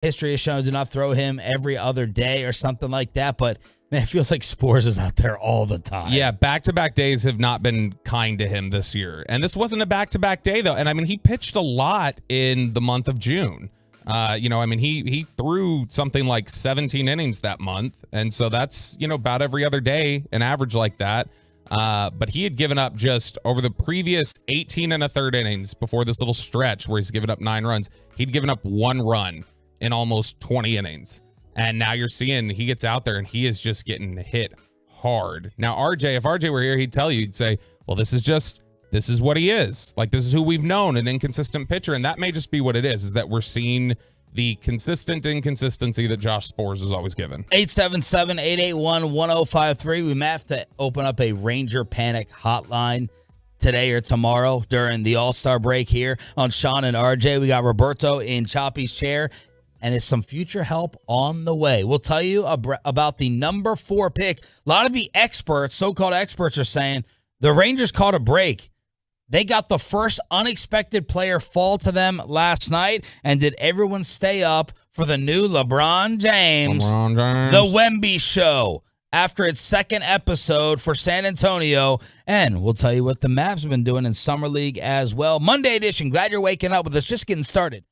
history has shown do not throw him every other day or something like that. But, man, it feels like Spores is out there all the time. Yeah, back-to-back days have not been kind to him this year. And this wasn't a back-to-back day, though. And, I mean, he pitched a lot in the month of June. He threw something like 17 innings that month. And so that's, about every other day, an average like that. But he had given up just over the previous 18 and a third innings before this little stretch where he's given up 9 runs. He'd given up 1 run in almost 20 innings. And now you're seeing he gets out there and he is just getting hit hard. Now, if RJ were here, he'd tell you, he'd say, well, this is what he is. Like, this is who we've known, an inconsistent pitcher. And that may just be what it is that we're seeing the consistent inconsistency that Josh Spores has always given. 877-881-1053. We may have to open up a Ranger Panic hotline today or tomorrow during the All-Star break here on Sean and RJ. We got Roberto in Choppy's chair, and it's some future help on the way. We'll tell you about the number 4 pick. A lot of the experts, so-called experts, are saying the Rangers caught a break. They got the first unexpected player fall to them last night. And did everyone stay up for the new LeBron James, the Wemby Show, after its 2nd episode for San Antonio? And we'll tell you what the Mavs have been doing in Summer League as well. Monday edition. Glad you're waking up with us. Just getting started.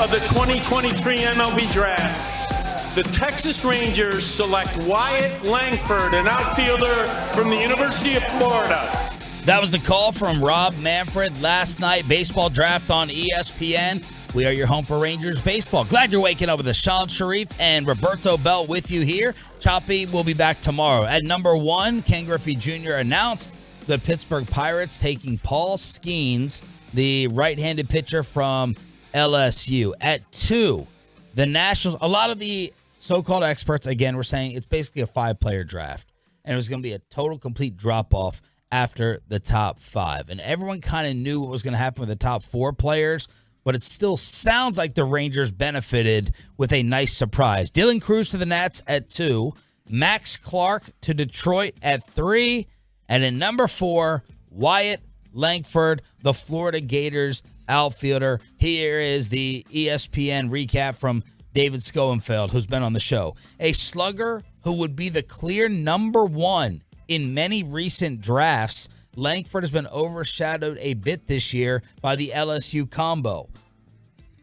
of the 2023 MLB Draft. the Texas Rangers select Wyatt Langford, an outfielder from the University of Florida. That was the call from Rob Manfred last night. Baseball draft on ESPN. We are your home for Rangers baseball. Glad you're waking up with Sean Sharif and Roberto Bell with you here. Choppy will be back tomorrow. At number 1, Ken Griffey Jr. announced the Pittsburgh Pirates taking Paul Skeens, the right-handed pitcher from LSU. At 2, the Nationals. A lot of the so-called experts, again, were saying it's basically a 5-player draft, and it was going to be a total, complete drop-off after the top 5. And everyone kind of knew what was going to happen with the top 4 players, but it still sounds like the Rangers benefited with a nice surprise. Dylan Cruz to the Nats at 2, Max Clark to Detroit at 3, and in number 4, Wyatt Langford, the Florida Gators outfielder. Here is the ESPN recap from David Schoenfeld, who's been on the show. A slugger who would be the clear number 1 in many recent drafts, Langford has been overshadowed a bit this year by the LSU combo.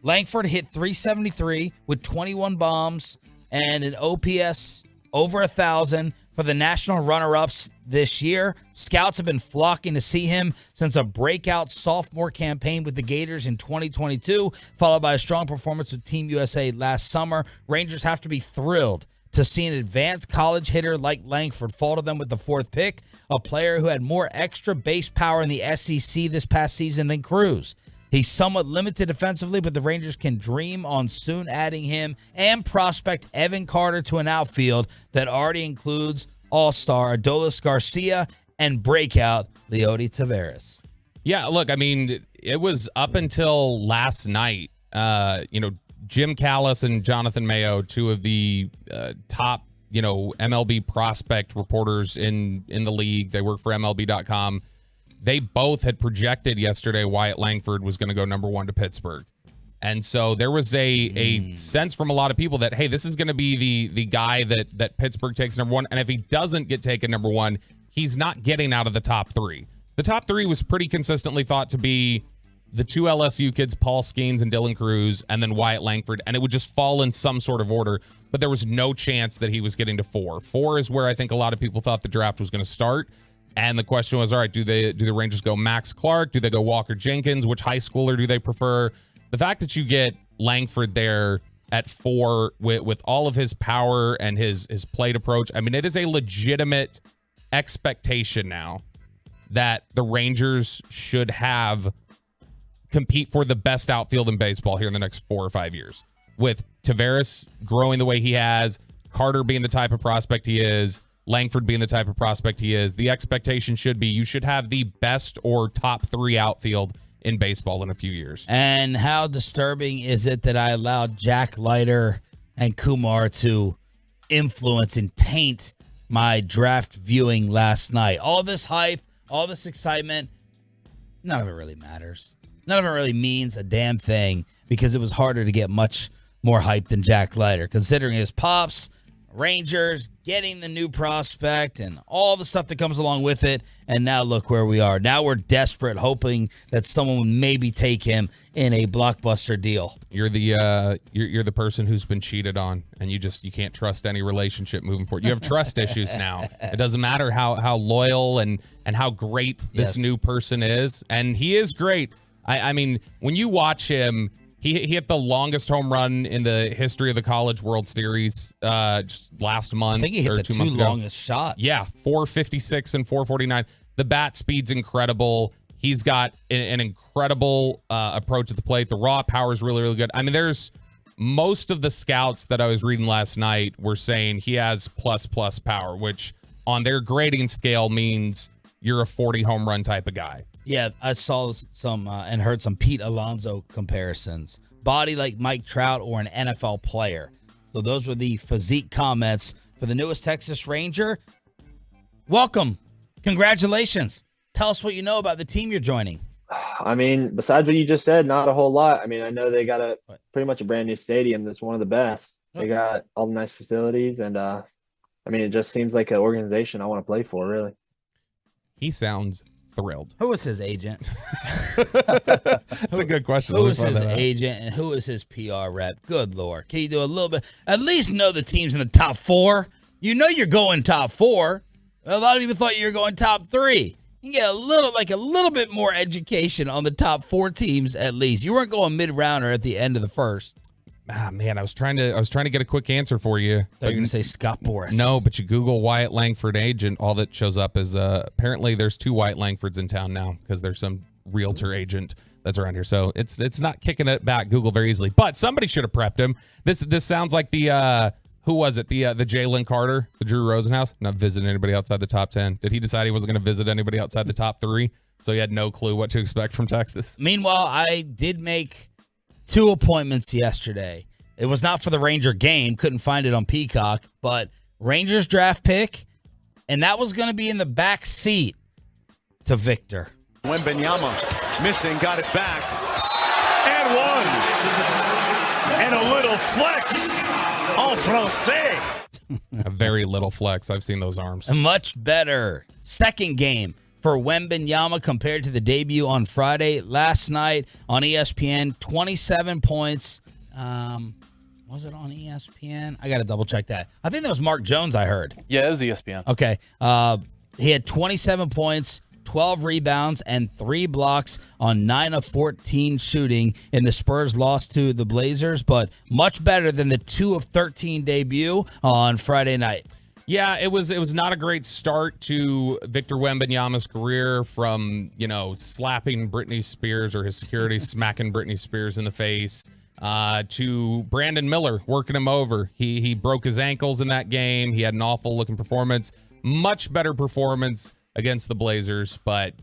Langford hit .373 with 21 bombs and an OPS over 1,000 for the national runner-ups this year. Scouts have been flocking to see him since a breakout sophomore campaign with the Gators in 2022, followed by a strong performance with Team USA last summer. Rangers have to be thrilled to see an advanced college hitter like Langford fall to them with the 4th pick, a player who had more extra base power in the SEC this past season than Cruz. He's somewhat limited defensively, but the Rangers can dream on soon adding him and prospect Evan Carter to an outfield that already includes all-star Adolis Garcia and breakout Leody Taveras. Yeah, look, I mean, it was up until last night, Jim Callis and Jonathan Mayo, 2 of the top, MLB prospect reporters in the league. They work for MLB.com. They both had projected yesterday Wyatt Langford was going to go number 1 to Pittsburgh. And so there was a sense from a lot of people that, hey, this is going to be the guy that Pittsburgh takes number 1. And if he doesn't get taken number 1, he's not getting out of the top 3. The top 3 was pretty consistently thought to be the 2 LSU kids, Paul Skeens and Dylan Cruz, and then Wyatt Langford, and it would just fall in some sort of order, but there was no chance that he was getting to 4. 4 is where I think a lot of people thought the draft was going to start, and the question was, all right, do the Rangers go Max Clark? Do they go Walker Jenkins? Which high schooler do they prefer? The fact that you get Langford there at 4 with all of his power and his plate approach, I mean, it is a legitimate expectation now that the Rangers should compete for the best outfield in baseball here in the next 4 or 5 years. With Taveras growing the way he has, Carter being the type of prospect he is, Langford being the type of prospect he is, the expectation should be you should have the best or top 3 outfield in baseball in a few years. And how disturbing is it that I allowed Jack Leiter and Kumar to influence and taint my draft viewing last night? All this hype, all this excitement, none of it really matters. None of it really means a damn thing because it was harder to get much more hype than Jack Leiter, considering his pops, Rangers, getting the new prospect, and all the stuff that comes along with it. And now look where we are. Now we're desperate, hoping that someone would maybe take him in a blockbuster deal. You're the you're the person who's been cheated on, and you can't trust any relationship moving forward. You have trust issues now. It doesn't matter how loyal and how great this new person is, and he is great. I mean, when you watch him, he hit the longest home run in the history of the College World Series just last month. I think he hit or the 2 2 months ago. longest shots. Yeah, 456 and 449. The bat speed's incredible. He's got an incredible approach at the plate. The raw power is really, really good. I mean, there's most of the scouts that I was reading last night were saying he has plus power, which on their grading scale means you're a 40 home run type of guy. Yeah, I saw some and heard some Pete Alonso comparisons. Body like Mike Trout or an NFL player. So those were the physique comments for the newest Texas Ranger. Welcome. Congratulations. Tell us what you know about the team you're joining. I mean, besides what you just said, not a whole lot. I mean, I know they got pretty much a brand new stadium that's one of the best. They got all the nice facilities, and I mean, it just seems like an organization I want to play for, really. He sounds thrilled. Who was his agent? That's a good question. Who was his agent and who was his PR rep? Good Lord. Can you do a little bit? At least know the teams in the top 4. You know you're going top 4. A lot of people thought you were going top 3. You get a little bit more education on the top 4 teams at least. You weren't going mid-rounder at the end of the first. Ah, man, I was trying to get a quick answer for you. I thought you were going to say Scott Boras. No, but you Google Wyatt Langford agent, all that shows up is apparently there's 2 Wyatt Langfords in town now because there's some realtor agent that's around here. So it's not kicking it back Google very easily. But somebody should have prepped him. This sounds like the who was it? The Jalen Carter, the Drew Rosenhaus, not visiting anybody outside the top 10. Did he decide he wasn't going to visit anybody outside the top 3? So he had no clue what to expect from Texas. Meanwhile, I did make 2 appointments yesterday. It was not for the Ranger game. Couldn't find it on Peacock. But Rangers draft pick, and that was going to be in the back seat to Victor. Wembanyama missing, got it back, and one. And a little flex en français. A very little flex. I've seen those arms. Much better. Second game for Wembanyama compared to the debut on Friday. Last night on ESPN, 27 points. Was it on ESPN? I got to double check that. I think that was Mark Jones, I heard. Yeah, it was ESPN. Okay. He had 27 points, 12 rebounds, and 3 blocks on 9 of 14 shooting in the Spurs loss to the Blazers, but much better than the 2 of 13 debut on Friday night. Yeah, it was not a great start to Victor Wembanyama's career from, slapping Britney Spears or his security smacking Britney Spears in the face to Brandon Miller working him over. He broke his ankles in that game. He had an awful looking performance. Much better performance against the Blazers, but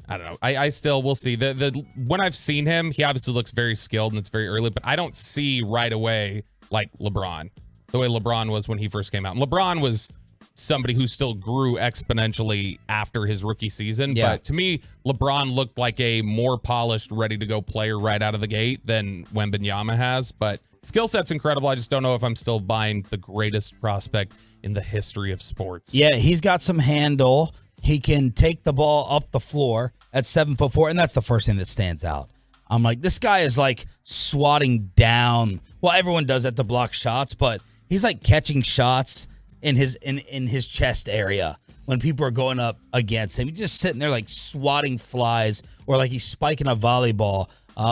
I don't know. I still, we'll see. When I've seen him, he obviously looks very skilled and it's very early, but I don't see right away like LeBron. The way LeBron was when he first came out. And LeBron was somebody who still grew exponentially after his rookie season. Yeah. But to me, LeBron looked like a more polished, ready-to-go player right out of the gate than Wembanyama has. But skill set's incredible. I just don't know if I'm still buying the greatest prospect in the history of sports. Yeah, he's got some handle. He can take the ball up the floor at 7'4", and that's the first thing that stands out. I'm like, this guy is like swatting down. Well, everyone does that to block shots, but he's like catching shots in his chest area when people are going up against him. He's just sitting there like swatting flies or like he's spiking a volleyball.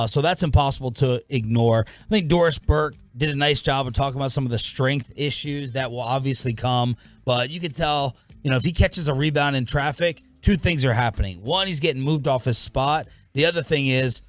So that's impossible to ignore. I think Doris Burke did a nice job of talking about some of the strength issues that will obviously come. But you can tell, if he catches a rebound in traffic, 2 things are happening. One, he's getting moved off his spot. The other thing is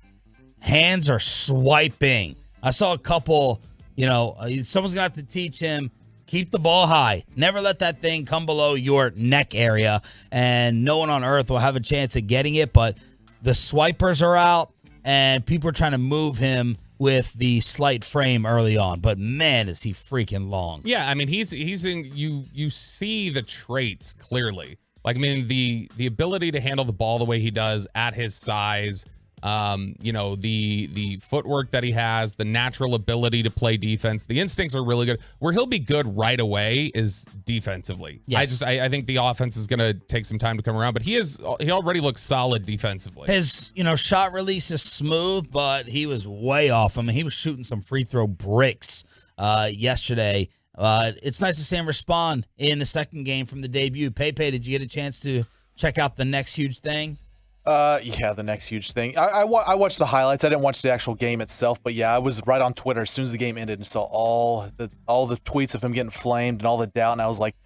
hands are swiping. I saw a couple, someone's going to have to teach him, keep the ball high. Never let that thing come below your neck area, and no one on earth will have a chance at getting it. But the swipers are out, and people are trying to move him with the slight frame early on. But, man, is he freaking long. Yeah, I mean, he's in, you see the traits clearly. Like, I mean, the ability to handle the ball the way he does at his size, the footwork that he has, the natural ability to play defense, the instincts are really good. Where he'll be good right away is defensively. Yes. I think the offense is going to take some time to come around, but he already looks solid defensively. His, shot release is smooth, but he was way off. I mean, he was shooting some free throw bricks yesterday. It's nice to see him respond in the second game from the debut. Pepe, did you get a chance to check out the next huge thing? Yeah, the next huge thing. I watched the highlights. I didn't watch the actual game itself, but yeah, I was right on Twitter as soon as the game ended and saw all the tweets of him getting flamed and all the doubt, and I was like,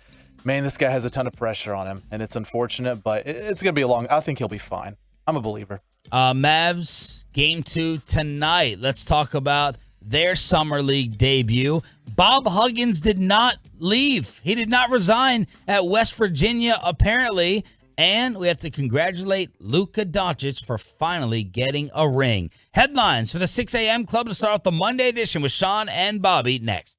man, this guy has a ton of pressure on him, and it's unfortunate, but it's gonna be I think he'll be fine. I'm a believer. Mavs game 2 tonight. Let's talk about their summer league debut. Bob Huggins did not leave. He did not resign at West Virginia, apparently. And we have to congratulate Luka Doncic for finally getting a ring. Headlines for the 6 a.m. club to start off the Monday edition with Sean and Bobby next.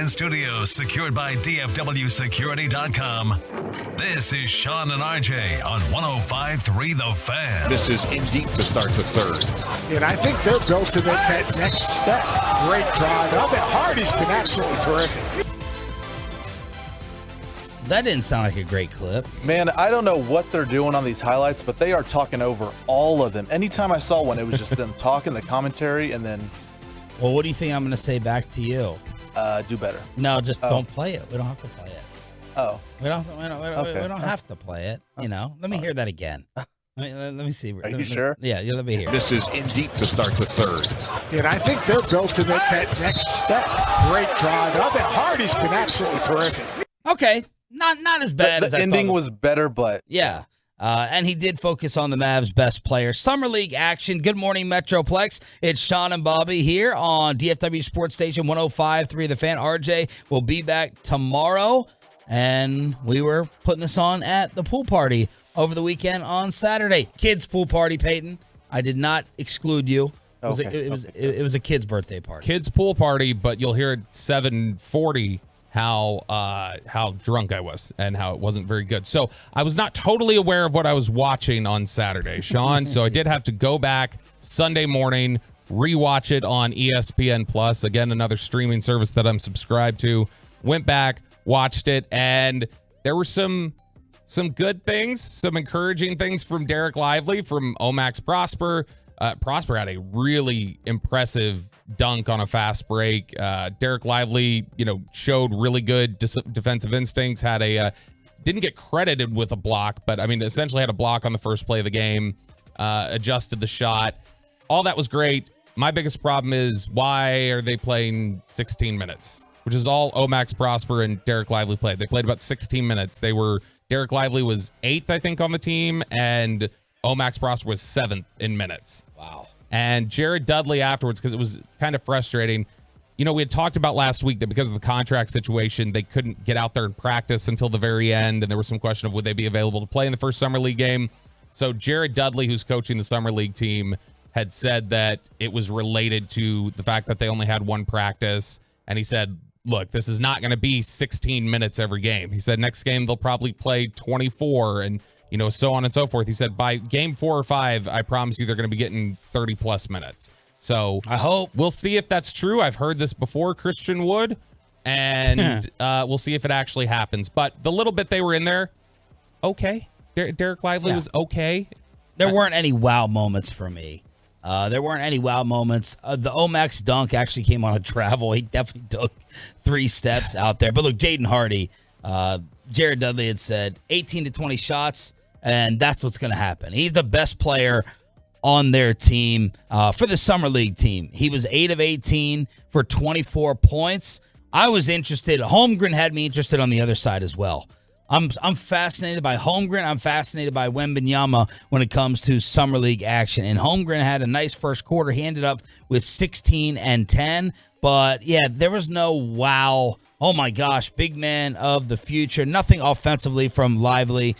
ESPN studios secured by DFWsecurity.com. This is Sean and RJ on 105.3 The Fan. This is in deep to start the third. And I think they're built to make that next step. Great drive. I bet Hardy's been absolutely terrific. That didn't sound like a great clip. Man, I don't know what they're doing on these highlights, but they are talking over all of them. Anytime I saw one, it was just them talking, the commentary, and then... Well, what do you think I'm going to say back to you? Do better. No, just don't play it. We don't have to play it. Oh. We don't have to play it. You know, let me hear that again. Let me see. Are you sure? Yeah, let me hear. This is in deep to start the third. And I think they're built to make that next step. Great drive. I bet Hardy's been absolutely terrific. Okay. Not as bad as the I ending thought. was better, but Yeah. And he did focus on the Mavs' best player. Summer League action. Good morning, Metroplex. It's Sean and Bobby here on DFW Sports Station 105.3 The Fan. RJ will be back tomorrow. And we were putting this on at the pool party over the weekend on Saturday. Kids' pool party, Peyton. I did not exclude you. It was a kid's birthday party. Kids pool party, but you'll hear at 7:40 how drunk I was and how it wasn't very good. So I was not totally aware of what I was watching on Saturday, Sean. So I did have to go back Sunday morning, rewatch it on ESPN Plus. Again, another streaming service that I'm subscribed to. Went back, watched it, and there were some good things, some encouraging things from Derek Lively, from Omax Prosper. Prosper had a really impressive dunk on a fast break. Derek Lively, showed really good defensive instincts, didn't get credited with a block, but I mean, essentially had a block on the first play of the game, adjusted the shot. All that was great. My biggest problem is, why are they playing 16 minutes, which is all Omax Prosper and Derek Lively played. They played about 16 minutes. Derek Lively was 8th, I think, on the team, and Omax Prosper was 7th in minutes. Wow. And Jared Dudley afterwards, because it was kind of frustrating. We had talked about last week that because of the contract situation, they couldn't get out there and practice until the very end. And there was some question of would they be available to play in the first Summer League game. So Jared Dudley, who's coaching the Summer League team, had said that it was related to the fact that they only had one practice. And he said, look, this is not going to be 16 minutes every game. He said next game they'll probably play 24 and so on and so forth. He said by game 4 or 5, I promise you they're going to be getting 30 plus minutes. So I hope. We'll see if that's true. I've heard this before, Christian Wood, and we'll see if it actually happens. But the little bit they were in there, okay. Derek Lively was okay. There weren't any wow moments for me. There weren't any wow moments. The Omax dunk actually came on a travel. He definitely took 3 steps out there. But look, Jaden Hardy, Jared Dudley had said 18 to 20 shots, and that's what's going to happen. He's the best player on their team for the Summer League team. He was 8 of 18 for 24 points. I was interested. Holmgren had me interested on the other side as well. I'm fascinated by Holmgren. I'm fascinated by Wembanyama when it comes to Summer League action. And Holmgren had a nice first quarter. He ended up with 16 and 10. But, yeah, there was no wow. Oh, my gosh, big man of the future. Nothing offensively from Lively.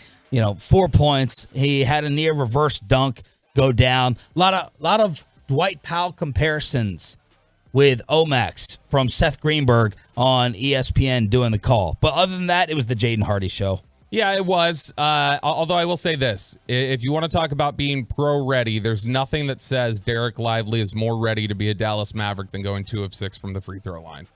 4 points. He had a near reverse dunk go down. A lot of Dwight Powell comparisons with Omax from Seth Greenberg on ESPN doing the call. But other than that, it was the Jaden Hardy show. Yeah, it was. Although I will say this. If you want to talk about being pro-ready, there's nothing that says Derek Lively is more ready to be a Dallas Maverick than going 2 of 6 from the free throw line.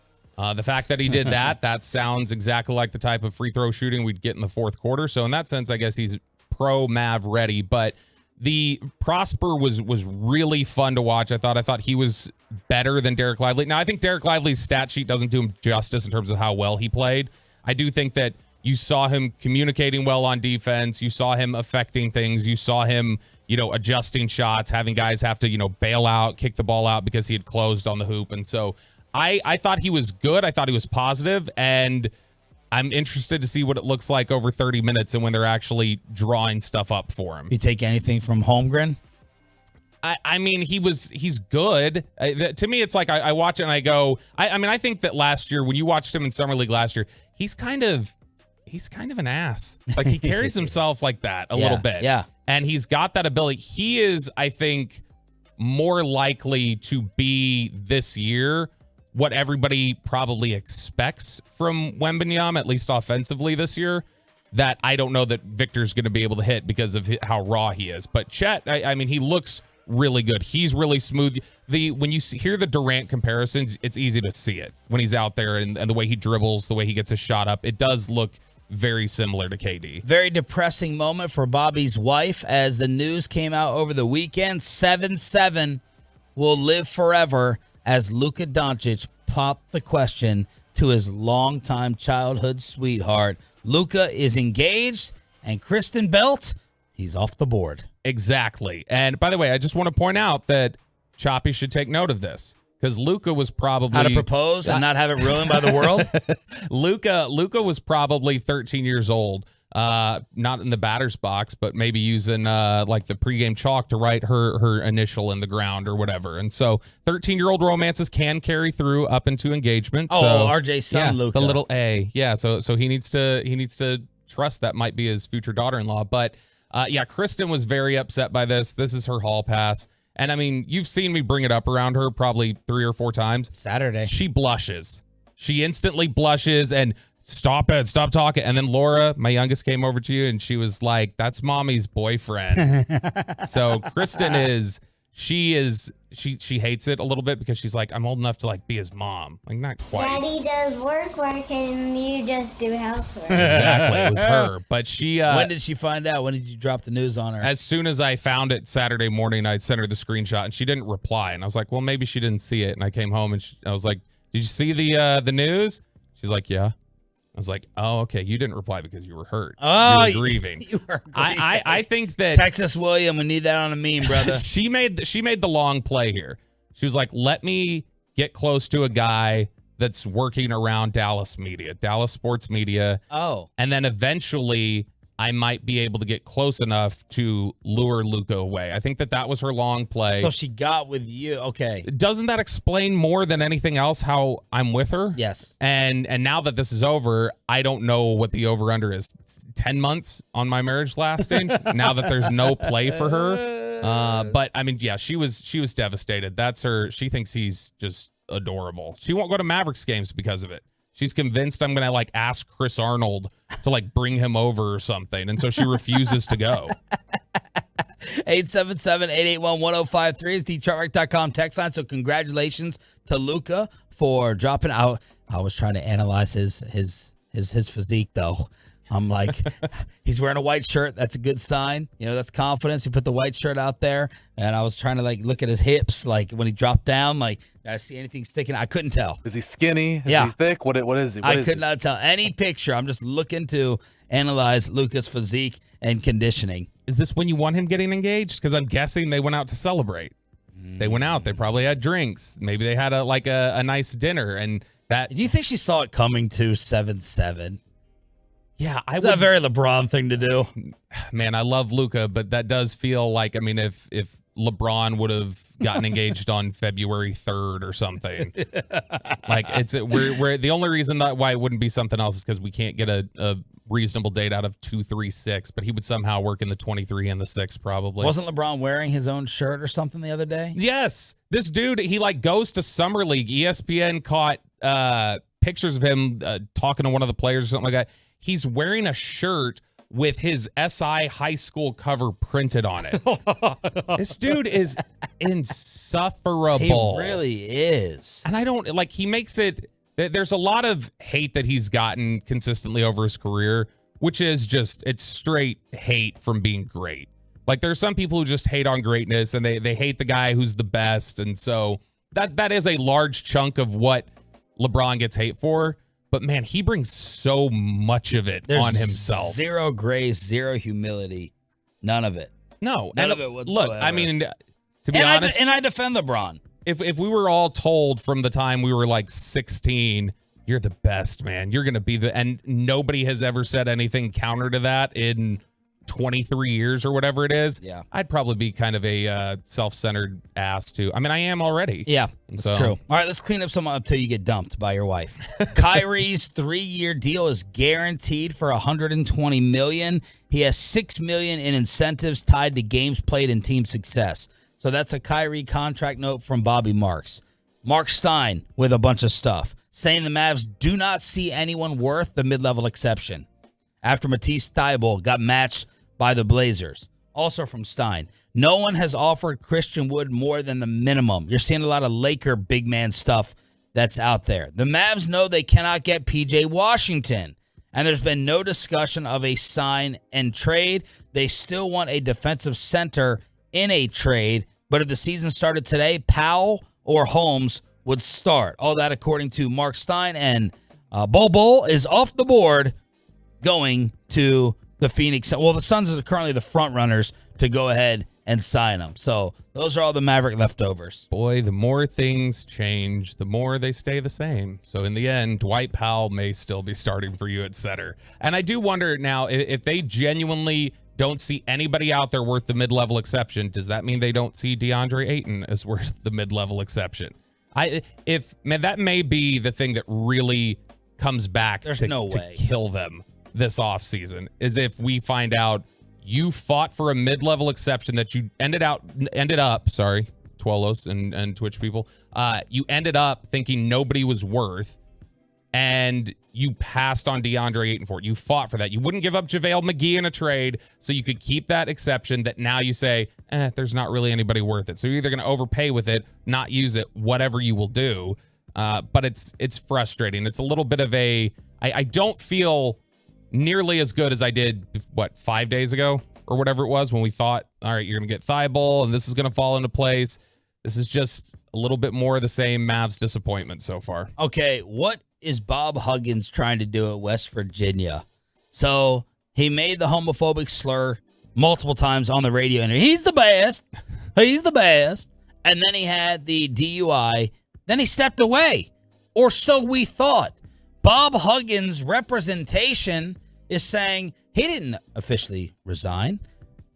The fact that he did that sounds exactly like the type of free throw shooting we'd get in the fourth quarter. So in that sense, I guess he's pro-Mav ready. But the Prosper was really fun to watch. I thought he was better than Derek Lively. Now, I think Derek Lively's stat sheet doesn't do him justice in terms of how well he played. I do think that you saw him communicating well on defense. You saw him affecting things. You saw him, adjusting shots, having guys have to, bail out, kick the ball out because he had closed on the hoop. And so I thought he was good. I thought he was positive, and I'm interested to see what it looks like over 30 minutes and when they're actually drawing stuff up for him. You take anything from Holmgren? I mean, he's good. To me, it's like I watch it and I go, I think that last year when you watched him in Summer League last year, he's kind of an ass. Like he carries himself like that a little bit. Yeah. And he's got that ability. He is, I think, more likely to be this year what everybody probably expects from Wembanyama, at least offensively this year, that I don't know that Victor's going to be able to hit because of how raw he is. But Chet, I mean, he looks really good. He's really smooth. When you hear the Durant comparisons, it's easy to see it when he's out there and the way he dribbles, the way he gets his shot up. It does look very similar to KD. Very depressing moment for Bobby's wife as the news came out over the weekend. 7-7 will live forever as Luka Doncic popped the question to his longtime childhood sweetheart. Luka is engaged, and Kristen Belt, he's off the board. Exactly. And by the way, I just want to point out that Choppy should take note of this because Luka was probably how to propose and not have it ruined by the world. Luka was probably 13 years old, not in the batter's box, but maybe using like the pregame chalk to write her initial in the ground or whatever. And so 13-year-old romances can carry through up into engagement. Oh, so, RJ's son, Luka, the little A, yeah. So he needs to trust that might be his future daughter-in-law, but. Kristen was very upset by this. This is her hall pass. And I mean, you've seen me bring it up around her probably 3 or 4 times. Saturday. She blushes. She instantly blushes and stop talking. And then Laura, my youngest, came over to you and she was like, that's mommy's boyfriend. So Kristen she hates it a little bit because she's like, I'm old enough to like be his mom. Like, not quite. Daddy does work and you just do housework. Exactly. It was her. But she when did she find out? When did you drop the news on her? As soon as I found it Saturday morning, I sent her the screenshot and she didn't reply. And I was like, well, maybe she didn't see it. And I came home and I was like, did you see the news? She's like, yeah. I was like, oh, okay. You didn't reply because you were hurt. Oh, you were grieving. You were grieving. I think that Texas William, we need that on a meme, brother. she made the long play here. She was like, let me get close to a guy that's working around Dallas sports media. Oh. And then eventually I might be able to get close enough to lure Luka away. I think that was her long play. So she got with you. Okay. Doesn't that explain more than anything else how I'm with her? Yes. And now that this is over, I don't know what the over-under is. It's 10 months on my marriage lasting now that there's no play for her. But I mean, yeah, she was devastated. That's her. She thinks he's just adorable. She won't go to Mavericks games because of it. She's convinced I'm going to like ask Chris Arnold to like bring him over or something. And so she refuses to go. 877-881-1053 is the chartwreck.com text line. So congratulations to Luka for dropping out. I was trying to analyze his physique though. I'm like, he's wearing a white shirt. That's a good sign. You know, that's confidence. He put the white shirt out there, and I was trying to like look at his hips, like when he dropped down. Like, did I see anything sticking? I couldn't tell. Is he skinny? Is Yeah. he thick? What is he? I could not tell any picture. I'm just looking to analyze Luka's physique and conditioning. Is this when you want him getting engaged? Because I'm guessing they went out to celebrate. They went out. They probably had drinks. Maybe they had a nice dinner. And that. Do you think she saw it coming to 7-7? Yeah, It's a very LeBron thing to do. Man, I love Luka, but that does feel like, I mean, if LeBron would have gotten engaged on February 3rd or something, like we're the only reason that why it wouldn't be something else is because we can't get a reasonable date out of 236, but he would somehow work in the 23 and the 6 probably. Wasn't LeBron wearing his own shirt or something the other day? Yes, this dude, he like goes to Summer League. ESPN caught pictures of him talking to one of the players or something like that. He's wearing a shirt with his SI high school cover printed on it. This dude is insufferable. He really is. And I don't, like, he makes it, there's a lot of hate that he's gotten consistently over his career, which is just, it's straight hate from being great. Like, there's some people who just hate on greatness and they hate the guy who's the best. And so that is a large chunk of what LeBron gets hate for. But, man, he brings so much of it on himself. Zero grace, zero humility. None of it. No. None of it whatsoever. Look, I mean, to be honest. And I defend LeBron. If we were all told from the time we were like 16, you're the best, man. You're going to be and nobody has ever said anything counter to that in 23 years or whatever it is. Yeah. I'd probably be kind of a self-centered ass too. I mean, I am already. Yeah, that's true. All right, let's clean up some until you get dumped by your wife. Kyrie's 3-year deal is guaranteed for $120 million. He has $6 million in incentives tied to games played and team success. So that's a Kyrie contract note from Bobby Marks. Mark Stein with a bunch of stuff, saying the Mavs do not see anyone worth the mid-level exception after Matisse Thybulle got matched by the Blazers. Also from Stein, no one has offered Christian Wood more than the minimum. You're seeing a lot of Laker big man stuff that's out there. The Mavs know they cannot get P.J. Washington, and there's been no discussion of a sign and trade. They still want a defensive center in a trade, but if the season started today, Powell or Holmes would start. All that according to Mark Stein, and Bol is off the board going to the Phoenix. Well, the Suns are currently the front runners to go ahead and sign them. So those are all the Maverick leftovers. Boy, the more things change, the more they stay the same. So in the end, Dwight Powell may still be starting for you at center. And I do wonder now, if they genuinely don't see anybody out there worth the mid-level exception, does that mean they don't see DeAndre Ayton as worth the mid-level exception? That may be the thing that really comes back to kill them this offseason, is if we find out you fought for a mid-level exception that you ended up, Twolos and Twitch people, you ended up thinking nobody was worth, and you passed on DeAndre Ayton for it. You fought for that. You wouldn't give up JaVale McGee in a trade so you could keep that exception that now you say, there's not really anybody worth it. So you're either going to overpay with it, not use it, whatever you will do. But it's frustrating. It's a little bit of I don't feel nearly as good as I did, 5 days ago or whatever it was, when we thought, all right, you're going to get Thybulle and this is going to fall into place. This is just a little bit more of the same Mavs disappointment so far. Okay, what is Bob Huggins trying to do at West Virginia? So he made the homophobic slur multiple times on the radio, and he's the best. He's the best. And then he had the DUI. Then he stepped away, or so we thought. Bob Huggins' representation is saying he didn't officially resign.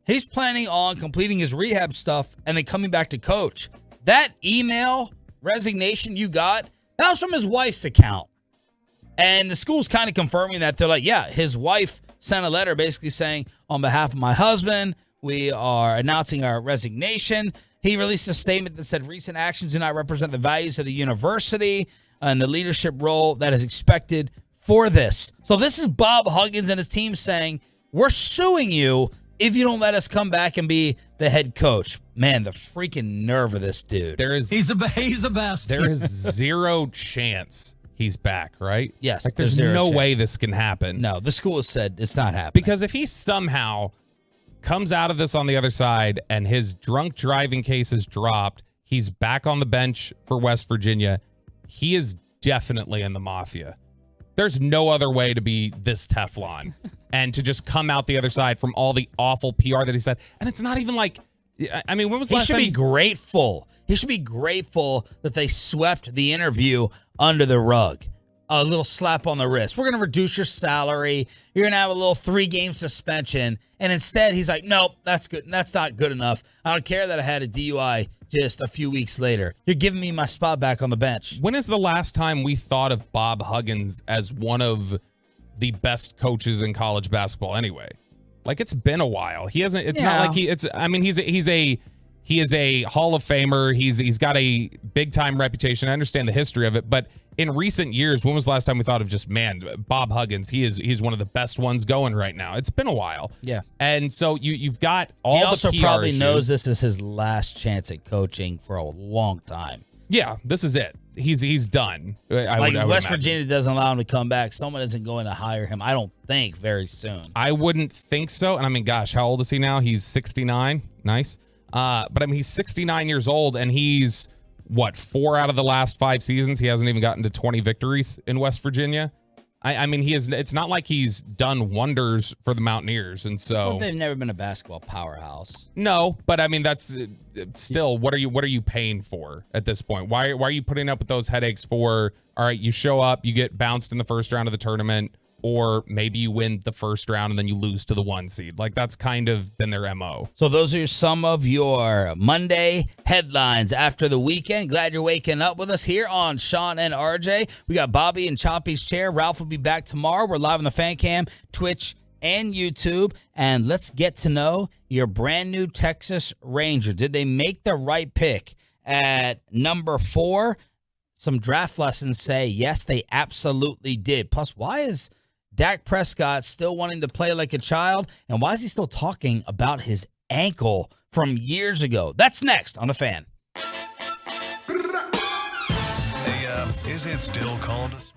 He's planning on completing his rehab stuff and then coming back to coach. That email resignation you got, that was from his wife's account. And the school's kind of confirming that. They're like, yeah, his wife sent a letter basically saying, on behalf of my husband, we are announcing our resignation. He released a statement that said recent actions do not represent the values of the university and the leadership role that is expected for this. So this is Bob Huggins and his team saying, we're suing you if you don't let us come back and be the head coach. Man, the freaking nerve of this dude. He's the best. There is zero chance he's back, right? Yes. Like, there's no way this can happen. No, the school has said it's not happening. Because if he somehow comes out of this on the other side and his drunk driving case is dropped, he's back on the bench for West Virginia, he is definitely in the mafia. There's no other way to be this Teflon and to just come out the other side from all the awful PR that he said. And it's not even like, I mean, when was the last time? He should be grateful. He should be grateful that they swept the interview under the rug. A little slap on the wrist. We're going to reduce your salary. You're going to have a little 3-game suspension. And instead, he's like, nope, that's good. That's not good enough. I don't care that I had a DUI just a few weeks later. You're giving me my spot back on the bench. When is the last time we thought of Bob Huggins as one of the best coaches in college basketball anyway? Like, it's been a while. He hasn't, it's not like he is a Hall of Famer. He's got a big time reputation. I understand the history of it, but in recent years, when was the last time we thought of just, man, Bob Huggins? He's one of the best ones going right now. It's been a while. Yeah. And so you've got all the PR also probably issues. knows this is his last chance at coaching for a long time. Yeah, this is it. He's done. I would West imagine. Virginia doesn't allow him to come back. Someone isn't going to hire him, I don't think, very soon. I wouldn't think so. And I mean, gosh, how old is he now? He's 69. Nice. But I mean, he's 69 years old, and he's, 4 out of the last 5 seasons, he hasn't even gotten to 20 victories in West Virginia. I mean, it's not like he's done wonders for the Mountaineers, and so Well, they've never been a basketball powerhouse. no. But I mean, that's still what are you paying for at this point? Why are you putting up with those headaches for? All right, you show up, you get bounced in the first round of the tournament, or maybe you win the first round and then you lose to the 1 seed. Like, that's kind of been their MO. So those are some of your Monday headlines after the weekend. Glad you're waking up with us here on Sean and RJ. We got Bobby in Choppy's chair. Ralph will be back tomorrow. We're live on the Fan Cam, Twitch, and YouTube. And let's get to know your brand new Texas Ranger. Did they make the right pick at number 4? some draft lessons say, yes, they absolutely did. Plus, why is Dak Prescott still wanting to play like a child? And why is he still talking about his ankle from years ago? That's next on The Fan. Hey, is it still called a...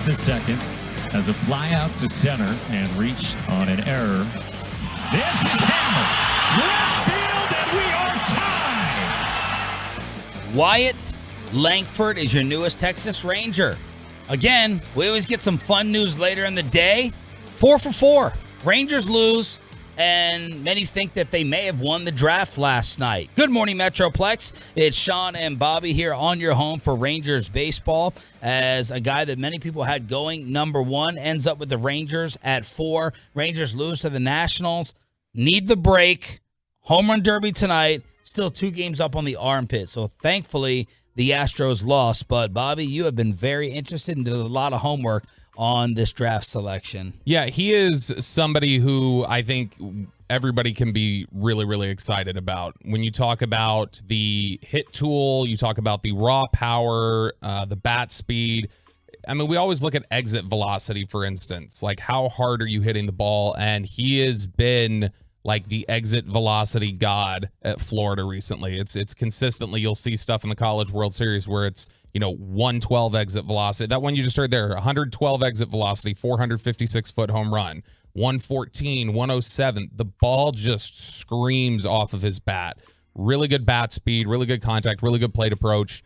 to second, has a fly out to center and reached on an error. This is hammered. Left field, and we are tied. Wyatt Langford is your newest Texas Ranger. Again, we always get some fun news later in the day. 4 for 4. Rangers lose, and many think that they may have won the draft last night. Good morning, Metroplex. It's Sean and Bobby here on your home for Rangers baseball. As a guy that many people had going, number 1, ends up with the Rangers at 4. Rangers lose to the Nationals. Need the break. Home run derby tonight. Still 2 games up on the armpit. So thankfully, the Astros lost. But Bobby, you have been very interested and did a lot of homework on this draft selection. Yeah, he is somebody who I think everybody can be really, really excited about. When you talk about the hit tool, you talk about the raw power, the bat speed. I mean, we always look at exit velocity, for instance. Like, how hard are you hitting the ball? And he has been like the exit velocity god at Florida recently. It's consistently, you'll see stuff in the College World Series where it's, 112 exit velocity. That one you just heard there, 112 exit velocity, 456-foot home run, 114, 107. The ball just screams off of his bat. Really good bat speed, really good contact, really good plate approach.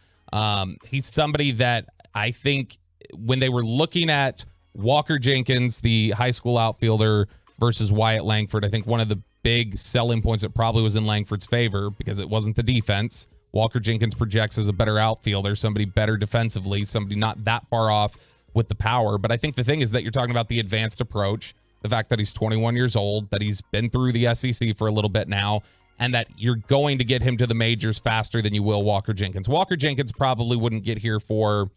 He's somebody that I think when they were looking at Walker Jenkins, the high school outfielder, versus Wyatt Langford, I think one of the big selling points that probably was in Langford's favor because it wasn't the defense. Walker Jenkins projects as a better outfielder, somebody better defensively, somebody not that far off with the power. But I think the thing is that you're talking about the advanced approach, the fact that he's 21 years old, that he's been through the SEC for a little bit now, and that you're going to get him to the majors faster than you will Walker Jenkins. Walker Jenkins probably wouldn't get here for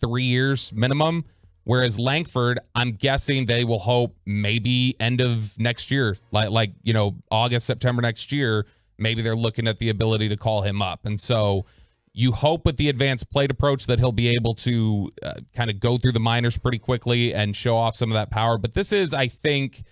3 years minimum. Whereas Langford, I'm guessing they will hope maybe end of next year, like August, September next year, maybe they're looking at the ability to call him up. And so you hope with the advanced plate approach that he'll be able to kind of go through the minors pretty quickly and show off some of that power. But this is, I think,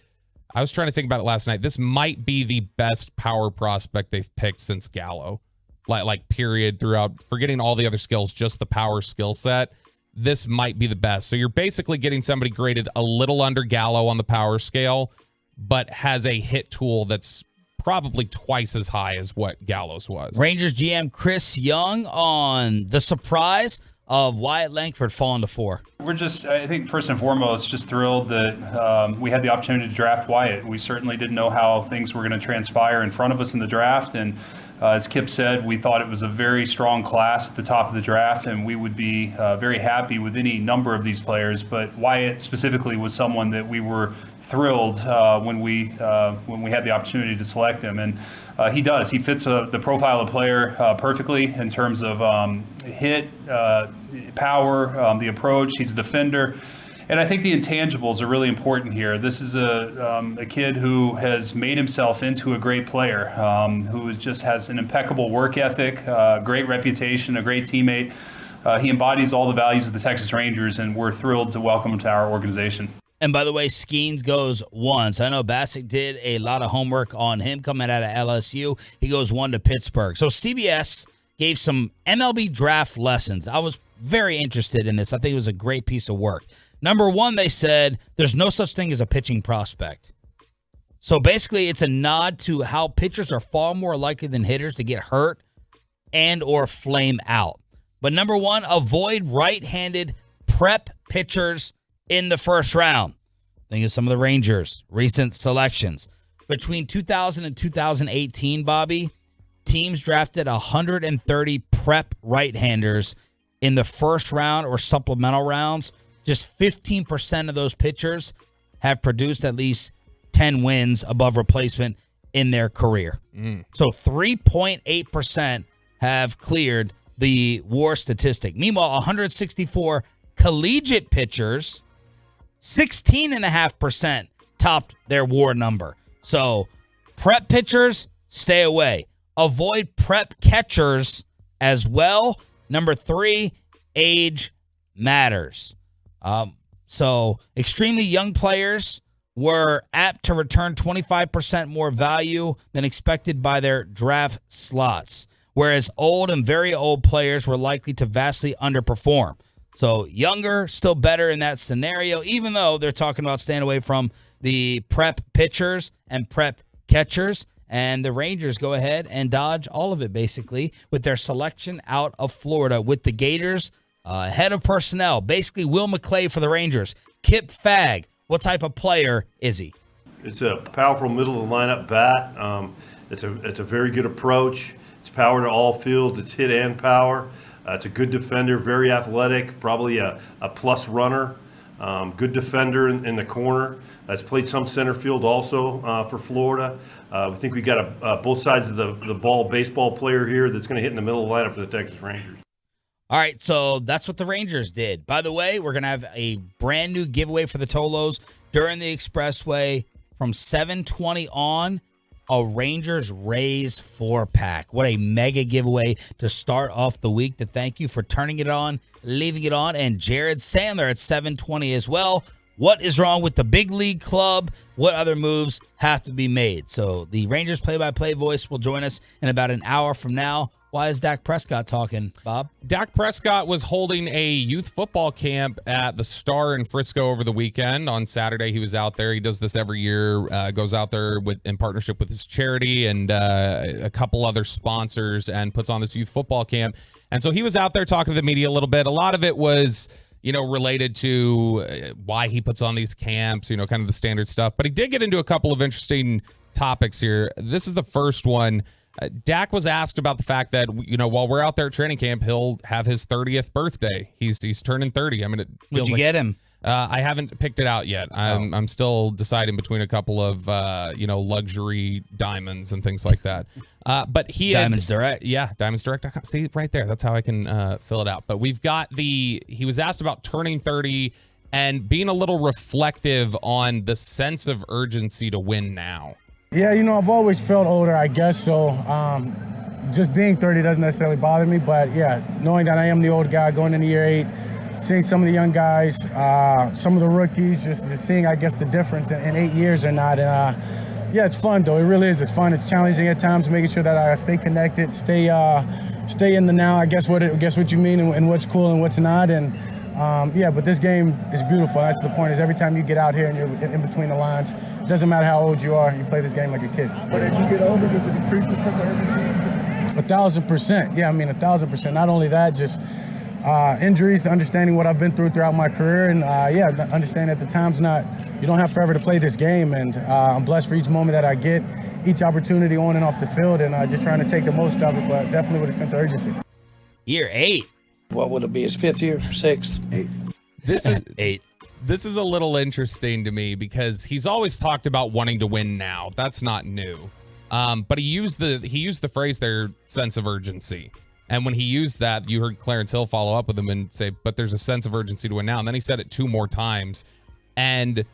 I was trying to think about it last night. This might be the best power prospect they've picked since Gallo, like period, throughout, forgetting all the other skills, just the power skill set. This might be the best. So you're basically getting somebody graded a little under Gallo on the power scale, but has a hit tool that's probably twice as high as what Gallo's was. Rangers GM Chris Young on the surprise of Wyatt Langford falling to 4. We're just, I think, first and foremost, just thrilled that we had the opportunity to draft Wyatt. We certainly didn't know how things were going to transpire in front of us in the draft, and as Kip said, we thought it was a very strong class at the top of the draft, and we would be very happy with any number of these players. But Wyatt specifically was someone that we were thrilled when we had the opportunity to select him, and he does. He fits the profile of player perfectly in terms of hit, power, the approach. He's a defender. And I think the intangibles are really important here. This is a kid who has made himself into a great player, who just has an impeccable work ethic, great reputation, a great teammate. He embodies all the values of the Texas Rangers, and we're thrilled to welcome him to our organization. And by the way, Skeens goes 1. So I know Bassick did a lot of homework on him coming out of LSU. He goes 1 to Pittsburgh. So CBS gave some MLB draft lessons. I was very interested in this. I think it was a great piece of work. Number 1, they said there's no such thing as a pitching prospect. So basically, it's a nod to how pitchers are far more likely than hitters to get hurt and or flame out. But number 1, avoid right-handed prep pitchers in the first round. Think of some of the Rangers' recent selections. Between 2000 and 2018, Bobby, teams drafted 130 prep right-handers in the first round or supplemental rounds. Just 15% of those pitchers have produced at least 10 wins above replacement in their career. So 3.8% have cleared the WAR statistic. Meanwhile, 164 collegiate pitchers, 16.5% topped their WAR number. So prep pitchers, stay away. Avoid prep catchers as well. Number 3, age matters. So extremely young players were apt to return 25% more value than expected by their draft slots, whereas old and very old players were likely to vastly underperform. So younger, still better in that scenario, even though they're talking about staying away from the prep pitchers and prep catchers. And the Rangers go ahead and dodge all of it, basically, with their selection out of Florida. With the Gators, head of personnel, basically Will McClay for the Rangers. Kip Fagg, what type of player is he? It's a powerful middle-of-the-lineup bat. It's a very good approach. It's power to all fields. It's hit and power. It's a good defender, very athletic, probably a plus runner. Good defender in the corner. Has played some center field also for Florida. We think we got a both sides of the ball baseball player here that's going to hit in the middle of the lineup for the Texas Rangers. All right, so that's what the Rangers did. By the way, we're going to have a brand new giveaway for the Tolos during the Expressway from 7:20 on. A Rangers Rays 4-pack. What a mega giveaway to start off the week. To thank you for turning it on, leaving it on, and Jared Sandler at 7:20 as well. What is wrong with the big league club? What other moves have to be made? So the Rangers play-by-play voice will join us in about an hour from now. Why is Dak Prescott talking, Bob? Dak Prescott was holding a youth football camp at the Star in Frisco over the weekend. On Saturday, he was out there. He does this every year, goes out there in partnership with his charity and a couple other sponsors and puts on this youth football camp. And so he was out there talking to the media a little bit. A lot of it was, related to why he puts on these camps, kind of the standard stuff. But he did get into a couple of interesting topics here. This is the first one. Dak was asked about the fact that, while we're out there at training camp, he'll have his 30th birthday. He's turning 30. I mean, it feels Would you get him? I haven't picked it out yet. I'm still deciding between a couple of, luxury diamonds and things like that. But Diamonds Direct. Yeah, diamondsdirect.com. See, right there. That's how I can fill it out. But we've got he was asked about turning 30 and being a little reflective on the sense of urgency to win now. Yeah, I've always felt older, I guess, so just being 30 doesn't necessarily bother me, but yeah, knowing that I am the old guy going into year 8, seeing some of the young guys, some of the rookies, just seeing, I guess, the difference in 8 years or not, and yeah, it's fun, though. It really is. It's fun. It's challenging at times, making sure that I stay connected, stay in the now, I guess what you mean and what's cool and what's not, and yeah, but this game is beautiful. That's the point, is every time you get out here and you're in between the lines, it doesn't matter how old you are, you play this game like a kid. But as you get older, does it decrease the sense of urgency? 1,000%. Yeah, 1,000%. Not only that, just injuries, understanding what I've been through throughout my career, and yeah, understand at the time's you don't have forever to play this game, and I'm blessed for each moment that I get, each opportunity on and off the field, and just trying to take the most of it, but definitely with a sense of urgency. Year 8. What would it be, his 5th year, 6th? 8. This is 8. This is a little interesting to me because he's always talked about wanting to win now. That's not new. But he used the phrase there, sense of urgency. And when he used that, you heard Clarence Hill follow up with him and say, but there's a sense of urgency to win now. And then he said it 2 more times. And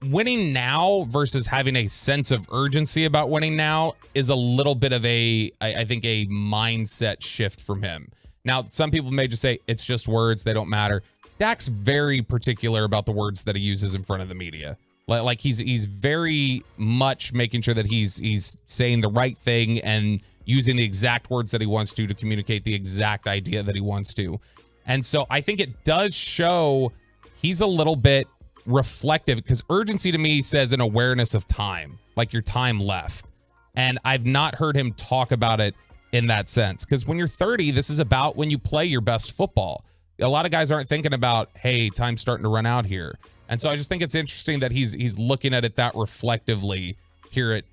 winning now versus having a sense of urgency about winning now is a little bit of I think a mindset shift from him. Now, some people may just say it's just words, they don't matter. Dak's very particular about the words that he uses in front of the media. Like he's very much making sure that he's saying the right thing and using the exact words that he wants to communicate the exact idea that he wants to. And so I think it does show he's a little bit reflective, because urgency to me says an awareness of time, like your time left. And I've not heard him talk about it in that sense, because when you're 30, this is about when you play your best football. A lot of guys aren't thinking about, hey, time's starting to run out here. And so I just think it's interesting that he's looking at it that reflectively here at,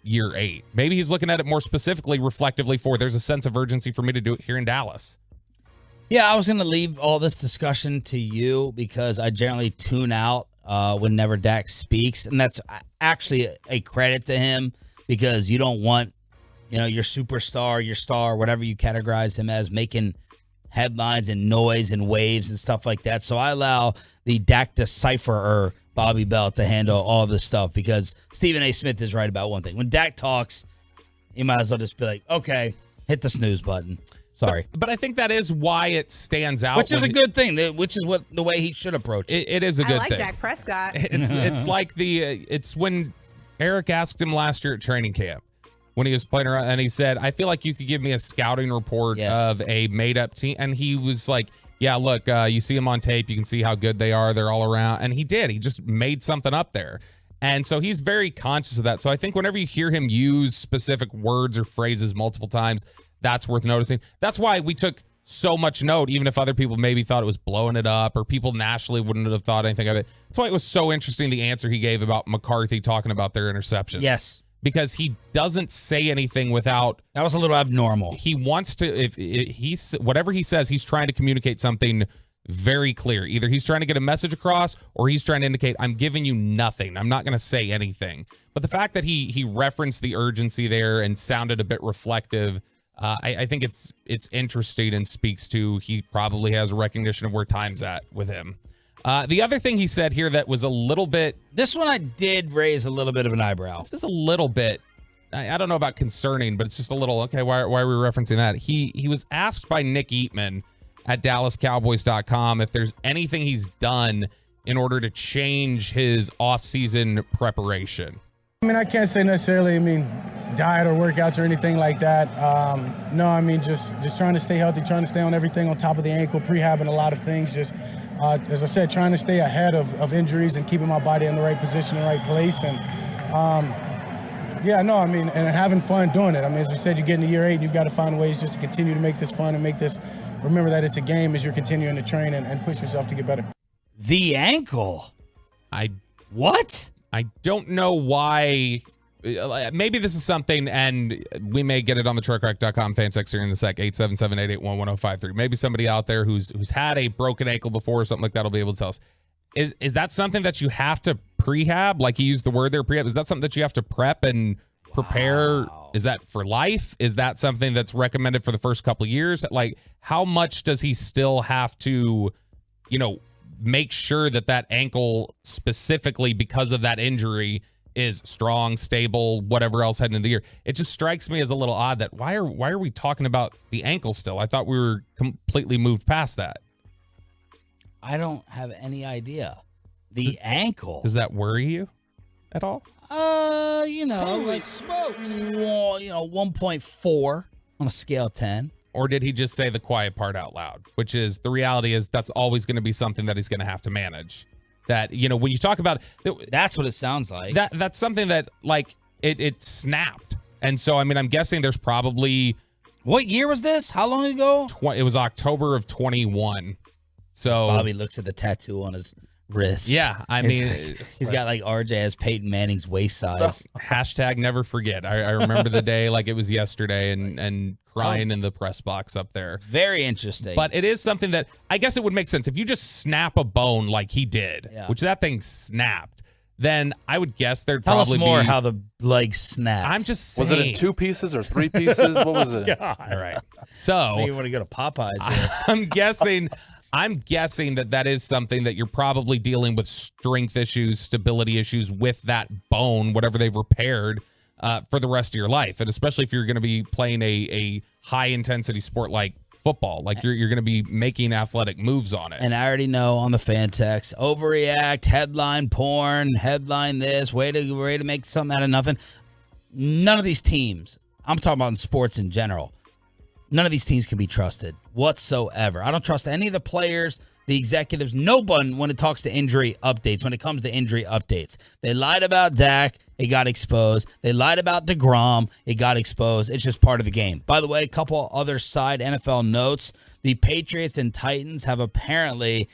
year 8. Maybe he's looking at it more specifically reflectively for there's a sense of urgency for me to do it here in Dallas. Yeah, I was going to leave all this discussion to you because I generally tune out whenever Dak speaks. And that's actually a credit to him, because you don't want, your superstar, your star, whatever you categorize him as, making headlines and noise and waves and stuff like that. So I allow the Dak decipherer, Bobby Bell, to handle all this stuff, because Stephen A. Smith is right about one thing. When Dak talks, you might as well just be like, okay, hit the snooze button. Sorry. But I think that is why it stands out. Which is a good thing, which is the way he should approach it. It is a good thing. I like Dak Prescott. It's like it's when Eric asked him last year at training camp, when he was playing around, and he said, I feel like you could give me a scouting report of a made-up team. And he was like, yeah, look, you see them on tape. You can see how good they are. They're all around. And he did. He just made something up there. And so he's very conscious of that. So I think whenever you hear him use specific words or phrases multiple times, that's worth noticing. That's why we took so much note, even if other people maybe thought it was blowing it up or people nationally wouldn't have thought anything of it. That's why it was so interesting, the answer he gave about McCarthy talking about their interceptions. Yes. Because he doesn't say anything without... That was a little abnormal. He wants to... If he's whatever he says, he's trying to communicate something very clear. Either he's trying to get a message across or he's trying to indicate, I'm giving you nothing. I'm not going to say anything. But the fact that he referenced the urgency there and sounded a bit reflective, I think it's interesting and speaks to he probably has a recognition of where time's at with him. The other thing he said here that was a little bit... This one I did raise a little bit of an eyebrow. This is a little bit... I don't know about concerning, but it's just a little, okay, why are we referencing that? He was asked by Nick Eatman at DallasCowboys.com if there's anything he's done in order to change his offseason preparation. I mean, I can't say necessarily, diet or workouts or anything like that. No, just trying to stay healthy, trying to stay on everything on top of the ankle, prehabbing a lot of things. Just, as I said, trying to stay ahead of injuries and keeping my body in the right position, in the right place. And, and having fun doing it. As we said, you get into year 8, you've got to find ways just to continue to make this fun and make this, remember that it's a game as you're continuing to train and push yourself to get better. The ankle? What? I don't know why. Maybe this is something, and we may get it on the truckrack.com fan text here in a sec, 877-881-1053. Maybe somebody out there who's had a broken ankle before or something like that will be able to tell us. Is that something that you have to prehab? Like he used the word there, prehab. Is that something that you have to prep and prepare? Wow. Is that for life? Is that something that's recommended for the first couple of years? Like, how much does he still have to, make sure that ankle specifically because of that injury is strong, stable, whatever else heading into the year? It just strikes me as a little odd that why are we talking about the ankle still? I thought we were completely moved past that. I don't have any idea. The ankle. Does that worry you at all? Like smokes. 1.4 on a scale of 10. Or did he just say the quiet part out loud? Which is, the reality is that's always going to be something that he's going to have to manage. That, when you talk about it, that's what it sounds like. That's something that, like, it snapped. And so, I'm guessing there's probably... What year was this? How long ago? It was October of 21. So Bobby looks at the tattoo on his wrist. Yeah, he's got like RJ as Peyton Manning's waist size. Hashtag never forget. I remember the day like it was yesterday and crying in the press box up there. Very interesting. But it is something that I guess it would make sense if you just snap a bone like he did, which that thing snapped. Then I would guess there'd Tell probably us more be, how the leg snapped. I'm just saying. Was it in 2 pieces or 3 pieces? What was it? God. All right. So you want to go to Popeyes here. I'm guessing that is something that you're probably dealing with strength issues, stability issues with that bone, whatever they've repaired for the rest of your life. And especially if you're going to be playing a high intensity sport like football, like you're going to be making athletic moves on it. And I already know on the fan text, overreact, headline porn, headline this, way to make something out of nothing. None of these teams, I'm talking about in sports in general, none of these teams can be trusted whatsoever. I don't trust any of the players, the executives, no one when it talks to injury updates, when it comes to injury updates. They lied about Dak, it got exposed. They lied about DeGrom, it got exposed. It's just part of the game. By the way, a couple other side NFL notes. The Patriots and Titans have apparently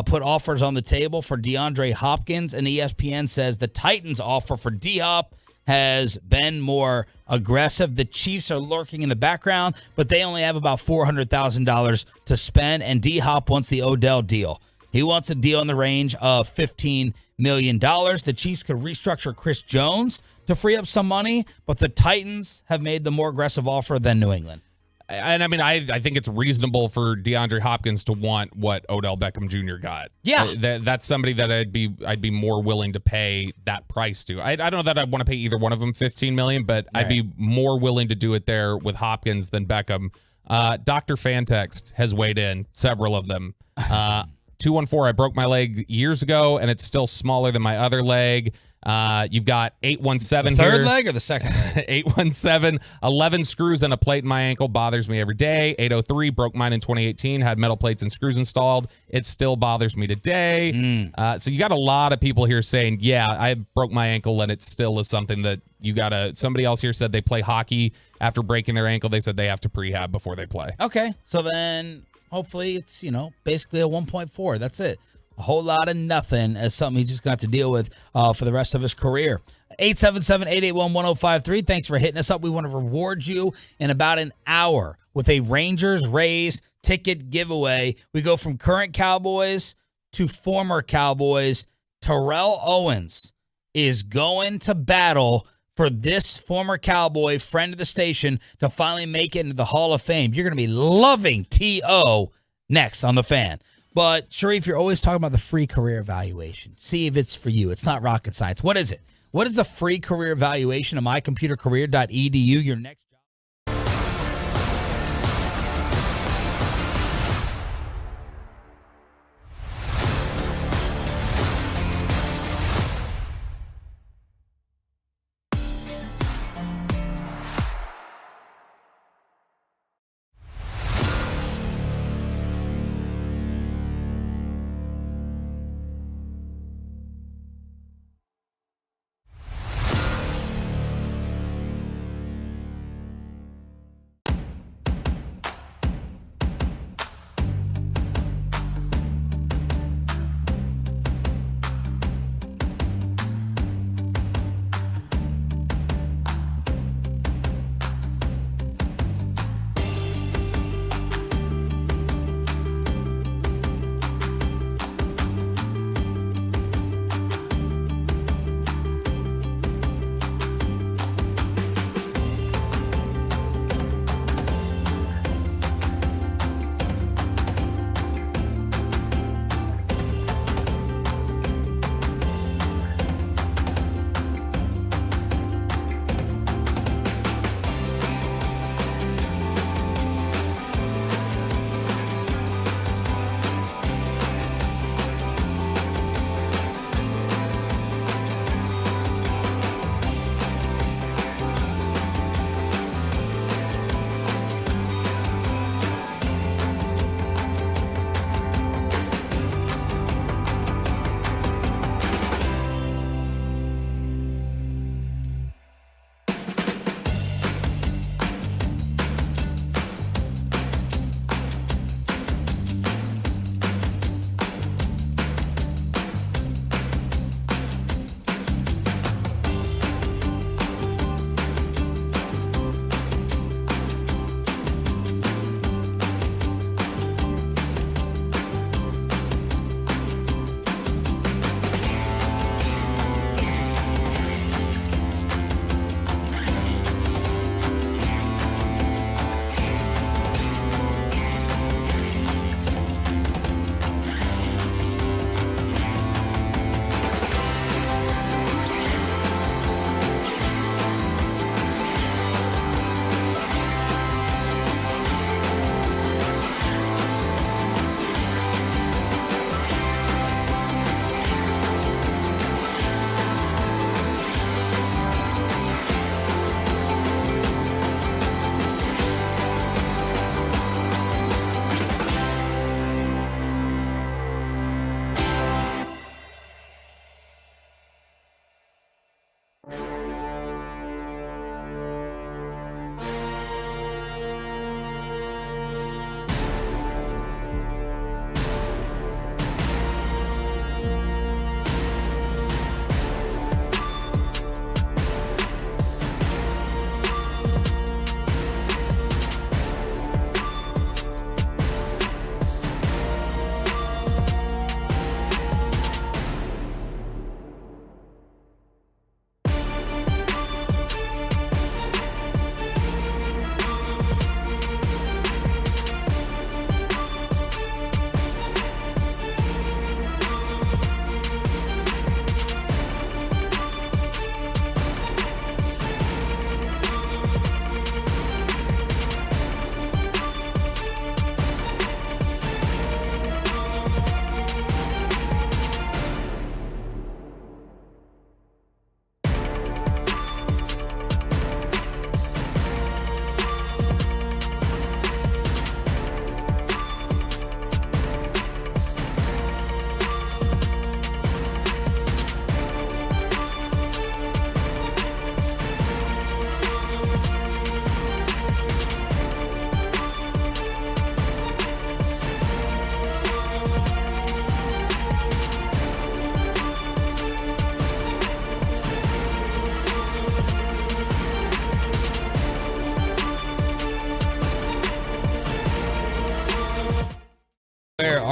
put offers on the table for DeAndre Hopkins, and ESPN says the Titans' offer for D-Hop has been more aggressive. The Chiefs are lurking in the background, but they only have about $400,000 to spend, and D-Hop wants the Odell deal. He wants a deal in the range of $15 million. The Chiefs could restructure Chris Jones to free up some money, but the Titans have made the more aggressive offer than New England. And I think it's reasonable for DeAndre Hopkins to want what Odell Beckham Jr. got. Yeah, that's somebody that I'd be more willing to pay that price to. I don't know that I'd want to pay either one of them $15 million, but right. I'd be more willing to do it there with Hopkins than Beckham. Dr. Fantext has weighed in, several of them. 214, I broke my leg years ago, and it's still smaller than my other leg. You've got 817 the here. third leg or the second leg? 817, 11 screws and a plate in my ankle bothers me every day. 803, broke mine in 2018, had metal plates and screws installed. It still bothers me today. So you got a lot of people here saying, yeah, I broke my ankle and it still is something that you got to. Somebody else here said they play hockey after breaking their ankle. They said they have to prehab before they play. Okay. So then hopefully it's, basically a 1.4. That's it. A whole lot of nothing as something he's just going to have to deal with for the rest of his career. 877-881-1053. Thanks for hitting us up. We want to reward you in about an hour with a Rangers Rays ticket giveaway. We go from current Cowboys to former Cowboys. Terrell Owens is going to battle for this former Cowboy, friend of the station, to finally make it into the Hall of Fame. You're going to be loving T.O. next on The Fan. But, Sharif, you're always talking about the free career evaluation. See if it's for you. It's not rocket science. What is it? What is the free career evaluation of mycomputercareer.edu? Your next job.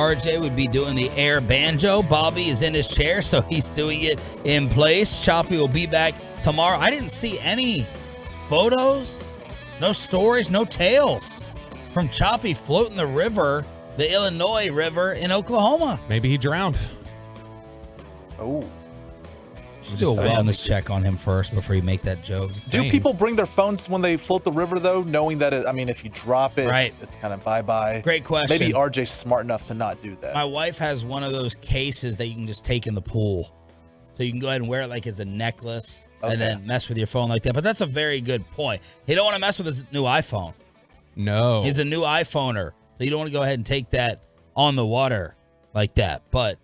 RJ would be doing the air banjo. Bobby is in his chair, so he's doing it in place. Choppy will be back tomorrow. I didn't see any photos, no stories, no tales from Choppy floating the river, the Illinois River in Oklahoma. Maybe he drowned. Oh. Should do a wellness check on him first before you make that joke. Do people bring their phones when they float the river, though, knowing that, if you drop it, it's kind of bye-bye? Great question. Maybe RJ's smart enough to not do that. My wife has one of those cases that you can just take in the pool. So you can go ahead and wear it like as a necklace and then mess with your phone like that. But that's a very good point. He don't want to mess with his new iPhone. No. He's a new iPhoner. So you don't want to go ahead and take that on the water like that. But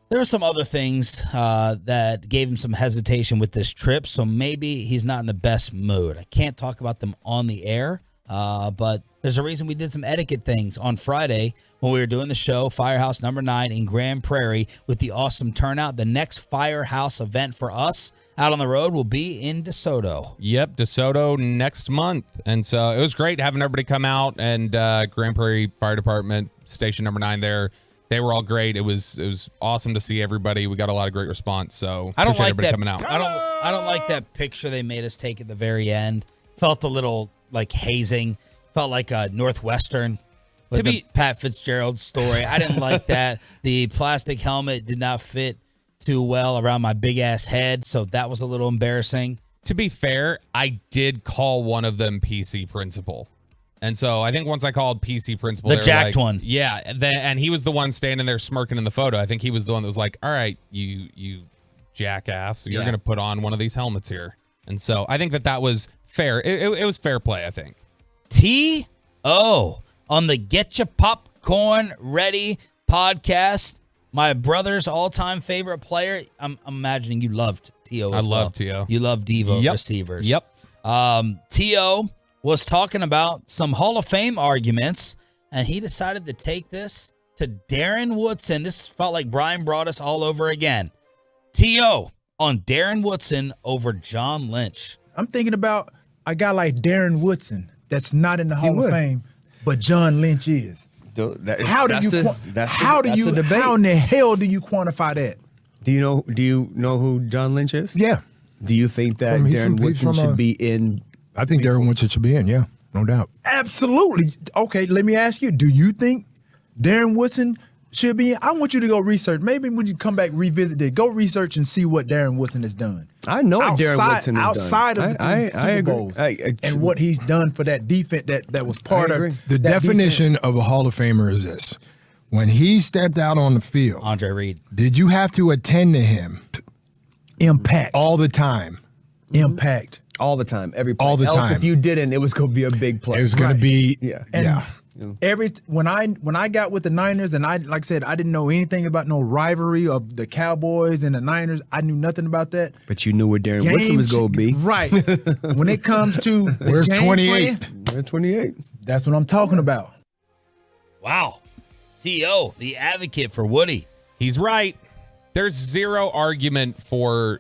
there were some other things that gave him some hesitation with this trip, so maybe he's not in the best mood. I can't talk about them on the air, but there's a reason we did some etiquette things on Friday when we were doing the show, Firehouse number 9 in Grand Prairie, with the awesome turnout. The next Firehouse event for us out on the road will be in DeSoto. Yep, DeSoto next month. And so it was great having everybody come out, and Grand Prairie Fire Department, station number 9 there. They were all great. It was awesome to see everybody. We got a lot of great response. So I don't like everybody that coming out. I don't like that picture they made us take at the very end. Felt a little like hazing. Felt like a Northwestern with the Pat Fitzgerald story. I didn't like that. The plastic helmet did not fit too well around my big ass head, so that was a little embarrassing. To be fair, I did call one of them PC principal. And so I think once I called PC principal, the jacked one. Yeah, and he was the one standing there smirking in the photo. I think he was the one that was like, all right, you jackass, you're going to put on one of these helmets here. And so I think that was fair. It was fair play, I think. T.O. on the Get Your Popcorn Ready podcast, my brother's all-time favorite player. I'm imagining you loved T.O. as well. I love T.O. You love Devo receivers. Yep. T.O. was talking about some Hall of Fame arguments, and he decided to take this to Darren Woodson. This felt like Brian brought us all over again. T.O. on Darren Woodson over John Lynch. I'm thinking about a guy like Darren Woodson that's not in the Hall of Fame, but John Lynch is. How in the hell do you quantify that? Do you know who John Lynch is? Yeah. Do you think that Darren Woodson should be in? I think Darren Woodson should be in, yeah, no doubt. Absolutely. Okay, let me ask you, do you think Darren Woodson should be in? I want you to go research. Maybe when you come back, revisit it. Go research and see what Darren Woodson has done. I know what Darren Woodson has outside done. Outside of the Super Bowls and what he's done for that defense that was part of the definition of a Hall of Famer is this. When he stepped out on the field, Andre Reed, did you have to attend to him? Impact. All the time. Impact. All the time, every play. All the time. If you didn't, it was going to be a big play. It was going to be, when I got with the Niners, and like I said, I didn't know anything about no rivalry of the Cowboys and the Niners. I knew nothing about that. But you knew where Darren Woodson was going to be. Right. When it comes to where's 28? Where's 28? That's what I'm talking about. Wow. T.O., the advocate for Woody. He's right. There's zero argument for...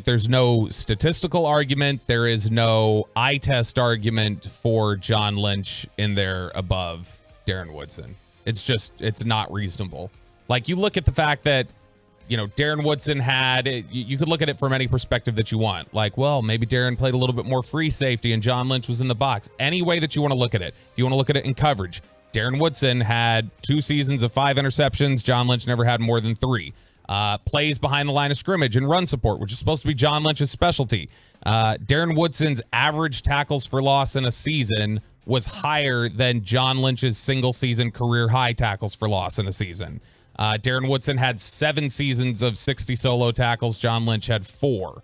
there's no statistical argument. There is no eye test argument for John Lynch in there above Darren Woodson. It's not reasonable. Like, you look at the fact that, Darren Woodson you could look at it from any perspective that you want. Like, well, maybe Darren played a little bit more free safety and John Lynch was in the box. Any way that you want to look at it. If you want to look at it in coverage, Darren Woodson had 2 seasons of 5 interceptions. John Lynch never had more than 3. Plays behind the line of scrimmage and run support, which is supposed to be John Lynch's specialty. Darren Woodson's average tackles for loss in a season was higher than John Lynch's single season career high tackles for loss in a season. Darren Woodson had 7 seasons of 60 solo tackles. John Lynch had 4.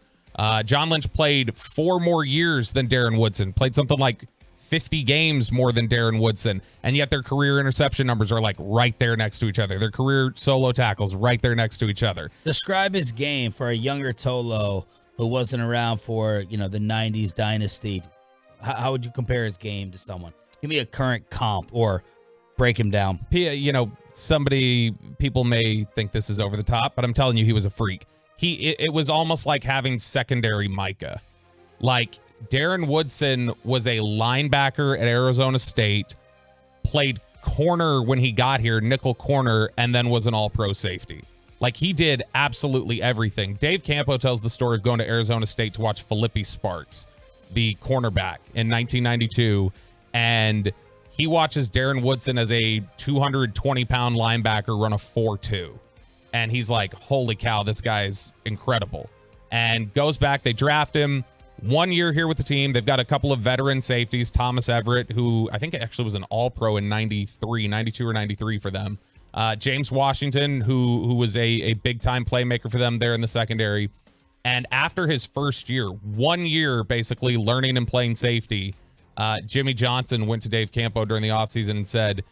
John Lynch played 4 more years than Darren Woodson, played something like 50 games more than Darren Woodson, and yet their career interception numbers are like right there next to each other. Their career solo tackles right there next to each other. Describe his game for a younger Tolo who wasn't around for, the 90s dynasty. How would you compare his game to someone? Give me a current comp or break him down. People may think this is over the top, but I'm telling you, he was a freak. It was almost like having secondary Micah. Like, Darren Woodson was a linebacker at Arizona State, played corner when he got here, nickel corner, and then was an all-pro safety. Like, he did absolutely everything. Dave Campo tells the story of going to Arizona State to watch Philippi Sparks, the cornerback, in 1992, and he watches Darren Woodson as a 220-pound linebacker run a 4.2. And he's like, holy cow, this guy's incredible. And goes back, they draft him 1 year here with the team. They've got a couple of veteran safeties, Thomas Everett, who I think actually was an all-pro in 92 or 93 for them. James Washington, who was a big-time playmaker for them there in the secondary. And after his first year, 1 year basically learning and playing safety, Jimmy Johnson went to Dave Campo during the offseason and said,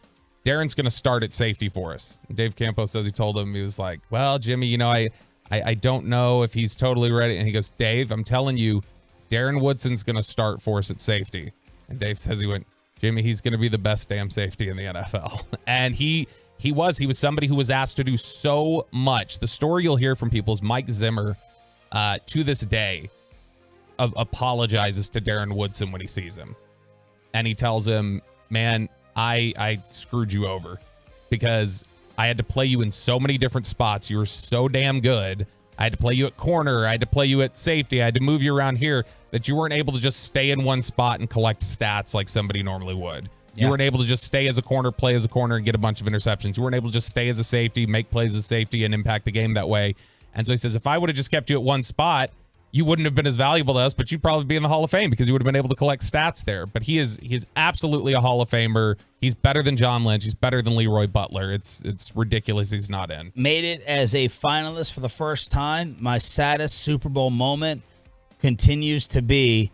Darren's going to start at safety for us. And Dave Campo says he told him, he was like, well, Jimmy, I don't know if he's totally ready. And he goes, Dave, I'm telling you, Darren Woodson's going to start for us at safety. And Dave says he went, Jimmy, he's going to be the best damn safety in the NFL. And he was somebody who was asked to do so much. The story you'll hear from people is Mike Zimmer, to this day, apologizes to Darren Woodson when he sees him. And he tells him, man, I screwed you over because I had to play you in so many different spots. You were so damn good. I had to play you at corner. I had to play you at safety. I had to move you around here that you weren't able to just stay in one spot and collect stats like somebody normally would. You weren't able to just stay as a corner, play as a corner, and get a bunch of interceptions. You weren't able to just stay as a safety, make plays as safety, and impact the game that way. And so he says, if I would have just kept you at one spot, you wouldn't have been as valuable to us, but you'd probably be in the Hall of Fame because you would have been able to collect stats there. But he's absolutely a Hall of Famer. He's better than John Lynch. He's better than Leroy Butler. It's ridiculous he's not in. Made it as a finalist for the first time. My saddest Super Bowl moment continues to be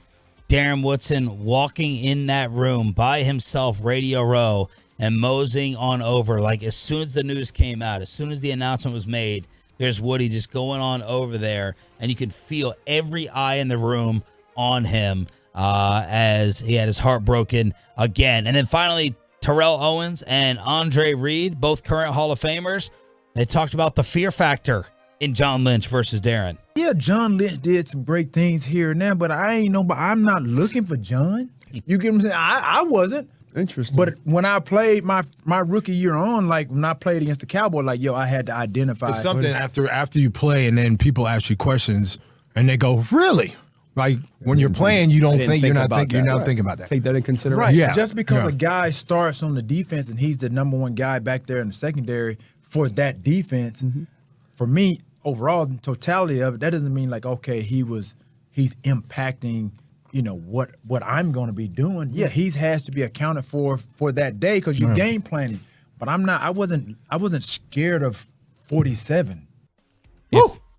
Darren Woodson walking in that room by himself, Radio Row, and moseying on over. Like, as soon as the news came out, as soon as the announcement was made, there's Woody just going on over there, and you can feel every eye in the room on him as he had his heart broken again. And then finally, Terrell Owens and Andre Reed, both current Hall of Famers, they talked about the fear factor in John Lynch versus Darren. Yeah, John Lynch did some great things here and there, but I'm not looking for John. You get what I'm saying? I wasn't. Interesting. But when I played my rookie year on, like when I played against the Cowboys, like, yo, I had to identify. It's something after you play and then people ask you questions and they go, really? Like when you're playing, you don't think you're not thinking about that. Take that in consideration. Right. Yeah. Just because a guy starts on the defense and he's the number one guy back there in the secondary for that defense, for me, overall, the totality of it, that doesn't mean like, okay, he's impacting, what I'm going to be doing. Yeah, he has to be accounted for that day because you're game planning. But I wasn't scared of 47.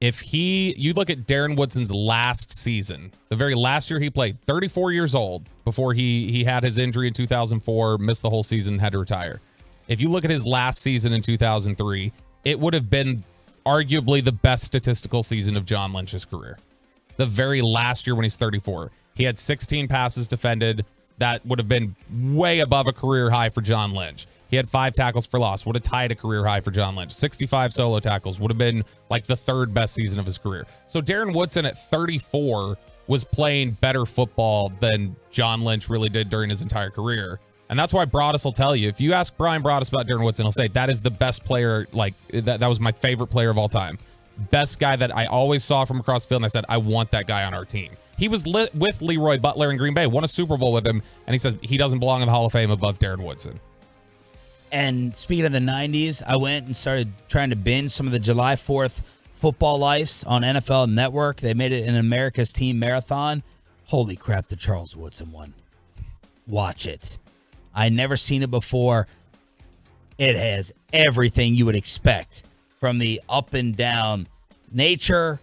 If you look at Darren Woodson's last season, the very last year he played, 34 years old before he had his injury in 2004, missed the whole season, had to retire. If you look at his last season in 2003, it would have been arguably the best statistical season of John Lynch's career. The very last year when he's 34. He had 16 passes defended. That would have been way above a career high for John Lynch. He had 5 tackles for loss, would have tied a career high for John Lynch. 65 solo tackles, would have been like the third best season of his career. So Darren Woodson at 34 was playing better football than John Lynch really did during his entire career. And that's why Broaddus will tell you, if you ask Brian Broaddus about Darren Woodson, he'll say, that is the best player, like that was my favorite player of all time. Best guy that I always saw from across the field, and I said, I want that guy on our team. He was with Leroy Butler in Green Bay, won a Super Bowl with him, and he says he doesn't belong in the Hall of Fame above Darren Woodson. And speaking of the 90s, I went and started trying to binge some of the July 4th football lives on NFL Network. They made it an America's Team Marathon. Holy crap, the Charles Woodson one. Watch it. I never seen it before. It has everything you would expect from the up and down nature.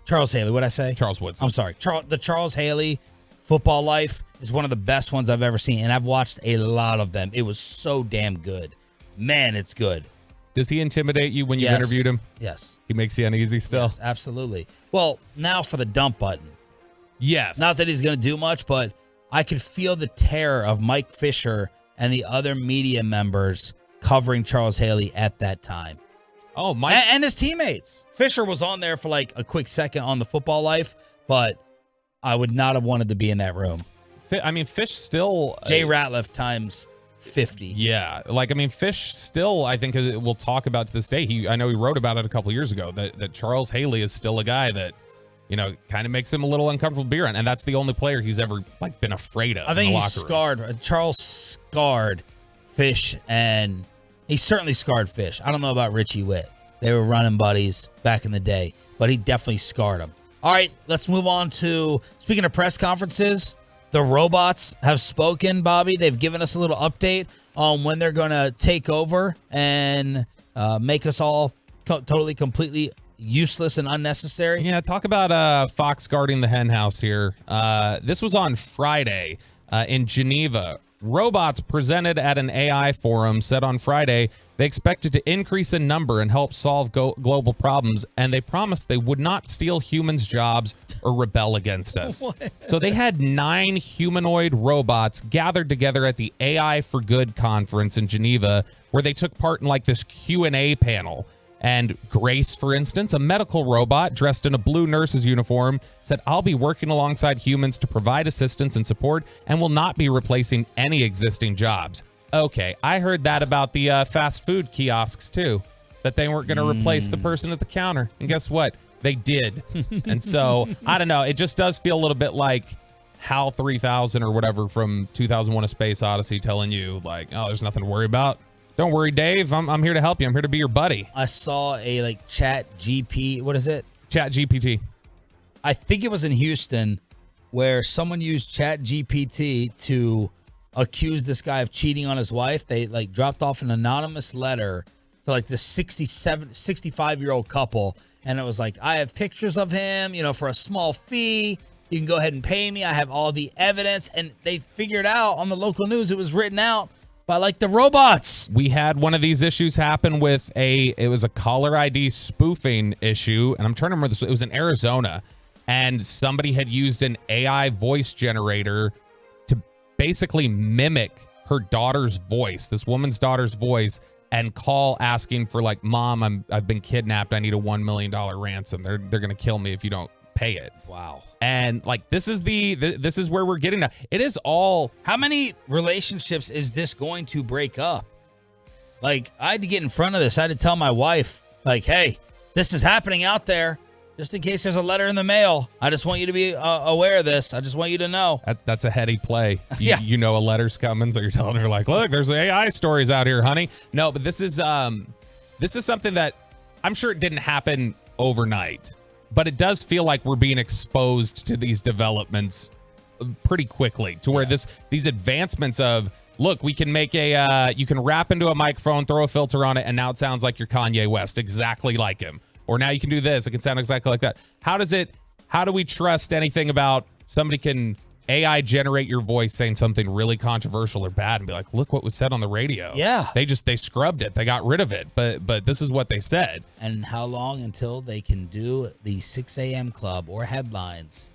Charles Haley, what'd I say? Charles Woodson. I'm sorry. The Charles Haley football life is one of the best ones I've ever seen, and I've watched a lot of them. It was so damn good. Man, it's good. Does he intimidate you when you interviewed him? Yes. He makes you uneasy still? Yes, absolutely. Well, now for the dump button. Yes. Not that he's going to do much, but I could feel the terror of Mike Fisher and the other media members covering Charles Haley at that time. Oh, Mike. And his teammates. Fisher was on there for like a quick second on the football life, but I would not have wanted to be in that room. I mean, Fish still... Jay Ratliff times 50. Yeah, like I mean, Fish still, I think we'll talk about to this day. I know he wrote about it a couple years ago that Charles Haley is still a guy that, you know, kind of makes him a little uncomfortable to be around, and that's the only player he's ever like been afraid of. I think in the he's locker room. scarred. Charles scarred Fish, and he certainly scarred Fish. I don't know about Richie Witt. They were running buddies back in the day, but he definitely scarred him. All right, let's move on to, speaking of press conferences, the robots have spoken, Bobby. They've given us a little update on when they're going to take over and make us all totally, completely useless and unnecessary. Yeah, talk about Fox guarding the hen house here. This was on Friday in Geneva. Robots presented at an AI forum said on Friday they expected to increase in number and help solve global problems, and they promised they would not steal humans' jobs or rebel against us. So they had 9 humanoid robots gathered together at the AI for Good conference in Geneva, where they took part in like this Q&A panel. And Grace, for instance, a medical robot dressed in a blue nurse's uniform, said, "I'll be working alongside humans to provide assistance and support and will not be replacing any existing jobs." Okay, I heard that about the fast food kiosks too, that they weren't going to replace the person at the counter. And guess what? They did. And so, I don't know. It just does feel a little bit like HAL 3000 or whatever from 2001: A Space Odyssey telling you, like, oh, there's nothing to worry about. Don't worry, Dave. I'm here to help you. I'm here to be your buddy. I saw a like Chat GPT. What is it? Chat GPT. I think it was in Houston where someone used Chat GPT to accuse this guy of cheating on his wife. They like dropped off an anonymous letter to like this 65-year-old couple. And it was like, I have pictures of him, you know, for a small fee. You can go ahead and pay me. I have all the evidence. And they figured out on the local news, it was written out by like the robots. We had one of these issues happen with it was a caller ID spoofing issue. And I'm trying to remember this. It was in Arizona. And somebody had used an AI voice generator to basically mimic her daughter's voice, this woman's daughter's voice, and call asking for like, "Mom, I've been kidnapped. I need a $1 million ransom. They're going to kill me if you don't pay it." Wow. And like this is where we're getting at. It is all. How many relationships is this going to break up? Like, I had to get in front of this. I had to tell my wife, like, hey, this is happening out there. Just in case there's a letter in the mail. I just want you to be aware of this. I just want you to know. That's a heady play. Yeah. You know a letter's coming, so you're telling her like, look, there's AI stories out here, honey. No, but this is something that I'm sure it didn't happen overnight. But it does feel like we're being exposed to these developments pretty quickly, to where these advancements of, look, we can make you can rap into a microphone, throw a filter on it, and now it sounds like you're Kanye West, exactly like him. Or now you can do this, it can sound exactly like that. How do we trust anything about somebody can AI generate your voice saying something really controversial or bad and be like, look what was said on the radio? Yeah. They scrubbed it. They got rid of it. But this is what they said. And how long until they can do the 6 a.m. club or headlines?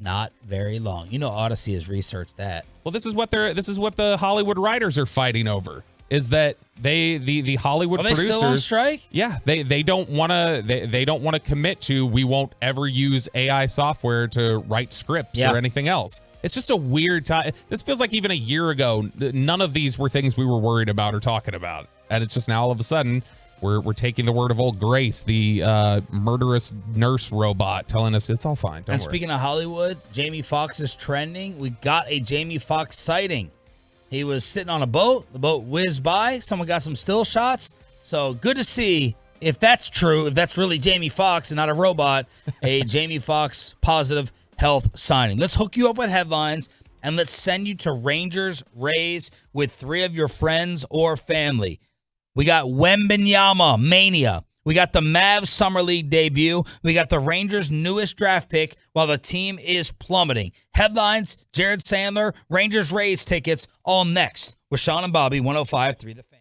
Not very long. You know, Odyssey has researched that. Well, this is what the Hollywood writers are fighting over. Is that the Hollywood producers? Are they still on strike? Yeah, they don't want to commit to, we won't ever use AI software to write scripts or anything else. It's just a weird time. This feels like even a year ago, none of these were things we were worried about or talking about, and it's just now all of a sudden we're taking the word of old Grace, the murderous nurse robot, telling us it's all fine. Don't worry. Speaking of Hollywood, Jamie Foxx is trending. We got a Jamie Foxx sighting. He was sitting on a boat. The boat whizzed by. Someone got some still shots. So good to see, if that's true, if that's really Jamie Foxx and not a robot, a Jamie Foxx positive health signing. Let's hook you up with headlines, and let's send you to Rangers Rays with 3 of your friends or family. We got Wembanyama Mania. We got the Mavs Summer League debut. We got the Rangers' newest draft pick while the team is plummeting. Headlines, Jared Sandler, Rangers Rays tickets, all next with Sean and Bobby, 105.3 The Fan.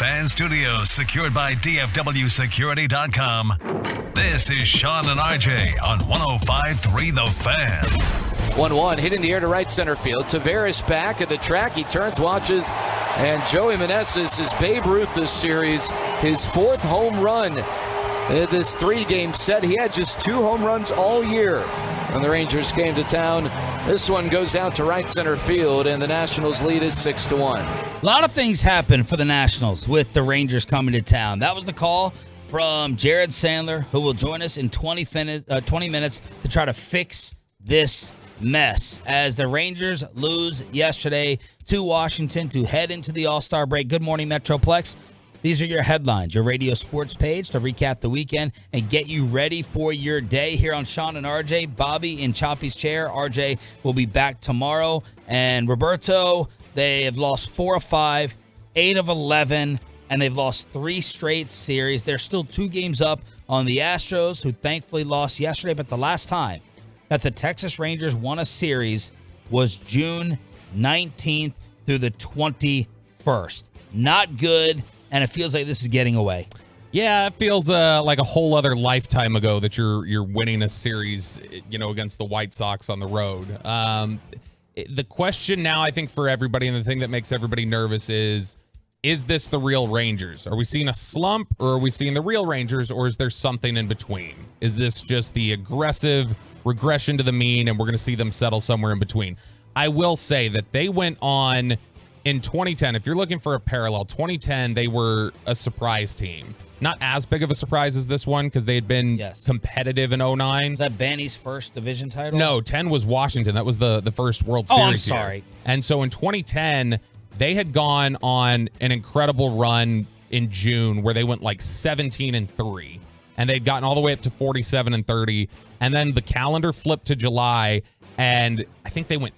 Fan Studios, secured by DFWSecurity.com. This is Sean and RJ on 105.3 The Fan. 1-1, hit in the air to right center field. Tavares back at the track. He turns, watches, and Joey Meneses is Babe Ruth this series. His 4th home run in this 3-game set. He had just 2 home runs all year when the Rangers came to town. This one goes out to right center field, and the Nationals lead is 6-1. A lot of things happened for the Nationals with the Rangers coming to town. That was the call from Jared Sandler, who will join us in 20 minutes to try to fix this mess as the Rangers lose yesterday to Washington to head into the All-Star break. Good morning, Metroplex. These are your headlines, your radio sports page to recap the weekend and get you ready for your day here on Sean and RJ. Bobby in Choppy's chair. RJ will be back tomorrow. And Roberto, they have lost 4 of 5, 8 of 11, and they've lost 3 straight series. They're still 2 games up on the Astros, who thankfully lost yesterday. But the last time that the Texas Rangers won a series was June 19th through the 21st. Not good, and it feels like this is getting away. Yeah, it feels like a whole other lifetime ago that you're winning a series, against the White Sox on the road. The question now, I think, for everybody, and the thing that makes everybody nervous is this the real Rangers? Are we seeing a slump, or are we seeing the real Rangers, or is there something in between? Is this just the aggressive regression to the mean, and we're going to see them settle somewhere in between? I will say that they went on in 2010. If you're looking for a parallel, 2010, they were a surprise team. Not as big of a surprise as this one because they had been competitive in 09. Was that Banny's first division title? No, 10 was Washington. That was the first World Series. Oh, I'm sorry. Year. And so in 2010, they had gone on an incredible run in June where they went like 17-3. And they'd gotten all the way up to 47-30. And then the calendar flipped to July, and I think they went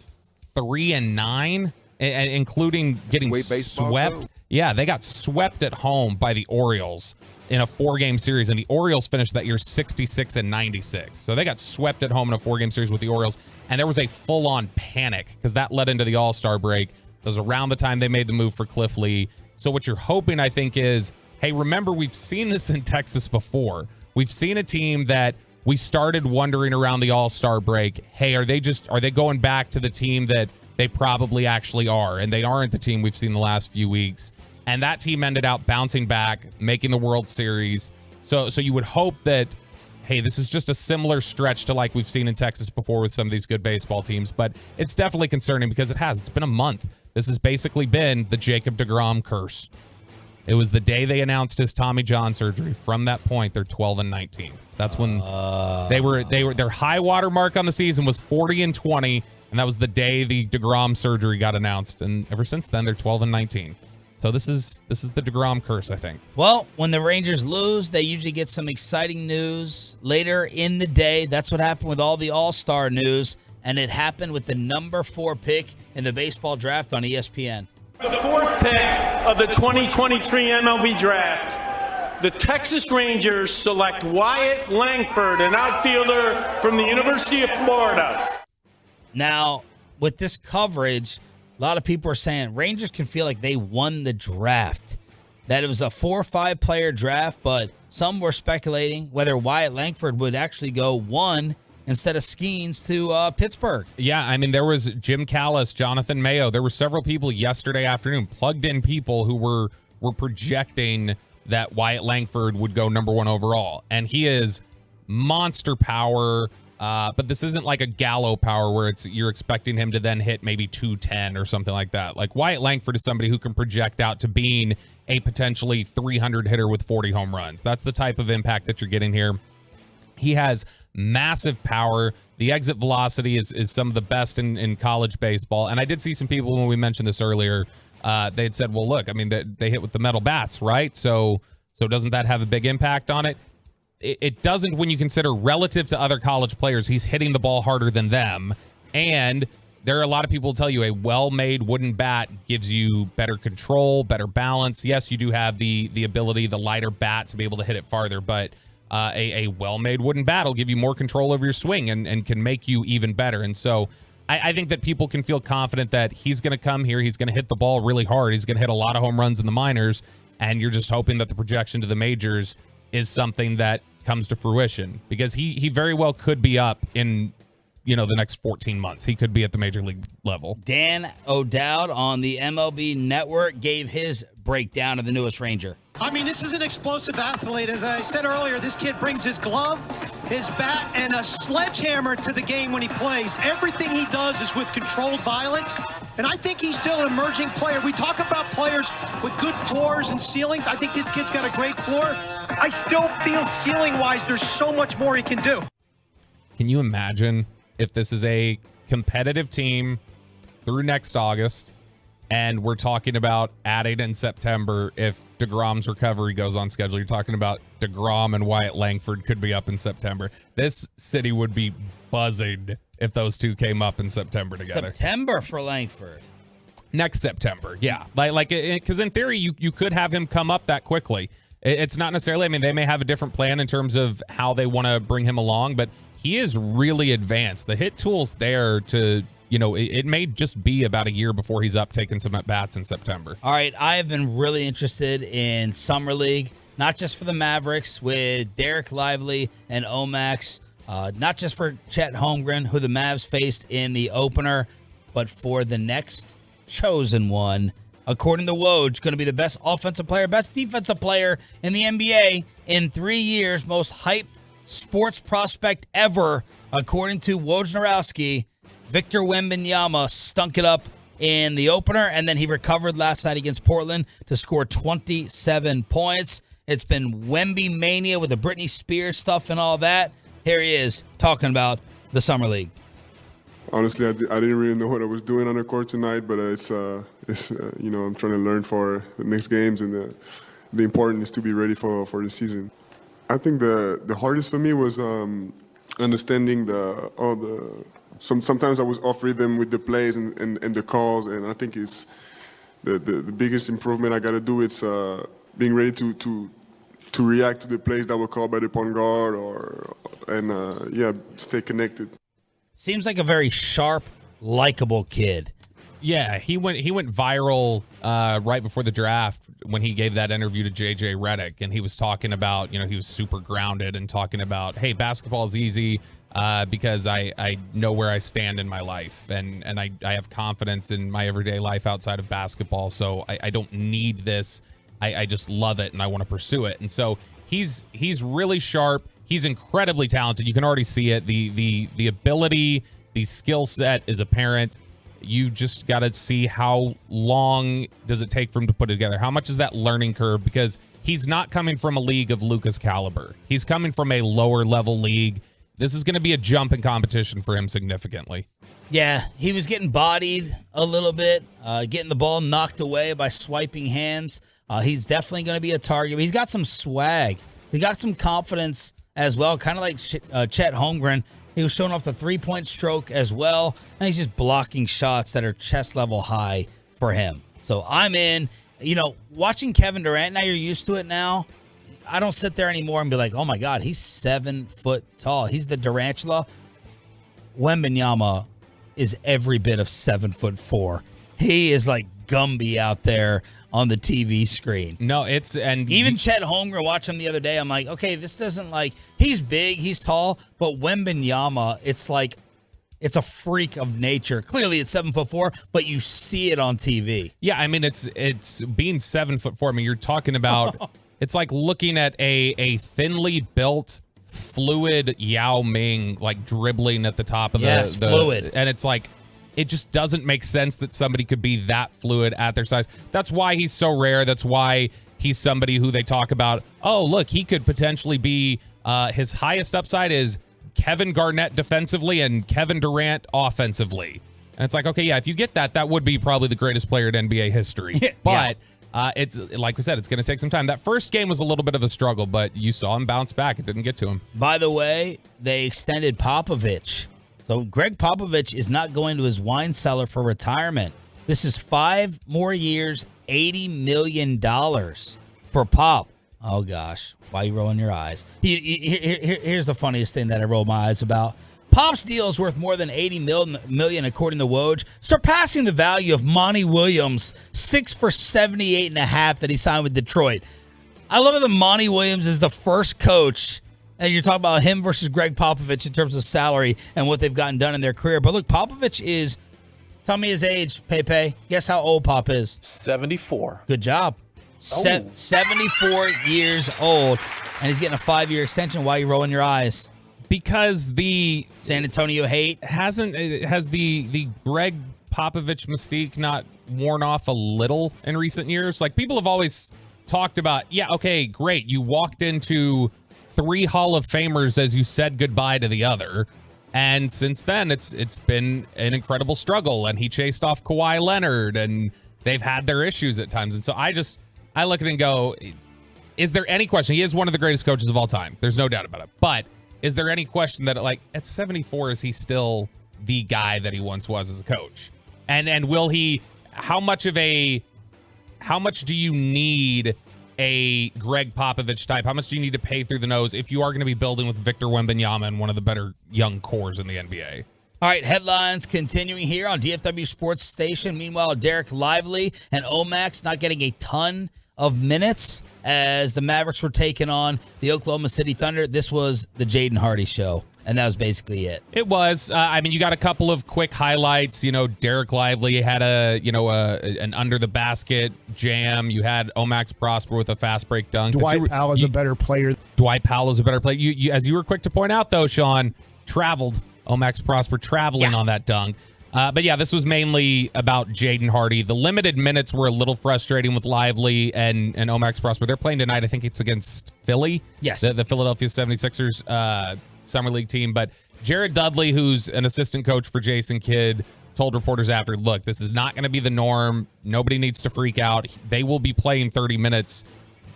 3-9, including getting swept. Yeah, they got swept at home by the Orioles in a 4-game series, and the Orioles finished that year 66-96. So they got swept at home in a 4-game series with the Orioles, and there was a full-on panic because that led into the All-Star break. It was around the time they made the move for Cliff Lee. So what you're hoping, I think, is, hey, remember, we've seen this in Texas before. We've seen a team that we started wondering around the All-Star break, hey, are they going back to the team that they probably actually are? And they aren't the team we've seen the last few weeks. And that team ended up bouncing back, making the World Series. So you would hope that, hey, this is just a similar stretch to like we've seen in Texas before with some of these good baseball teams. But it's definitely concerning because it's been a month. This has basically been the Jacob deGrom curse. It was the day they announced his Tommy John surgery. From that point, they're 12-19. That's when they were their high water mark on the season was 40-20, and that was the day the deGrom surgery got announced. And ever since then, they're 12-19. So this is the deGrom curse, I think. Well, when the Rangers lose, they usually get some exciting news later in the day. That's what happened with all the All-Star news, and it happened with the number 4 pick in the baseball draft on ESPN. The 4th pick of the 2023 MLB Draft, the Texas Rangers select Wyatt Langford, an outfielder from the University of Florida. Now, with this coverage, a lot of people are saying Rangers can feel like they won the draft, that it was a 4 or 5 player draft, but some were speculating whether Wyatt Langford would actually go 1 instead of Skeens to Pittsburgh. Yeah, I mean, there was Jim Callis, Jonathan Mayo. There were several people yesterday afternoon, plugged-in people who were projecting that Wyatt Langford would go number 1 overall. And he is monster power, but this isn't like a Gallo power where you're expecting him to then hit maybe 210 or something like that. Like, Wyatt Langford is somebody who can project out to being a potentially 300 hitter with 40 home runs. That's the type of impact that you're getting here. He has massive power. The exit velocity is some of the best in college baseball. And I did see some people when we mentioned this earlier, they had said, well, look, I mean, they hit with the metal bats, right? So doesn't that have a big impact on it? It doesn't when you consider relative to other college players, he's hitting the ball harder than them. And there are a lot of people who tell you a well-made wooden bat gives you better control, better balance. Yes, you do have the ability, the lighter bat, to be able to hit it farther, but a well-made wooden bat will give you more control over your swing and can make you even better. And so I think that people can feel confident that he's going to come here. He's going to hit the ball really hard. He's going to hit a lot of home runs in the minors. and you're just hoping that the projection to the majors is something that comes to fruition, because he very well could be up in the next 14 months. He could be at the major league level. Dan O'Dowd on the MLB Network gave his breakdown of the newest Ranger. I mean, this is an explosive athlete. As I said earlier, this kid brings his glove, his bat, and a sledgehammer to the game when he plays. Everything he does is with controlled violence, and I think he's still an emerging player. We talk about players with good floors and ceilings. I think this kid's got a great floor. I still feel ceiling-wise there's so much more he can do. Can you imagine if this is a competitive team through next August, and we're talking about adding in September if DeGrom's recovery goes on schedule? You're talking about DeGrom and Wyatt Langford could be up in September. This city would be buzzing if those two came up in September together. September for Langford. Next September, yeah. Because in theory, you could have him come up that quickly. It's not necessarily, I mean, they may have a different plan in terms of how they want to bring him along, but he is really advanced. The hit tool's there to, it may just be about a year before he's up taking some at-bats in September. All right, I have been really interested in Summer League, not just for the Mavericks with Derek Lively and Omax, not just for Chet Holmgren, who the Mavs faced in the opener, but for the next chosen one. According to Woj, going to be the best offensive player, best defensive player in the NBA in 3 years, most hype sports prospect ever, according to Wojnarowski. Victor Wembanyama stunk it up in the opener, and then he recovered last night against Portland to score 27 points. It's been Wemby mania with the Britney Spears stuff and all that. Here he is talking about the Summer League. Honestly, I didn't really know what I was doing on the court tonight, but it's I'm trying to learn for the next games, and the important is to be ready for the season. I think the hardest for me was understanding sometimes I was off rhythm with the plays and the calls, and I think it's the biggest improvement I got to do. It's being ready to react to the plays that were called by the point guard, stay connected. Seems like a very sharp, likable kid. Yeah, he went viral right before the draft when he gave that interview to JJ Redick, and he was talking about, he was super grounded and talking about, hey, basketball is easy because I know where I stand in my life, and I have confidence in my everyday life outside of basketball, so I don't need this. I just love it and I want to pursue it. And so he's really sharp. He's incredibly talented. You can already see it. The ability, the skill set is apparent. You just got to see how long does it take for him to put it together. How much is that learning curve? Because he's not coming from a league of Luka's caliber. He's coming from a lower level league. This is going to be a jump in competition for him significantly. Yeah, he was getting bodied a little bit, getting the ball knocked away by swiping hands. He's definitely going to be a target. But he's got some swag. He got some confidence as well, kind of like Chet Holmgren. He was showing off the three-point stroke as well, and he's just blocking shots that are chest level high for him. So I'm in. Watching Kevin Durant, now you're used to it now. I don't sit there anymore and be like, oh my God, he's 7 foot tall. He's the Durantula. Wembanyama is every bit of 7'4". He is like Gumby out there on the TV screen. No, even Chet Holmgren, watched him the other day. I'm like, okay, this doesn't he's big, he's tall, but Wembanyama, it's like, it's a freak of nature. Clearly it's 7'4", but you see it on TV. Yeah, I mean, it's being 7'4". I mean, you're talking about, it's like looking at a thinly built, fluid Yao Ming, like dribbling at the top of the fluid. And it's like, it just doesn't make sense that somebody could be that fluid at their size. That's why he's so rare. That's why he's somebody who they talk about, oh, look, he could potentially be, his highest upside is Kevin Garnett defensively and Kevin Durant offensively. And it's like, okay, yeah, if you get that would be probably the greatest player in NBA history. But it's like we said, it's going to take some time. That first game was a little bit of a struggle, but you saw him bounce back. It didn't get to him. By the way, they extended Popovich. So Greg Popovich is not going to his wine cellar for retirement. This is 5 more years, $80 million for Pop. Oh, gosh. Why are you rolling your eyes? Here's the funniest thing that I roll my eyes about. Pop's deal is worth more than $80 million according to Woj, surpassing the value of Monty Williams, 6 for $78.5 that he signed with Detroit. I love that Monty Williams is the first coach, and you're talking about him versus Greg Popovich in terms of salary and what they've gotten done in their career. But look, Popovich is, tell me his age, Pepe. Guess how old Pop is? 74. Good job. 74 years old, and he's getting a 5-year extension. Why are you rolling your eyes? Because the San Antonio hate has the Greg Popovich mystique not worn off a little in recent years? Like, people have always talked about, yeah, okay, great. You walked into 3 Hall of Famers as you said goodbye to the other. And since then, it's been an incredible struggle. And he chased off Kawhi Leonard, and they've had their issues at times. And so I look at it and go, is there any question? He is one of the greatest coaches of all time. There's no doubt about it. But is there any question that, like, at 74, is he still the guy that he once was as a coach? And will he, how much do you need a Greg Popovich type? How much do you need to pay through the nose if you are going to be building with Victor Wembanyama and one of the better young cores in the NBA? All right, headlines continuing here on DFW Sports Station. Meanwhile, Derek Lively and Omax not getting a ton of minutes as the Mavericks were taking on the Oklahoma City Thunder. This was the Jaden Hardy show, and that was basically it. It was. I mean, you got a couple of quick highlights. You know, Derek Lively had an under the basket jam. You had Omax Prosper with a fast break dunk. Dwight Powell is a better player. Dwight Powell is a better player. You, as you were quick to point out, though, Sean, Omax Prosper traveling on that dunk. But yeah, this was mainly about Jaden Hardy. The limited minutes were a little frustrating with Lively and Omax Prosper. They're playing tonight. I think it's against Philly. Yes. The Philadelphia 76ers Summer League team. But Jared Dudley, who's an assistant coach for Jason Kidd, told reporters after, look, this is not going to be the norm. Nobody needs to freak out. They will be playing 30 minutes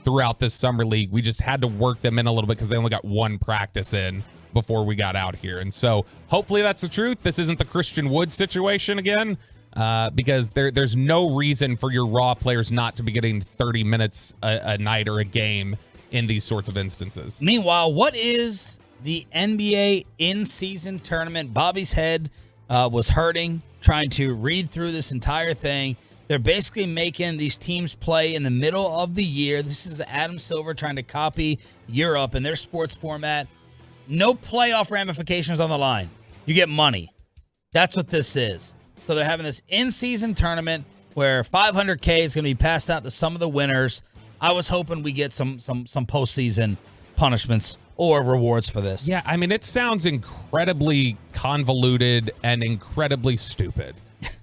throughout this Summer League. We just had to work them in a little bit because they only got one practice in before we got out here. And so hopefully that's the truth. This isn't the Christian Wood situation again, because there's no reason for your raw players not to be getting 30 minutes a night or a game in these sorts of instances. Meanwhile, what is the NBA in-season tournament? Bobby's head was hurting trying to read through this entire thing. They're basically making these teams play in the middle of the year. This is Adam Silver trying to copy Europe and their sports format. No playoff ramifications on the line. You get money. That's what this is. So they're having this in-season tournament where $500K is going to be passed out to some of the winners. I was hoping we get some postseason punishments or rewards for this. Yeah, I mean, it sounds incredibly convoluted and incredibly stupid.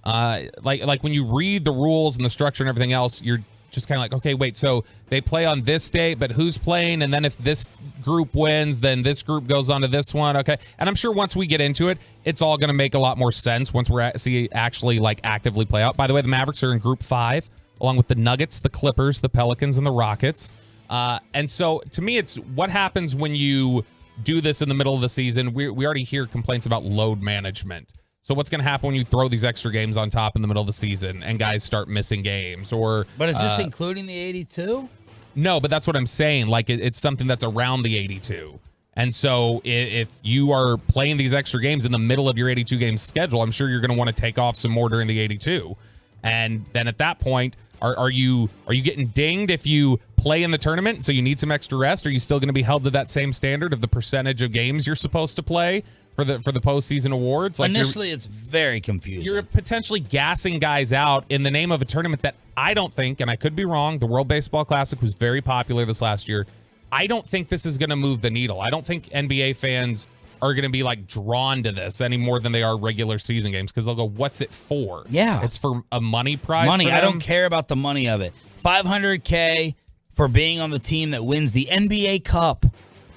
Like when you read the rules and the structure and everything else, you're just kind of like, okay, wait, so they play on this date, but who's playing? And then if this group wins, then this group goes on to this one. Okay. And I'm sure once we get into it, it's all going to make a lot more sense once we're actually like actively play out. By the way, the Mavericks are in group 5, along with the Nuggets, the Clippers, the Pelicans, and the Rockets. And so to me, it's what happens when you do this in the middle of the season. We already hear complaints about load management. So what's going to happen when you throw these extra games on top in the middle of the season and guys start missing games? But is this including the 82? No, but that's what I'm saying. Like it's something that's around the 82. And so if you are playing these extra games in the middle of your 82 game schedule, I'm sure you're going to want to take off some more during the 82. And then at that point, are you getting dinged if you play in the tournament? So you need some extra rest? Are you still going to be held to that same standard of the percentage of games you're supposed to play for the postseason awards? Like initially, it's very confusing. You're potentially gassing guys out in the name of a tournament that I don't think, and I could be wrong, the World Baseball Classic was very popular this last year. I don't think this is going to move the needle. I don't think NBA fans are going to be like drawn to this any more than they are regular season games because they'll go, what's it for? Yeah. It's for a money prize. Money. I don't care about the money of it. $500K for being on the team that wins the NBA Cup.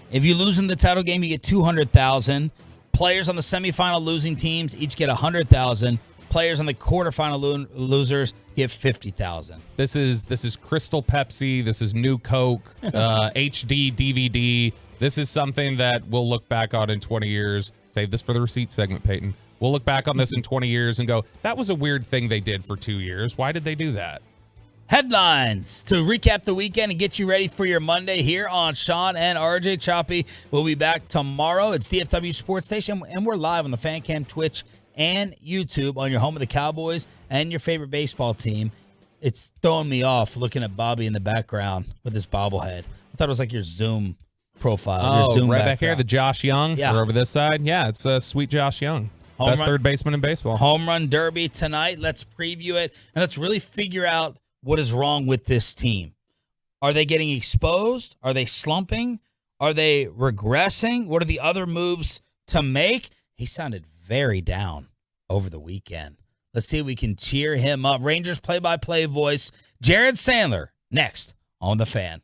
If you lose in the title game, you get $200,000. Players on the semifinal losing teams each get $100,000. Players on the quarterfinal losers get $50,000. This is Crystal Pepsi. This is New Coke, HD DVD. This is something that we'll look back on in 20 years. Save this for the receipt segment, Peyton. We'll look back on this in 20 years and go, that was a weird thing they did for 2 years. Why did they do that? Headlines to recap the weekend and get you ready for your Monday here on Sean and RJ Choppy. We'll be back tomorrow. It's DFW Sports Station, and we're live on the Fan Cam, Twitch, and YouTube on your home of the Cowboys and your favorite baseball team. It's throwing me off looking at Bobby in the background with this bobblehead. I thought it was like your Zoom profile. Your Zoom right background. back here, the Josh Young. Yeah. Or over this side. Yeah, it's sweet Josh Young. Best third baseman in baseball. Home run derby tonight. Let's preview it, and let's really figure out what is wrong with this team. Are they getting exposed? Are they slumping? Are they regressing? What are the other moves to make? He sounded very down over the weekend. Let's see if we can cheer him up. Rangers play-by-play voice, Jared Sandler, next on The Fan.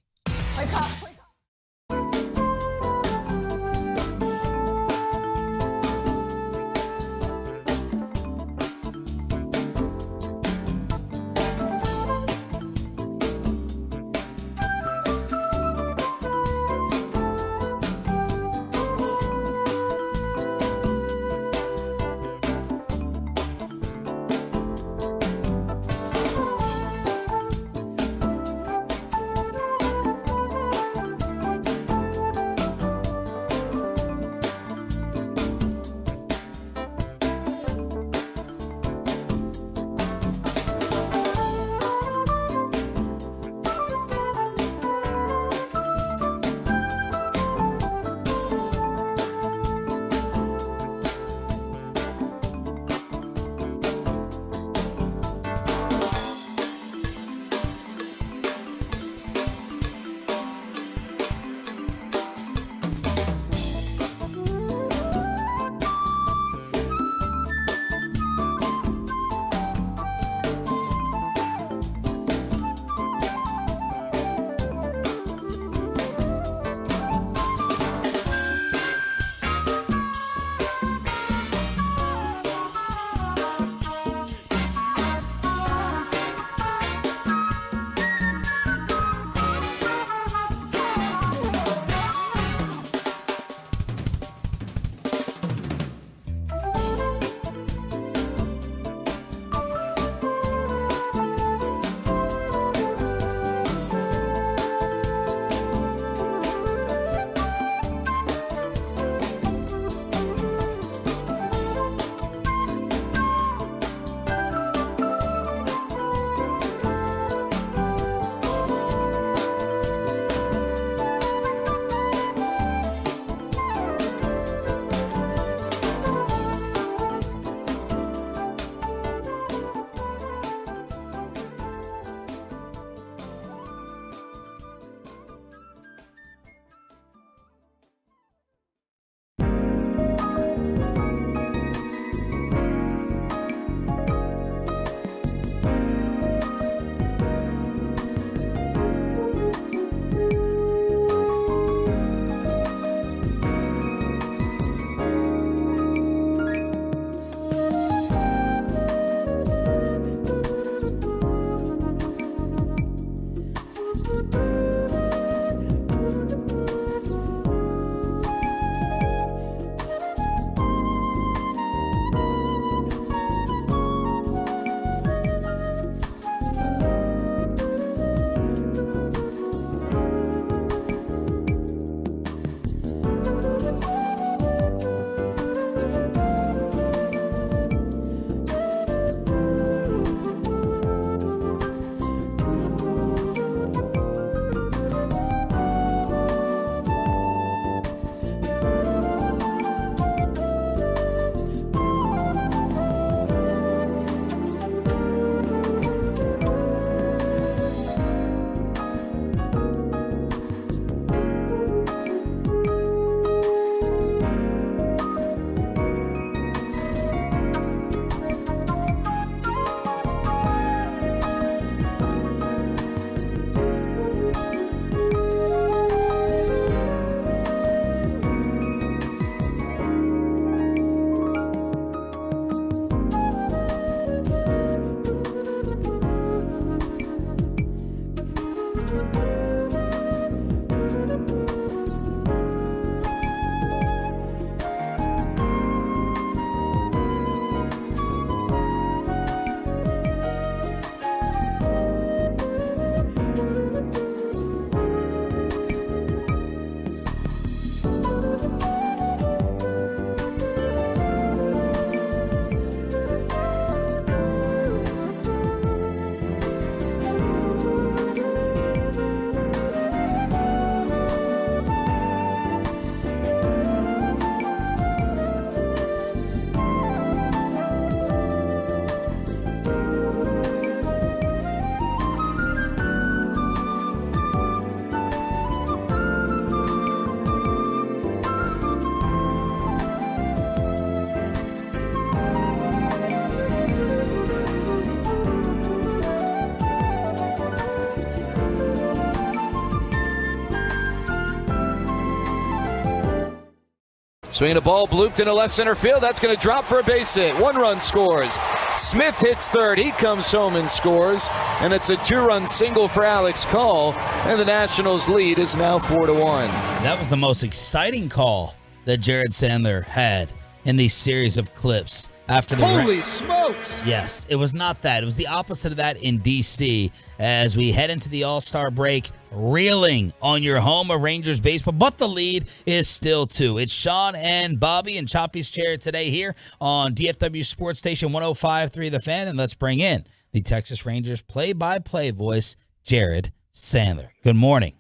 Swinging a ball blooped into left center field. That's going to drop for a base hit. 1 run scores. Smith hits third. He comes home and scores. And it's a 2-run single for Alex Call. And the Nationals lead is now 4-1. That was the most exciting call that Jared Sandler had in these series of clips after the Holy smokes! Yes, it was not that. It was the opposite of that in D.C. as we head into the All-Star break, reeling on your home of Rangers baseball, but the lead is still 2. It's Sean and Bobby in Choppy's Chair today here on DFW Sports Station 105.3 The Fan, and let's bring in the Texas Rangers play-by-play voice, Jared Sandler. Good morning.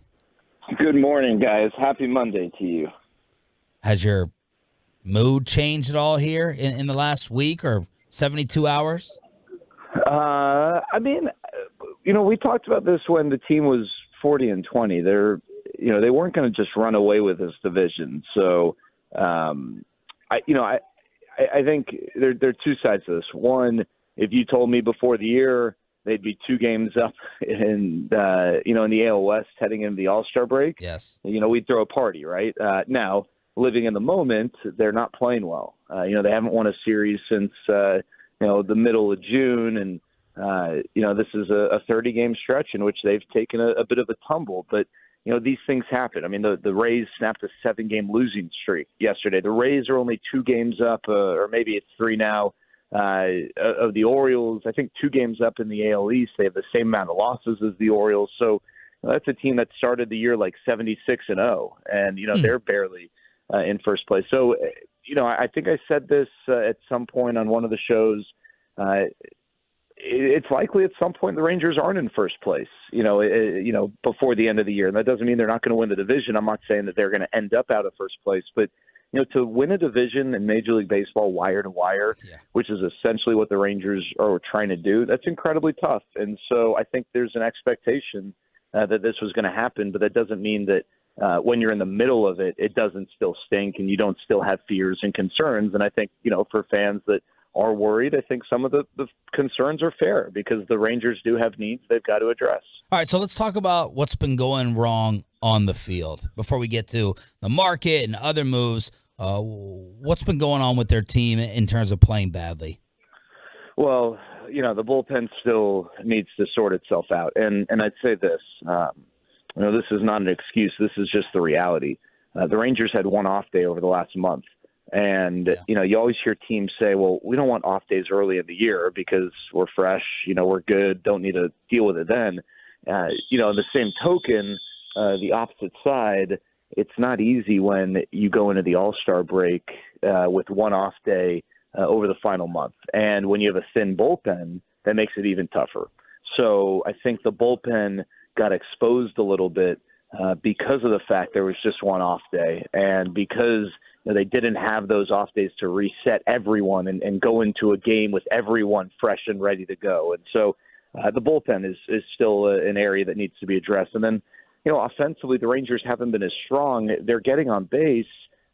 Good morning, guys. Happy Monday to you. Has your mood changed at all here in the last week or 72 hours? I mean, we talked about this when the team was 40-20. They weren't going to just run away with this division. So, I think there are two sides to this. One, if you told me before the year they'd be 2 games up in the AL West heading into the All-Star break, yes, we'd throw a party, right? Now, living in the moment, they're not playing well. They haven't won a series since the middle of June, and this is a 30-game stretch in which they've taken a bit of a tumble. But these things happen. I mean, the Rays snapped a 7-game losing streak yesterday. The Rays are only 2 games up, or maybe it's 3 now, of the Orioles. I think 2 games up in the AL East. They have the same amount of losses as the Orioles. So that's a team that started the year like 76-0, and they're barely in first place. So, I think I said this at some point on one of the shows. It's likely at some point the Rangers aren't in first place, before the end of the year. And that doesn't mean they're not going to win the division. I'm not saying that they're going to end up out of first place. But, to win a division in Major League Baseball wire to wire, which is essentially what the Rangers are trying to do, that's incredibly tough. And so I think there's an expectation that this was going to happen, but that doesn't mean that when you're in the middle of it, it doesn't still stink and you don't still have fears and concerns. And I think, for fans that are worried, I think some of the concerns are fair because the Rangers do have needs they've got to address. All right, so let's talk about what's been going wrong on the field before we get to the market and other moves. What's been going on with their team in terms of playing badly? Well, the bullpen still needs to sort itself out. And I'd say this, this is not an excuse. This is just the reality. The Rangers had 1 off day over the last month. And, you always hear teams say, well, we don't want off days early in the year because we're fresh, we're good, don't need to deal with it then. In the same token, the opposite side, it's not easy when you go into the All-Star break with 1 off day over the final month. And when you have a thin bullpen, that makes it even tougher. So I think the bullpen got exposed a little bit because of the fact there was just 1 off day and because they didn't have those off days to reset everyone and go into a game with everyone fresh and ready to go. And so the bullpen is still an area that needs to be addressed. And then, offensively, the Rangers haven't been as strong. They're getting on base,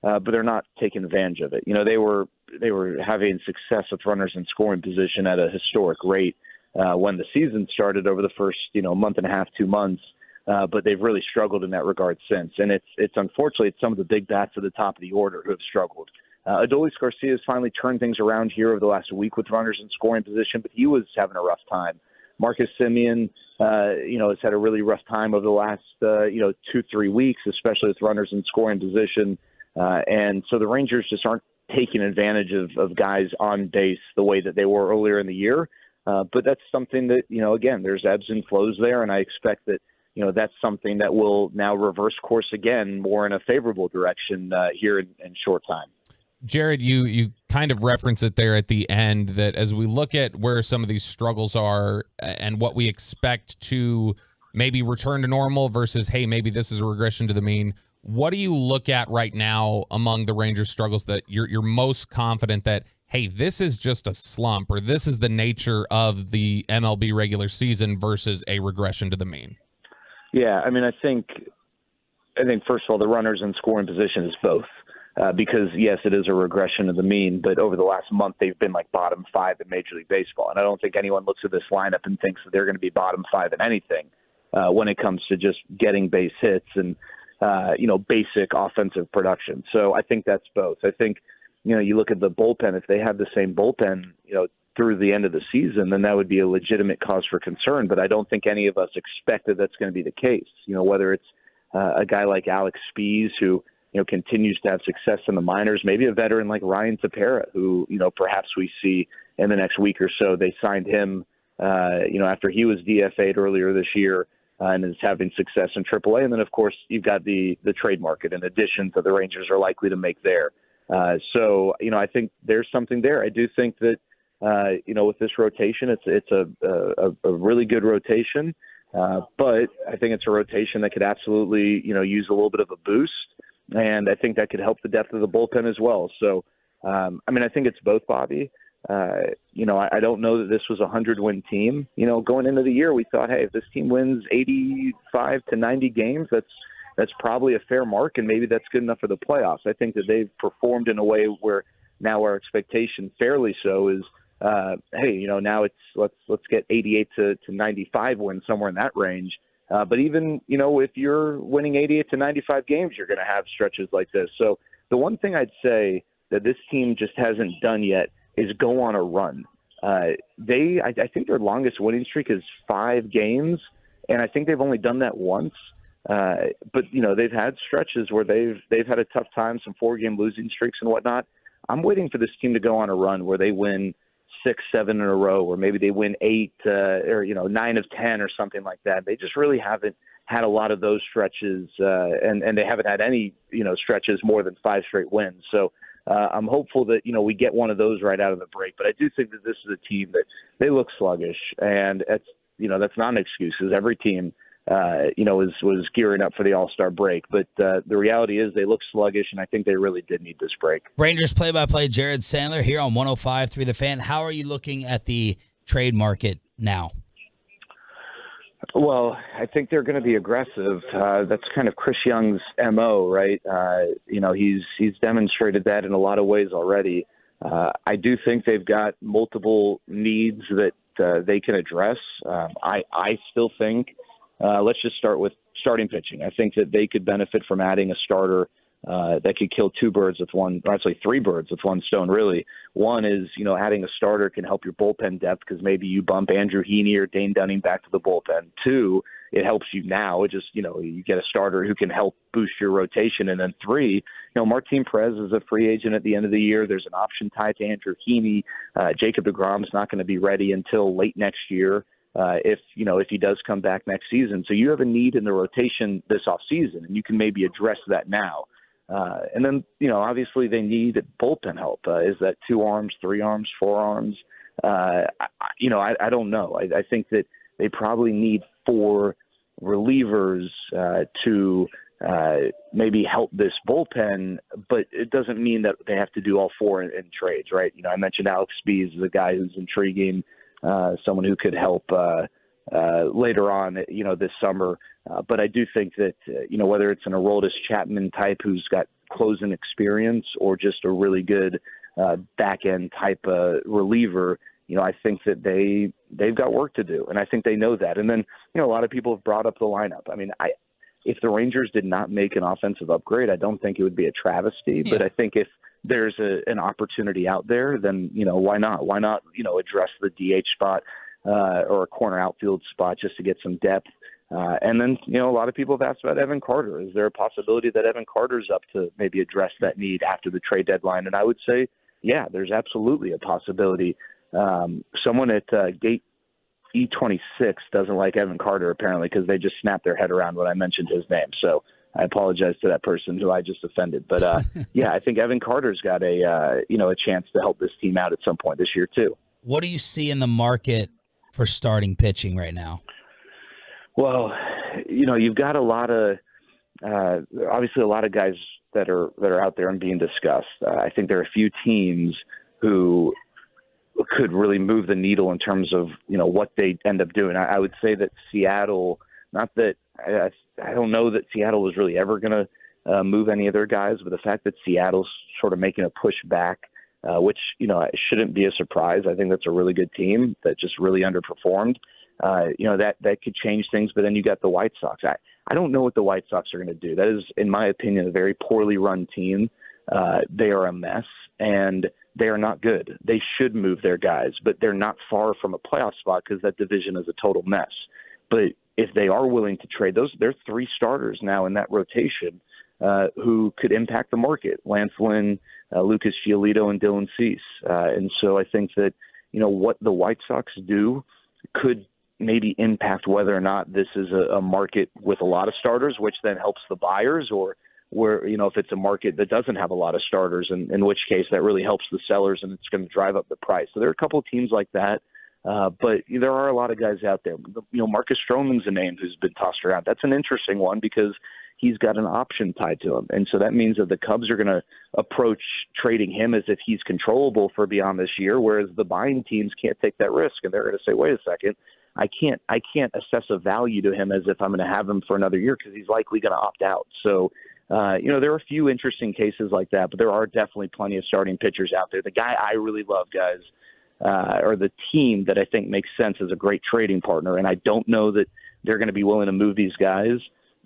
but they're not taking advantage of it. They were having success with runners in scoring position at a historic rate when the season started over the first, month and a half, 2 months. But they've really struggled in that regard since. And it's unfortunately, it's some of the big bats at the top of the order who have struggled. Adolis Garcia has finally turned things around here over the last week with runners in scoring position, but he was having a rough time. Marcus Semien, has had a really rough time over the last, 2-3 weeks, especially with runners in scoring position. And so the Rangers just aren't taking advantage of guys on base the way that they were earlier in the year. But that's something that, again, there's ebbs and flows there. And I expect that, that's something that will now reverse course again more in a favorable direction here in short time. Jared, you kind of reference it there at the end that as we look at where some of these struggles are and what we expect to maybe return to normal versus, hey, maybe this is a regression to the mean. What do you look at right now among the Rangers' struggles that you're most confident that, hey, this is just a slump or this is the nature of the MLB regular season versus a regression to the mean? Yeah, I mean, I think first of all, the runners in scoring position is both. Because, yes, it is a regression to the mean, but over the last month they've been like bottom 5 in Major League Baseball. And I don't think anyone looks at this lineup and thinks that they're going to be bottom 5 in anything when it comes to just getting base hits. And, basic offensive production. So I think that's both. I think, you look at the bullpen, if they have the same bullpen, through the end of the season, then that would be a legitimate cause for concern. But I don't think any of us expected that's going to be the case. Whether it's a guy like Alex Spees, who, continues to have success in the minors, maybe a veteran like Ryan Tepera, who, perhaps we see in the next week or so. They signed him, after he was DFA'd earlier this year, and is having success in AAA. And then, of course, you've got the trade market in addition to the Rangers are likely to make there. So, I think there's something there. I do think that, with this rotation, it's a really good rotation. But I think it's a rotation that could absolutely, use a little bit of a boost. And I think that could help the depth of the bullpen as well. So, I think it's both, Bobby. I don't know that this was a 100-win team. Going into the year, we thought, hey, if this team wins 85 to 90 games, that's probably a fair mark, and maybe that's good enough for the playoffs. I think that they've performed in a way where now our expectation, fairly so, is, hey, now it's let's get 88 to 95 wins, somewhere in that range. But even, if you're winning 88 to 95 games, you're going to have stretches like this. So the one thing I'd say that this team just hasn't done yet is go on a run. I think their longest winning streak is 5 games, and I think they've only done that once. But they've had stretches where they've had a tough time, some 4-game losing streaks and whatnot. I'm waiting for this team to go on a run where they win 6, 7 in a row, or maybe they win 8 or 9 of 10 or something like that. They just really haven't had a lot of those stretches, and they haven't had any stretches more than 5 straight wins. So I'm hopeful that we get one of those right out of the break. But I do think that this is a team that they look sluggish, and that's not an excuse, because every team was gearing up for the All-Star break. But the reality is they look sluggish, and I think they really did need this break. Rangers play-by-play Jared Sandler here on 105.3 The Fan. How are you looking at the trade market now? Well, I think they're going to be aggressive. That's kind of Chris Young's MO, right? He's demonstrated that in a lot of ways already. I do think they've got multiple needs that they can address. I still think let's just start with starting pitching. I think that they could benefit from adding a starter that could kill 2 birds with one, or actually 3 birds with one stone, really. One is, adding a starter can help your bullpen depth, because maybe you bump Andrew Heaney or Dane Dunning back to the bullpen. 2, it helps you now. It just, you get a starter who can help boost your rotation. And then 3, Martin Perez is a free agent at the end of the year. There's an option tied to Andrew Heaney. Jacob deGrom's not going to be ready until late next year. If he does come back next season. So you have a need in the rotation this offseason, and you can maybe address that now. And then, obviously they need bullpen help. Is that 2 arms, 3 arms, 4 arms? I don't know. I think that they probably need 4 relievers to maybe help this bullpen, but it doesn't mean that they have to do all 4 in trades, right? I mentioned Alex Spees is a guy who's intriguing. Someone who could help later on, this summer. But I do think that, whether it's an Aroldis Chapman type who's got closing experience, or just a really good back-end type reliever, I think that they've got work to do. And I think they know that. And then, a lot of people have brought up the lineup. If the Rangers did not make an offensive upgrade, I don't think it would be a travesty. Yeah. But I think if there's an opportunity out there, then, why not? Why not, address the DH spot or a corner outfield spot just to get some depth? And then, a lot of people have asked about Evan Carter. Is there a possibility that Evan Carter's up to maybe address that need after the trade deadline? And I would say, yeah, there's absolutely a possibility. Someone at Gate E26 doesn't like Evan Carter, apparently, because they just snapped their head around when I mentioned his name. So I apologize to that person who I just offended. But, yeah, I think Evan Carter's got a chance to help this team out at some point this year, too. What do you see in the market for starting pitching right now? Well, you've got a lot of obviously a lot of guys that are out there and being discussed. I think there are a few teams who could really move the needle in terms of what they end up doing. I would say that Seattle, not that I don't know that Seattle was really ever going to move any of their guys, but the fact that Seattle's sort of making a push back, which shouldn't be a surprise. I think that's a really good team that just really underperformed. That could change things. But then you got the White Sox. I don't know what the White Sox are going to do. That is, in my opinion, a very poorly run team. They are a mess, and they are not good. They should move their guys, but they're not far from a playoff spot because that division is a total mess. But if they are willing to trade those, there are 3 starters now in that rotation who could impact the market: Lance Lynn, Lucas Giolito, and Dillon Cease. And so I think that, what the White Sox do could maybe impact whether or not this is a market with a lot of starters, which then helps the buyers, or where, if it's a market that doesn't have a lot of starters, in which case that really helps the sellers and it's going to drive up the price. So there are a couple of teams like that. But there are a lot of guys out there. Marcus Stroman's a name who's been tossed around. That's an interesting one because he's got an option tied to him. And so that means that the Cubs are going to approach trading him as if he's controllable for beyond this year, whereas the buying teams can't take that risk. And they're going to say, wait a second, I can't assess a value to him as if I'm going to have him for another year because he's likely going to opt out. So, there are a few interesting cases like that, but there are definitely plenty of starting pitchers out there. The guy I really love, guys, or the team that I think makes sense as a great trading partner, and I don't know that they're going to be willing to move these guys,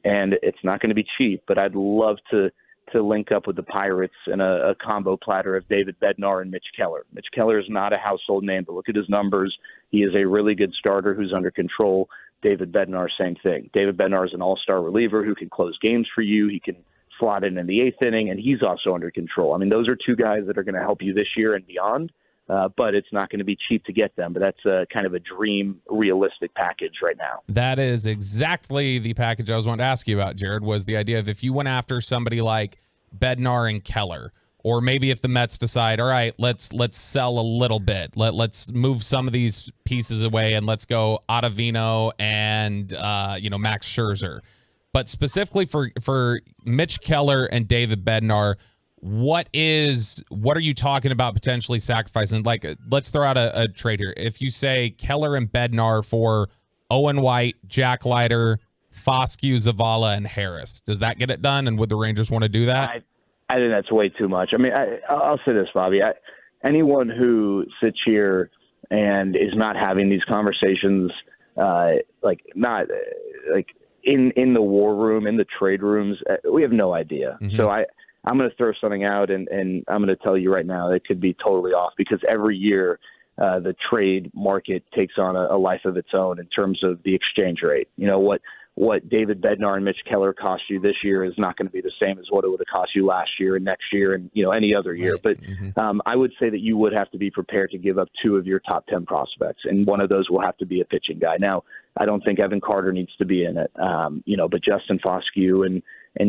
and it's not going to be cheap, but I'd love to link up with the Pirates in a combo platter of David Bednar and Mitch Keller. Mitch Keller is not a household name, but look at his numbers. He is a really good starter who's under control. David Bednar, same thing. David Bednar is an all-star reliever who can close games for you. He can slot in the 8th inning, and he's also under control. I mean, those are 2 guys that are going to help you this year and beyond. But it's not going to be cheap to get them. But that's kind of a dream, realistic package right now. That is exactly the package I was wanting to ask you about, Jared, was the idea of if you went after somebody like Bednar and Keller, or maybe if the Mets decide, all right, let's sell a little bit. Let's move some of these pieces away and let's go Ottavino and, Max Scherzer. But specifically for Mitch Keller and David Bednar, what are you talking about potentially sacrificing? Like, let's throw out a trade here. If you say Keller and Bednar for Owen White, Jack Leiter, Foscue, Zavala, and Harris, does that get it done? And would the Rangers want to do that? I think that's way too much. I mean, I'll say this, Bobby. Anyone who sits here and is not having these conversations, in the war room, in the trade rooms, we have no idea. Mm-hmm. So I'm going to throw something out, and I'm going to tell you right now it could be totally off because every year the trade market takes on a life of its own in terms of the exchange rate. What David Bednar and Mitch Keller cost you this year is not going to be the same as what it would have cost you last year and next year and any other year. But I would say that you would have to be prepared to give up 2 of your top 10 prospects, and one of those will have to be a pitching guy. Now, I don't think Evan Carter needs to be in it, but Justin Foscue and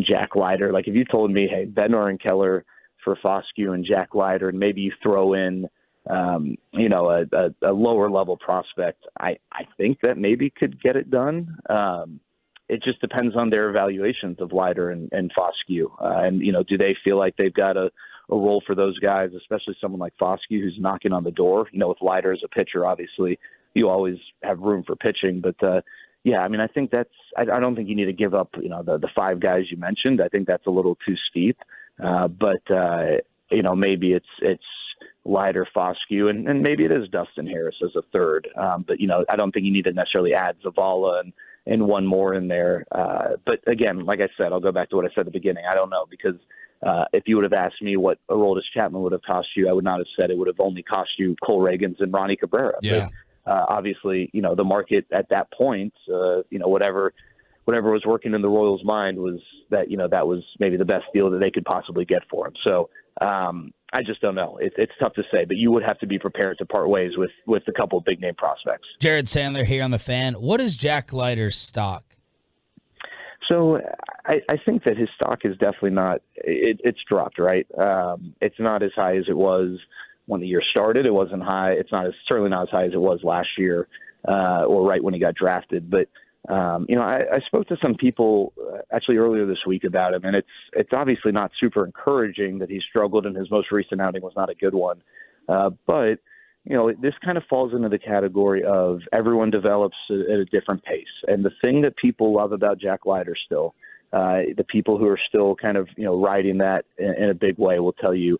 Jack Leiter. Like if you told me, hey, Bednar and Keller for Foscue and Jack Leiter, and maybe you throw in, a lower level prospect, I think that maybe could get it done. It just depends on their evaluations of Leiter and Foscue. Do they feel like they've got a role for those guys, especially someone like Foscue who's knocking on the door? With Leiter as a pitcher, obviously you always have room for pitching, but I think I don't think you need to give up, the 5 guys you mentioned. I think that's a little too steep. Maybe it's Leiter, Foscue, and maybe it is Dustin Harris as a third. I don't think you need to necessarily add Zavala and one more in there. But again, like I said, I'll go back to what I said at the beginning. I don't know because if you would have asked me what Aroldis Chapman would have cost you, I would not have said it would have only cost you Cole Reagans and Ronnie Cabrera. Yeah. But, obviously, the market at that point, whatever was working in the Royals' mind was that, that was maybe the best deal that they could possibly get for him. So I just don't know. It's tough to say, but you would have to be prepared to part ways with a couple of big-name prospects. Jared Sandler here on The Fan. What is Jack Leiter's stock? So I think that his stock is definitely not it's dropped, right? It's not as high as it was when the year started. It wasn't high. It's certainly not as high as it was last year or right when he got drafted. But, I spoke to some people actually earlier this week about him, and it's obviously not super encouraging that he struggled and his most recent outing was not a good one. But this kind of falls into the category of everyone develops at a different pace. And the thing that people love about Jack Leiter still, the people who are still kind of, riding that in a big way will tell you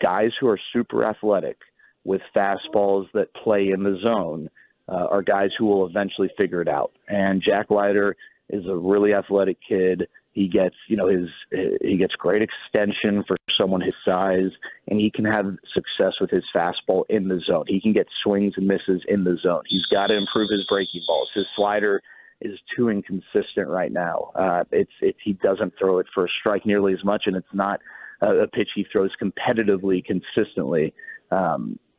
guys who are super athletic with fastballs that play in the zone are guys who will eventually figure it out. And Jack Leiter is a really athletic kid. He gets, he gets great extension for someone his size, and he can have success with his fastball in the zone. He can get swings and misses in the zone. He's got to improve his breaking balls. His slider is too inconsistent right now. He doesn't throw it for a strike nearly as much, and it's not a pitch he throws competitively, consistently.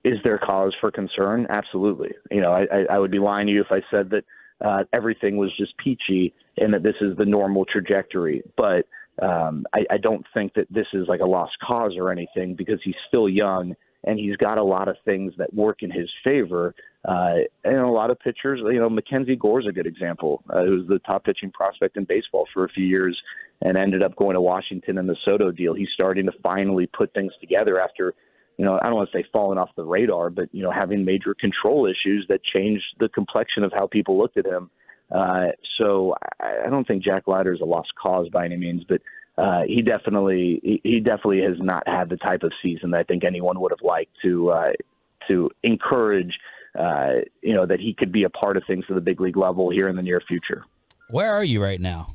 Is there cause for concern? Absolutely. I would be lying to you if I said that everything was just peachy and that this is the normal trajectory. But I don't think that this is like a lost cause or anything, because he's still young and he's got a lot of things that work in his favor. And a lot of pitchers, Mackenzie Gore's a good example. He was the top pitching prospect in baseball for a few years and ended up going to Washington in the Soto deal. He's starting to finally put things together after, I don't want to say falling off the radar, but, having major control issues that changed the complexion of how people looked at him. So I don't think Jack Leiter is a lost cause by any means, but he definitely has not had the type of season that I think anyone would have liked to encourage, that he could be a part of things to the big league level here in the near future. Where are you right now?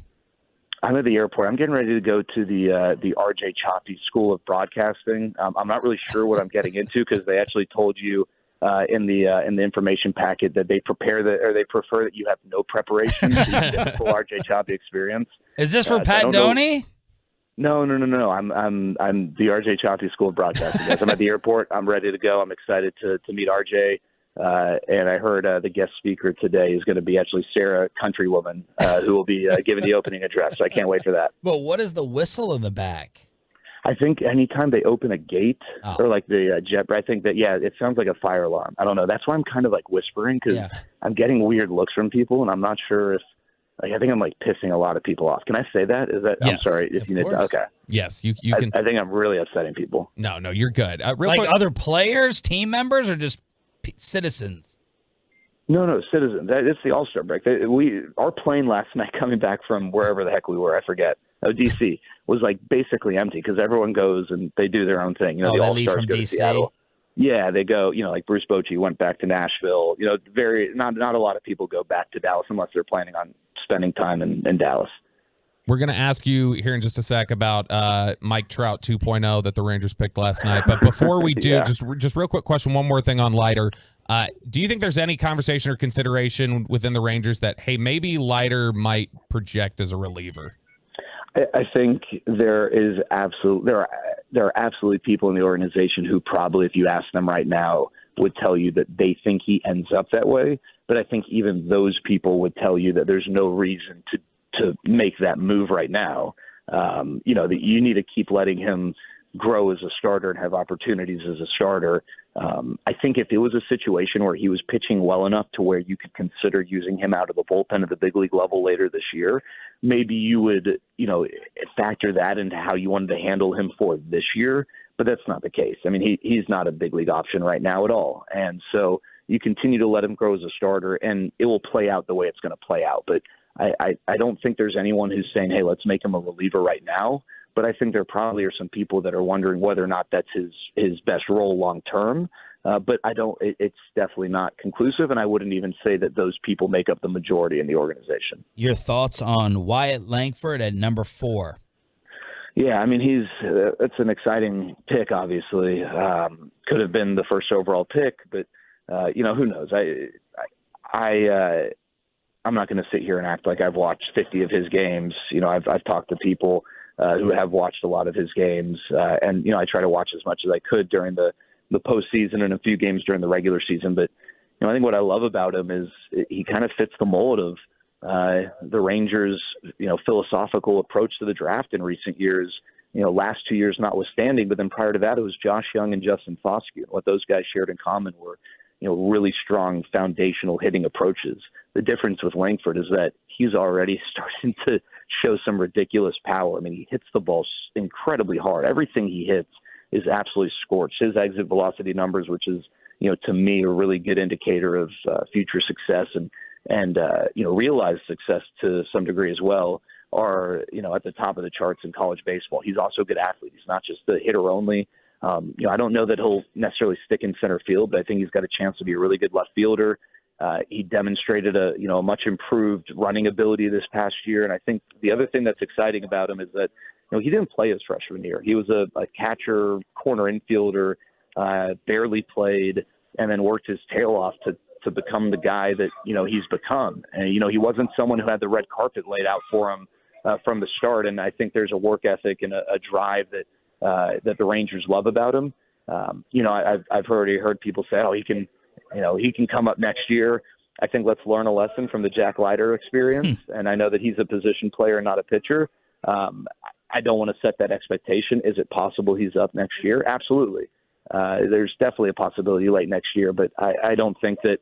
I'm at the airport. I'm getting ready to go to the RJ Choppy School of Broadcasting. I'm not really sure what I'm getting into, because they actually told you in the information packet that they prefer that you have no preparation so you can get the full RJ Choppy experience. Is this for Pat Doney? No. I'm the RJ Choppy School of Broadcasting. Guys. I'm at the airport. I'm ready to go. I'm excited to meet RJ. And I heard the guest speaker today is going to be actually Sarah Countrywoman, who will be giving the opening address. So I can't wait for that. But what is the whistle in the back? I think anytime they open a gate or like the jet, I think that, it sounds like a fire alarm. I don't know. That's why I'm kind of like whispering, because I'm getting weird looks from people, and I'm not sure if, I think I'm like pissing a lot of people off. Can I say that? Is that? Yes, I'm sorry. If you need to, okay. Yes, you can. I think I'm really upsetting people. No, you're good. Real like quick, other players, team members, or just citizens? No, citizens. It's the All-Star break. Our plane last night coming back from wherever the heck we were, I forget, D.C., was like basically empty, because everyone goes and they do their own thing. The All-Stars go to Seattle. Yeah, they go, like Bruce Bochy went back to Nashville. Not a lot of people go back to Dallas unless they're planning on spending time in Dallas. We're going to ask you here in just a sec about Mike Trout 2.0 that the Rangers picked last night. But before we do, just real quick question, one more thing on Leiter. Do you think there's any conversation or consideration within the Rangers that, hey, maybe Leiter might project as a reliever? I think there are absolutely people in the organization who probably, if you ask them right now, would tell you that they think he ends up that way. But I think even those people would tell you that there's no reason to make that move right now. That you need to keep letting him grow as a starter and have opportunities as a starter. I think if it was a situation where he was pitching well enough to where you could consider using him out of the bullpen at the big league level later this year, maybe you would, factor that into how you wanted to handle him for this year. But that's not the case. I mean, he's not a big league option right now at all. And so you continue to let him grow as a starter, and it will play out the way it's going to play out. But I don't think there's anyone who's saying, hey, let's make him a reliever right now. But I think there probably are some people that are wondering whether or not that's his best role long term. But it's definitely not conclusive, and I wouldn't even say that those people make up the majority in the organization. Your thoughts on Wyatt Langford at number 4? Yeah, I mean, it's an exciting pick, obviously. Could have been the first overall pick, but, who knows? I'm not going to sit here and act like I've watched 50 of his games. I've talked to people who have watched a lot of his games, and I try to watch as much as I could during the postseason and a few games during the regular season. But I think what I love about him is he kind of fits the mold of the Rangers, philosophical approach to the draft in recent years. Last 2 years notwithstanding, but then prior to that, it was Josh Young and Justin Foscue. What those guys shared in common were, really strong foundational hitting approaches. The difference with Langford is that he's already starting to show some ridiculous power. I mean, he hits the ball incredibly hard. Everything he hits is absolutely scorched. His exit velocity numbers, which is, to me, a really good indicator of future success and realized success to some degree as well, are, at the top of the charts in college baseball. He's also a good athlete. He's not just the hitter only. I don't know that he'll necessarily stick in center field, but I think he's got a chance to be a really good left fielder. He demonstrated a much improved running ability this past year. And I think the other thing that's exciting about him is that, he didn't play his freshman year. He was a catcher, corner infielder, barely played, and then worked his tail off to become the guy that, he's become. And, he wasn't someone who had the red carpet laid out for him from the start. And I think there's a work ethic and a drive that the Rangers love about him. I've already heard people say, he can come up next year. I think let's learn a lesson from the Jack Leiter experience. And I know that he's a position player, not a pitcher. I don't want to set that expectation. Is it possible he's up next year? Absolutely. There's definitely a possibility late next year, but I don't think that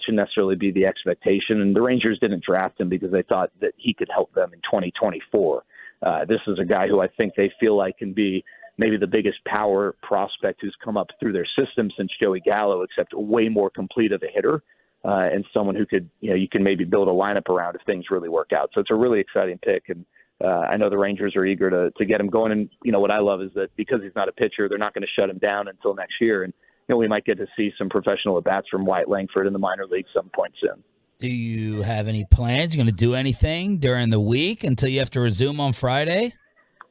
should necessarily be the expectation. And the Rangers didn't draft him because they thought that he could help them in 2024. This is a guy who I think they feel like can be maybe the biggest power prospect who's come up through their system since Joey Gallo, except way more complete of a hitter, and someone who could, you can maybe build a lineup around if things really work out. So it's a really exciting pick. And I know the Rangers are eager to get him going. And, what I love is that because he's not a pitcher, they're not going to shut him down until next year. And, we might get to see some professional at-bats from Wyatt Langford in the minor leagues some point soon. Do you have any plans? You going to do anything during the week until you have to resume on Friday?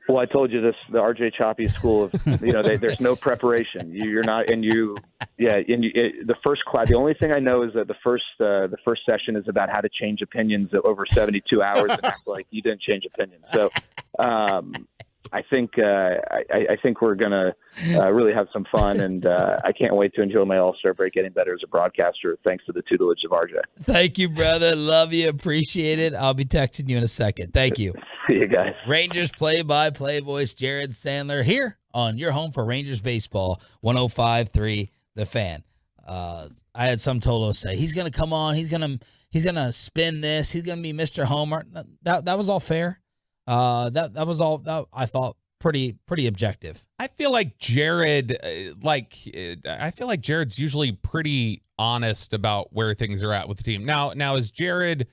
Well, I told you this, the RJ Choppy school of, there's no preparation. You're not, and the first class, the only thing I know is that the first session is about how to change opinions over 72 hours and act like you didn't change opinions. So, I think we're gonna really have some fun, and I can't wait to enjoy my All-Star break getting better as a broadcaster thanks to the tutelage of RJ. Thank you, brother. Love you. Appreciate it. I'll be texting you in a second. Thank you. See you guys. Rangers play-by-play voice Jared Sandler here on your home for Rangers baseball, 105.3 The Fan. I had some Tolo say he's gonna come on. He's gonna spin this. He's gonna be Mr. Homer. That was all fair. That was all I thought pretty objective. I feel like Jared's usually pretty honest about where things are at with the team. Now is Jared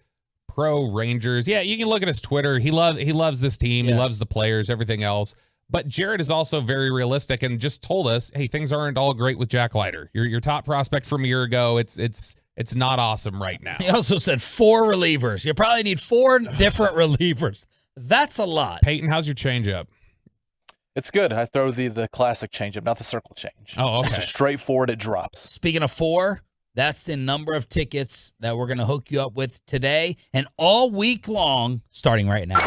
pro Rangers? Yeah, you can look at his Twitter. He loves this team. Yes. He loves the players, everything else. But Jared is also very realistic and just told us, hey, things aren't all great with Jack Leiter. Your top prospect from a year ago, it's not awesome right now. He also said 4 relievers. You probably need 4 different relievers. That's a lot. Peyton, how's your changeup? It's good. I throw the classic changeup, not the circle change. Oh, okay. It's just straightforward, it drops. Speaking of 4, that's the number of tickets that we're going to hook you up with today and all week long, starting right now.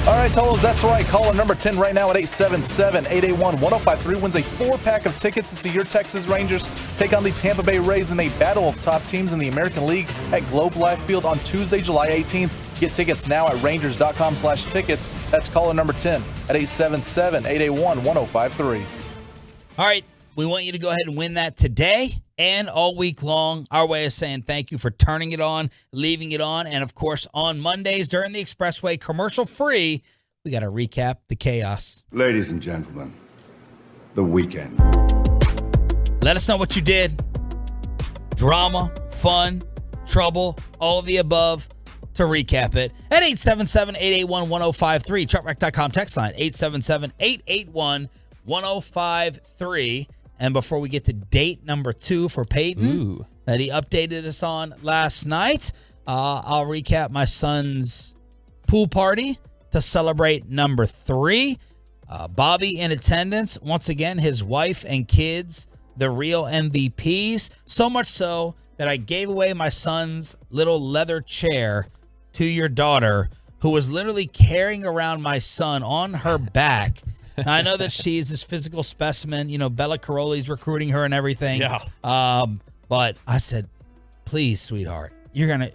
All right, Tolos, that's right. Caller number 10 right now at 877-881-1053 wins a 4-pack of tickets to see your Texas Rangers take on the Tampa Bay Rays in a battle of top teams in the American League at Globe Life Field on Tuesday, July 18th. Get tickets now at Rangers.com/tickets. That's caller number 10 at 877-881-1053. All right, we want you to go ahead and win that today and all week long. Our way of saying thank you for turning it on, leaving it on, and of course on Mondays during the Expressway, commercial free, we got to recap the chaos. Ladies and gentlemen, the weekend. Let us know what you did. Drama, fun, trouble, all of the above. To recap it at 877-881-1053, chartrack.com text line 877-881-1053. And before we get to date number 2 for Peyton that he updated us on last night, I'll recap my son's pool party to celebrate number 3. Bobby in attendance. Once again, his wife and kids, the real MVPs. So much so that I gave away my son's little leather chair to your daughter, who was literally carrying around my son on her back. Now, I know that she's this physical specimen. Bella Caroli's recruiting her and everything. Yeah. But I said, please, sweetheart, you're gonna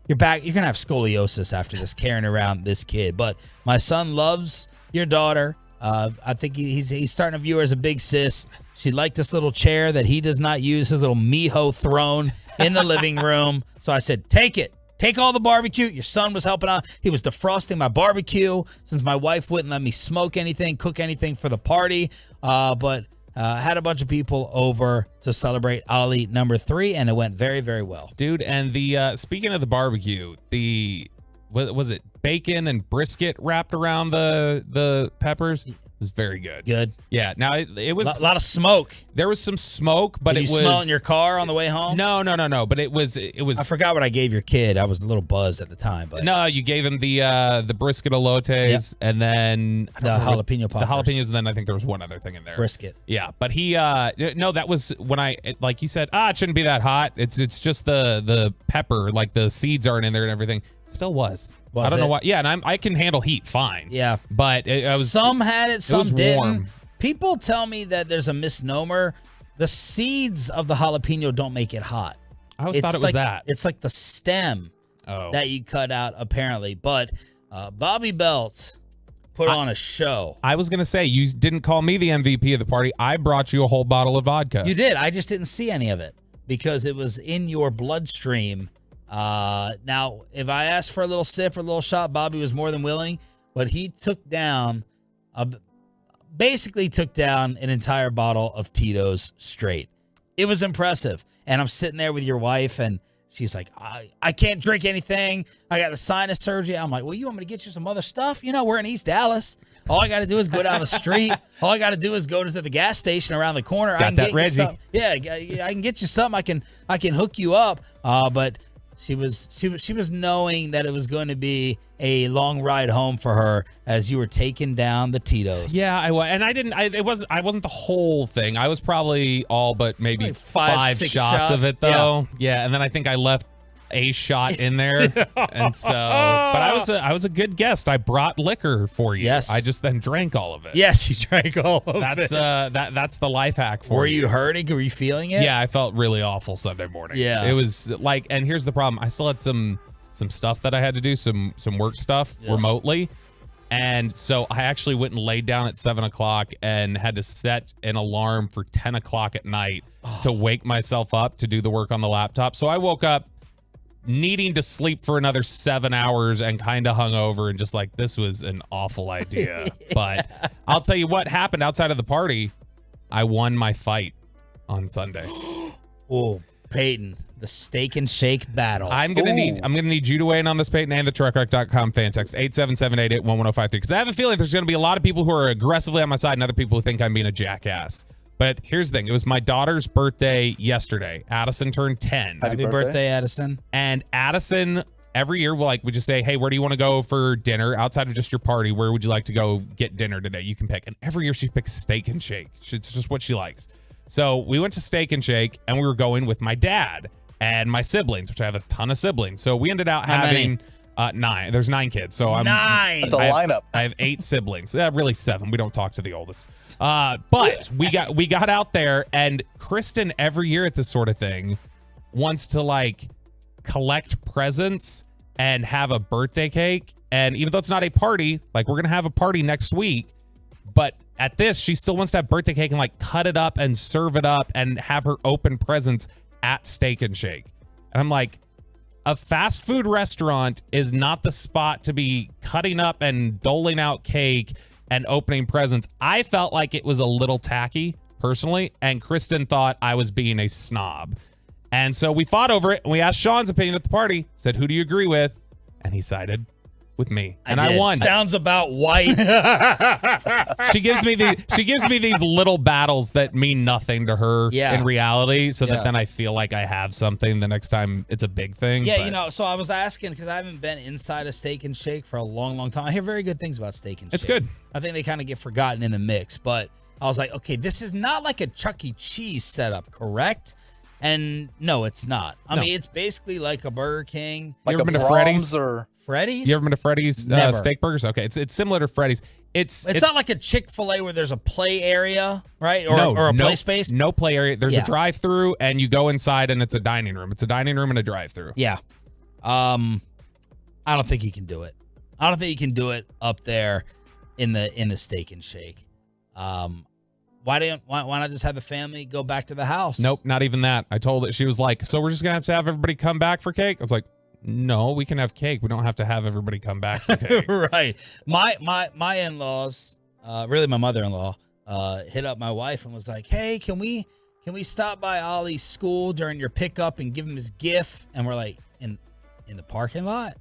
have scoliosis after this carrying around this kid. But my son loves your daughter. I think he's starting to view her as a big sis. She liked this little chair that he does not use, his little Miho throne in the living room. So I said, take it. Take all the barbecue. Your son was helping out. He was defrosting my barbecue since my wife wouldn't let me smoke anything, cook anything for the party. But had a bunch of people over to celebrate Ali number 3, and it went very, very well. Dude, and the speaking of the barbecue, was it bacon and brisket wrapped around the peppers? was very good. Good. Yeah. Now it was a lot of smoke. There was some smoke, but Did it you was smell in your car on the way home? No. But it was. I forgot what I gave your kid. I was a little buzzed at the time, but No, you gave him the brisket elotes and then the jalapeno poppers. The jalapenos, and then I think there was one other thing in there. Brisket. Yeah, but he no, that was when like you said, it shouldn't be that hot. It's just the pepper, like the seeds aren't in there and everything. It still was. I don't know why. Yeah, and I can handle heat fine. Yeah, but it was some had it, some didn't. Warm. People tell me that there's a misnomer. The seeds of the jalapeno don't make it hot. I always thought it was that. It's like the stem that you cut out, apparently. But Bobby Belt put on a show. I was gonna say, you didn't call me the MVP of the party. I brought you a whole bottle of vodka. You did. I just didn't see any of it because it was in your bloodstream. Now, if I asked for a little sip or a little shot, Bobby was more than willing, but he basically took down an entire bottle of Tito's straight. It was impressive. And I'm sitting there with your wife, and she's like, I can't drink anything. I got the sinus surgery. I'm like, well, you want me to get you some other stuff? You know, we're in East Dallas. All I got to do is go down the street. All I got to do is go to the gas station around the corner. Got that, Reggie. Yeah, I can get you something. I can hook you up. But she was knowing that it was going to be a long ride home for her as you were taking down the Tito's. Yeah, I was, and I wasn't the whole thing. I was probably all but maybe like five six shots of it though. Yeah, and then I think I left a shot in there, and so. But I was a good guest. I brought liquor for you. Yes, I just then drank all of it. Yes, you drank all of it. That's the life hack for Were you. you hurting? Were you feeling it? Yeah, I felt really awful Sunday morning. Yeah, it was like, and here's the problem. I still had some stuff that I had to do, some work stuff remotely. And so I actually went and laid down at 7:00 and had to set an alarm for 10 o'clock at night to wake myself up to do the work on the laptop. So I woke up needing to sleep for another 7 hours and kind of hungover and just like, this was an awful idea. But I'll tell you what happened outside of the party. I won my fight on Sunday. Oh, Peyton, the steak and shake battle. I'm gonna need you to weigh in on this, Peyton, and the truckwreck.com fan text 877-881-1053, because I have a feeling there's gonna be a lot of people who are aggressively on my side and other people who think I'm being a jackass. But here's the thing. It was my daughter's birthday yesterday. Addison turned 10. Happy birthday, Addison. And Addison, every year, we just say, hey, where do you want to go for dinner? Outside of just your party, where would you like to go get dinner today? You can pick. And every year she picks Steak and Shake. It's just what she likes. So we went to Steak and Shake, and we were going with my dad and my siblings, which I have a ton of siblings. So we ended up having 9. There's 9 kids. So I'm 9. That's a lineup. I have 8 siblings. Really 7. We don't talk to the oldest. But we got out there, and Kristen every year at this sort of thing wants to like collect presents and have a birthday cake. And even though it's not a party, like we're gonna have a party next week, but at this she still wants to have birthday cake and like cut it up and serve it up and have her open presents at Steak and Shake. And I'm like, a fast food restaurant is not the spot to be cutting up and doling out cake and opening presents. I felt like it was a little tacky, personally, and Kristen thought I was being a snob. And so we fought over it, and we asked Sean's opinion at the party, said, who do you agree with? And he sided with me, and I won. Sounds about white. She gives me these little battles that mean nothing to her in reality, so that then I feel like I have something the next time it's a big thing. Yeah, but. So I was asking because I haven't been inside a Steak and Shake for a long, long time. I hear very good things about Steak and Shake. It's good. I think they kind of get forgotten in the mix, but I was like, okay, this is not like a Chuck E. Cheese setup, correct? And no, it's not. I mean, it's basically like a Burger King. Like you ever been to Freddy's or Freddy's? You ever been to Freddy's steak burgers? Okay, it's similar to Freddy's. It's not like a Chick-fil-A where there's a play area, right? Or a play space. No play area. There's a drive-through, and you go inside, and it's a dining room. It's a dining room and a drive-through. Yeah. I don't think you can do it. I don't think you can do it up there in the Steak and Shake. Why not just have the family go back to the house? Nope, not even that. I told it. She was like, so we're just gonna have to have everybody come back for cake? I was like, no, we can have cake. We don't have to have everybody come back for cake. Right. My in-laws, really my mother-in-law, hit up my wife and was like, hey, can we stop by Ollie's school during your pickup and give him his gift? And we're like, in the parking lot?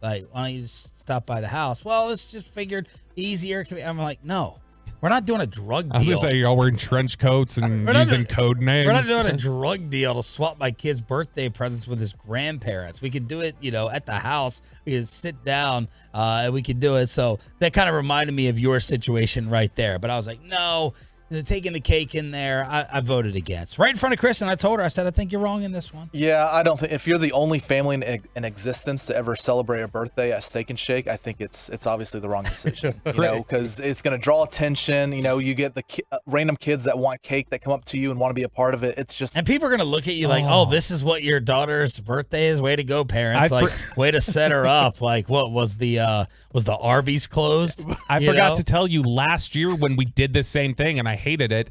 Like, why don't you just stop by the house? Well, it's just figured easier. I'm like, no. We're not doing a drug deal. I was going to say, y'all wearing trench coats and using code names. We're not doing a drug deal to swap my kid's birthday presents with his grandparents. We could do it, at the house. We could sit down and we could do it. So that kind of reminded me of your situation right there. But I was like, no. Taking the cake in there, I voted against. Right in front of Chris, and I told her, I said, I think you're wrong in this one. Yeah, I don't think if you're the only family in existence to ever celebrate a birthday at Steak and Shake, I think it's obviously the wrong decision. Because it's going to draw attention. You get the random kids that want cake that come up to you and want to be a part of it. It's just and people are going to look at you like, oh, this is what your daughter's birthday is. Way to go, parents! Way to set her up. Like, what was the Arby's closed? I forgot to tell you last year when we did the same thing, and I hated it.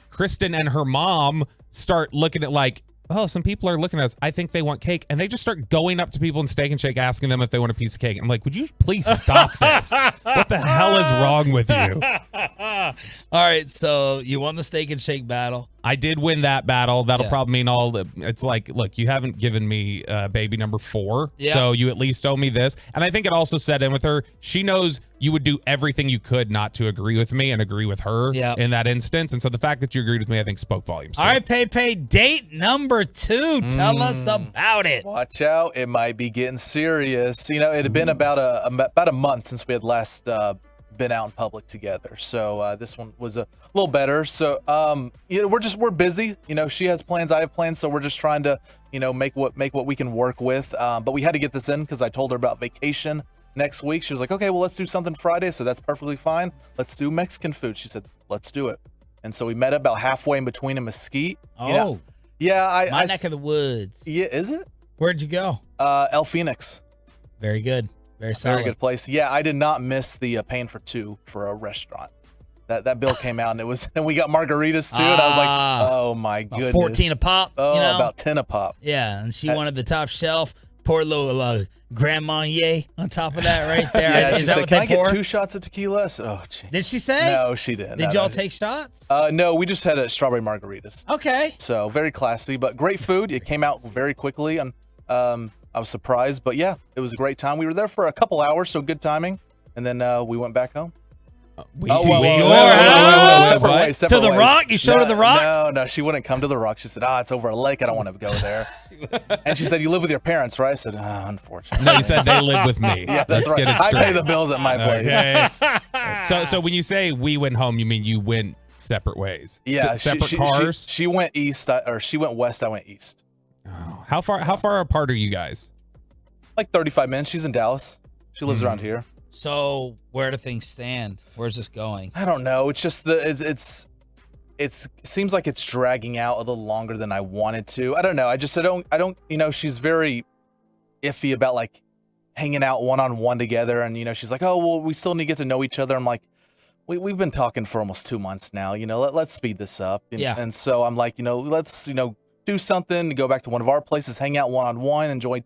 Kristen and her mom start looking at like, oh, some people are looking at us. I think they want cake. And they just start going up to people in Steak and Shake asking them if they want a piece of cake. I'm like, would you please stop this? What the hell is wrong with you? All right, so you won the Steak and Shake battle. I did win that battle. That'll probably mean it's like, look, you haven't given me baby number 4, so you at least owe me this. And I think it also set in with her. She knows you would do everything you could not to agree with me and agree with her in that instance. And so the fact that you agreed with me, I think spoke volumes. All right, Pay, date number 2. Tell us about it. Watch out. It might be getting serious. It had been about a month since we had last been out in public together. So this one was a little better. So we're busy. She has plans, I have plans. So we're just trying to make what we can work with. But we had to get this in because I told her about vacation next week. She was like, okay, well, let's do something Friday. So that's perfectly fine. Let's do Mexican food. She said, let's do it. And so we met about halfway in between in Mesquite. Oh, yeah. My neck of the woods. Yeah, is it? Where'd you go? El Phoenix. Very good. Very solid. Very good place. Yeah, I did not miss the paying for 2 for a restaurant. That bill came out and we got margaritas too, and I was like, oh my goodness. 14 a pop. Oh, about 10 a pop. Yeah, and she wanted the top shelf. Pour a little Grand Marnier on top of that right there. Yeah, Is that said, what can they I get pour? 2 shots of tequila? Oh, geez. Did she say? No, she didn't. Did y'all take shots? No, we just had a strawberry margaritas. Okay. So very classy, but great food. It came out very quickly, and I was surprised, but yeah, it was a great time. We were there for a couple hours, so good timing, and then we went back home. To the Rock? You showed her the Rock? No, she wouldn't come to the Rock. She said, it's over a lake. I don't want to go there. And she said, you live with your parents, right? I said, unfortunately. No, you said they live with me. Yeah, that's Let's right. get it straight. I pay the bills at my place. Okay. So when you say we went home, you mean you went separate ways? Yeah. Separate cars? She went east, or she went west, I went east. Oh, how far apart are you guys? Like 35 minutes. She's in Dallas. She lives around here. So where do things stand? Where's this going? I don't know. It's just it seems like it's dragging out a little longer than I wanted to. I don't know. I don't. She's very iffy about like hanging out one-on-one together, and she's like, oh well, we still need to get to know each other. I'm like, we've been talking for almost 2 months now. Let's speed this up. And so I'm like, let's do something, go back to one of our places, hang out one-on-one, enjoy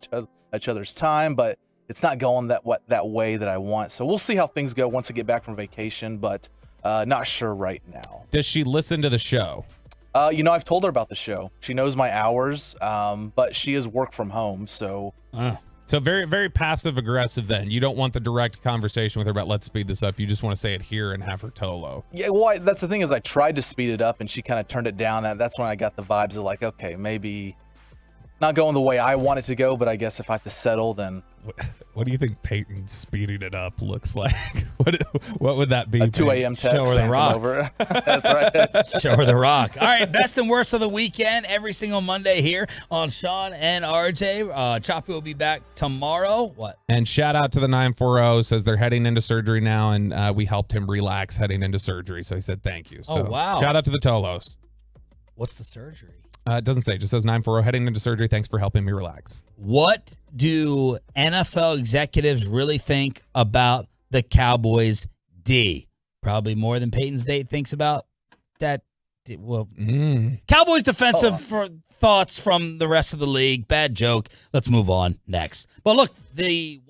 each other's time, but it's not going that way that I want. So we'll see how things go once I get back from vacation, but not sure right now. Does she listen to the show? I've told her about the show. She knows my hours, but she is work from home, so. So very, very passive aggressive then. You don't want the direct conversation with her about let's speed this up. You just want to say it here and have her toe low. Yeah, well, that's the thing is I tried to speed it up and she kind of turned it down. And that's when I got the vibes of like, okay, maybe not going the way I want it to go, but I guess if I have to settle, then. What do you think Peyton speeding it up looks like? What would that be? A 2 a.m. text. Show her the Rock. Over. That's right. Show her the Rock. All right, best and worst of the weekend every single Monday here on Sean and RJ. Choppy will be back tomorrow. What? And shout out to the 940, says they're heading into surgery now, and we helped him relax heading into surgery. So he said thank you. So wow. Shout out to the Tolos. What's the surgery? It doesn't say. It just says 940 heading into surgery. Thanks for helping me relax. What do NFL executives really think about the Cowboys D? Probably more than Peyton's date thinks about that. Well, Cowboys defensive thoughts from the rest of the league. Bad joke. Let's move on next. But look, the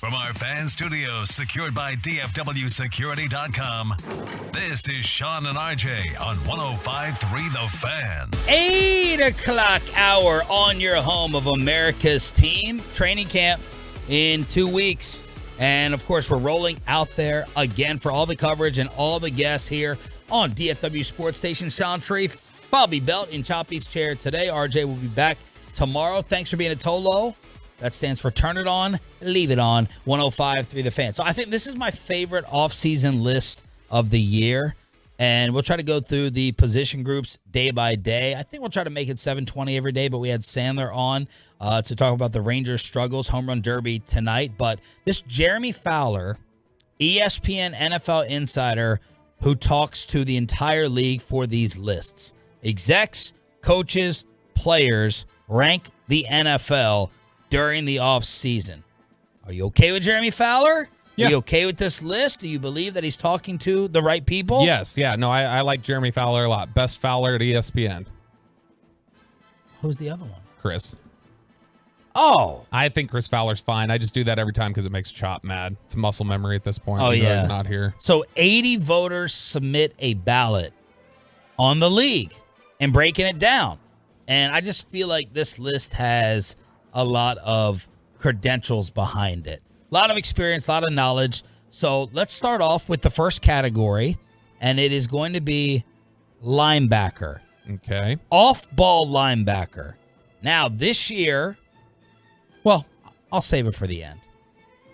From our fan studios, secured by DFWsecurity.com, this is Sean and RJ on 105.3 The Fan. 8 o'clock hour on your home of America's team. Training camp in 2 weeks. And, of course, we're rolling out there again for all the coverage and all the guests here on DFW Sports Station. Sean Sharif, Bobby Belt in Choppy's chair today. RJ will be back tomorrow. Thanks for being a Tolo. That stands for Turn It On, Leave It On, 105.3 The Fan. So I think this is my favorite offseason list of the year. And we'll try to go through the position groups day by day. I think we'll try to make it 7:20 every day, but we had Sandler on to talk about the Rangers' struggles, home run derby tonight. But this Jeremy Fowler, ESPN NFL insider, who talks to the entire league for these lists. Execs, coaches, players rank the NFL during the offseason. Are you okay with Jeremy Fowler? Yeah. Are you okay with this list? Do you believe that he's talking to the right people? Yes, yeah. No, I like Jeremy Fowler a lot. Best Fowler at ESPN. Who's the other one? Chris. Oh. I think Chris Fowler's fine. I just do that every time because it makes Chop mad. It's muscle memory at this point. Oh, even though yeah. He's not here. So 80 voters submit a ballot on the league and breaking it down. And I just feel like this list has a lot of credentials behind it. A lot of experience, a lot of knowledge. So let's start off with the first category, and it is going to be linebacker. Okay. Off-ball linebacker. Now, this year, well, I'll save it for the end.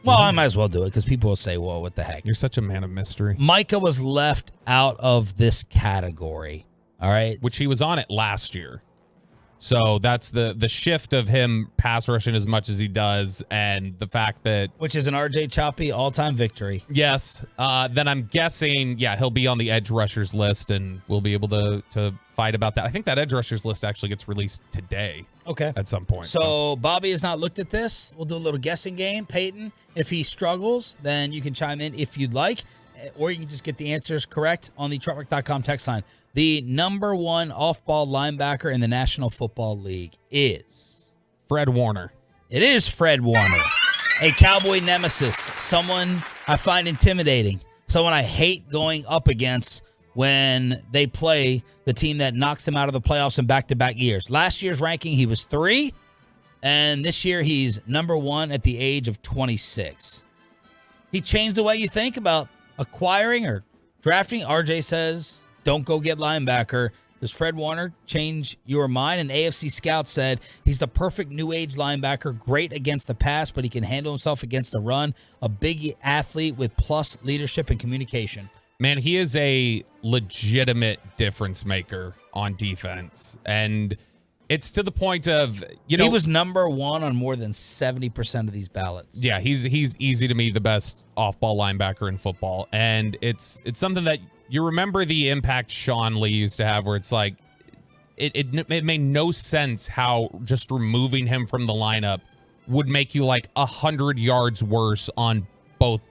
Well, I might as well do it because people will say, well, what the heck? You're such a man of mystery. Micah was left out of this category, all right? Which he was on it last year. So that's the shift of him pass rushing as much as he does, and the fact that... Which is an RJ Choppy all-time victory. Yes. Then I'm guessing, yeah, he'll be on the edge rushers list, and we'll be able to fight about that. I think that edge rushers list actually gets released today. Okay. At some point. So Bobby has not looked at this. We'll do a little guessing game. Peyton, if he struggles, then you can chime in if you'd like, or you can just get the answers correct on the truckwork.com text line. The number one off-ball linebacker in the National Football League is... Fred Warner. It is Fred Warner, a Cowboy nemesis, someone I find intimidating, someone I hate going up against when they play the team that knocks them out of the playoffs in back-to-back years. Last year's ranking, he was 3, and this year he's number 1 at the age of 26. He changed the way you think about acquiring or drafting. RJ says, don't go get linebacker. Does Fred Warner change your mind? An AFC scout said he's the perfect new age linebacker, great against the pass, but he can handle himself against the run. A big athlete with plus leadership and communication. Man, he is a legitimate difference maker on defense. And it's to the point of, you know, he was number 1 on more than 70% of these ballots. Yeah, he's easy to me the best off-ball linebacker in football. And it's something that you remember the impact Sean Lee used to have, where it's like it made no sense how just removing him from the lineup would make you like 100 yards worse on both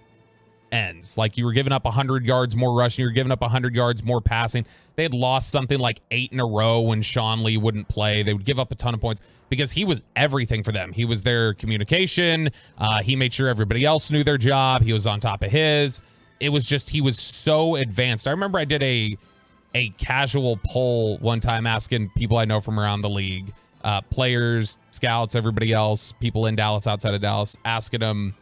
ends. Like you were giving up 100 yards more rushing, you were giving up 100 yards more passing. They had lost something like 8 in a row when Sean Lee wouldn't play. They would give up a ton of points because he was everything for them. He was their communication. He made sure everybody else knew their job. He was on top of his. It was just, he was so advanced. I remember I did a casual poll one time asking people I know from around the league, players, scouts, everybody else, people in Dallas, outside of Dallas, asking them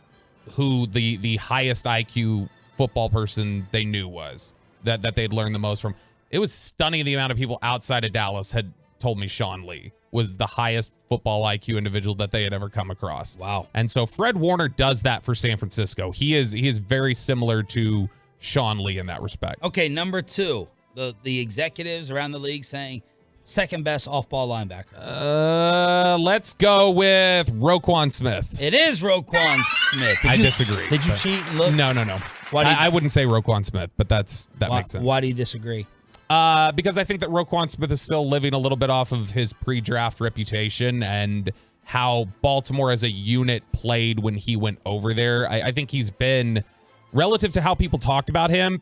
who the highest IQ football person they knew was, that they'd learned the most from. It was stunning the amount of people outside of Dallas had told me Sean Lee was the highest football IQ individual that they had ever come across. Wow. And so Fred Warner does that for San Francisco. He is very similar to Sean Lee in that respect. Okay, number 2, the executives around the league saying second best off-ball linebacker. Let's go with Roquan Smith. It is Roquan Smith. I disagree. Did you cheat and look? No. Why do you, I wouldn't say Roquan Smith, but that makes sense. Why do you disagree? Because I think that Roquan Smith is still living a little bit off of his pre-draft reputation and how Baltimore as a unit played when he went over there. I think he's been, relative to how people talked about him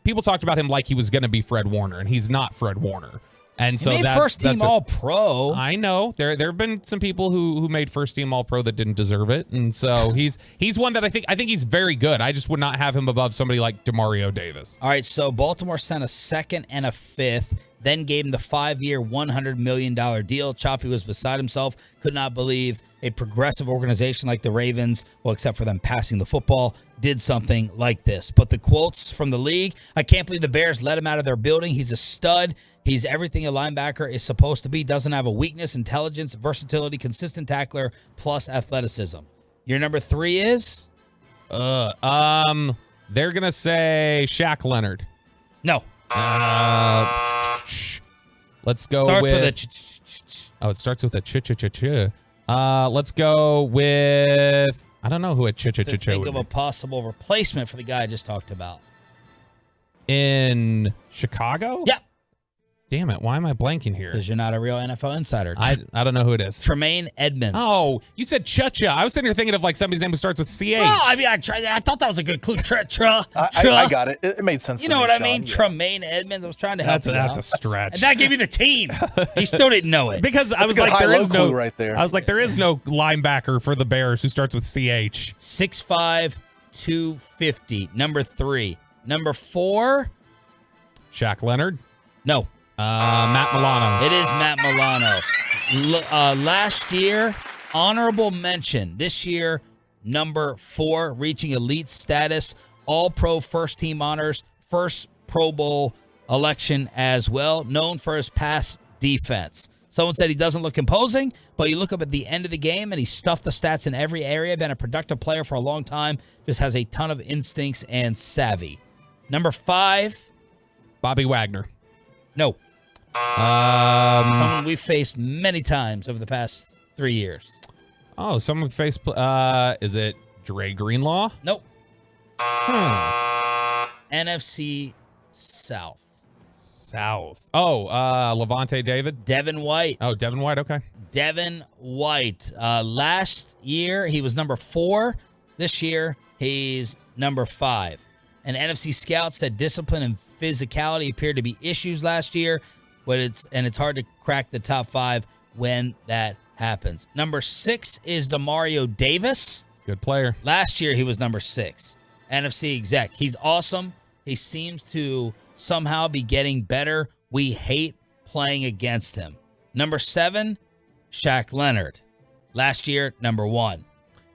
like he was going to be Fred Warner, and he's not Fred Warner. And so that first team All-Pro. I know there have been some people who made first team All-Pro that didn't deserve it, and so he's one that I think he's very good. I just would not have him above somebody like DeMario Davis. All right, so Baltimore sent a 2nd and a 5th, then gave him the 5-year, $100 million deal. Choppy was beside himself, could not believe a progressive organization like the Ravens, well, except for them passing the football, did something like this. But the quotes from the league, I can't believe the Bears let him out of their building. He's a stud. He's everything a linebacker is supposed to be. Doesn't have a weakness, intelligence, versatility, consistent tackler, plus athleticism. Your number 3 is? They're going to say Shaq Leonard. No. Let's go Starts with a Oh, it starts with a ch-ch-ch-ch. Let's go with, I don't know who a ch-ch-ch-ch Think would of be. a possible replacement for the guy I just talked about. In Chicago? Yeah. Damn it, why am I blanking here? Because you're not a real NFL insider. I don't know who it is. Tremaine Edmonds. Oh, you said cha-cha. I was sitting here thinking of like somebody's name who starts with C-H. Well, I mean, I thought that was a good clue. I got it. It made sense. You to know me, what I Sean. mean? Yeah. Tremaine Edmonds. I was trying to help you That's out. a stretch. And that gave you the team. He still didn't know it. Because I That's was a good like, there high-low is no clue right there. I was like, there is no linebacker for the Bears who starts with CH. 6'5", 250. Number 3. Number 4. Shaq Leonard? No. Matt Milano. It is Matt Milano. Last year, honorable mention. This year, number 4, reaching elite status, all-pro first-team honors, first Pro Bowl election as well, known for his pass defense. Someone said he doesn't look imposing, but you look up at the end of the game, and he stuffed the stats in every area, been a productive player for a long time, just has a ton of instincts and savvy. Number 5. Bobby Wagner. No. Someone we've faced many times over the past 3 years. Oh, someone faced, is it Dre Greenlaw? Nope. NFC South. Oh, Levante David? Devin White. Oh, Devin White, okay. Devin White. Last year, he was number 4. This year, he's number 5. An NFC scout said discipline and physicality appeared to be issues last year, but it's hard to crack the top 5 when that happens. Number 6 is Demario Davis. Good player. Last year, he was number 6. NFC exec. He's awesome. He seems to somehow be getting better. We hate playing against him. Number 7, Shaq Leonard. Last year, number 1.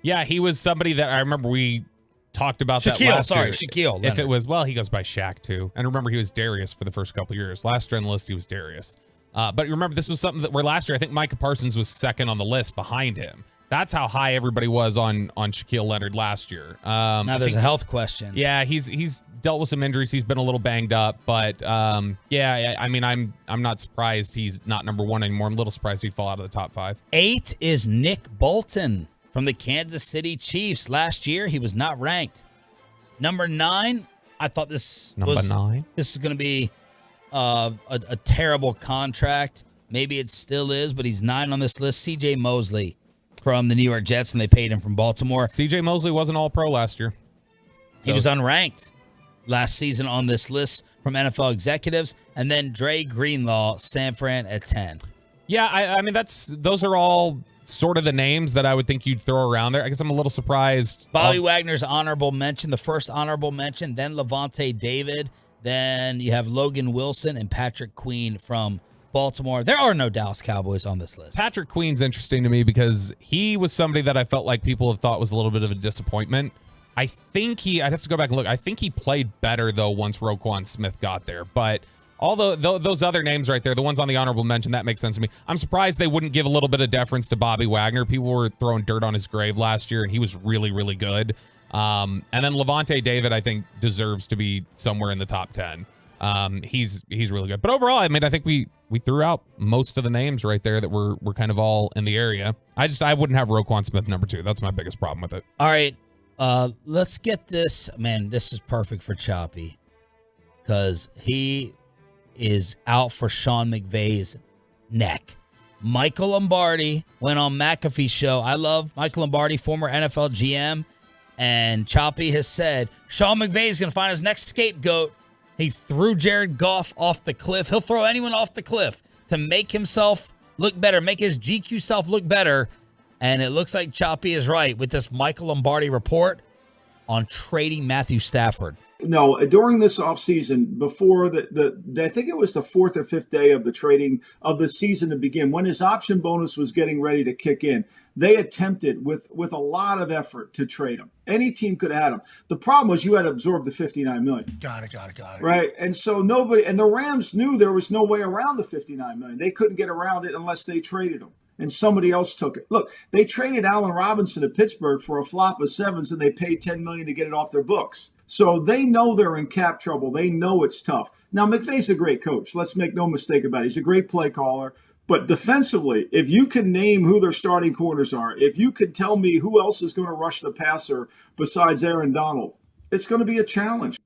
Yeah, he was somebody that I remember we talked about that Shaquille, last year. Shaquille If it was, well, he goes by Shaq too. And remember, he was Darius for the first couple years. Last year on the list, he was Darius. But remember, this was something that where last year, I think Micah Parsons was second on the list behind him. That's how high everybody was on Shaquille Leonard last year. Now there's a health question. Yeah, he's dealt with some injuries. He's been a little banged up, but yeah, I mean, I'm not surprised he's not number 1 anymore. I'm a little surprised he'd fall out of the top 5. 8 is Nick Bolton from the Kansas City Chiefs. Last year, he was not ranked. Number 9, I thought this was going to be a terrible contract. Maybe it still is, but he's 9 on this list. C.J. Mosley from the New York Jets when they paid him from Baltimore. C.J. Mosley wasn't all-pro last year. He was unranked last season on this list from NFL executives. And then Dre Greenlaw, San Fran at 10. Yeah, I mean, those are all sort of the names that I would think you'd throw around there. I guess I'm a little surprised. Bobby Wagner's honorable mention, the first honorable mention, then Levante David, then you have Logan Wilson and Patrick Queen from Baltimore. There are no Dallas Cowboys on this list. Patrick Queen's interesting to me because he was somebody that I felt like people have thought was a little bit of a disappointment. I think I'd have to go back and look. I think he played better, though, once Roquan Smith got there. But all those other names right there, the ones on the honorable mention, that makes sense to me. I'm surprised they wouldn't give a little bit of deference to Bobby Wagner. People were throwing dirt on his grave last year, and he was really, really good. And then Levante David, I think, deserves to be somewhere in the top 10. He's really good. But overall, I mean, I think we threw out most of the names right there that were kind of all in the area. I wouldn't have Roquan Smith number 2. That's my biggest problem with it. All right. Let's get this. Man, this is perfect for Choppy because he is out for Sean McVay's neck. Michael Lombardi went on McAfee's show. I love Michael Lombardi, former NFL GM. And Choppy has said Sean McVay is going to find his next scapegoat. He threw Jared Goff off the cliff. He'll throw anyone off the cliff to make himself look better, make his GQ self look better. And it looks like Choppy is right with this Michael Lombardi report on trading Matthew Stafford. No, during this offseason, before I think it was the 4th or 5th day of the trading of the season to begin, when his option bonus was getting ready to kick in, they attempted with a lot of effort to trade him. Any team could have had him. The problem was you had to absorb the $59 million. Got it. Right, and so the Rams knew there was no way around the $59 million. They couldn't get around it unless they traded him. And somebody else took it. Look, they traded Allen Robinson to Pittsburgh for a flop of 7s, and they paid $10 million to get it off their books. So they know they're in cap trouble. They know it's tough. Now, McVay's a great coach. Let's make no mistake about it. He's a great play caller. But defensively, if you can name who their starting corners are, if you can tell me who else is going to rush the passer besides Aaron Donald, it's going to be a challenge.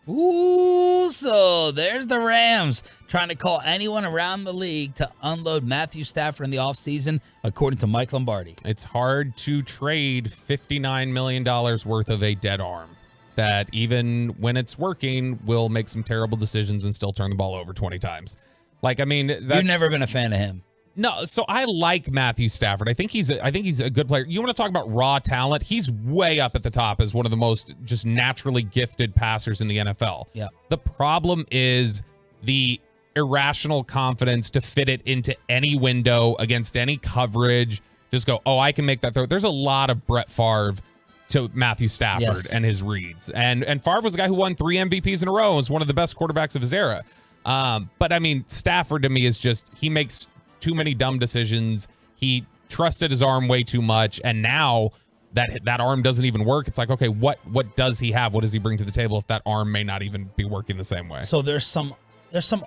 Ooh, so there's the Rams trying to call anyone around the league to unload Matthew Stafford in the offseason, according to Mike Lombardi. It's hard to trade $59 million worth of a dead arm that, even when it's working, will make some terrible decisions and still turn the ball over 20 times. Like, I mean, that's, you've never been a fan of him. No, so I like Matthew Stafford. I think he's a good player. You want to talk about raw talent? He's way up at the top as one of the most just naturally gifted passers in the NFL. Yeah. The problem is the irrational confidence to fit it into any window against any coverage. Just go, oh, I can make that throw. There's a lot of Brett Favre to Matthew Stafford and his reads. And Favre was a guy who won 3 MVPs in a row and was one of the best quarterbacks of his era. But I mean, Stafford to me is just, he makes too many dumb decisions. He trusted his arm way too much, and now that arm doesn't even work. It's like, okay, what does he have? What does he bring to the table if that arm may not even be working the same way? So there's some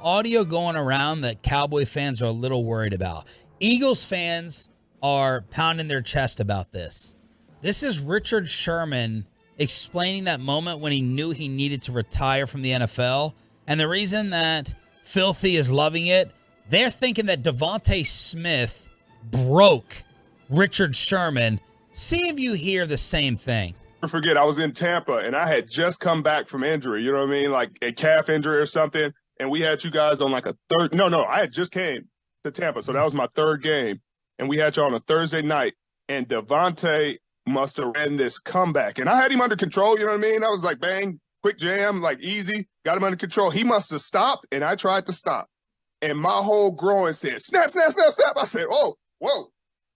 audio going around that Cowboy fans are a little worried about. Eagles fans are pounding their chest about this. This is Richard Sherman explaining that moment when he knew he needed to retire from the NFL. And the reason that Filthy is loving it, they're thinking that Devontae Smith broke Richard Sherman. See if you hear the same thing. Never forget, I was in Tampa, and I had just come back from injury. You know what I mean? Like a calf injury or something. And we had you guys on like a third. No, I had just came to Tampa. So that was my third game. And we had you on a Thursday night. And Devontae must have ran this comeback. And I had him under control. You know what I mean? I was like, bang, quick jam, like easy. Got him under control. He must have stopped, and I tried to stop. And my whole groin said, snap, snap, snap, snap. I said, oh, whoa.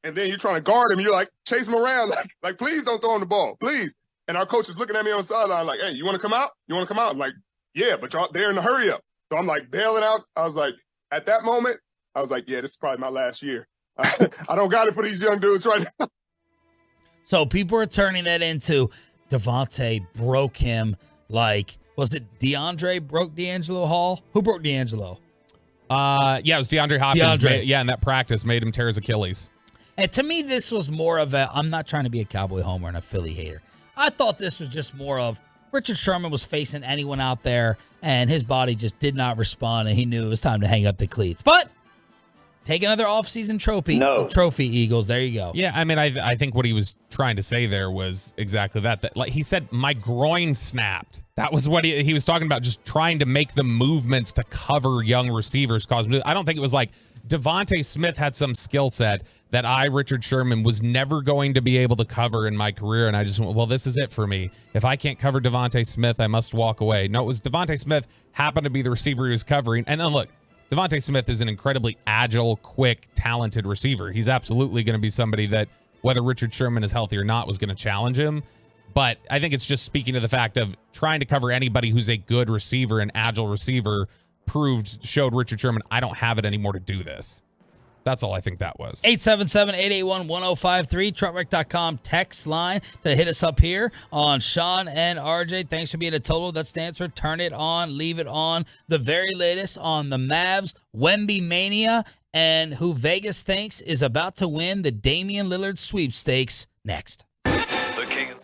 And then you're trying to guard him. You're like, chase him around. Like, please don't throw him the ball. Please. And our coach is looking at me on the sideline like, hey, you want to come out? You want to come out? I'm like, yeah, but y'all, they're in a hurry up. So I'm like bailing out. I was like, at that moment, I was like, yeah, this is probably my last year. I don't got it for these young dudes right now. So people are turning that into Devontae broke him. Like, was it DeAndre broke D'Angelo Hall? Who broke D'Angelo? Yeah, it was DeAndre Hopkins. In that practice made him tear his Achilles. And to me, this was more of a, I'm not trying to be a Cowboy homer and a Philly hater. I thought this was just more of Richard Sherman was facing anyone out there, and his body just did not respond, and he knew it was time to hang up the cleats. But take another offseason trophy, Eagles. There you go. Yeah, I mean, I think what he was trying to say there was exactly that like he said, my groin snapped. That was what he was talking about, just trying to make the movements to cover young receivers. I don't think it was like Devontae Smith had some skill set that Richard Sherman, was never going to be able to cover in my career. And I just went, well, this is it for me. If I can't cover Devontae Smith, I must walk away. No, it was Devontae Smith happened to be the receiver he was covering. And then look, Devontae Smith is an incredibly agile, quick, talented receiver. He's absolutely going to be somebody that, whether Richard Sherman is healthy or not, was going to challenge him. But I think it's just speaking to the fact of trying to cover anybody who's a good receiver, an agile receiver, showed Richard Sherman, I don't have it anymore to do this. That's all I think that was. 877-881-1053, truckwreck.com text line to hit us up here on Sean and RJ. Thanks for being a total. That stands for Turn It On, Leave It On. The very latest on the Mavs, Wemby Mania, and who Vegas thinks is about to win the Damian Lillard sweepstakes next. The King and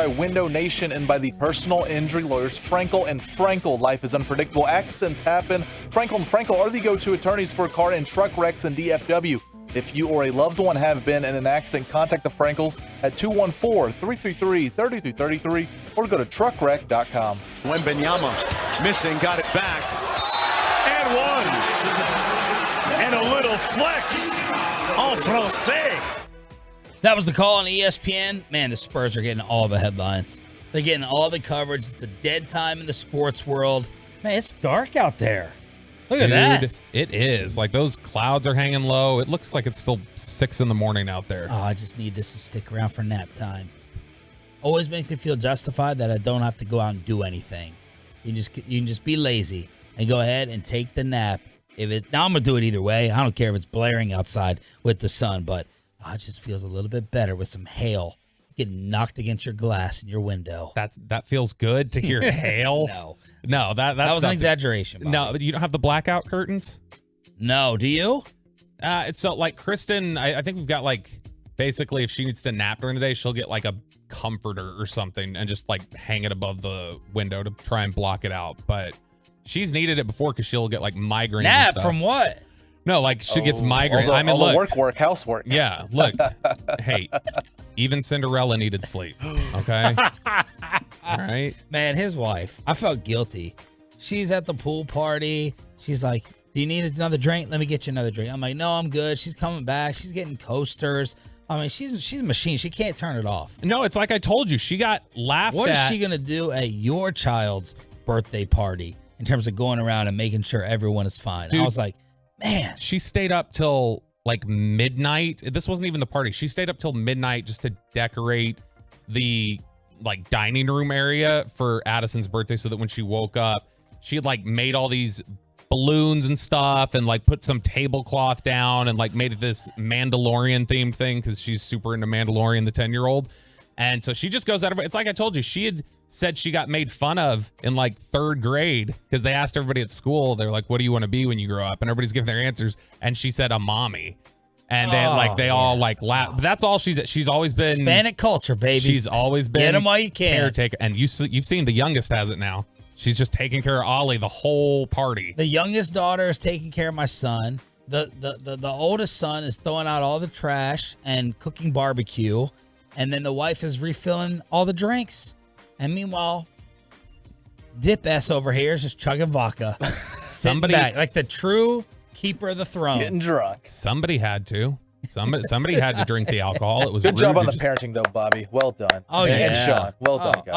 By Window Nation and by the personal injury lawyers Frankel and Frankel. Life is unpredictable. Accidents happen. Frankel and Frankel are the go-to attorneys for car and truck wrecks in DFW. If you or a loved one have been in an accident, contact the Frankels at 214-333-3333 or go to truckwreck.com. Wembanyama missing, got it back, and one. And a little flex en français. That was the call on ESPN. Man, the Spurs are getting all the headlines. They're getting all the coverage. It's a dead time in the sports world. Man, it's dark out there. Look at that. It is. Like, those clouds are hanging low. It looks like it's still 6 in the morning out there. Oh, I just need this to stick around for nap time. Always makes me feel justified that I don't have to go out and do anything. You can just be lazy and go ahead and take the nap. Now I'm going to do it either way. I don't care if it's blaring outside with the sun, but it just feels a little bit better with some hail getting knocked against your glass in your window. That feels good to hear hail. No, that was an exaggeration. Bobby. No, you don't have the blackout curtains? No, do you? It's so like Kristen, I think we've got like, basically if she needs to nap during the day, she'll get like a comforter or something and just like hang it above the window to try and block it out. But she's needed it before because she'll get like migraines. Nap and stuff. From what? No, like she gets migraine. All the work, housework. Yeah, look. Hey, even Cinderella needed sleep. Okay. All right. Man, his wife, I felt guilty. She's at the pool party. She's like, do you need another drink? Let me get you another drink. I'm like, no, I'm good. She's coming back. She's getting coasters. I mean, she's a machine. She can't turn it off. No, it's like I told you. She got laughed at. What is she going to do at your child's birthday party in terms of going around and making sure everyone is fine? Dude, I was like, man. She stayed up till like midnight. This wasn't even the party. She stayed up till midnight just to decorate the like dining room area for Addison's birthday so that when she woke up, she had like made all these balloons and stuff and like put some tablecloth down and like made it this Mandalorian themed thing because she's super into Mandalorian, the 10-year-old. And so she just goes out of it. It's like I told you, she had said she got made fun of in like 3rd grade because they asked everybody at school, they're like, what do you want to be when you grow up? And everybody's giving their answers. And she said a mommy. And they all like laugh. But that's all she's always been. Hispanic culture, baby. She's always been. Get them while you can. Caretaker. And you've seen the youngest has it now. She's just taking care of Ollie the whole party. The youngest daughter is taking care of my son. The oldest son is throwing out all the trash and cooking barbecue. And then the wife is refilling all the drinks. And meanwhile, Dip S over here is just chugging vodka. Somebody back, like the true keeper of the throne. Getting drunk. Somebody had to. Somebody had to drink the alcohol. It was good job on the just parenting though, Bobby. Well done. Oh yeah, and Sean. Well done, guys.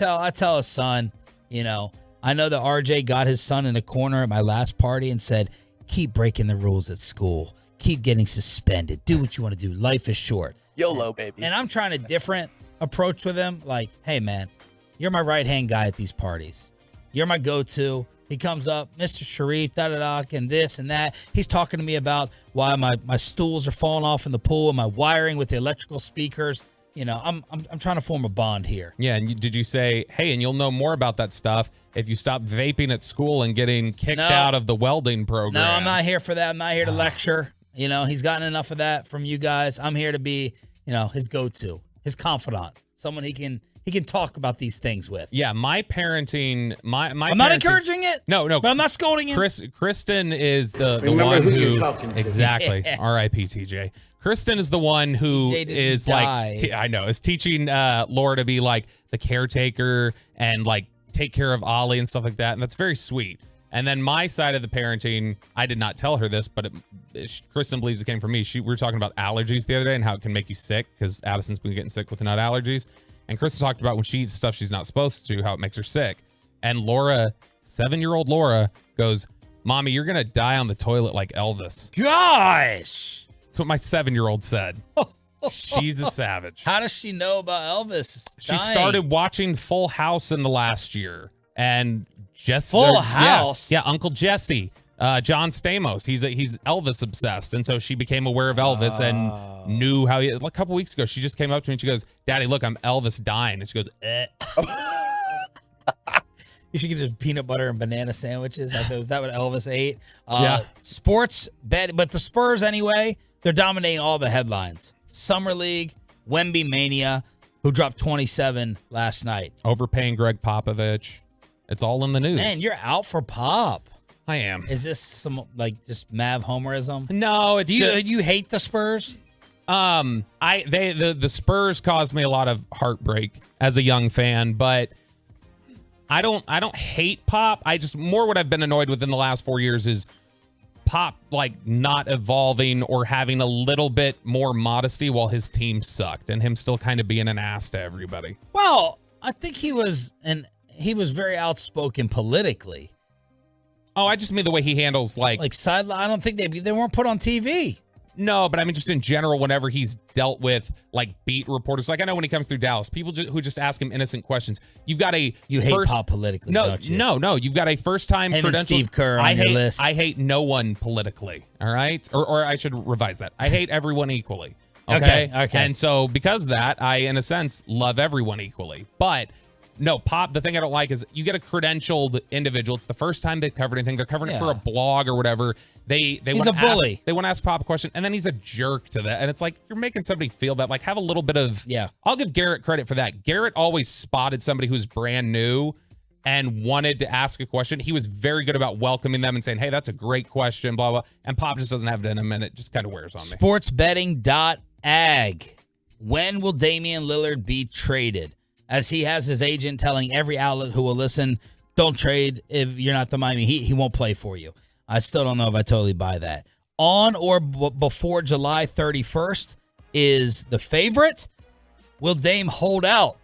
I tell his son, you know, I know that RJ got his son in a corner at my last party and said, keep breaking the rules at school. Keep getting suspended. Do what you want to do. Life is short. YOLO, baby. And I'm trying a different approach with him. Like, hey, man, you're my right-hand guy at these parties. You're my go-to. He comes up, Mr. Sharif, da-da-da, and this and that. He's talking to me about why my stools are falling off in the pool and my wiring with the electrical speakers. You know, I'm trying to form a bond here. Yeah, and did you say, hey, and you'll know more about that stuff if you stop vaping at school and getting kicked out of the welding program? No, I'm not here for that. I'm not here to lecture. You know, he's gotten enough of that from you guys. I'm here to be, you know, his go-to, his confidant, someone he can talk about these things with. Yeah, my parenting, my I'm not encouraging it. No, but I'm not scolding him. Kristen is the Remember one who who you're talking to. exactly. Yeah. R.I.P. TJ. Kristen is the one who is die. like I know is teaching Laura to be like the caretaker and like take care of Ollie and stuff like that, and that's very sweet. And then my side of the parenting, I did not tell her this, but Kristen believes it came from me. We were talking about allergies the other day and how it can make you sick because Addison's been getting sick with nut allergies. And Kristen talked about when she eats stuff she's not supposed to, how it makes her sick. And Laura, 7-year-old Laura, goes, Mommy, you're going to die on the toilet like Elvis. Gosh! That's what my 7-year-old said. She's a savage. How does she know about Elvis She dying? started watching Full House in the last year. And Full House? Yeah, Uncle Jesse. John Stamos, he's Elvis obsessed, and so she became aware of Elvis and knew how he. A couple weeks ago, she just came up to me and she goes, "Daddy, look, I'm Elvis dying," and she goes, "Eh." You should get just peanut butter and banana sandwiches. Like is that what Elvis ate? Yeah. Sports bet, but the Spurs anyway. They're dominating all the headlines. Summer League, Wemby Mania. who dropped 27 last night. Overpaying Greg Popovich. It's all in the news. Man, you're out for Pop. I am. Is this some just Mav homerism? No, it's you hate the Spurs? The Spurs caused me a lot of heartbreak as a young fan, but I don't hate Pop. I just more what I've been annoyed with in the last 4 years is Pop not evolving or having a little bit more modesty while his team sucked and him still kind of being an ass to everybody. Well, I think he was very outspoken politically. Oh, I just mean the way he handles sideline. I don't think they weren't put on TV. No, but I mean just in general, whenever he's dealt with beat reporters, I know when he comes through Dallas, people who just ask him innocent questions. You've got hate Pop politically, don't you? No. You've got a first-time Him and credential. Steve Kerr on your list. I hate no one politically. All right, or I should revise that. I hate everyone equally. Okay. And so because of that, I in a sense love everyone equally, but. No, Pop, the thing I don't like is you get a credentialed individual. It's the first time they've covered anything. They're covering it for a blog or whatever. He's a bully. They want to ask Pop a question, and then he's a jerk to that. And it's like, you're making somebody feel bad. Have a little bit of... Yeah. I'll give Garrett credit for that. Garrett always spotted somebody who's brand new and wanted to ask a question. He was very good about welcoming them and saying, hey, that's a great question, blah, blah. And Pop just doesn't have it in him, and it just kind of wears on me. Sportsbetting.ag. When will Damian Lillard be traded? As he has his agent telling every outlet who will listen, don't trade if you're not the Miami Heat. He won't play for you. I still don't know if I totally buy that. On or before July 31st is the favorite. Will Dame hold out?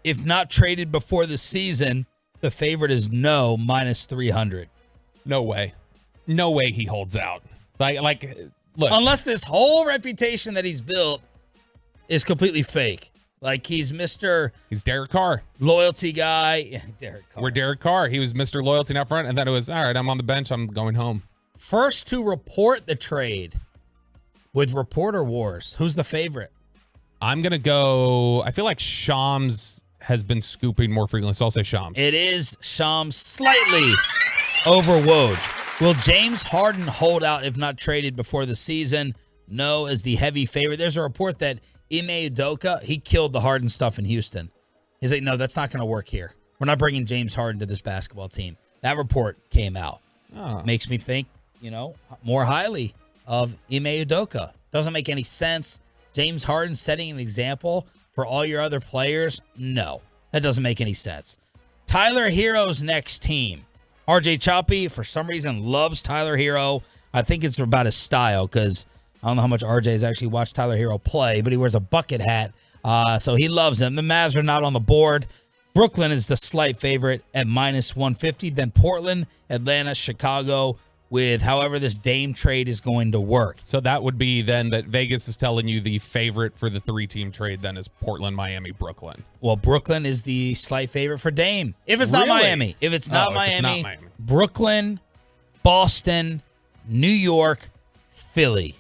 If not traded before the season, the favorite is no, minus 300. No way. No way he holds out. Look. Unless this whole reputation that he's built is completely fake. He's Derek Carr. Loyalty guy. Derek Carr. We're Derek Carr. He was Mr. Loyalty out front, and then it was, all right, I'm on the bench. I'm going home. First to report the trade with Reporter Wars. Who's the favorite? I'm going to go, I feel like Shams has been scooping more frequently, so I'll say Shams. It is Shams slightly over Woj. Will James Harden hold out if not traded before the season? No, as the heavy favorite. There's a report that Ime Udoka, he killed the Harden stuff in Houston. He's like, no, that's not going to work here. We're not bringing James Harden to this basketball team. That report came out. Makes me think, more highly of Ime Udoka. Doesn't make any sense. James Harden setting an example for all your other players? No, that doesn't make any sense. Tyler Hero's next team. RJ Choppy, for some reason, loves Tyler Hero. I think it's about his style because I don't know how much RJ has actually watched Tyler Hero play, but he wears a bucket hat, so he loves him. The Mavs are not on the board. Brooklyn is the slight favorite at minus 150. Then Portland, Atlanta, Chicago, with however this Dame trade is going to work. So that would be then that Vegas is telling you the favorite for the 3-team trade then is Portland, Miami, Brooklyn. Well, Brooklyn is the slight favorite for Dame. If it's not Miami. If it's not Miami, Brooklyn, Boston, New York, Philly.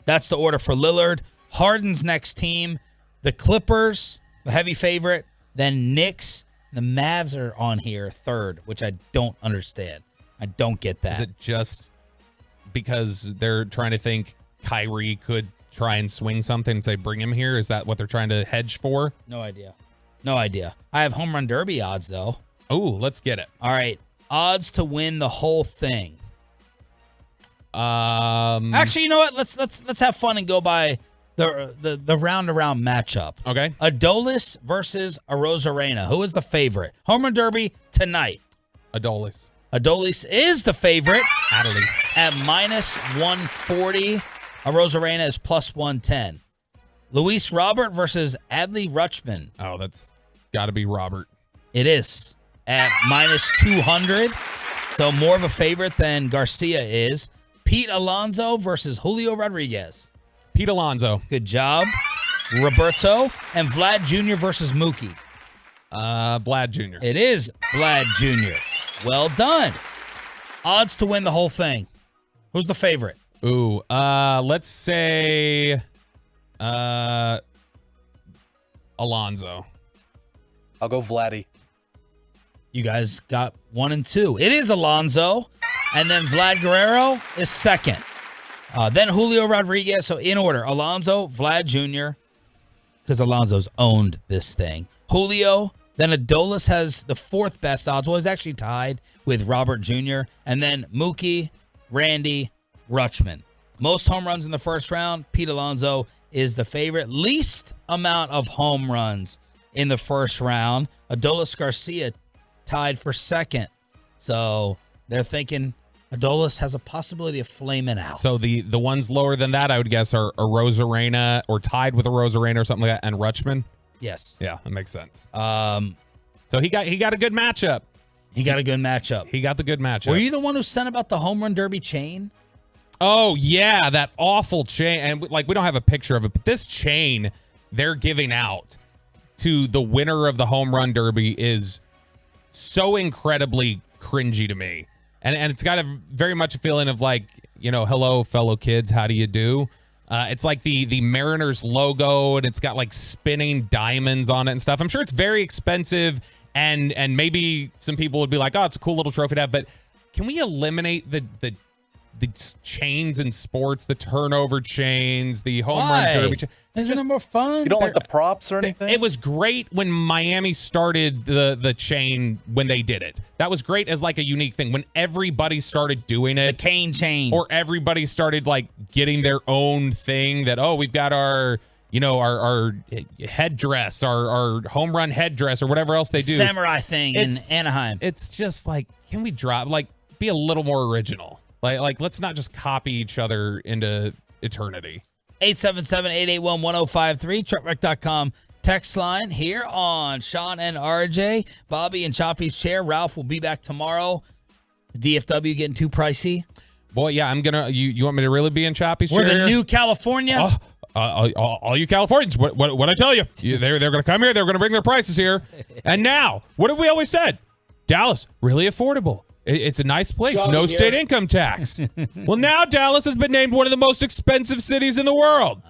That's the order for Lillard. Harden's next team, the Clippers, the heavy favorite, then Knicks. The Mavs are on here third, which I don't understand. I don't get that. Is it just because they're trying to think Kyrie could try and swing something and say, bring him here? Is that what they're trying to hedge for? No idea. I have home run derby odds, though. Oh, let's get it. All right. Odds to win the whole thing. Actually, you know what? Let's have fun and go by the round-around matchup. Okay. Adolis versus Arozarena. Who is the favorite? Home run derby tonight. Adolis. Adolis is the favorite. Adolis. At minus 140. Arozarena is plus 110. Luis Robert versus Adley Rutschman. Oh, that's got to be Robert. It is. At minus 200. So more of a favorite than Garcia is. Pete Alonso versus Julio Rodriguez. Pete Alonso. Good job. Roberto. And Vlad Jr. versus Mookie. Vlad Jr. It is Vlad Jr. Well done. Odds to win the whole thing. Who's the favorite? Ooh, let's say Alonso. I'll go Vladdy. You guys got 1 and 2. It is Alonso. And then Vlad Guerrero is second. Then Julio Rodriguez. So in order, Alonso, Vlad Jr., because Alonso's owned this thing. Julio, then Adolis has the 4th best odds. Well, he's actually tied with Robert Jr. And then Mookie, Randy, Rutschman. Most home runs in the first round. Pete Alonso is the favorite. Least amount of home runs in the first round. Adolis Garcia tied for 2nd. So they're thinking Adolis has a possibility of flaming out. So the ones lower than that, I would guess, are a Rosarena or tied with a Rosarena or something like that, and Rutschman. Yes. Yeah, that makes sense. So he got a good matchup. He got a good matchup. He got the good matchup. Were you the one who sent about the home run derby chain? Oh, yeah, that awful chain. And we don't have a picture of it, but this chain they're giving out to the winner of the home run derby is so incredibly cringy to me. And it's got very much a feeling of like, hello, fellow kids, how do you do? It's like the Mariners logo, and it's got like spinning diamonds on it and stuff. I'm sure it's very expensive, and maybe some people would be like, oh, it's a cool little trophy to have, but can we eliminate the chains in sports, the turnover chains, the home run derby? Isn't it more fun? You don't like the props or anything? It was great when Miami started the chain when they did it. That was great as like a unique thing. When everybody started doing it. The cane chain. Or everybody started like getting their own thing that, we've got our headdress, our home run headdress, or whatever else they do. Samurai thing in Anaheim. It's just like, can we be a little more original? Like, let's not just copy each other into eternity. 877-881-1053, truckwreck.com text line here on Sean and RJ. Bobby and Choppy's chair. Ralph will be back tomorrow. DFW getting too pricey. Boy, yeah, I'm gonna. You want me to really be in Choppy's We're chair? the new California. All you Californians, what I tell you, they're going to come here. They're going to bring their prices here. And now, what have we always said? Dallas, really affordable. It's a nice place. No state income tax. Well, now Dallas has been named one of the most expensive cities in the world.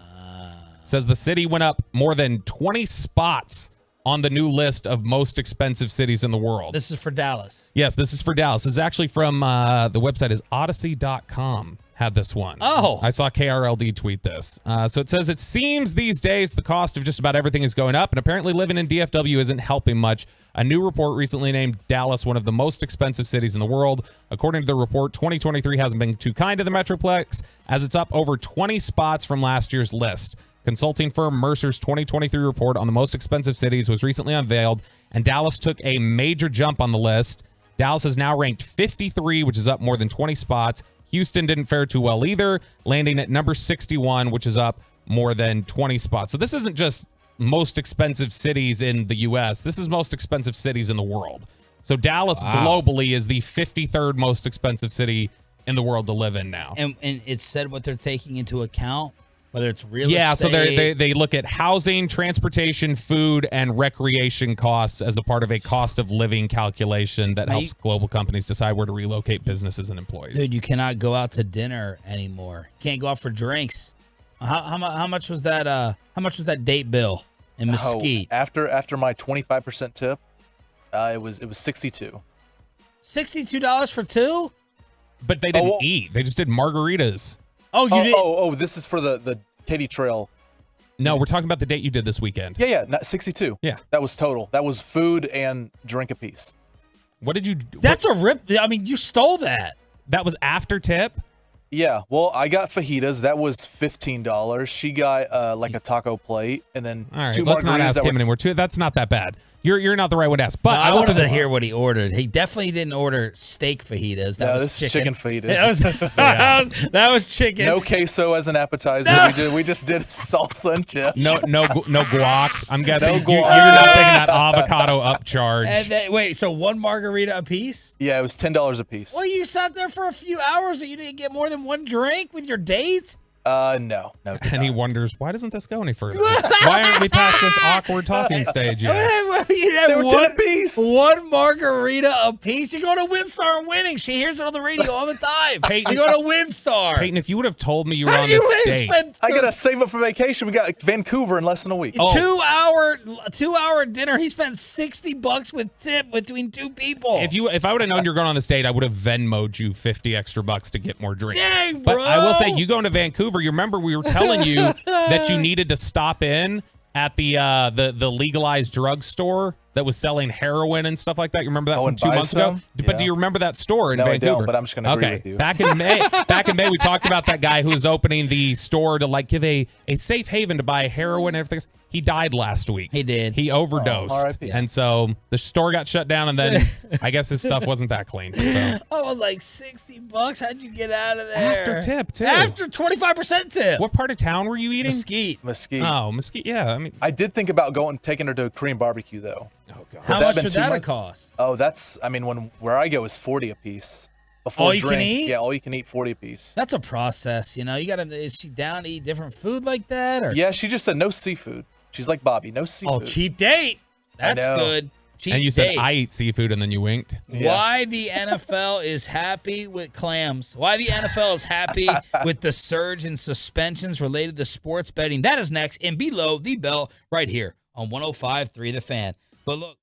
Says the city went up more than 20 spots on the new list of most expensive cities in the world. This is for Dallas. Yes, this is for Dallas. This is actually from the website is odyssey.com. Had this one. Oh. I saw KRLD tweet this. So it says, it seems these days the cost of just about everything is going up, and apparently living in DFW isn't helping much. A new report recently named Dallas one of the most expensive cities in the world. According to the report, 2023 hasn't been too kind to the Metroplex, as it's up over 20 spots from last year's list. Consulting firm Mercer's 2023 report on the most expensive cities was recently unveiled, and Dallas took a major jump on the list. Dallas is now ranked 53, which is up more than 20 spots. Houston didn't fare too well either, landing at number 61, which is up more than 20 spots. So this isn't just most expensive cities in the U.S. This is most expensive cities in the world. So Dallas globally is the 53rd most expensive city in the world to live in now. And it said what they're taking into account, whether it's real estate. So they look at housing, transportation, food, and recreation costs as a part of a cost of living calculation that helps global companies decide where to relocate businesses and employees. Dude, you cannot go out to dinner anymore. You can't go out for drinks. How much was that? How much was that date bill in Mesquite? After my 25% tip, it was $62. $62 for two? But they didn't eat. They just did margaritas. Oh, you did? Oh, this is for the Katy Trail. No, we're talking about the date you did this weekend. Yeah, 62. Yeah. That was total. That was food and drink apiece. What did you do? That's a rip. I mean, you stole that. That was after tip? Yeah, well, I got fajitas. That was $15. She got like a taco plate, and then all right, two let's not ask him anymore. That's not that bad. You're not the right one to ask. But I wanted to hear what he ordered. He definitely didn't order steak fajitas. That was chicken fajitas. That was chicken. No queso as an appetizer. No. We just did salsa and chips. No guac. I'm guessing you're not taking that avocado upcharge. And then, wait, so one margarita a piece? Yeah, it was $10 a piece. Well, you sat there for a few hours and you didn't get more than one drink with your dates? No. And he wonders, why doesn't this go any further? Why aren't we past this awkward talking stage yet? They were 10 apiece. One margarita a piece. You go to WinStar and winning. She hears it on the radio all the time. Peyton, you go to WinStar. Peyton, if you would have told me you were on this date. I got to save up for vacation. We got Vancouver in less than a week. 2 hour dinner. He spent $60 with tip between two people. If I would have known you were going on this date, I would have Venmo'd you $50 extra to get more drinks. Dang, bro. But I will say, you going to Vancouver, you remember we were telling you that you needed to stop in at the legalized drugstore that was selling heroin and stuff like that. You remember that from 2 months ago? Yeah. But do you remember that store in No, Vancouver? I don't, but I'm just going to agree with you. Back in May, we talked about that guy who was opening the store to like give a safe haven to buy heroin and everything. He died last week. He did. He overdosed. And so the store got shut down, and then I guess his stuff wasn't that clean. So. I was like, $60. How'd you get out of there? After tip, too. After 25% tip. What part of town were you eating? Mesquite. Oh, Mesquite. Yeah, I mean, I did think about taking her to a Korean barbecue though. Oh god. How much would that cost? Oh, that's. I mean, where I go is 40 a piece. Before All you can eat? Yeah, all you can eat, 40 a piece. That's a process, you know. You gotta. Is she down to eat different food like that? Or Yeah, she just said no seafood. She's like Bobby, no seafood. oh, cheap date. That's good. Cheap and you said date. I eat seafood, and then you winked. Why the NFL is happy with clams. Why the NFL is happy with the surge in suspensions related to sports betting. That is next in Below the Bell right here on 105.3 The Fan. But look.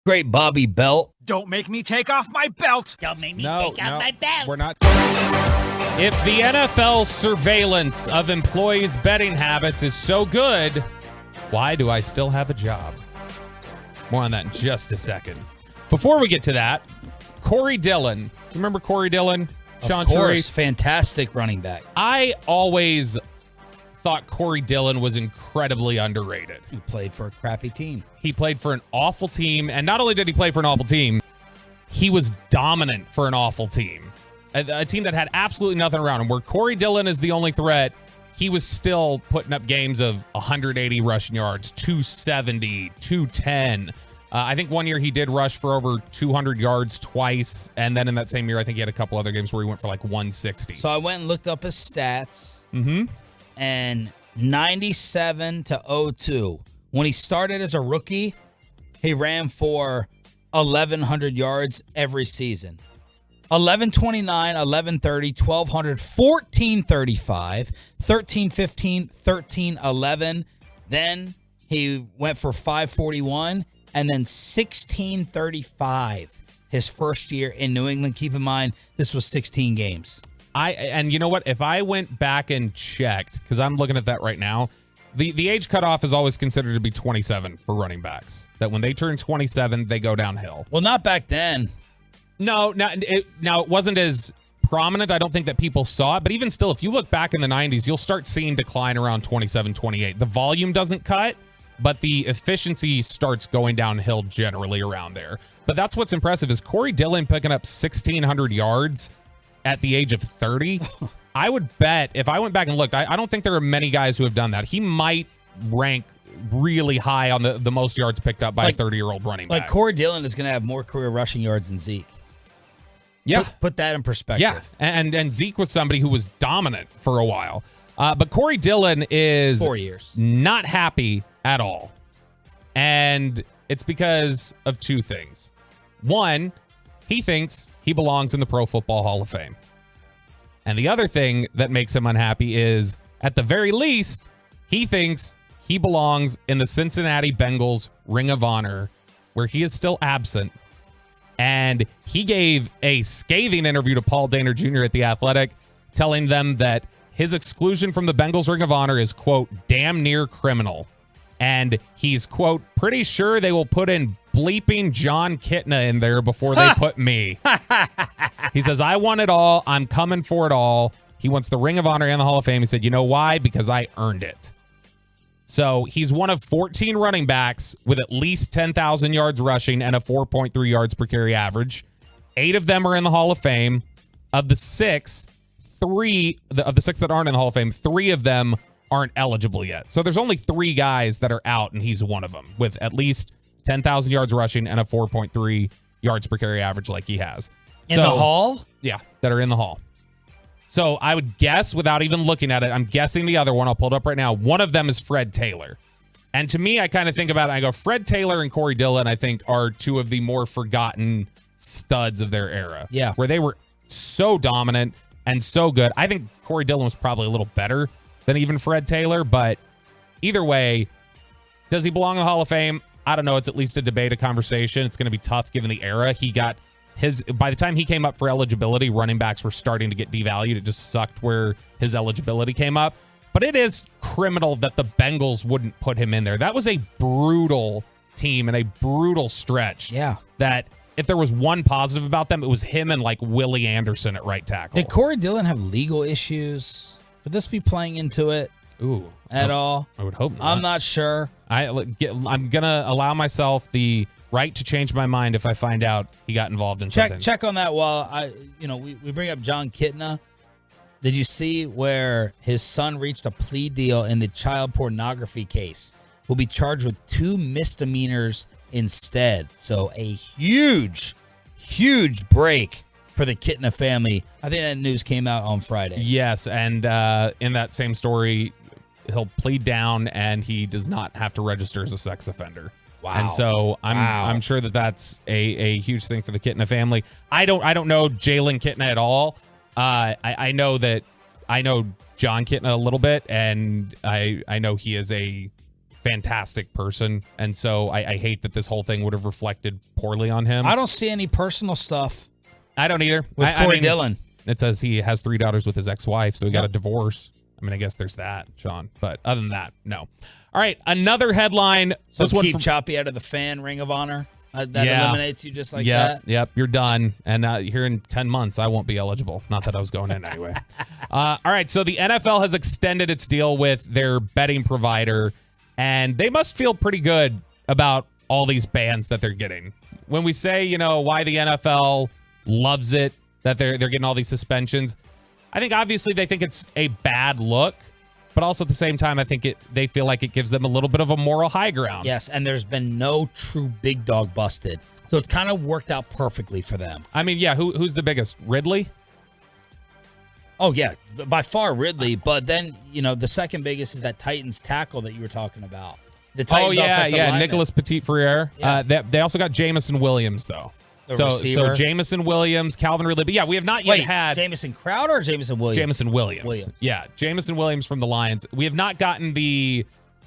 Great Bobby Belt. Don't make me take off my belt. Don't make me take off my belt. We're not. If the NFL surveillance of employees' betting habits is so good, why do I still have a job? More on that in just a second. Before we get to that, Corey Dillon. You remember Corey Dillon? Sean Of course, Sharif? fantastic running back. I always thought Corey Dillon was incredibly underrated. He played for a crappy team. He played for an awful team, and not only did he play for an awful team, he was dominant for an awful team. A team that had absolutely nothing around him. Where Corey Dillon is the only threat, he was still putting up games of 180 rushing yards, 270, 210. I think one year he did rush for over 200 yards twice, and then in that same year, I think he had a couple other games where he went for like 160. So I went and looked up his stats. Mm-hmm. And 97 to 02. When he started as a rookie, he ran for 1,100 yards every season. 1129, 1130, 1200, 1435, 1315, 1311. Then he went for 541 and then 1635 his first year in New England. Keep in mind, this was 16 games. And you know what? If I went back and checked, because I'm looking at that right now, the age cutoff is always considered to be 27 for running backs. That when they turn 27, they go downhill. Well, not back then. No, it wasn't as prominent. I don't think that people saw it. But even still, if you look back in the 90s, you'll start seeing decline around 27, 28. The volume doesn't cut, but the efficiency starts going downhill generally around there. But that's what's impressive is Corey Dillon picking up 1,600 yards at the age of 30. I would bet, if I went back and looked, I don't think there are many guys who have done that. He might rank really high on the most yards picked up by a 30-year-old running back. Like Corey Dillon is going to have more career rushing yards than Zeke. Yeah. Put that in perspective. Yeah, and Zeke was somebody who was dominant for a while. But Corey Dillon is 4 years. Not happy at all. And it's because of two things. One, he thinks he belongs in the Pro Football Hall of Fame. And the other thing that makes him unhappy is, at the very least, he thinks he belongs in the Cincinnati Bengals Ring of Honor, where he is still absent. And he gave a scathing interview to Paul Dehner Jr. at The Athletic, telling them that his exclusion from the Bengals Ring of Honor is, quote, damn near criminal. And he's, quote, pretty sure they will put in bleeping John Kitna in there before they put me. He says, I want it all. I'm coming for it all. He wants the Ring of Honor and the Hall of Fame. He said, you know why? Because I earned it. So he's one of 14 running backs with at least 10,000 yards rushing and a 4.3 yards per carry average. 8 of them are in the Hall of Fame. Of the 6, 3 of the 6 that aren't in the Hall of Fame, 3 of them aren't eligible yet. So there's only 3 guys that are out, and he's one of them with at least 10,000 yards rushing and a 4.3 yards per carry average like he has. In the Hall? Yeah, that are in the Hall. So I would guess, without even looking at it, I'm guessing the other one, I'll pull it up right now, one of them is Fred Taylor. And to me, I kind of think about it, I go, Fred Taylor and Corey Dillon, I think, are 2 of the more forgotten studs of their era. Yeah. Where they were so dominant and so good. I think Corey Dillon was probably a little better than even Fred Taylor, but either way, does he belong in the Hall of Fame? I don't know. It's at least a debate, a conversation. It's going to be tough given the era. He got by the time he came up for eligibility, running backs were starting to get devalued. It just sucked where his eligibility came up. But it is criminal that the Bengals wouldn't put him in there. That was a brutal team and a brutal stretch. Yeah. That if there was one positive about them, it was him and like Willie Anderson at right tackle. Did Corey Dillon have legal issues? Could this be playing into it? Ooh. At all? I would hope not. I'm not sure. I'm going to allow myself the right to change my mind if I find out he got involved in something. Check on that while we bring up John Kitna. Did you see where his son reached a plea deal in the child pornography case? Will be charged with 2 misdemeanors instead. So a huge break for the Kitna family. I think that news came out on Friday. Yes, and in that same story, he'll plead down and he does not have to register as a sex offender. Wow. And so I'm sure that that's a huge thing for the Kitna family. I don't know Jalen Kitna at all. I know John Kitna a little bit, and I know he is a fantastic person. And so I hate that this whole thing would have reflected poorly on him. I don't see any personal stuff. I don't either. With Corey Dillon. It says he has 3 daughters with his ex-wife, so he got a divorce. I mean, I guess there's that, Sean. But other than that, no. All right, another headline. So this one keep from Choppy out of the fan ring of honor. That eliminates you just like that. Yep, you're done. And here in 10 months, I won't be eligible. Not that I was going in anyway. All right, so the NFL has extended its deal with their betting provider, and they must feel pretty good about all these bans that they're getting. When we say, why the NFL loves it, that they're getting all these suspensions, I think obviously they think it's a bad look, but also at the same time, I think they feel like it gives them a little bit of a moral high ground. Yes, and there's been no true big dog busted. So it's kind of worked out perfectly for them. I mean, yeah, who's the biggest? Ridley? Oh, yeah, by far Ridley. But then, the second biggest is that Titans tackle that you were talking about. The Titans lineman. Nicholas Petit-Frere. Yeah. They also got Jamison Williams, though. So Jamison Williams, Calvin Ridley. But yeah, we have not yet had Jamison Crowder or Jamison Williams? Jamison Williams. Yeah, Jamison Williams from the Lions. We have not gotten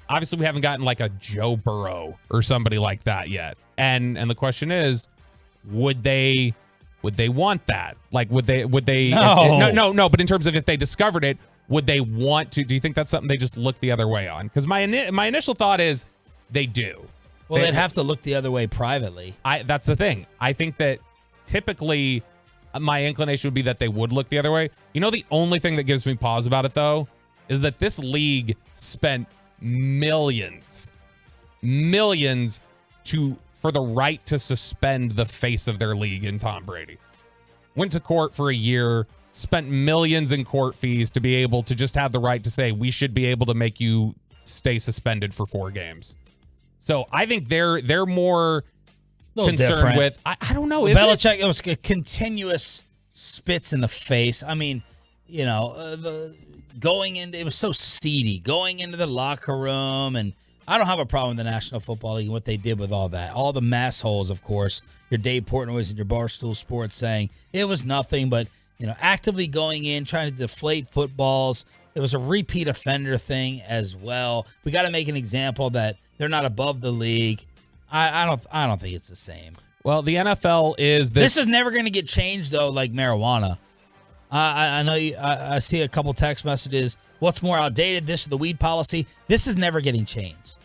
obviously we haven't gotten like a Joe Burrow or somebody like that yet. And the question is, would they want that? Like would they No, but in terms of if they discovered it, would they want to? Do you think that's something they just look the other way on? Because my initial thought is they do. Well, they'd have to look the other way privately. That's the thing. I think that typically my inclination would be that they would look the other way. The only thing that gives me pause about it, though, is that this league spent millions for the right to suspend the face of their league in Tom Brady. Went to court for a year, spent millions in court fees to be able to just have the right to say, we should be able to make you stay suspended for 4 games. So I think they're more concerned with, I don't know. Belichick, it was a continuous spits in the face. I mean, it was so seedy going into the locker room. And I don't have a problem with the National Football League and what they did with all that. All the mass holes, of course, your Dave Portnoy's and your Barstool Sports saying it was nothing, but, actively going in, trying to deflate footballs. It was a repeat offender thing as well. We got to make an example that they're not above the league. I don't think it's the same. Well, the NFL is this is never going to get changed though, like marijuana. I know I see a couple text messages. What's more outdated, this or the weed policy? This is never getting changed,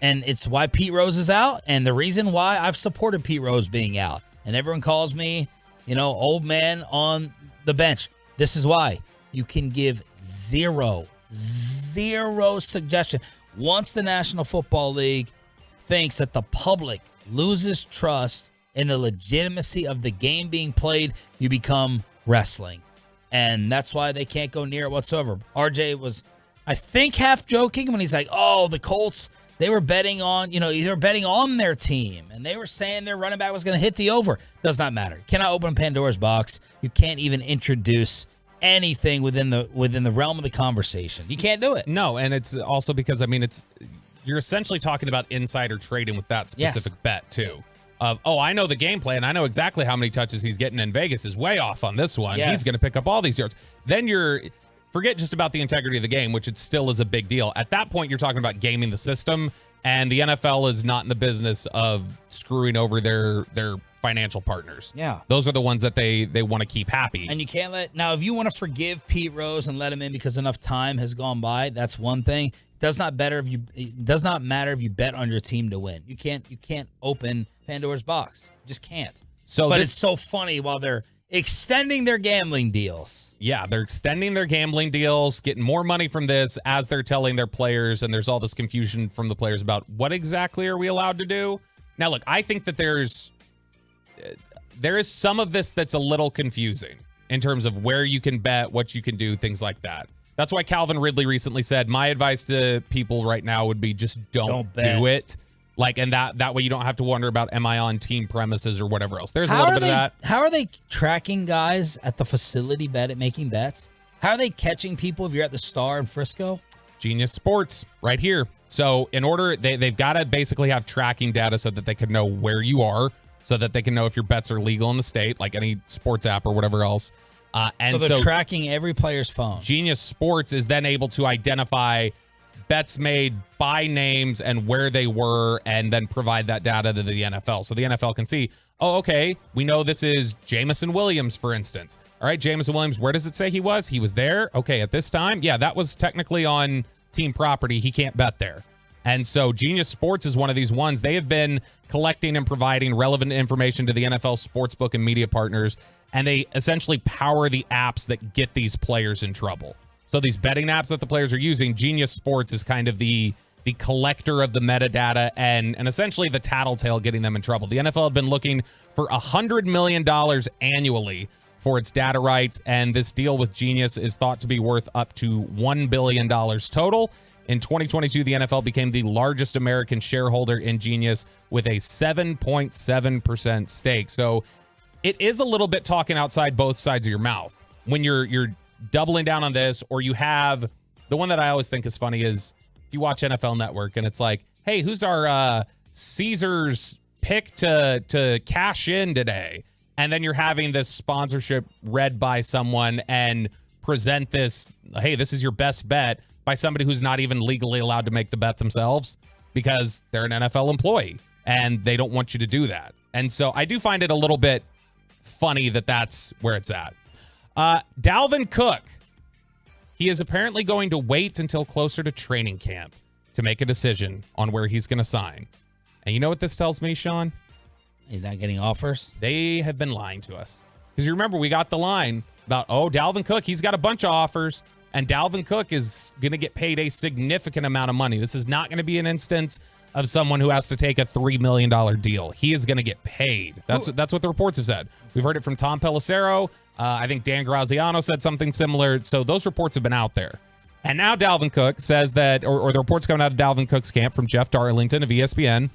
and it's why Pete Rose is out, and the reason why I've supported Pete Rose being out. And everyone calls me, old man on the bench. This is why. You can give zero suggestion. Once the National Football League thinks that the public loses trust in the legitimacy of the game being played, you become wrestling. And that's why they can't go near it whatsoever. RJ was, I think, half joking when he's like, oh, the Colts, they were betting on, they were betting on their team. And they were saying their running back was going to hit the over. Does not matter. You cannot open Pandora's box. You can't even introduce anything within the realm of the conversation. You can't do it. No, and it's also because you're essentially talking about insider trading with that specific bet too. I know the game plan. I know exactly how many touches he's getting in Vegas is way off on this one. Yes. He's going to pick up all these yards. Then forget just about the integrity of the game, which it still is a big deal. At that point, you're talking about gaming the system, and the NFL is not in the business of screwing over their financial partners. Yeah. Those are the ones that they want to keep happy. And you can't if you want to forgive Pete Rose and let him in because enough time has gone by, that's one thing. It does not matter if you bet on your team to win. You can't open Pandora's box. You just can't. But it's so funny while they're extending their gambling deals. Yeah, they're extending their gambling deals, getting more money from this as they're telling their players, and there's all this confusion from the players about what exactly are we allowed to do. Now, look, I think that there is some of this that's a little confusing in terms of where you can bet, what you can do, things like that. That's why Calvin Ridley recently said, my advice to people right now would be just don't do it. And that way you don't have to wonder about, am I on team premises or whatever else. There's a little bit of that. How are they tracking guys at the facility making bets? How are they catching people if you're at the Star in Frisco? Genius Sports right here. So in order, they've got to basically have tracking data so that they can know where you are, so that they can know if your bets are legal in the state, like any sports app or whatever else. So they're tracking every player's phone. Genius Sports is then able to identify bets made by names and where they were, and then provide that data to the NFL. So the NFL can see, oh, okay, we know this is Jamison Williams, for instance. All right, Jamison Williams, where does it say he was? He was there. Okay, at this time, yeah, that was technically on team property. He can't bet there. And so Genius Sports is one of these ones. They have been collecting and providing relevant information to the NFL sportsbook and media partners, and they essentially power the apps that get these players in trouble. So these betting apps that the players are using, Genius Sports is kind of the collector of the metadata and essentially the tattletale getting them in trouble. The NFL had been looking for $100 million annually for its data rights, and this deal with Genius is thought to be worth up to $1 billion total. In 2022, the NFL became the largest American shareholder in Genius with a 7.7% stake. So it is a little bit talking outside both sides of your mouth when you're doubling down on this, or you have the one that I always think is funny is you watch NFL Network and it's like, hey, who's our Caesars pick to cash in today? And then you're having this sponsorship read by someone and present this, hey, this is your best bet, by somebody who's not even legally allowed to make the bet themselves because they're an NFL employee and they don't want you to do that. And so I do find it a little bit funny that that's where it's at. Dalvin Cook, he is apparently going to wait until closer to training camp to make a decision on where he's going to sign. And you know what this tells me, Sean? He's not getting offers? They have been lying to us. Because you remember, we got the line about, oh, Dalvin Cook, he's got a bunch of offers. And Dalvin Cook is going to get paid a significant amount of money. This is not going to be an instance of someone who has to take a $3 million deal. He is going to get paid. That's what the reports have said. We've heard it from Tom Pelissero. I think Dan Graziano said something similar. So those reports have been out there. And now Dalvin Cook says that, or the reports coming out of Dalvin Cook's camp from Jeff Darlington of ESPN,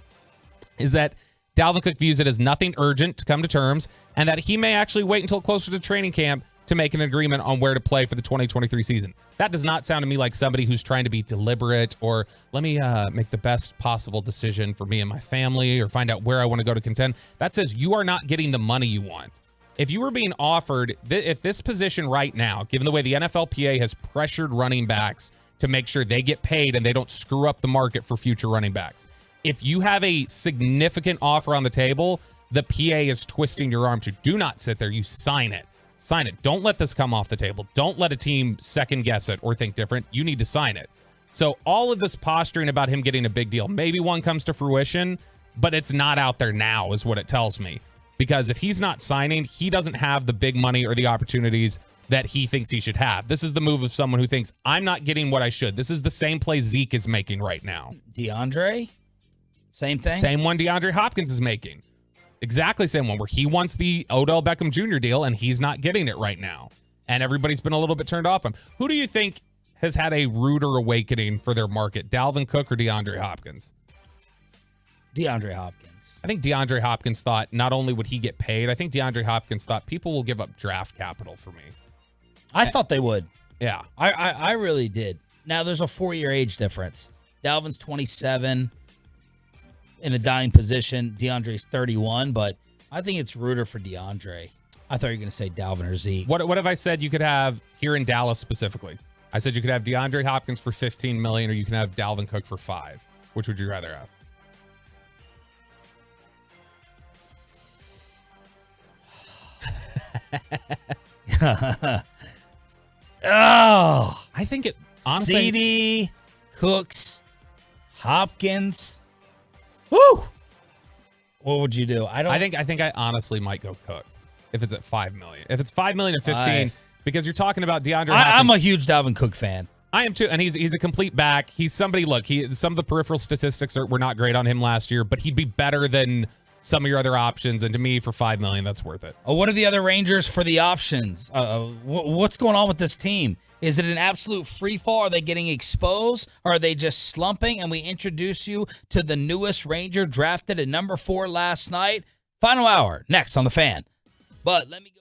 is that Dalvin Cook views it as nothing urgent to come to terms, and that he may actually wait until closer to training camp to make an agreement on where to play for the 2023 season. That does not sound to me like somebody who's trying to be deliberate or let me make the best possible decision for me and my family or find out where I want to go to contend. That says you are not getting the money you want. If you were being offered, if this position right now, given the way the NFLPA has pressured running backs to make sure they get paid and they don't screw up the market for future running backs, if you have a significant offer on the table, the PA is twisting your arm to do not sit there. You sign it. Sign it. Don't let this come off the table. Don't let a team second guess it or think different. You need to sign it. So all of this posturing about him getting a big deal, maybe one comes to fruition, but it's not out there now is what it tells me. Because if he's not signing, he doesn't have the big money or the opportunities that he thinks he should have. This is the move of someone who thinks, I'm not getting what I should. This is the same play Zeke is making right now. DeAndre? Same thing? Same one DeAndre Hopkins is making. Exactly same one, where he wants the Odell Beckham Jr. deal and he's not getting it right now. And everybody's been a little bit turned off him. Who do you think has had a ruder awakening for their market, Dalvin Cook or DeAndre Hopkins? DeAndre Hopkins. I think DeAndre Hopkins thought not only would he get paid, I think DeAndre Hopkins thought people will give up draft capital for me. I thought they would. Yeah. I really did. Now, there's a 4-year age difference. Dalvin's 27. In a dying position. DeAndre's 31, but I think it's ruder for DeAndre. I thought you were going to say Dalvin or Zeke. What if I said you could have here in Dallas specifically? I said you could have DeAndre Hopkins for $15 million, or you can have Dalvin Cook for $5 million. Which would you rather have? Oh, I think it honestly. CD, Cooks, Hopkins. Woo! What would you do? I think I honestly might go Cook if it's at $5 million. If it's $5 million and 15, because you're talking about DeAndre Hopkins. I'm a huge Dalvin Cook fan. I am too, and he's a complete back. He's somebody. Look, some of the peripheral statistics were not great on him last year, but he'd be better than some of your other options. And to me, for $5 million, that's worth it. What are the other Rangers for the options? What's going on with this team? Is it an absolute free fall? Are they getting exposed? Or are they just slumping? And we introduce you to the newest Ranger drafted at number 4 last night. Final hour next on The Fan. But let me go.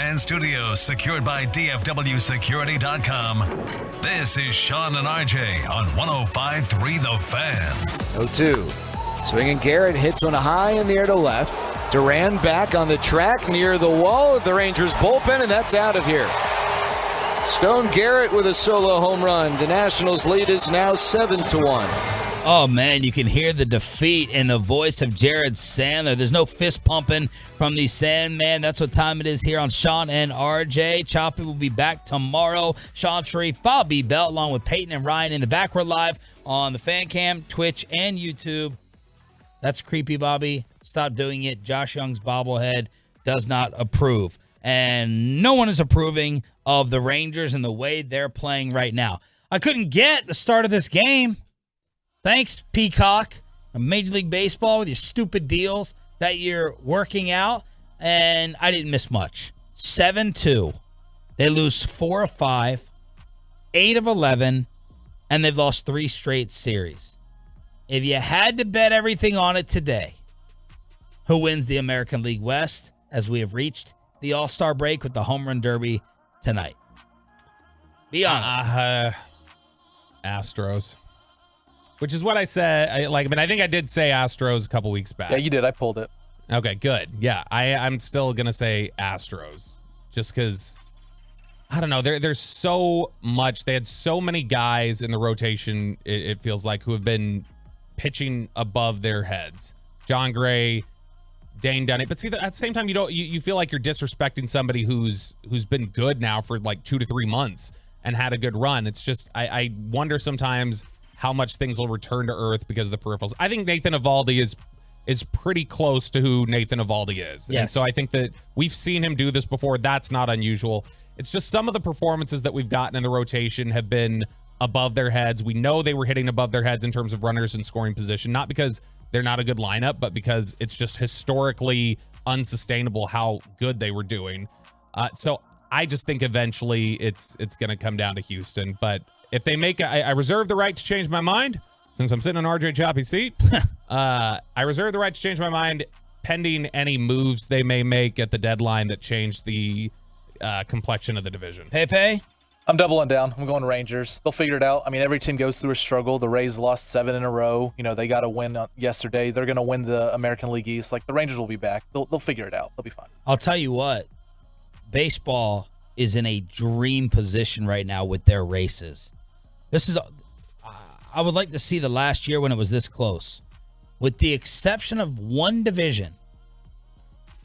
Fan Studios, secured by DFWSecurity.com. This is Sean and RJ on 105.3 The Fan. 0-2. Swinging Garrett hits one high in the air to left. Duran back on the track near the wall of the Rangers bullpen, and that's out of here. Stone Garrett with a solo home run. The Nationals lead is now 7-1. Oh, man, you can hear the defeat in the voice of Jared Sandler. There's no fist pumping from the Sandman. That's what time it is here on Sean and RJ. Choppy will be back tomorrow. Sean Sharif, Bobby Bell, along with Peyton and Ryan in the back. We're live on the Fan Cam, Twitch, and YouTube. That's creepy, Bobby. Stop doing it. Josh Young's bobblehead does not approve. And no one is approving of the Rangers and the way they're playing right now. I couldn't get the start of this game. Thanks, Peacock, Major League Baseball, with your stupid deals that you're working out. And I didn't miss much. 7-2. They lose 4 of 5, 8 of 11, and they've lost 3 straight series. If you had to bet everything on it today, who wins the American League West, as we have reached the All-Star break with the Home Run Derby tonight? Be honest. Astros. Which is what I said. I think I did say Astros a couple weeks back. Yeah, you did. I pulled it. Okay, good. Yeah, I'm still going to say Astros. Just because, I don't know, there's so much. They had so many guys in the rotation, it feels like, who have been pitching above their heads. John Gray, Dane Dunning. But see, at the same time, you feel like you're disrespecting somebody who's been good now for like 2 to 3 months and had a good run. It's just, I wonder sometimes how much things will return to earth because of the peripherals. I think Nathan Eovaldi is pretty close to who Nathan Eovaldi is. Yes. And so I think that we've seen him do this before. That's not unusual. It's just some of the performances that we've gotten in the rotation have been above their heads. We know they were hitting above their heads in terms of runners in scoring position, not because they're not a good lineup, but because it's just historically unsustainable how good they were doing. So I just think eventually it's going to come down to Houston. But if they make, I reserve the right to change my mind since I'm sitting in RJ Choppy's seat. I reserve the right to change my mind pending any moves they may make at the deadline that change the complexion of the division. Pepe? I'm doubling down. I'm going Rangers. They'll figure it out. I mean, every team goes through a struggle. The Rays lost 7 in a row. You know, they got a win yesterday. They're going to win the American League East. Like, the Rangers will be back. They'll figure it out. They'll be fine. I'll tell you what. Baseball is in a dream position right now with their races. I would like to see the last year when it was this close. With the exception of one division,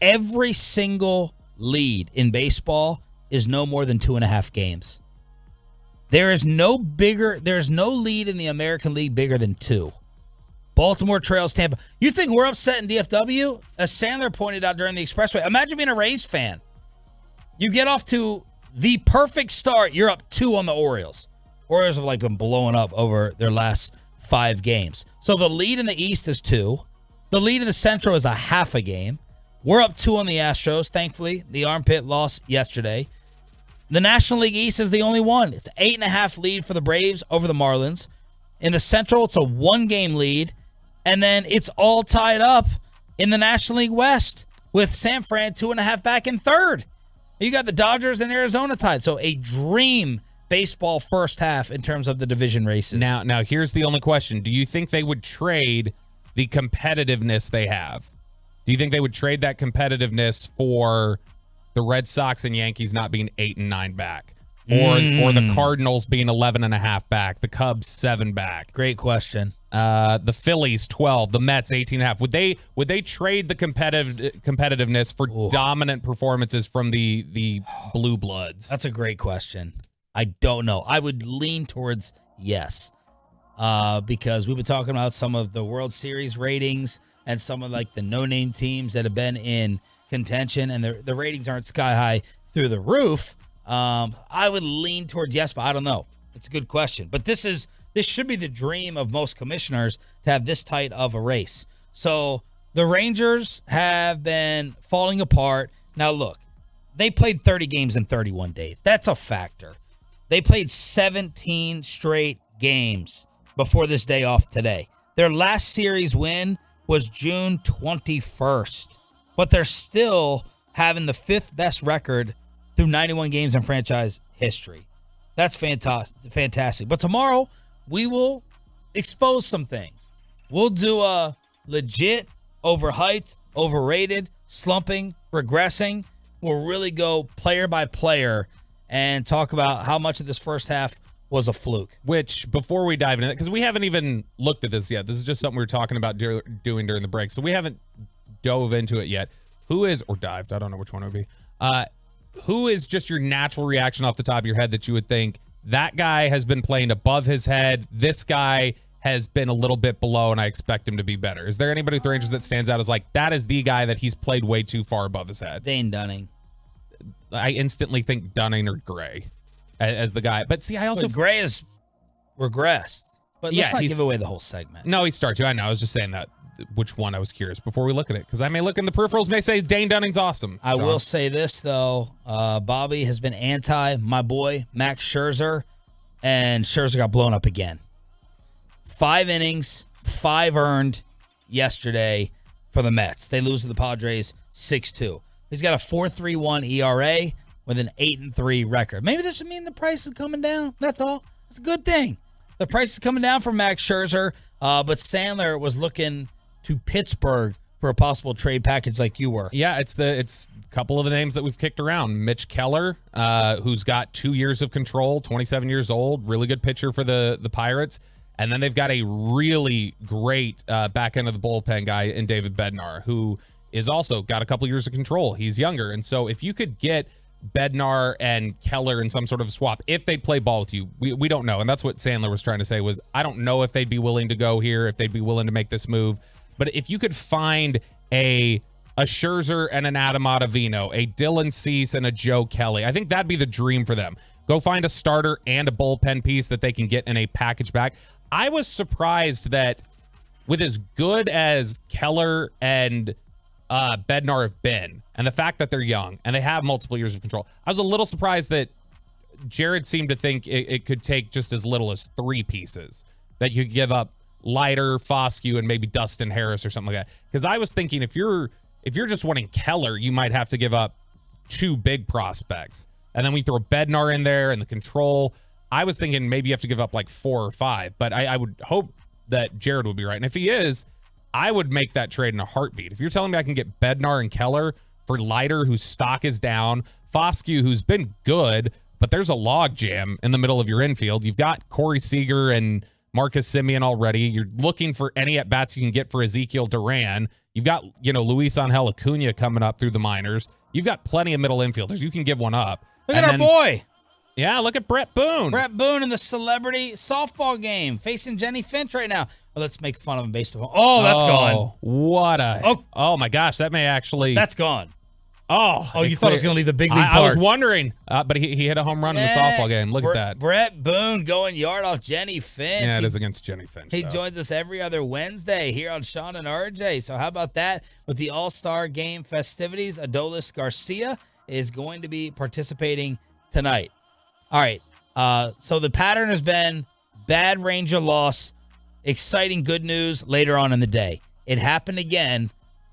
every single lead in baseball is no more than 2.5 games. There's no lead in the American League bigger than 2. Baltimore trails Tampa. You think we're upset in DFW? As Sandler pointed out during the Expressway, imagine being a Rays fan. You get off to the perfect start. You're up 2 on the Orioles. Orioles have been blowing up over their last 5 games. So the lead in the East is 2. The lead in the Central is a half a game. We're up 2 on the Astros, thankfully. The armpit lost yesterday. The National League East is the only one. It's 8.5 lead for the Braves over the Marlins. In the Central, it's a 1-game lead. And then it's all tied up in the National League West with San Fran 2.5 back in third. You got the Dodgers and Arizona tied. So a dream baseball first half in terms of the division races. Now here's the only question. Do you think they would trade the competitiveness they have? Do you think they would trade that competitiveness for the Red Sox and Yankees not being 8 and 9 back? Or the Cardinals being 11.5 back, the Cubs 7 back? Great question. The Phillies 12, the Mets 18.5. Would they trade the competitiveness for dominant performances from the Blue Bloods? That's a great question. I don't know. I would lean towards yes. Because we've been talking about some of the World Series ratings and some of the no-name teams that have been in contention, and the ratings aren't sky high through the roof. I would lean towards yes, but I don't know. It's a good question. But this should be the dream of most commissioners to have this tight of a race. So the Rangers have been falling apart. Now look, they played 30 games in 31 days. That's a factor. They played 17 straight games before this day off today. Their last series win was June 21st, but they're still having the 5th best record through 91 games in franchise history. That's fantastic. But tomorrow, we will expose some things. We'll do a legit, overhyped, overrated, slumping, regressing. We'll really go player by player and talk about how much of this first half was a fluke. Which, before we dive into it, because we haven't even looked at this yet. This is just something we were talking about doing during the break. So we haven't dove into it yet. Who is, or dived, I don't know which one it would be. Who is just your natural reaction off the top of your head that you would think that guy has been playing above his head, this guy has been a little bit below, and I expect him to be better? Is there anybody with the Rangers that stands out as like, that is the guy that he's played way too far above his head? Dane Dunning. I instantly think Dunning or Gray as the guy. But see, I also... But Gray has regressed. But let's not give away the whole segment. No, he's starting to. I know. I was just saying that. Which one? I was curious before we look at it, because I may look in the peripherals, may say Dane Dunning's awesome. I will say this, though. Bobby has been anti my boy, Max Scherzer, and Scherzer got blown up again. 5 innings, 5 earned yesterday for the Mets. They lose to the Padres 6-2. He's got a 4.31 ERA with an 8-3 record. Maybe this should mean the price is coming down. That's all. It's a good thing. The price is coming down for Max Scherzer, but Sandler was looking to Pittsburgh for a possible trade package like you were. Yeah, it's a couple of the names that we've kicked around. Mitch Keller, who's got 2 years of control, 27 years old, really good pitcher for the Pirates. And then they've got a really great back end of the bullpen guy in David Bednar, who is also got a couple years of control. He's younger. And so if you could get Bednar and Keller in some sort of swap, if they'd play ball with you, we don't know. And that's what Sandler was trying to say was, I don't know if they'd be willing to go here, if they'd be willing to make this move. But if you could find a Scherzer and an Adam Ottavino, a Dillon Cease and a Joe Kelly, I think that'd be the dream for them. Go find a starter and a bullpen piece that they can get in a package back. I was surprised that with as good as Keller and Bednar have been, and the fact that they're young and they have multiple years of control, I was a little surprised that Jared seemed to think it could take just as little as 3 pieces, that you could give up Leiter, Foscue, and maybe Dustin Harris or something like that. Because I was thinking if you're just wanting Keller, you might have to give up 2 big prospects. And then we throw Bednar in there and the control. I was thinking maybe you have to give up like 4 or 5. But I would hope that Jared would be right. And if he is, I would make that trade in a heartbeat. If you're telling me I can get Bednar and Keller for Leiter, whose stock is down, Foscue, who's been good, but there's a log jam in the middle of your infield. You've got Corey Seager and Marcus Semien already. You're looking for any at-bats you can get for Ezekiel Duran. You've got, Luis Angel Acuna coming up through the minors. You've got plenty of middle infielders. You can give one up. Look at our boy. Yeah, look at Brett Boone. Brett Boone in the celebrity softball game facing Jenny Finch right now. Well, let's make fun of him based upon. Oh, that's gone. What a. Oh, my gosh. That may actually. That's gone. Oh, you thought it was going to leave the big league park. I was wondering, but he hit a home run in the softball game. Look at that. Brett Boone going yard off Jenny Finch. Yeah, it is against Jenny Finch. He joins us every other Wednesday here on Sean and RJ. So how about that with the All-Star Game festivities? Adolis Garcia is going to be participating tonight. All right. So the pattern has been bad Ranger loss, exciting good news later on in the day. It happened again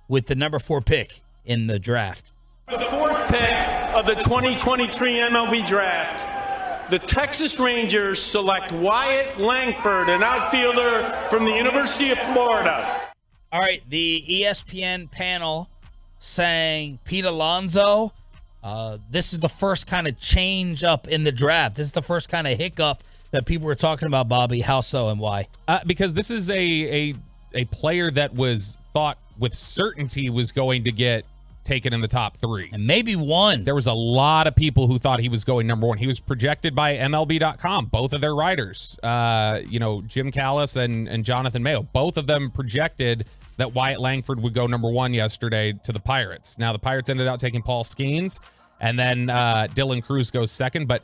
with the number 4 pick in the draft. The 4th pick of the 2023 MLB Draft, the Texas Rangers select Wyatt Langford, an outfielder from the University of Florida. All right, the ESPN panel saying Pete Alonso, this is the first kind of change up in the draft. This is the first kind of hiccup that people were talking about, Bobby. How so and why? Because this is a player that was thought with certainty was going to get taken in the top 3. And maybe 1. There was a lot of people who thought he was going number 1. He was projected by MLB.com, both of their writers, Jim Callis and Jonathan Mayo. Both of them projected that Wyatt Langford would go number 1 yesterday to the Pirates. Now, the Pirates ended up taking Paul Skeens, and then Dylan Cruz goes second. But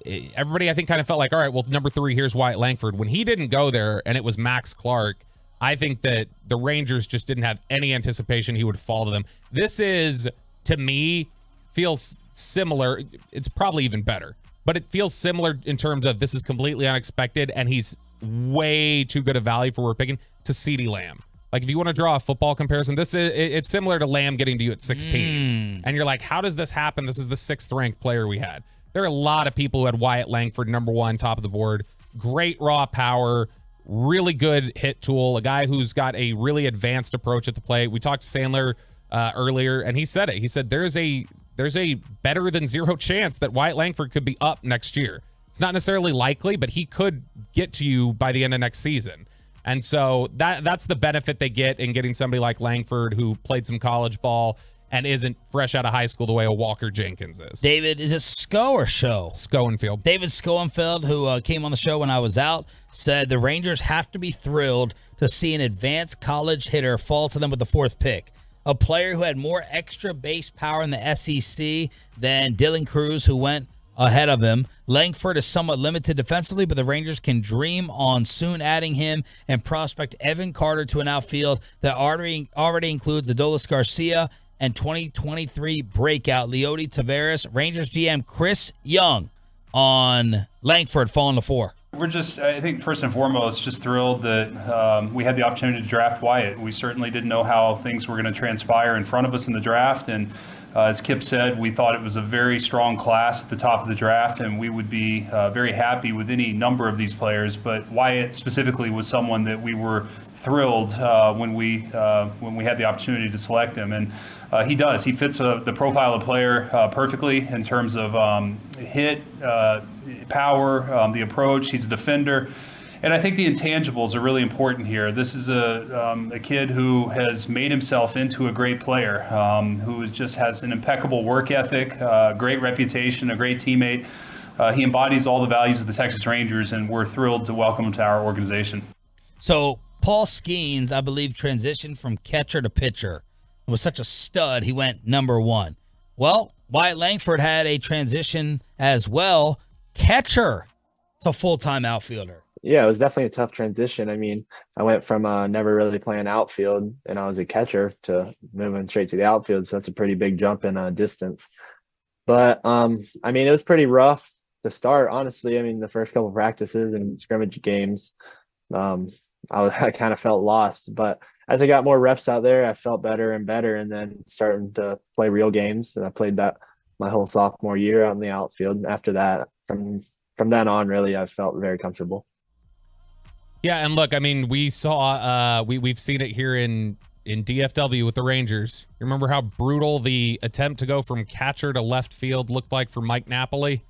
everybody, I think, kind of felt like, all right, well, number 3, here's Wyatt Langford. When he didn't go there and it was Max Clark, I think that the Rangers just didn't have any anticipation he would fall to them. This is, to me, feels similar. It's probably even better, but it feels similar in terms of this is completely unexpected, and he's way too good a value for what we're picking, to CeeDee Lamb. Like if you want to draw a football comparison, it's similar to Lamb getting to you at 16. And you're like, how does this happen? This is the 6th ranked player we had. There are a lot of people who had Wyatt Langford number 1, top of the board. Great raw power, really good hit tool, a guy who's got a really advanced approach at the plate. We talked to Sandler earlier, and he said it. He said there's a better than 0 chance that Wyatt Langford could be up next year. It's not necessarily likely, but he could get to you by the end of next season. And so that's the benefit they get in getting somebody like Langford who played some college ball and isn't fresh out of high school the way a Walker Jenkins is. David, is it Sco or Show? Schoenfeld. David Schoenfeld, who came on the show when I was out, said the Rangers have to be thrilled to see an advanced college hitter fall to them with the 4th pick. A player who had more extra base power in the SEC than Dillon Cruz, who went ahead of him. Langford is somewhat limited defensively, but the Rangers can dream on soon adding him and prospect Evan Carter to an outfield that already includes Adolis Garcia and 2023 breakout Leody Taveras. Rangers GM Chris Young on Langford falling to 4. We're just, I think, first and foremost, just thrilled that we had the opportunity to draft Wyatt. We certainly didn't know how things were going to transpire in front of us in the draft, and as Kip said, we thought it was a very strong class at the top of the draft, and we would be very happy with any number of these players. But Wyatt specifically was someone that we were thrilled when we had the opportunity to select him, and he does. He fits the profile of player perfectly in terms of hit, power, the approach. He's a defender. And I think the intangibles are really important here. This is a kid who has made himself into a great player, who just has an impeccable work ethic, great reputation, a great teammate. He embodies all the values of the Texas Rangers, and we're thrilled to welcome him to our organization. So Paul Skeens, I believe, transitioned from catcher to pitcher. It was such a stud, he went number 1. Well, Wyatt Langford had a transition as well, catcher to full-time outfielder. Yeah, it was definitely a tough transition. I mean, I went from never really playing outfield, and I was a catcher, to moving straight to the outfield. So that's a pretty big jump in distance. But, I mean, it was pretty rough to start, honestly. I mean, the first couple of practices and scrimmage games, I kind of felt lost. But as I got more reps out there, I felt better and better, and then starting to play real games. And I played that my whole sophomore year out in the outfield. And after that, from then on, really, I felt very comfortable. Yeah, and look, I mean, we saw we've seen it here in DFW with the Rangers. You remember how brutal the attempt to go from catcher to left field looked like for Mike Napoli?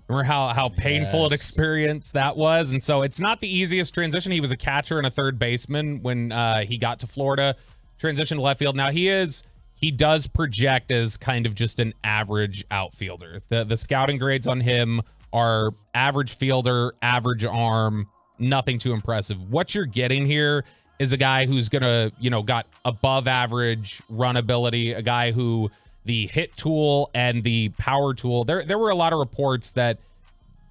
Remember how painful an experience that was? And so it's not the easiest transition. He was a catcher and a third baseman when he got to Florida, transitioned to left field. Now he does project as kind of just an average outfielder. The scouting grades on him are average fielder, average arm, nothing too impressive. What you're getting here is a guy who's gonna, got above average run ability, a guy who the hit tool and the power tool. There were a lot of reports that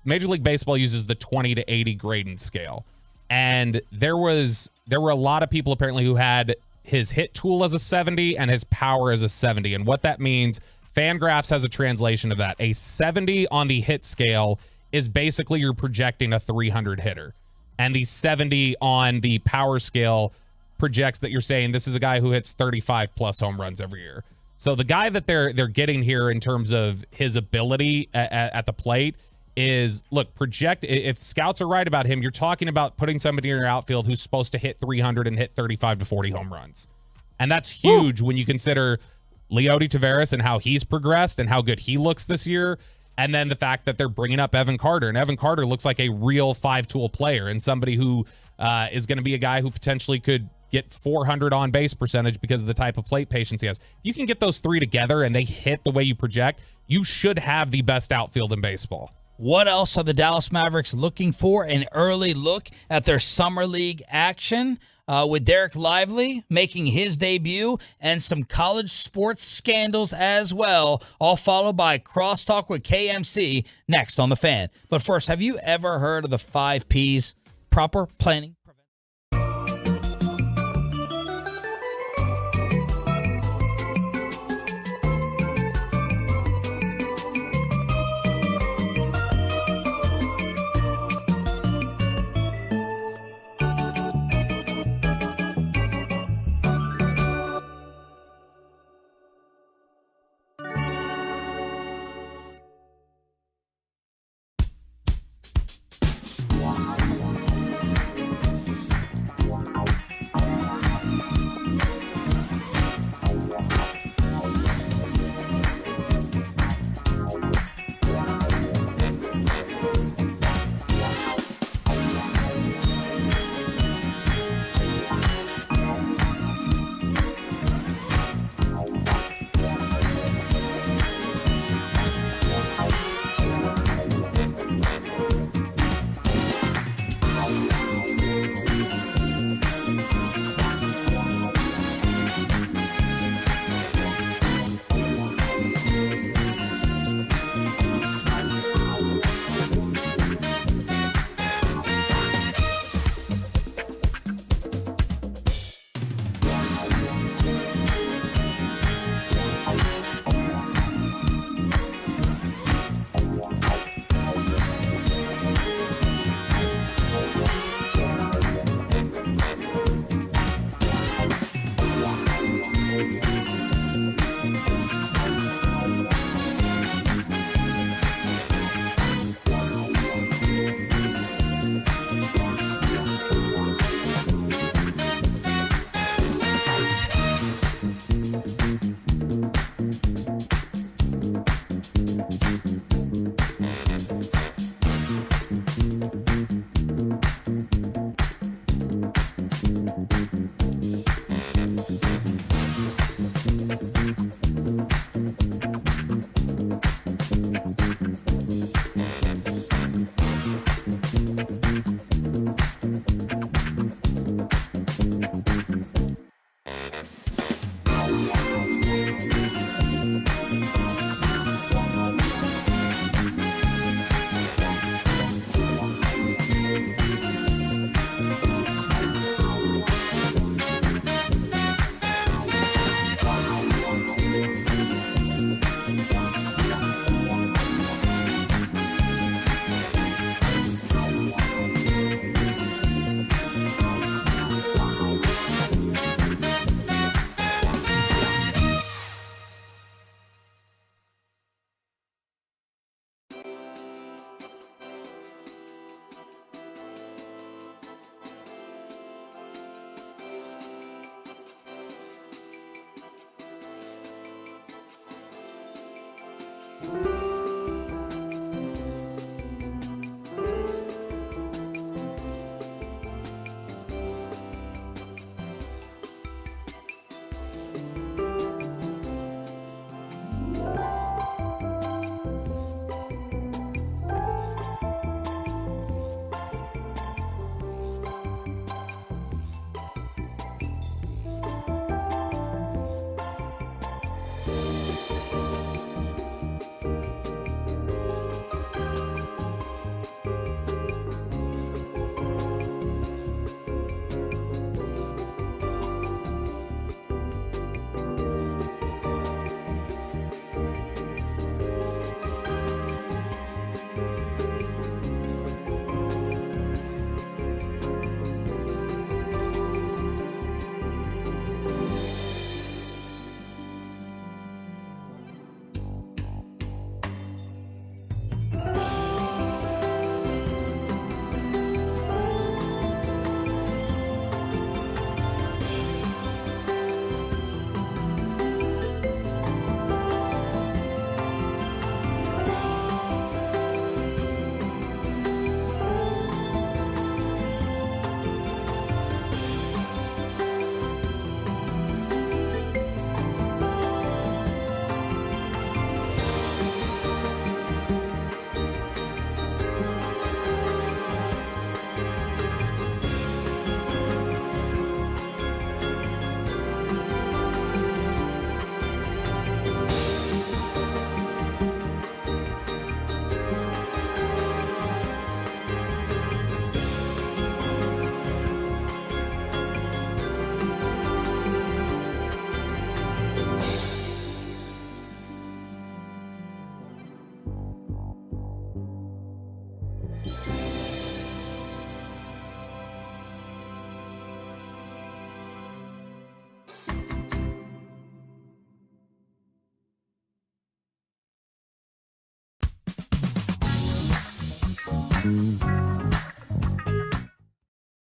Major League Baseball uses the 20 to 80 grading scale. And there were a lot of people apparently who had his hit tool as a 70 and his power as a 70. And what that means, Fangraphs has a translation of that. A 70 on the hit scale is basically you're projecting a 300 hitter. And the 70 on the power scale projects that you're saying this is a guy who hits 35 plus home runs every year. So the guy that they're getting here in terms of his ability at the plate is, look, project. If scouts are right about him, you're talking about putting somebody in your outfield who's supposed to hit 300 and hit 35 to 40 home runs. And that's huge when you consider Leody Taveras and how he's progressed and how good he looks this year. And then the fact that they're bringing up Evan Carter. And Evan Carter looks like a real five-tool player and somebody who is going to be a guy who potentially could get 400 on-base percentage because of the type of plate patience he has. You can get those three together and they hit the way you project, you should have the best outfield in baseball. What else are the Dallas Mavericks looking for? An early look at their Summer League action with Derek Lively making his debut and some college sports scandals as well, all followed by Crosstalk with KMC next on The Fan. But first, have you ever heard of the 5 Ps? Proper planning.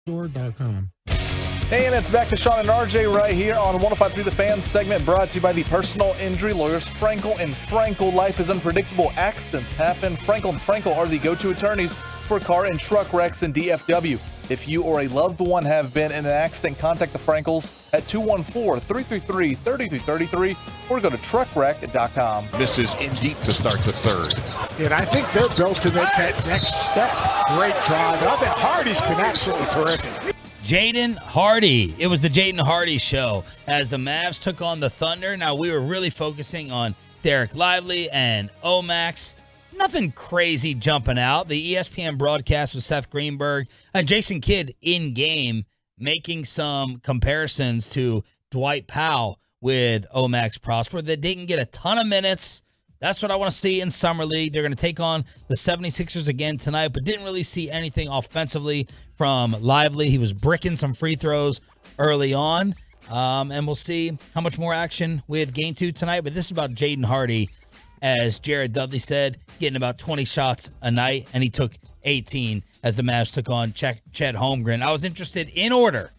Store.com. And it's back to Sean and RJ right here on 105.3 The Fan segment, brought to you by the personal injury lawyers Frankel and Frankel. Life is unpredictable. Accidents happen. Frankel and Frankel are the go-to attorneys for car and truck wrecks in DFW. If you or a loved one have been in an accident, contact the Frankels at 214-333-3333 or go to truckwreck.com. Misses in deep to start the third. And I think they're built to make that next step. Great drive. I think Hardy's been absolutely terrific. Jaden Hardy. It was the Jaden Hardy show as the Mavs took on the Thunder. Now, we were really focusing on Derek Lively and Omax. Nothing crazy jumping out. The ESPN broadcast with Seth Greenberg and Jason Kidd in game making some comparisons to Dwight Powell with Omax Prosper that didn't get a ton of minutes. That's what I want to see in Summer League. They're going to take on the 76ers again tonight, but didn't really see anything offensively from Lively. He was bricking some free throws early on, and we'll see how much more action with Game 2 tonight. But this is about Jaden Hardy, as Jared Dudley said, getting about 20 shots a night, and he took 18 as the Mavs took on Chet Holmgren. I was interested in order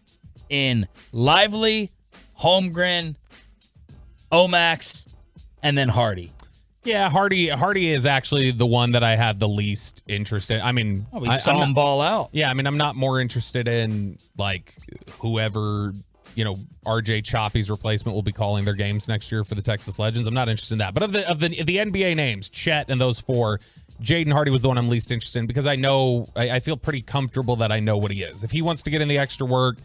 in Lively, Holmgren, Omax, and then Hardy. Yeah, Hardy is actually the one that I have the least interest in. I mean, we saw him ball out. Yeah, I mean, I'm not more interested in like whoever, RJ Choppy's replacement will be calling their games next year for the Texas Legends. I'm not interested in that. But of the NBA names, Chet and those four, Jaden Hardy was the one I'm least interested in because I feel pretty comfortable that I know what he is. If he wants to get in the extra work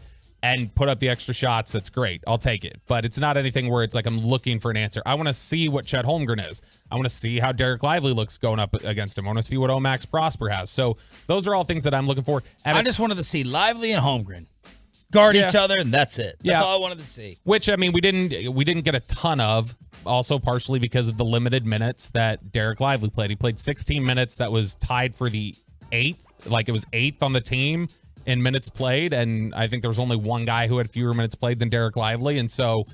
and put up the extra shots, that's great. I'll take it. But it's not anything where it's like I'm looking for an answer. I want to see what Chet Holmgren is. I want to see how Derek Lively looks going up against him. I want to see what Omax Prosper has. So those are all things that I'm looking for. And I just wanted to see Lively and Holmgren guard each other, and that's it. That's all I wanted to see. Which, I mean, we didn't get a ton of, also partially because of the limited minutes that Derek Lively played. He played 16 minutes. That was tied for the 8th. Like, it was 8th on the team in minutes played, and I think there was only one guy who had fewer minutes played than Derek Lively, and so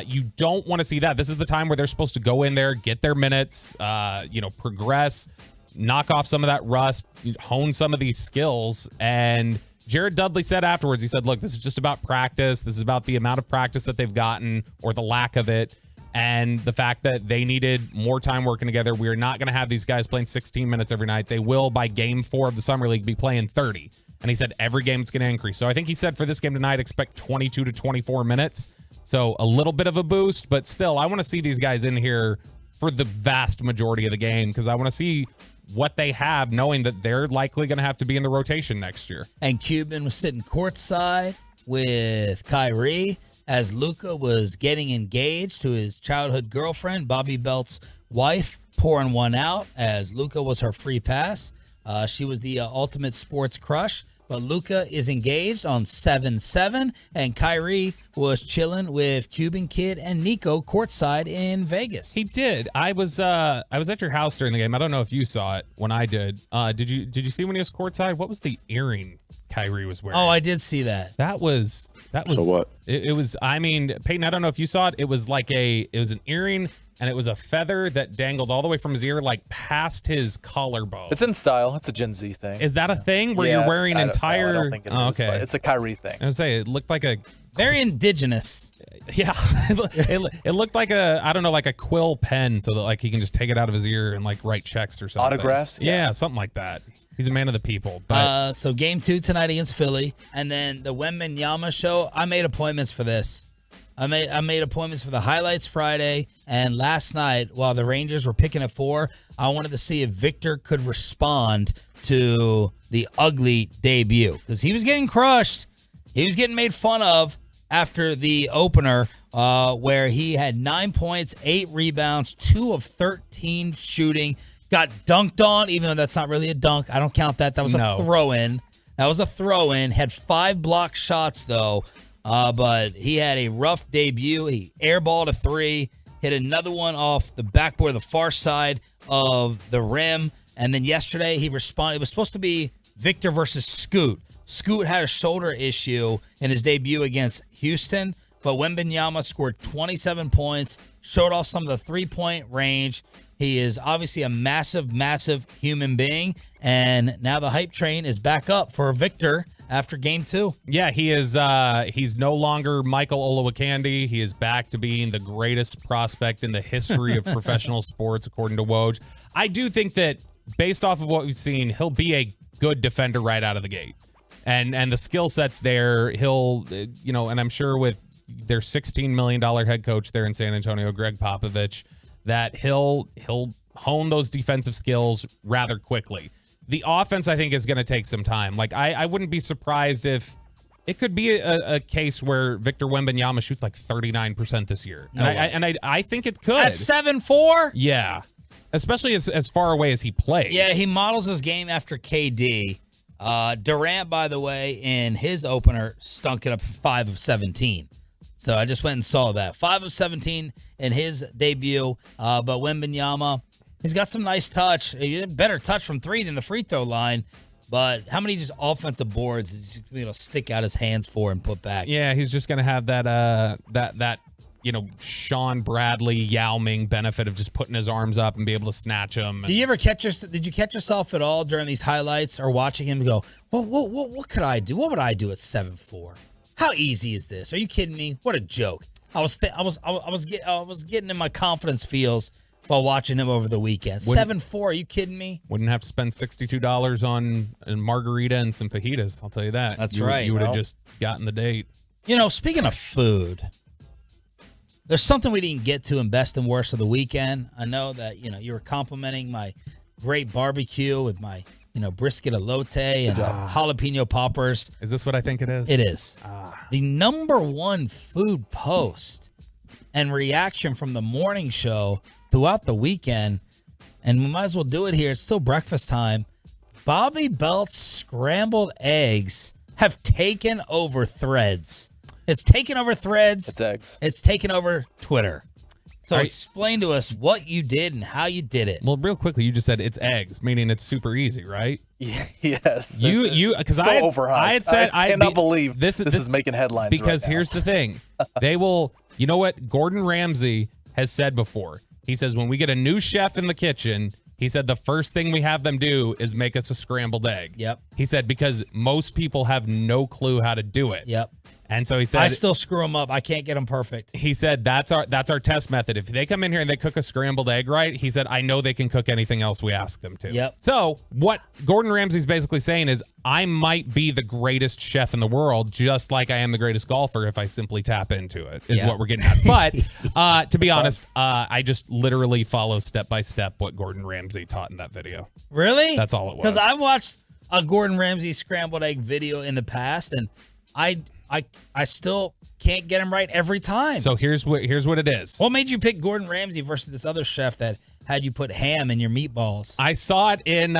you don't want to see that. This is the time where they're supposed to go in there, get their minutes, progress, knock off some of that rust, hone some of these skills. And Jared Dudley said afterwards, he said, look, this is just about practice. This is about the amount of practice that they've gotten or the lack of it, and the fact that they needed more time working together. We're not going to have these guys playing 16 minutes every night. They will, by Game 4 of the Summer League, be playing 30. And he said every game it's going to increase. So I think he said for this game tonight, expect 22 to 24 minutes. So a little bit of a boost, but still, I want to see these guys in here for the vast majority of the game because I want to see what they have, knowing that they're likely going to have to be in the rotation next year. And Cuban was sitting courtside with Kyrie as Luka was getting engaged to his childhood girlfriend, Bobby Belt's wife, pouring one out as Luka was her free pass. She was the ultimate sports crush, but Luka is engaged on 7-7, and Kyrie was chilling with Cuban Kid and Nico courtside in Vegas. He did. I was at your house during the game. I don't know if you saw it when I did. Did you see when he was courtside? What was the earring Kyrie was wearing? Oh, I did see that. That was. So what? It was. I mean, Peyton, I don't know if you saw it. It was like it was an earring. And it was a feather that dangled all the way from his ear, like past his collarbone. It's in style. It's a Gen Z thing. Is that a thing where you're wearing entire? I don't think it is. Okay, It's a Kyrie thing. I was say it looked like a very indigenous. Yeah, it looked like like a quill pen, so that like he can just take it out of his ear and like write checks or something. Autographs. Yeah, something like that. He's a man of the people. But so Game 2 tonight against Philly, and then the Wembanyama show. I made appointments for this. I made appointments for the highlights Friday, and last night while the Rangers were picking at 4, I wanted to see if Victor could respond to the ugly debut because he was getting crushed. He was getting made fun of after the opener where he had 9 points, 8 rebounds, 2 of 13 shooting, got dunked on, even though that's not really a dunk. I don't count that. That was a throw-in. Had 5 blocked shots, though. But he had a rough debut. He airballed a 3, hit another one off the backboard, the far side of the rim. And then yesterday he responded. It was supposed to be Victor versus Scoot. Scoot had a shoulder issue in his debut against Houston, but Wembanyama scored 27 points, showed off some of the three-point range, He is obviously a massive, massive human being, and now the hype train is back up for Victor after game 2. Yeah, he is. He's no longer Michael Olowokandi. He is back to being the greatest prospect in the history of professional sports, according to Woj. I do think that based off of what we've seen, he'll be a good defender right out of the gate, and the skill set's there. He'll, and I'm sure with their $16 million head coach there in San Antonio, Greg Popovich, that he'll hone those defensive skills rather quickly. The offense, I think, is going to take some time. Like, I wouldn't be surprised if it could be a case where Victor Wembanyama shoots like 39% this year. I think it could. At 7'4"? Yeah. Especially as far away as he plays. Yeah, he models his game after KD. Durant, by the way, in his opener, stunk it up for 5 of 17. So I just went and saw that. 5 of 17 in his debut. But Wembanyama, he's got some nice touch. He had better touch from 3 than the free throw line. But how many just offensive boards is he going to stick out his hands for and put back? Yeah, he's just going to have that Sean Bradley, Yao Ming benefit of just putting his arms up and be able to snatch them. Did you catch yourself at all during these highlights or watching him go, what could I do? What would I do at 7'4"? How easy is this? Are you kidding me? What a joke. I was getting in my confidence feels while watching him over the weekend. 7'4", are you kidding me? Wouldn't have to spend $62 on a margarita and some fajitas, I'll tell you that. That's right. You would have just gotten the date. Speaking of food, there's something we didn't get to in best and worst of the weekend. I know that, you were complimenting my great barbecue with my, brisket elote and jalapeno poppers. Is this what I think it is? It is. The number one food post and reaction from the morning show throughout the weekend, and we might as well do it here. It's still breakfast time. Bobby Belt's scrambled eggs have taken over Threads. It's taken over Threads. It's eggs. It's taken over Twitter. So explain to us what you did and how you did it. Well, real quickly, you just said it's eggs, meaning it's super easy, right? Yes. Because so overhyped. I had said I cannot believe this is making headlines. Because right now. Here's the thing, they will. You know what Gordon Ramsay has said before? He says when we get a new chef in the kitchen, he said the first thing we have them do is make us a scrambled egg. Yep. He said because most people have no clue how to do it. Yep. And so he said, I still screw them up. I can't get them perfect. He said that's our test method. If they come in here and they cook a scrambled egg right, he said I know they can cook anything else we ask them to. Yep. So what Gordon Ramsay's basically saying is I might be the greatest chef in the world, just like I am the greatest golfer if I simply tap into it. Is what we're getting at. But to be honest, I just literally follow step by step what Gordon Ramsay taught in that video. Really? That's all it was. Because I watched a Gordon Ramsay scrambled egg video in the past, and I still can't get him right every time. So here's what it is. What made you pick Gordon Ramsay versus this other chef that had you put ham in your meatballs? I saw it in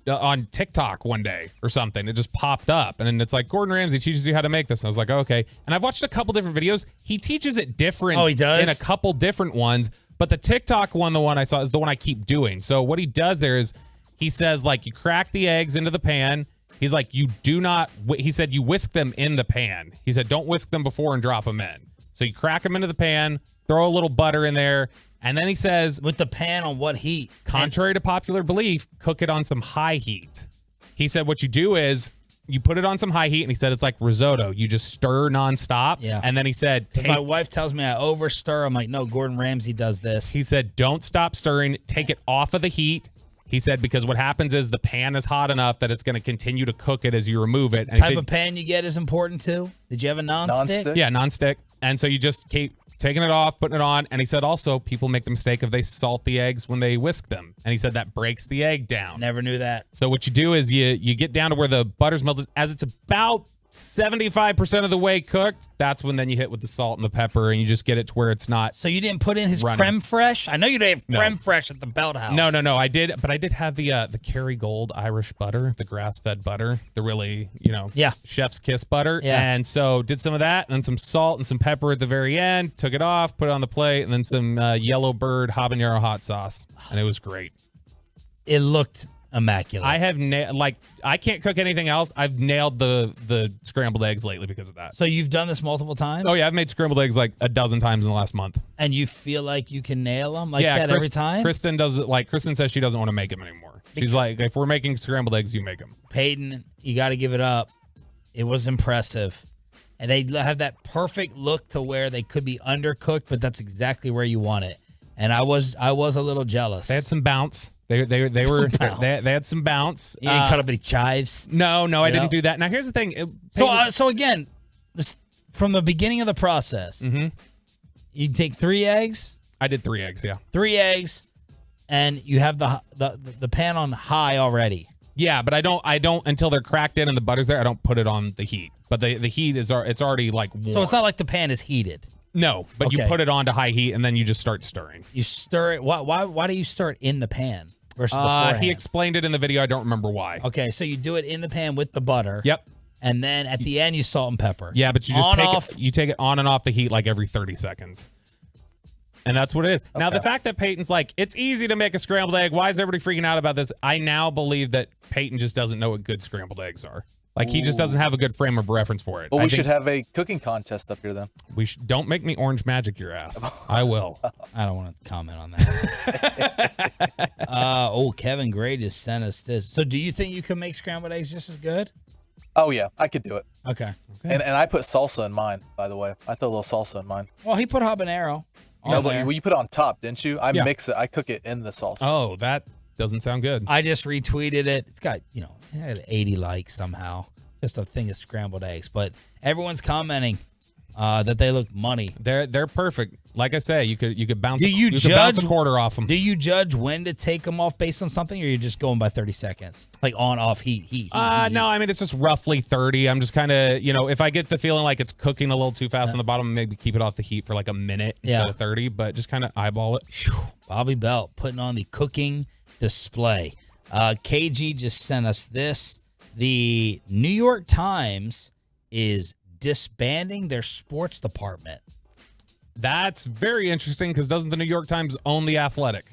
on TikTok one day or something. It just popped up and it's like Gordon Ramsay teaches you how to make this. And I was like, okay. And I've watched a couple different videos. He teaches it different. Oh, he does? In a couple different ones. But the TikTok one, the one I saw is the one I keep doing. So what he does there is he says like you crack the eggs into the pan. He's like, he said you whisk them in the pan. He said, don't whisk them before and drop them in. So you crack them into the pan, throw a little butter in there, and then he says... With the pan on what heat? Contrary to popular belief, cook it on some high heat. He said what you do is you put it on some high heat, and he said it's like risotto. You just stir nonstop. Yeah. And then he said... My wife tells me I over stir. I'm like, no, Gordon Ramsay does this. He said, don't stop stirring. Take it off of the heat. He said because what happens is the pan is hot enough that it's going to continue to cook it as you remove it. And type of pan you get is important too. Did you have a non-stick? Yeah, non-stick. And so you just keep taking it off, putting it on. And he said also people make the mistake of they salt the eggs when they whisk them. And he said that breaks the egg down. Never knew that. So what you do is you get down to where the butter's melted. As it's about 75% of the way cooked, that's when then you hit with the salt and the pepper and you just get it to where it's not. So you didn't put in his running. creme fraiche? I know you didn't have creme fraiche at the Belt House. No, I did, but I did have the Kerrygold Irish butter, the grass-fed butter, the really, chef's kiss butter. Yeah. And so did some of that and then some salt and some pepper at the very end, took it off, put it on the plate, and then some Yellow Bird habanero hot sauce. And it was great. It looked immaculate. I have I can't cook anything else. I've nailed the scrambled eggs lately because of that. So you've done this multiple times? Oh yeah, I've made scrambled eggs like a dozen times in the last month. And you feel like you can nail them every time? Kristen does it. Like Kristen says, she doesn't want to make them anymore. She's like, if we're making scrambled eggs, you make them. Peyton, you got to give it up. It was impressive. And they have that perfect look to where they could be undercooked, but that's exactly where you want it. And I was a little jealous. They had some bounce. They had some bounce. You didn't cut up any chives? No, I didn't do that. Now here's the thing. So again, from the beginning of the process, you take 3 eggs. I did 3 eggs. Yeah, 3 eggs, and you have the pan on high already. Yeah, but I don't until they're cracked in and the butter's there. I don't put it on the heat. But the heat it's already like warm. So it's not like the pan is heated. No, but you put it on to high heat and then you just start stirring. You stir it. Why do you stir it in the pan versus beforehand? He explained it in the video. I don't remember why. Okay, so you do it in the pan with the butter. Yep. And then at the end you salt and pepper. Yeah, but you just take it on and off the heat like every 30 seconds. And that's what it is. Okay. Now, the fact that Peyton's like, it's easy to make a scrambled egg. Why is everybody freaking out about this? I now believe that Peyton just doesn't know what good scrambled eggs are. Like, he just doesn't have a good frame of reference for it. Well, we should have a cooking contest up here then. Don't make me orange magic your ass. I will. I don't want to comment on that. Kevin Gray just sent us this. So do you think you could make scrambled eggs just as good? Oh, yeah. I could do it. Okay. And I put salsa in mine, by the way. I throw a little salsa in mine. Well, he put habanero. No, but you put it on top, didn't you? I mix it. I cook it in the salsa. Oh, that doesn't sound good. I just retweeted it. It's got, it had 80 likes somehow. Just a thing of scrambled eggs. But everyone's commenting that they look money. They're perfect. Like I say, you could bounce. Bounce a quarter off them. Do you judge when to take them off based on something, or you're just going by 30 seconds, like on off heat? No, I mean it's just roughly 30. I'm just kind of if I get the feeling like it's cooking a little too fast on the bottom, maybe keep it off the heat for like a minute instead of 30. But just kind of eyeball it. Bobby Belt putting on the cooking display. KG just sent us this. The New York Times is disbanding their sports department. That's very interesting because doesn't the New York Times own The Athletic?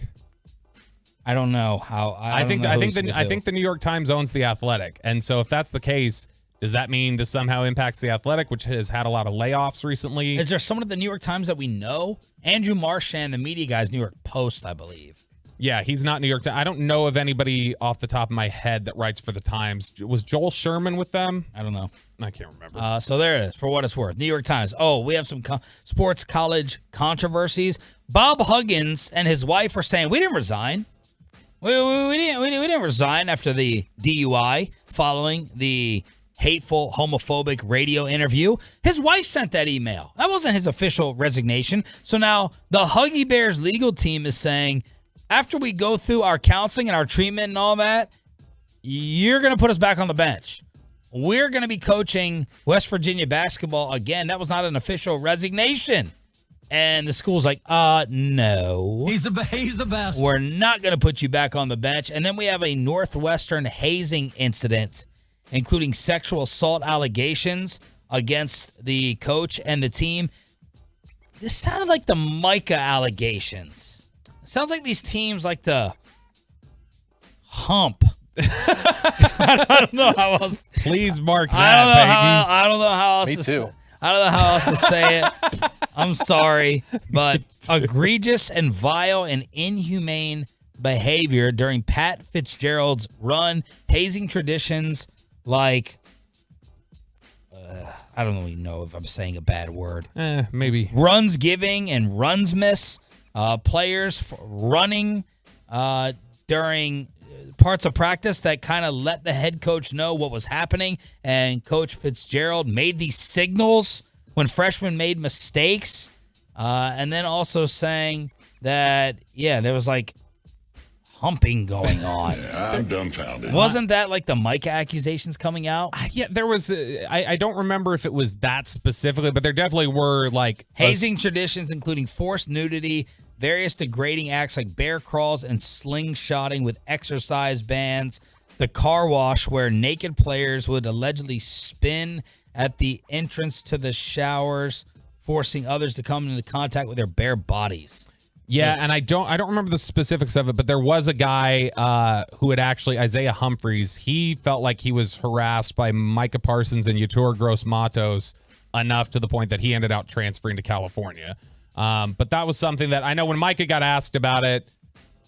I don't know how. I think the New York Times owns The Athletic, and so if that's the case, does that mean this somehow impacts The Athletic, which has had a lot of layoffs recently? Is there someone at the New York Times that we know? Andrew Marchand, the media guy's New York Post, I believe. Yeah, he's not New York Times. I don't know of anybody off the top of my head that writes for the Times. Was Joel Sherman with them? I don't know. I can't remember. So there it is, for what it's worth. New York Times. Oh, we have some sports college controversies. Bob Huggins and his wife are saying, we didn't resign. We didn't resign after the DUI following the hateful, homophobic radio interview. His wife sent that email. That wasn't his official resignation. So now the Huggy Bears legal team is saying, after we go through our counseling and our treatment and all that, you're going to put us back on the bench. We're going to be coaching West Virginia basketball again. That was not an official resignation. And the school's like, no. He's the best. We're not going to put you back on the bench. And then we have a Northwestern hazing incident, including sexual assault allegations against the coach and the team. This sounded like the Micah allegations. It sounds like these teams like to hump. I don't know how else. Please mark that, I don't know how else. Me too. I don't know how else to say it. I'm sorry, but egregious and vile and inhumane behavior during Pat Fitzgerald's run, hazing traditions like I don't even know if I'm saying a bad word. Maybe runs giving and runs miss. Players running during parts of practice that kind of let the head coach know what was happening. And Coach Fitzgerald made these signals when freshmen made mistakes. And then also saying that, there was like humping going on. I'm dumbfounded. Wasn't that like the Micah accusations coming out? Yeah, there was. I don't remember if it was that specifically, but there definitely were like hazing traditions, including forced nudity, various degrading acts like bear crawls and slingshotting with exercise bands, the car wash where naked players would allegedly spin at the entrance to the showers, forcing others to come into contact with their bare bodies. Yeah, and I don't remember the specifics of it, but there was a guy who had actually, Isaiah Humphries, he felt like he was harassed by Micah Parsons and Yetur Gross-Matos enough to the point that he ended up transferring to California. But that was something that I know when Micah got asked about it,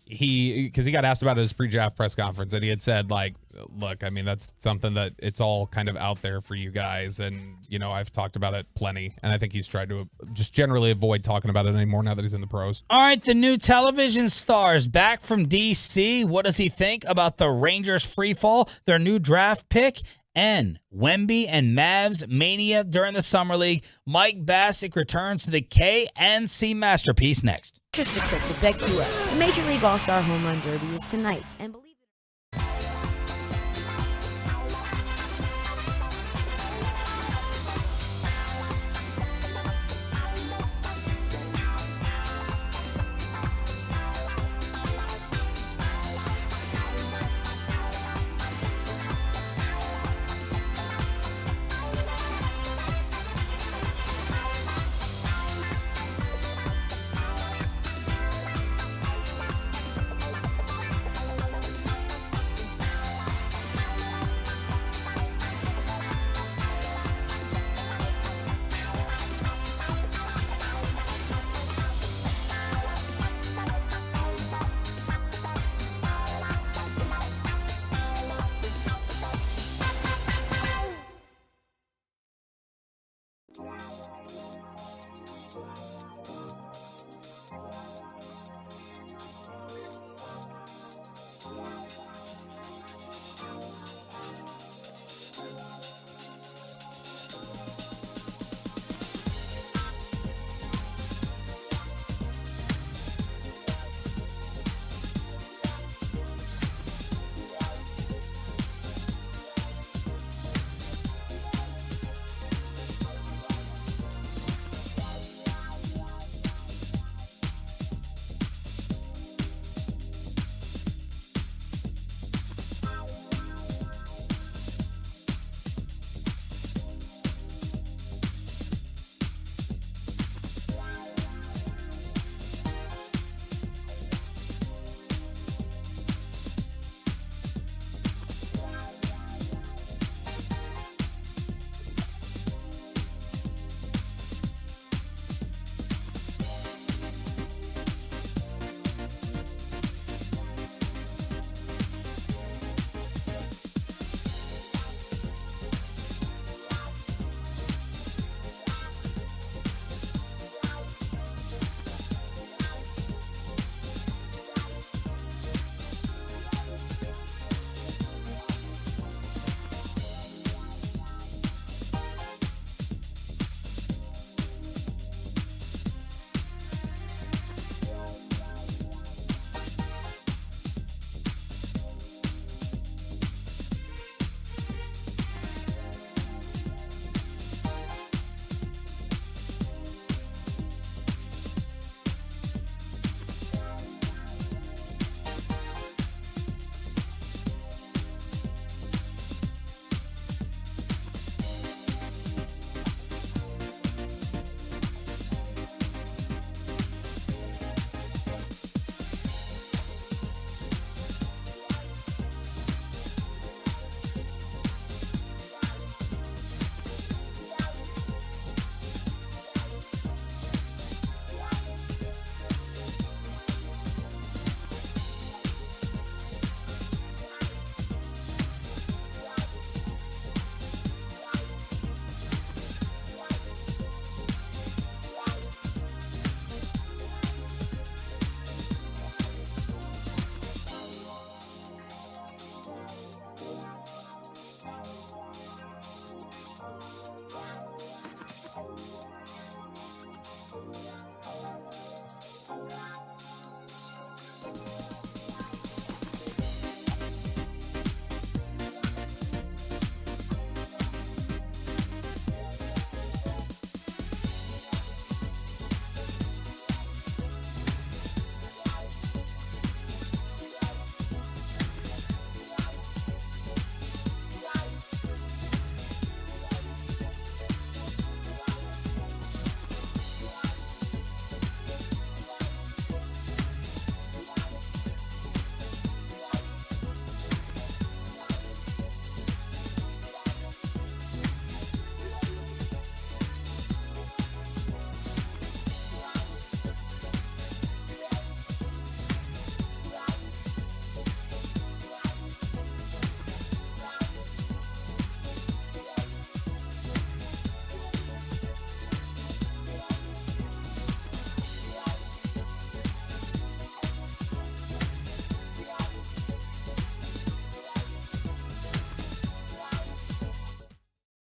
because he got asked about it at his pre-draft press conference, and he had said, like, look, I mean, that's something that it's all kind of out there for you guys, and, you know, I've talked about it plenty, and I think he's tried to just generally avoid talking about it anymore now that he's in the pros. All right, the new television stars back from D.C. What does he think about the Rangers free fall, their new draft pick, and Wemby and Mavs mania during the Summer League? Mike Bassick returns to the KNC masterpiece next. Just a quick with BetQL. The Major League All-Star Home Run Derby is tonight, and believe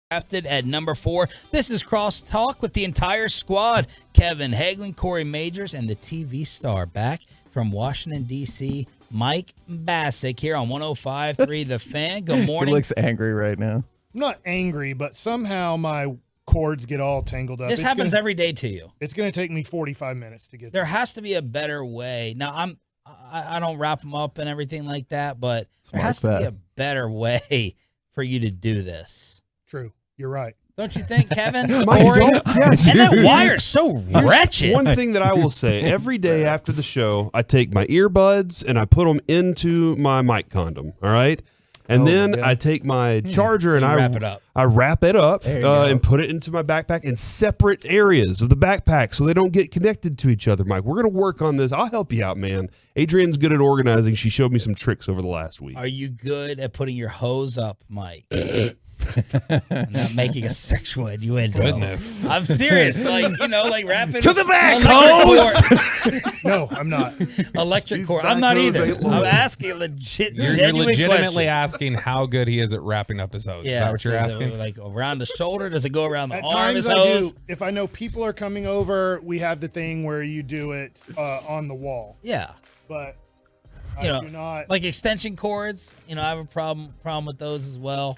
Drafted at number 4. This is Crosstalk with the entire squad. Kevin Hagelin, Corey Majors, and the TV star back from Washington, D.C., Mike Bassick here on 105.3 The Fan. Good morning. He looks angry right now. I'm not angry, but somehow my cords get all tangled up. This happens every day to you. It's going to take me 45 minutes to get there. Has to be a better way. Now, I don't wrap them up and everything like that, but there has to be a better way for you to do this. True. You're right. Don't you think, Kevin? And that wire's so wretched. One thing that I will say, every day after the show, I take my earbuds and I put them into my mic condom, all right? And then I take my charger and I wrap it up. I wrap it up and put it into my backpack in separate areas of the backpack so they don't get connected to each other, Mike. We're going to work on this. I'll help you out, man. Adrian's good at organizing. She showed me some tricks over the last week. Are you good at putting your hose up, Mike? I'm not making a sexual innuendo. Goodness. I'm serious. Like wrapping to the back, hose. No, I'm not. Electric cord. I'm not either. I'm asking You're legitimately asking how good he is at wrapping up his hose. Yeah, is that what you're asking? Like around the shoulder? Does it go around the arm? His hose? If I know people are coming over, we have the thing where you do it on the wall. Yeah. But I do not. Like extension cords, I have a problem with those as well.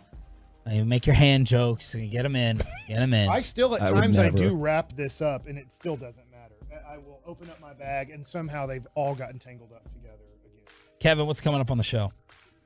You make your hand jokes and get them in. I still, at times, I do wrap this up, and it still doesn't matter. I will open up my bag, and somehow they've all gotten tangled up together again. Kevin, what's coming up on the show?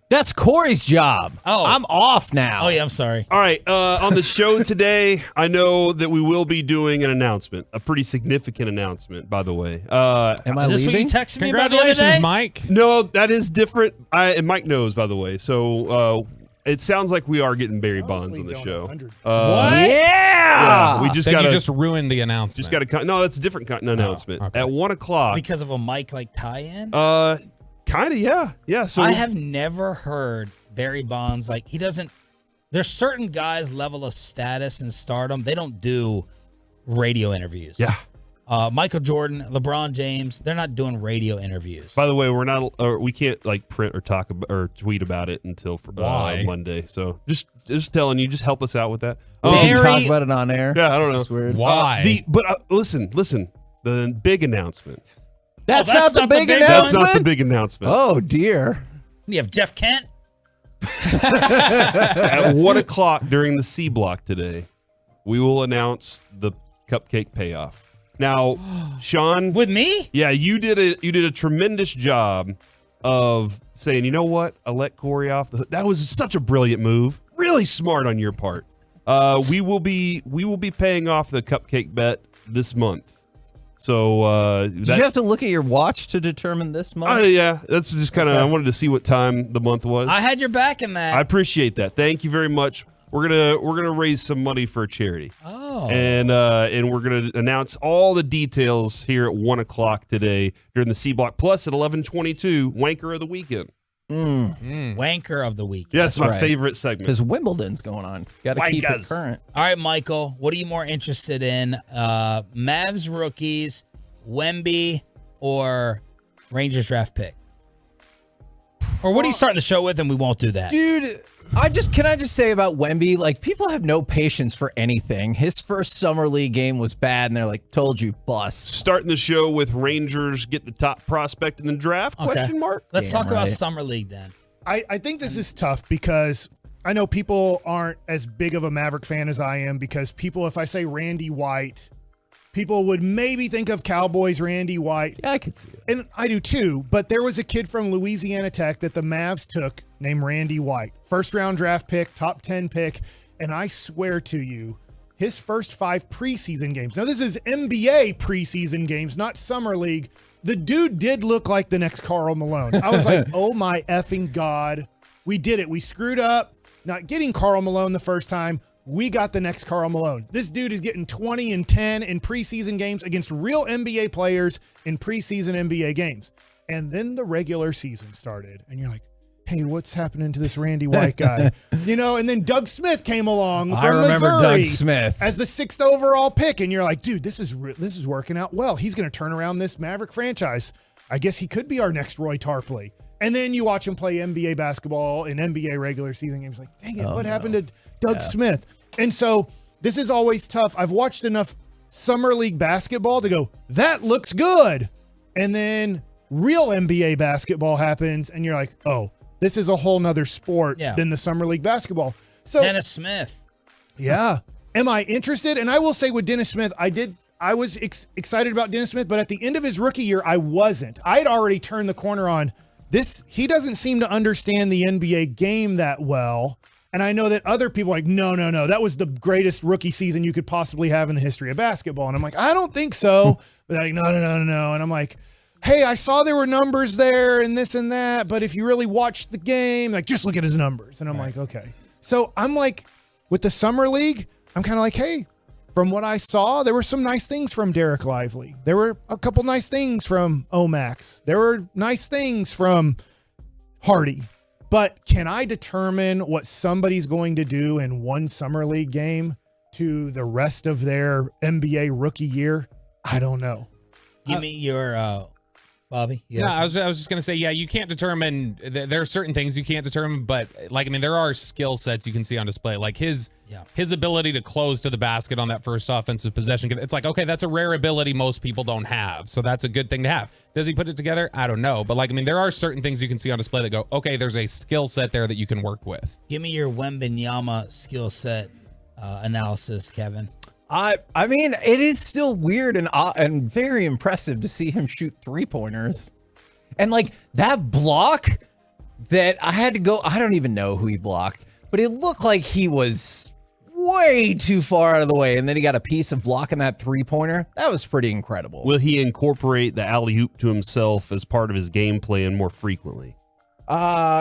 That's Corey's job. Oh. I'm off now. Oh, yeah, I'm sorry. All right, on the show today, I know that we will be doing an announcement, a pretty significant announcement, by the way. Am I leaving? What you texted me about the other Congratulations, day? Mike. No, that is different. And Mike knows, by the way. So it sounds like we are getting Barry Bonds on the show. What? Yeah! We just Then got you just ruined the announcement. Just got to. No, that's a different announcement. okay. At 1 o'clock. Because of a Mike tie-in? Kind of, yeah. So I have never heard Barry Bonds he doesn't. There's certain guys level of status and stardom. They don't do radio interviews. Yeah. Michael Jordan, LeBron James, they're not doing radio interviews. By the way, we can't print or talk about, or tweet about it until Monday. So just telling you, just help us out with that. We can talk about it on air. Yeah, I don't know. That's weird. Why? But listen, the big announcement. That's, that's not the big announcement. That's not the big announcement. Oh dear. You have Jeff Kent. At 1 o'clock during the C block today, we will announce the cupcake payoff. Now, Sean, with me? Yeah, you did a tremendous job of saying, you know what? I let Corey off the hook. That was such a brilliant move. Really smart on your part. We will be paying off the cupcake bet this month. So did you have to look at your watch to determine this month? Yeah, that's just kind of. I wanted to see what time the month was. I had your back in that. I appreciate that. Thank you very much. We're gonna raise some money for a charity. Oh. And we're gonna announce all the details here at 1 o'clock today during the C block. Plus at 11:22, Wanker of the Weekend. Wanker of the week. Yeah, that's my favorite segment. Because Wimbledon's going on. Got to keep it current. All right, Michael, what are you more interested in? Mavs rookies, Wemby, or Rangers draft pick? Or what are you starting the show with, and we won't do that? Dude, can I just say about Wemby, people have no patience for anything. His first summer league game was bad, and they're like, told you, bust. Starting the show with Rangers get the top prospect in the draft, question mark? Let's talk about summer league then. I think this is tough because I know people aren't as big of a Maverick fan as I am because people, if I say Randy White, people would maybe think of Cowboys Randy White. Yeah, I could see it. And I do too, but there was a kid from Louisiana Tech that the Mavs took named Randy White. First round draft pick, top 10 pick, and I swear to you, his first 5 preseason games. Now this is NBA preseason games, not summer league. The dude did look like the next Karl Malone. I was like, oh my effing God. We did it. We screwed up not getting Karl Malone the first time. We got the next Karl Malone. This dude is getting 20 and 10 in preseason games against real NBA players in preseason NBA games. And then the regular season started. And you're like, hey, what's happening to this Randy White guy? And then Doug Smith came along from I remember Missouri Doug Smith as the 6th overall pick. And you're like, dude, this is working out well. He's going to turn around this Maverick franchise. I guess he could be our next Roy Tarpley. And then you watch him play NBA basketball in NBA regular season games. Like, dang it, what happened to Doug Smith? And so this is always tough. I've watched enough summer league basketball to go, that looks good. And then real NBA basketball happens and you're like, oh, this is a whole nother sport than the summer league basketball. So Dennis Smith. Yeah. Am I interested? And I will say with Dennis Smith, I was excited about Dennis Smith, but at the end of his rookie year, I wasn't. I had already turned the corner on this. He doesn't seem to understand the NBA game that well. And I know that other people are like, no, that was the greatest rookie season you could possibly have in the history of basketball. And I'm like, I don't think so. But they're like, no. And I'm like, hey, I saw there were numbers there and this and that. But if you really watched the game, like, just look at his numbers. And I'm like, okay. So I'm like, with the summer league, I'm kind of like, hey, from what I saw, there were some nice things from Derek Lively. There were a couple nice things from Omax. There were nice things from Hardy. But can I determine what somebody's going to do in one summer league game to the rest of their NBA rookie year? I don't know. Give me your Bobby. Yeah, I was just gonna say, you can't determine. There are certain things you can't determine, but there are skill sets you can see on display, like his ability to close to the basket on that first offensive possession. It's like, okay, that's a rare ability most people don't have, so that's a good thing to have. Does he put it together? I don't know, but there are certain things you can see on display that go, okay, there's a skill set there that you can work with. Give me your Wembanyama skill set analysis, Kevin. I mean, it is still weird and very impressive to see him shoot 3-pointers. And that block that I had to go, I don't even know who he blocked, but it looked like he was way too far out of the way. And then he got a piece of blocking that 3-pointer. That was pretty incredible. Will he incorporate the alley-oop to himself as part of his game plan more frequently?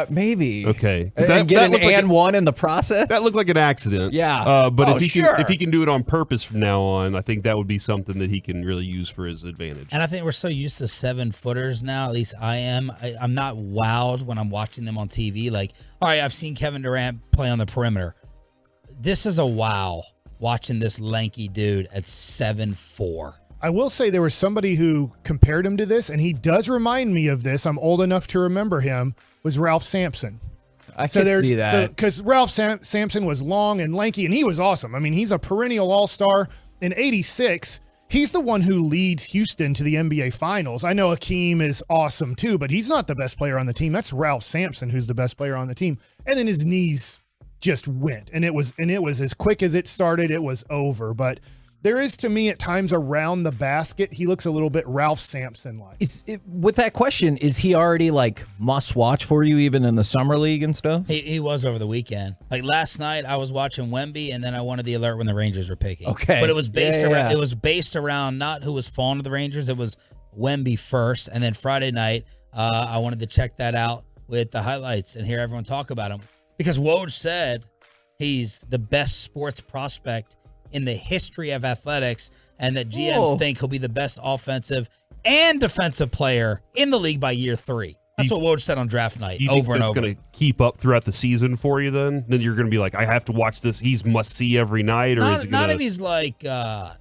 Maybe. Okay. And get an and one in the process? That looked like an accident. Yeah. But if he can do it on purpose from now on, I think that would be something that he can really use for his advantage. And I think we're so used to 7-footers now, at least I am. I'm not wowed when I'm watching them on TV. Like, all right, I've seen Kevin Durant play on the perimeter. This is a wow watching this lanky dude at 7'4". I will say there was somebody who compared him to this, and he does remind me of this. I'm old enough to remember him. Was Ralph Sampson. I can see that. Because Ralph Sampson was long and lanky, and he was awesome. I mean, he's a perennial all-star. In 86, he's the one who leads Houston to the NBA Finals. I know Hakeem is awesome too, but he's not the best player on the team. That's Ralph Sampson who's the best player on the team. And then his knees just went, and it was as quick as it started, it was over. But there is, to me, at times around the basket, he looks a little bit Ralph Sampson-like. With that question, is he already must watch for you even in the summer league and stuff? He was over the weekend. Like last night, I was watching Wemby, and then I wanted the alert when the Rangers were picking. Okay, but it was based around. It was based around not who was falling to the Rangers. It was Wemby first, and then Friday night, I wanted to check that out with the highlights and hear everyone talk about him because Woj said he's the best sports prospect in the history of athletics, and that GMs think he'll be the best offensive and defensive player in the league by year 3. That's what Woj said on draft night over and over. It's going to keep up throughout the season for you then? Then you're going to be like, I have to watch this. He's must-see every night? Or is it not if he's 12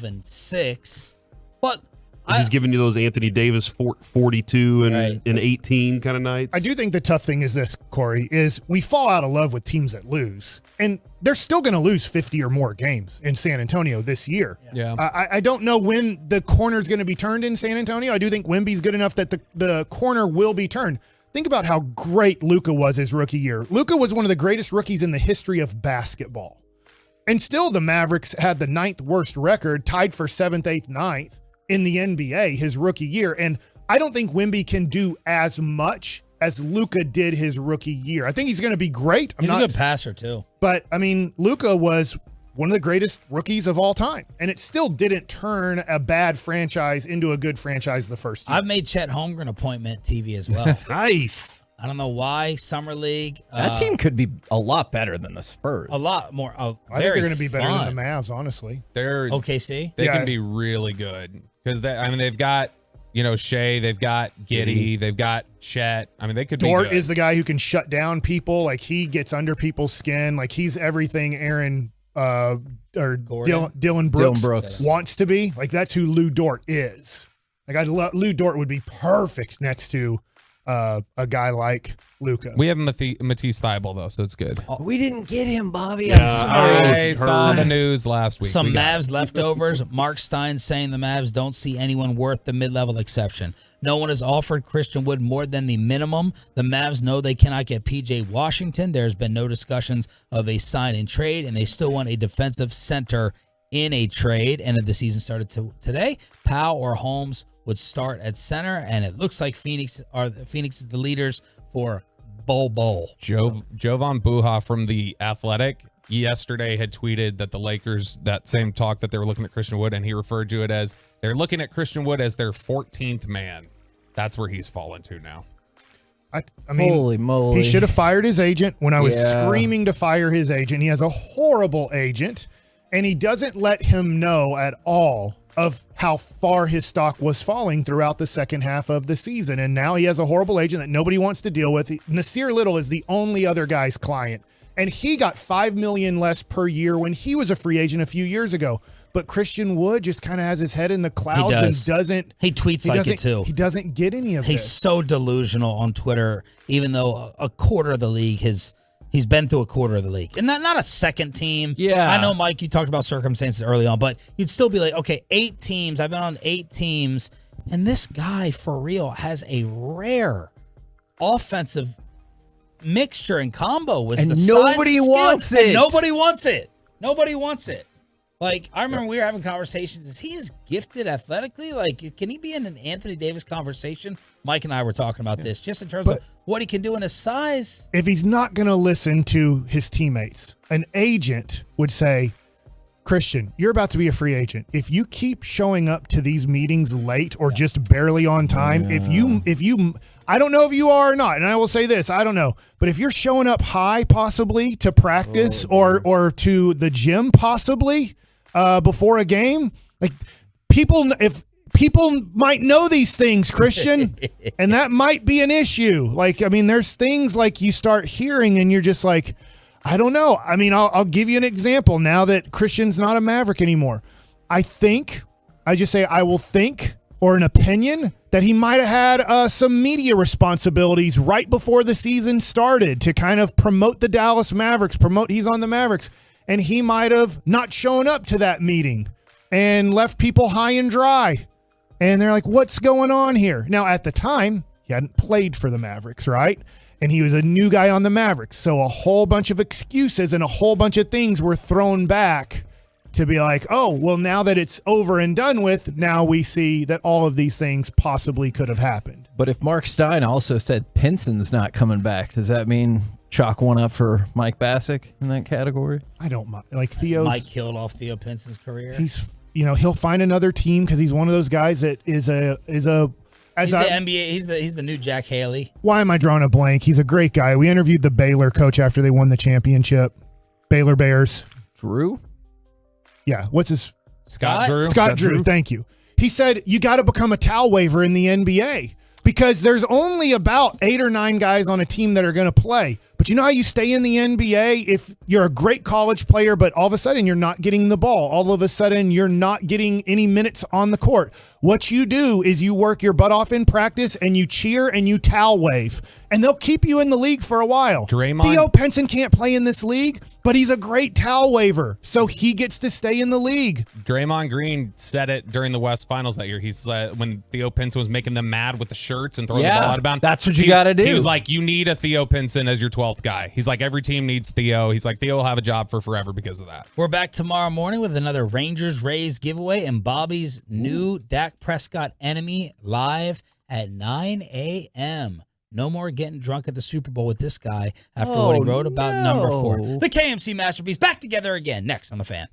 and 6, but he's giving you those Anthony Davis 42 and 18 kind of nights. I do think the tough thing is this, Corey, is we fall out of love with teams that lose. And they're still going to lose 50 or more games in San Antonio this year. Yeah. I don't know when the corner is going to be turned in San Antonio. I do think Wemby's good enough that the corner will be turned. Think about how great Luka was his rookie year. Luka was one of the greatest rookies in the history of basketball. And still the Mavericks had the 9th worst record, tied for 7th, 8th, 9th in the NBA his rookie year. And I don't think Wemby can do as much as Luka did his rookie year. I think he's going to be great. He's a good passer too. But I mean, Luka was one of the greatest rookies of all time, and it still didn't turn a bad franchise into a good franchise the first year. I've made Chet Holmgren appointment TV as well. Nice. I don't know why. Summer League. That team could be a lot better than the Spurs. A lot more. I think they're going to be better than the Mavs, honestly. They're OKC. They can be really good because they've got Shea, they've got Getty, they've got Chet. I mean, they could be Dort good. is the guy who can shut down people. Like, he gets under people's skin. Like, he's everything Aaron or Dillon Brooks wants to be. Like, that's who Lou Dort is. Like, Lou Dort would be perfect next to a guy like Luka. We have Matisse Thybulle, though, so it's good. We didn't get him, Bobby. I'm sorry. I saw the news last week. Some Mavs leftovers. Mark Stein saying the Mavs don't see anyone worth the mid-level exception. No one has offered Christian Wood more than the minimum. The Mavs know they cannot get P.J. Washington. There's been no discussions of a sign and trade, and they still want a defensive center in a trade. And if the season started today, Powell or Holmes would start at center, and it looks like Phoenix is the leaders for Bowl. Jovan Buha from The Athletic yesterday had tweeted that the Lakers, that same talk that they were looking at Christian Wood, and he referred to it as they're looking at Christian Wood as their 14th man. That's where he's fallen to now. I mean, holy moly. He should have fired his agent when I was screaming to fire his agent. He has a horrible agent, and he doesn't let him know at all of how far his stock was falling throughout the second half of the season. And now he has a horrible agent that nobody wants to deal with. Nasir Little is the only other guy's client. And he got $5 million less per year when he was a free agent a few years ago. But Christian Wood just kind of has his head in the clouds and doesn't. He tweets like it too. He doesn't get any of He's this. so delusional on Twitter, even though a quarter of the league he's been through a quarter of the league. And not a second team. Yeah. I know, Mike, you talked about circumstances early on, but you'd still be like, okay, 8 teams. I've been on 8 teams. And this guy, for real, has a rare offensive mixture and combo with and the nobody size wants skill. it. And nobody wants it. Nobody wants it. Like, I remember we were having conversations. Is he as gifted athletically? Like, can he be in an Anthony Davis conversation? Mike and I were talking about this, just in terms of what he can do in his size. If he's not going to listen to his teammates, an agent would say, Christian, you're about to be a free agent. If you keep showing up to these meetings late or just barely on time, if you, I don't know if you are or not, and I will say this, I don't know, but if you're showing up high possibly to practice or to the gym possibly before a game, like people might know these things, Christian, and that might be an issue. Like, I mean, there's things like you start hearing and you're just like, I don't know. I mean, I'll give you an example now that Christian's not a Maverick anymore. I will think, or an opinion, that he might have had some media responsibilities right before the season started to kind of promote the Dallas Mavericks, promote he's on the Mavericks, and he might have not shown up to that meeting and left people high and dry. And they're like, what's going on here? Now, at the time, he hadn't played for the Mavericks, right? And he was a new guy on the Mavericks. So a whole bunch of excuses and a whole bunch of things were thrown back to be like, oh, well, now that it's over and done with, now we see that all of these things possibly could have happened. But if Mark Stein also said Pinson's not coming back, does that mean chalk one up for Mike Bassick in that category? I don't mind. Like Theo's. Mike killed off Theo Pinson's career. He'll find another team because he's one of those guys that is a He's the NBA. He's the new Jack Haley. Why am I drawing a blank? He's a great guy. We interviewed the Baylor coach after they won the championship. Baylor Bears. Drew? Yeah. What's his? Scott Drew. Scott Drew. Thank you. He said, you got to become a towel waver in the NBA because there's only about 8 or 9 guys on a team that are going to play. But you know how you stay in the NBA if you're a great college player, but all of a sudden you're not getting the ball. All of a sudden you're not getting any minutes on the court. What you do is you work your butt off in practice and you cheer and you towel wave. And they'll keep you in the league for a while. Theo Pinson can't play in this league, but he's a great towel waver. So he gets to stay in the league. Draymond Green said it during the West Finals that year. He said when Theo Pinson was making them mad with the shirts and throwing the ball out of bounds. That's what you got to do. He was like, you need a Theo Pinson as your 12th guy. He's like, every team needs Theo. He's like, Theo will have a job for forever because of that. We're back tomorrow morning with another Rangers-Rays giveaway and Bobby's new Dak Prescott enemy live at 9 a.m. No more getting drunk at the Super Bowl with this guy after what he wrote about number 4. The KMC Masterpiece back together again next on The Fan.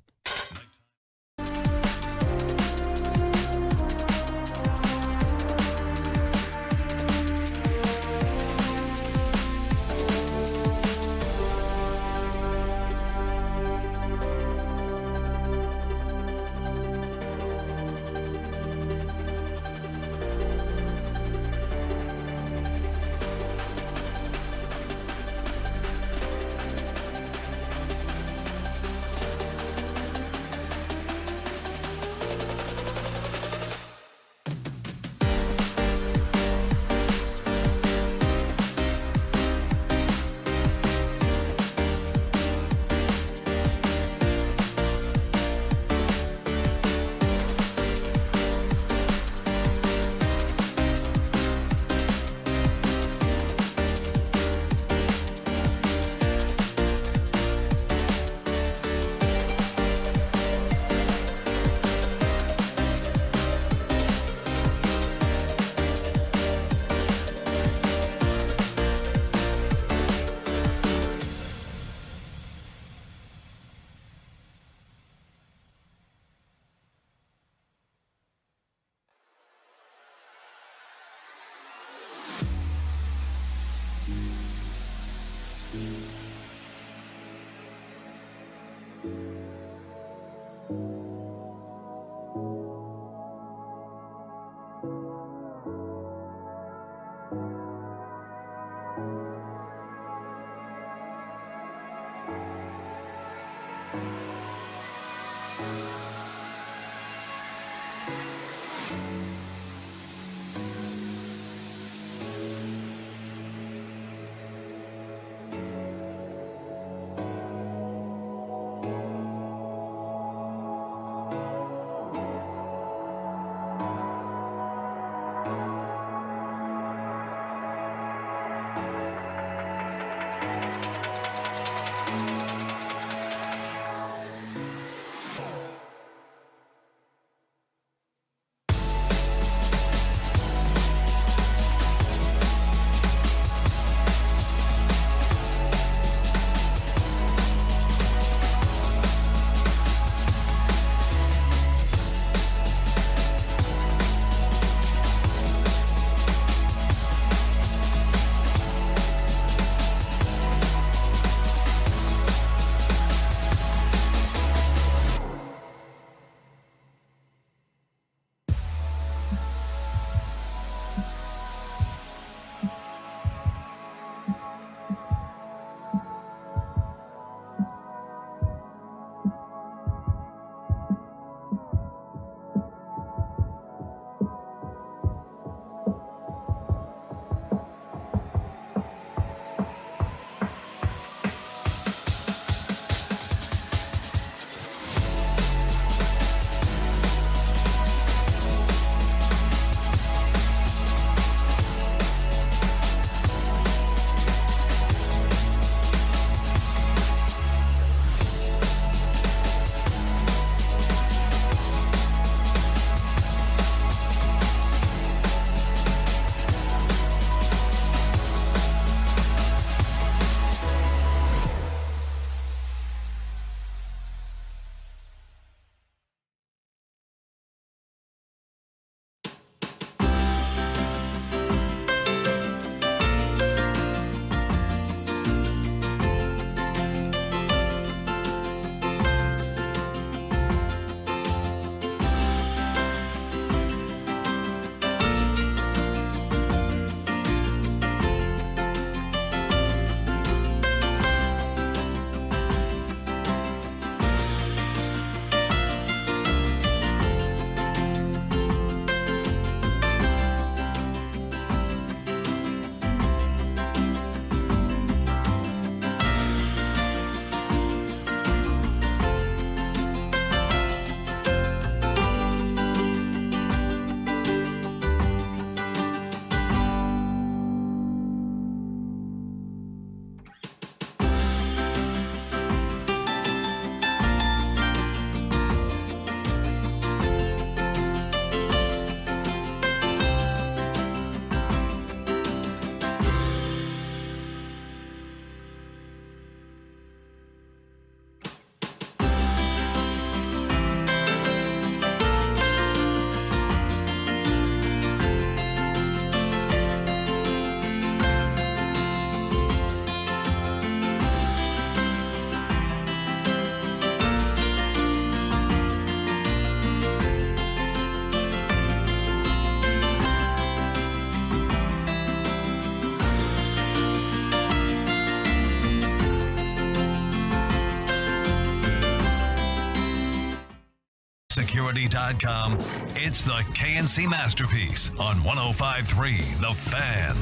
Security.com. It's the KNC Masterpiece on 105.3 The Fan.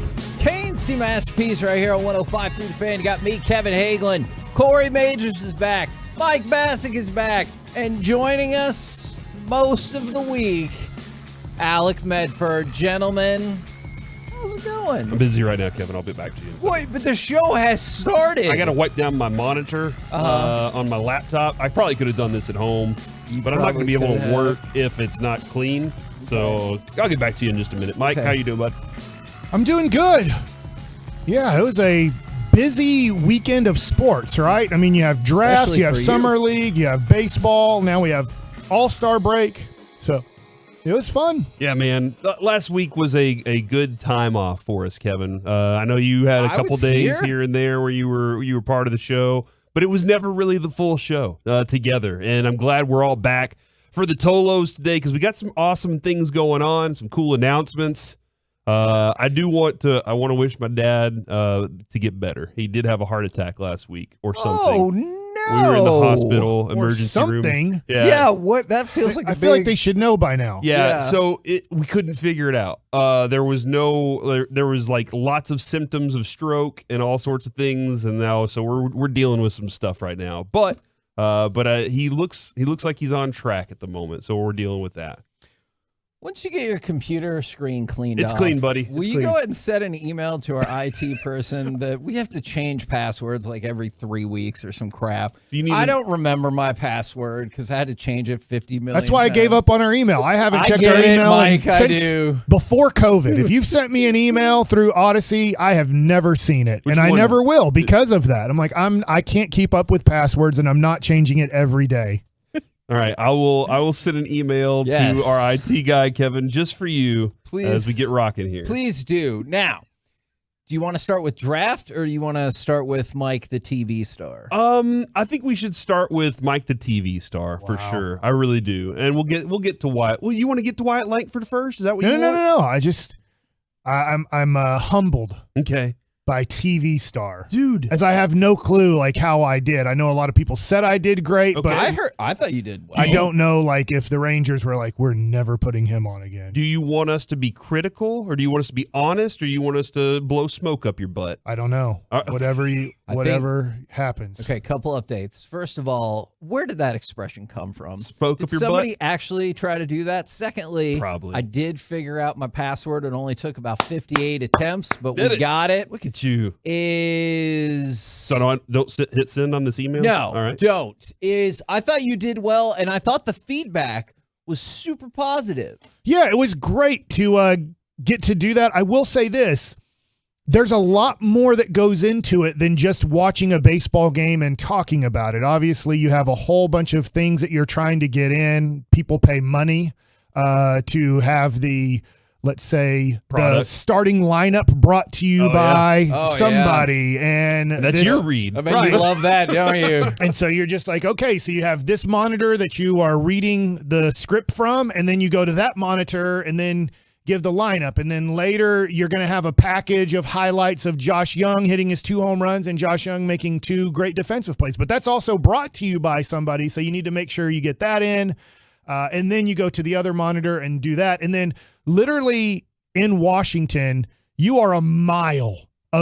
KNC Masterpiece right here on 105.3 The Fan. You got me, Kevin Hagelin. Corey Majors is back. Mike Bassick is back. And joining us most of the week, Alec Medford. Gentlemen, how's it going? I'm busy right now, Kevin. I'll be back to you. Wait, but the show has started. I got to wipe down my monitor on my laptop. I probably could have done this at home, but I'm not going to be able to work if it's not clean. So I'll get back to you in just a minute. Mike, how you doing, bud? I'm doing good. Yeah, it was a busy weekend of sports, right? I mean, you have drafts, you have summer league, you have baseball. Now we have all-star break. So It was fun. Yeah, man. Last week was a good time off for us, Kevin. I know you had a couple days here and there where you were part of the show, but it was never really the full show together. And I'm glad we're all back for the Tolos today because we got some awesome things going on, some cool announcements. I want to wish my dad to get better. He did have a heart attack last week or something. Oh no! We were in the hospital emergency room. Yeah. What? That feels like I feel like they should know by now. Yeah. So we couldn't figure it out. There was like lots of symptoms of stroke and all sorts of things, and now so we're dealing with some stuff right now. But he looks like he's on track at the moment, so we're dealing with that. Once you get your computer screen cleaned It's off, clean, buddy. Will It's you clean. go ahead and set an email to our IT person that we have to change passwords like every 3 weeks or some crap? I don't remember my password because I had to change it 50 million That's why I gave up on our email. I haven't checked get our it, email Mike, I since do. before COVID. If you've sent me an email through Odyssey, I have never seen it, and I never will because of that. I'm like, I can't keep up with passwords, and I'm not changing it every day. All right, I will send an email to our IT guy, Kevin, just for you as we get rocking here. Please do. Now, do you want to start with draft or do you want to start with Mike, the TV star? I think we should start with Mike, the TV star, for sure. I really do, and we'll get to Wyatt. Well, you want to get to Wyatt Langford first? Is that what you want? No. I'm humbled. Okay. By TV star, dude, as I have no clue like how I did. I know a lot of people said I did great, but I thought you did well. I don't know like if the Rangers were like, we're never putting him on again. Do you want us to be critical, or do you want us to be honest, or do you want us to blow smoke up your butt? I don't know. Whatever happens. Okay, couple updates. First of all, where did that expression come from? Smoke up your butt? Did somebody actually try to do that? Secondly, probably. I did figure out my password. It only took about 58 attempts, but we got it. Look at you. So don't hit send on this email? No, all right. don't. I thought you did well, and I thought the feedback was super positive. Yeah, it was great to get to do that. I will say this. There's a lot more that goes into it than just watching a baseball game and talking about it. Obviously, you have a whole bunch of things that you're trying to get in. People pay money to have the, let's say, the starting lineup brought to you by somebody. And that's your read. I mean, you love that, don't you? And so you're just like, okay, so you have this monitor that you are reading the script from, and then you go to that monitor and then give the lineup. And then later you're going to have a package of highlights of Josh Young hitting his 2 home runs and Josh Young making 2 great defensive plays. But that's also brought to you by somebody. So you need to make sure you get that in. And then you go to the other monitor and do that. And then literally in Washington, you are a mile.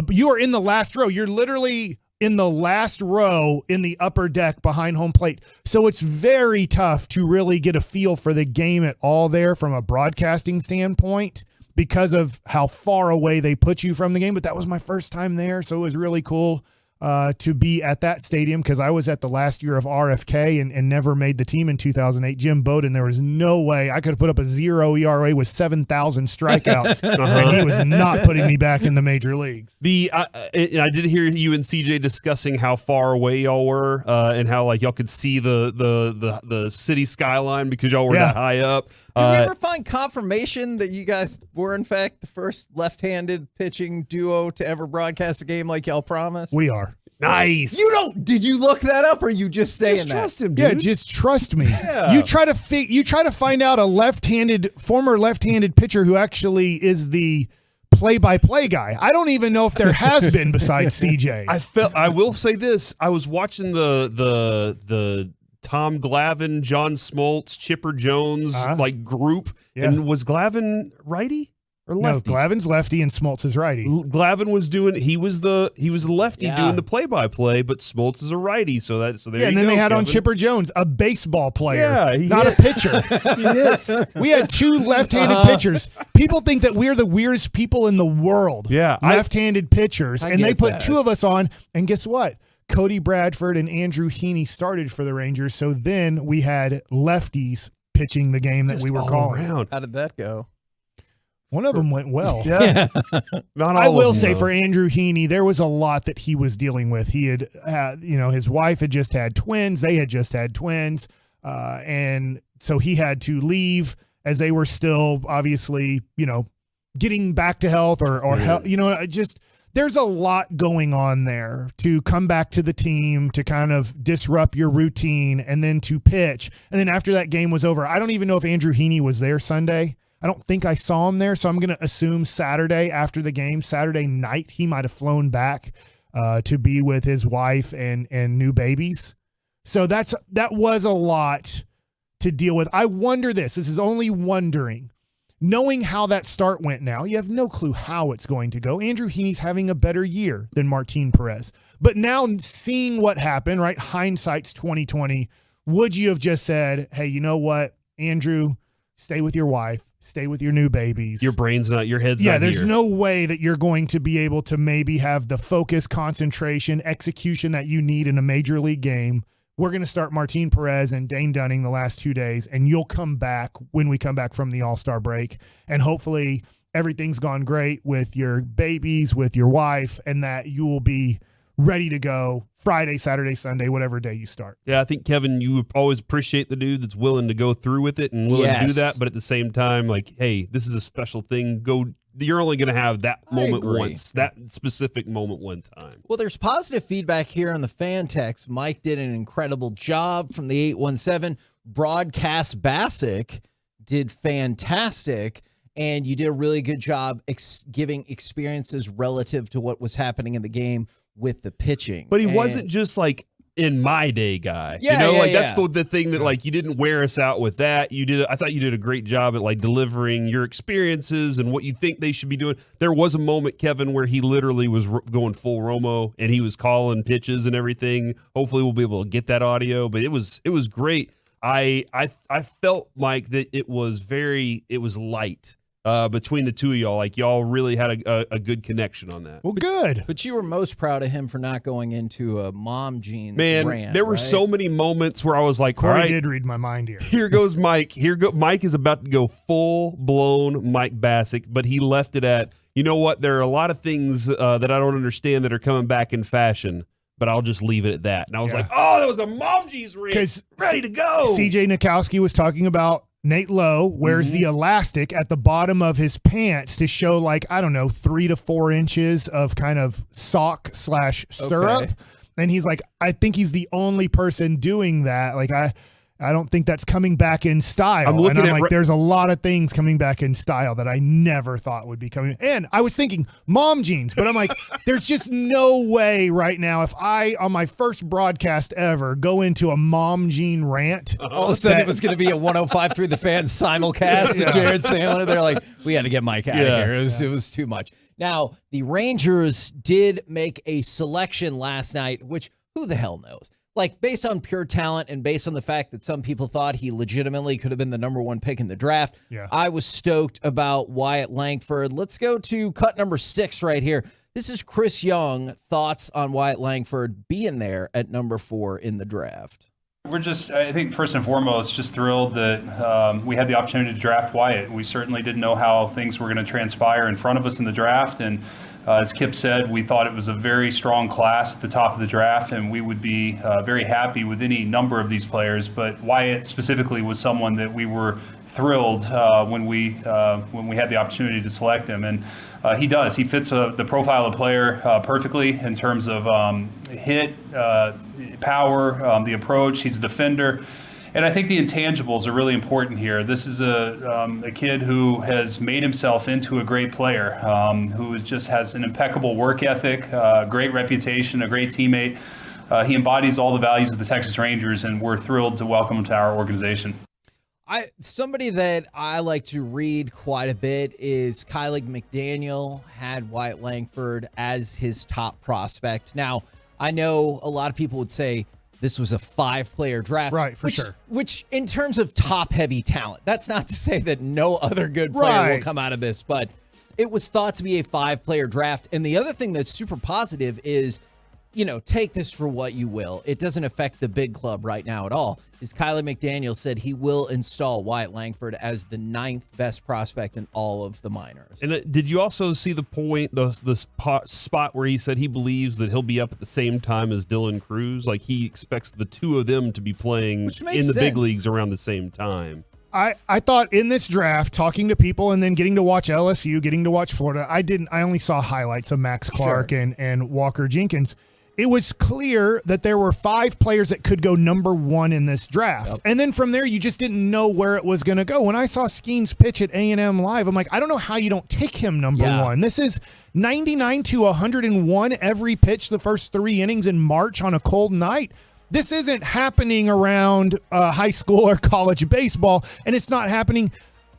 You are in the last row. You're literally in the last row in the upper deck behind home plate. So it's very tough to really get a feel for the game at all there from a broadcasting standpoint because of how far away they put you from the game. But that was my first time there, so it was really cool to be at that stadium because I was at the last year of RFK and never made the team in 2008. Jim Bowden, there was no way I could have put up a 0 ERA with 7,000 strikeouts, and he was not putting me back in the major leagues. I did hear you and CJ discussing how far away y'all were and how like y'all could see the city skyline because y'all were that high up. Did we ever find confirmation that you guys were, in fact, the first left-handed pitching duo to ever broadcast a game like y'all promised? We are. Nice. Did you look that up or are you just saying just trust him, Yeah, dude. just trust me. Yeah. You try to find out a former left-handed pitcher who actually is the play-by-play guy. I don't even know if there has been besides CJ. I will say this. I was watching the Tom Glavine, John Smoltz, Chipper Jones like group, and was Glavine righty or lefty? No, Glavine's lefty and Smoltz is righty. Glavine was the lefty doing the play-by-play, but Smoltz is a righty. So there you go. And then they had Kevin. on Chipper Jones, a baseball player, not a pitcher. He hits. We had 2 left-handed pitchers. People think that we're the weirdest people in the world. Yeah, left-handed pitchers, I and they get put that. 2 of us on. And guess what? Cody Bradford and Andrew Heaney started for the Rangers, so then we had lefties pitching the game that we were calling. Around. How did that go? One of them went well. Yeah. Not all I will of them, say though. for Andrew Heaney, there was a lot that he was dealing with. He had, his wife had just had twins. They had just had twins. And so he had to leave as they were still obviously, getting back to health or health, just there's a lot going on there to come back to the team, to kind of disrupt your routine, and then to pitch. And then after that game was over, I don't even know if Andrew Heaney was there Sunday. I don't think I saw him there. So I'm going to assume Saturday after the game, Saturday night, he might have flown back to be with his wife and new babies. So that was a lot to deal with. I wonder this is only wondering, knowing how that start went now, you have no clue how it's going to go. Andrew Heaney's having a better year than Martin Perez. But now seeing what happened, right? Hindsight's 2020. Would you have just said, hey, you know what, Andrew, stay with your wife, stay with your new babies. Your brain's not, your head's not Yeah, there's here. no way that you're going to be able to maybe have the focus, concentration, execution that you need in a major league game. We're going to start Martin Perez and Dane Dunning the last 2 days, and you'll come back when we come back from the All-Star break. And hopefully everything's gone great with your babies, with your wife, and that you will be ready to go Friday, Saturday, Sunday, whatever day you start. Yeah, I think, Kevin, you always appreciate the dude that's willing to go through with it and willing to do that. But at the same time, like, hey, this is a special thing. You're only going to have that moment once, that specific moment one time. Well, there's positive feedback here on the fan text. Mike did an incredible job from the 817. Broadcast Bassick did fantastic, and you did a really good job giving experiences relative to what was happening in the game with the pitching. But he wasn't just like in my day guy. Yeah, that's the thing that like you didn't wear us out with that. I thought you did a great job at like delivering your experiences and what you think they should be doing. There was a moment, Kevin, where he literally was going full Romo and he was calling pitches and everything. Hopefully we'll be able to get that audio, but it was great. I felt, Mike, that it was light. Between the two of y'all, like y'all really had a good connection on that. Well, good. But you were most proud of him for not going into a mom jeans rant, there were right? so many moments where I was like, Corey all right, did read my mind here. Here goes Mike. Mike is about to go full blown Mike Bassick, but he left it at, you know what? There are a lot of things that I don't understand that are coming back in fashion, but I'll just leave it at that. And I was like, oh, that was a mom jeans rant. Ready to go. CJ Nikowski was talking about Nate Lowe wears the elastic at the bottom of his pants to show 3 to 4 inches of kind of sock / stirrup. Okay. And he's like, I think he's the only person doing that. Like, I don't think that's coming back in style. There's a lot of things coming back in style that I never thought would be coming. And I was thinking mom jeans, but I'm like, there's just no way right now if I, on my first broadcast ever, go into a mom jean rant. All of a sudden, it was going to be a 105.3 The Fan simulcast with Jared Sandler. They're like, we had to get Mike out of here. It was too much. Now, the Rangers did make a selection last night, which who the hell knows? Like, based on pure talent and based on the fact that some people thought he legitimately could have been the number 1 pick in the draft, I was stoked about Wyatt Langford. Let's go to cut number 6 right here. This is Chris Young. Thoughts on Wyatt Langford being there at number 4 in the draft? We're just, I think, first and foremost, just thrilled that we had the opportunity to draft Wyatt. We certainly didn't know how things were going to transpire in front of us in the draft, and as Kip said, we thought it was a very strong class at the top of the draft, and we would be very happy with any number of these players. But Wyatt specifically was someone that we were thrilled when we had the opportunity to select him, and he does. He fits the profile of player perfectly in terms of hit, power, the approach. He's a defender. And I think the intangibles are really important here. This is a kid who has made himself into a great player, who just has an impeccable work ethic, great reputation, a great teammate. He embodies all the values of the Texas Rangers, and we're thrilled to welcome him to our organization. Somebody that I like to read quite a bit is Kylie McDaniel had Wyatt Langford as his top prospect. Now, I know a lot of people would say this was a 5-player draft. Right, for sure. Which, in terms of top-heavy talent, that's not to say that no other good player will come out of this, but it was thought to be a 5-player draft. And the other thing that's super positive is, take this for what you will. It doesn't affect the big club right now at all. Is Kylie McDaniel said he will install Wyatt Langford as the 9th best prospect in all of the minors. And did you also see the spot where he said he believes that he'll be up at the same time as Dillon Cruz? Like he expects the two of them to be playing in the big leagues around the same time. I thought in this draft, talking to people and then getting to watch LSU, getting to watch Florida, I only saw highlights of Max Clark and Walker Jenkins. It was clear that there were 5 players that could go number 1 in this draft. Yep. And then from there, you just didn't know where it was going to go. When I saw Skeens pitch at A&M Live, I'm like, I don't know how you don't take him number 1. This is 99 to 101 every pitch the first 3 innings in March on a cold night. This isn't happening around high school or college baseball, and it's not happening.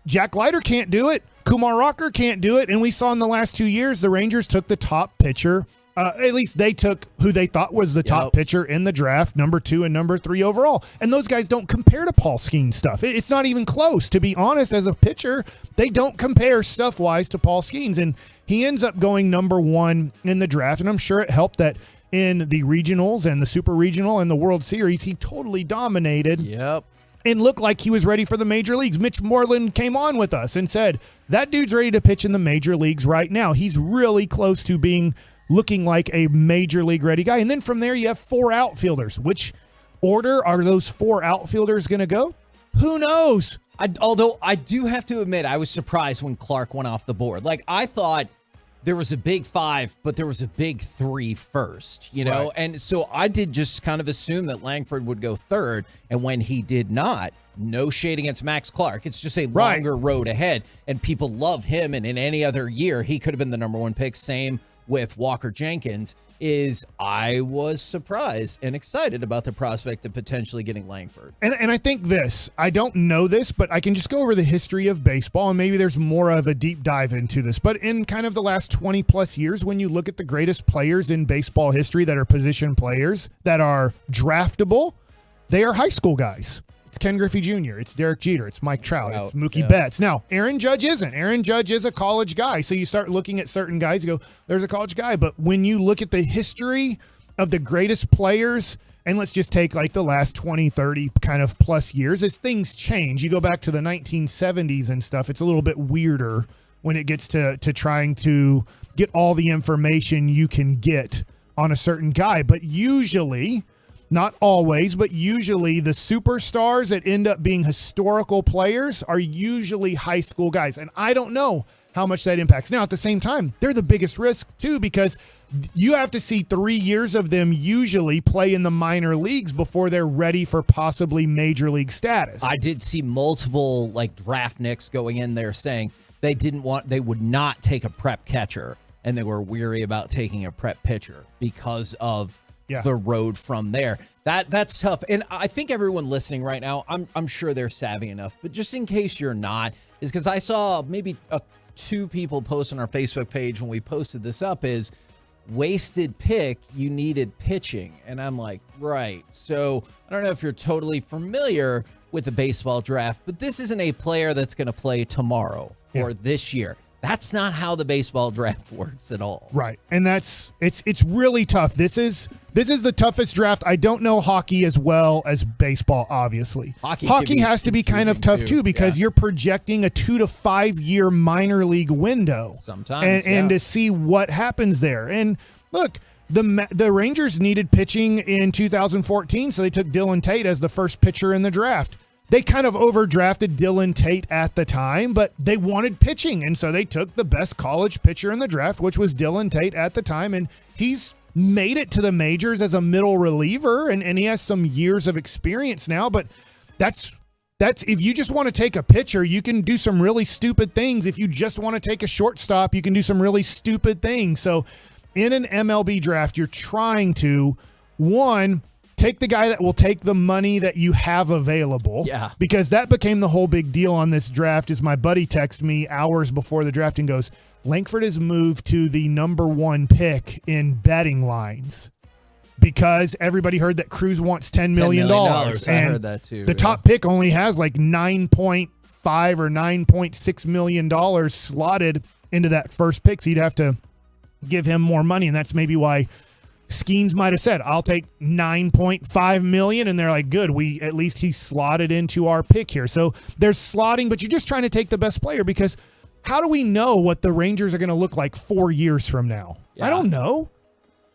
Jack Leiter can't do it. Kumar Rocker can't do it. And we saw in the last 2 years, the Rangers took the top pitcher. At least they took who they thought was the top pitcher in the draft, number 2 and number 3 overall. And those guys don't compare to Paul Skeens stuff. It's not even close. To be honest, as a pitcher, they don't compare stuff-wise to Paul Skeens. And he ends up going number 1 in the draft. And I'm sure it helped that in the regionals and the super regional and the World Series, he totally dominated. Yep. And looked like he was ready for the major leagues. Mitch Moreland came on with us and said, that dude's ready to pitch in the major leagues right now. He's really close to looking like a major league ready guy. And then from there, you have 4 outfielders. Which order are those 4 outfielders going to go? Who knows? Although I do have to admit, I was surprised when Clark went off the board. Like, I thought there was a big 5, but there was a big 3 first, you know? Right. And so I did just kind of assume that Langford would go 3rd. And when he did not, no shade against Max Clark. It's just a longer road ahead. And people love him. And in any other year, he could have been the number 1 pick. Same with Walker Jenkins. I was surprised and excited about the prospect of potentially getting Langford. And I think I don't know this, but I can just go over the history of baseball, and maybe there's more of a deep dive into this. But in kind of the last 20 plus years, when you look at the greatest players in baseball history that are position players that are draftable, they are high school guys. It's Ken Griffey Jr., it's Derek Jeter, it's Mike Trout, it's Mookie Betts. Now, Aaron Judge isn't. Aaron Judge is a college guy. So you start looking at certain guys, you go, there's a college guy. But when you look at the history of the greatest players, and let's just take like the last 20, 30 kind of plus years, as things change, you go back to the 1970s and stuff, it's a little bit weirder when it gets to trying to get all the information you can get on a certain guy. But usually, not always, but usually the superstars that end up being historical players are usually high school guys. And I don't know how much that impacts. Now, at the same time, they're the biggest risk too, because you have to see 3 years of them usually play in the minor leagues before they're ready for possibly major league status. I did see multiple draft nicks going in there saying they would not take a prep catcher, and they were weary about taking a prep pitcher because of the road from there. That's tough. And I think everyone listening right now, I'm sure they're savvy enough, but just in case you're not, is because I saw maybe 2 people post on our Facebook page when we posted this up is wasted pick, you needed pitching. And I'm like, right. So I don't know if you're totally familiar with the baseball draft, but this isn't a player that's going to play tomorrow or this year. That's not how the baseball draft works at all. Right. And it's really tough. This is the toughest draft. I don't know hockey as well as baseball, obviously. Hockey has to be kind of tough too, because you're projecting a 2 to 5 year minor league window. Sometimes. And to see what happens there. And look, the Rangers needed pitching in 2014, so they took Dillon Tate as the first pitcher in the draft. They kind of overdrafted Dillon Tate at the time, but they wanted pitching, and so they took the best college pitcher in the draft, which was Dillon Tate at the time, and he's made it to the majors as a middle reliever, and he has some years of experience now, but that's if you just want to take a pitcher, you can do some really stupid things. If you just want to take a shortstop, you can do some really stupid things. So in an MLB draft, you're trying to, one, take the guy that will take the money that you have available. Yeah. Because that became the whole big deal on this draft. Is my buddy texted me hours before the draft and goes, Langford has moved to the number 1 pick in betting lines because everybody heard that Cruz wants $10 million. I heard that too. The top pick only has like $9.5 or $9.6 million slotted into that first pick. So you'd have to give him more money. And that's maybe why Skeens might have said, I'll take $9.5 million. And they're like, good, at least he's slotted into our pick here. So there's slotting, but you're just trying to take the best player, because how do we know what the Rangers are going to look like 4 years from now? Yeah. I don't know.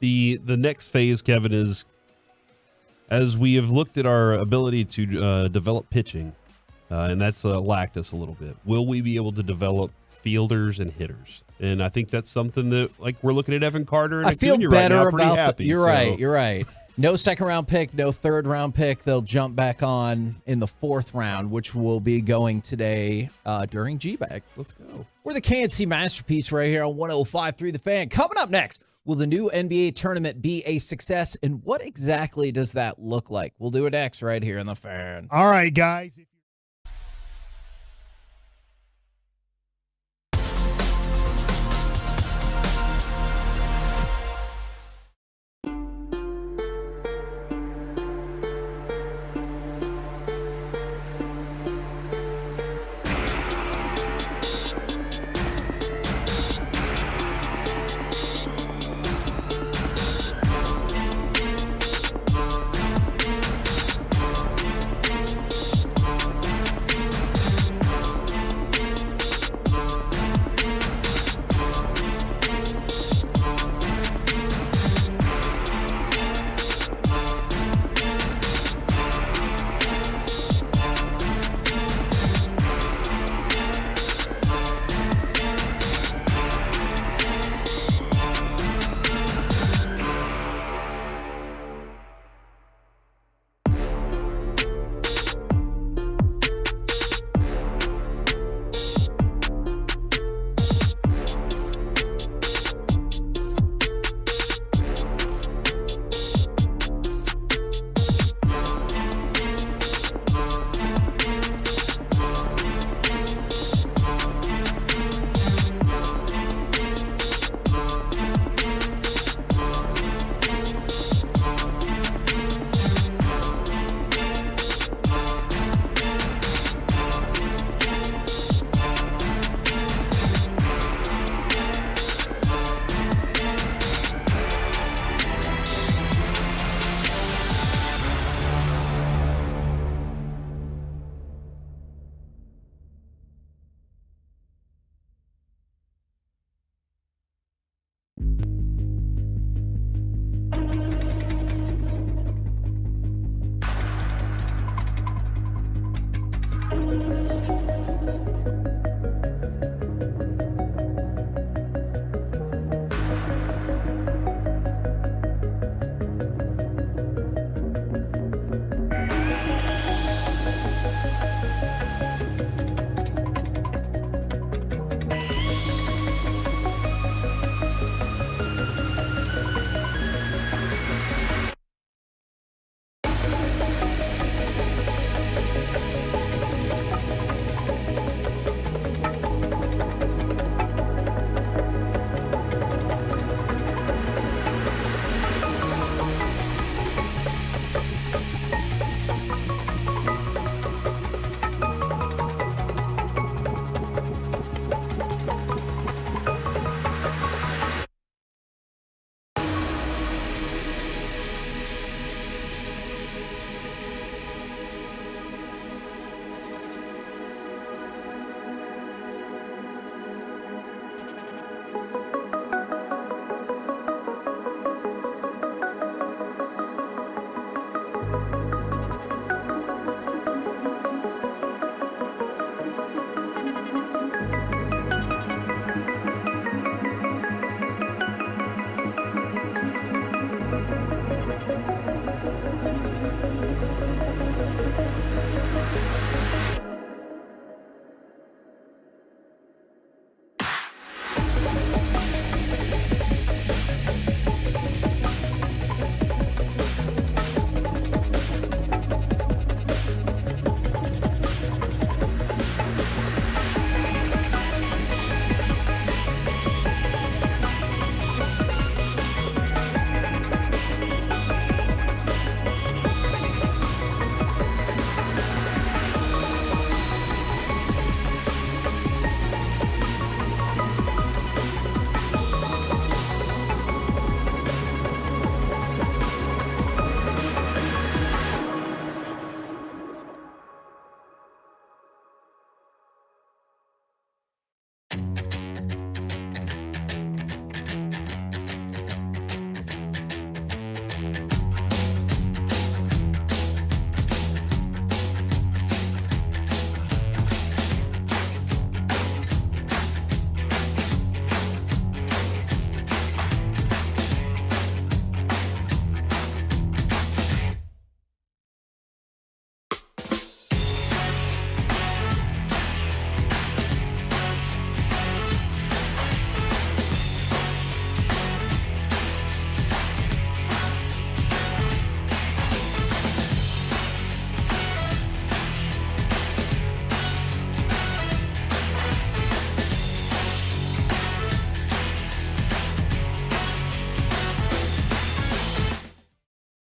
The next phase, Kevin, is as we have looked at our ability to develop pitching, and that's lacked us a little bit. Will we be able to develop fielders and hitters? And I think that's something that, like, we're looking at Evan Carter and I feel Acuna better right now, pretty about happy. You're right. You're right. No second-round pick, no third-round pick. They'll jump back on in the 4th round, which will be going today during G-Bag. Let's go. We're the KNC Masterpiece right here on 105.3 The Fan. Coming up next, will the new NBA tournament be a success, and what exactly does that look like? We'll do it next right here in The Fan. All right, guys.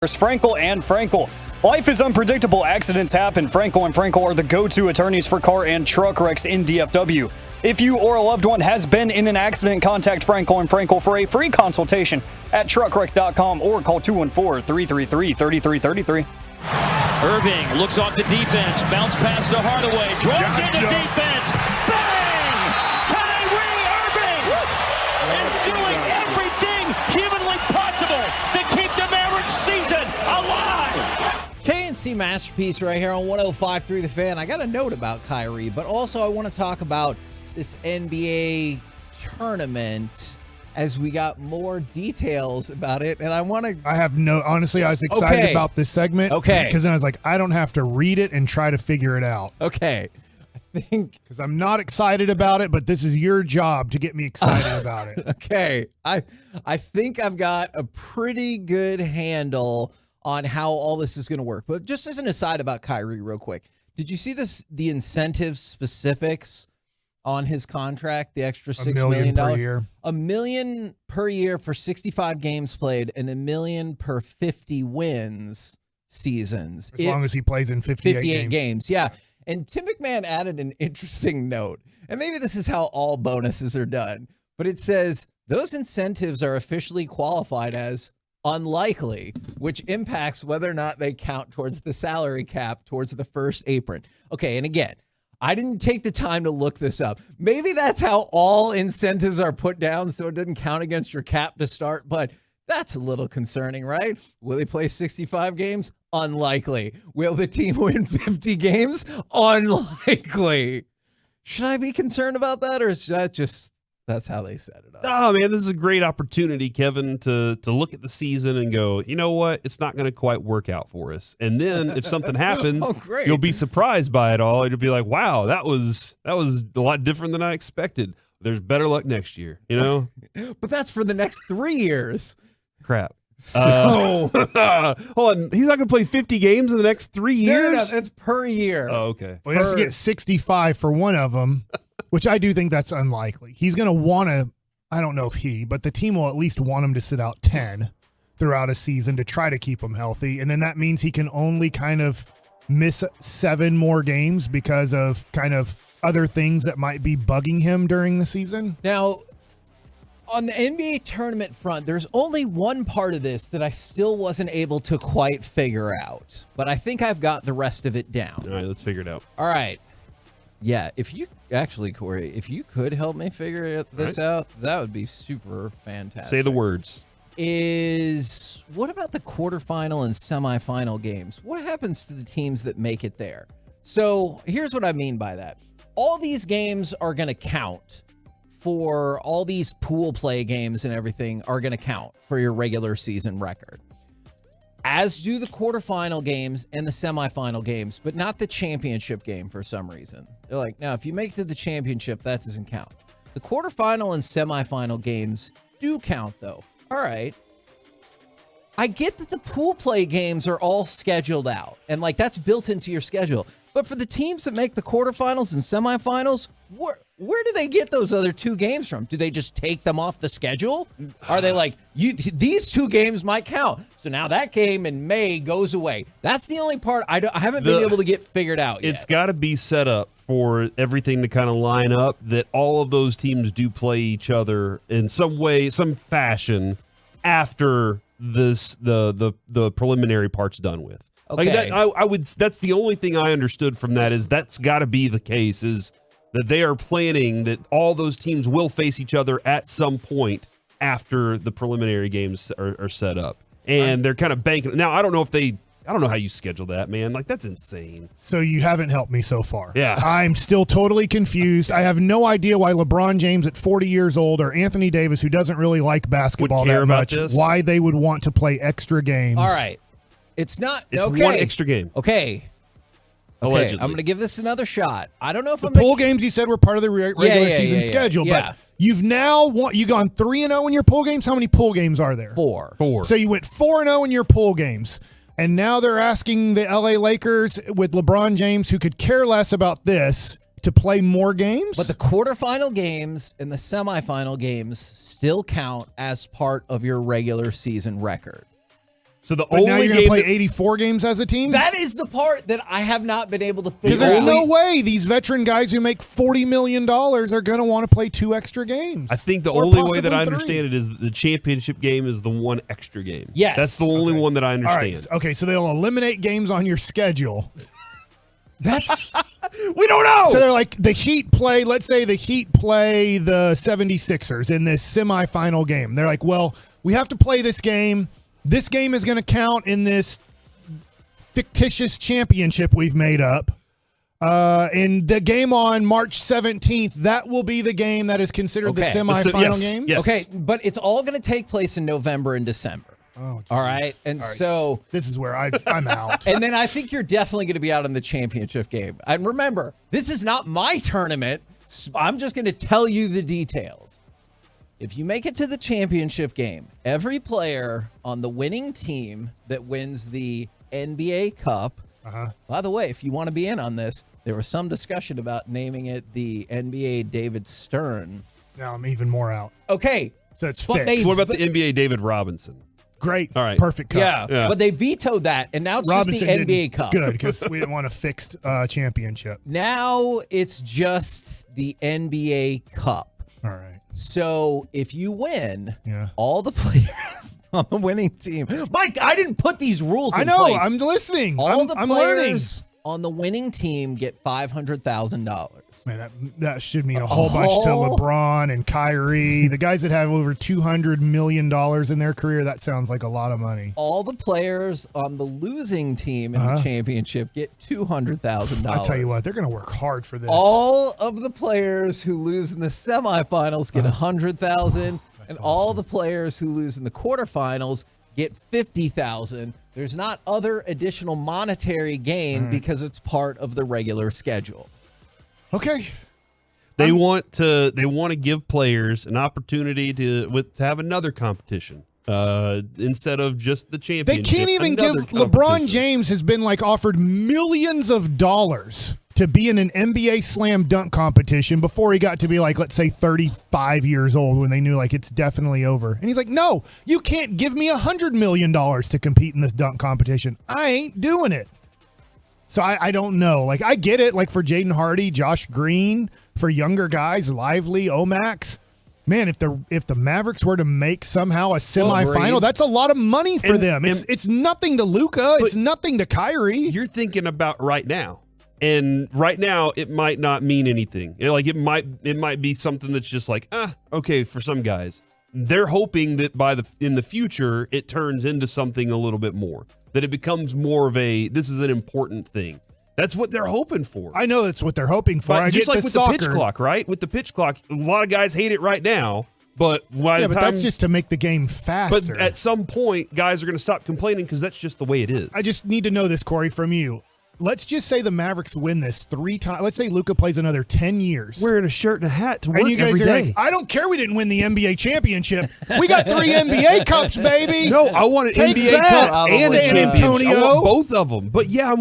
Frankel and Frankel. Life is unpredictable. Accidents happen. Frankel and Frankel are the go-to attorneys for car and truck wrecks in DFW. If you or a loved one has been in an accident, contact Frankel and Frankel for a free consultation at truckwreck.com or call 214-333-3333. Irving looks off the defense, bounce pass to Hardaway, draws into defense, bang! Kyrie Irving is doing everything humanly possible to keep the Mavericks season alive. KNC Masterpiece right here on 105.3 The Fan. I got a note about Kyrie, but also I want to talk about this NBA tournament as we got more details about it. And honestly, I was excited about this segment. Okay. Because then I was like, I don't have to read it and try to figure it out. Okay. I think. Because I'm not excited about it, but this is your job to get me excited about it. Okay. I think I've got a pretty good handle on how all this is going to work. But just as an aside about Kyrie real quick, did you see the incentive specifics on his contract, the extra $6 million per year. $1 million per year for 65 games played and $1 million per 50 wins seasons. As long as he plays in 58 games. Yeah. And Tim McMahon added an interesting note. And maybe this is how all bonuses are done. But it says those incentives are officially qualified as unlikely, which impacts whether or not they count towards the salary cap towards the first apron. Okay. And again, I didn't take the time to look this up. Maybe that's how all incentives are put down so it doesn't count against your cap to start, but that's a little concerning, right? Will they play 65 games? Unlikely. Will the team win 50 games? Unlikely. Should I be concerned about that, or is that just that's how they set it up? Oh, man, this is a great opportunity, Kevin, to look at the season and go, you know what? It's not going to quite work out for us. And then if something happens, you'll be surprised by it all. It'll be like, wow, that was a lot different than I expected. There's better luck next year, you know? But that's for the next 3 years. Crap. So hold on. He's not going to play 50 games in the next 3 years? No, that's per year. Oh, okay. Well, he has to get 65 for one of them. Which I do think that's unlikely. He's going to want to, I don't know if but the team will at least want him to sit out 10 throughout a season to try to keep him healthy. And then that means he can only kind of miss 7 more games because of kind of other things that might be bugging him during the season. Now, on the NBA tournament front, there's only one part of this that I still wasn't able to quite figure out. But I think I've got the rest of it down. All right, let's figure it out. All right. Yeah, Corey, if you could help me figure this out, that would be super fantastic. Say the words. What about the quarterfinal and semifinal games? What happens to the teams that make it there? So here's what I mean by that. All these games are going to count for all these pool play games and everything are going to count for your regular season record. As do the quarterfinal games and the semifinal games, but not the championship game for some reason. They're like, now, if you make it to the championship, that doesn't count. The quarterfinal and semifinal games do count, though. All right. I get that the pool play games are all scheduled out, and like that's built into your schedule. But for the teams that make the quarterfinals and semifinals, where do they get those other 2 games from? Do they just take them off the schedule? Are they like, these 2 games might count, so now that game in May goes away? That's the only part I haven't been able to get figured out yet. It's got to be set up for everything to kind of line up that all of those teams do play each other in some way, some fashion after the preliminary part's done with. Okay. Like that, that's the only thing I understood from that is that's got to be the case, is that they are planning that all those teams will face each other at some point after the preliminary games are set up. And they're kind of banking. Now, I don't know how you schedule that, man. Like, that's insane. So you haven't helped me so far. Yeah. I'm still totally confused. I have no idea why LeBron James at 40 years old or Anthony Davis, who doesn't really like basketball that much, why they would want to play extra games. All right. It's not. It's okay. one extra game. Okay. Allegedly. I'm going to give this another shot. I don't know if the pool games you said were part of the regular season schedule, but you've now gone 3-0 in your pool games. How many pool games are there? 4. So you went 4-0 in your pool games, and now they're asking the LA Lakers with LeBron James, who could care less about this, to play more games. But the quarterfinal games and the semifinal games still count as part of your regular season record. So the But now only you're going to game play that- 84 games as a team? That is the part that I have not been able to figure Because there's out. no way these veteran guys who make $40 million are going to want to play 2 extra games. I think the Or only way that possibly I 3. understand it is that the championship game is the one extra game. Yes. That's the only one that I All understand. right. Okay, so they'll eliminate games on your schedule. That's we don't know. So they're like the Heat play, let's say the Heat play the 76ers in this semifinal game. They're like, well, we have to play this game. This game is going to count in this fictitious championship we've made up. In the game on March 17th, that will be the game that is considered the semifinal game. Yes. Okay, but it's all going to take place in November and December. Oh, all right. And so this is where I'm out. And then I think you're definitely going to be out in the championship game. And remember, this is not my tournament. I'm just going to tell you the details. If you make it to the championship game, every player on the winning team that wins the NBA Cup, by the way, if you want to be in on this, there was some discussion about naming it the NBA David Stern. Now I'm even more out. Okay. So it's But fixed. What about the NBA David Robinson? Great. All right. Perfect cup. Yeah, but they vetoed that, and now it's Robinson just the NBA didn't- Cup. Good, because we didn't want a fixed championship. Now it's just the NBA Cup. All right. So if you win, Yeah. all the players on the winning team. Mike, I didn't put these rules in I know. place. I'm listening. All I'm, the I'm players learning. on the winning team get $500,000. Man, that should mean a whole bunch to Oh. LeBron and Kyrie. The guys that have over $200 million in their career, that sounds like a lot of money. All the players on the losing team in the championship get $200,000. I'll tell you what, they're going to work hard for this. All of the players who lose in the semifinals get $100,000, and all the players who lose in the quarterfinals get $50,000. There's not other additional monetary gain because it's part of the regular schedule. Okay. They want to give players an opportunity to have another competition instead of just the They championship. can't even give LeBron James has been like offered millions of dollars to be in an NBA slam dunk competition before he got to be like, let's say 35 years old when they knew like it's definitely over. And he's like, no, you can't give me $100 million to compete in this dunk competition. I ain't doing it. So I don't know. Like, I get it. Like, for Jaden Hardy, Josh Green, for younger guys, Lively, Omax. Man, if the Mavericks were to make somehow a semifinal, that's a lot of money for them. It's nothing to Luka. It's nothing to Kyrie. You're thinking about right now. And right now, it might not mean anything. Like, it might be something that's just like, okay, for some guys. They're hoping that in the future, it turns into something a little bit more. That it becomes more of this is an important thing. That's what they're hoping for. I know that's what they're hoping for. But just like with soccer. the pitch clock, right? With the pitch clock, a lot of guys hate it right now. But by the but time, that's just to make the game faster. But at some point, guys are going to stop complaining because that's just the way it is. I just need to know this, Corey, from you. Let's just say the Mavericks win this 3 times. Let's say Luka plays another 10 years. Wearing a shirt and a hat to work and you guys every are day. like, I don't care we didn't win the NBA championship. We got 3 NBA cups, baby. No, I want an Take NBA that, cup and a San championship. Antonio. I want both of them. But yeah,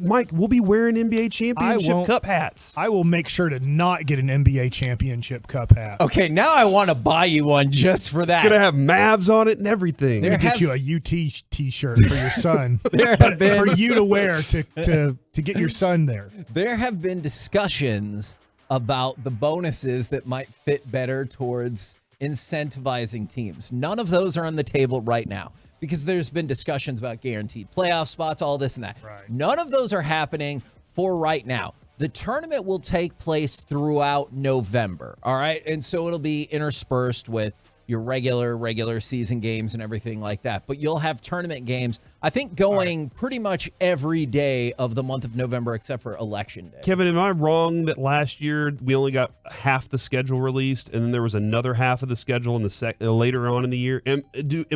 Mike, we'll be wearing NBA championship cup hats. I will make sure to not get an NBA championship cup hat. Okay, now I want to buy you one just for that. It's going to have Mavs on it and everything. I'm going to get you a UT t-shirt for your son. For you to wear to get your son there. There have been discussions about the bonuses that might fit better towards incentivizing teams. None of those are on the table right now because there's been discussions about guaranteed playoff spots, all this and that. Right. None of those are happening for right now. The tournament will take place throughout November, all right? And so it'll be interspersed with your regular season games and everything like that. But you'll have tournament games, I think, going pretty much every day of the month of November except for Election Day. Kevin, am I wrong that last year we only got half the schedule released, and then there was another half of the schedule in the later on in the year? Am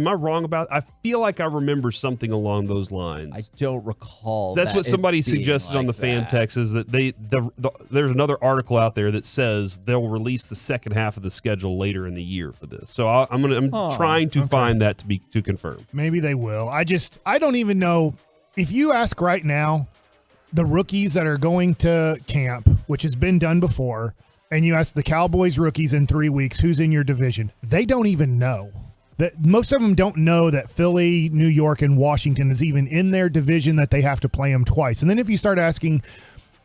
I wrong about? I feel like I remember something along those lines. I don't recall. That's what somebody it being suggested like on the fan text is that there's another article out there that says they'll release the second half of the schedule later in the year for this. So I'm trying to find that to confirm. Maybe they will. I don't even know. If you ask right now, the rookies that are going to camp, which has been done before, and you ask the Cowboys rookies in 3 weeks, who's in your division? They don't even know. that most of them don't know that Philly, New York, and Washington is even in their division, that they have to play them twice. And then if you start asking,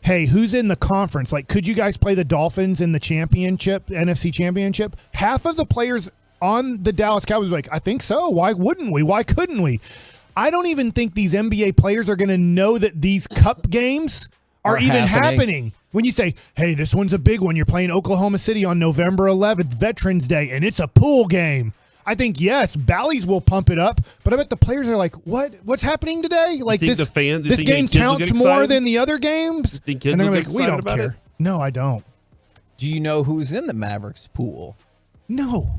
hey, who's in the conference? Like, could you guys play the Dolphins in the championship, NFC championship? Half of the players on the Dallas Cowboys are like, I think so. Why wouldn't we? Why couldn't we? I don't even think these NBA players are going to know that these cup games are even happening. When you say, hey, this one's a big one. You're playing Oklahoma City on November 11th, Veterans Day, and it's a pool game. I think, yes, Bally's will pump it up, but I bet the players are like, what? What's happening today? Like, this game counts more than the other games? You think kids will get excited we don't about care. it? No, I don't. Do you know who's in the Mavericks pool? No.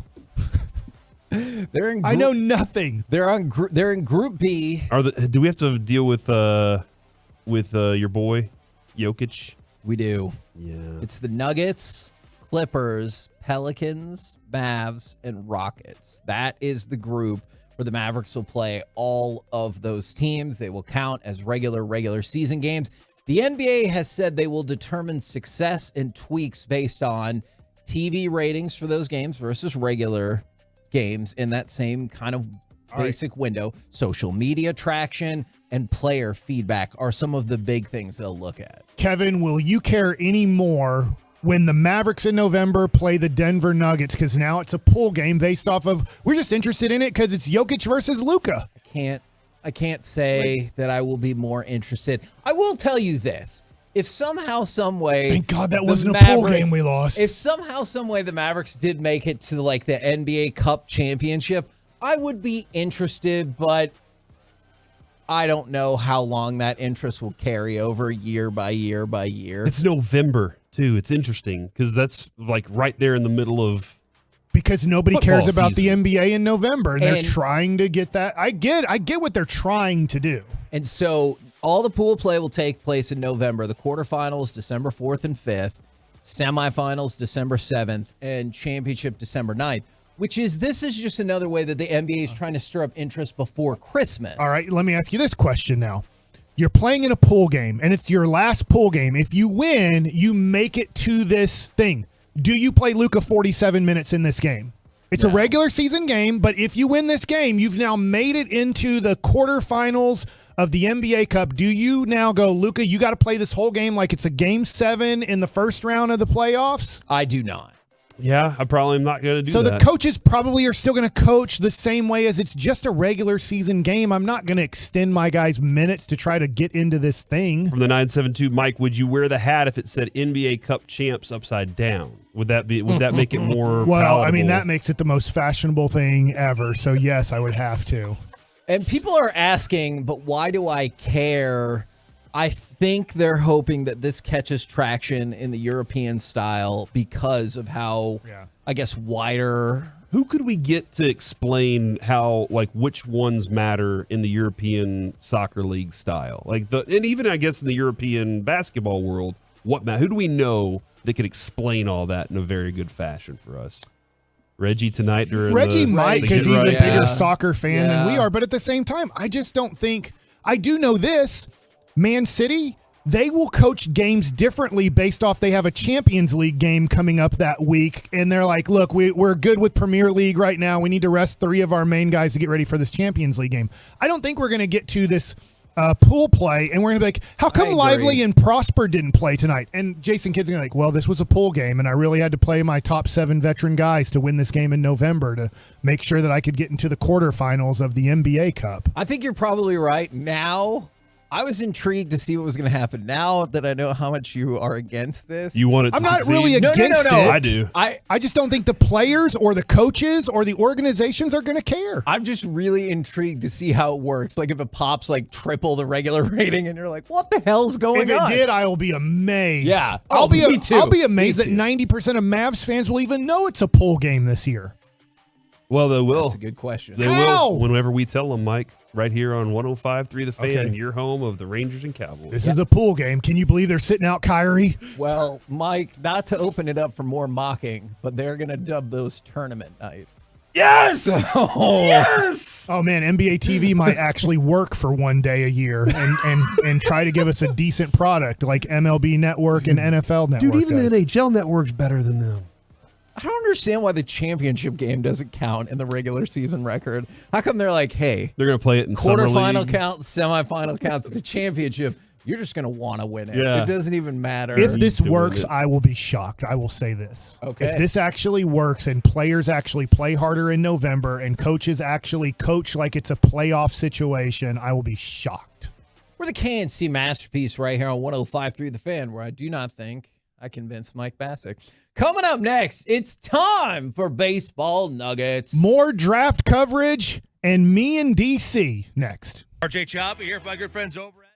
They're in. I know nothing. They're in Group B. Do we have to deal with your boy Jokic? We do. Yeah. It's the Nuggets, Clippers, Pelicans, Mavs, and Rockets. That is the group where the Mavericks will play all of those teams. They will count as regular season games. The NBA has said they will determine success and tweaks based on TV ratings for those games versus regular games in that same kind of basic window. Social media traction and player feedback are some of the big things they'll look at. Kevin, will you care any more when the Mavericks in November play the Denver Nuggets? Because now it's a pool game based off of, we're just interested in it because it's Jokic versus Luka. I can't say that I will be more interested. I will tell you this. If somehow, some way, thank God that wasn't a pool game we lost. If somehow, some way the Mavericks did make it to like the NBA Cup championship, I would be interested, but I don't know how long that interest will carry over year by year by year. It's November too. It's interesting because that's like right there in the middle of. Because nobody cares about season. the NBA in November, and they're trying to get that. I get what they're trying to do. And so all the pool play will take place in November. The quarterfinals, December 4th and 5th. Semifinals, December 7th. And championship, December 9th. This is just another way that the NBA is trying to stir up interest before Christmas. All right, let me ask you this question now. You're playing in a pool game, and it's your last pool game. If you win, you make it to this thing. Do you play Luka 47 minutes in this game? It's a regular season game, but if you win this game, you've now made it into the quarterfinals of the NBA Cup. Do you now go, Luka, you got to play this whole game like it's a game 7 in the first round of the playoffs? I do not. Yeah, I probably am not going to do that. So the coaches probably are still going to coach the same way as it's just a regular season game. I'm not going to extend my guys' minutes to try to get into this thing. From the 972, Mike, would you wear the hat if it said NBA Cup champs upside down? Would that make it more well, palatable? I mean, that makes it the most fashionable thing ever. So yes, I would have to. And people are asking, but why do I care? I think they're hoping that this catches traction in the European style because of how, I guess, wider. Who could we get to explain how, like, which ones matter in the European soccer league style? And even, I guess, in the European basketball world, who do we know that could explain all that in a very good fashion for us? Reggie tonight during Reggie might, because he's a bigger soccer fan than we are. But at the same time, I just don't think – I do know this. Man City, they will coach games differently based off they have a Champions League game coming up that week. And they're like, look, we're good with Premier League right now. We need to rest 3 of our main guys to get ready for this Champions League game. I don't think we're going to get to this pool play, and we're going to be like, how come Lively and Prosper didn't play tonight? And Jason Kidd's going to be like, well, this was a pool game, and I really had to play my top 7 veteran guys to win this game in November to make sure that I could get into the quarterfinals of the NBA Cup. I think you're probably right. Now, I was intrigued to see what was going to happen. Now that I know how much you are against this. You want it to I'm not succeed? really against it. I do. I just don't think the players or the coaches or the organizations are going to care. I'm just really intrigued to see how it works. Like if it pops like triple the regular rating and you're like, what the hell's going on? If it did, I will be amazed. Yeah. Me too. I'll be amazed that Me too. 90% of Mavs fans will even know it's a pool game this year. Well, they will. That's a good question. They will whenever we tell them, Mike, right here on 105.3 The Fan, your home of the Rangers and Cowboys. This is a pool game. Can you believe they're sitting out Kyrie? Well, Mike, not to open it up for more mocking, but they're going to dub those tournament nights. Yes! Yes! Oh, man, NBA TV might actually work for one day a year and try to give us a decent product like MLB Network and NFL Network. Dude, even the NHL Network's better than them. I don't understand why the championship game doesn't count in the regular season record. How come they're like, hey, they're going to play it in quarterfinal counts, semifinal counts, the championship, you're just going to want to win it. Yeah. It doesn't even matter. If this works, I will be shocked. I will say this. Okay. If this actually works and players actually play harder in November and coaches actually coach like it's a playoff situation, I will be shocked. We're the KNC Masterpiece right here on 105.3 The Fan, where I do not think I convinced Mike Bassick. Coming up next, it's time for Baseball Nuggets. More draft coverage and me and DC next. RJ Choppy here for my good friends over at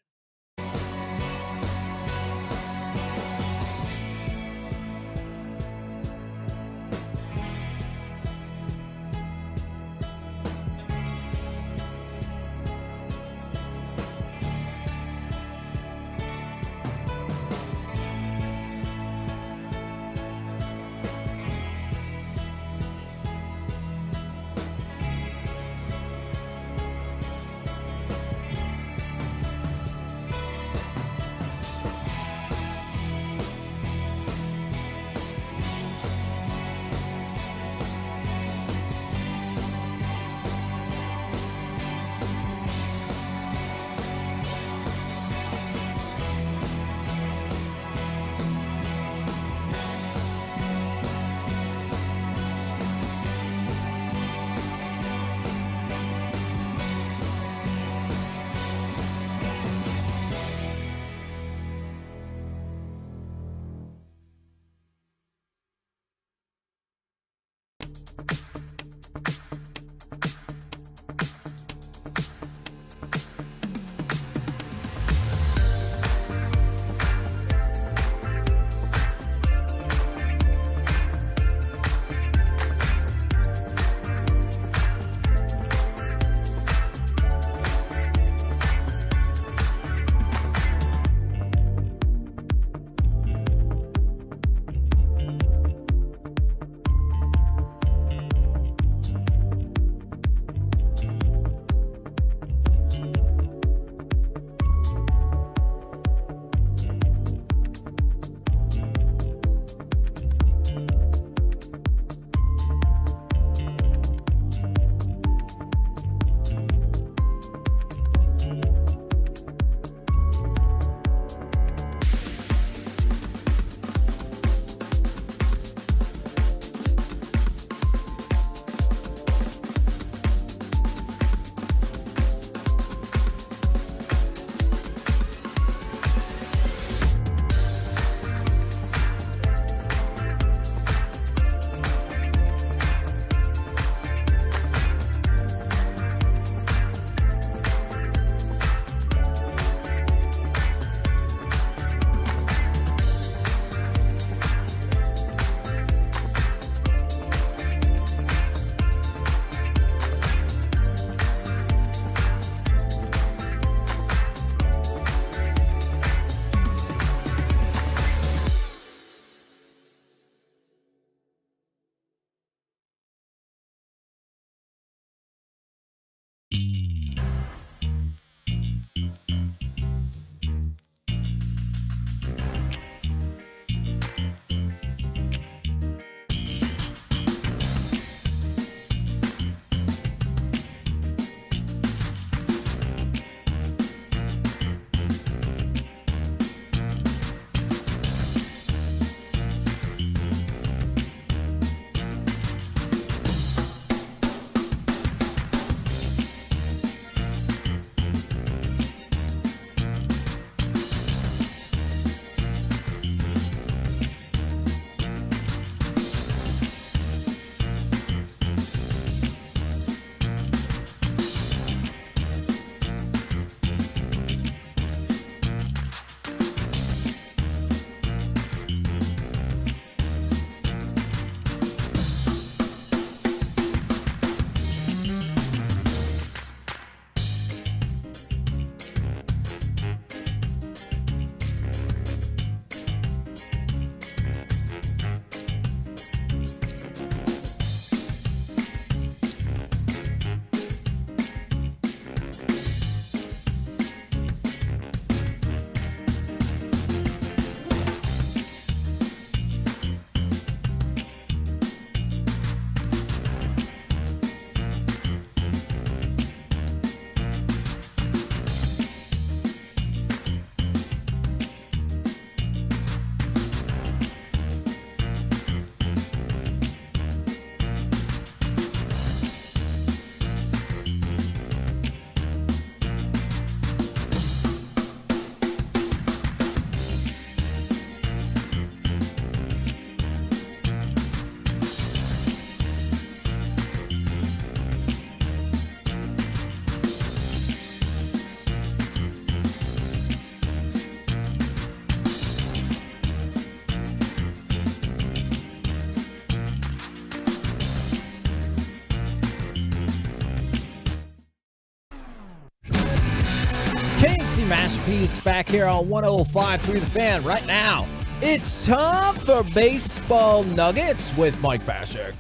Controversy Masterpiece back here on 105.3 The Fan right now. It's time for Baseball Nuggets with Mike Bashik.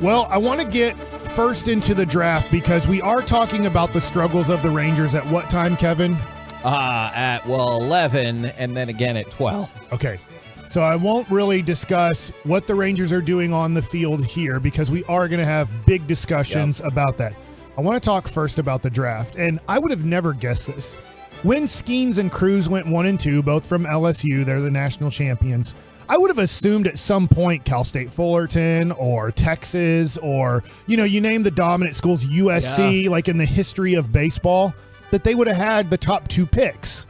Well, I want to get first into the draft because we are talking about the struggles of the Rangers at what time, Kevin? At 11 and then again at 12. Okay. So I won't really discuss what the Rangers are doing on the field here because we are going to have big discussions about that. I want to talk first about the draft, and I would have never guessed this. When Skeens and Cruz went 1 and 2, both from LSU, they're the national champions, I would have assumed at some point Cal State Fullerton or Texas or, you name the dominant schools, USC, like in the history of baseball, that they would have had the top 2 picks.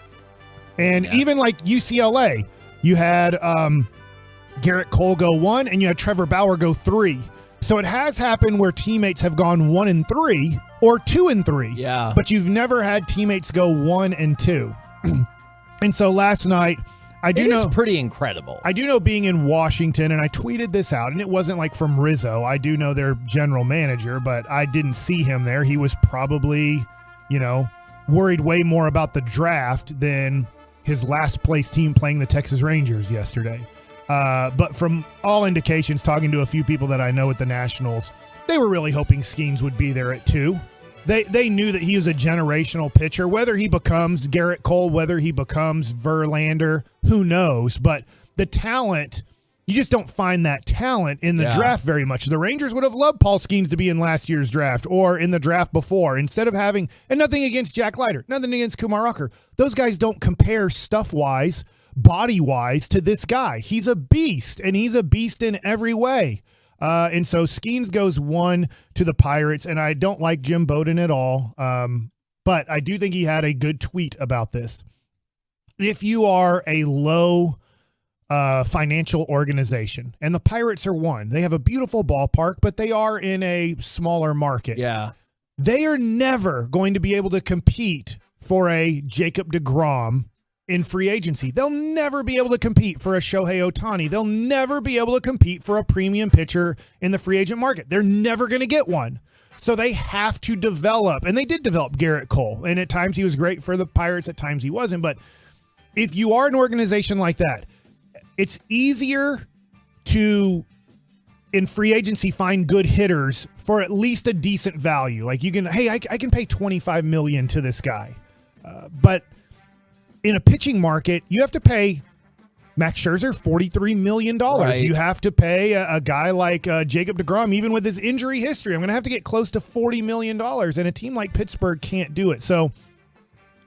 And even like UCLA, you had Garrett Cole go 1 and you had Trevor Bauer go 3. So it has happened where teammates have gone 1 and 3 or 2 and 3. Yeah. But you've never had teammates go 1 and 2. And so last night, it is pretty incredible. I do know being in Washington, and I tweeted this out, and it wasn't like from Rizzo. I do know their general manager, but I didn't see him there. He was probably, worried way more about the draft than his last place team playing the Texas Rangers yesterday. But from all indications, talking to a few people that I know at the Nationals, they were really hoping Skeens would be there at 2. They knew that he was a generational pitcher. Whether he becomes Garrett Cole, whether he becomes Verlander, who knows? But the talent, you just don't find that talent in the draft very much. The Rangers would have loved Paul Skeens to be in last year's draft or in the draft before, instead of having, and nothing against Jack Leiter, nothing against Kumar Rocker. Those guys don't compare stuff-wise, body-wise to this guy. He's a beast, and he's a beast in every way. And so Skeens goes 1 to the Pirates, and I don't like Jim Bowden at all. But I do think he had a good tweet about this. If you are a low financial organization, and the Pirates are one, they have a beautiful ballpark, but they are in a smaller market. Yeah. They are never going to be able to compete for a Jacob deGrom in free agency. They'll never be able to compete for a Shohei Ohtani. They'll never be able to compete for a premium pitcher in the free agent market. They're never going to get one. So they have to develop, and they did develop Garrett Cole. And at times he was great for the Pirates, at times he wasn't. But if you are an organization like that, it's easier to, in free agency, find good hitters for at least a decent value. Like you can, I can pay $25 million to this guy. But in a pitching market, you have to pay Max Scherzer $43 million. Right. You have to pay a guy like Jacob deGrom, even with his injury history. I'm going to have to get close to $40 million, and a team like Pittsburgh can't do it. So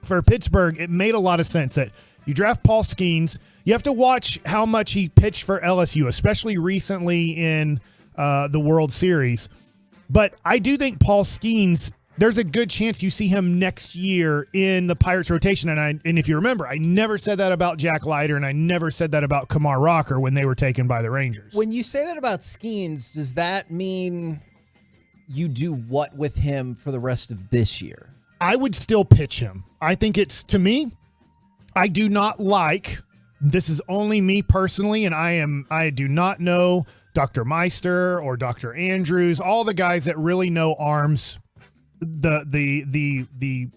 for Pittsburgh, it made a lot of sense that you draft Paul Skeens. You have to watch how much he pitched for LSU, especially recently in the World Series. But I do think Paul Skeens, there's a good chance you see him next year in the Pirates rotation. And if you remember, I never said that about Jack Leiter, and I never said that about Kumar Rocker when they were taken by the Rangers. When you say that about Skeens, does that mean you do what with him for the rest of this year? I would still pitch him. I think it's, to me, I do not like, this is only me personally, and I do not know Dr. Meister or Dr. Andrews, all the guys that really know arms, the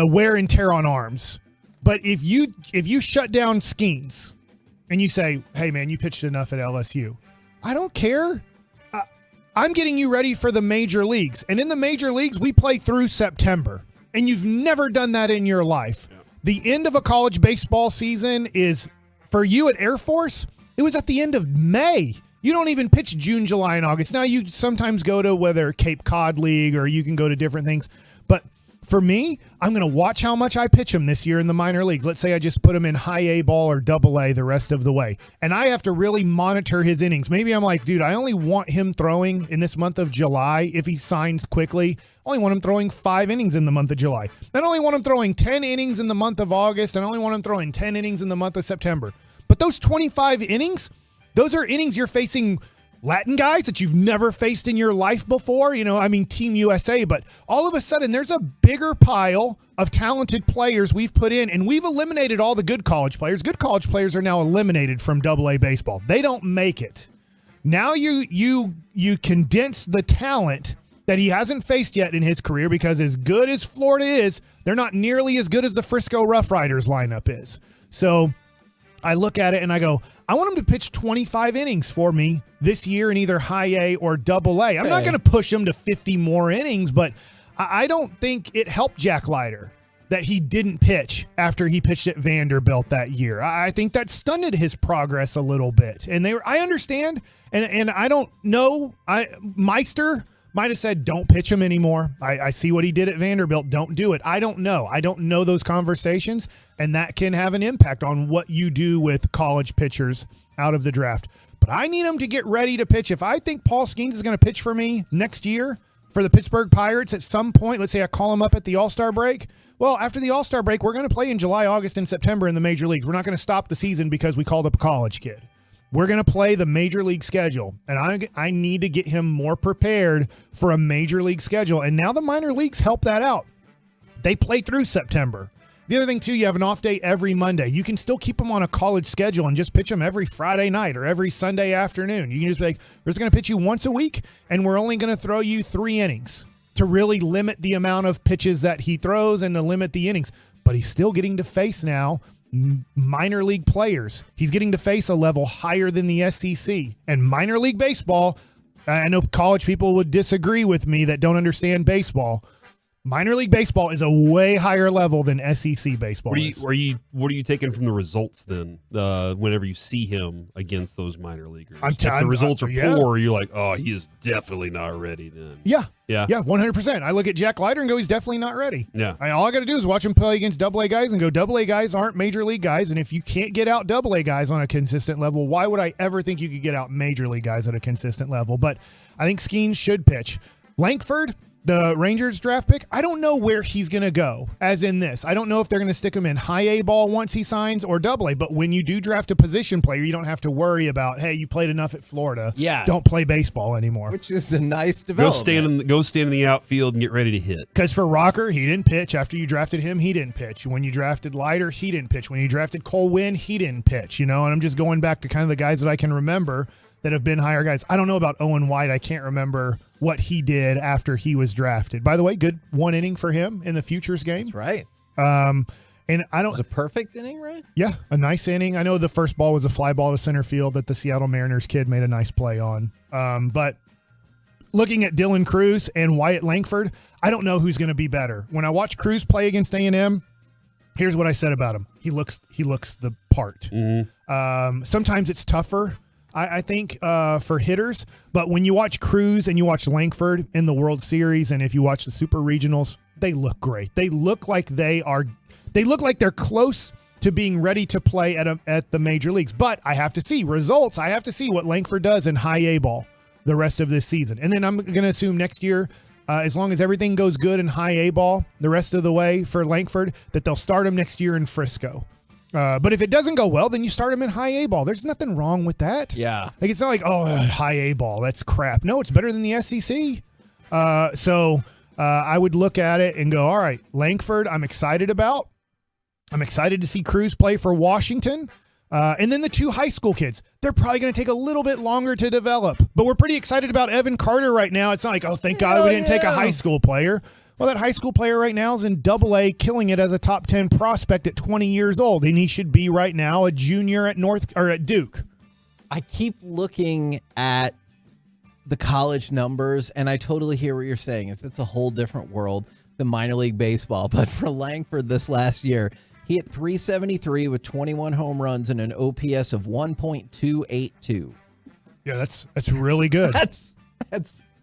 wear and tear on arms. But if you shut down Skeens and you say, hey man, you pitched enough at LSU, I don't care. I'm getting you ready for the major leagues. And in the major leagues, we play through September. And you've never done that in your life. Yeah. The end of a college baseball season is, for you at Air Force, it was at the end of May. You don't even pitch June, July, and August. Now you sometimes go to whether Cape Cod League or you can go to different things. But for me, I'm going to watch how much I pitch him this year in the minor leagues. Let's say I just put him in high A ball or double A the rest of the way. And I have to really monitor his innings. Maybe I'm like, dude, I only want him throwing in this month of July. If he signs quickly, I only want him throwing 5 innings in the month of July. I only want him throwing 10 innings in the month of August. And I only want him throwing 10 innings in the month of September. But those 25 innings, those are innings you're facing Latin guys that you've never faced in your life before. Team USA, but all of a sudden there's a bigger pile of talented players we've put in, and we've eliminated all the good college players. Good college players are now eliminated from AA baseball. They don't make it. Now you condense the talent that he hasn't faced yet in his career, because as good as Florida is, they're not nearly as good as the Frisco Rough Riders lineup is. So I look at it and I go, I want him to pitch 25 innings for me this year in either high A or double A. I'm not going to push him to 50 more innings, but I don't think it helped Jack Leiter that he didn't pitch after he pitched at Vanderbilt that year. I think that stunted his progress a little bit. And I understand, and I don't know. Meister might have said, don't pitch him anymore. I see what he did at Vanderbilt. Don't do it. I don't know. I don't know those conversations, and that can have an impact on what you do with college pitchers out of the draft. But I need him to get ready to pitch. If I think Paul Skeens is going to pitch for me next year for the Pittsburgh Pirates at some point, let's say I call him up at the All-Star break. Well, after the All-Star break, we're going to play in July, August, and September in the major leagues. We're not going to stop the season because we called up a college kid. We're going to play the major league schedule, and I need to get him more prepared for a major league schedule. And now the minor leagues help that out. They play through September. The other thing, too, you have an off day every Monday. You can still keep them on a college schedule and just pitch them every Friday night or every Sunday afternoon. You can just be like, we're just going to pitch you once a week, and we're only going to throw you 3 innings to really limit the amount of pitches that he throws and to limit the innings. But he's still getting to face now minor league players. He's getting to face a level higher than the SEC. And minor league baseball, I know college people would disagree with me that don't understand baseball. Minor league baseball is a way higher level than SEC baseball. What are you taking from the results then? Whenever you see him against those minor leaguers, if the results are poor, you're like, oh, he is definitely not ready. Then yeah, 100%. I look at Jack Leiter and go, he's definitely not ready. Yeah, all I got to do is watch him play against AA guys and go, AA guys aren't major league guys, and if you can't get out AA guys on a consistent level, why would I ever think you could get out major league guys at a consistent level? But I think Skeens should pitch. Langford, the Rangers draft pick, I don't know where he's going to go, as in this. I don't know if they're going to stick him in high A ball once he signs or double A, but when you do draft a position player, you don't have to worry about, hey, you played enough at Florida. Yeah. Don't play baseball anymore. Which is a nice development. Go stand in the outfield and get ready to hit. Because for Rocker, he didn't pitch. After you drafted him, he didn't pitch. When you drafted Leiter, he didn't pitch. When you drafted Cole Winn, he didn't pitch. And I'm just going back to kind of the guys that I can remember that have been higher guys. I don't know about Owen White. I can't remember what he did after he was drafted. By the way, good 1 inning for him in the Futures game. That's right. And I don't. It was a perfect inning, right? Yeah, a nice inning. I know the first ball was a fly ball to center field that the Seattle Mariners kid made a nice play on. But looking at Dylan Cruz and Wyatt Langford, I don't know who's going to be better. When I watch Cruz play against A&M, here's what I said about him. He looks the part. Mm-hmm. Sometimes it's tougher, I think, for hitters. But when you watch Cruz and you watch Langford in the World Series, and if you watch the Super Regionals, they look great. They look like they're close to being ready to play at the major leagues. But I have to see results. I have to see what Langford does in high A ball the rest of this season. And then I'm going to assume next year, as long as everything goes good in high A ball the rest of the way for Langford, that they'll start him next year in Frisco. But if it doesn't go well, then you start him in high A ball. There's nothing wrong with that. Yeah. Like, it's not like, high A ball, that's crap. No, it's better than the SEC. So I would look at it and go, all right, Langford, I'm excited about. I'm excited to see Cruz play for Washington. And then the 2 high school kids, they're probably going to take a little bit longer to develop. But we're pretty excited about Evan Carter right now. It's not like, oh, thank God we didn't take a high school player. Well, that high school player right now is in AA, killing it as a top 10 prospect at 20 years old, and he should be right now a junior at Duke. I keep looking at the college numbers, and I totally hear what you're saying. It's a whole different world than minor league baseball. But for Langford this last year, he hit .373 with 21 home runs and an OPS of 1.282. Yeah, that's really good. That's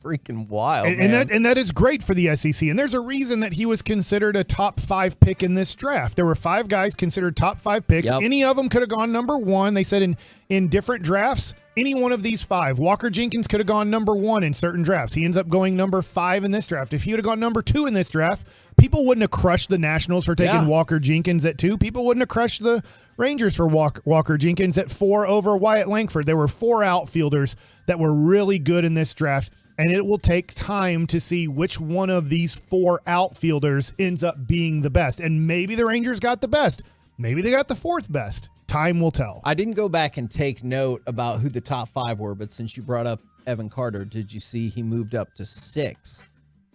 freaking wild, and that is great for the SEC. And there's a reason that he was considered a top 5 pick in this draft. There were 5 guys considered top 5 picks. Yep. Any of them could have gone number 1. They said in different drafts, any one of these 5. Walker Jenkins could have gone number 1 in certain drafts. He ends up going number 5 in this draft. If he would have gone number 2 in this draft, people wouldn't have crushed the Nationals for taking Walker Jenkins at 2. People wouldn't have crushed the Rangers for Walker Jenkins at 4 over Wyatt Langford. There were 4 outfielders that were really good in this draft. And it will take time to see which one of these 4 outfielders ends up being the best. And maybe the Rangers got the best. Maybe they got the 4th best. Time will tell. I didn't go back and take note about who the top 5 were, but since you brought up Evan Carter, did you see he moved up to 6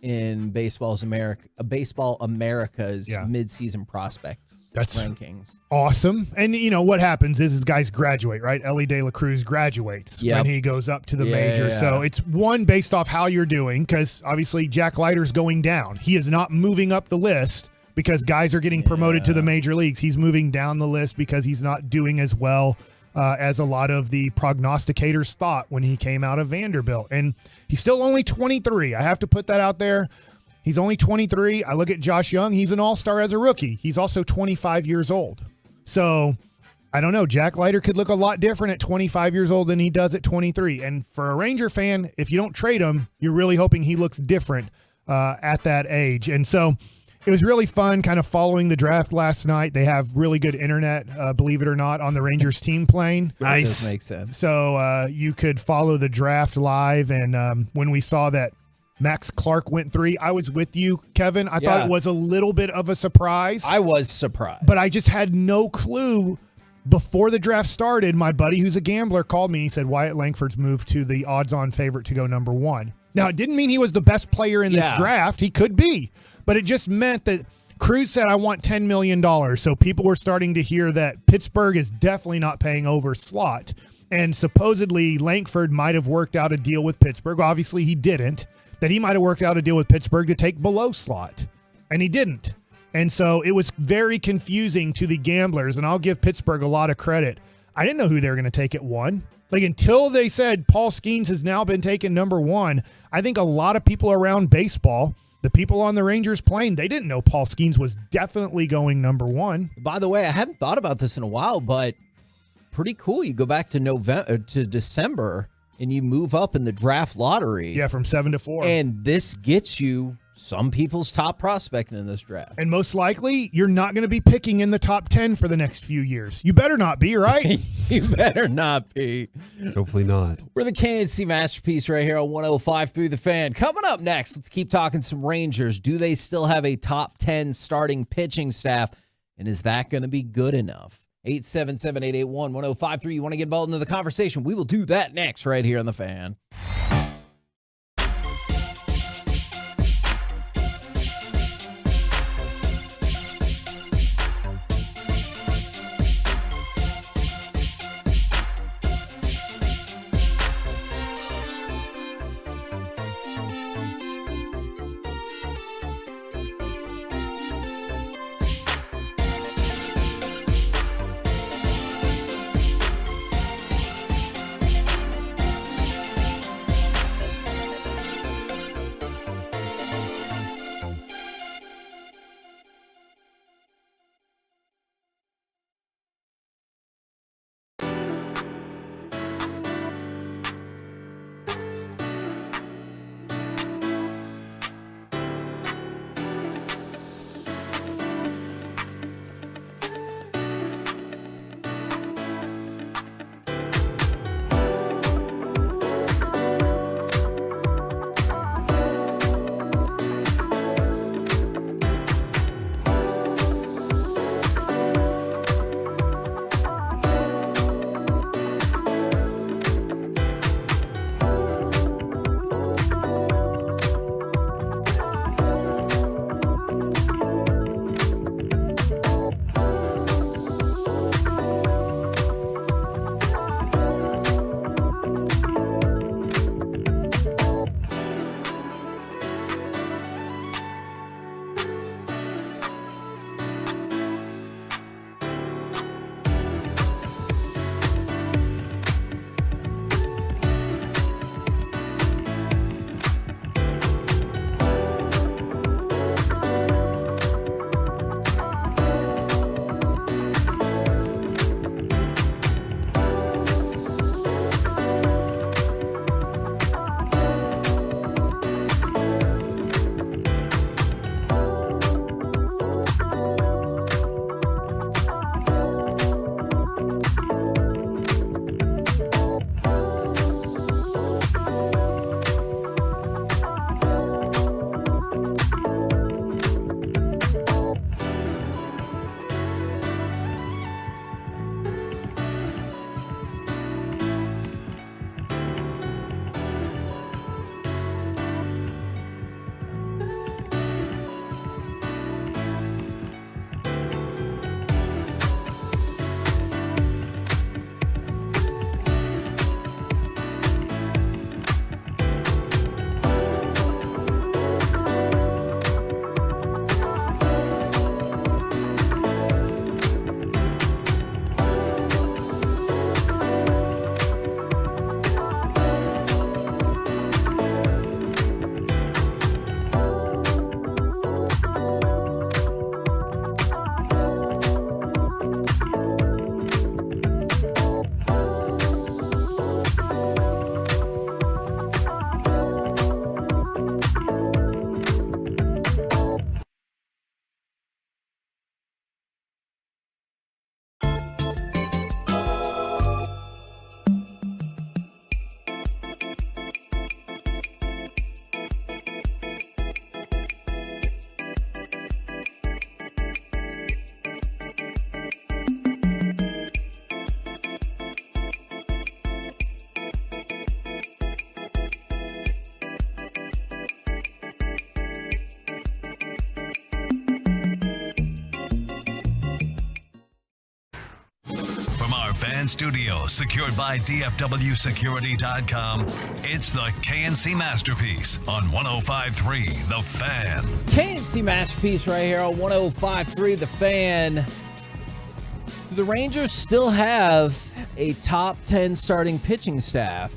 in Baseball America's mid-season prospects rankings. Awesome. And you know what happens is guys graduate, right? Ellie De La Cruz graduates when he goes up to the major. So it's one based off how you're doing, because obviously Jack Leiter's going down. He is not moving up the list because guys are getting promoted to the major leagues. He's moving down the list because he's not doing as well as a lot of the prognosticators thought when he came out of Vanderbilt. And he's still only 23. I have to put that out there. He's only 23. I look at Josh Young. He's an all-star as a rookie. He's also 25 years old. So I don't know. Jack Leiter could look a lot different at 25 years old than he does at 23. And for a Ranger fan, if you don't trade him, you're really hoping he looks different at that age. And so it was really fun kind of following the draft last night. They have really good internet, believe it or not, on the Rangers team plane. Nice. That does make sense. So you could follow the draft live. And when we saw that Max Clark went 3, I was with you, Kevin. I thought it was a little bit of a surprise. I was surprised. But I just had no clue. Before the draft started, my buddy who's a gambler called me and he said Wyatt Langford's moved to the odds-on favorite to go number 1. Now, it didn't mean he was the best player in this draft. He could be. But it just meant that Cruz said, I want $10 million. So people were starting to hear that Pittsburgh is definitely not paying over slot. And supposedly Langford might have worked out a deal with Pittsburgh. Obviously, he didn't. That he might have worked out a deal with Pittsburgh to take below slot. And he didn't. And so it was very confusing to the gamblers. And I'll give Pittsburgh a lot of credit. I didn't know who they were going to take at 1. Like, until they said Paul Skeens has now been taken number 1, I think a lot of people around baseball, the people on the Rangers plane, they didn't know Paul Skeens was definitely going number 1. By the way, I hadn't thought about this in a while, but pretty cool. You go back to December and you move up in the draft lottery. Yeah, from 7 to 4. And this gets you some people's top prospect in this draft. And most likely, you're not going to be picking in the top 10 for the next few years. You better not be, right? You better not be. Hopefully not. We're the KNC Masterpiece right here on 105 through the Fan. Coming up next, let's keep talking some Rangers. Do they still have a top 10 starting pitching staff? And is that going to be good enough? 877-881-1053. You want to get involved in the conversation? We will do that next right here on the Fan. Fan Studio, secured by DFWsecurity.com. It's the KNC Masterpiece on 105.3 The Fan. KNC Masterpiece right here on 105.3 The Fan. Do the Rangers still have a top 10 starting pitching staff?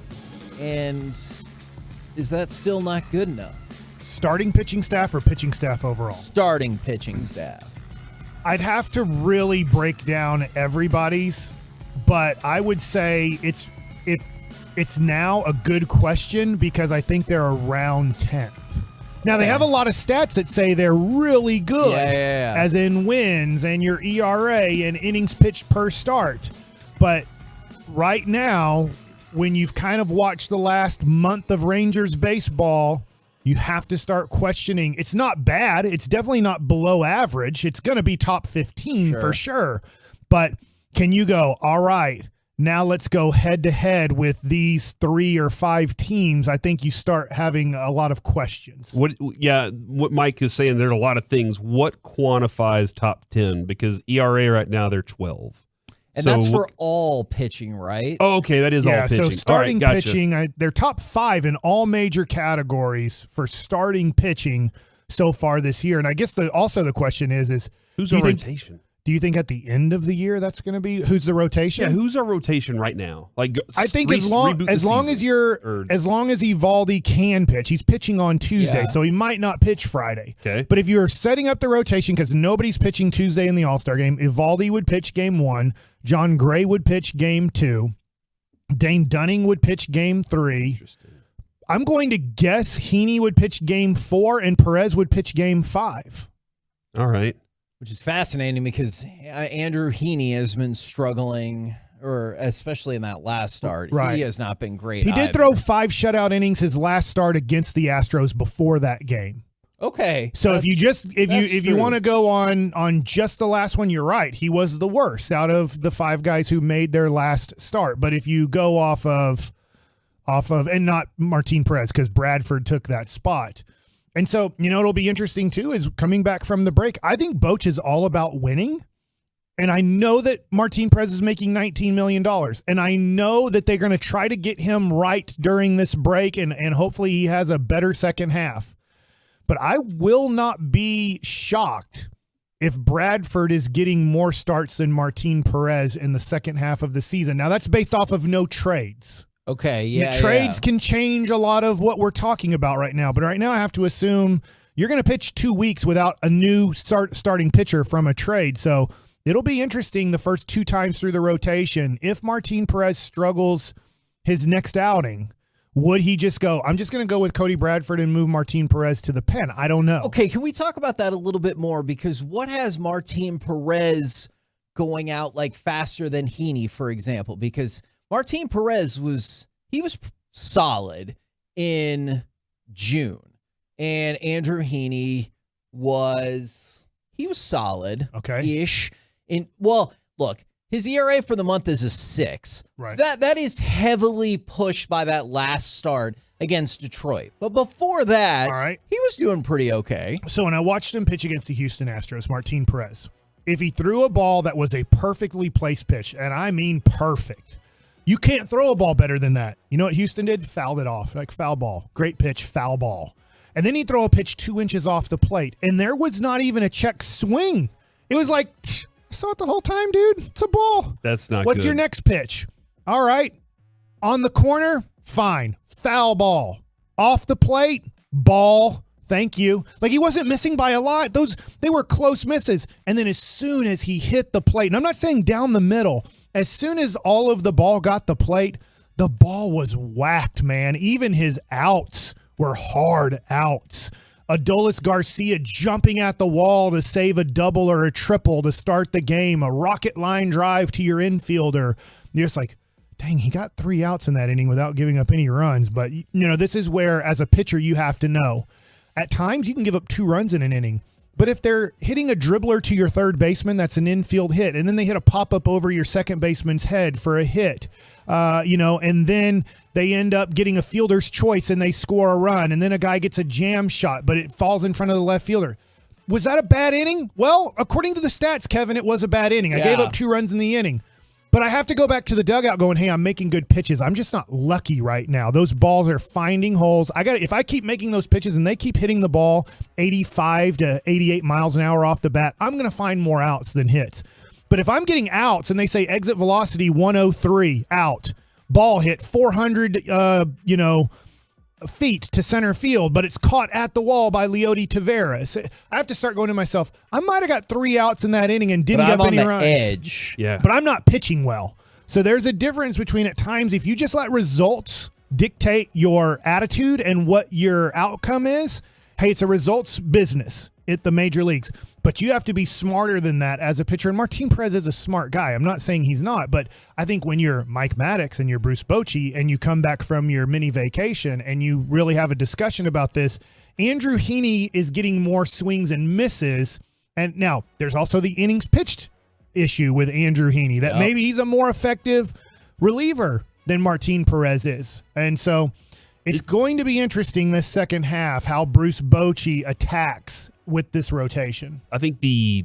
And is that still not good enough? Starting pitching staff or pitching staff overall? Starting pitching staff. I'd have to really break down everybody's, but I would say it's now a good question because I think they're around 10th. Now, they have a lot of stats that say they're really good, as in wins and your ERA and innings pitched per start. But right now, when you've kind of watched the last month of Rangers baseball, you have to start questioning. It's not bad. It's definitely not below average. It's going to be top 15 for sure. But can you go, all right, now let's go head-to-head with these 3 or 5 teams? I think you start having a lot of questions. What Mike is saying, there are a lot of things. What quantifies top 10? Because ERA right now, they're 12. And that's for all pitching, right? Oh, okay, that is all pitching. So starting gotcha. pitching, they're top 5 in all major categories for starting pitching so far this year. And I guess also the question is who's our rotation? Do you think at the end of the year that's going to be who's the rotation? Yeah, who's our rotation right now? Like, I think as long as Evaldi can pitch, he's pitching on Tuesday, so he might not pitch Friday. Okay. But if you're setting up the rotation because nobody's pitching Tuesday in the All-Star game, Evaldi would pitch game 1, John Gray would pitch game 2, Dane Dunning would pitch game 3. Interesting. I'm going to guess Heaney would pitch game 4 and Perez would pitch game 5. All right. Which is fascinating because Andrew Heaney has been struggling, or especially in that last start. Right. He has not been great. He did throw 5 shutout innings his last start against the Astros before that game. Okay. So if you want to go on just the last one, you're right. He was the worst out of the 5 guys who made their last start. But if you go off of and not Martin Perez because Bradford took that spot. And so, it'll be interesting, too, is coming back from the break. I think Boch is all about winning. And I know that Martin Perez is making $19 million. And I know that they're going to try to get him right during this break. And hopefully he has a better second half. But I will not be shocked if Bradford is getting more starts than Martin Perez in the second half of the season. Now, that's based off of no trades. Okay, yeah. Trades can change a lot of what we're talking about right now. But right now I have to assume you're going to pitch 2 weeks without a new starting pitcher from a trade. So it'll be interesting the first 2 times through the rotation. If Martin Perez struggles his next outing, would he just go, I'm just going to go with Cody Bradford and move Martin Perez to the pen? I don't know. Okay, can we talk about that a little bit more? Because what has Martin Perez going out like faster than Heaney, for example? Because Martin Perez was solid in June, and Andrew Heaney was solid, ish. Look, his ERA for the month is a 6. Right. That is heavily pushed by that last start against Detroit. But before that, he was doing pretty okay. So when I watched him pitch against the Houston Astros, Martin Perez, if he threw a ball that was a perfectly placed pitch, and I mean perfect. You can't throw a ball better than that. You know what Houston did? Fouled it off. Like foul ball. Great pitch, foul ball. And then he'd throw a pitch 2 inches off the plate. And there was not even a check swing. It was like, I saw it the whole time, dude. It's a ball. That's not What's good. your next pitch? All right. On the corner, fine. Foul ball. Off the plate, ball. Thank you. Like he wasn't missing by a lot. They were close misses. And then as soon as he hit the plate, and I'm not saying down the middle, as soon as all of the ball got the plate, the ball was whacked, man. Even his outs were hard outs. Adolis Garcia jumping at the wall to save a double or a triple to start the game. A rocket line drive to your infielder. You're just like, dang, he got 3 outs in that inning without giving up any runs. But, this is where, as a pitcher, you have to know. At times, you can give up 2 runs in an inning. But if they're hitting a dribbler to your third baseman, that's an infield hit. And then they hit a pop-up over your second baseman's head for a hit, and then they end up getting a fielder's choice and they score a run. And then a guy gets a jam shot, but it falls in front of the left fielder. Was that a bad inning? Well, according to the stats, Kevin, it was a bad inning. I gave up 2 runs in the inning. But I have to go back to the dugout going, hey, I'm making good pitches. I'm just not lucky right now. Those balls are finding holes. If I keep making those pitches and they keep hitting the ball 85 to 88 miles an hour off the bat, I'm going to find more outs than hits. But if I'm getting outs and they say exit velocity 103, out, ball hit 400, feet to center field, but it's caught at the wall by Leody Taveras. I have to start going to myself, I might have got 3 outs in that inning and didn't get any runs. Edge. Yeah. But I'm not pitching well. So there's a difference between at times if you just let results dictate your attitude and what your outcome is, hey, it's a results business at the major leagues. But you have to be smarter than that as a pitcher. And Martin Perez is a smart guy. I'm not saying he's not, but I think when you're Mike Maddox and you're Bruce Bochy and you come back from your mini vacation and you really have a discussion about this, Andrew Heaney is getting more swings and misses. And now there's also the innings pitched issue with Andrew Heaney that maybe he's a more effective reliever than Martin Perez is. And so it's going to be interesting this second half how Bruce Bochy attacks with this rotation. I think the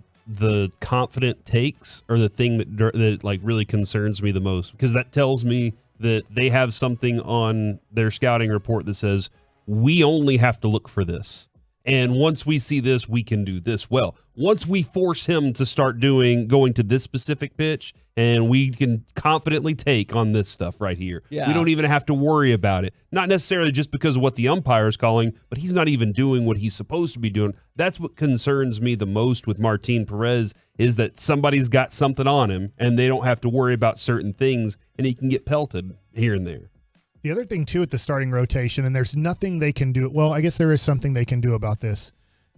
confident takes are the thing that like really concerns me the most, because that tells me that they have something on their scouting report that says we only have to look for this. And once we see this, we can do this well. Once we force him to start going to this specific pitch, and we can confidently take on this stuff right here. Yeah. We don't even have to worry about it. Not necessarily just because of what the umpire is calling, but he's not even doing what he's supposed to be doing. That's what concerns me the most with Martin Perez, is that somebody's got something on him, and they don't have to worry about certain things, and he can get pelted here and there. The other thing, too, at the starting rotation, and there's nothing they can do. Well, I guess there is something they can do about this.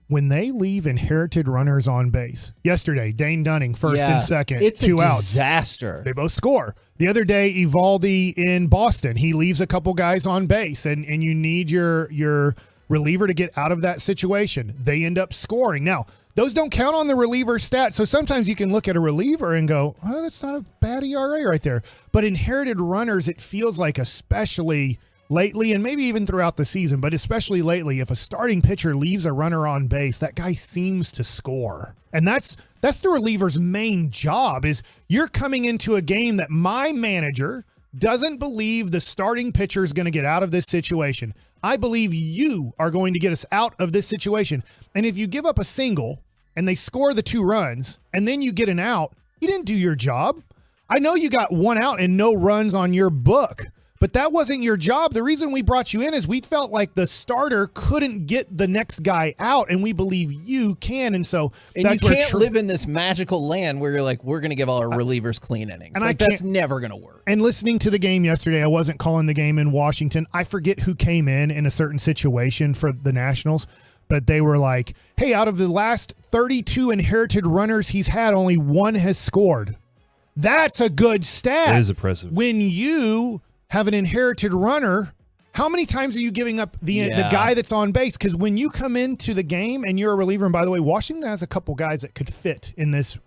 When they leave inherited runners on base. Yesterday, Dane Dunning, first and second, it's 2 a outs. Disaster. They both score. The other day, Evaldi in Boston, he leaves a couple guys on base, and you need your reliever to get out of that situation. They end up scoring. Now, those don't count on the reliever stats, so sometimes you can look at a reliever and go, oh, that's not a bad ERA right there. But inherited runners, it feels like, especially lately, and maybe even throughout the season, but especially lately, if a starting pitcher leaves a runner on base, that guy seems to score. And that's the reliever's main job, is you're coming into a game that my manager doesn't believe the starting pitcher is going to get out of this situation. I believe you are going to get us out of this situation. And if you give up a single and they score the 2 runs and then you get an out, you didn't do your job. I know you got 1 out and no runs on your book, but that wasn't your job. The reason we brought you in is we felt like the starter couldn't get the next guy out, and we believe you can. And so you can't live in this magical land where you're like, we're going to give all our relievers clean innings. And that's never going to work. And listening to the game yesterday, I wasn't calling the game in Washington. I forget who came in a certain situation for the Nationals, but they were like, hey, out of the last 32 inherited runners he's had, only 1 has scored. That's a good stat. That is impressive. When you have an inherited runner, how many times are you giving up the guy that's on base? Because when you come into the game and you're a reliever, and by the way, Washington has a couple guys that could fit in this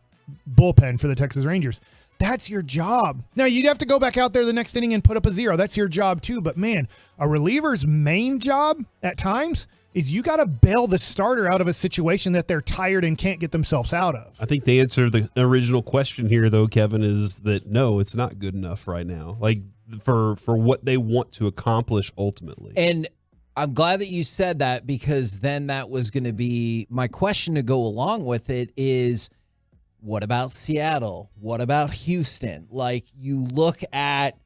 bullpen for the Texas Rangers. That's your job. Now, you'd have to go back out there the next inning and put up a 0. That's your job too. But man, a reliever's main job at times is you got to bail the starter out of a situation that they're tired and can't get themselves out of. I think the answer to the original question here, though, Kevin, is that no, it's not good enough right now. Like, for what they want to accomplish ultimately. And I'm glad that you said that, because then that was going to be my question to go along with it is, what about Seattle? What about Houston? Like, you look at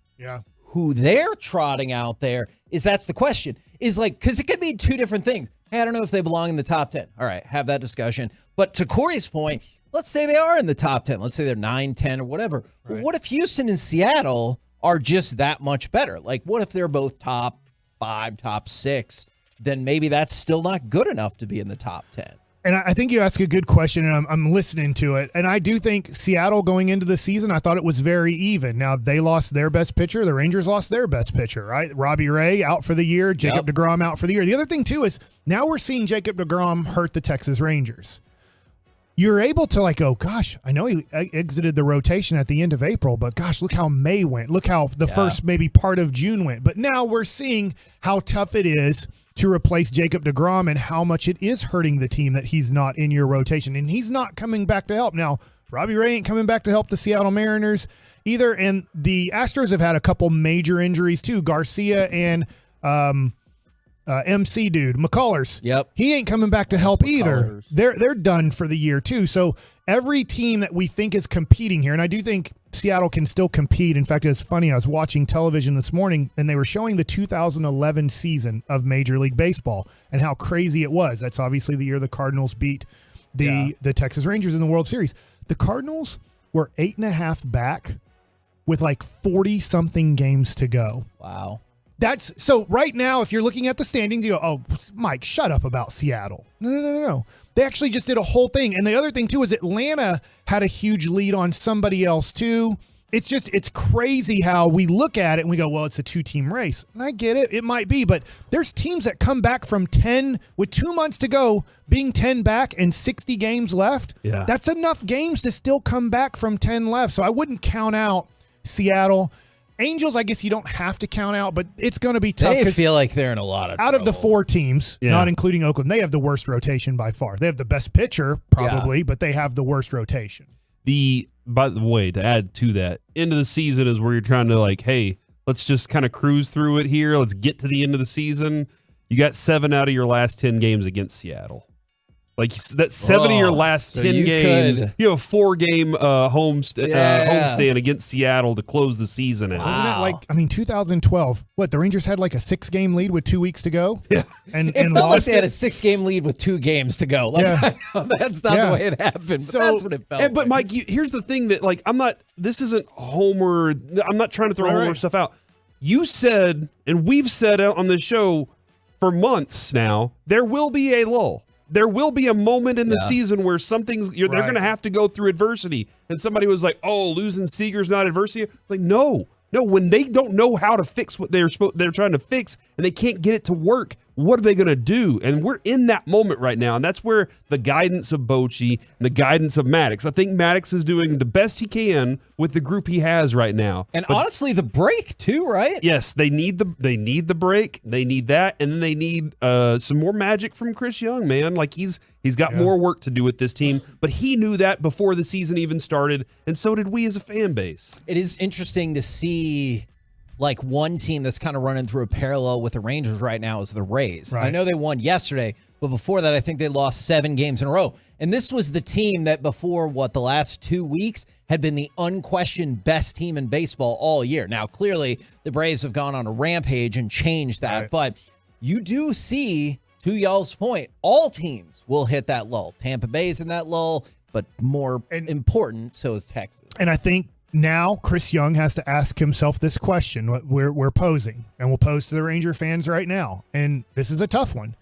who they're trotting out there, that's the question. Is like, because it could be 2 different things. Hey, I don't know if they belong in the top 10. All right, have that discussion. But to Corey's point, let's say they are in the top 10. Let's say they're 9, 10, or whatever. Right. Well, what if Houston and Seattle are just that much better? Like, what if they're both top 5, top 6? Then maybe that's still not good enough to be in the top 10. And I think you ask a good question, and I'm listening to it. And I do think Seattle going into the season, I thought it was very even. Now, they lost their best pitcher. The Rangers lost their best pitcher, right? Robbie Ray out for the year. Jacob deGrom out for the year. The other thing, too, is now we're seeing Jacob deGrom hurt the Texas Rangers. You're able to like, oh, gosh, I know he exited the rotation at the end of April, but gosh, look how May went. Look how the first maybe part of June went. But now we're seeing how tough it is to replace Jacob deGrom and how much it is hurting the team that he's not in your rotation. And he's not coming back to help. Now, Robbie Ray ain't coming back to help the Seattle Mariners either. And the Astros have had a couple major injuries too. Garcia and MC dude, McCullers. Yep. He ain't coming back to help either. They're done for the year too. So every team that we think is competing here, and I do think Seattle can still compete. In fact, it's funny. I was watching television this morning and they were showing the 2011 season of Major League Baseball and how crazy it was. That's obviously the year the Cardinals beat the Texas Rangers in the World Series. The Cardinals were 8.5 back with like 40 something games to go. Wow. That's so right now, if you're looking at the standings, you go, oh, Mike, shut up about Seattle. No. They actually just did a whole thing. And the other thing, too, is Atlanta had a huge lead on somebody else, too. It's crazy how we look at it and we go, well, it's a 2-team race. And I get it. It might be. But there's teams that come back from 10 with 2 months to go, being 10 back and 60 games left. Yeah. That's enough games to still come back from 10 left. So I wouldn't count out Seattle. Angels, I guess you don't have to count out, but it's going to be tough. They feel like they're in a lot of out of the 4 teams, not including Oakland, they have the worst rotation by far. They have the best pitcher, probably, but they have the worst rotation. By the way, to add to that, end of the season is where you're trying to like, hey, let's just kind of cruise through it here. Let's get to the end of the season. You got 7 out of your last 10 games against Seattle. Like that's 7 of your last 10 games. You have a 4-game homestand against Seattle to close the season out. Wasn't it 2012? What, the Rangers had like a 6-game lead with 2 weeks to go? Yeah. And it felt like they had a 6-game lead with 2 games to go. Like, I know that's not the way it happened, but that's what it felt like. But Mike, here's the thing that like this isn't Homer. I'm not trying to throw Homer stuff out. You said, and we've said on the show for months now, there will be a lull. There will be a moment in the season where they're going to have to go through adversity. And somebody was like, "Oh, losing Seager's not adversity." It's like, no. When they don't know how to fix what they're trying to fix, and they can't get it to work, what are they going to do? And we're in that moment right now, and that's where the guidance of Bochy and the guidance of Maddox. I think Maddox is doing the best he can with the group he has right now. And honestly, the break too, right? Yes, they need the break. They need that, and then they need some more magic from Chris Young, man. Like he's got more work to do with this team, but he knew that before the season even started, and so did we as a fan base. It is interesting to see like one team that's kind of running through a parallel with the Rangers right now is the Rays. Right. I know they won yesterday, but before that, I think they lost 7 games in a row. And this was the team that before the last 2 weeks had been the unquestioned best team in baseball all year. Now, clearly, the Braves have gone on a rampage and changed that, but you do see, to y'all's point, all teams will hit that lull. Tampa Bay's in that lull, but more important, so is Texas. And I think now Chris Young has to ask himself this question we're posing, and we'll pose to the Ranger fans right now. And this is a tough one.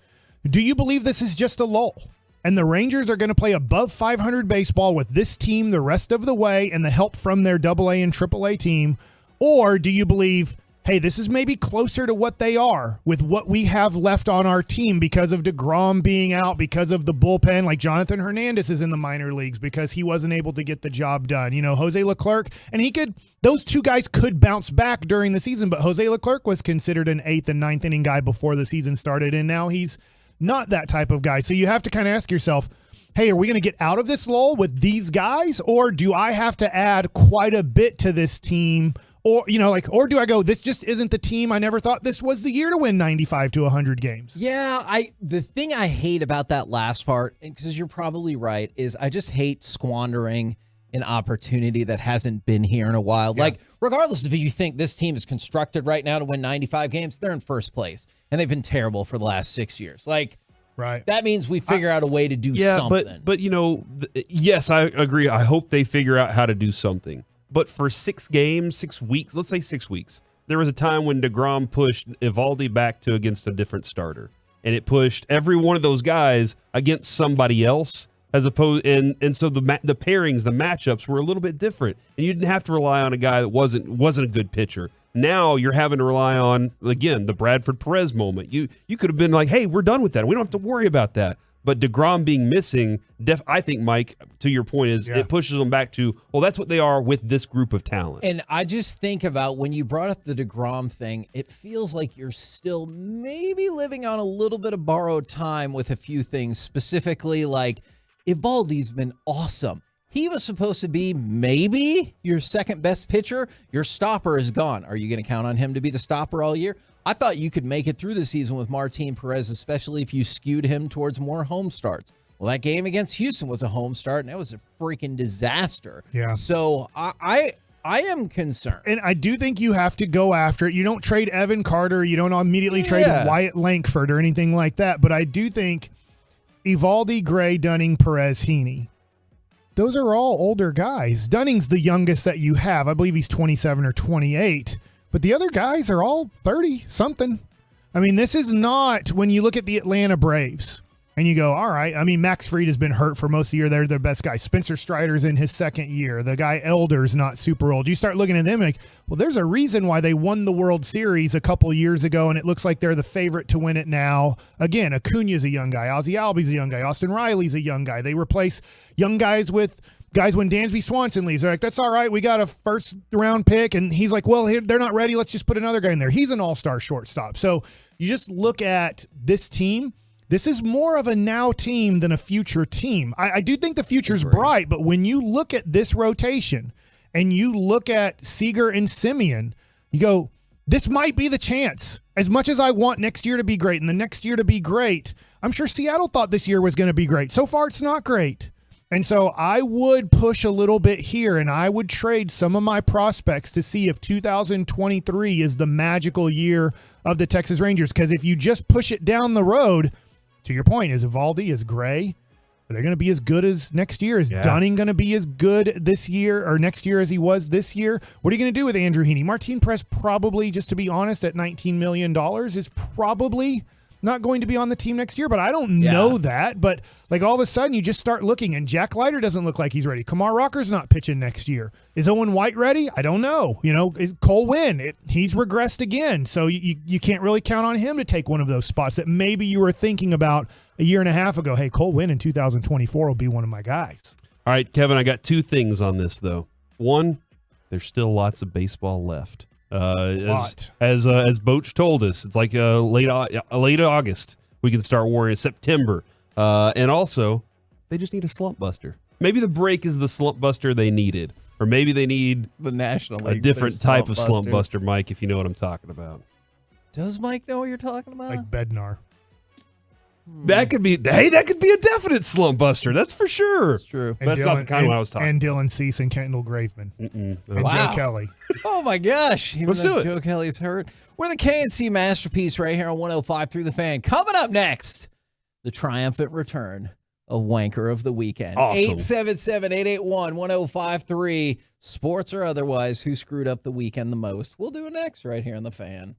Do you believe this is just a lull? And the Rangers are going to play above 500 baseball with this team the rest of the way and the help from their AA and AAA team? Or do you believe, hey, this is maybe closer to what they are with what we have left on our team because of DeGrom being out, because of the bullpen, like Jonathan Hernandez is in the minor leagues because he wasn't able to get the job done. Jose Leclerc, and those 2 guys could bounce back during the season, but Jose Leclerc was considered an 8th and 9th inning guy before the season started, and now he's not that type of guy. So you have to kind of ask yourself, hey, are we going to get out of this lull with these guys, or do I have to add quite a bit to this team? Or, or do I go, this just isn't the team. I never thought this was the year to win 95 to 100 games. Yeah, the thing I hate about that last part, because you're probably right, is I just hate squandering an opportunity that hasn't been here in a while. Yeah. Like, regardless of if you think this team is constructed right now to win 95 games, they're in first place, and they've been terrible for the last 6 years. Like, that means we figure out a way to do something. But yes, I agree. I hope they figure out how to do something. But for 6 games, 6 weeks, let's say 6 weeks, there was a time when DeGrom pushed Evaldi back against a different starter. And it pushed every one of those guys against somebody else, as opposed, and so the pairings, the matchups were a little bit different. And you didn't have to rely on a guy that wasn't a good pitcher. Now you're having to rely on, again, the Bradford Perez moment. You could have been like, hey, we're done with that. We don't have to worry about that. But DeGrom being missing, I think, Mike, to your point, it pushes them back to, well, that's what they are with this group of talent. And I just think about when you brought up the DeGrom thing, it feels like you're still maybe living on a little bit of borrowed time with a few things, specifically like Evaldi's been awesome. He was supposed to be maybe your second best pitcher. Your stopper is gone. Are you going to count on him to be the stopper all year? I thought you could make it through the season with Martin Perez, especially if you skewed him towards more home starts. Well, that game against Houston was a home start, and it was a freaking disaster. Yeah. So I am concerned. And I do think you have to go after it. You don't trade Evan Carter. You don't immediately trade Wyatt Langford or anything like that. But I do think Eovaldi, Gray, Dunning, Perez, Heaney, those are all older guys. Dunning's the youngest that you have. I believe he's 27 or 28. But the other guys are all 30-something. I mean, this is not when you look at the Atlanta Braves and you go, all right. I mean, Max Fried has been hurt for most of the year. They're their best guy. Spencer Strider's in his second year. The guy Elder's not super old. You start looking at them like, well, there's a reason why they won the World Series a couple years ago, and it looks like they're the favorite to win it now. Again, Acuna's a young guy. Ozzie Albies a young guy. Austin Riley's a young guy. They replace young guys with guys when Dansby Swanson leaves. They're like, that's all right. We got a first-round pick. And he's like, well, they're not ready. Let's just put another guy in there. He's an all-star shortstop. So you just look at this team. This is more of a now team than a future team. I do think the future's bright, but when you look at this rotation and you look at Seager and Simeon, you go, this might be the chance. As much as I want next year to be great and the next year to be great, I'm sure Seattle thought this year was going to be great. So far, it's not great. And so I would push a little bit here, and I would trade some of my prospects to see if 2023 is the magical year of the Texas Rangers. Because if you just push it down the road, to your point, is Eovaldi, is Gray, are they going to be as good as next year? Is Dunning going to be as good this year or next year as he was this year? What are you going to do with Andrew Heaney? Martin Perez probably, just to be honest, at $19 million is probably not going to be on the team next year, but I don't know that. But like all of a sudden you just start looking and Jack Leiter doesn't look like he's ready. Kamar Rocker's not pitching next year. Is Owen White ready? I don't know. Is Cole Winn? He's regressed again. So you can't really count on him to take one of those spots that maybe you were thinking about a year and a half ago. Hey, Cole Winn in 2024 will be one of my guys. All right, Kevin, I got two things on this, though. One, there's still lots of baseball left. As Boach told us, it's like late August. We can start worrying September. And also, they just need a slump buster. Maybe the break is the slump buster they needed. Or maybe they need the National League, a different type of slump buster, Mike, if you know what I'm talking about. Does Mike know what you're talking about? Like Bednar. That could be a definite slump buster. That's for sure. That's true. But that's not the kind of what I was talking about. And Dylan Cease and Kendall Graveman. And Joe Kelly. Oh, my gosh. Let's do it. Joe Kelly's hurt. We're the KNC Masterpiece right here on 105 through the Fan. Coming up next, the triumphant return of Wanker of the Weekend. Awesome. 877-881-1053. Sports or otherwise, who screwed up the weekend the most? We'll do it next right here on the Fan.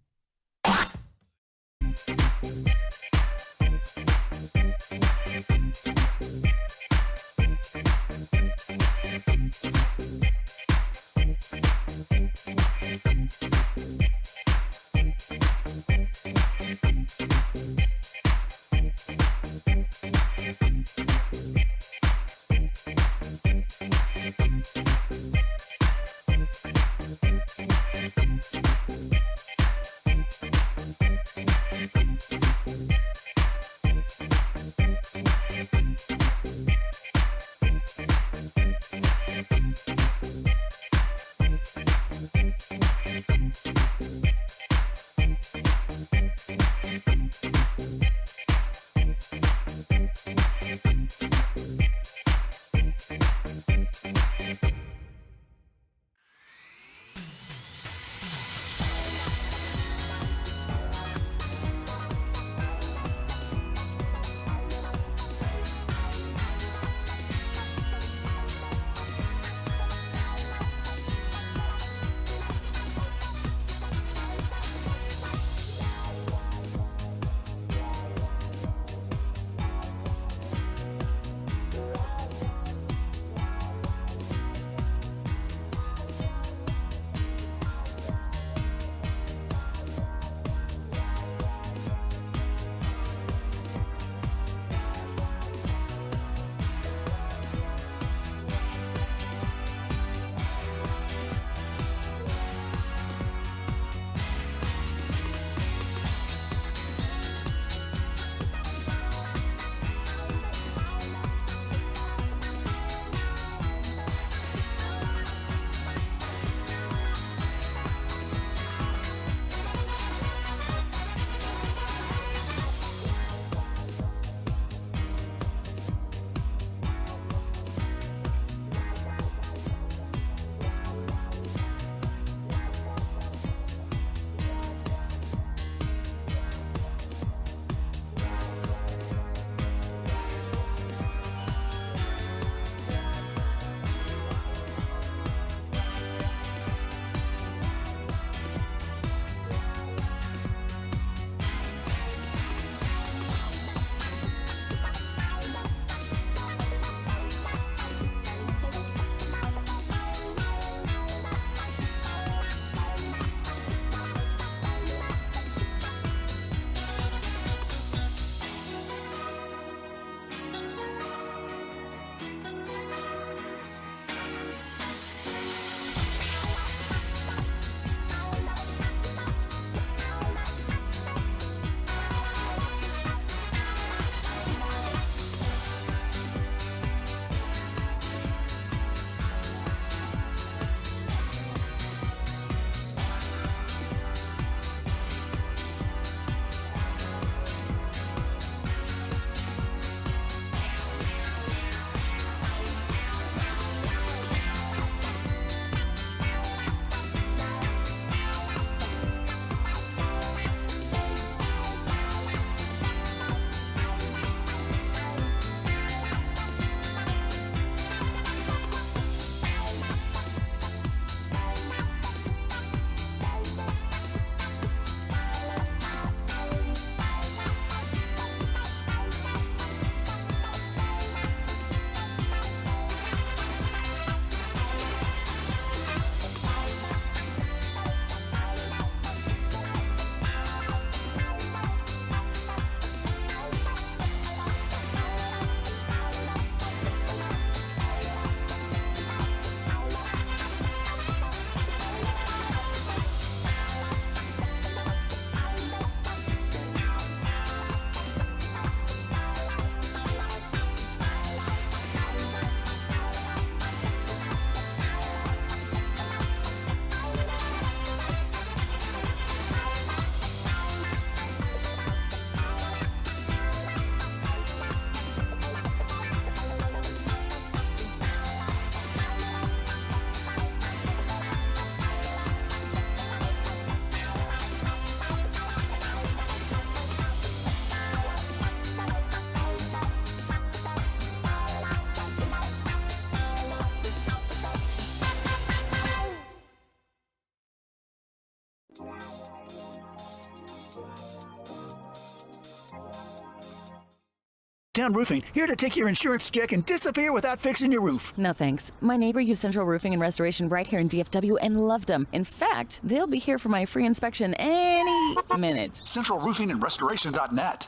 Town Roofing, here to take your insurance check and disappear without fixing your roof. No thanks. My neighbor used Central Roofing and Restoration right here in DFW and loved them. In fact, they'll be here for my free inspection any minute. CentralRoofingandRestoration.net.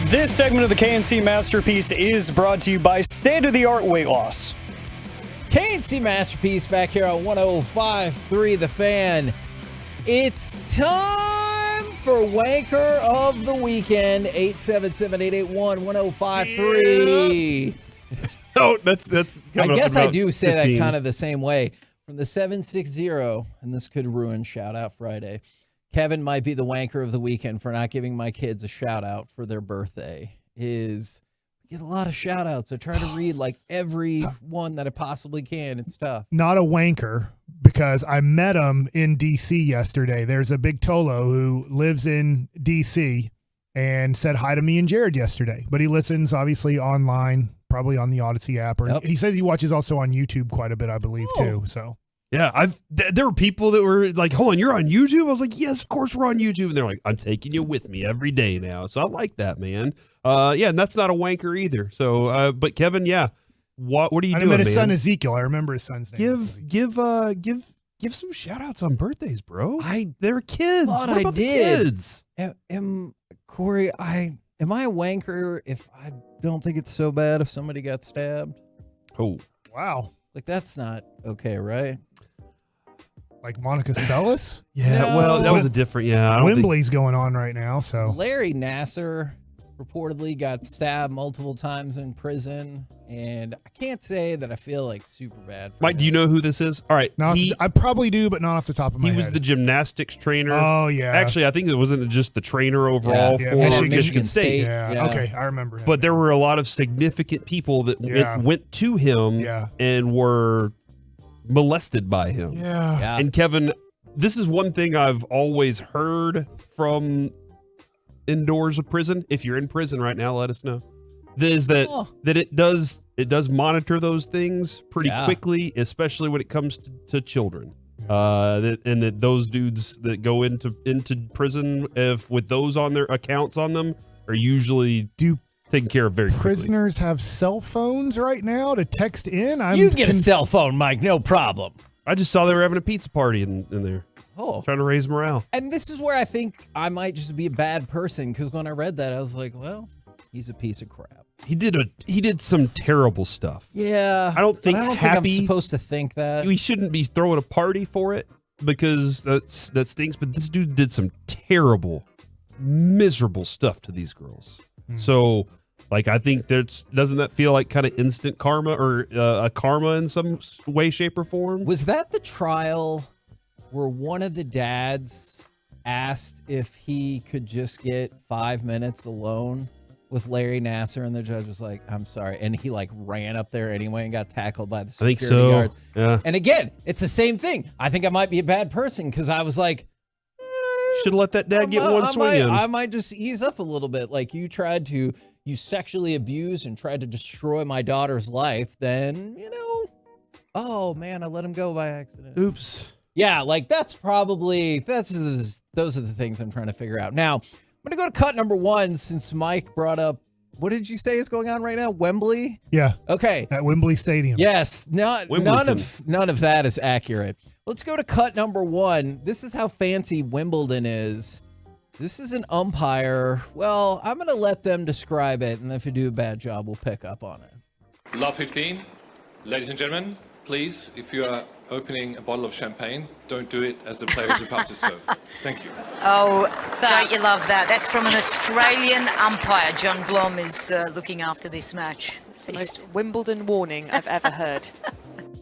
This segment of the KNC Masterpiece is brought to you by State-of-the-Art Weight Loss. KNC Masterpiece back here on 105.3 The Fan. It's time for Wanker of the Weekend. 877-881-1053. Oh, that's I guess I do say 15. that kind of the same way. From the 760, and this could ruin Shout Out Friday. Kevin might be the Wanker of the Weekend for not giving my kids a shout out for their birthday. We get a lot of shout outs. I try to read like every one that I possibly can. It's tough. Not a wanker, because I met him in D.C. yesterday. There's a big Tolo who lives in D.C. and said hi to me and Jared yesterday. But he listens, obviously, online, probably on the Odyssey app. Or he says he watches also on YouTube quite a bit, I believe, too. So Yeah, there were people that were like, hold on, you're on YouTube? I was like, yes, of course we're on YouTube. And they're like, I'm taking you with me every day now. So I like that, man. Yeah, and that's not a wanker either. So, but Kevin, yeah, what are you doing, I met his man? son Ezekiel. I remember his son's name. Give some shout outs on birthdays, bro. They're kids. Thought what I about did. the kids? Corey, am I a wanker if I don't think it's so bad if somebody got stabbed? Oh. Wow. Like, that's not okay, right? Like Monica Seles? Yeah, well, that was a different, I don't Wembley's going on right now, so. Larry Nassar reportedly got stabbed multiple times in prison, and I can't say that I feel like super bad for Mike, do you know who this is? All right. I probably do, but not off the top of my head. He was the gymnastics trainer. Oh, yeah. Actually, I think it wasn't just the trainer overall for Michigan State. Yeah. Okay, I remember him. But there were a lot of significant people that went to him and were molested by him. Yeah. And Kevin, this is one thing I've always heard from indoors of prison. If you're in prison right now, let us know. That it does monitor those things pretty quickly, especially when it comes to children. And that those dudes that go into prison with those on their accounts on them are usually taken care of very quickly. Prisoners have cell phones right now to text in? You get a cell phone, Mike, no problem. I just saw they were having a pizza party in there. Oh. Trying to raise morale. And this is where I think I might just be a bad person, because when I read that, I was like, well, he's a piece of crap. He did some terrible stuff. Yeah. I don't think think I'm supposed to think that. We shouldn't be throwing a party for it, because that stinks. But this dude did some terrible, miserable stuff to these girls. So, like, I think doesn't that feel like kind of instant karma, or a karma in some way, shape, or form? Was that the trial where one of the dads asked if he could just get 5 minutes alone with Larry Nassar, and the judge was like, I'm sorry. And he like ran up there anyway and got tackled by the security guards. Yeah. And again, it's the same thing. I think I might be a bad person, because I was like, should have let that dad get one swing in. I might just ease up a little bit. Like, you sexually abused and tried to destroy my daughter's life, then, oh man, I let him go by accident. Oops. Yeah, like those are the things I'm trying to figure out. Now, I'm going to go to cut number one, since Mike brought up, what did you say is going on right now? Wembley? Yeah. Okay. At Wembley Stadium. Yes. None of that is accurate. Let's go to cut number one. This is how fancy Wimbledon is. This is an umpire. Well, I'm going to let them describe it, and if you do a bad job, we'll pick up on it. Love 15. Ladies and gentlemen, please, if you are opening a bottle of champagne, don't do it as the player is about to serve. Thank you. Oh, don't you love that? That's from an Australian umpire. John Blom is looking after this match. It's the most Wimbledon warning I've ever heard.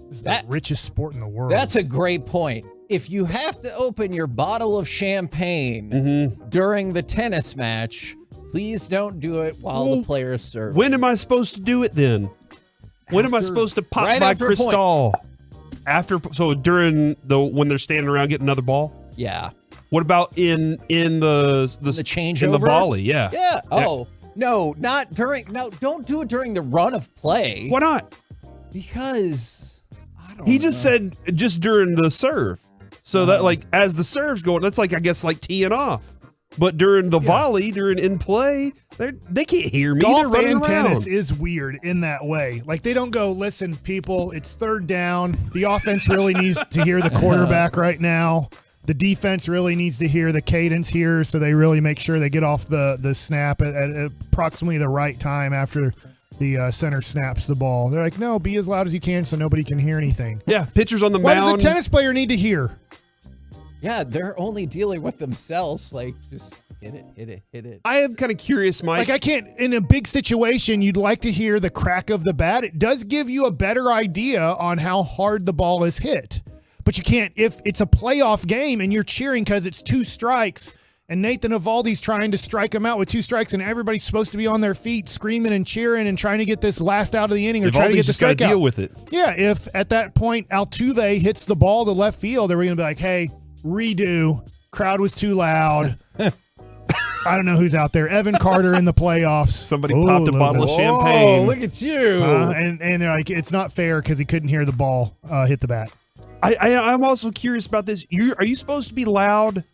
This is the richest sport in the world. That's a great point. If you have to open your bottle of champagne during the tennis match, please don't do it while the player is serving. When am I supposed to do it then? When am I supposed to pop my crystal? During when they're standing around getting another ball? Yeah. What about in the changeovers? In the volley? Yeah. Yeah. Oh, no, not during. No, don't do it during the run of play. Why not? Because he just said just during the serve. So that, like, as the serve's going, that's like, I guess, like teeing off. But during the volley, during in play, they can't hear me. They're Golf running and around. tennis is weird in that way. Like they don't go, listen, people, it's third down. The offense really needs to hear the quarterback right now. The defense really needs to hear the cadence here, so they really make sure they get off the snap at approximately the right time after the center snaps the ball. They're like, no, be as loud as you can so nobody can hear anything. Yeah, pitchers on the Why mound. does a tennis player need to hear? Yeah, they're only dealing with themselves. Like, just hit it. I am kind of curious, Mike. Like I can't, in a big situation, you'd like to hear the crack of the bat. It does give you a better idea on how hard the ball is hit. But you can't, if it's a playoff game and you're cheering because it's 2 strikes and Nathan Eovaldi's trying to strike him out with 2 strikes and everybody's supposed to be on their feet screaming and cheering and trying to get this last out of the inning or trying to get the just got to strikeout. deal with it. Yeah, if at that point Altuve hits the ball to left field, are we going to be like, hey, redo, crowd was too loud. I don't know who's out there. Evan Carter in the playoffs. Somebody popped a bottle of champagne. Oh, look at you. And they're like, it's not fair because he couldn't hear the ball hit the bat. I'm also curious about this. Are you supposed to be loud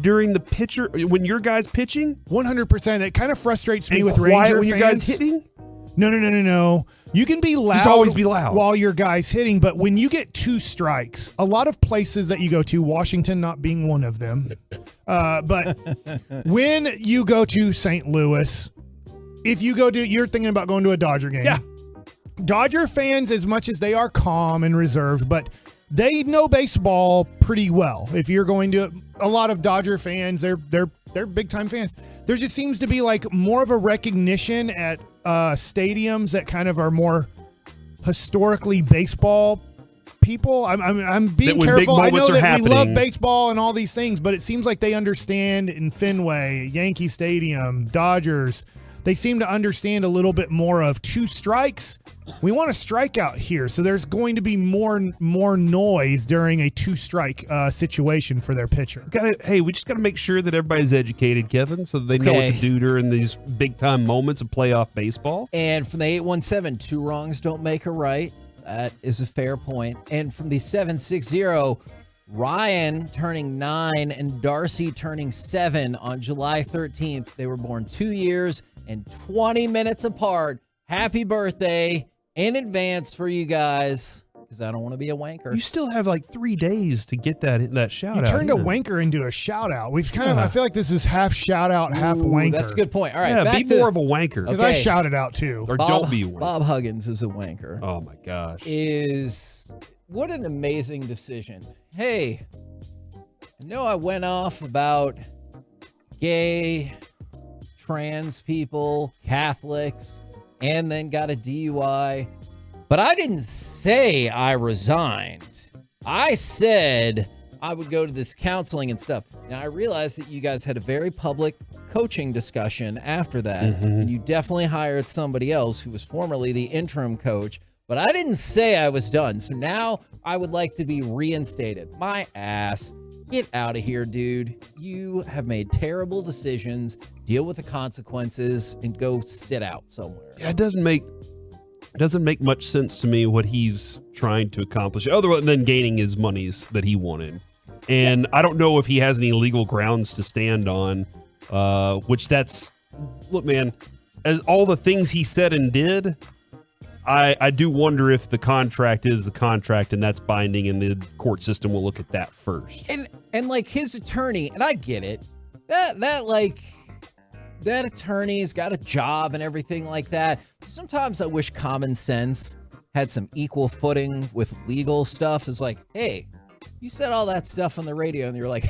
during the pitcher when your guy's pitching? 100%. That kind of frustrates me And with quiet Ranger when your fans. guy's hitting? No. You can be loud. Just always be loud while your guy's hitting, but when you get 2 strikes, a lot of places that you go to, Washington not being one of them, but when you go to St. Louis, if you go to, you're thinking about going to a Dodger game. Yeah. Dodger fans, as much as they are calm and reserved, but they know baseball pretty well. If you're going to a lot of Dodger fans, they're big time fans. There just seems to be like more of a recognition at stadiums that kind of are more historically baseball people. I'm being careful. I know that we love baseball and all these things, but it seems like they understand in Fenway, Yankee Stadium, Dodgers. They seem to understand a little bit more of 2 strikes. We want a strikeout here, so there's going to be more noise during a 2-strike situation for their pitcher. We just got to make sure that everybody's educated, Kevin, so that they know what to do during these big-time moments of playoff baseball. And from the 817, 2 wrongs don't make a right. That is a fair point. And from the 760, Ryan turning 9 and Darcy turning 7 on July 13th. They were born 2 years and 20 minutes apart. Happy birthday in advance for you guys, because I don't want to be a wanker. You still have like 3 days to get that shout out. You turned a wanker into a shout out. We've kind of, I feel like this is half shout out, half wanker. That's a good point. All right, yeah, be more of a wanker. Because I shouted out too. Or don't be a wanker. Bob Huggins is a wanker. Oh my gosh. What an amazing decision. Hey, I know I went off about gay, trans people, Catholics, and then got a DUI. But I didn't say I resigned. I said I would go to this counseling and stuff. Now, I realized that you guys had a very public coaching discussion after that, and you definitely hired somebody else who was formerly the interim coach. But I didn't say I was done. So now I would like to be reinstated. My ass. Get out of here, dude. You have made terrible decisions. Deal with the consequences and go sit out somewhere. Yeah, it doesn't make much sense to me what he's trying to accomplish, other than gaining his monies that he wanted. And I don't know if he has any legal grounds to stand on, look, man, as all the things he said and did, I do wonder if the contract is the contract and that's binding, and the court system will look at that first. And like his attorney, and I get it, that attorney's got a job and everything like that. Sometimes I wish common sense had some equal footing with legal stuff. It's like, hey, you said all that stuff on the radio and you're like,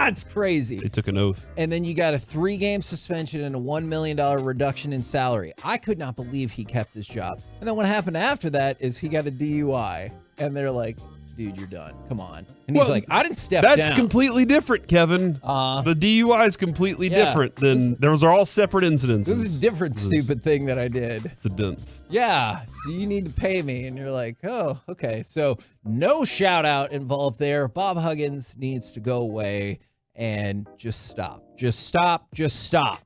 it's crazy. They took an oath. And then you got a 3-game suspension and a $1 million reduction in salary. I could not believe he kept his job. And then what happened after that is he got a DUI. And they're like, dude, you're done. Come on. And he's like, I didn't step down. That's completely different, Kevin. The DUI is completely different than those are all separate incidences. This is a different stupid thing that I did. Incidents. Yeah. So you need to pay me. And you're like, oh, okay. So no shout out involved there. Bob Huggins needs to go away and just stop. Just stop. Just stop.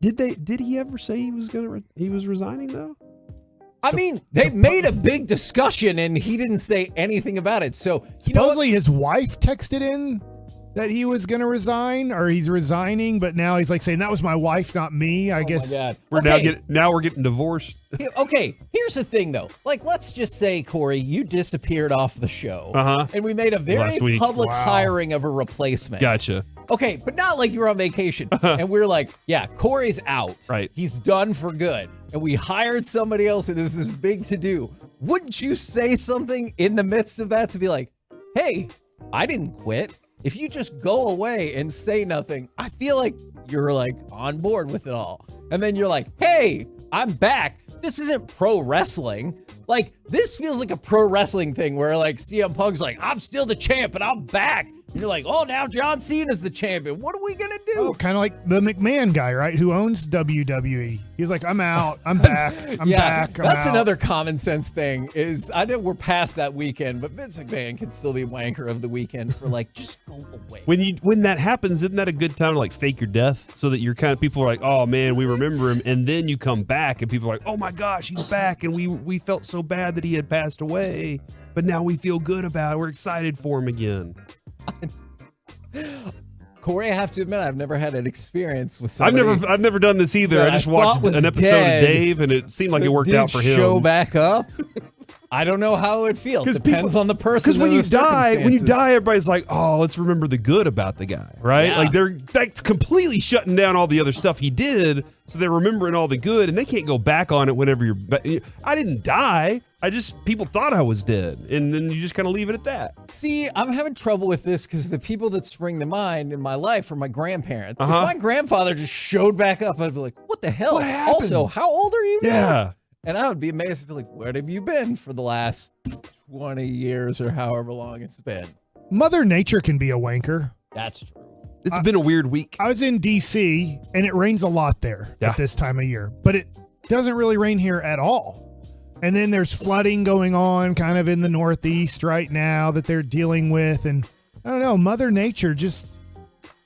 Did he ever say he was resigning though? I mean, they made a big discussion and he didn't say anything about it. So supposedly his wife texted in that he was going to resign, or he's resigning, but now he's like saying that was my wife, not me. I guess my God. We're getting divorced. Okay, here's the thing though. Like, let's just say, Corey, you disappeared off the show, and we made a very public hiring of a replacement. Gotcha. Okay, but not like you were on vacation, and we're like, yeah, Corey's out. Right. He's done for good, and we hired somebody else, and this is big to do. Wouldn't you say something in the midst of that to be like, hey, I didn't quit? If you just go away and say nothing, I feel like you're like on board with it all. And then you're like, hey, I'm back. This isn't pro wrestling. Like, this feels like a pro wrestling thing where like CM Punk's like, I'm still the champ and I'm back. And you're like, oh, now John Cena's the champion. What are we going to do? Oh, kind of like the McMahon guy, right? Who owns WWE. He's like, I'm out. I'm back. I'm back. That's another common sense thing is I know we're past that weekend, but Vince McMahon can still be wanker of the weekend for like, just go away. When that happens, isn't that a good time to like fake your death so that you're kind of, people are like, oh man, we remember him. And then you come back and people are like, oh my gosh, he's back. And we felt so bad that he had passed away, but now we feel good about it. We're excited for him again. Corey, I have to admit, I've never had an experience with somebody. I've never done this either. I just watched an episode of Dave, and it seemed like it worked out for him. Show back up. I don't know how it would feel. Depends on the person. Because when you die, everybody's like, "Oh, let's remember the good about the guy," right? Yeah. Like that's completely shutting down all the other stuff he did, so they're remembering all the good, and they can't go back on it whenever you're. I didn't die. People thought I was dead, and then you just kind of leave it at that. See, I'm having trouble with this because the people that spring to mind in my life are my grandparents. If my grandfather just showed back up, I'd be like, "What the hell?" What happened? Also, how old are you now? Yeah. And I would be amazed to be like, where have you been for the last 20 years or however long it's been? Mother Nature can be a wanker. That's true. It's been a weird week. I was in D.C., and it rains a lot there at this time of year, but it doesn't really rain here at all. And then there's flooding going on kind of in the Northeast right now that they're dealing with. And I don't know, Mother Nature just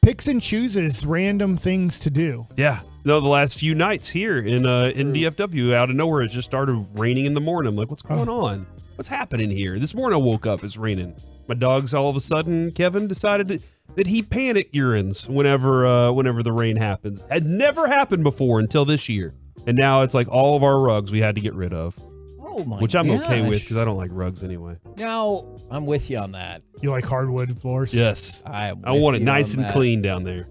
picks and chooses random things to do. Yeah. No, the last few nights here in DFW, out of nowhere, it just started raining in the morning. I'm like, what's going on? What's happening here? This morning I woke up, it's raining. My dog's all of a sudden, Kevin, decided that he panic urines whenever the rain happens. Had never happened before until this year. And now it's like all of our rugs we had to get rid of. Oh my Which I'm gosh. okay with because I don't like rugs anyway. Now, I'm with you on that. You like hardwood floors? Yes. I want it nice and clean down there.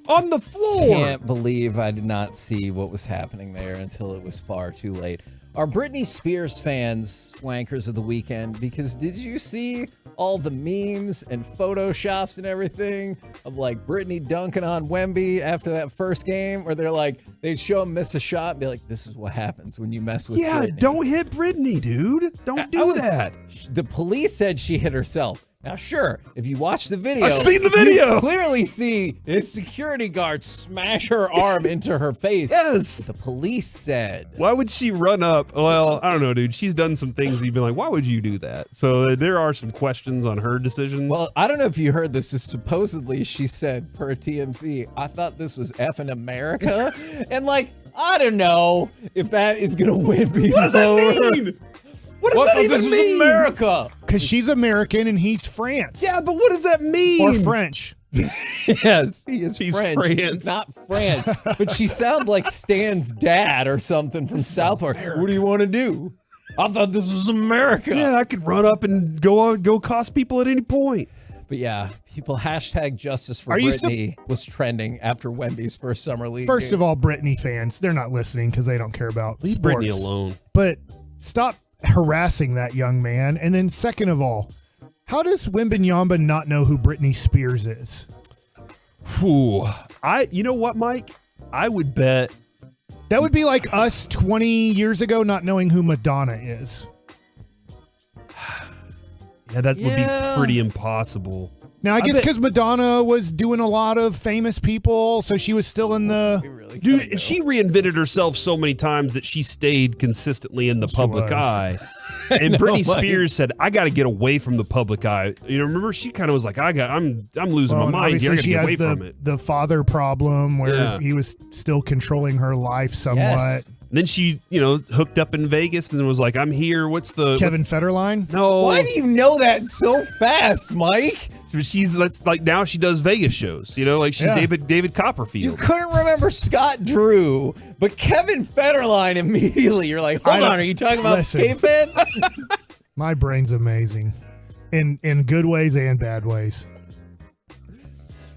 On the floor. Can't believe I did not see what was happening there until it was far too late. Are Britney Spears fans wankers of the weekend? Because did you see all the memes and photoshops and everything of like Britney dunking on Wemby after that first game where they're like, they'd show him miss a shot and be like, this is what happens when you mess with Britney. Don't hit Britney, dude. Don't do that. The police said she hit herself. Now, sure, if you watch the video, I've seen the video. You clearly see his security guard smash her arm into her face. Yes. The police said. Why would she run up? Well, I don't know, dude. She's done some things you've been like, why would you do that? So there are some questions on her decisions. Well, I don't know if you heard this. Supposedly, she said, per TMZ, I thought this was effing America. And like, I don't know if that is going to win people What does that mean? What does that even this mean? is America. Because she's American and he's France. Yeah, but what does that mean? Or French. Yes, he's French, France. not France. But she sounded like Stan's dad or something from South Park. What do you want to do? I thought this was America. Yeah, I could run up and go cost people at any point. But yeah, people hashtag justice for Britney was trending after Wemby's first summer league. First of all, Britney fans, they're not listening because they don't care about Leave sports. Britney alone. But stop harassing that young man. And then second of all, how does Wembanyama not know who Britney Spears is? Whew. You know what, Mike? I would bet that would be like us 20 years ago not knowing who Madonna is. Yeah, that would be pretty impossible. Now, I guess because Madonna was doing a lot of famous people, so she was still in the... Dude, she reinvented herself so many times that she stayed consistently in the public eye. And No, Britney like- Spears said, "I got to get away from the public eye." You know, remember she kind of was like, "I'm losing my and mind here. I got to obviously get away she has from it." the father problem where Yeah. he was still controlling her life somewhat. Yes. Then she, hooked up in Vegas and was like, "I'm here. What's the Kevin Federline? No. Why do you know that so fast, Mike? That's like now she does Vegas shows. Like she's Yeah. David Copperfield. You couldn't remember Scott Drew, but Kevin Federline immediately. You're like, hold on, are you talking about Listen. K-Fed? My brain's amazing, in good ways and bad ways.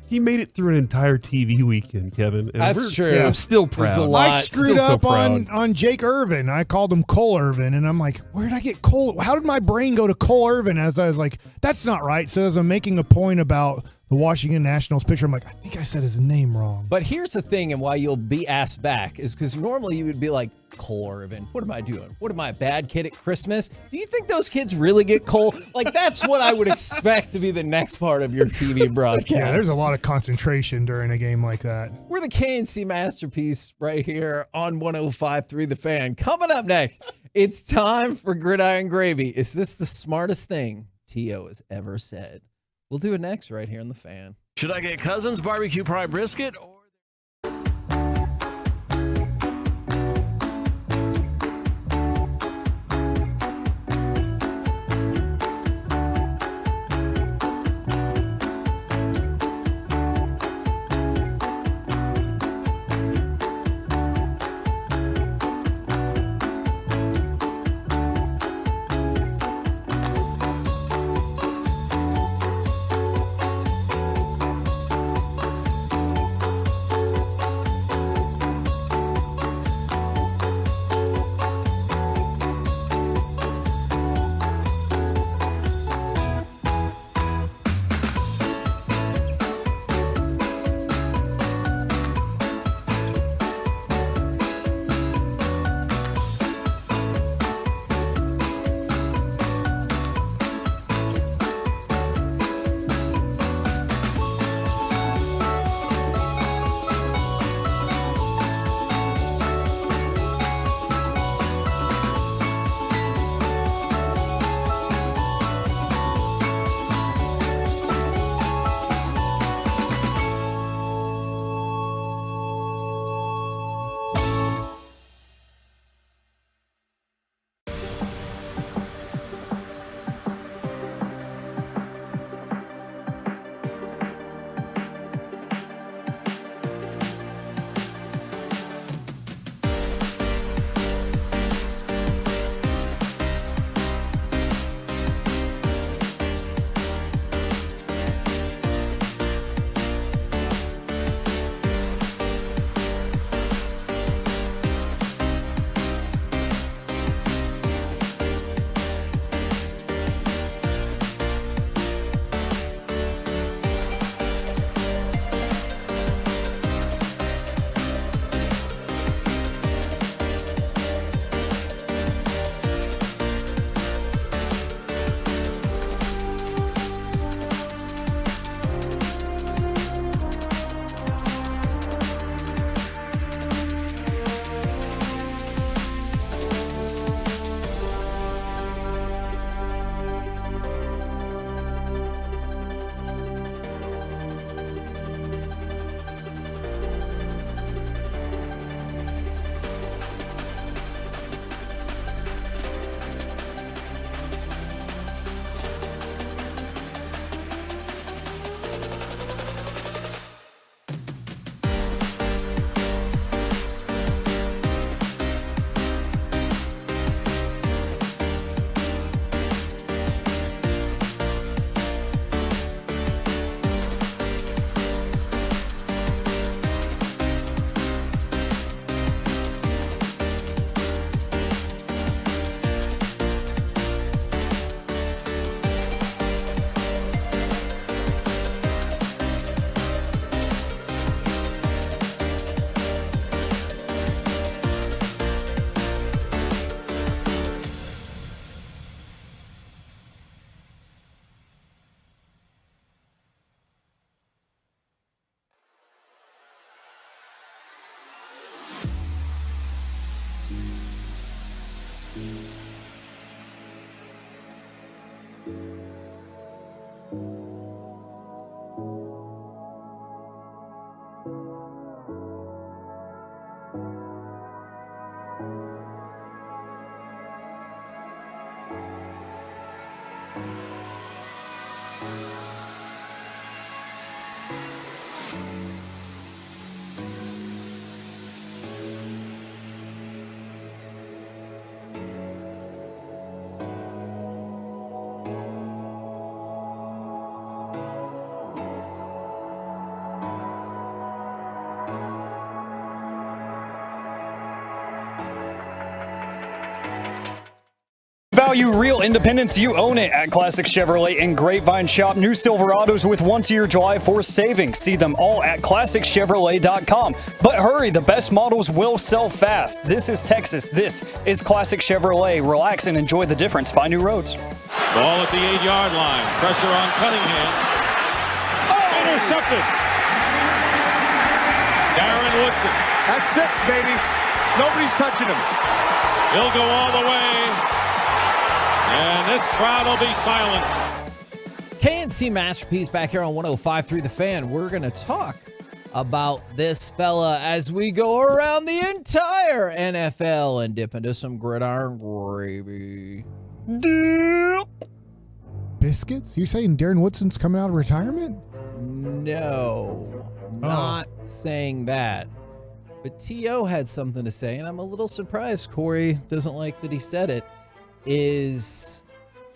He made it through an entire TV weekend, Kevin. And That's true. I'm still There's proud. a lot. I screwed Still so up on proud. Jake Irvin. I called him Cole Irvin, and I'm like, where did I get Cole? How did my brain go to Cole Irvin? As I was like, that's not right. So as I'm making a point about the Washington Nationals pitcher, I'm like, I think I said his name wrong. But here's the thing, and why you'll be asked back is because normally you would be like, Cole Irvin, what am I doing? What am I, a bad kid at Christmas? Do you think those kids really get Cole? Like, that's what I would expect to be the next part of your TV broadcast. Yeah, there's a lot of concentration during a game like that. We're the KNC Masterpiece right here on 105.3 The Fan. Coming up next, it's time for Gridiron Gravy. Is this the smartest thing T.O. has ever said? We'll do it next right here on The Fan. Should I get Cousins barbecue prime brisket or Value real independence, you own it at Classic Chevrolet in Grapevine. Shop new Silverados with once-a-year July 4th savings. See them all at ClassicChevrolet.com. But hurry, the best models will sell fast. This is Texas. This is Classic Chevrolet. Relax and enjoy the difference. Find new roads. Ball at the 8-yard line. Pressure on Cunningham. Intercepted. Darren Woodson. That's 6, baby. Nobody's touching him. He'll go all the way. And this crowd will be silent. KNC Masterpiece back here on 105.3 The Fan. We're going to talk about this fella as we go around the entire NFL and dip into some gridiron gravy. Biscuits? You saying Darren Woodson's coming out of retirement? No, not saying that. But T.O. had something to say, and I'm a little surprised Corey doesn't like that he said it. Is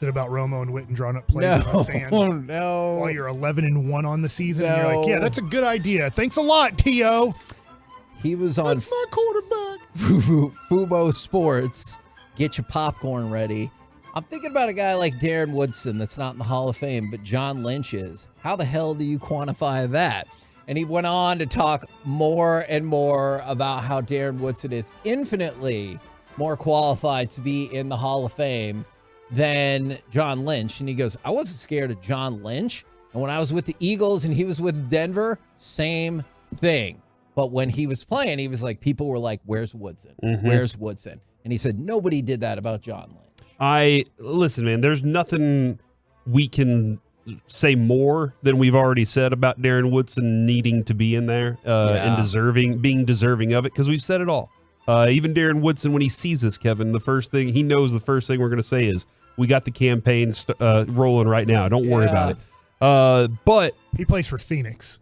it about Romo and Witten drawing up plays in the sand? Oh, no. While you're 11-1 on the season, No. and you're like, yeah, that's a good idea. Thanks a lot, T.O. He was on That's my quarterback. Fubo Sports. Get your popcorn ready. I'm thinking about a guy like Darren Woodson that's not in the Hall of Fame, but John Lynch is. How the hell do you quantify that? And he went on to talk more and more about how Darren Woodson is infinitely more qualified to be in the Hall of Fame than John Lynch. And he goes, I wasn't scared of John Lynch. And when I was with the Eagles and he was with Denver, same thing. But when he was playing, he was like, people were like, where's Woodson? Mm-hmm. Where's Woodson? And he said, nobody did that about John Lynch. Listen, man, there's nothing we can say more than we've already said about Darren Woodson needing to be in there and being deserving of it, because we've said it all. Even Darren Woodson, when he sees this, Kevin, the first thing we're going to say is, we got the campaign rolling right now. Don't worry about it. But he plays for Phoenix.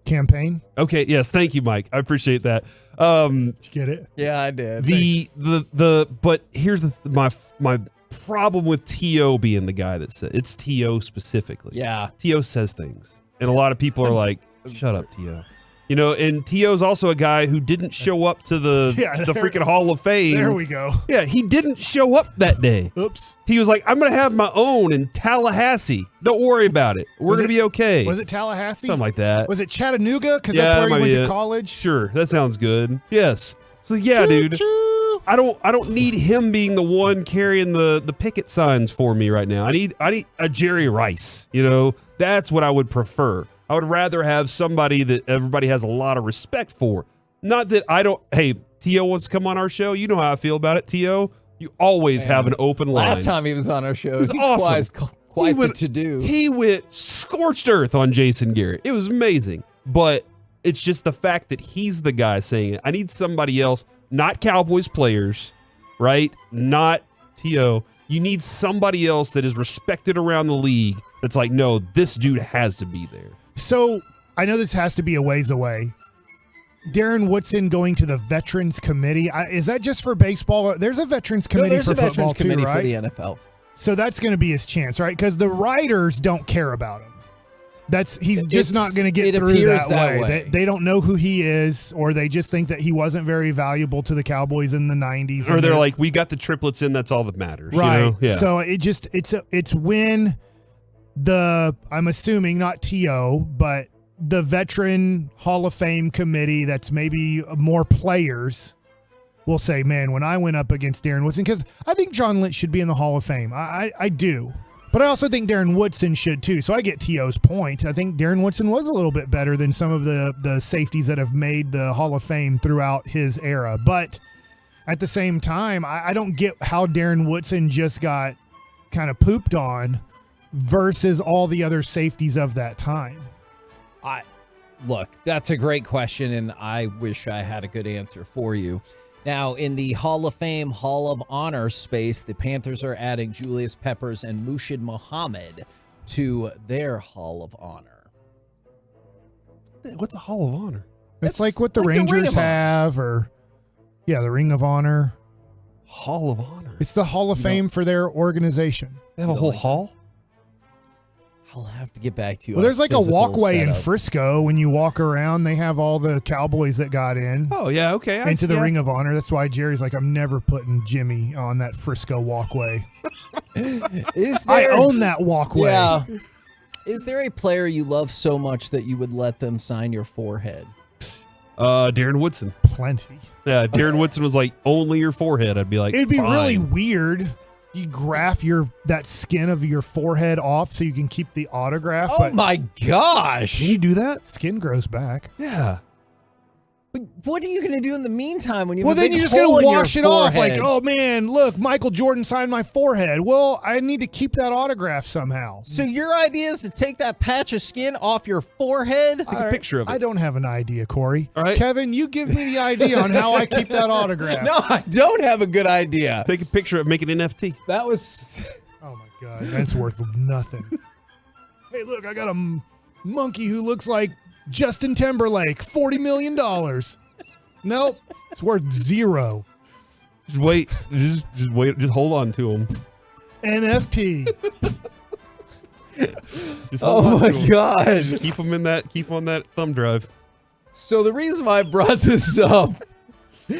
Campaign? Okay, yes, thank you, Mike. I appreciate that. Did you get it? Yeah, I did. But here's my problem with T.O. being the guy that said it's T.O. specifically. Yeah. T.O. says things, and a lot of people are like, shut up, T.O. You know, and T.O.'s also a guy who didn't show up to the freaking Hall of Fame. There we go. Yeah, he didn't show up that day. Oops. He was like, I'm going to have my own in Tallahassee. Don't worry about it. We're going to be okay. Was it Tallahassee? Something like that. Was it Chattanooga? Because that's where he went to college? Sure, that sounds good. Yes. So yeah, dude. I don't need him being the one carrying the picket signs for me right now. I need a Jerry Rice. You know, that's what I would prefer. I would rather have somebody that everybody has a lot of respect for. Not that I don't. Hey, T.O. wants to come on our show. You know how I feel about it, T.O. You always have an open line. Last time he was on our show, it was awesome. Quite the to-do. He went scorched earth on Jason Garrett. It was amazing. But it's just the fact that he's the guy saying it. I need somebody else, not Cowboys players, right? Not T.O. You need somebody else that is respected around the league that's like, no, this dude has to be there. So I know this has to be a ways away. Darren Woodson going to the Veterans Committee. Is that just for baseball? There's a Veterans Committee for football Veterans too, Committee right? for the NFL. So that's going to be his chance, right? Because the writers don't care about him. He's just not going to get through that way. They don't know who he is, or they just think that he wasn't very valuable to the Cowboys in the 90s. Or they're like, we got the triplets in, that's all that matters. Right. You know? Yeah. So it's when I'm assuming not T.O., but the Veteran Hall of Fame committee that's maybe more players will say, man, when I went up against Darren Woodson, because I think John Lynch should be in the Hall of Fame. I do. But I also think Darren Woodson should too. So I get T.O.'s point. I think Darren Woodson was a little bit better than some of the safeties that have made the Hall of Fame throughout his era. But at the same time, I don't get how Darren Woodson just got kind of pooped on versus all the other safeties of that time? Look, that's a great question, and I wish I had a good answer for you. Now, in the Hall of Fame, Hall of Honor space, the Panthers are adding Julius Peppers and Mushid Muhammad to their Hall of Honor. What's a Hall of Honor? It's like what the Rangers have, or the Ring of Honor. Hall of Honor. It's the Hall of Fame for their organization. They have a whole hall? I'll have to get back to you. Well, there's like a walkway in Frisco when you walk around. They have all the Cowboys that got in. Oh, yeah, okay. Into the Ring of Honor. That's why Jerry's like, I'm never putting Jimmy on that Frisco walkway. I own that walkway. Yeah. Is there a player you love so much that you would let them sign your forehead? Darren Woodson. Plenty. Yeah, if Darren Woodson was like, only your forehead, I'd be like, it'd be fine. really weird. You graph that skin of your forehead off so you can keep the autograph. Oh my gosh. Can you do that? Skin grows back. Yeah. But what are you going to do in the meantime when you Well, have a then big you're just going hole to in your wash it off. Like, forehead? oh man, look, Michael Jordan signed my forehead. Well, I need to keep that autograph somehow. So your idea is to take that patch of skin off your forehead? Take a picture of it. I don't have an idea, Corey. All right. Kevin, you give me the idea on how I keep that autograph. No, I don't have a good idea. Take a picture of it, make it NFT. That was... Oh my God, that's worth nothing. Hey, look, I got a monkey who looks like Justin Timberlake. $40 million. Nope, it's worth zero. Just wait. Just wait. Just hold on to them. NFT. Just hold Oh on my to 'em. gosh. Just keep them in that. Keep on that thumb drive. So the reason why I brought this up,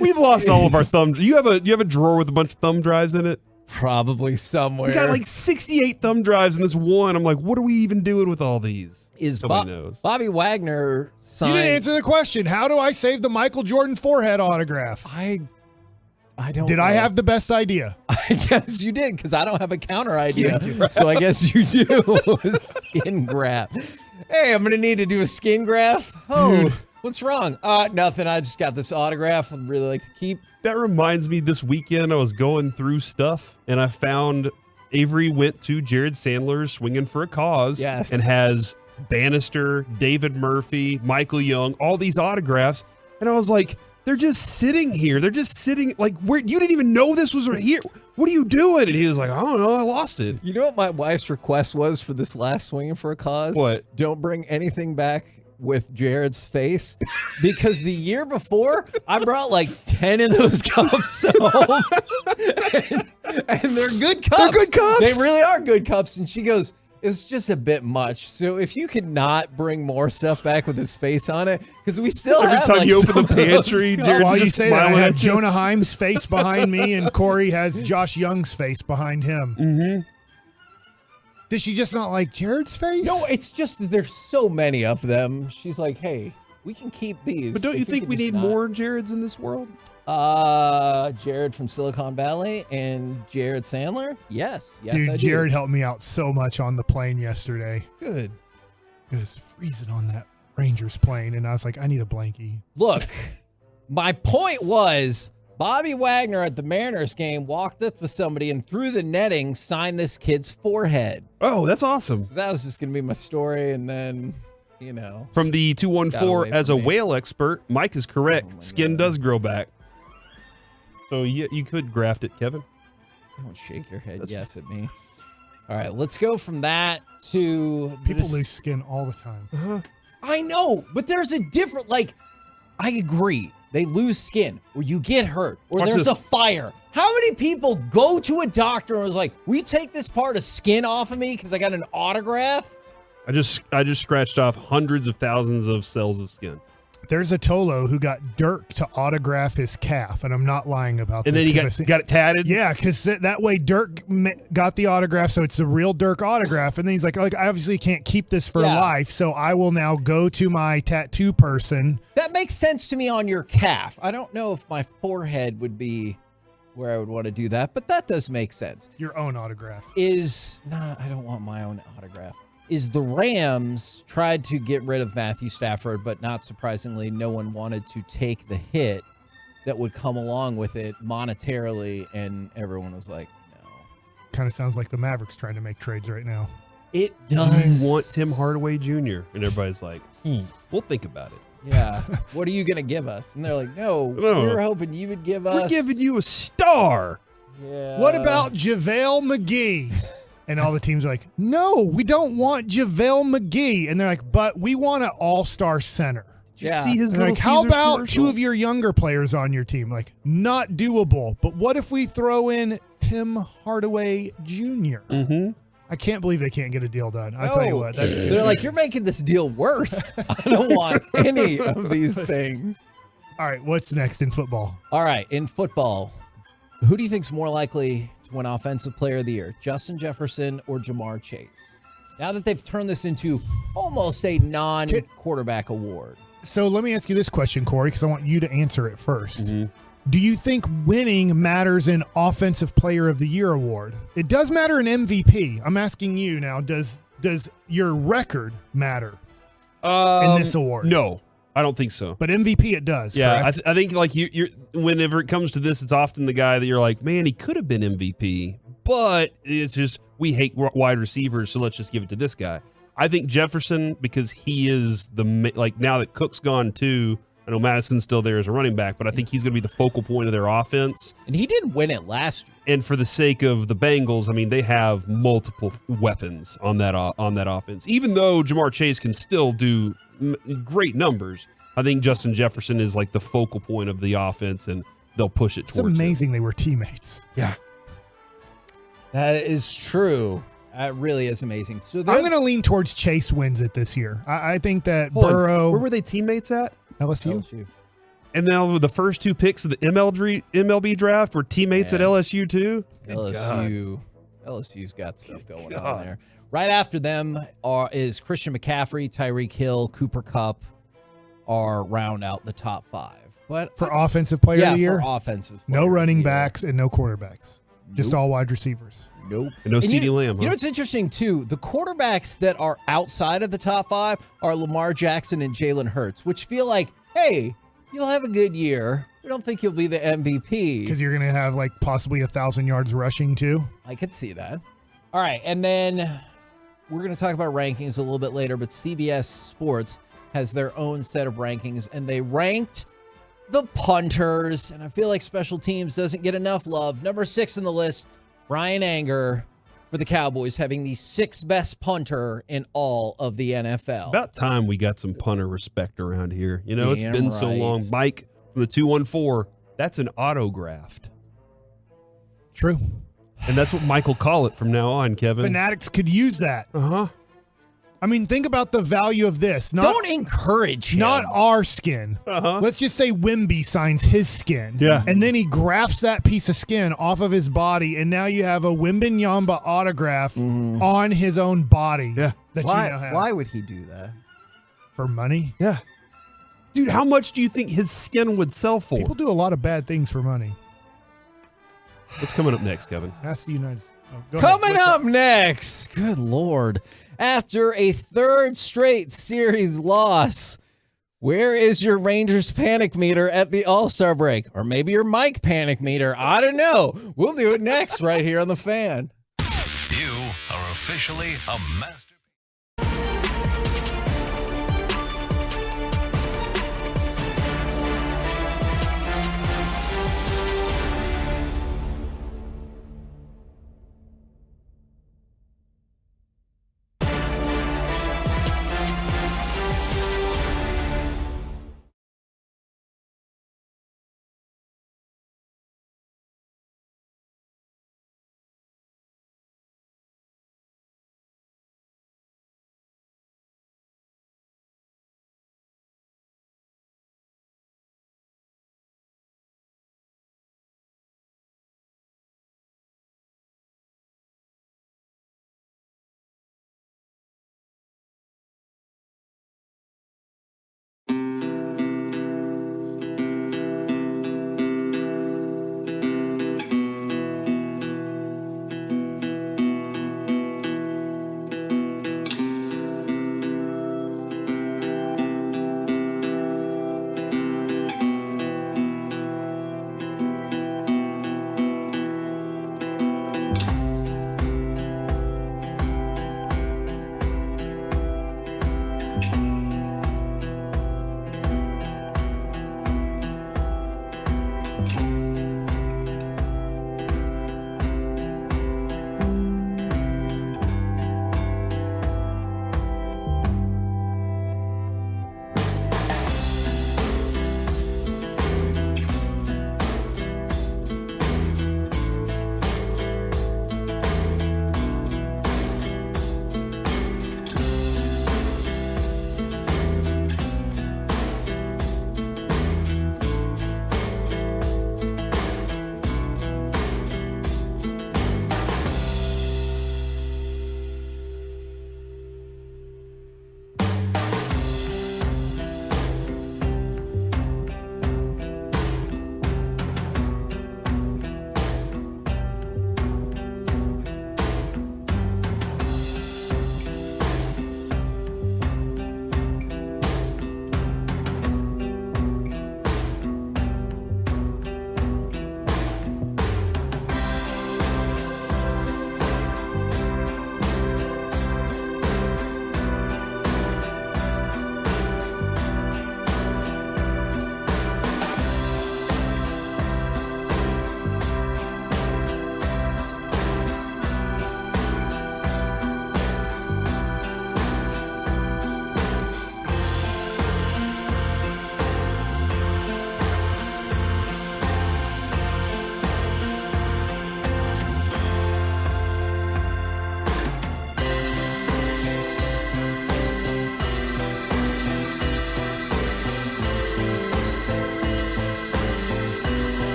We've lost all of our thumb. You have a drawer with a bunch of thumb drives in it. probably somewhere, We got like 68 thumb drives in this one. I'm like, what are we even doing with all these? is Nobody knows. Bobby Wagner signed. You didn't answer the question. How do I save the Michael Jordan forehead autograph? I don't Did know. I have the best idea? I guess you did, because I don't have a counter idea. So I guess you do. Skin graph. Hey, I'm going to need to do a skin graph. Oh, what's wrong? Nothing. I just got this autograph I'd really like to keep. That reminds me, this weekend I was going through stuff and I found Avery went to Jared Sandler's Swinging for a Cause. Yes. And has Bannister, David Murphy, Michael Young, all these autographs. And I was like, they're just sitting here. They're just sitting like where you didn't even know this was right here. What are you doing? And he was like, I don't know. I lost it. You know what my wife's request was for this last Swinging for a Cause? What? Don't bring anything back with Jared's face, because the year before I brought like 10 of those cups home, and they're good cups. They're good cups. They really are good cups. And she goes, it's just a bit much. So if you could not bring more stuff back with his face on it, because we still Every have time like you open some the of those pantry, cups. Jared's While you just say that, I smiling have at you. Jonah Heim's face behind me, and Corey has Josh Young's face behind him. Mm-hmm. Did she just not like Jared's face? No, it's just that there's so many of them. She's like, hey, we can keep these. But don't you if think could we just need not. more Jareds in this world? Jared from Silicon Valley and Jared Sandler? Yes. Yes, Dude, I do. Jared helped me out so much on the plane yesterday. Good. It was freezing on that Rangers plane, and I was like, I need a blankie. Look, my point was Bobby Wagner at the Mariners game walked up to somebody and through the netting signed this kid's forehead. Oh, that's awesome. So that was just going to be my story, and then, From the got 214, away as a from me. whale expert, Mike is correct. Oh my Skin God. does grow back. So you could graft it, Kevin. Don't shake your head That's- yes at me. All right, let's go from that to People lose skin all the time. I know, but there's a different, I agree. They lose skin, or you get hurt, or Watch there's this. a fire. How many people go to a doctor and was like, will you take this part of skin off of me because I got an autograph? I just scratched off hundreds of thousands of cells of skin. There's a Tolo who got Dirk to autograph his calf, and I'm not lying about And this. then he 'cause got it tatted? Yeah, because that way Dirk got the autograph, so it's the real Dirk autograph. And then he's like, I obviously can't keep this for Yeah. life, so I will now go to my tattoo person. That makes sense to me on your calf. I don't know if my forehead would be where I would want to do that, but that does make sense. Your own autograph. I don't want my own autograph. Is the Rams tried to get rid of Matthew Stafford, but not surprisingly, no one wanted to take the hit that would come along with it monetarily, and everyone was like, no. kind of sounds like the Mavericks trying to make trades right now. It does. You want Tim Hardaway Jr. And everybody's like, we'll think about it. Yeah. What are you going to give us? And they're like, no, we were hoping you would give us. We're giving you a star. Yeah. What about JaVale McGee? And all the teams are like, no, we don't want JaVale McGee. And they're like, but we want an all-star center. Did you see his And little like, how Caesars about commercial? 2 of your younger players on your team? Like, not doable. But what if we throw in Tim Hardaway Jr.? Mm-hmm. I can't believe they can't get a deal done. I'll tell you what. They're like, you're making this deal worse. I don't want any of these things. All right, what's next in football? All right, in football, who do you think's more likely to win Offensive Player of the Year, Justin Jefferson or Jamar Chase? Now that they've turned this into almost a non-quarterback award. So let me ask you this question, Corey, because I want you to answer it first. Mm-hmm. Do you think winning matters in Offensive Player of the Year award? It does matter in MVP. I'm asking you now, does your record matter in this award? No, I don't think so. But MVP it does, Yeah, correct? I think like you're whenever it comes to this, it's often the guy that you're like, man, he could have been MVP, but it's just we hate wide receivers, so let's just give it to this guy. I think Jefferson, because he is now that Cook's gone too. I know Madison's still there as a running back, but I think he's going to be the focal point of their offense. And he did win it last year. And for the sake of the Bengals, I mean, they have multiple weapons on that offense. Even though Jamar Chase can still do great numbers, I think Justin Jefferson is like the focal point of the offense, and they'll push it towards It's amazing they were teammates. Yeah. That is true. That really is amazing. So I'm going to lean towards Chase wins it this year. I think that Burrow. Where were they teammates at? LSU. And now the first 2 picks of the MLB draft were teammates at LSU too. LSU's got stuff going on there. Right after them is Christian McCaffrey, Tyreek Hill, Cooper Kupp are round out the top 5. But For Offensive Player of the Year? For offensive. No running backs and no quarterbacks. Just all wide receivers. Nope. And no CeeDee Lamb. You know what's interesting, too? The quarterbacks that are outside of the top 5 are Lamar Jackson and Jalen Hurts, which feel like, hey, you'll have a good year. We don't think you'll be the MVP. Because you're going to have like possibly 1,000 yards rushing too. I could see that. All right. And then we're going to talk about rankings a little bit later, but CBS Sports has their own set of rankings, and they ranked the punters. And I feel like special teams doesn't get enough love. Number 6 in the list, Brian Anger for the Cowboys, having the 6th best punter in all of the NFL. About time we got some punter respect around here. You know, it's Damn been so right. long. Mike from the 214, that's an autograft. True. And that's what Mike will call it from now on, Kevin. Fanatics could use that. Uh-huh. I mean, think about the value of this. Don't encourage him. Not our skin. Uh-huh. Let's just say Wemby signs his skin. Yeah. And then he grafts that piece of skin off of his body, and now you have a Wembanyama autograph on his own body. Yeah. That you now have. Why would he do that? For money? Yeah. Dude, how much do you think his skin would sell for? People do a lot of bad things for money. What's coming up next, Kevin? That's the United States. Go ahead. Coming up next, good Lord, after a 3rd straight series loss, where is your Rangers panic meter at the All-Star break? Or maybe your Mike panic meter. I don't know. We'll do it next right here on The Fan. You are officially a master.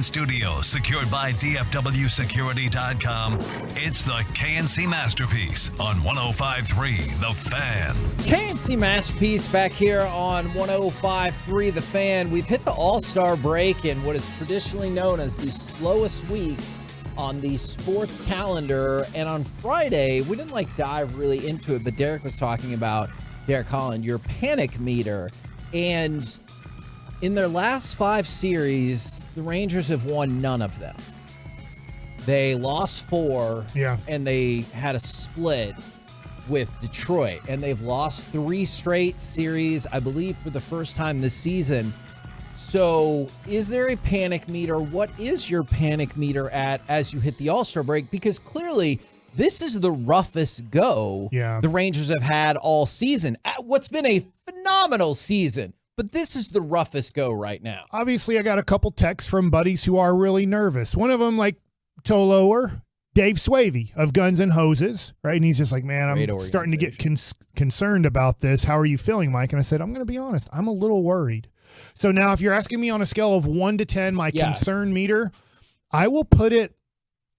Studio, secured by DFWsecurity.com. It's the KNC Masterpiece on 105.3 The Fan. KNC Masterpiece back here on 105.3 The Fan. We've hit the All-Star break in what is traditionally known as the slowest week on the sports calendar. And on Friday, we didn't dive really into it, but Derek was talking about, Derek Holland, your panic meter. And in their last 5 series, the Rangers have won none of them. They lost 4, and they had a split with Detroit, and they've lost 3 straight series, I believe, for the first time this season. So is there a panic meter? What is your panic meter at as you hit the All-Star break? Because clearly this is the roughest go the Rangers have had all season. What's been a phenomenal season. But this is the roughest go right now. Obviously, I got a couple texts from buddies who are really nervous. One of them, Toloer, Dave Swavey of Guns and Hoses, right? And he's just like, man, I'm starting to get concerned about this. How are you feeling, Mike? And I said, I'm going to be honest. I'm a little worried. So now if you're asking me on a scale of 1 to 10, my concern meter, I will put it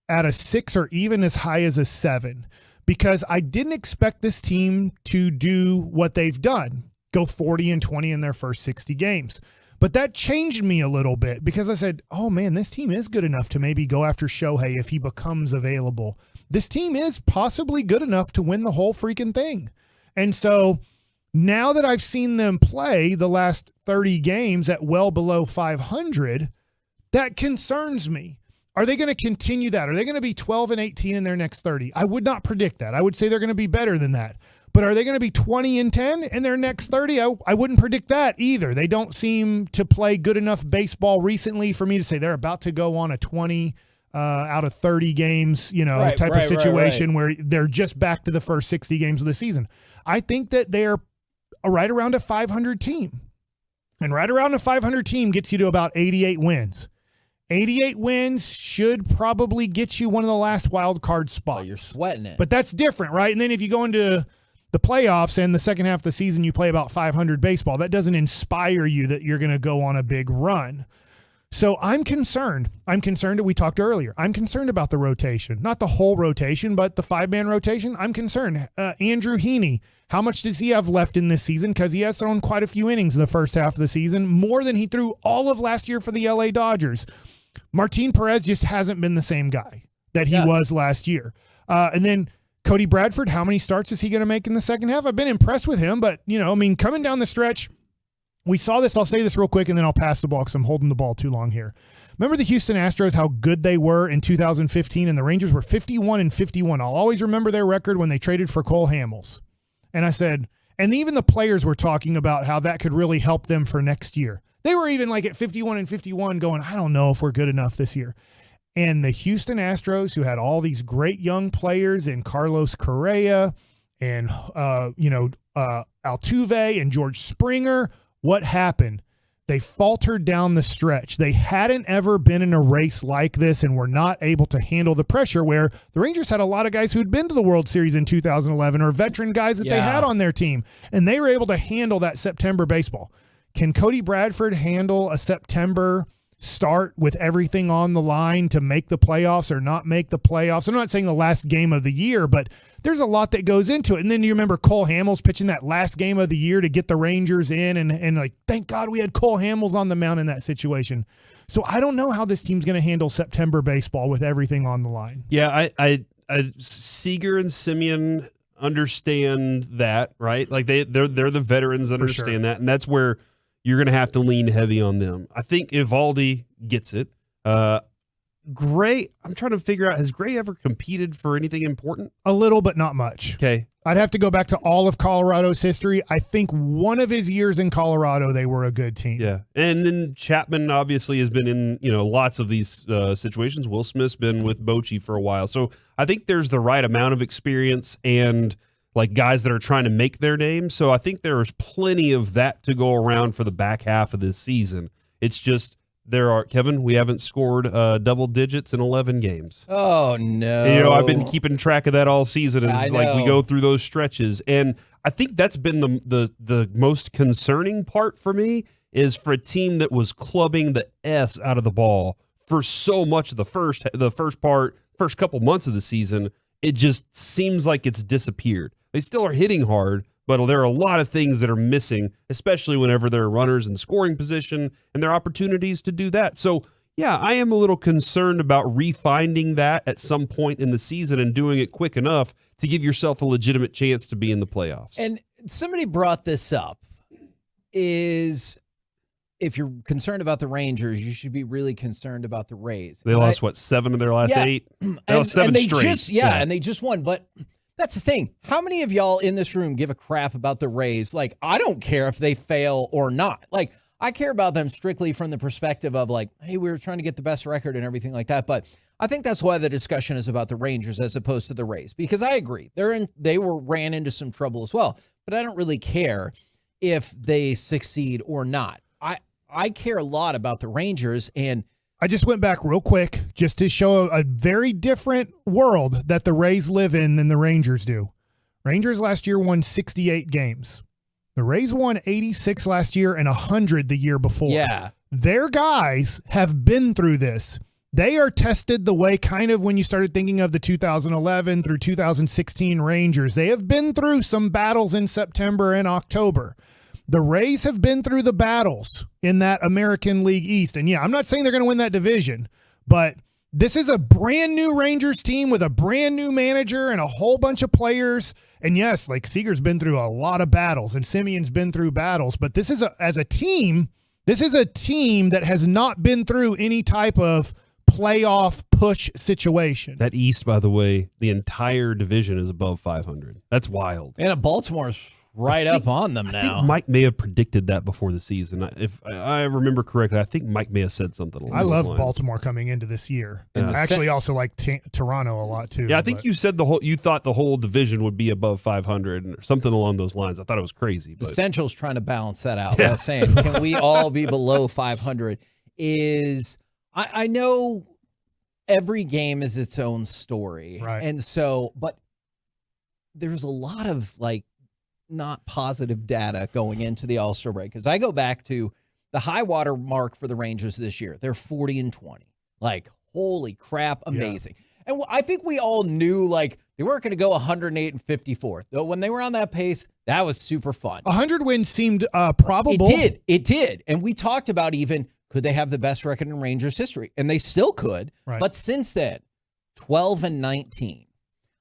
at a 6 or even as high as a 7 because I didn't expect this team to do what they've done. Go 40-20 in their first 60 games. But that changed me a little bit because I said, oh man, this team is good enough to maybe go after Shohei if he becomes available. This team is possibly good enough to win the whole freaking thing. And so now that I've seen them play the last 30 games at well below 500, that concerns me. Are they going to continue that? Are they going to be 12-18 in their next 30? I would not predict that. I would say they're going to be better than that. But are they going to be 20-10 in their next 30? I wouldn't predict that either. They don't seem to play good enough baseball recently for me to say they're about to go on a 20 out of 30 games, type of situation where they're just back to the first 60 games of the season. I think that they're right around a 500 team. And right around a 500 team gets you to about 88 wins. 88 wins should probably get you one of the last wild card spots. Oh, you're sweating it. But that's different, right? And then if you go into the playoffs and the second half of the season, you play about 500 baseball. That doesn't inspire you that you're going to go on a big run. So I'm concerned. We talked earlier. I'm concerned about the rotation. Not the whole rotation, but the 5-man rotation. I'm concerned. Andrew Heaney, how much does he have left in this season? Because he has thrown quite a few innings in the first half of the season, more than he threw all of last year for the LA Dodgers. Martin Perez just hasn't been the same guy that he was last year. And then Cody Bradford, how many starts is he going to make in the second half? I've been impressed with him, but, coming down the stretch, we saw this. I'll say this real quick, and then I'll pass the ball because I'm holding the ball too long here. Remember the Houston Astros, how good they were in 2015, and the Rangers were 51-51. I'll always remember their record when they traded for Cole Hamels. And I said, and even the players were talking about how that could really help them for next year. They were even at 51-51 going, I don't know if we're good enough this year. And the Houston Astros, who had all these great young players in Carlos Correa and, Altuve and George Springer, what happened? They faltered down the stretch. They hadn't ever been in a race like this and were not able to handle the pressure, where the Rangers had a lot of guys who'd been to the World Series in 2011 or veteran guys that they had on their team, and they were able to handle that September baseball. Can Cody Bradford handle a September start with everything on the line to make the playoffs or not make the playoffs. I'm not saying the last game of the year, but there's a lot that goes into it. And then you remember Cole Hamels pitching that last game of the year to get the Rangers in, and like, thank God we had Cole Hamels on the mound in that situation. So I don't know how this team's going to handle September baseball with everything on the line. Yeah, I Seager and Simeon understand that, right? Like they're the veterans that understand that, and that's where you're going to have to lean heavy on them. I think Evaldi gets it. Gray, I'm trying to figure out, has Gray ever competed for anything important? A little, but not much. Okay. I'd have to go back to all of Colorado's history. I think one of his years in Colorado, they were a good team. Yeah. And then Chapman obviously has been in, lots of these situations. Will Smith's been with Bochy for a while. So I think there's the right amount of experience and like guys that are trying to make their name. So I think there's plenty of that to go around for the back half of this season. It's just Kevin, we haven't scored double digits in 11 games. Oh, no. And, I've been keeping track of that all season. It's like we go through those stretches. And I think that's been the most concerning part for me is for a team that was clubbing the S out of the ball for so much of the first couple months of the season. It just seems like it's disappeared. They still are hitting hard, but there are a lot of things that are missing, especially whenever there are runners in scoring position and there are opportunities to do that. So, yeah, I am a little concerned about refinding that at some point in the season and doing it quick enough to give yourself a legitimate chance to be in the playoffs. And somebody brought this up, is if you're concerned about the Rangers, you should be really concerned about the Rays. They lost, 7 of their last 8? They lost 7 straight. And they just won, but that's the thing. How many of y'all in this room give a crap about the Rays? Like, I don't care if they fail or not. Like, I care about them strictly from the perspective of like, hey, we were trying to get the best record and everything like that. But I think that's why the discussion is about the Rangers as opposed to the Rays, because I agree they ran into some trouble as well. But I don't really care if they succeed or not. I care a lot about the Rangers, and I just went back real quick just to show a very different world that the Rays live in than the Rangers do. Rangers last year won 68 games. The Rays won 86 last year and 100 the year before. Yeah. Their guys have been through this. They are tested the way kind of when you started thinking of the 2011 through 2016 Rangers. They have been through some battles in September and October. The Rays have been through the battles in that American League East. And yeah, I'm not saying they're going to win that division, but this is a brand new Rangers team with a brand new manager and a whole bunch of players. And yes, like Seager's been through a lot of battles and Simeon's been through battles, but this is as a team, this is a team that has not been through any type of playoff push situation. That East, by the way, the entire division is above 500. That's wild. And Baltimore's right up on them now. I think Mike may have predicted that before the season. If I remember correctly, I think Mike may have said something along those lines. I love Baltimore coming into this year. Yeah. I actually also like Toronto a lot too. Yeah, I think you said you thought the whole division would be above 500 or something along those lines. I thought it was crazy. The Central's trying to balance that out. Yeah. Saying, can we all be below 500? I know every game is its own story. Right. And so, but there's a lot of like not positive data going into the All-Star break. Because I go back to the high water mark for the Rangers this year. They're 40-20. Like, holy crap, amazing. Yeah. And I think we all knew like they weren't going to go 108-54. Though when they were on that pace, that was super fun. 100 wins seemed probable. It did. And we talked about even, could they have the best record in Rangers history? And they still could. Right. But since then, 12-19.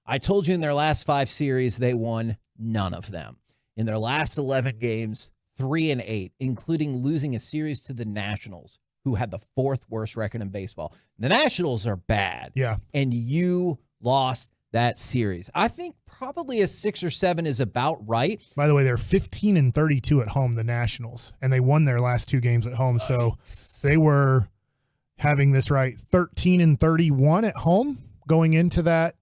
I told you in their last 5 series, they won none of them. In their last 11 games, 3-8, including losing a series to the Nationals, who had the 4th worst record in baseball. The Nationals are bad. Yeah. And you lost that series. I think probably a 6 or 7 is about right. By the way, they're 15-32 at home, the Nationals, and they won their last 2 games at home. So they were having this right, 13-31 at home going into that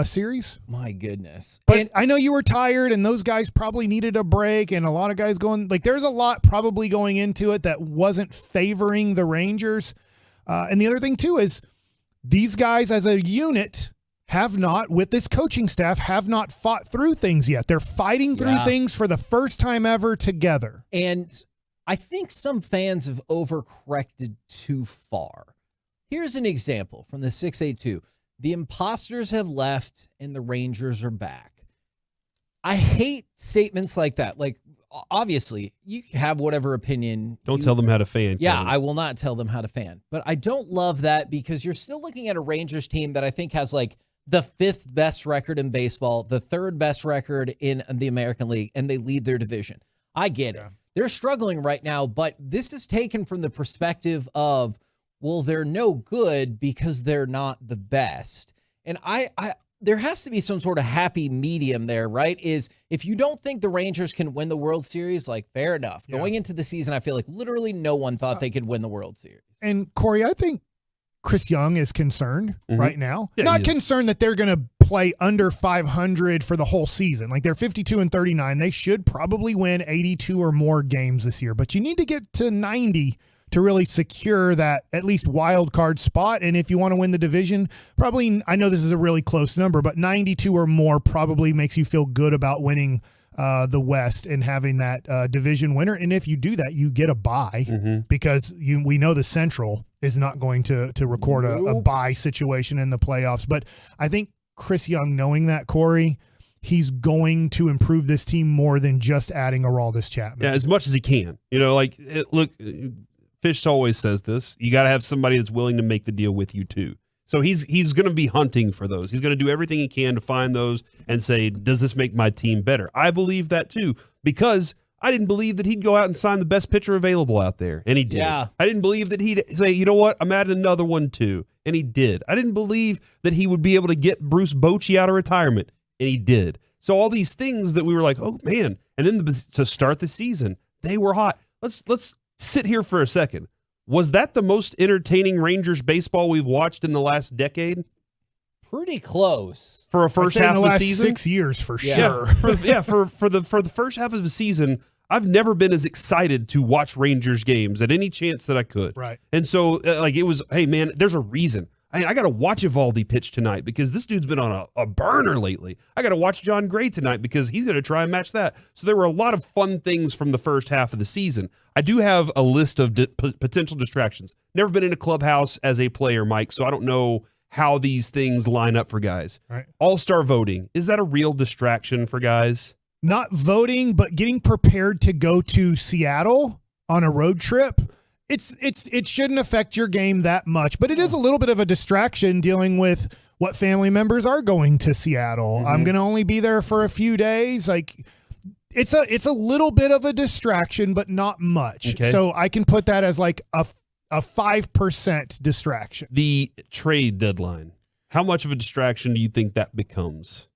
series. My goodness. But I know you were tired and those guys probably needed a break, and a lot of guys going, like, there's a lot probably going into it that wasn't favoring the Rangers. And the other thing too is these guys as a unit have not, with this coaching staff, have not fought through things yet. They're fighting through things for the first time ever together. And I think some fans have overcorrected too far. Here's an example from the 682. The imposters have left and the Rangers are back. I hate statements like that. Like, obviously, you have whatever opinion. Don't tell them how to fan. Yeah, I will not tell them how to fan. But I don't love that because you're still looking at a Rangers team that I think has like the 5th best record in baseball, the 3rd best record in the American League, and they lead their division. I get it. They're struggling right now, but this is taken from the perspective of, well, they're no good because they're not the best. And I there has to be some sort of happy medium there, right? Is if you don't think the Rangers can win the World Series, like, fair enough. Yeah. Going into the season, I feel like literally no one thought they could win the World Series. And Corey, I think Chris Young is concerned right now. Yeah, not concerned that they're going to play under 500 for the whole season. Like, they're 52-39. They should probably win 82 or more games this year, but you need to get to 90 to really secure that at least wild card spot. And if you want to win the division, probably, I know this is a really close number, but 92 or more probably makes you feel good about winning the West and having that division winner. And if you do that, you get a bye because we know the Central is not going to record a bye situation in the playoffs. But I think Chris Young, knowing that, Corey, he's going to improve this team more than just adding Aroldis Chapman. Yeah, as much as he can. You know, like, look, Fish always says this. You got to have somebody that's willing to make the deal with you too. So he's going to be hunting for those. He's going to do everything he can to find those and say, does this make my team better? I believe that too, because I didn't believe that he'd go out and sign the best pitcher available out there, and he did. Yeah. I didn't believe that he'd say, you know what, I'm adding another one too, and he did. I didn't believe that he would be able to get Bruce Bochy out of retirement, and he did. So all these things that we were like, oh man, and then to start the season, they were hot. Let's sit here for a second. Was that the most entertaining Rangers baseball we've watched in the last decade? Pretty close. For a first half of the season? 6 years for sure. Yeah, for the first half of the season, I've never been as excited to watch Rangers games at any chance that I could. Right. And so, like, it was, hey, man, there's a reason. I got to watch Evaldi pitch tonight because this dude's been on a burner lately. I got to watch John Gray tonight because he's going to try and match that. So there were a lot of fun things from the first half of the season. I do have a list of potential distractions. Never been in a clubhouse as a player, Mike, so I don't know how these things line up for guys. Right. All-star voting, is that a real distraction for guys? Not voting, but getting prepared to go to Seattle on a road trip. It shouldn't affect your game that much, but it is a little bit of a distraction dealing with what family members are going to Seattle. I'm going to only be there for a few days. Like, it's a little bit of a distraction, but not much. Okay. So I can put that as like a 5% distraction. The trade deadline, how much of a distraction do you think that becomes?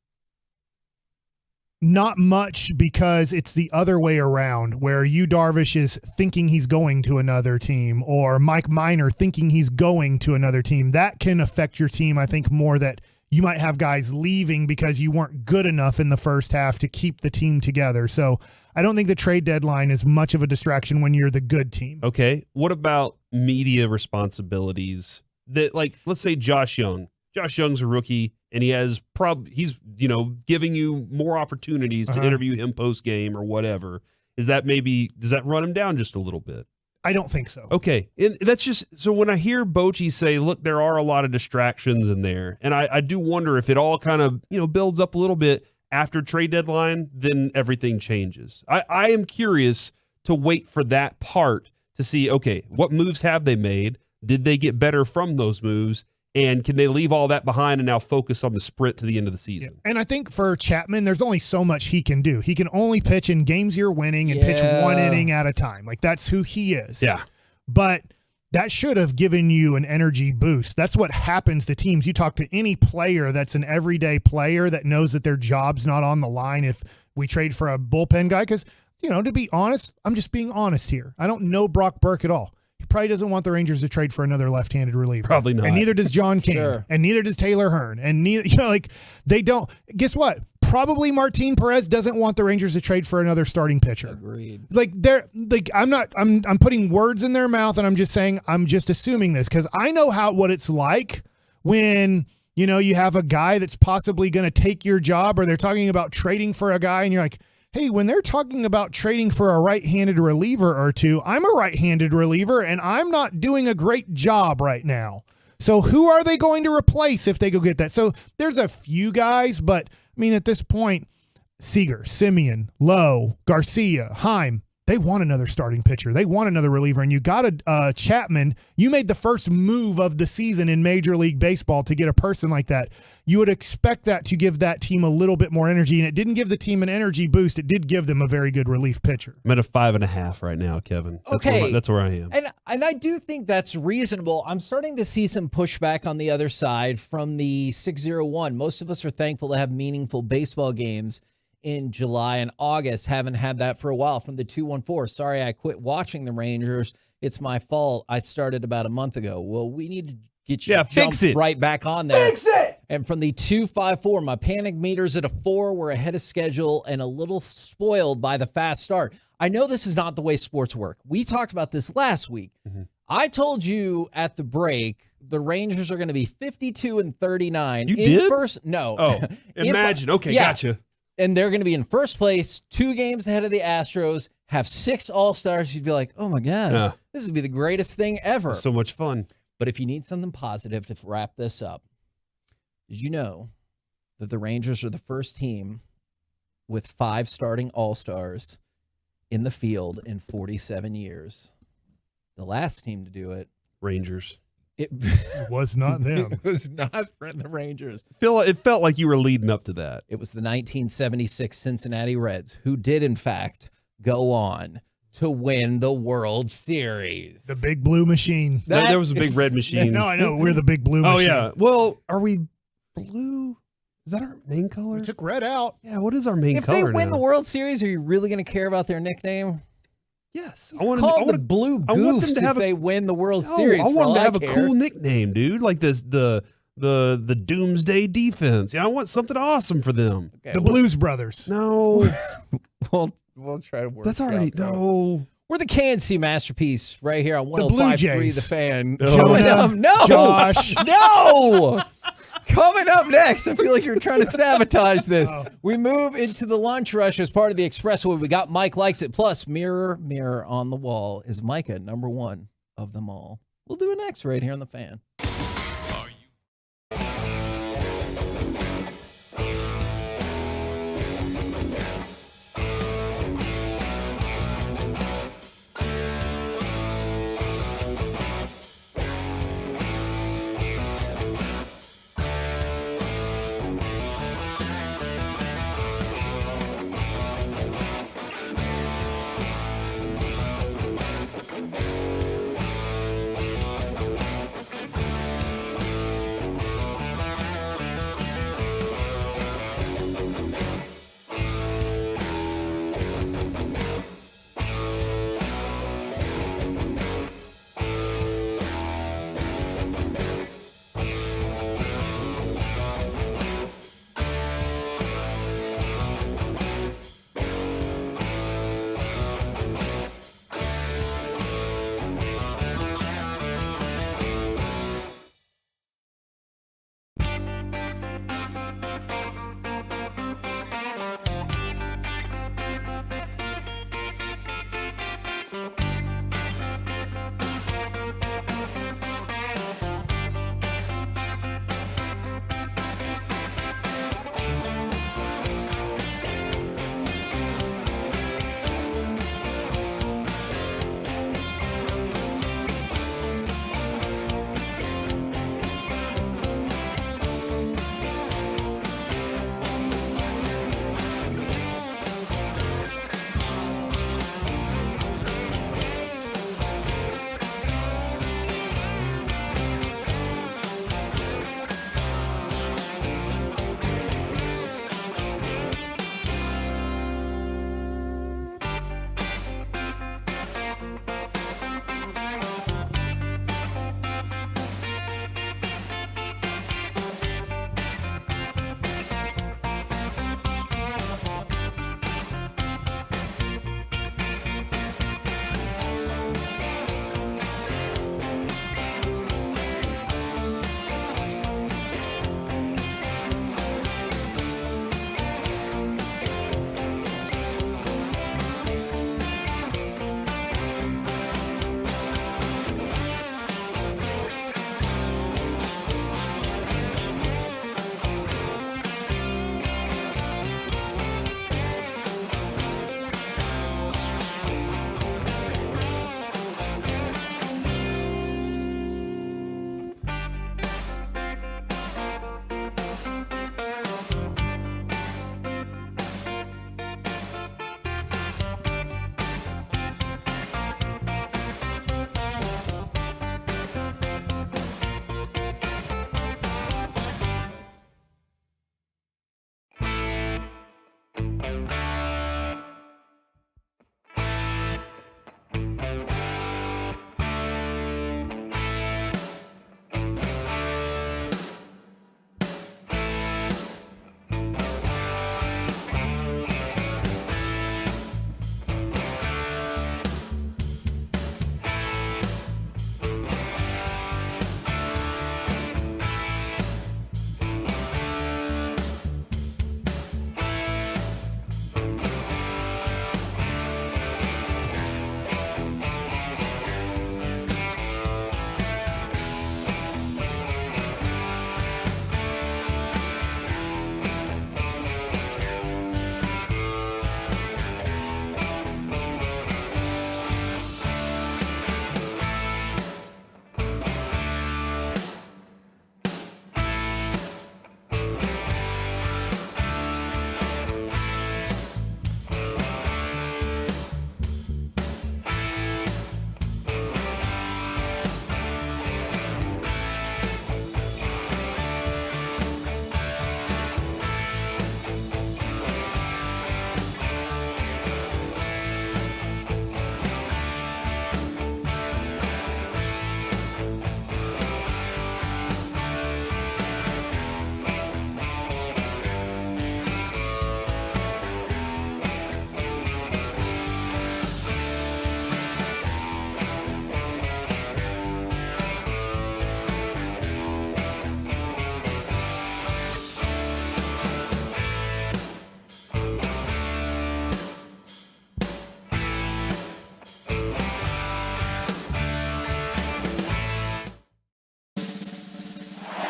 Not much, because it's the other way around, where Yu Darvish is thinking he's going to another team, or Mike Minor thinking he's going to another team. That can affect your team, I think, more, that you might have guys leaving because you weren't good enough in the first half to keep the team together. So I don't think the trade deadline is much of a distraction when you're the good team. Okay. What about media responsibilities? That, like, let's say Josh Young. Josh Young's a rookie, and he's giving you more opportunities to interview him post game or whatever. Does that run him down just a little bit? I don't think so. Okay. And that's just, so when I hear Bochy say, look, there are a lot of distractions in there, and I do wonder if it all kind of, builds up a little bit after trade deadline, then everything changes. I am curious to wait for that part to see, okay, what moves have they made? Did they get better from those moves? And can they leave all that behind and now focus on the sprint to the end of the season? Yeah. And I think for Chapman, there's only so much he can do. He can only pitch in games you're winning and pitch one inning at a time. Like, that's who he is. Yeah. But that should have given you an energy boost. That's what happens to teams. You talk to any player that's an everyday player that knows that their job's not on the line if we trade for a bullpen guy. Because, to be honest, I'm just being honest here. I don't know Brock Burke at all. He probably doesn't want the Rangers to trade for another left-handed reliever. Probably not. And neither does John King. Sure. And neither does Taylor Hearn. And neither, they don't. Guess what? Probably Martin Perez doesn't want the Rangers to trade for another starting pitcher. Agreed. I'm putting words in their mouth, and I'm just saying, I'm just assuming this because I know what it's like when you have a guy that's possibly going to take your job, or they're talking about trading for a guy, and you're like, hey, when they're talking about trading for a right-handed reliever or two, I'm a right-handed reliever, and I'm not doing a great job right now. So who are they going to replace if they go get that? So there's a few guys, but, I mean, at this point, Seager, Simeon, Lowe, Garcia, Heim, they want another starting pitcher. They want another reliever. And you got a Chapman. You made the first move of the season in Major League Baseball to get a person like that. You would expect that to give that team a little bit more energy. And it didn't give the team an energy boost. It did give them a very good relief pitcher. I'm at a 5.5 right now, Kevin. That's where I am. And I do think that's reasonable. I'm starting to see some pushback on the other side from the 6-0-1. Most of us are thankful to have meaningful baseball games in July and August. Haven't had that for a while. From the 2-1-4, sorry I quit watching the Rangers. It's my fault. I started about a month ago. Well, we need to get you fix it right back on there. Fix it. And from the 2-5-4, my panic meter's at a 4. We're ahead of schedule and a little spoiled by the fast start. I know this is not the way sports work. We talked about this last week. Mm-hmm. I told you at the break the Rangers are going to be 52-39. You did? No. Oh, imagine. Okay, gotcha. And they're going to be in first place, 2 games ahead of the Astros, have 6 All-Stars. You'd be like, oh, my God, this would be the greatest thing ever. So much fun. But if you need something positive to wrap this up, did you know that the Rangers are the first team with 5 starting All-Stars in the field in 47 years? The last team to do it. Rangers. It was not them. It was not the Rangers. It felt like you were leading up to that. It was the 1976 Cincinnati Reds, who did, in fact, go on to win the World Series. The big blue machine. There was a big red machine. No, I know. We're the big blue machine. Oh, yeah. Well, are we blue? Is that our main color? We took red out. Yeah, what is our main if color they win now? the World Series, are you really going to care about their nickname? Yes. I want the Blue Goofs if they win the World Series. I want them to have a care. cool nickname, dude. Like this, the Doomsday Defense. Yeah, I want something awesome for them. Okay, the Blues Brothers. No. We'll try to work. That's already no. We're the KNC Masterpiece right here on 105.3 The Fan. No. Josh. No. Coming up next, I feel like you're trying to sabotage this. We move into the lunch rush as part of the Expressway. We got Mike Likes It. Plus, Mirror, Mirror on the Wall. Is Micah number 1 of them all? We'll do it next right here on The Fan.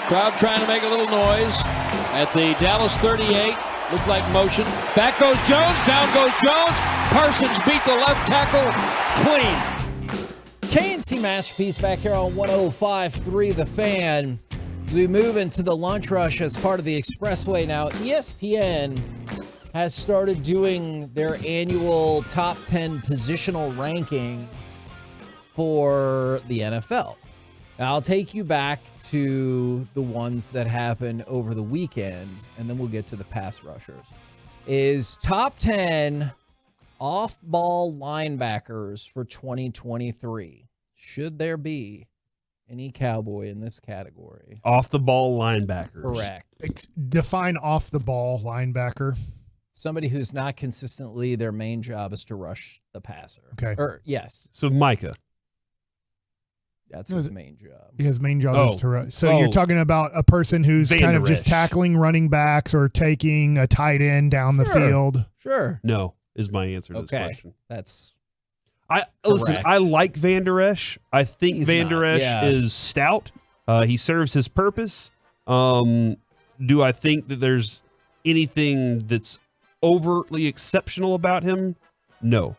Crowd trying to make a little noise at the Dallas 38. Looks like motion. Back goes Jones. Down goes Jones. Parsons beat the left tackle clean. KNC Masterpiece back here on 105.3 The Fan. As we move into the lunch rush as part of the Expressway now, ESPN has started doing their annual top 10 positional rankings for the NFL. Now, I'll take you back to the ones that happened over the weekend, and then we'll get to the pass rushers. Is top 10 off-ball linebackers for 2023. Should there be any Cowboy in this category? Off-the-ball linebackers. Correct. Define off-the-ball linebacker. Somebody who's not consistently, their main job is to rush the passer. Okay. Or, yes. So Micah. That's his main job. His main job is to rush. So you're talking about a person who's kind of just tackling running backs or taking a tight end down the field. Sure. No, is my answer to this question. That's listen, correct. I like Van Der Esch. I think Van Der Esch is stout. He serves his purpose. Do I think that there's anything that's overtly exceptional about him? No.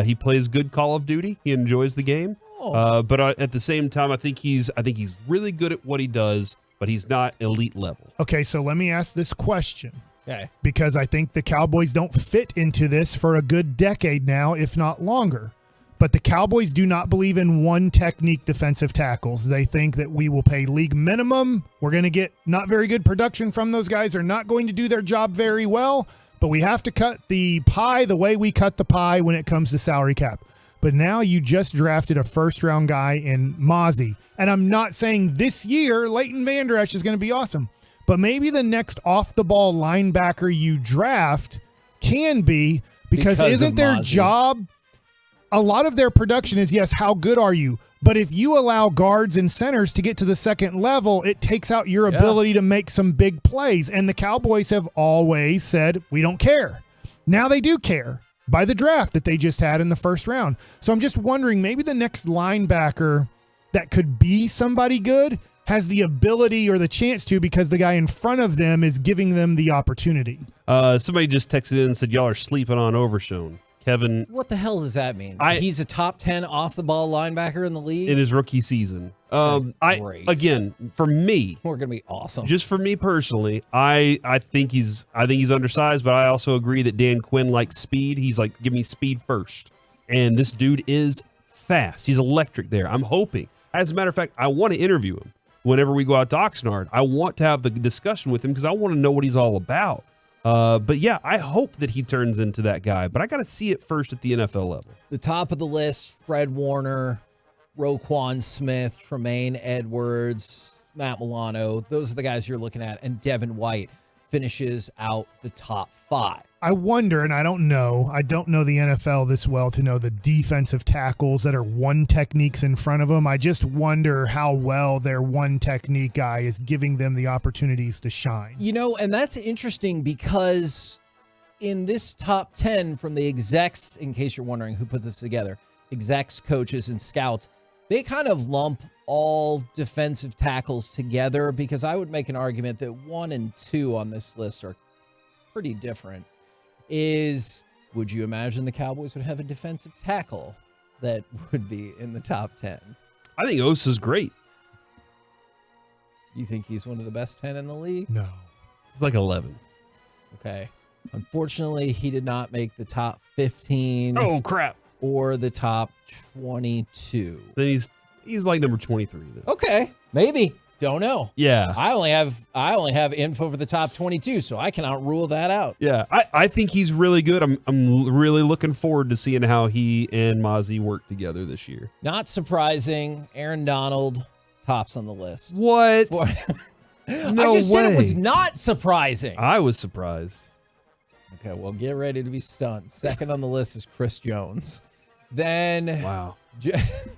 He plays good Call of Duty. He enjoys the game. But at the same time, I think he's really good at what he does, but he's not elite level. Okay, so let me ask this question. Okay. Because I think the Cowboys don't fit into this for a good decade now, if not longer. But the Cowboys do not believe in one technique defensive tackles. They think that we will pay league minimum. We're going to get not very good production from those guys. They're not going to do their job very well, but we have to cut the pie the way we cut the pie when it comes to salary cap. But now you just drafted a first-round guy in Mozzie. And I'm not saying this year Leighton Vander Esch is going to be awesome. But maybe the next off-the-ball linebacker you draft can be, because isn't their job, a lot of their production is, yes, how good are you? But if you allow guards and centers to get to the second level, it takes out your ability to make some big plays. And the Cowboys have always said, we don't care. Now they do care by the draft that they just had in the first round. So I'm just wondering, maybe the next linebacker that could be somebody good has the ability or the chance to, because the guy in front of them is giving them the opportunity. Somebody just texted in and said, y'all are sleeping on Overshown. Kevin. What the hell does that mean? He's a top 10 off-the-ball linebacker in the league? In his rookie season. Great. Again, for me. We're going to be awesome. Just for me personally, I think he's undersized, but I also agree that Dan Quinn likes speed. He's like, give me speed first. And this dude is fast. He's electric there. I'm hoping. As a matter of fact, I want to interview him whenever we go out to Oxnard. I want to have the discussion with him because I want to know what he's all about. But yeah, I hope that he turns into that guy, but I got to see it first at the NFL level. The top of the list, Fred Warner, Roquan Smith, Tremaine Edwards, Matt Milano. Those are the guys you're looking at. And Devin White finishes out the top 5. I wonder, and I don't know the NFL this well to know the defensive tackles that are one techniques in front of them. I just wonder how well their one technique guy is giving them the opportunities to shine. You know, and that's interesting because in this top 10 from the execs, in case you're wondering who put this together, execs, coaches, and scouts, they kind of lump all defensive tackles together, because I would make an argument that 1 and 2 on this list are pretty different. Would you imagine the Cowboys would have a defensive tackle that would be in the top 10? I think Osa's great. You think he's one of the best 10 in the league? No. He's like 11. Okay. Unfortunately, he did not make the top 15. Oh, crap. Or the top 22. Then he's like number 23 then. Okay. Maybe. Don't know. Yeah. I only have info for the top 22, so I cannot rule that out. Yeah, I think he's really good. I'm really looking forward to seeing how he and Mozzie work together this year. Not surprising, Aaron Donald tops on the list. What? No No I just way. said it was not surprising. I was surprised. Okay, well, get ready to be stunned. Second on the list is Chris Jones. Then wow.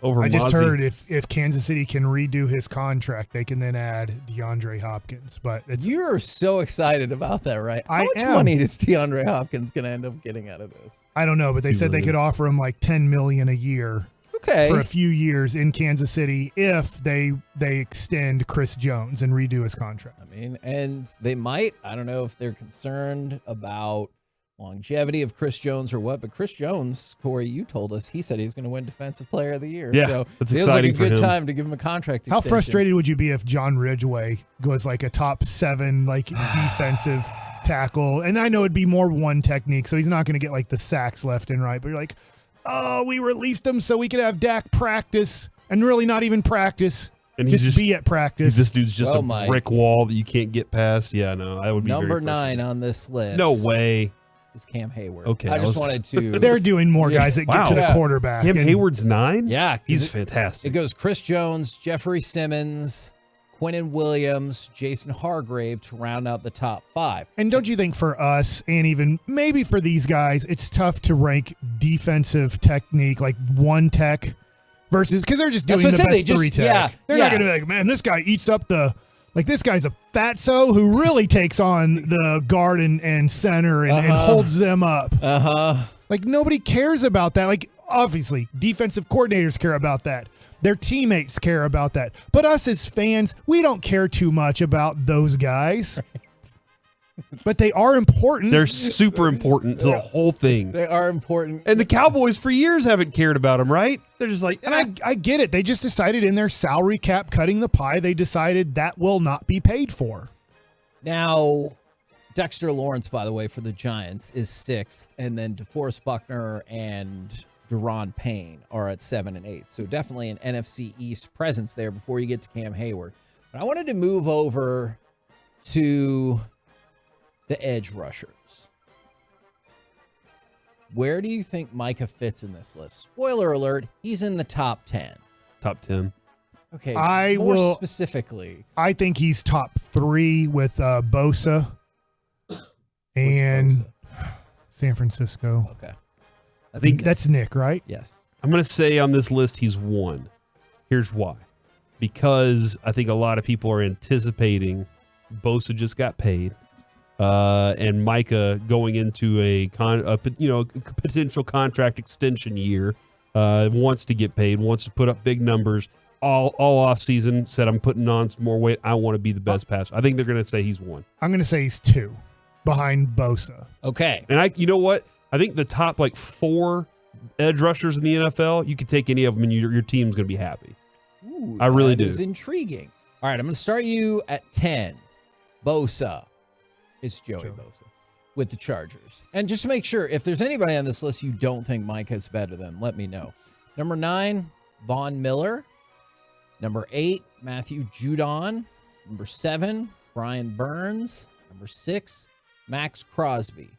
I just heard if Kansas City can redo his contract, they can then add DeAndre Hopkins. But you're so excited about that, right? How much am. money is DeAndre Hopkins going to end up getting out of this? I don't know, but they said they could offer him like $10 million a year. for a few years in Kansas City if they extend Chris Jones and redo his contract. I mean, and they might. I don't know if they're concerned about longevity of Chris Jones or what, but Chris Jones, Corey, you told us, he said he was going to win Defensive Player of the Year. Yeah, so that's feels exciting like a good for him. time to give him a contract How extension. frustrated would you be if John Ridgway goes like a top 7 like defensive tackle? And I know it'd be more one technique, so he's not going to get like the sacks left and right, but you're like, oh, we released him so we could have Dak practice and really not even practice. And just be at practice. This dude's just Well, a Mike. brick wall that you can't get past. Yeah, no, I would be Number very 9 on this list. No way. Is Cam Hayward. Okay, I just wanted to. They're doing more guys that get to the quarterback. Cam and- Hayward's 9? Yeah. 'cause He's it fantastic. goes Chris Jones, Jeffrey Simmons, Quinnen Williams, Jason Hargrave to round out the top 5. And don't you think for us, and even maybe for these guys, it's tough to rank defensive technique, like one tech, versus, because they're just doing the That's what I said, best they just- 3 tech. yeah, They're yeah. not going to be like, man, this guy eats up like this guy's a fatso who really takes on the guard and center and holds them up. Like nobody cares about that. Like obviously defensive coordinators care about that. Their teammates care about that. But us as fans, we don't care too much about those guys. But they are important. They're super important to the whole thing. They are important. And the Cowboys for years haven't cared about them, right? They're just like, and I get it. They just decided in their salary cap cutting the pie, they decided that will not be paid for. Now, Dexter Lawrence, by the way, for the Giants is 6th, and then DeForest Buckner and Deron Payne are at 7 and 8. So definitely an NFC East presence there before you get to Cam Hayward. But I wanted to move over to the edge rushers. Where do you think Micah fits in this list? Spoiler alert, he's in the top 10. Top 10. Okay, I more will specifically. I think he's top 3 with Bosa and San Francisco. Okay. I think That's Nick, right? Yes. I'm going to say on this list he's 1. Here's why. Because I think a lot of people are anticipating Bosa just got paid. And Micah going into a potential contract extension year, wants to get paid, wants to put up big numbers. All off season said, I'm putting on some more weight. I want to be the best passer. I think they're going to say he's 1. I'm going to say he's 2 behind Bosa. Okay. And you know what? I think the top 4 edge rushers in the NFL, you could take any of them and your team's going to be happy. Ooh, I really do. That is intriguing. All right, I'm going to start you at 10. Bosa. It's Joey Bosa with the Chargers. And just to make sure, if there's anybody on this list you don't think Micah's better than, let me know. Number 9, Von Miller. Number 8, Matthew Judon. Number 7, Brian Burns. Number 6, Max Crosby.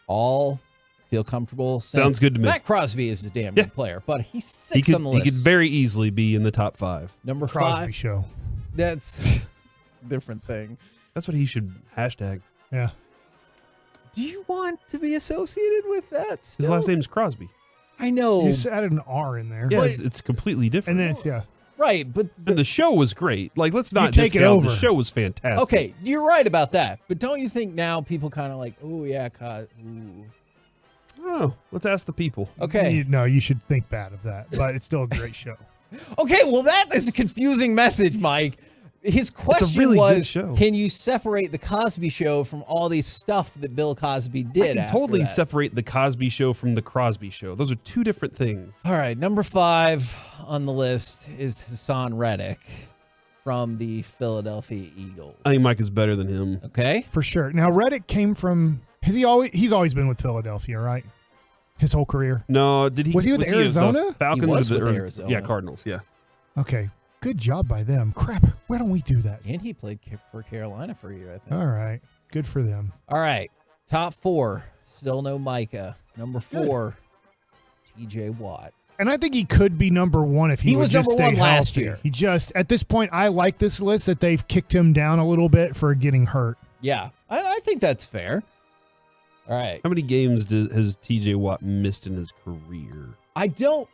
All feel comfortable saying. Sounds good to me. Matt Crosby is a damn good player, but he's 6 on the list. He could very easily be in the top 5. Number Crosby 5. show. That's a different thing. That's what he should hashtag. Yeah. Do you want to be associated with that still? His last name's Crosby. I know. You just added an R in there. Yeah, it's completely different. And then it's, yeah. Right, but And the show was great. Like, let's not take it discount. over. The show was fantastic. okay, you're right about that. But don't you think now people kind of like, oh, yeah, ooh. Oh, let's ask the people. Okay. No, you should think bad of that, but it's still a great show. Okay, well, that is a confusing message, Mike. His question really good was, show. can you separate the Cosby Show from all these stuff that Bill Cosby did? I can after totally that? separate the Cosby Show from the Crosby Show. Those are 2 different things. All right, number 5 on the list is Hassan Reddick from the Philadelphia Eagles. I think Mike is better than him. Okay. For sure. Now, Reddick came from, he's always been with Philadelphia, right? His whole career. No, Was he with Arizona? The Falcons He was or with Arizona. Yeah, Cardinals, yeah. Okay. Good job by them. Crap. Why don't we do that? And he played for Carolina for a year, I think. All right. Good for them. All right. Top 4. Still no Micah. Number 4, TJ Watt. And I think he could be number 1 if he would was just number stay 1 last healthy. year. He just, at this point, I like this list that they've kicked him down a little bit for getting hurt. Yeah, I think that's fair. All right. How many games has TJ Watt missed in his career? I do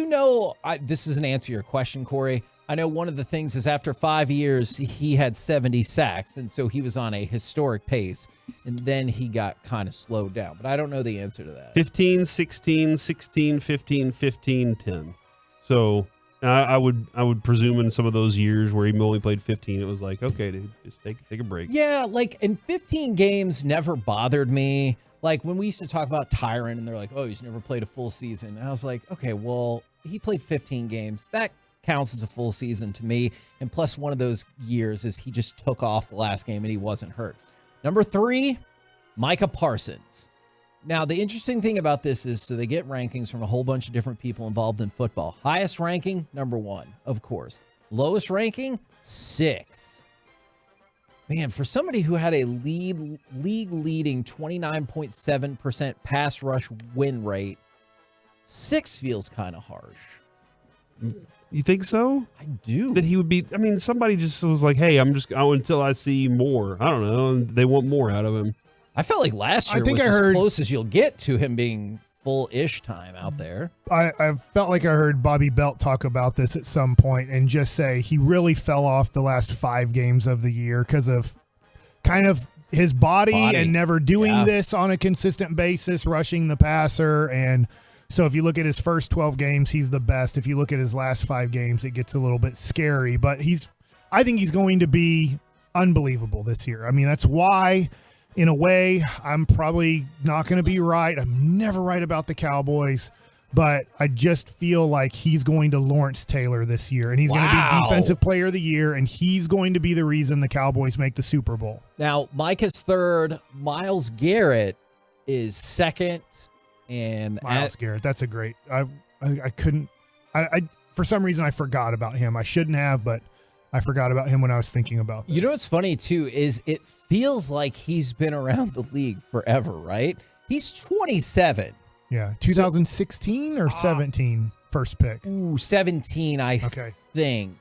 know, this is an answer to your question, Corey. I know one of the things is after 5 years, he had 70 sacks, and so he was on a historic pace, and then he got kind of slowed down. But I don't know the answer to that. 15, 16, 16, 15, 15, 10. So I would presume in some of those years where he only played 15, it was like, okay, dude, just take a break. Yeah, like, in 15 games never bothered me. Like, when we used to talk about Tyron, and they're like, oh, he's never played a full season. And I was like, okay, well, he played 15 games. That counts as a full season to me. And plus, one of those years is he just took off the last game and he wasn't hurt. Number 3, Micah Parsons. Now, the interesting thing about this is, so they get rankings from a whole bunch of different people involved in football. Highest ranking, number 1, of course. Lowest ranking, 6. Man, for somebody who had a league-leading 29.7% pass rush win rate, 6 feels kind of harsh. You think so? I do. That he would be, I mean, somebody just was like, hey, until I see more. I don't know. And they want more out of him. I felt like last year was as close as you'll get to him being full-ish time out there. I felt like I heard Bobby Belt talk about this at some point and just say he really fell off the last 5 games of the year because of kind of his body and never doing this on a consistent basis, rushing the passer. And so if you look at his first 12 games, he's the best. If you look at his last 5 games, it gets a little bit scary. But I think he's going to be unbelievable this year. I mean, that's why, in a way, I'm probably not going to be right. I'm never right about the Cowboys, but I just feel like he's going to Lawrence Taylor this year, and he's going to be Defensive Player of the Year, and he's going to be the reason the Cowboys make the Super Bowl. Now, Micah's 3rd. Myles Garrett is 2nd. And Myles Garrett, that's a great. I couldn't. I for some reason I forgot about him. I shouldn't have, but I forgot about him when I was thinking about this. You know what's funny, too, is it feels like he's been around the league forever, right? He's 27. Yeah, 2016 or 17 first pick? Ooh, 17, I think.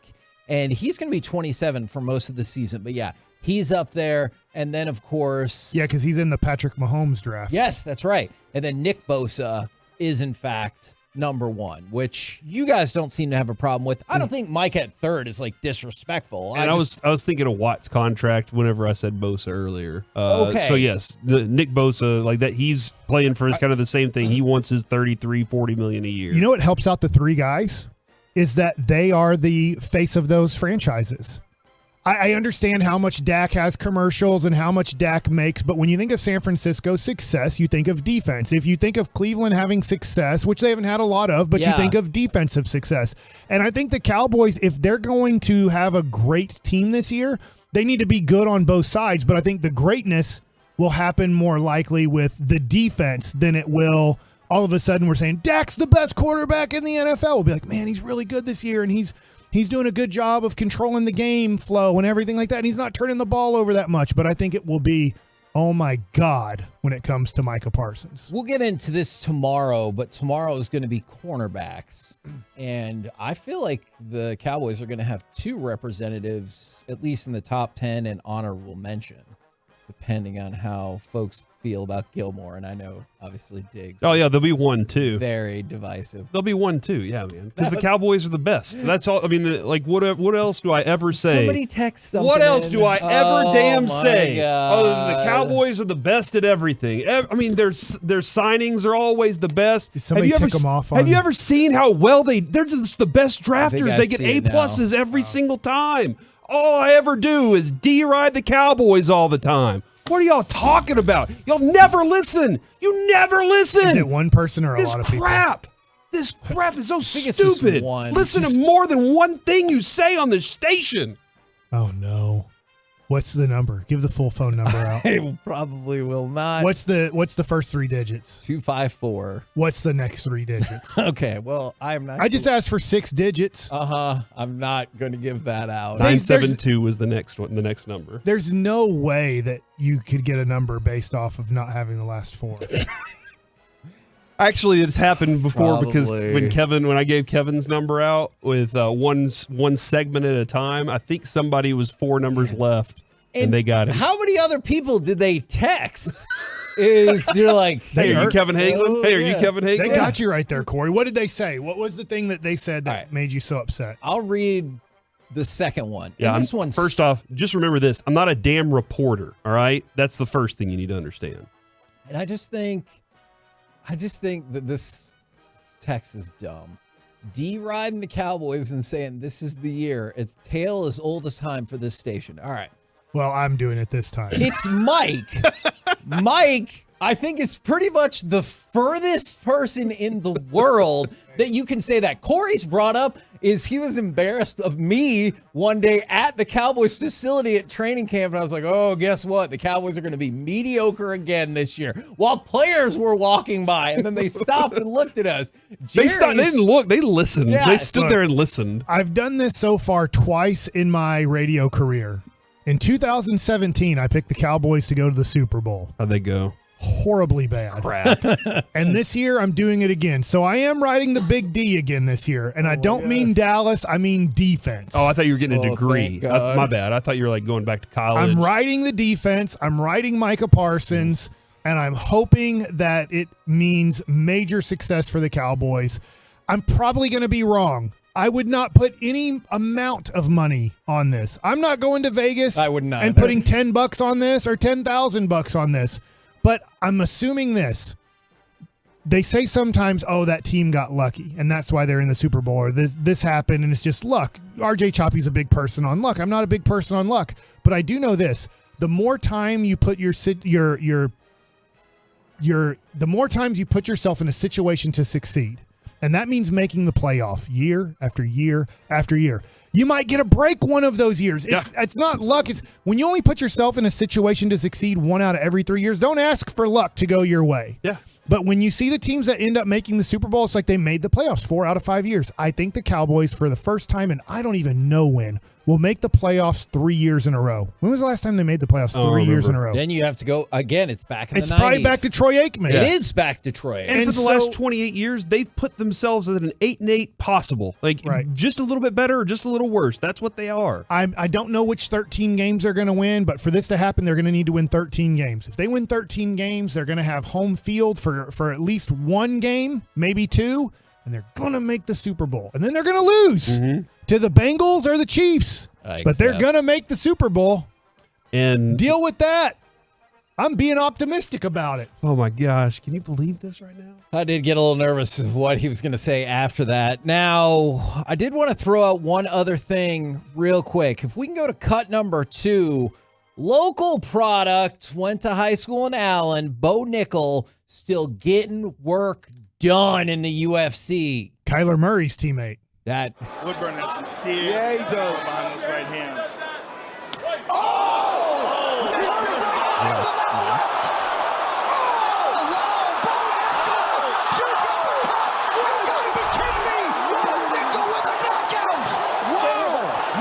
And he's going to be 27 for most of the season. But, yeah, he's up there. And then, of course... Yeah, because he's in the Patrick Mahomes draft. Yes, that's right. And then Nick Bosa is, in fact... number 1, which you guys don't seem to have a problem with. I don't think Mike at 3rd is like disrespectful. And I was thinking of Watt's contract whenever I said Bosa earlier. Okay. So yes, Nick Bosa, like that, he's playing for kind of the same thing. He wants his $33-40 million a year. You know what helps out the 3 guys is that they are the face of those franchises. I understand how much Dak has commercials and how much Dak makes, but when you think of San Francisco's success, you think of defense. If you think of Cleveland having success, which they haven't had a lot of, but you think of defensive success. And I think the Cowboys, if they're going to have a great team this year, they need to be good on both sides. But I think the greatness will happen more likely with the defense than it will all of a sudden we're saying Dak's the best quarterback in the NFL. We'll be like, man, he's really good this year, and he's doing a good job of controlling the game flow and everything like that. And he's not turning the ball over that much, but I think it will be, oh my God, when it comes to Micah Parsons. We'll get into this tomorrow, but tomorrow is going to be cornerbacks. And I feel like the Cowboys are going to have 2 representatives, at least in the top 10 and honorable mention, depending on how folks feel about Gilmore. And I know, obviously, Diggs. Oh, yeah, there'll be 1, too. Very divisive. There'll be 1, too. Yeah, man. Because the Cowboys are the best. That's all. I mean, what else do I ever say? Somebody text something. What else do I ever say? God. Other than the Cowboys are the best at everything. I mean, their signings are always the best. Somebody tick them off on. Have you ever seen how well they're just the best drafters? They get A+ every single time. All I ever do is D-ride the Cowboys all the time. What are y'all talking about? Y'all never listen. You never listen. Is it one person or a lot of people? This crap is so stupid. Listen to more than one thing you say on the station. Oh, no. What's the number? Give the full phone number out. I probably will not. What's the first 3 digits? 254. What's the next 3 digits? Okay, well, I'm not. I just asked for 6 digits. I'm not going to give that out. 972 was the next one. The next number. There's no way that you could get a number based off of not having the last 4. Actually, it's happened before because when I gave Kevin's number out with one segment at a time, I think somebody was 4 numbers left and they got it. How many other people did they text? You're like, hey, are you Kevin Hagelin? Hey, are you Kevin Hagelin? They got you right there, Corey. What did they say? What was the thing that they said that made you so upset? I'll read the second one. Yeah, this one's first off, just remember this. I'm not a damn reporter, all right? That's the first thing you need to understand. And I just think that this text is dumb. deriding the Cowboys and saying this is the year. It's tale as old as time for this station. All right. Well, I'm doing it this time. It's Mike. Mike, I think, is pretty much the furthest person in the world that you can say that. Corey's brought up is he was embarrassed of me one day at the Cowboys facility at training camp. And I was like, oh, guess what? The Cowboys are going to be mediocre again this year while players were walking by. And then they stopped and looked at us. They didn't look. They listened. Yeah. They stood there and listened. I've done this so far twice in my radio career. In 2017, I picked the Cowboys to go to the Super Bowl. How'd they go? Horribly bad. Crap. And this year, I'm doing it again. So I am riding the big D again this year. And I don't mean Dallas. I mean defense. Oh, I thought you were getting a degree. thank God. My bad. I thought you were like going back to college. I'm riding the defense. I'm riding Micah Parsons. And I'm hoping that it means major success for the Cowboys. I'm probably going to be wrong. I would not put any amount of money on this. I'm not going to Vegas I would not and putting $10 on this or $10,000 on this. But I'm assuming this. They say sometimes, oh, that team got lucky, and that's why they're in the Super Bowl, or this happened, and it's just luck. RJ Choppy's a big person on luck. I'm not a big person on luck, but I do know this. The more time you put the more times you put yourself in a situation to succeed, and that means making the playoff year after year after year. You might get a break one of those years. It's not luck. It's when you only put yourself in a situation to succeed 1 out of every 3 years, don't ask for luck to go your way. Yeah. But when you see the teams that end up making the Super Bowl, it's like they made the playoffs 4 out of 5 years. I think the Cowboys, for the first time, and I don't even know when, will make the playoffs 3 years in a row. When was the last time they made the playoffs 3 years in a row? Then you have to go again. It's back in the 90s. It's probably back to Troy Aikman. It is back to Troy. And for the last 28 years, they've put themselves at an 8-8 possible. Like just a little bit better or just a little worse. That's what they are. I don't know which 13 games they're going to win, but for this to happen, they're going to need to win 13 games. If they win 13 games, they're going to have home field for at least 1 game, maybe 2, and they're going to make the Super Bowl. And then they're going to lose to the Bengals or the Chiefs. But they're going to make the Super Bowl. And deal with that. I'm being optimistic about it. Oh, my gosh. Can you believe this right now? I did get a little nervous of what he was going to say after that. Now, I did want to throw out one other thing real quick. If we can go to cut number 2, local product, went to high school in Allen, Bo Nickel, still getting work done in the UFC. Kyler Murray's teammate. That Woodburn has some serious power behind those right hands. Oh!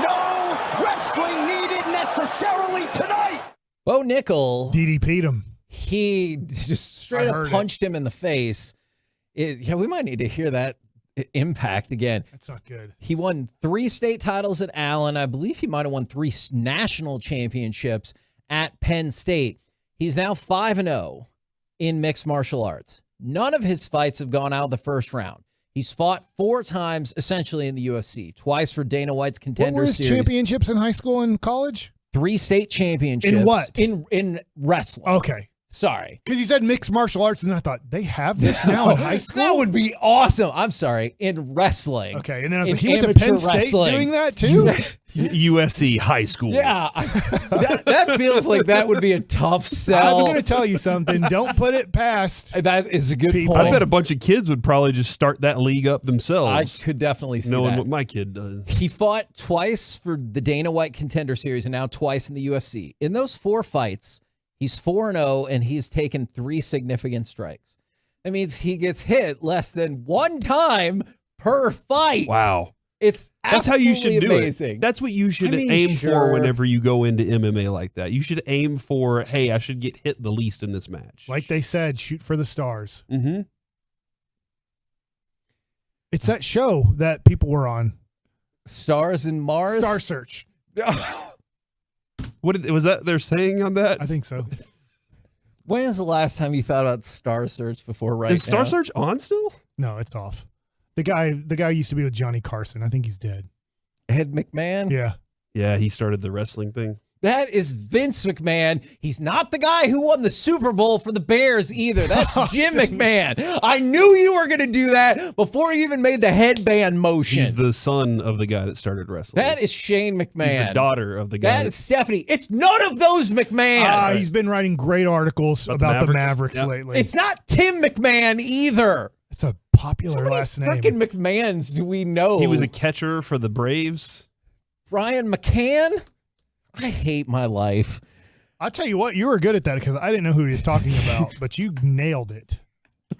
No wrestling needed necessarily tonight. Bo Nickel DDP'd him. He just straight up punched him in the face. Yeah, we might need to hear that impact again. That's not good. He won 3 state titles at Allen. I believe he might have won 3 national championships at Penn State. He's now 5-0 in mixed martial arts. None of his fights have gone out of the first round. He's fought 4 times essentially in the UFC, twice for Dana White's Contender What were his Series. championships in high school and college? 3 state championships. In what? In wrestling. Okay. Sorry. Because you said mixed martial arts, and I thought, they have this now in high school? That would be awesm. I'm sorry. In wrestling. Okay, and then I was In like, he went to amateur Penn State wrestling. doing that too? USC high school. Yeah. That feels like that would be a tough sell. I'm going to tell you something. Don't put it past. That is a good point. I bet a bunch of kids would probably just start that league up themselves. I could definitely see knowing that. what my kid does. He fought twice for the Dana White Contender Series and now twice in the UFC. In those 4 fights, he's 4-0 and he's taken 3 significant strikes. That means he gets hit less than 1 time per fight. Wow. That's how you should do amazing. it. That's what you should aim for whenever you go into MMA like that. You should aim for, hey, I should get hit the least in this match. Like they said, shoot for the stars. Mm-hmm. It's that show that people were on. Stars in Mars? Star Search. What was that they're saying on that? I think so. When was the last time you thought about Star Search before right now? Is Star Search on still? No, it's off. The guy used to be with Johnny Carson. I think he's dead. Ed McMahon? Yeah. Yeah, he started the wrestling thing. That is Vince McMahon. He's not the guy who won the Super Bowl for the Bears either. That's Jim McMahon. I knew you were going to do that before you even made the headband motion. He's the son of the guy that started wrestling. That is Shane McMahon. He's the daughter of the guy. That is Stephanie. It's none of those McMahon. He's been writing great articles about the Mavericks lately. It's not Tim McMahon either. It's a popular last name. Freaking McMahons do we know? He was a catcher for the Braves. Brian McCann? I hate my life. I'll tell you what, you were good at that because I didn't know who he was talking about, but you nailed it.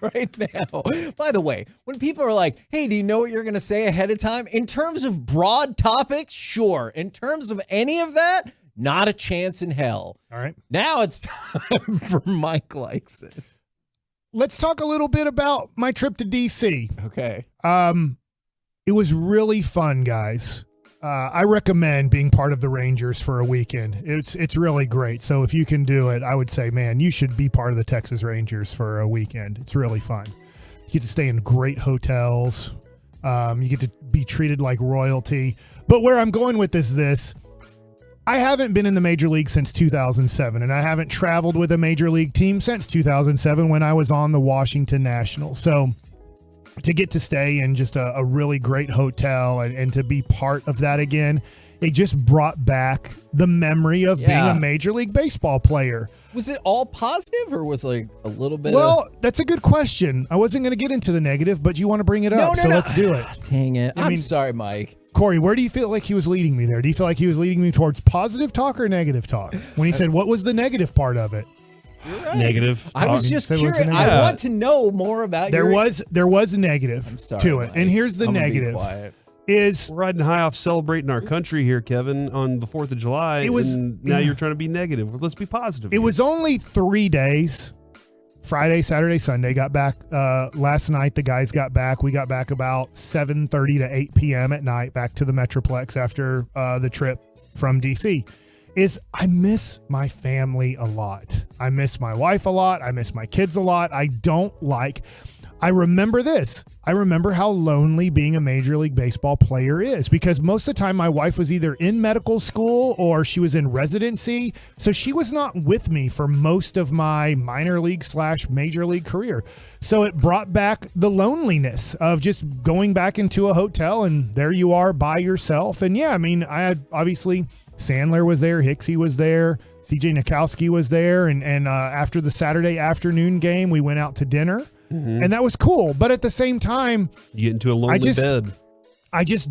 Right now. By the way, when people are like, hey, do you know what you're going to say ahead of time? In terms of broad topics, sure. In terms of any of that, not a chance in hell. All right. Now it's time for Mike Likes It. Let's talk a little bit about my trip to D.C. Okay. It was really fun, guys. I recommend being part of the Rangers for a weekend. It's really great. So if you can do it, I would say, man, you should be part of the Texas Rangers for a weekend. It's really fun. You get to stay in great hotels. You get to be treated like royalty. But where I'm going with this is this. I haven't been in the major league since 2007, and I haven't traveled with a major league team since 2007 when I was on the Washington Nationals. So to get to stay in just a really great hotel and to be part of that again, it just brought back the memory of being a Major League Baseball player. Was it all positive or was like a little bit that's a good question. I wasn't going to get into the negative, but you want to bring it up, so let's do it. Dang it. I'm sorry, Mike. Corey, where do you feel like he was leading me there? Do you feel like he was leading me towards positive talk or negative talk? When he said, what was the negative part of it? Right. Negative. I was just curious. I want to know more about there was negative to it. Mike. And here's the negative. Is we're riding high off celebrating our country here, Kevin, on the 4th of July. Now you're trying to be negative. Let's be positive. It was only 3 days. Friday, Saturday, Sunday. Got back last night. The guys got back. We got back about 7:30 to 8 p.m. at night back to the Metroplex after the trip from DC. I miss my family a lot. I miss my wife a lot. I miss my kids a lot. I remember this. I remember how lonely being a Major League Baseball player is because most of the time my wife was either in medical school or she was in residency. So she was not with me for most of my minor league / major league career. So it brought back the loneliness of just going back into a hotel and there you are by yourself. And I had obviously Sandler was there. Hicksy was there. CJ Nikowski was there. And after the Saturday afternoon game, we went out to dinner. Mm-hmm. And that was cool. But at the same time, you get into a lonely bed. I guess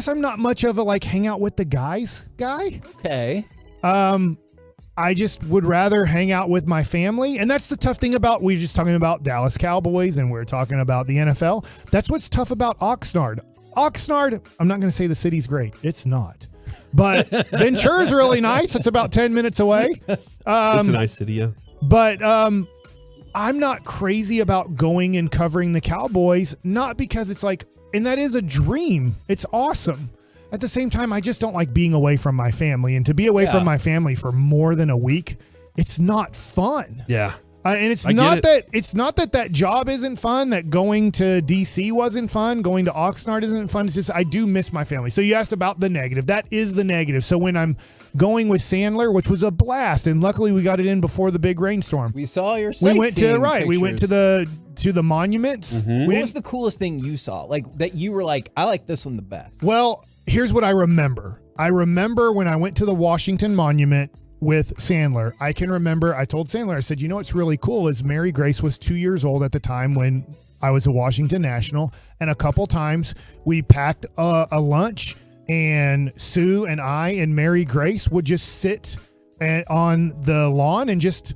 I'm not much of a hang out with the guys guy. Okay. I just would rather hang out with my family. And that's the tough thing about, we were just talking about Dallas Cowboys and we're talking about the NFL. That's what's tough about Oxnard. Oxnard, I'm not going to say the city's great. It's not. But Ventura's really nice. It's about 10 minutes away. It's a nice city, yeah. But I'm not crazy about going and covering the Cowboys, not because it's and that is a dream. It's awesome. At the same time, I just don't like being away from my family. And to be away from my family for more than a week, it's not fun. Yeah. And it's not that job isn't fun, that going to DC wasn't fun, going to Oxnard isn't fun. It's just I do miss my family. So you asked about the negative. That is the negative. So when I'm going with Sandler, which was a blast, and luckily we got it in before the big rainstorm. We saw your We went to the monuments. Mm-hmm. What was the coolest thing you saw? That you were I like this one the best. Well, here's what I remember. I remember when I went to the Washington Monument with Sandler. I can remember I told Sandler, I said, what's really cool is Mary Grace was 2 years old at the time when I was a Washington National. And a couple times we packed a lunch and Sue and I and Mary Grace would just sit on the lawn and just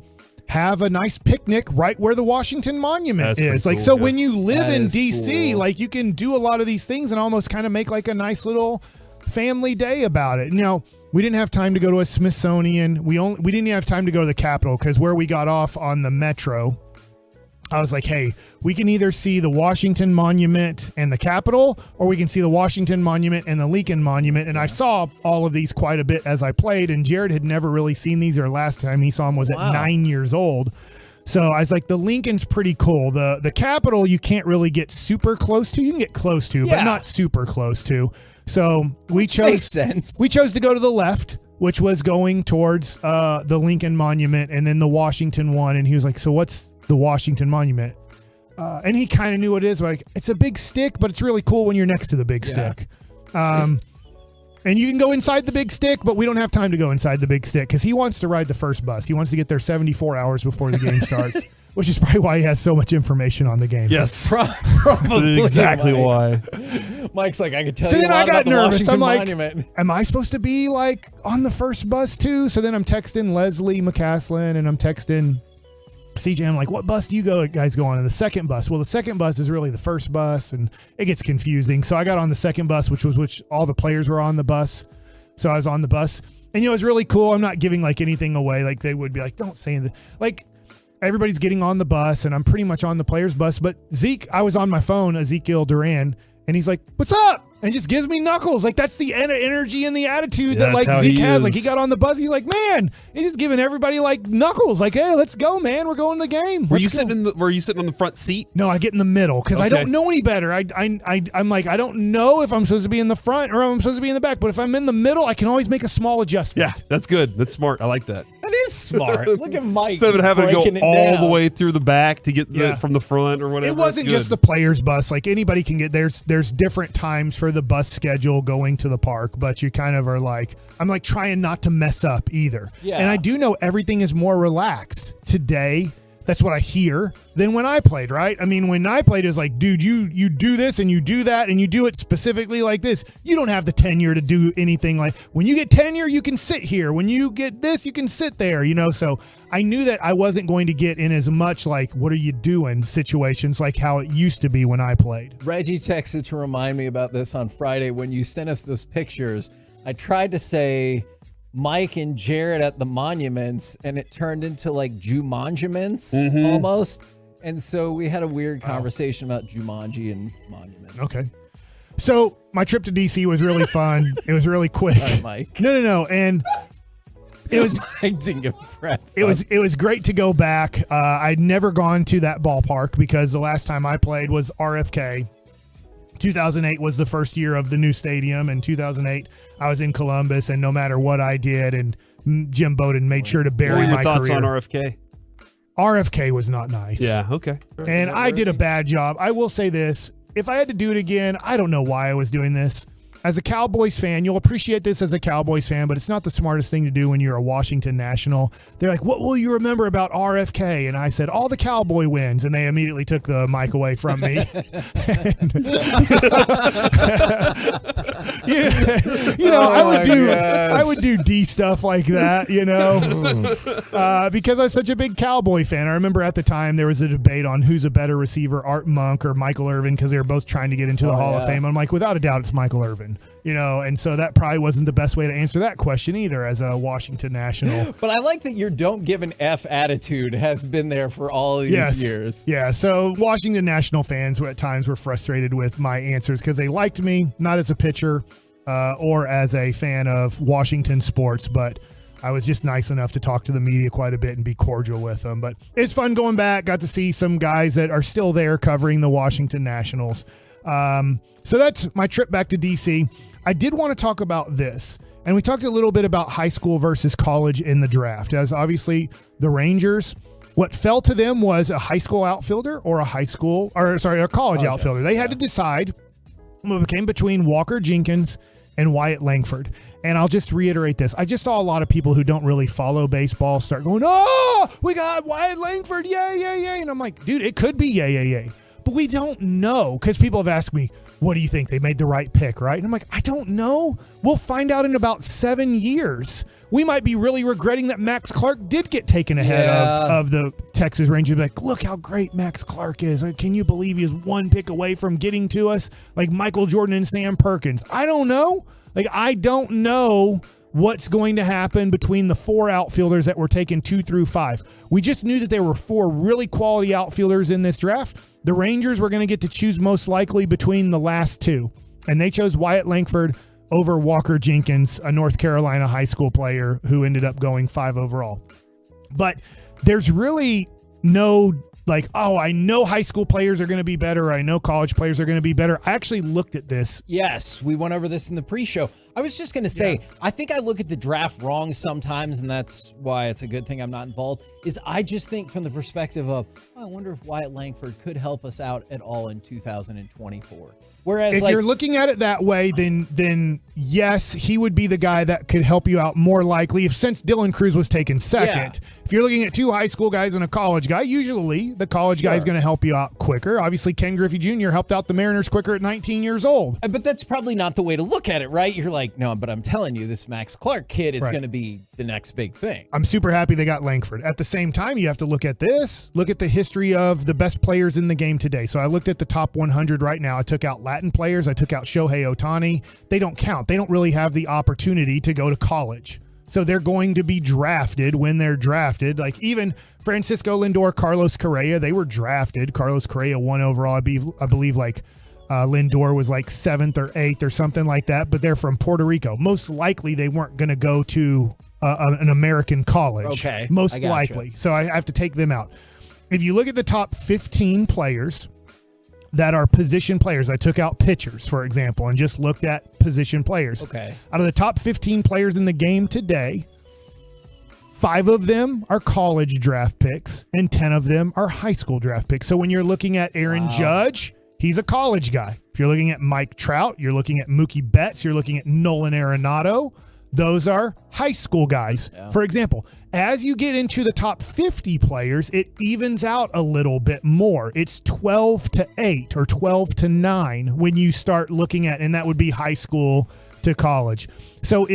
have a nice picnic right where the Washington Monument is. Cool, when you live in DC, cool. You can do a lot of these things and almost kind of make a nice little family day about it. We didn't have time to go to a Smithsonian. We didn't even have time to go to the Capitol because where we got off on the Metro, I was like, hey, we can either see the Washington Monument and the Capitol, or we can see the Washington Monument and the Lincoln Monument. And I saw all of these quite a bit as I played, and Jared had never really seen these, or last time he saw them was at 9 years old. So I was like, the Lincoln's pretty cool. The Capitol, you can't really get super close to. You can get close to, but not super close to. So we chose to go to the left which was going towards the Lincoln Monument and then the Washington one. And he was like, so what's the Washington Monument? And he kind of knew what it is. Like, it's a big stick, but it's really cool when you're next to the big stick. And you can go inside the big stick, but we don't have time to go inside the big stick because he wants to ride the first bus. He wants to get there 74 hours before the game starts, which is probably why he has so much information on the game. Yes. Probably exactly why. Mike's like, I could tell So you then a I lot got about the nervous. Washington I'm like, Monument. am I supposed to be like on the first bus too? So then I'm texting Leslie McCaslin and I'm texting CJ. I'm like, what bus do you guys go on? And the second bus. Well, the second bus is really the first bus and it gets confusing. So I got on the second bus, which all the players were on the bus. So I was on the bus and, it was really cool. I'm not giving like anything away. Like they would be like, don't say anything. Like everybody's getting on the bus and I'm pretty much on the players bus, but Zeke, I was on my phone, Ezekiel Duran, and he's like, what's up? And just gives me knuckles. Like that's the energy and the attitude that like Zeke has. Like he got on the bus. He's like, man, he's just giving everybody like knuckles. Like, hey, let's go, man. We're going to the game. Were you sitting on the front seat? No, I get in the middle because I don't know any better. I'm like, I don't know if I'm supposed to be in the front or if I'm supposed to be in the back. But if I'm in the middle, I can always make a small adjustment. Yeah, that's good. That's smart. I like that. That is smart. Look at Mike. Instead of having to go all the way through the back to get from the front or whatever. It wasn't just the players bus. Like anybody can get there's different times for the bus schedule going to the park, but you kind of are like, I'm like trying not to mess up either. Yeah. And I do know everything is more relaxed today. That's what I hear than when I played, right? I mean, when I played, it was like, dude, you do this and you do that and you do it specifically like this. You don't have the tenure to do anything like when you get tenure, you can sit here. When you get this, you can sit there, So I knew that I wasn't going to get in as much like, what are you doing situations like how it used to be when I played. Reggie texted to remind me about this on Friday when you sent us those pictures. I tried to say Mike and Jared at the monuments, and it turned into like Jumanjiments almost. And so we had a weird conversation about Jumanji and monuments. Okay. So my trip to DC was really fun. It was really quick. Sorry, Mike. No. And it was Mike didn't get breath. It was great to go back. I'd never gone to that ballpark because the last time I played was RFK. 2008 was the first year of the new stadium. In 2008, I was in Columbus, and no matter what I did, and Jim Bowden made sure to bury my career. What were your thoughts on RFK? RFK was not nice. Yeah, okay. And I did a bad job. I will say this. If I had to do it again, I don't know why I was doing this. As a Cowboys fan, you'll appreciate this as a Cowboys fan, but it's not the smartest thing to do when you're a Washington National. They're like, what will you remember about RFK? And I said, all the Cowboy wins. And they immediately took the mic away from me. I would do D stuff like that, because I was such a big Cowboy fan. I remember at the time there was a debate on who's a better receiver, Art Monk or Michael Irvin, because they were both trying to get into the Hall of Fame. I'm like, without a doubt, it's Michael Irvin. And so that probably wasn't the best way to answer that question either as a Washington National. But I like that your don't give an F attitude has been there for all these years. Yeah, so Washington National fans at times were frustrated with my answers because they liked me, not as a pitcher or as a fan of Washington sports, but I was just nice enough to talk to the media quite a bit and be cordial with them. But it's fun going back. Got to see some guys that are still there covering the Washington Nationals. So that's my trip back to DC. I did want to talk about this, and we talked a little bit about high school versus college in the draft, as obviously the Rangers, what fell to them was a high school outfielder or a college outfielder. They had to decide what became between Walker Jenkins and Wyatt Langford. And I'll just reiterate this. I just saw a lot of people who don't really follow baseball start going, oh, we got Wyatt Langford. Yay. And I'm like, dude, it could be yay. But we don't know, because people have asked me, what do you think? They made the right pick, right? And I'm like, I don't know. We'll find out in about 7 years. We might be really regretting that Max Clark did get taken ahead of the Texas Rangers. Like, look how great Max Clark is. Can you believe he is one pick away from getting to us? Like Michael Jordan and Sam Perkins. I don't know. I don't know what's going to happen between the 4 outfielders that were taken 2 through 5. We just knew that there were 4 really quality outfielders in this draft. The Rangers were going to get to choose most likely between the last 2, and they chose Wyatt Langford over Walker Jenkins, a North Carolina high school player who ended up going 5 overall. But there's really no I know high school players are going to be better. I know college players are going to be better. I actually looked at this. Yes, we went over this in the pre-show. I was just going to say, I think I look at the draft wrong sometimes, and that's why it's a good thing I'm not involved, is I just think from the perspective of, I wonder if Wyatt Langford could help us out at all in 2024. Whereas, if you're looking at it that way, then yes, he would be the guy that could help you out more likely. Since Dillon Cruz was taken second, if you're looking at two high school guys and a college guy, usually the college guy is going to help you out quicker. Obviously, Ken Griffey Jr. helped out the Mariners quicker at 19 years old. But that's probably not the way to look at it, right? You're like, no, but I'm telling you, this Max Clark kid is going to be the next big thing. I'm super happy they got Langford. At the same time, you have to look at this. Look at the history of the best players in the game today. So I looked at the top 100 right now. I took out Latin players. I took out Shohei Ohtani. They don't count. They don't really have the opportunity to go to college. So they're going to be drafted when they're drafted. Like even Francisco Lindor, Carlos Correa, they were drafted. Carlos Correa 1 overall. I believe like Lindor was like 7th or 8th or something like that, but they're from Puerto Rico. Most likely they weren't going to go to an American college. Okay. Most likely. So I have to take them out. If you look at the top 15 players that are position players, I took out pitchers, for example, and just looked at position players. Okay. Out of the top 15 players in the game today, 5 of them are college draft picks and 10 of them are high school draft picks. So when you're looking at Aaron Judge, he's a college guy. If you're looking at Mike Trout, you're looking at Mookie Betts, you're looking at Nolan Arenado. Those are high school guys. Yeah. For example, as you get into the top 50 players, it evens out a little bit more. It's 12-8 or 12-9 when you start looking at, and that would be high school to college. So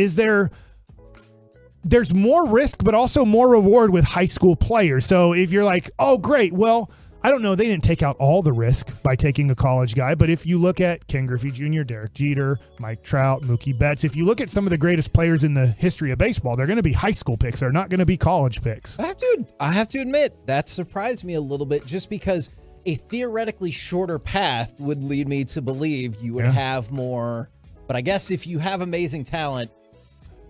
there's more risk, but also more reward with high school players. So if you're like, oh, great, well, I don't know, they didn't take out all the risk by taking a college guy, but if you look at Ken Griffey Jr., Derek Jeter, Mike Trout, Mookie Betts, if you look at some of the greatest players in the history of baseball, they're going to be high school picks. They're not going to be college picks. I have to admit, that surprised me a little bit just because a theoretically shorter path would lead me to believe you would have more. But I guess if you have amazing talent,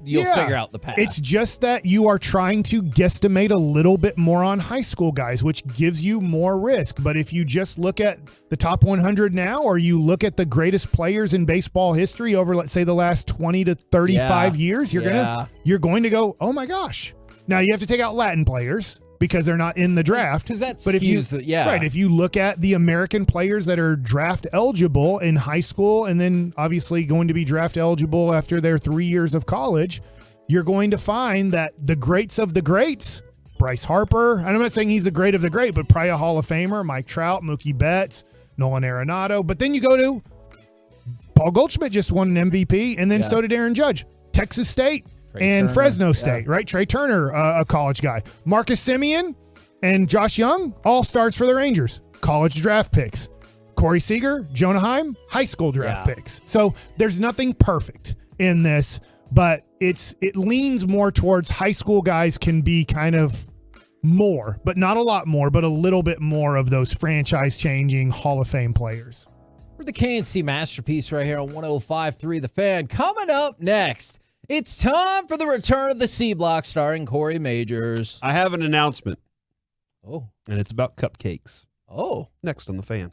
you'll figure out the path. It's just that you are trying to guesstimate a little bit more on high school guys, which gives you more risk. But if you just look at the top 100 now, or you look at the greatest players in baseball history over, let's say, the last 20 to 35 years, you're going to go, oh my gosh. Now you have to take out Latin players because they're not in the draft. Because that but if you look at the American players that are draft eligible in high school and then obviously going to be draft eligible after their 3 years of college, you're going to find that the greats of the greats, Bryce Harper, and I'm not saying he's the great of the great, but probably a Hall of Famer, Mike Trout, Mookie Betts, Nolan Arenado. But then you go to Paul Goldschmidt just won an MVP, and then so did Aaron Judge. Texas State. And Fresno State, right? Trey Turner, a college guy. Marcus Semien and Josh Young, all stars for the Rangers. College draft picks. Corey Seager, Jonah Heim, high school draft picks. So there's nothing perfect in this, but it leans more towards high school guys can be kind of more, but not a lot more, but a little bit more of those franchise-changing Hall of Fame players. We're the KNC Masterpiece right here on 105.3 The Fan. Coming up next, it's time for the return of the C Block starring Corey Majors. I have an announcement. Oh. And it's about cupcakes. Oh. Next on The Fan.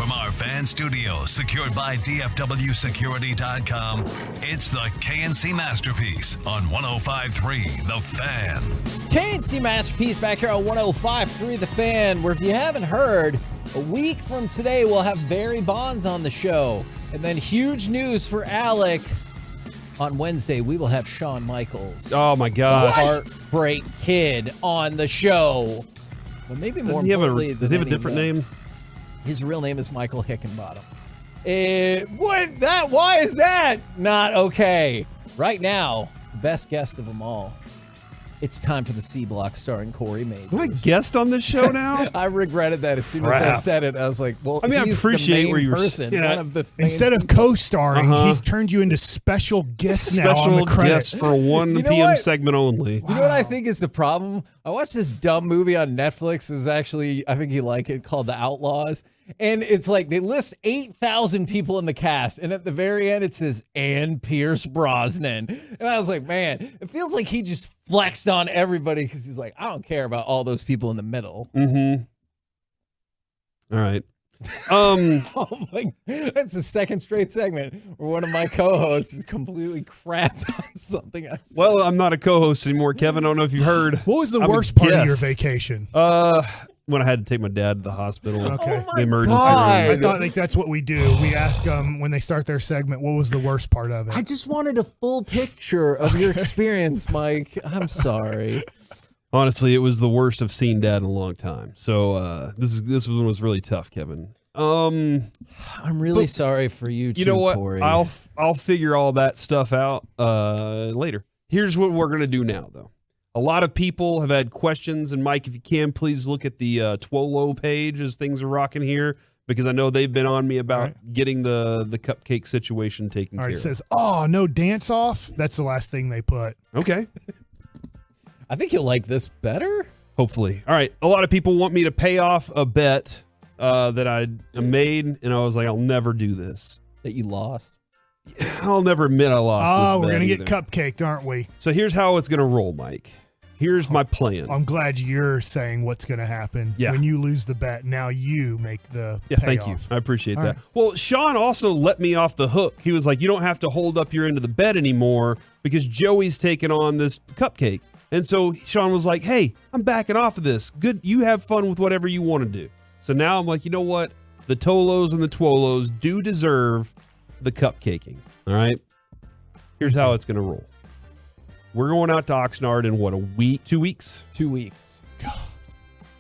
From our fan studio, secured by DFWsecurity.com, it's the KNC Masterpiece on 105.3 The Fan. KNC Masterpiece back here on 105.3 The Fan, where if you haven't heard, a week from today we'll have Barry Bonds on the show. And then huge news for Alec. On Wednesday, we will have Shawn Michaels. Oh, my gosh. Heartbreak Kid on the show. But maybe more importantly, does he have a different name? His real name is Michael Hickenbottom. Why is that not okay? Right now, the best guest of them all. It's time for the C Block starring Corey Majors. Am I guest on this show now? I regretted that as soon as I said it. I was like, well, I mean, he's I appreciate the main where you're person. yeah. One of the Instead of co-starring, he's turned you into special guest now on the credits. Guest for 1 p.m. segment only. You know what I think is the problem? I watched this dumb movie on Netflix. It's actually, I think you like it, called The Outlaws. And it's like they list 8,000 people in the cast. And at the very end, it says, and Pierce Brosnan. And I was like, man, it feels like he just flexed on everybody because he's like, I don't care about all those people in the middle. Mm-hmm. All right. Oh my, that's the second straight segment where one of my co-hosts is completely crapped on something I said. Well, I'm not a co-host anymore, Kevin. I don't know if you heard. What was the worst part of your vacation? When I had to take my dad to the hospital. Okay. The emergency room. I thought like that's what we do. We ask them when they start their segment, what was the worst part of it? I just wanted a full picture of your experience, Mike. I'm sorry. Honestly, it was the worst I've seen Dad in a long time. So this one was really tough, Kevin. I'm really sorry for you too, you know what? Corey. I'll figure all that stuff out later. Here's what we're gonna do now, though. A lot of people have had questions, and Mike, if you can, please look at the Twolo page as things are rocking here, because I know they've been on me about getting the cupcake situation taken care of. It says, oh, no dance off. That's the last thing they put. Okay. I think you'll like this better. Hopefully. All right. A lot of people want me to pay off a bet that I made, and I was like, I'll never do this. That you lost? I'll never admit I lost this we're bet going to either. get cupcaked, aren't we? So here's how it's going to roll, Mike. Here's my plan. I'm glad you're saying what's going to happen. Yeah. When you lose the bet, now you make the Yeah, payoff. thank you. I appreciate All that. right. Well, Sean also let me off the hook. He was like, you don't have to hold up your end of the bet anymore because Joey's taking on this cupcake. And so Sean was like, hey, I'm backing off of this. Good. You have fun with whatever you want to do. So now I'm like, you know what? The Tolos and the Twolos do deserve the cupcaking. All right. Here's how it's going to roll. We're going out to Oxnard in what, a week, 2 weeks? 2 weeks.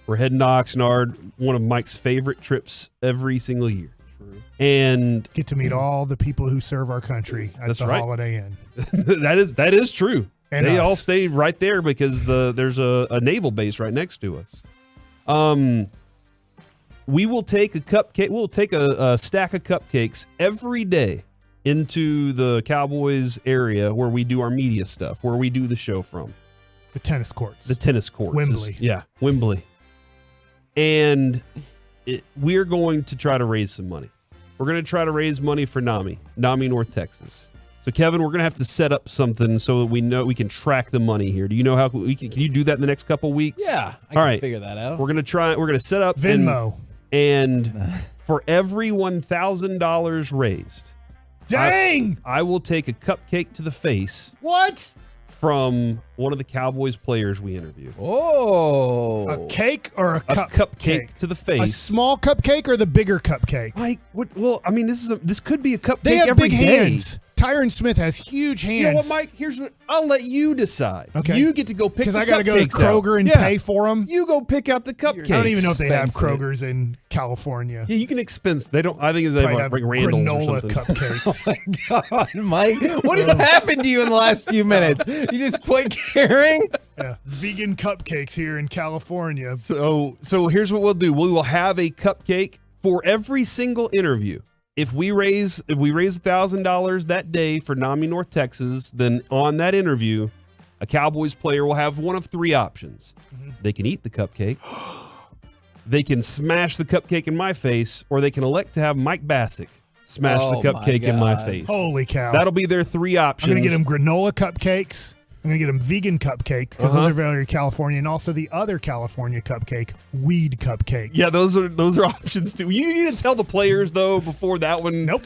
We're heading to Oxnard, one of Mike's favorite trips every single year. True. And get to meet all the people who serve our country at the Holiday Inn. that is true. And they us. all stay right there because there's a naval base right next to us. We will take a cupcake. We'll take a stack of cupcakes every day into the Cowboys area where we do our media stuff, where we do the show from. The tennis courts. The tennis courts. Wembley. Yeah, Wembley. And we're going to try to raise some money. We're going to try to raise money for NAMI, North Texas. So, Kevin, we're going to have to set up something so that we know we can track the money here. Do you know how we can you do that in the next couple weeks? Yeah, I can figure that out. We're going to set up Venmo. And for every $1,000 raised, dang, I will take a cupcake to the face. What? From one of the Cowboys players we interviewed. Oh. A cake or a cupcake to the face. A small cupcake or the bigger cupcake? Like, well, I mean, this could be a cupcake they have every big day. hands. Tyron Smith has huge hands. You know what, Mike? Here's what I'll let you decide. Okay. You get to go pick the cupcakes because I got to go to Kroger and pay for them. You go pick out the cupcakes. I don't even know if they have Kroger's in California. Yeah, you can expense. They don't. I think they have like Randall's granola or something. cupcakes. Oh my God, Mike! What has happened to you in the last few minutes? You just quit caring. Yeah, vegan cupcakes here in California. So here's what we'll do. We will have a cupcake for every single interview. If we raise $1,000 that day for NAMI North Texas, then on that interview, a Cowboys player will have one of three options. Mm-hmm. They can eat the cupcake, they can smash the cupcake in my face, or they can elect to have Mike Bassick smash the cupcake in my face. Holy cow. That'll be their three options. I'm going to get them granola cupcakes I'm going to get them vegan cupcakes because those are very California, and also the other California cupcake, weed cupcakes. Yeah, those are options too. You need to tell the players though before that one. Nope.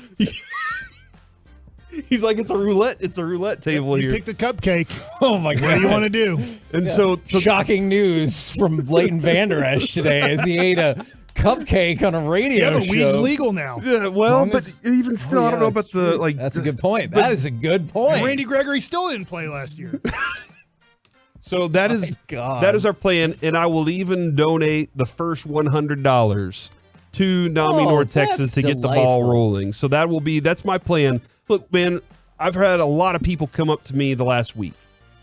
He's like, it's a roulette table here. You pick the cupcake. Oh my God. What do you want to do? And so shocking news from Leighton Vander Esch today as he ate a cupcake on a radio show. Yeah, but weed's legal now. Yeah, well, but even still, I don't know about the like. That's a good point. That is a good point. And Randy Gregory still didn't play last year. So that is our plan, and I will even donate the first $100 to NAMI North Texas to get the ball rolling. So that's my plan. Look, man, I've had a lot of people come up to me the last week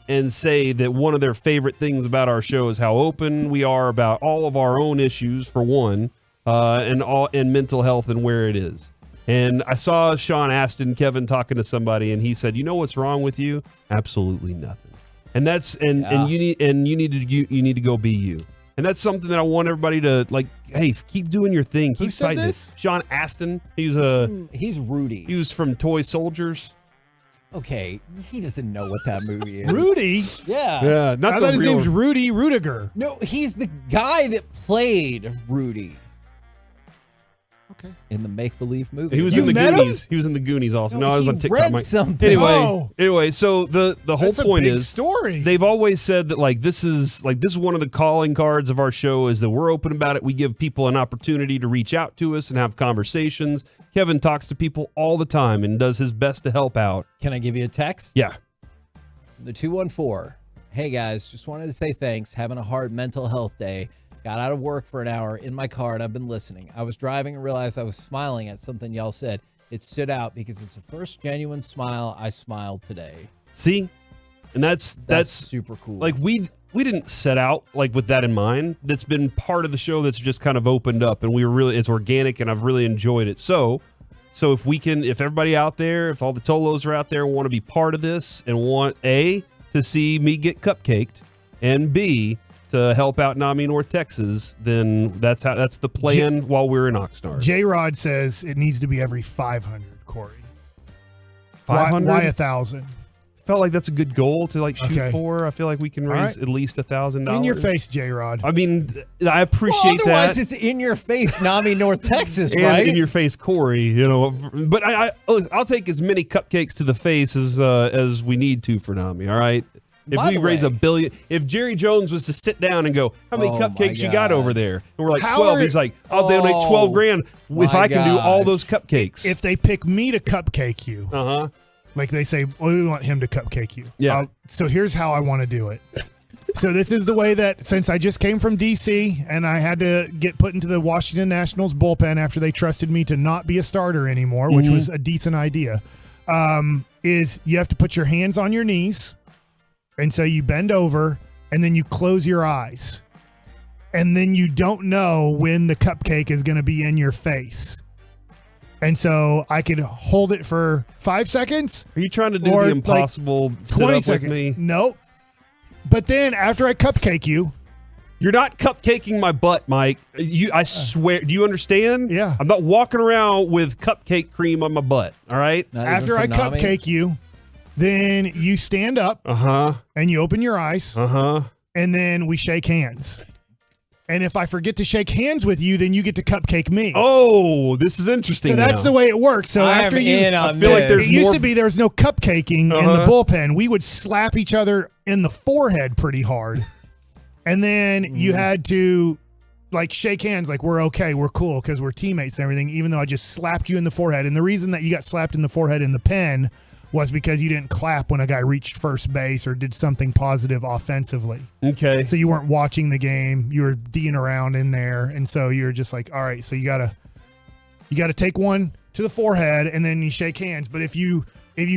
and say that one of their favorite things about our show is how open we are about all of our own issues, for one, and mental health and where it is. And I saw Sean Astin, Kevin, talking to somebody, and he said, "You know what's wrong with you? Absolutely nothing." And that's you need to go be you. And that's something that I want everybody to like. Hey, keep doing your thing. Keep fighting this. Sean Astin. He's Rudy. He was from Toy Soldiers. Okay, he doesn't know what that movie is. Rudy? Yeah. Yeah, not I thought his name's Rudy Rudiger. No, he's the guy that played Rudy. Okay. In the make-believe movie. He was in the Goonies. He was in the Goonies also. No, I was on TikTok. Read something. Anyway, so the whole point is story. They've always said that like this is one of the calling cards of our show is that we're open about it. We give people an opportunity to reach out to us and have conversations. Kevin talks to people all the time and does his best to help out. Can I give you a text? Yeah. The 214. Hey guys, just wanted to say thanks. Having a hard mental health day. Got out of work for an hour in my car and I've been listening. I was driving and realized I was smiling at something y'all said. It stood out because it's the first genuine smile I smiled today. See? And that's super cool. Like we didn't set out like with that in mind. That's been part of the show that's just kind of opened up and it's organic and I've really enjoyed it. So if everybody out there, if all the Tolos are out there want to be part of this and want A, to see me get cupcaked, and B, to help out NAMI North Texas, then that's the plan while we're in Oxnard. J-Rod says it needs to be every 500, Corey. 500? Why 1,000? Felt like that's a good goal to like shoot for. I feel like we can raise at least $1,000. In your face, J-Rod. I mean, I appreciate that. Otherwise, it's in your face, NAMI North Texas, and right? In your face, Corey. You know, but I'll take as many cupcakes to the face as we need to for NAMI. All right. If we raise $1 billion, if Jerry Jones was to sit down and go, how many cupcakes you got over there? And we're like 12. He's like, I'll donate $12,000 if I can do all those cupcakes. If they pick me to cupcake you, like they say, well, we want him to cupcake you. Yeah. So here's how I want to do it. So this is the way that, since I just came from D.C. and I had to get put into the Washington Nationals bullpen after they trusted me to not be a starter anymore, which was a decent idea, is you have to put your hands on your knees. And so you bend over and then you close your eyes. And then you don't know when the cupcake is going to be in your face. And so I could hold it for 5 seconds. Are you trying to do the impossible like 20 seconds? With me? Nope. But then after I cupcake you. You're not cupcaking my butt, Mike. I swear. Do you understand? Yeah. I'm not walking around with cupcake cream on my butt. All right. After I cupcake you. Then you stand up and you open your eyes and then we shake hands. And if I forget to shake hands with you, then you get to cupcake me. Oh, this is interesting. So that's the way it works. So after I feel like there's used to be there was no cupcaking in the bullpen. We would slap each other in the forehead pretty hard. And then you had to like shake hands like we're okay, we're cool because we're teammates and everything, even though I just slapped you in the forehead. And the reason that you got slapped in the forehead in the pen was because you didn't clap when a guy reached first base or did something positive offensively. Okay. So you weren't watching the game. You were D'ing around in there. And so you're just like, all right, so you gotta take one to the forehead and then you shake hands. But if you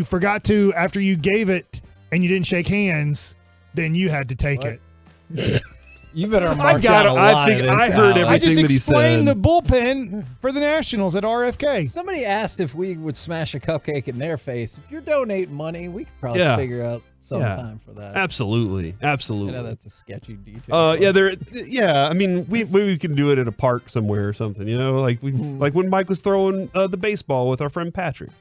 forgot to after you gave it and you didn't shake hands, then you had to take it. You better mark down a lot of this I heard everything I just that he explained said. the bullpen for the Nationals at RFK. Somebody asked if we would smash a cupcake in their face. If you're donating money, we could probably figure out some time for that. Absolutely. I know that's a sketchy detail. I mean, we can do it at a park somewhere or something. You know, like like when Mike was throwing the baseball with our friend Patrick.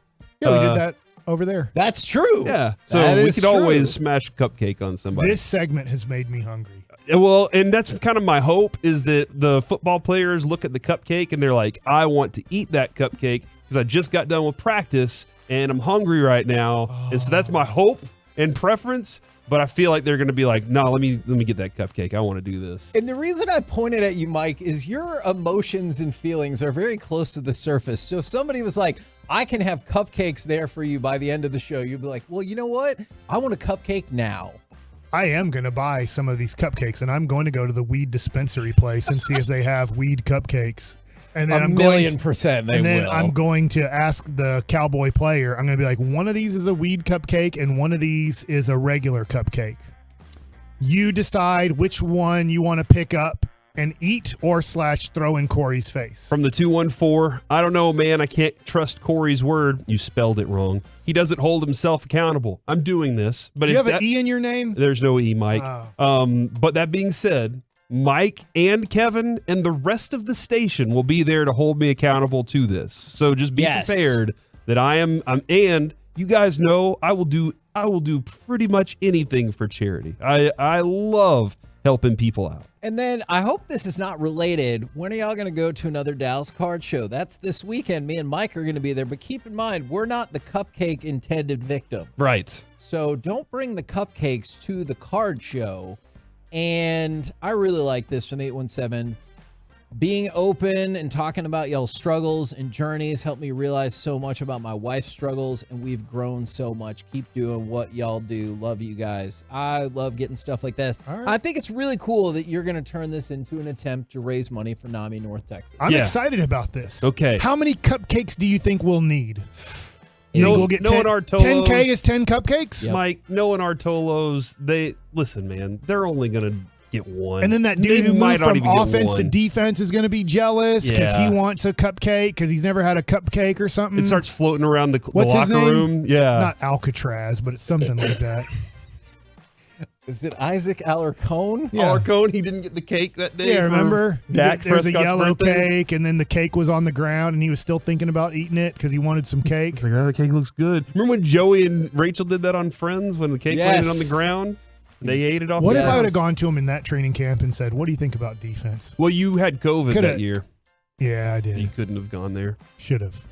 Yeah, we did that. over there. That's true. Yeah. So we could always smash a cupcake on somebody. This segment has made me hungry. Well, and that's kind of my hope is that the football players look at the cupcake and they're like, I want to eat that cupcake because I just got done with practice and I'm hungry right now. And so that's my hope and preference. But I feel like they're going to be like, no, let me get that cupcake. I want to do this. And the reason I pointed at you, Mike, is your emotions and feelings are very close to the surface. So if somebody was like, I can have cupcakes there for you by the end of the show, you'd be like, well, you know what? I want a cupcake now. I am going to buy some of these cupcakes, and I'm going to go to the weed dispensary place and see if they have weed cupcakes. And then $1,000,000% they and then will. I'm going to ask the Cowboy player, I'm going to be like, one of these is a weed cupcake and one of these is a regular cupcake. You decide which one you want to pick up and eat or / throw in Corey's face. From the 214, I don't know, man. I can't trust Corey's word. You spelled it wrong. He doesn't hold himself accountable. I'm doing this. But you have an E in your name? There's no E, Mike. But that being said, Mike and Kevin and the rest of the station will be there to hold me accountable to this. So just be prepared that I'm and you guys know I will do pretty much anything for charity. I love helping people out. And then I hope this is not related. When are y'all going to go to another Dallas card show? That's this weekend. Me and Mike are going to be there. But keep in mind, we're not the cupcake intended victim. Right. So don't bring the cupcakes to the card show. And I really like this from the 817. Being open and talking about y'all's struggles and journeys helped me realize so much about my wife's struggles, and we've grown so much. Keep doing what y'all do. Love you guys. I love getting stuff like this. Right. I think it's really cool that you're going to turn this into an attempt to raise money for NAMI North Texas. I'm excited about this. Okay. How many cupcakes do you think we'll need? You think we'll get knowing 10, Artolos, 10K is 10 cupcakes? Yep. Mike, knowing Artolos, listen, man, they're only going to get one. And then that dude who moved from offense to defense is going to be jealous because he wants a cupcake because he's never had a cupcake or something. It starts floating around the What's his locker name? room. Yeah. Not Alcatraz, but it's something like that. Is it Isaac Alarcone? Yeah. Alarcone, he didn't get the cake that day. Yeah, remember? Dak There was a Prescott's yellow birthday. cake, and then the cake was on the ground, and he was still thinking about eating it because he wanted some cake. It's like, oh, the cake looks good. Remember when Joey and Rachel did that on Friends when the cake landed on the ground? They ate it off. What if I would have gone to him in that training camp and said, what do you think about defense? Well, you had COVID that year. Yeah, I did. You couldn't have gone there. Should have.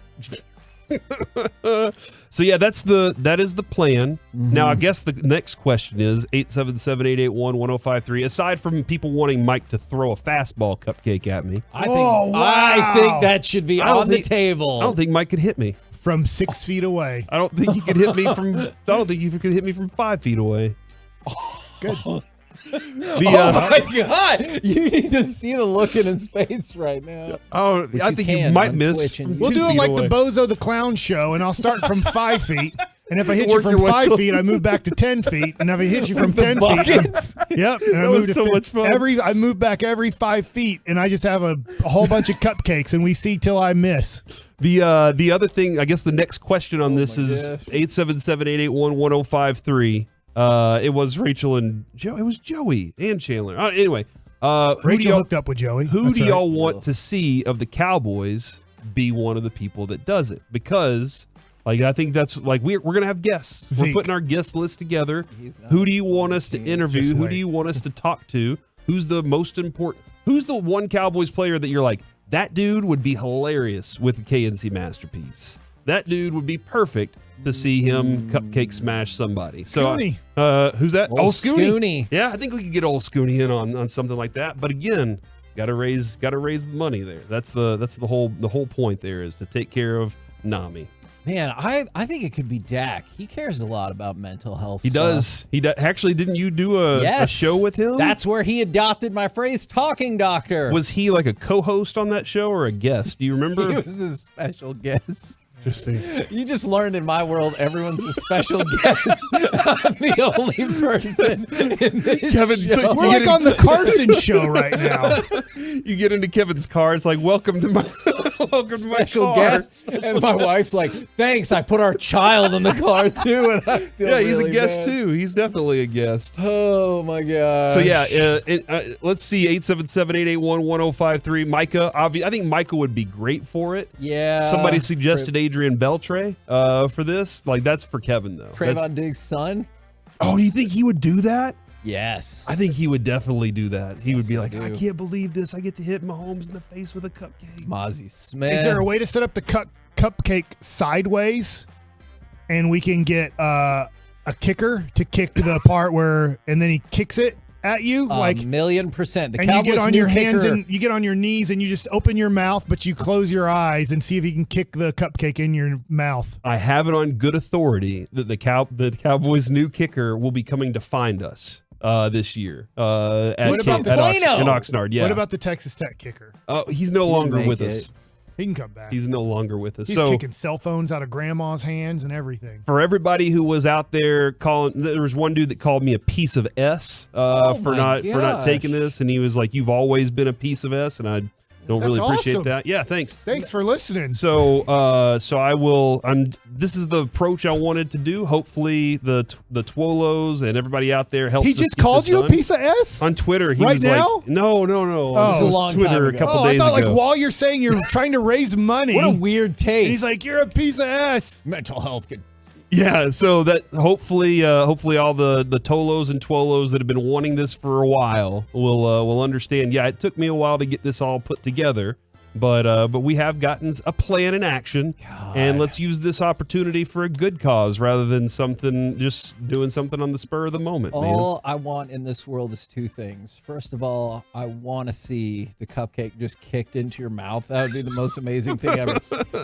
So yeah, that is the plan. Now I guess the next question is 877-881-1053. Aside from people wanting Mike to throw a fastball cupcake at me, I think that should be on the table. I don't think Mike could hit me from 6 feet away. I don't think he could hit me from. I don't think he could hit me from 5 feet away. Good. Oh my God! You need to see the look in his face right now. Oh, I think you might miss. We'll do it like the Bozo the Clown show, and I'll start from 5 feet. And if I hit you from 5 feet, I move back to 10 feet. And if I hit you from 10 feet, yep. And That was so much fun. I move back every 5 feet, and I just have a whole bunch of cupcakes, and we see till I miss. The other thing, I guess the next question on this is 877-881-1053. It was Rachel and Joe. It was Joey and Chandler. Anyway, Rachel hooked up with Joey. Who do y'all want to see of the Cowboys be one of the people that does it? Because, like, I think that's like we're gonna have guests. Zeke. We're putting our guest list together. Who do you want us to interview? Just Who wait. do you want us to talk to? Who's the most important? Who's the one Cowboys player that you're like, that dude would be hilarious with the KNC masterpiece? That dude would be perfect to see him cupcake smash somebody. So, Scooney. Who's that? Old Scooney. Scooney. Yeah, I think we could get old Scooney in on something like that. But again, gotta raise the money there. That's the whole point there is to take care of NAMI. Man, I think it could be Dak. He cares a lot about mental health. He does. He does. Actually, didn't you do a show with him? That's where he adopted my phrase, talking doctor. Was he like a co-host on that show or a guest? Do you remember? He was a special guest. Interesting. You just learned in my world, everyone's a special guest. I'm the only person in this Kevin, show. so We're like on the Carson show right now. You get into Kevin's car. It's like, welcome to my. Welcome to my special car. guest. And my wife's like, thanks, I put our child in the car too. And I feel Yeah, he's really a guest bad. too. He's definitely a guest. Oh my god. So yeah, let's see, 877-881-1053. Micah, I think Micah would be great for it. Yeah. Somebody suggested Adrian Beltre for this. Like, that's for Kevin though. Trayvon Diggs' son? Oh, do you think he would do that? Yes. I think he would definitely do that. He would be like, I can't believe this. I get to hit Mahomes in the face with a cupcake. Mozzie Smith. Is there a way to set up the cupcake sideways, and we can get a kicker to kick to the part where, and then he kicks it at you, like 1,000,000%. The and Cowboys you get on new your hands kicker- and you get on your knees and you just open your mouth, but you close your eyes and see if you can kick the cupcake in your mouth. I have it on good authority that the Cowboys' new kicker will be coming to find us this year. What about in Oxnard? Yeah. What about the Texas Tech kicker? Oh, he's no longer with us. He can come back. He's no longer with us. He's so kicking cell phones out of grandma's hands and everything. for everybody who was out there calling, there was one dude that called me a piece of S for not taking this, and he was like, "You've always been a piece of S," and I don't That's really appreciate awesome. that. Yeah, thanks. Thanks for listening. So, I will. This is the approach I wanted to do. Hopefully, the Twolos and everybody out there helps. He us just get called this you a done. piece of S On Twitter, he Right was now? like, "No. Oh. This was Twitter a couple days I thought ago." like while you're saying you're trying to raise money. What a weird take. And he's like, "You're a piece of S." Mental health could. Yeah, so that hopefully all the Tolos and Twolos that have been wanting this for a while will understand. Yeah, it took me a while to get this all put together, but we have gotten a plan in action, and let's use this opportunity for a good cause rather than just doing something on the spur of the moment. All I want in this world is two things. First of all, I want to see the cupcake just kicked into your mouth. That would be the most amazing thing ever.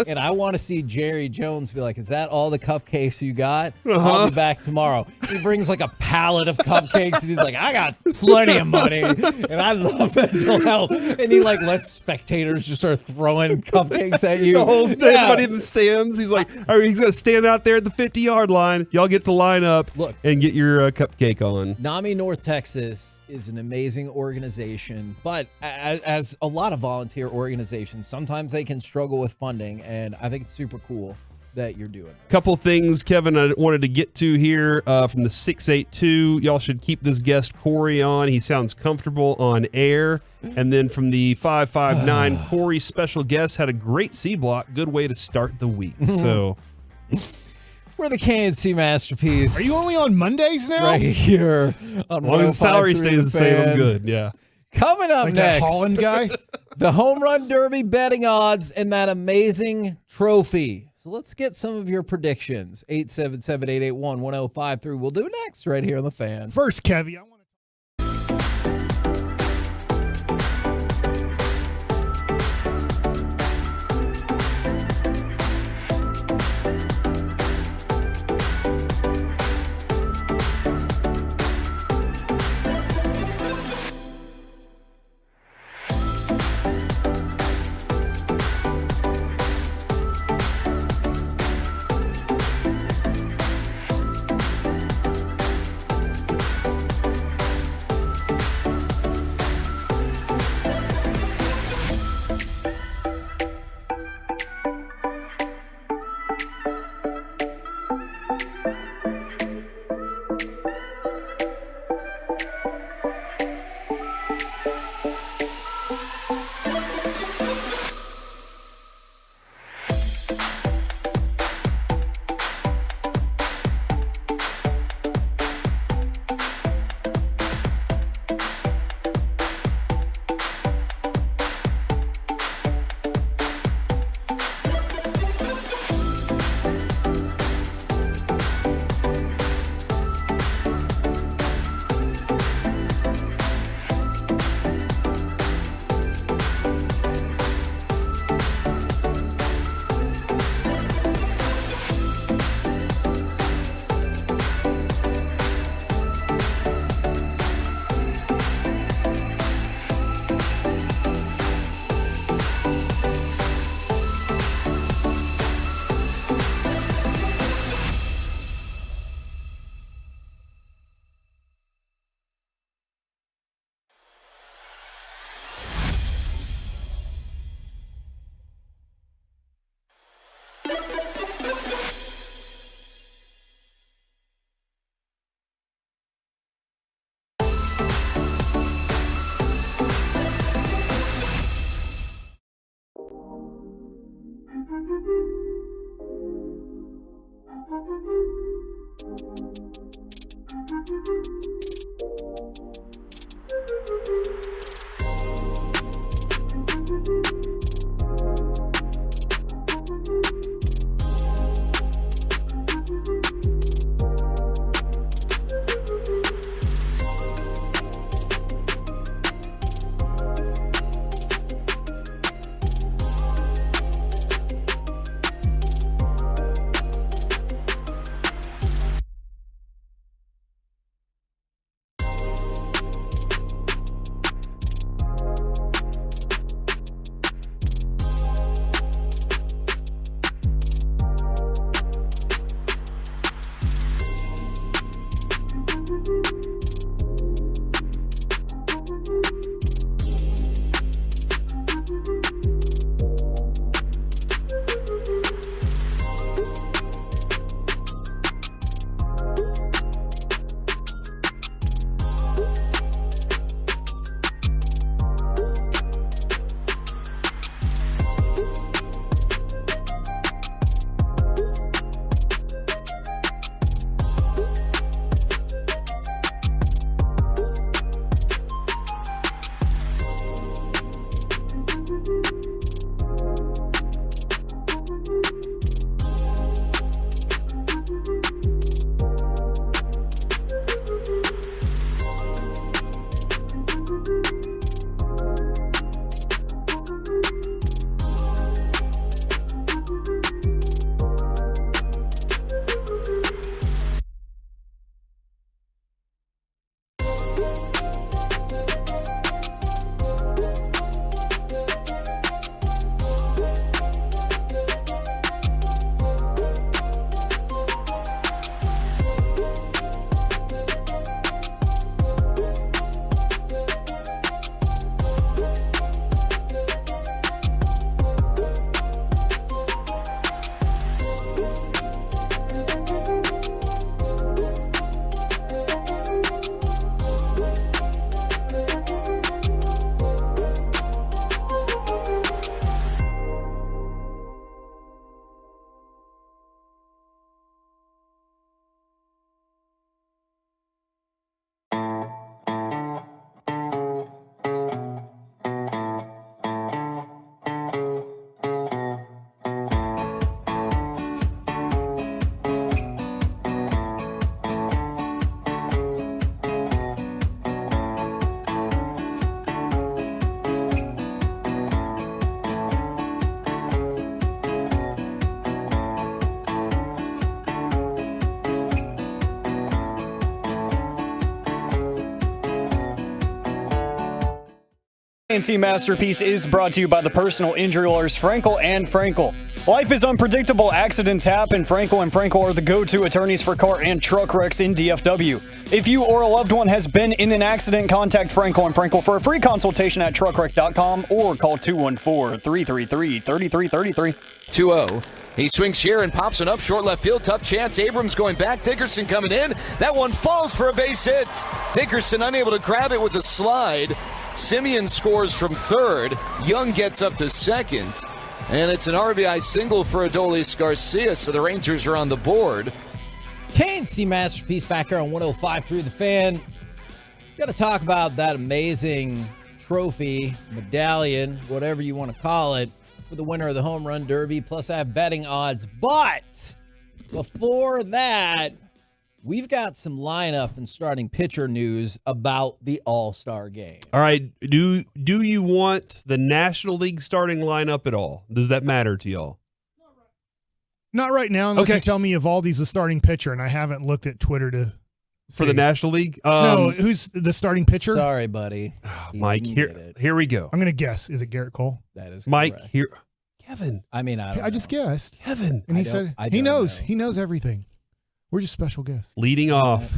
And I want to see Jerry Jones be like, "Is that all the cupcakes you got? I'll be back tomorrow." He brings like a pallet of cupcakes, and he's like, "I got plenty of money, and I love mental health." And he like lets spectators just start throwing cupcakes at you. The whole everybody in the stands. He's like, all right, he's gonna stand out there at the 50-yard line. Y'all get to line up and get your cupcake on. NAMI North Texas is an amazing organization, but as a lot of volunteer organizations, sometimes they can struggle with funding, and I think it's super cool that you're doing. Couple things, Kevin, I wanted to get to here from the 682. Y'all should keep this guest Corey on. He sounds comfortable on air. And then from the 559, Corey's special guest had a great C block. Good way to start the week. So we're the KNC masterpiece. Are you only on Mondays now? Right here on as long as the salary 105.3 stays the same, I'm Fan. good. Yeah. Coming up Like that next, Holland guy? the Home Run Derby betting odds and that amazing trophy. So let's get some of your predictions. 877-881-1053. We'll do next right here on The Fan. First, Kevy, I want CNC Masterpiece is brought to you by the personal injury lawyers Frankel and Frankel. Life is unpredictable. Accidents happen. Frankel and Frankel are the go-to attorneys for car and truck wrecks in DFW. If you or a loved one has been in an accident, contact Frankel and Frankel for a free consultation at truckwreck.com or call 214-333-3333. 2-0. He swings here and pops it up short left field. Tough chance. Abrams going back. Dickerson coming in. That one falls for a base hit. Dickerson unable to grab it with the slide. Simeon scores from third. Young gets up to second. And it's an RBI single for Adolis Garcia, so the Rangers are on the board. KNC Masterpiece back here on 105.3 The Fan. Got to talk about that amazing trophy, medallion, whatever you want to call it, for the winner of the Home Run Derby. Plus, I have betting odds. But before that, we've got some lineup and starting pitcher news about the All-Star game. All right. Do you want the National League starting lineup at all? Does that matter to y'all? Not right now, unless you tell me Evaldi's the starting pitcher, and I haven't looked at Twitter to see. For the National League? No, who's the starting pitcher? Sorry, buddy. Mike, here we go. I'm going to guess. Is it Garrett Cole? That is Mike, correct. here. Kevin. I mean, I just guessed. Kevin. And he said he knows. He knows everything. We're just special guests. Leading off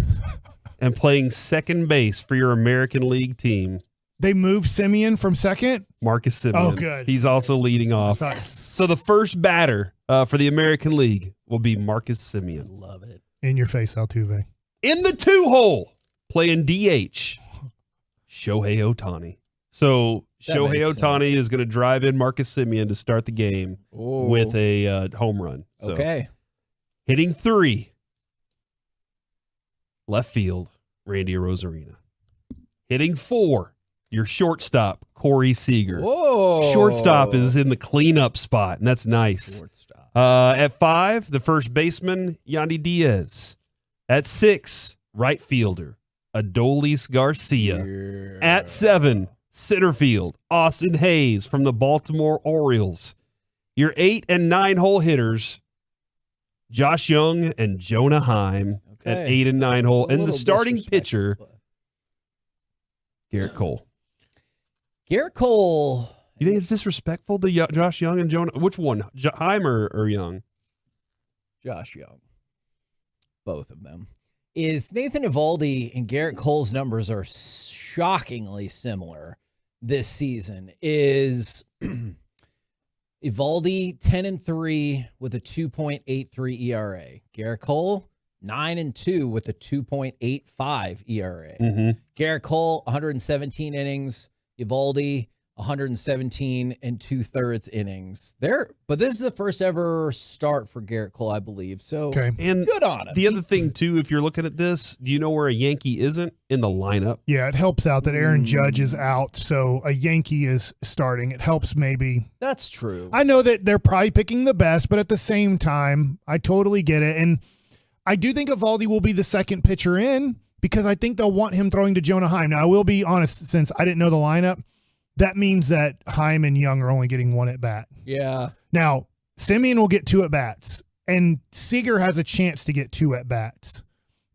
and playing second base for your American League team. They moved Simeon from second? Marcus Simeon. Oh, good. He's also leading off. Yes. So the first batter for the American League will be Marcus Simeon. Love it. In your face, Altuve. In the 2-hole, playing DH, Shohei Ohtani. So That Shohei makes Ohtani is going to drive in Marcus Semien to start the game with a home run. So, Okay. hitting 3, left field, Randy Arozarena. Hitting 4, your shortstop, Corey Seager. Whoa. Shortstop is in the cleanup spot, and that's nice. At 5, the first baseman, Yandy Diaz. At 6, right fielder, Adolis Garcia. At 7, center field, Austin Hayes from the Baltimore Orioles. Your 8 and 9 hole hitters, Josh Young and Jonah Heim at 8 and 9 hole. And the starting pitcher, Garrett Cole. Garrett Cole. You think it's disrespectful to Josh Young and Jonah? Which one, Heim or Young? Josh Young. Both of them. Is Nathan Eovaldi and Garrett Cole's numbers are shockingly similar this season. Is Eovaldi 10-3 with a 2.83 ERA. Garrett Cole 9-2 with a 2.85 ERA. Garrett Cole 117 innings. Eovaldi 117 and 2/3 innings. But this is the first ever start for Garrett Cole, I believe. So and good on him. The other thing too, if you're looking at this, do you know where a Yankee isn't in the lineup? Yeah, it helps out that Aaron Judge is out, so a Yankee is starting. It helps maybe. That's true. I know that they're probably picking the best, but at the same time, I totally get it. And I do think Eovaldi will be the second pitcher in because I think they'll want him throwing to Jonah Heim. Now, I will be honest, since I didn't know the lineup, that means that Heim and Young are only getting 1 at bat. Yeah. Now, Semien will get 2 at bats, and Seager has a chance to get 2 at bats.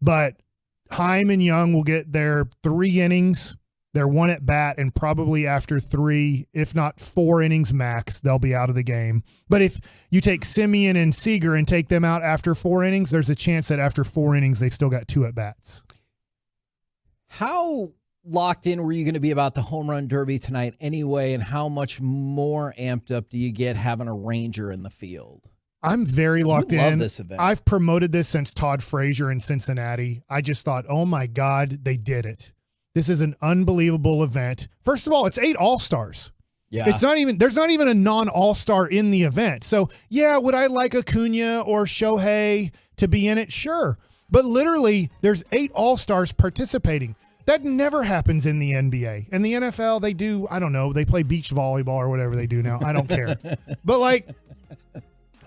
But Heim and Young will get their 3 innings, their 1 at bat, and probably after 3, if not 4 innings max, they'll be out of the game. But if you take Semien and Seager and take them out after 4 innings, there's a chance that after 4 innings, they still got 2 at bats. How locked in were you going to be about the home run derby tonight anyway, and how much more amped up do you get having a Ranger in the field? I'm very locked in. Love this event. I've promoted this since Todd Frazier in Cincinnati. I just thought, oh my God, they did it. This is an unbelievable event. First of all, it's 8 All-Stars. Yeah. There's not even a non-All-Star in the event. So yeah, would I like Acuna or Shohei to be in it? Sure. But literally there's 8 All-Stars participating. That never happens in the NBA. In the NFL, they do, I don't know, they play beach volleyball or whatever they do now. I don't care. But like,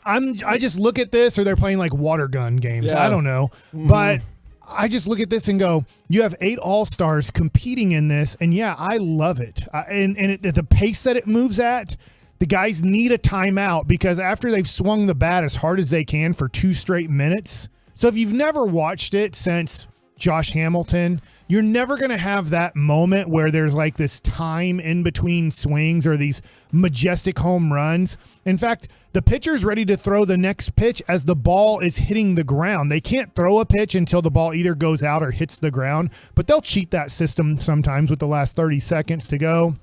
I just look at this, or they're playing like water gun games. Yeah. I don't know. But I just look at this and go, you have 8 All-Stars competing in this. And yeah, I love it. The pace that it moves at, the guys need a timeout because after they've swung the bat as hard as they can for 2 straight minutes. So if you've never watched it since Josh Hamilton, you're never going to have that moment where there's like this time in between swings or these majestic home runs. In fact, the pitcher's ready to throw the next pitch as the ball is hitting the ground. They can't throw a pitch until the ball either goes out or hits the ground, but they'll cheat that system sometimes with the last 30 seconds to go.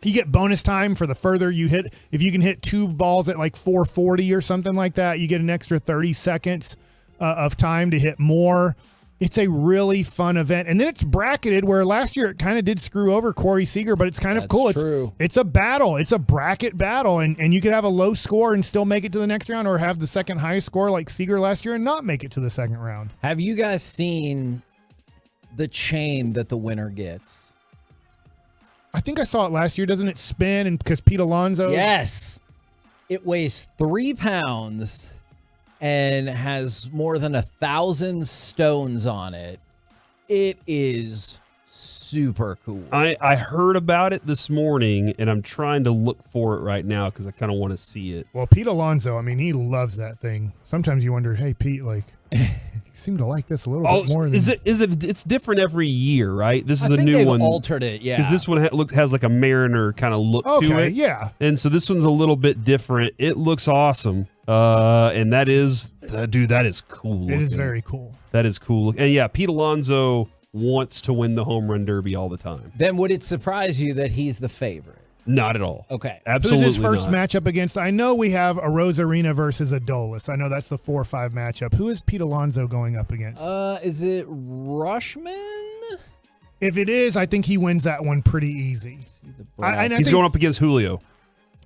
You get bonus time for the further you hit. If you can hit 2 balls at like 440 or something like that, you get an extra 30 seconds of time to hit more. It's a really fun event. And then it's bracketed where last year it kind of did screw over Corey Seager, but it's kind of cool. True. It's a battle. It's a bracket battle. And you could have a low score and still make it to the next round, or have the second highest score like Seager last year and not make it to the second round. Have you guys seen the chain that the winner gets? I think I saw it last year. Doesn't it spin? And because Pete Alonso. Yes. It weighs 3 pounds and has more than 1,000 stones on it. It is super cool. I heard about it this morning, and I'm trying to look for it right now because I kind of want to see it. Well, Pete Alonso, I mean, he loves that thing. Sometimes you wonder, hey, Pete, like, you seem to like this a little bit more. It's different every year, right? This is I a think new they've one. altered it, yeah. Because this one has like a Mariner kind of look to it. Yeah. And so this one's a little bit different. It looks awesome. And that is, dude, that is cool. It is very cool. That is cool. And yeah, Pete Alonso wants to win the home run derby all the time. Then would it surprise you that he's the favorite? Not at all. Okay. Absolutely Who's his first not. matchup against? I know we have Arozarena versus Adolis. I know that's the 4-5 matchup. Who is Pete Alonso going up against? Is it Rushman? If it is, I think he wins that one pretty easy. He's going up against Julio.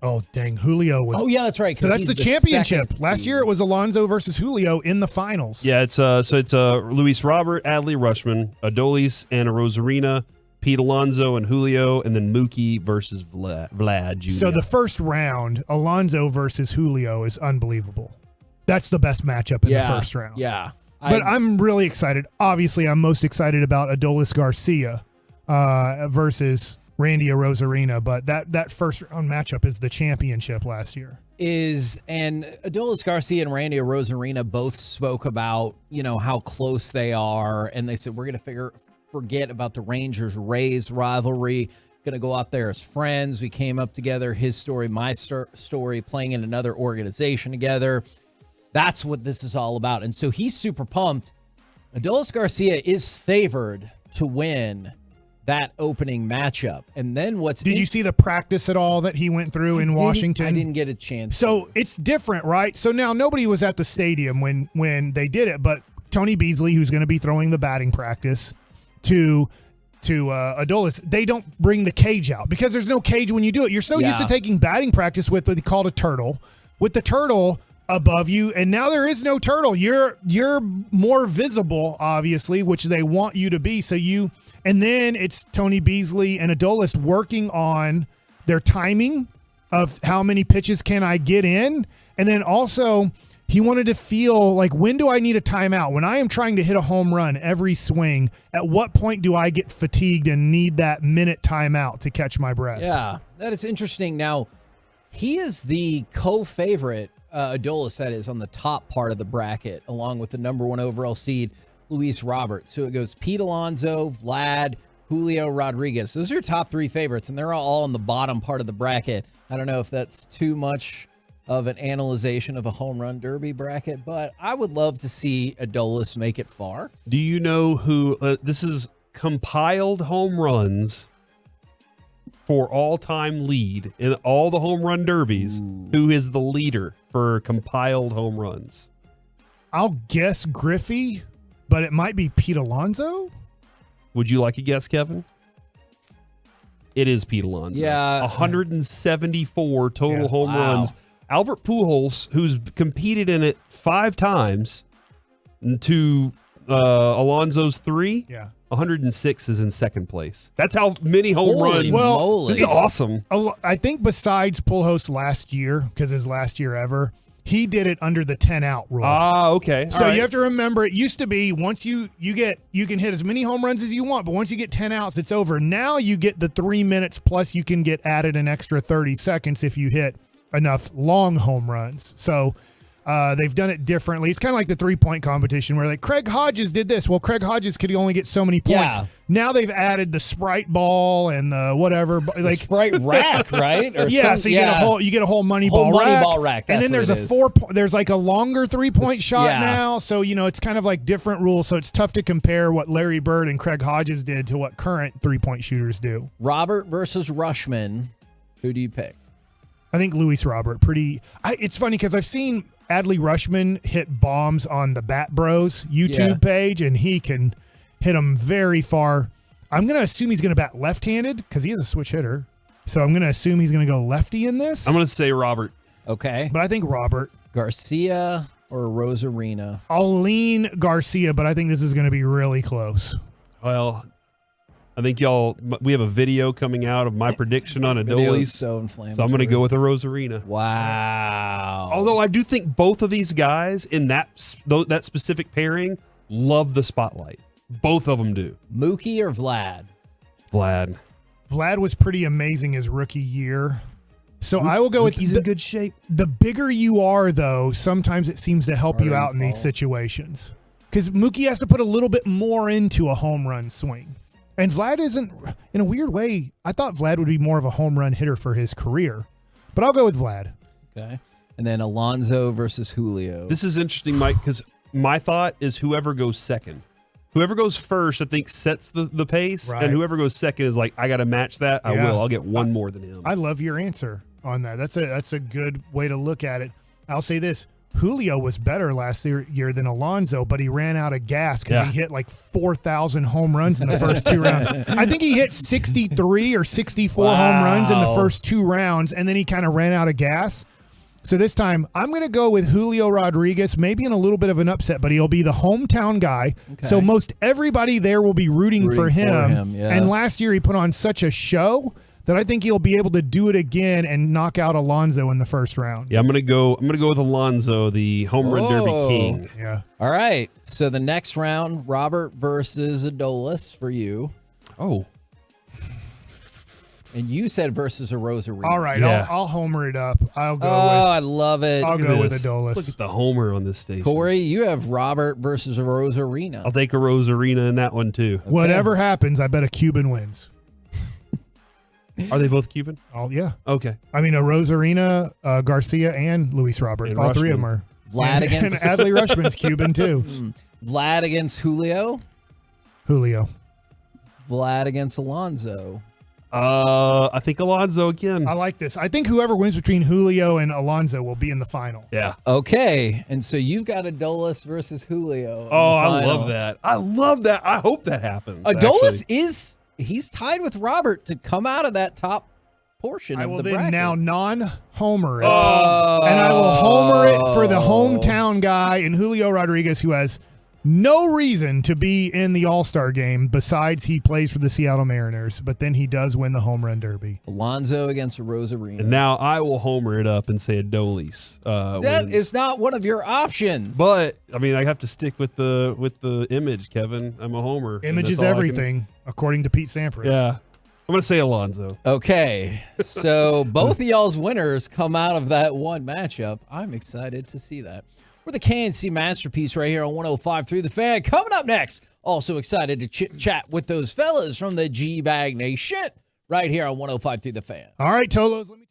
Oh, dang. Julio was. Oh, yeah, that's right. So that's the championship. Last year it was Alonzo versus Julio in the finals. Yeah, it's Luis Robert, Adley Rushman, Adolis, Anna Rosarina, Pete Alonso, and Julio, and then Mookie versus Vlad Jr. So the first round, Alonzo versus Julio is unbelievable. That's the best matchup in the first round. Yeah. But I'm really excited. Obviously, I'm most excited about Adolis Garcia versus Randy Arozarena, but that first round matchup is the championship last year. And Adolis Garcia and Randy Arozarena both spoke about, how close they are, and they said we're going to forget about the Rangers-Rays rivalry, going to go out there as friends. We came up together, his story, my story, playing in another organization together. That's what this is all about. And so he's super pumped. Adolis Garcia is favored to win that opening matchup. And then Did you see the practice at all that he went through in Washington? I didn't get a chance. So it's different, right? So now nobody was at the stadium when they did it, but Tony Beasley, who's going to be throwing the batting practice to Adolis, they don't bring the cage out because there's no cage when you do it. You're so used to taking batting practice with what they called a turtle, with the turtle above you, and now there is no turtle. You're more visible, obviously, which they want you to be. And then it's Tony Beasley and Adolis working on their timing of how many pitches can I get in, and then also he wanted to feel like, when do I need a timeout? When I am trying to hit a home run every swing, at what point do I get fatigued and need that minute timeout to catch my breath? Yeah, that is interesting. Now, he is the co-favorite, Adolis, that is, on the top part of the bracket, along with the number 1 overall seed, Luis Robert. So it goes Pete Alonso, Vlad, Julio Rodriguez. Those are your top 3 favorites, and they're all on the bottom part of the bracket. I don't know if that's too much of an analyzation of a home run derby bracket, but I would love to see Adolis make it far. Do you know who this is? Compiled home runs for all-time lead in all the home run derbies. Ooh. Who is the leader for compiled home runs? I'll guess Griffey, but it might be Pete Alonso. Would you like a guess, Kevin? It is Pete Alonso. Yeah. 174 total home runs. Albert Pujols, who's competed in it 5 times to Alonso's 3. Yeah. 106 is in second place. That's how many home runs. Well, this is awesome. I think besides Pujols last year, because his last year ever, he did it under the 10-out rule. Ah, okay. So you have to remember, it used to be once you can hit as many home runs as you want, but once you get 10 outs, it's over. Now you get the 3 minutes plus you can get added an extra 30 seconds if you hit enough long home runs. So they've done it differently. It's kind of like the 3-point competition where Craig Hodges did this. Well, Craig Hodges could only get so many points. Yeah. Now they've added the Sprite ball and the whatever, the Sprite rack, right? Or so you get a whole money ball rack. And then there's there's like a longer 3-point shot now. So it's kind of like different rules. So it's tough to compare what Larry Bird and Craig Hodges did to what current 3-point shooters do. Robert versus Rushman. Who do you pick? I think Luis Robert. It's funny because I've seen Adley Rushman hit bombs on the Bat Bros YouTube page, and he can hit them very far. I'm going to assume he's going to bat left-handed because he is a switch hitter. So I'm going to assume he's going to go lefty in this. I'm going to say Robert. Okay. But I think Robert. Garcia or Rosarena? I'll lean Garcia, but I think this is going to be really close. Well, I think we have a video coming out of my prediction on Adolis. So I'm going to go with a Rosarena. Wow. Although I do think both of these guys in that specific pairing love the spotlight. Both of them do. Mookie or Vlad? Vlad was pretty amazing his rookie year. So I will go with he's in good shape. The bigger you are, though, sometimes it seems to help you out in these situations. Because Mookie has to put a little bit more into a home run swing. And Vlad isn't, in a weird way, I thought Vlad would be more of a home run hitter for his career. But I'll go with Vlad. Okay. And then Alonso versus Julio. This is interesting, Mike, because my thought is whoever goes second. Whoever goes first, I think, sets the pace. Right. And whoever goes second is like, I got to match that. I will. I'll get one more than him. I love your answer on that. That's a good way to look at it. I'll say this. Julio was better last year than Alonso, but he ran out of gas because he hit like 4,000 home runs in the first 2 rounds. I think he hit 63 or 64 home runs in the first 2 rounds, and then he kind of ran out of gas. So this time, I'm going to go with Julio Rodriguez, maybe in a little bit of an upset, but he'll be the hometown guy. Okay. So most everybody there will be rooting for him. And last year, he put on such a show that I think he'll be able to do it again and knock out Alonso in the first round. Yeah, I'm gonna go with Alonso, the home run derby king. Yeah. All right. So the next round, Robert versus Adolis for you. Oh. And you said versus a Rosarina. All right, I'll homer it up. I'll go with. I love it. I'll go with Adolis. Look at the homer on this station. Corey, you have Robert versus a Rosarina. I'll take a Rosarina in that one too. Okay. Whatever happens, I bet a Cuban wins. Are they both Cuban? Oh, yeah. Okay. I mean, a Rosarina, Garcia, and Luis Robert. And all Rushman. 3 of them are. Vlad against... And Adley Rushman's Cuban, too. Vlad against Julio. Julio. Vlad against Alonso. I think Alonso again. I like this. I think whoever wins between Julio and Alonso will be in the final. Yeah. Okay. And so you've got Adolis versus Julio. Oh, I love that. I love that. I hope that happens. Adolis he's tied with Robert to come out of that top portion I of will the then bracket. now non-homer it. And I will homer it for the hometown guy in Julio Rodriguez, who has no reason to be in the All-Star game besides he plays for the Seattle Mariners, but then he does win the home run derby. Alonso against a Rosarina. And now I will homer it up and say Adolis. That is not one of your options. But I mean, I have to stick with the image, Kevin. I'm a homer. Image is everything, according to Pete Sampras. Yeah. I'm going to say Alonso. Okay. So both of y'all's winners come out of that one matchup. I'm excited to see that. We're the KNC Masterpiece right here on 105.3 The Fan. Coming up next, also excited to chit-chat with those fellas from the G-Bag Nation right here on 105.3 The Fan. All right, Tolos, let me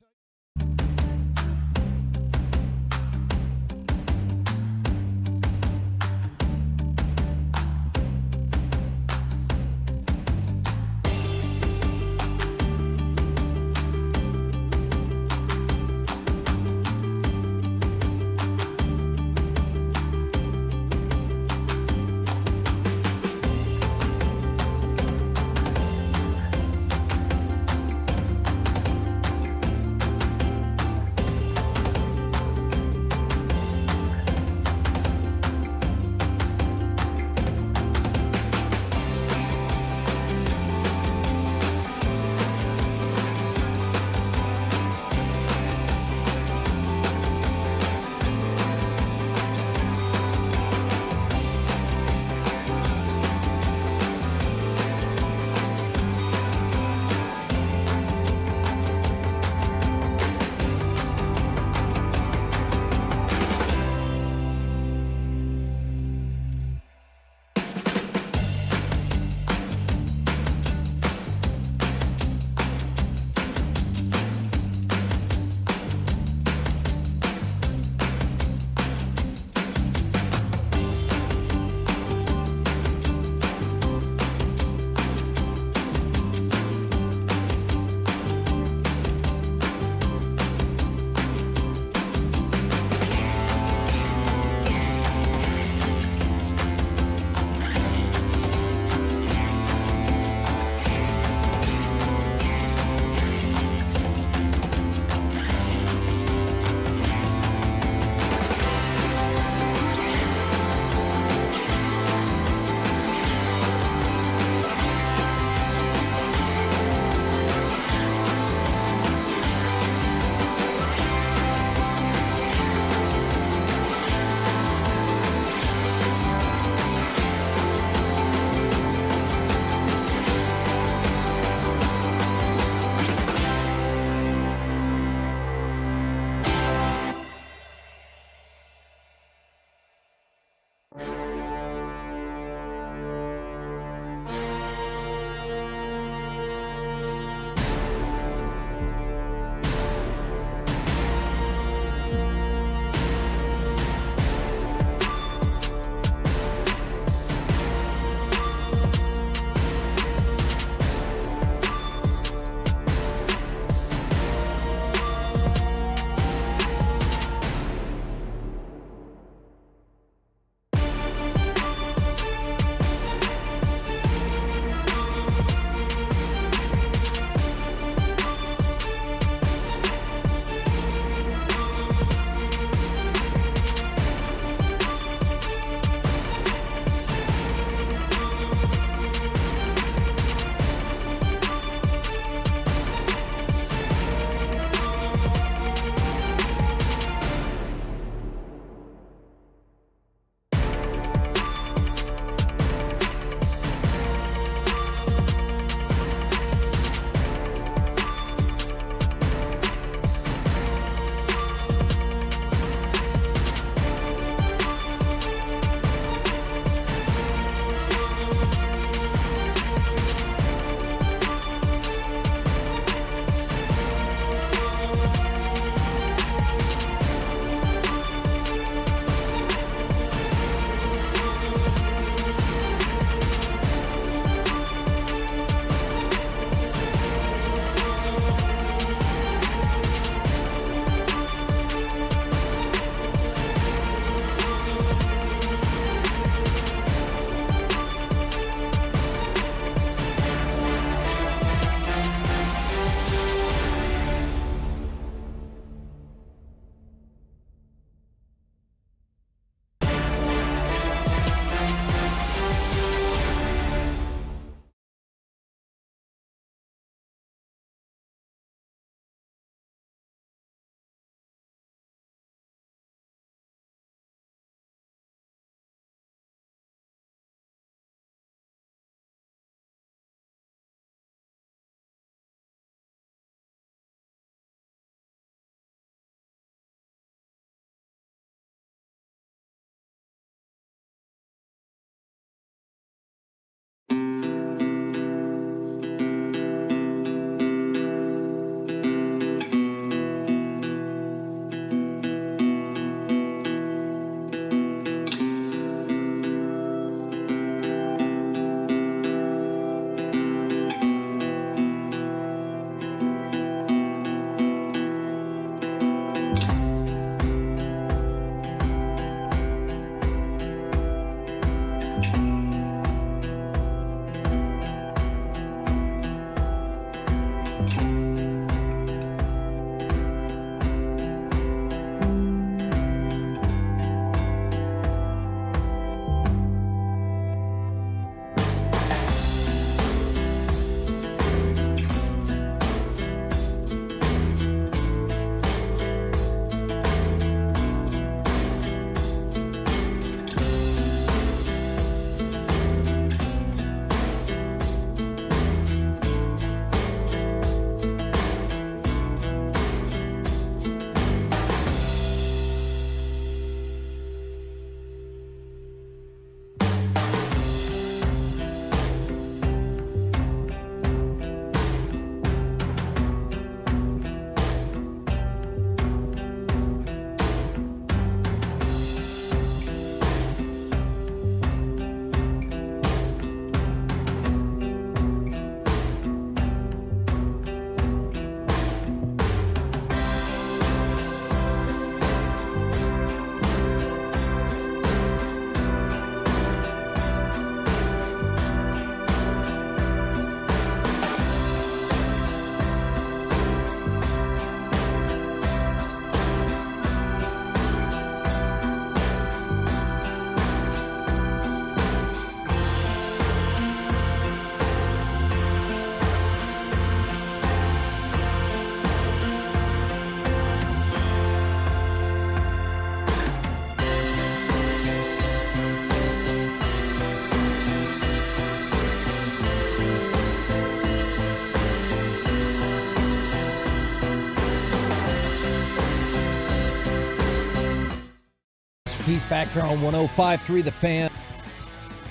He's back here on 105.3 The Fan.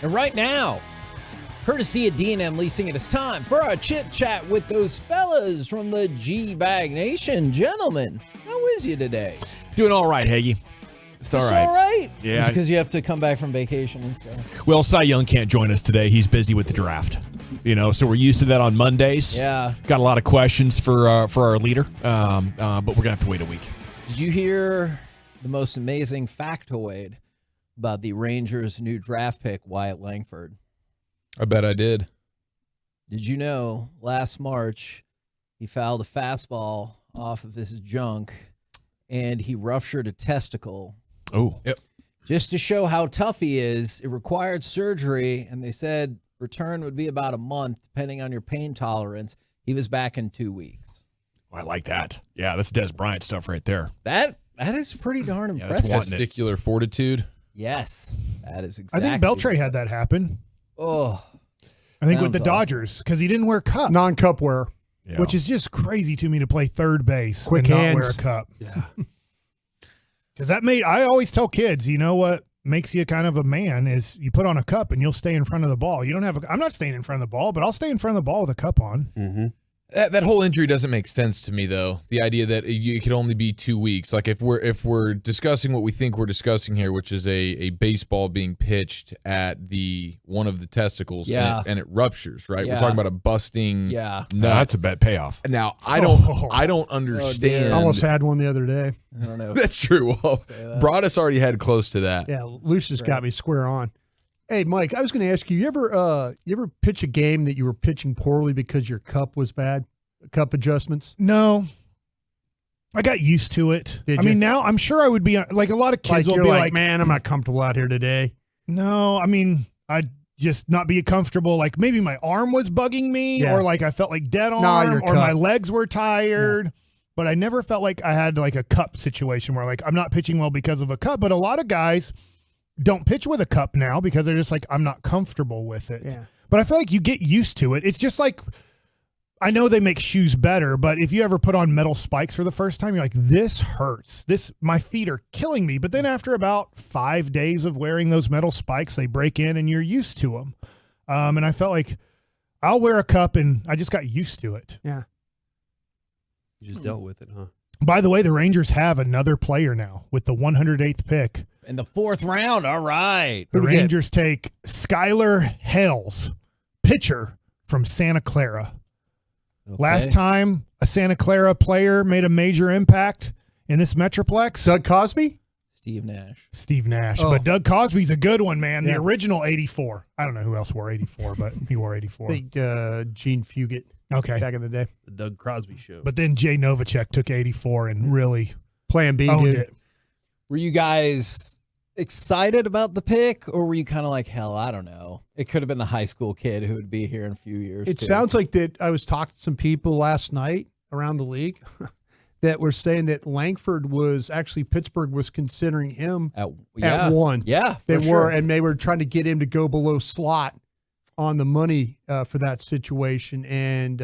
And right now, courtesy of D&M Leasing, it is time for a chit-chat with those fellas from the G-Bag Nation. Gentlemen, how is you today? Doing all right, Hagee. It's all right. Yeah. It's because you have to come back from vacation and stuff. Well, Cy Young can't join us today. He's busy with the draft. So we're used to that on Mondays. Yeah. Got a lot of questions for our leader, but we're going to have to wait a week. Did you hear the most amazing factoid about the Rangers' new draft pick, Wyatt Langford? I bet I did. Did you know last March he fouled a fastball off of his junk and he ruptured a testicle? Oh, yep. Just to show how tough he is, it required surgery, and they said return would be about a month, depending on your pain tolerance. He was back in 2 weeks. I like that. Yeah, that's Des Bryant stuff right there. That is pretty darn impressive. Testicular fortitude. Yes, that is exactly. I think Beltre had that happen. Oh, I think with the Dodgers because he didn't wear cup, non-cup wear, which is just crazy to me to play third base quick and hands. not wear a cup. Yeah, because I always tell kids, you know what makes you kind of a man is you put on a cup and you'll stay in front of the ball. You don't have. I'm not staying in front of the ball, but I'll stay in front of the ball with a cup on. Mm-hmm. That whole injury doesn't make sense to me, though. The idea that it could only be 2 weeks. Like if we're discussing what we think we're discussing here, which is a baseball being pitched at one of the testicles, and it ruptures, right? Yeah. We're talking about a busting. Yeah, no, that's a bet payoff. Now I don't understand. I almost had one the other day. I don't know. That's true. Well, Broadus already had close to that. Yeah, Lucius got me square on. Hey, Mike, I was going to ask you, you ever pitch a game that you were pitching poorly because your cup was bad? Cup adjustments? No. I got used to it. Did I you? mean, now I'm sure I would be like a lot of kids will you're be like, man, I'm not comfortable out here today. No, I mean, I'd just not be comfortable. Like maybe my arm was bugging me or like I felt like dead arm or my legs were tired. Yeah. But I never felt like I had like a cup situation where like I'm not pitching well because of a cup. But a lot of guys don't pitch with a cup now because they're just like, I'm not comfortable with it. Yeah. But I feel like you get used to it. It's just like, I know they make shoes better, but if you ever put on metal spikes for the first time, you're like, this hurts. My feet are killing me. But then after about 5 days of wearing those metal spikes, they break in and you're used to them. And I felt like I'll wear a cup and I just got used to it. Yeah. You just dealt with it, huh? By the way, the Rangers have another player now with the 108th pick. In the 4th round, all right. The Rangers take Skylar Hales, pitcher from Santa Clara. Okay. Last time a Santa Clara player made a major impact in this Metroplex. Doug Cosby? Steve Nash. Oh. But Doug Cosby's a good one, man. The original 84. I don't know who else wore 84, but he wore 84. I think Gene Fugate. Okay. Back in the day. The Doug Crosby show. But then Jay Novacek took 84 and really Plan B, owned dude. it. Were you guys excited about the pick, or were you kind of like, hell, I don't know? It could have been the high school kid who would be here in a few years. It sounds like that. I was talking to some people last night around the league that were saying that Langford was actually Pittsburgh was considering him at 1. Yeah, they for were, sure. and they were trying to get him to go below slot on the money for that situation, and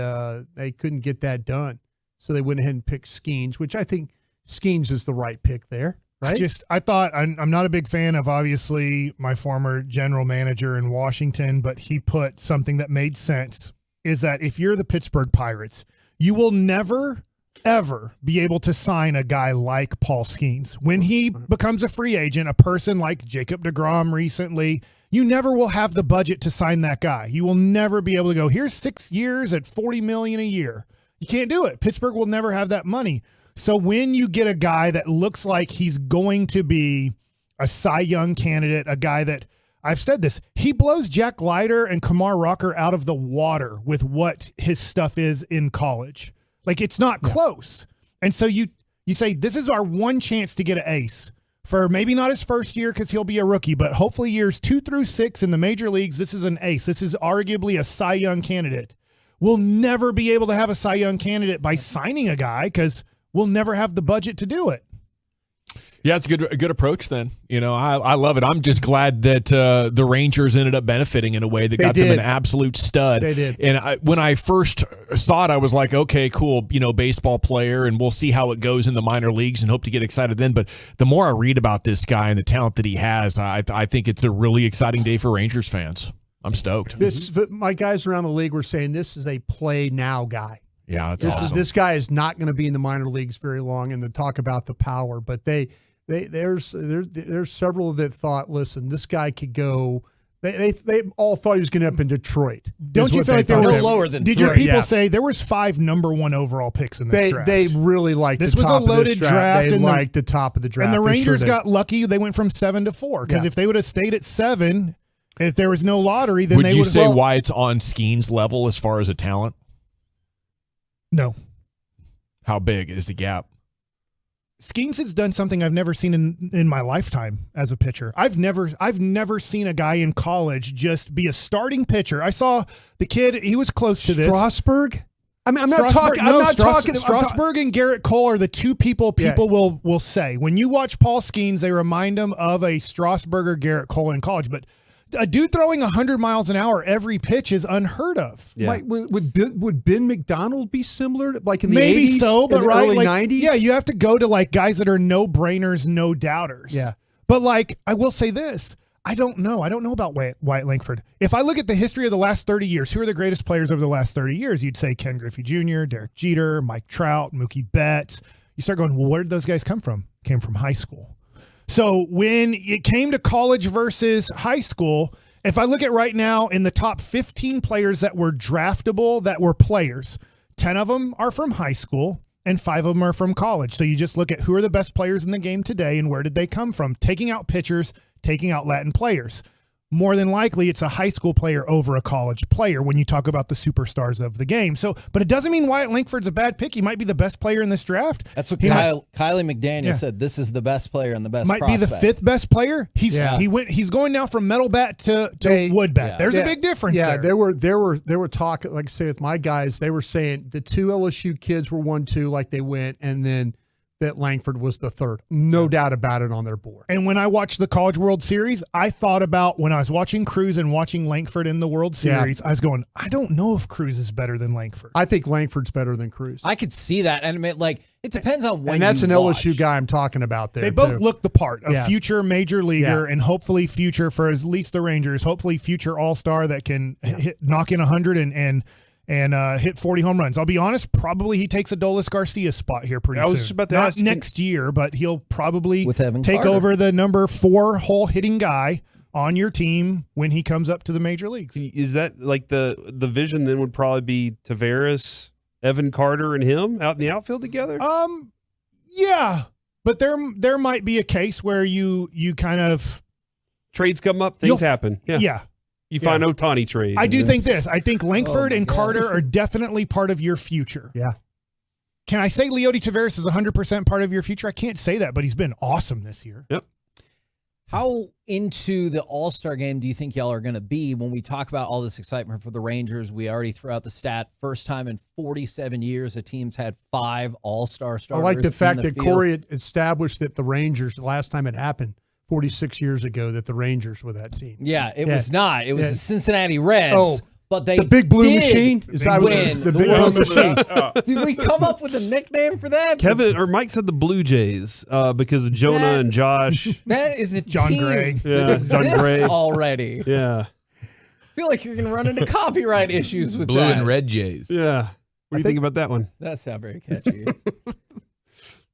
they couldn't get that done. So they went ahead and picked Skeens, which I think Skeens is the right pick there. Right? I thought I'm not a big fan of obviously my former general manager in Washington, but he put something that made sense is that if you're the Pittsburgh Pirates, you will never, ever be able to sign a guy like Paul Skeens. When he becomes a free agent, a person like Jacob deGrom recently, you never will have the budget to sign that guy. You will never be able to go, here's 6 years at $40 million a year. You can't do it. Pittsburgh will never have that money. So when you get a guy that looks like he's going to be a Cy Young candidate, a guy that, I've said this, he blows Jack Leiter and Kumar Rocker out of the water with what his stuff is in college. Like, it's not close. And so you say, this is our one chance to get an ace for maybe not his first year because he'll be a rookie, but hopefully years 2 through 6 in the major leagues, this is an ace. This is arguably a Cy Young candidate. We'll never be able to have a Cy Young candidate by signing a guy because we'll never have the budget to do it. Yeah, it's a good approach then. I love it. I'm just glad that the Rangers ended up benefiting in a way that got them an absolute stud. They did. And when I first saw it, I was like, okay, cool, baseball player, and we'll see how it goes in the minor leagues and hope to get excited then. But the more I read about this guy and the talent that he has, I think it's a really exciting day for Rangers fans. I'm stoked. My guys around the league were saying this is a play now guy. Yeah, that's awesome. This guy is not going to be in the minor leagues very long, and to talk about the power, but there's several that thought, listen, this guy could go. They all thought he was going to end up in Detroit. Don't you feel like there was lower than? Did your people say there was 5 number 1 overall picks in this draft? They really liked this. The Was top a loaded of this draft. They liked the top of the draft, and the Rangers sure got lucky. They went from 7 to 4 because if they would have stayed at 7, if there was no lottery, then would they you would say Wyatt's on Skeen's level as far as a talent? No. How big is the gap? Skeens has done something I've never seen in my lifetime as a pitcher. I've never seen a guy in college just be a starting pitcher. I saw the kid; he was close to this. Strasburg. I mean, I'm not talking. Strasburg and Garrett Cole are the two people will say when you watch Paul Skeens, they remind them of a Strasburg or Garrett Cole in college, but. A dude throwing 100 miles an hour every pitch is unheard of. Yeah. Would Ben McDonald be similar, like in the maybe 80s, so, but in the early 90s? Yeah, you have to go to like guys that are no brainers, no doubters. Yeah, but like I will say this, I don't know about Wyatt Langford. If I look at the history of the last 30 years, who are the greatest players over the last 30 years? You'd say Ken Griffey Jr., Derek Jeter, Mike Trout, Mookie Betts. You start going, well, where did those guys come from? Came from high school. So when it came to college versus high school, if I look at right now in the top 15 players that were draftable, that were players, 10 of them are from high school and 5 of them are from college. So you just look at who are the best players in the game today and where did they come from? Taking out pitchers, taking out Latin players. More than likely, it's a high school player over a college player when you talk about the superstars of the game. So, but it doesn't mean Wyatt Langford's a bad pick. He might be the best player in this draft. That's what Kylie McDaniel said. This is the best player and the best might prospect. Be the 5th best player. He's going now from metal bat to wood bat. There's a big difference. Yeah, there were talking, like I say with my guys, they were saying the 2 LSU kids were 1-2 like they went, and then that Langford was the 3rd. No doubt about it on their board. And when I watched the College World Series, I thought about when I was watching Cruz and watching Langford in the World Series, I was going, I don't know if Cruz is better than Langford. I think Langford's better than Cruz. I could see that. And it depends on when and that's you an watch. LSU guy I'm talking about there. They both look the part of Yeah. future major leaguer and hopefully future, for at least the Rangers, hopefully future all-star that can knock in 100 and hit 40 home runs. I'll be honest, probably he takes a Adolis Garcia spot here pretty soon. I was just about to Not ask next year, but he'll probably With Evan take Carter. over the number 4 hole hitting guy on your team when he comes up to the major leagues. Is that like the vision then would probably be Tavares, Evan Carter, and him out in the outfield together? Yeah, but there might be a case where you kind of trades come up, things happen. Yeah. You find Ohtani trade. I do think this. I think Langford and Carter are definitely part of your future. Yeah. Can I say Leody Taveras is 100% part of your future? I can't say that, but he's been awesome this year. Yep. How into the All-Star game do you think y'all are going to be when we talk about all this excitement for the Rangers? We already threw out the stat. First time in 47 years a team's had 5 All-Star starters. I like the fact in that field. Corey had established that the Rangers, the last time it happened, 46 years ago, that the Rangers were that team. Yeah, it was not. It was the Cincinnati Reds. Oh, but they the Big Blue did Machine? win The Big Blue Machine. Did we come up with a nickname for that? Kevin or Mike said the Blue Jays because of Jonah and Josh. That is a John team Gray. that exists already. Yeah. I feel like you're going to run into copyright issues with Blue that. and Red Jays. Yeah. What do you think about that one? That's not very catchy.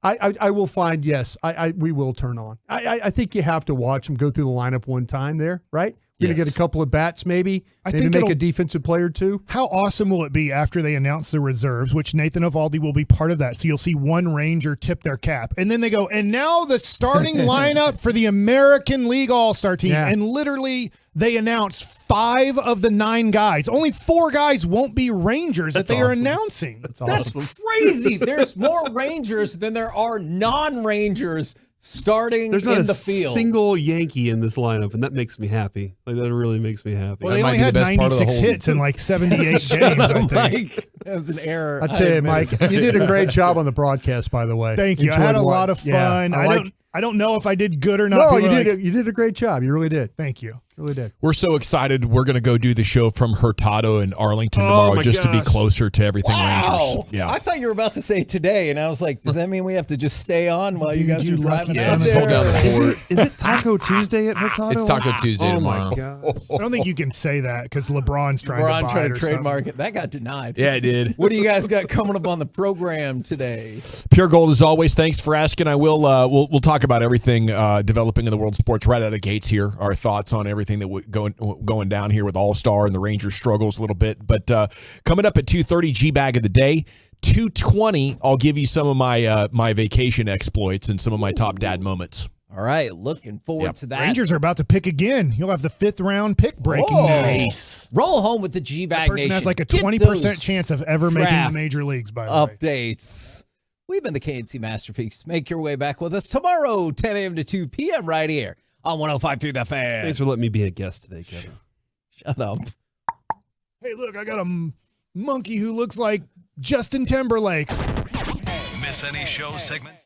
I will find, yes, we will turn on. I think you have to watch them go through the lineup one time there, right? You're going to get a couple of bats maybe. I maybe think make a defensive player too. How awesome will it be after they announce the reserves, which Nathan Eovaldi will be part of that. So you'll see one Ranger tip their cap. And then they go, and now the starting lineup for the American League All-Star team. Yeah. And literally they announce 5 of the 9 guys. Only 4 guys won't be Rangers that they are announcing. That's That's awesome. crazy. There's more Rangers than there are non-Rangers starting There's not in a the field. single Yankee in this lineup, and that makes me happy. Like that really makes me happy. Well, they only had 96 hits in like 78 games, I think. Mike, that was an error. I tell you, Mike, you did a great job on the broadcast, by the way. Thank you. I had a lot of fun. Yeah, I don't know if I did good or not. No, People you are did. like, You did a great job. You really did. Thank you. Really did. We're so excited. We're going to go do the show from Hurtado in Arlington Oh, tomorrow my just to be gosh. closer to everything Rangers. Wow. Yeah. I thought you were about to say today, and I was like, does that mean we have to just stay on while you guys are driving Yeah, out just there? hold down the fort. Is it Taco Tuesday at Hurtado? It's Taco Tuesday Oh tomorrow. my god! I don't think you can say that because LeBron's trying to buy LeBron tried it to or trademark something. it. That got denied. Yeah, it did. What do you guys got coming up on the program today? Pure Gold, as always. Thanks for asking. I will. We'll talk about everything developing in the world of sports right out of the gates here. Our thoughts on everything that going down here with All-Star and the Rangers struggles a little bit. But coming up at 2:30, G-Bag of the day. 2:20, I'll give you some of my my vacation exploits and some of my top dad moments. All right, looking forward to that. Rangers are about to pick again. You'll have the 5th round pick breaking Oh, news. nice. Roll home with the G-Bag Person Nation. has like a Get 20% those chance of ever making the draft major leagues, by the way. updates. We've been the KNC Masterpiece. Make your way back with us tomorrow, 10 a.m. to 2 p.m. right here on 105.3 The Fan. Thanks for letting me be a guest today, Kevin. Shut up. Hey, look, I got a monkey who looks like Justin Timberlake. Miss any show segments?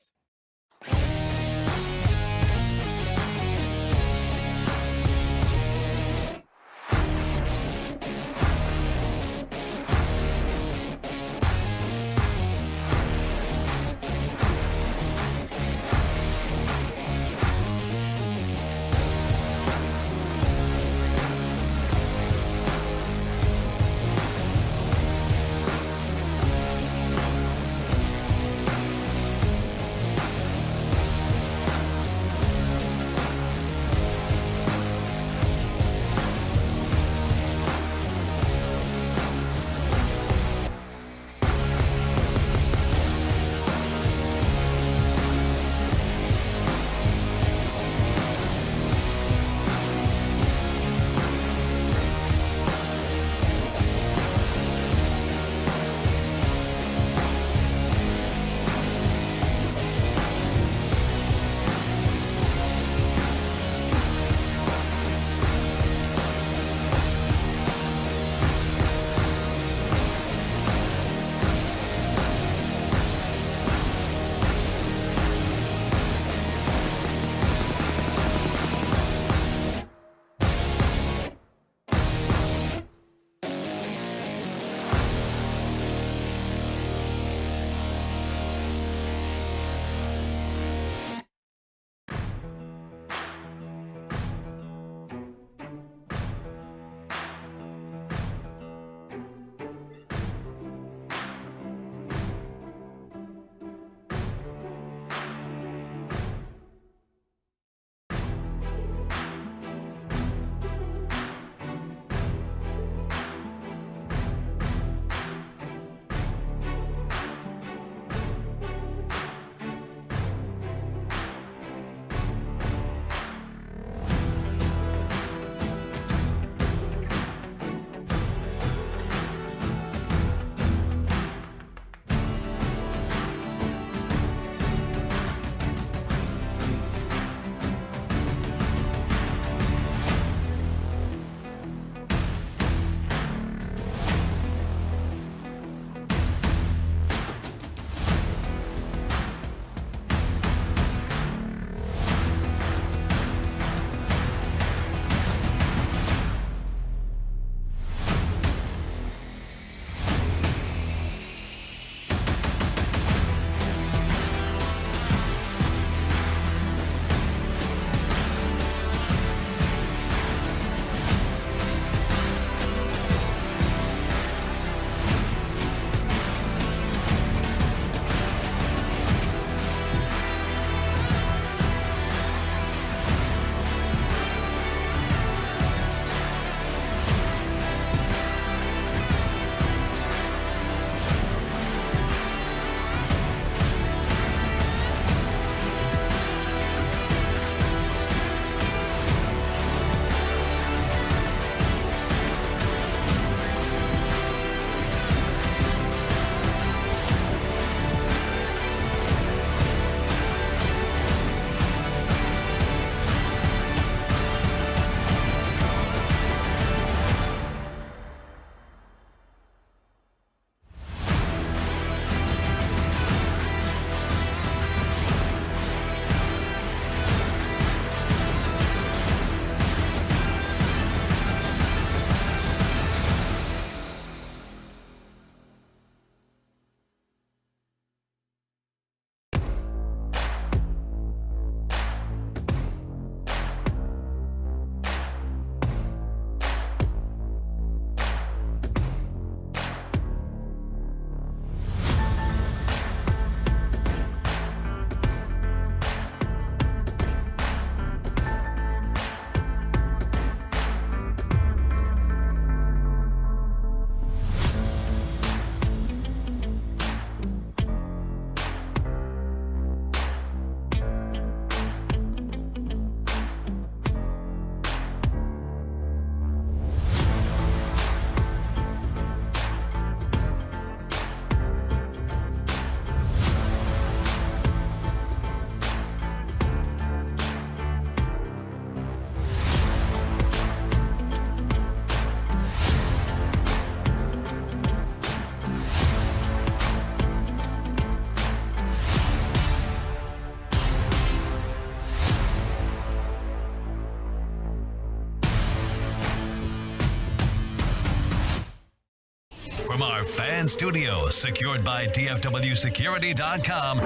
From our fan studio, secured by DFWsecurity.com,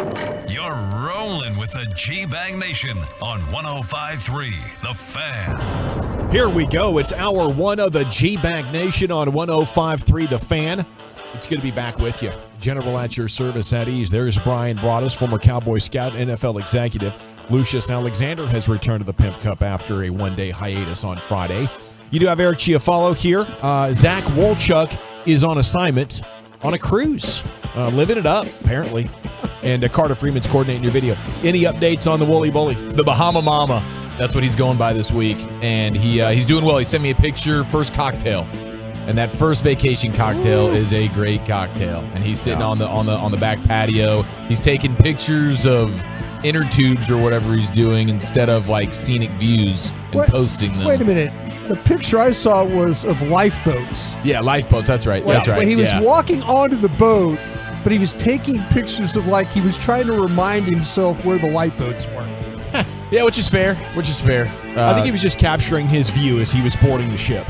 you're rolling with the G-Bang Nation on 105.3 The Fan. Here we go. It's hour one of the G-Bag Nation on 105.3 The Fan. It's good to be back with you. General at your service at ease. There's Brian Broaddus, former Cowboy scout, NFL executive. Lucius Alexander has returned to the Pimp Cup after a one-day hiatus on Friday. You do have Eric Chiafalo here. Zach Wolchuk is on assignment on a cruise, living it up, apparently. And Carter Freeman's coordinating your video. Any updates on the Wooly Bully? The Bahama Mama. That's what he's going by this week, and he's doing well. He sent me a picture, first cocktail, and that first vacation cocktail is a great cocktail. And he's sitting on the back patio. He's taking pictures of inner tubes or whatever he's doing instead of like scenic views and posting them. Wait a minute. The picture I saw was of lifeboats. Yeah, lifeboats. That's right. That's right. He was walking onto the boat, but he was taking pictures of like he was trying to remind himself where the lifeboats were. Yeah, which is fair. I think he was just capturing his view as he was boarding the ship.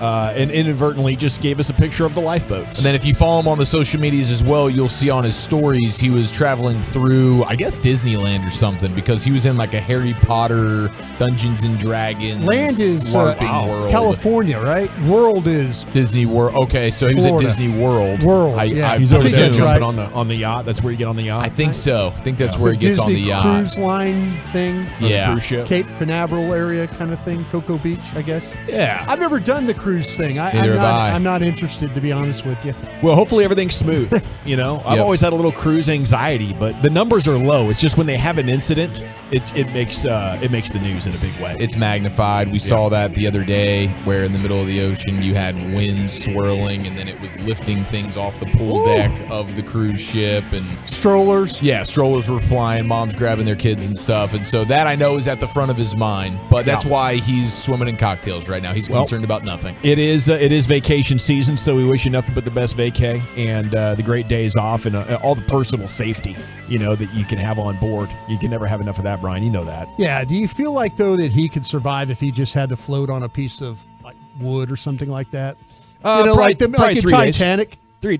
And inadvertently just gave us a picture of the lifeboats. And then if you follow him on the social medias as well, you'll see on his stories he was traveling through, I guess, Disneyland or something, because he was in like a Harry Potter, Dungeons and Dragons, Land is LARPing world. California, right? World is Disney World. Okay, so he was Florida. at Disney World. He's over there jumping on the yacht. That's where you get on the yacht. I think so. I think that's where he gets Disney on the yacht. Cruise line thing. Yeah. Cruise ship. Cape Canaveral area kind of thing. Cocoa Beach, I guess. Yeah. I've never done the cruise thing. I'm not interested, to be honest with you. Well, hopefully everything's smooth. I've always had a little cruise anxiety, but the numbers are low. It's just when they have an incident, it makes the news in a big way. It's magnified. We saw that the other day, where in the middle of the ocean you had winds swirling, and then it was lifting things off the pool deck of the cruise ship, and strollers. Yeah, strollers were flying. Moms grabbing their kids and stuff, and so that I know is at the front of his mind. But that's why he's swimming in cocktails right now. He's concerned about nothing. It is vacation season, so we wish you nothing but the best vacay and the great days off and all the personal safety, that you can have on board. You can never have enough of that, Brian. You know that. Yeah. Do you feel like, though, that he could survive if he just had to float on a piece of like wood or something like that? Like in 3 Titanic? days. 3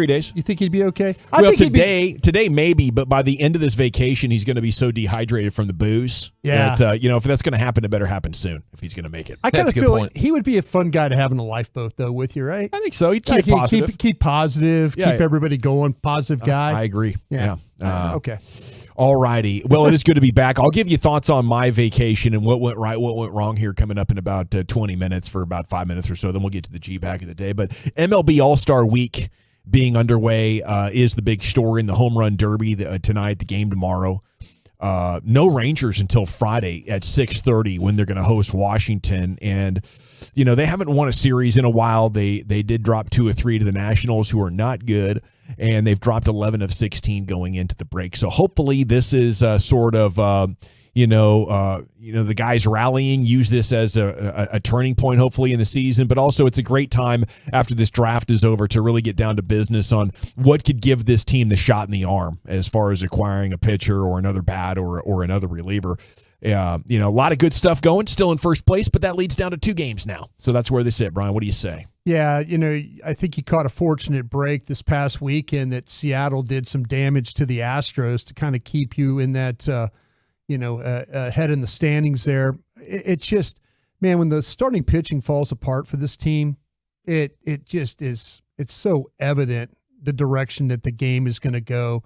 days. You think he'd be okay? Today maybe, but by the end of this vacation, he's going to be so dehydrated from the booze. Yeah. That, if that's going to happen, it better happen soon if he's going to make it. I kind of feel like he would be a fun guy to have in a lifeboat, though, with you, right? I think so. He'd keep positive. Keep positive. Keep everybody going. Positive guy. I agree. Yeah. Okay. All righty. Well, it is good to be back. I'll give you thoughts on my vacation and what went right, what went wrong here coming up in about 20 minutes for about 5 minutes or so. Then we'll get to the G-Bag of the day. But MLB All-Star Week being underway is the big story in the Home Run Derby tonight, the game tomorrow. No Rangers until Friday at 6:30 when they're going to host Washington. And, they haven't won a series in a while. They did drop 2 or 3 to the Nationals, who are not good. And they've dropped 11 of 16 going into the break. So hopefully this is sort of, the guys rallying, use this as a turning point, hopefully, in the season. But also it's a great time after this draft is over to really get down to business on what could give this team the shot in the arm as far as acquiring a pitcher or another bat or another reliever. A lot of good stuff going, still in first place, but that leads down to 2 games now. So that's where they sit. Brian, what do you say? Yeah, I think you caught a fortunate break this past weekend that Seattle did some damage to the Astros to kind of keep you in that, ahead in the standings there. It's just, man, when the starting pitching falls apart for this team, it just is, it's so evident the direction that the game is going to go.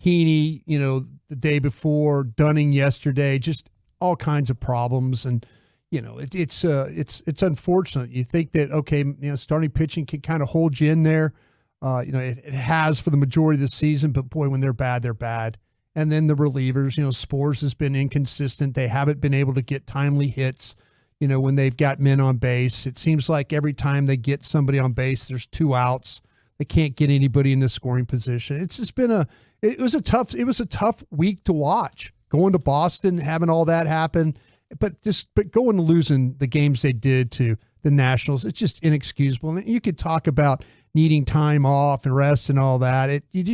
Heaney, the day before, Dunning yesterday, just all kinds of problems. And, it's unfortunate. You think that, okay, starting pitching can kind of hold you in there. It has for the majority of the season, but boy, when they're bad, they're bad. And then the relievers, Spores has been inconsistent. They haven't been able to get timely hits, when they've got men on base. It seems like every time they get somebody on base, there's 2 outs. They can't get anybody in the scoring position. It's just been it was a tough week to watch. Going to Boston, having all that happen, but going and losing the games they did to the Nationals, it's just inexcusable. And you could talk about needing time off and rest and all that. You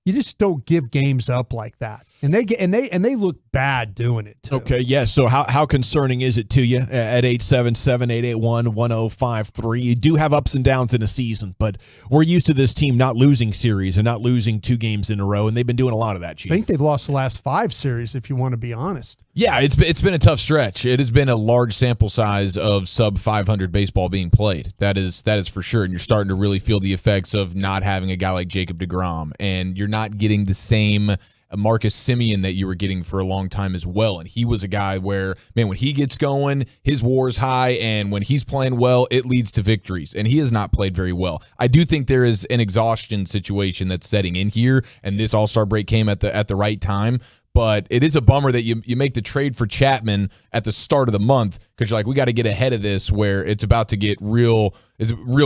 You just don't give games up like that. And they look bad doing it too. Okay, yes. So how concerning is it to you at 877-881-1053? You do have ups and downs in a season, but we're used to this team not losing series and not losing 2 games in a row, and they've been doing a lot of that, Chief. I think they've lost the last 5 series, if you want to be honest. Yeah, it's been a tough stretch. It has been a large sample size of sub 500 baseball being played. That is for sure, and you're starting to really feel the effects of not having a guy like Jacob deGrom, and you're not getting the same Marcus Semien that you were getting for a long time as well. And he was a guy where, man, when he gets going, his war is high, and when he's playing well, it leads to victories. And he has not played very well. I do think there is an exhaustion situation that's setting in here, and this All-Star break came at the right time. But it is a bummer that you make the trade for Chapman at the start of the month, because you're like, we got to get ahead of this where it's about to get real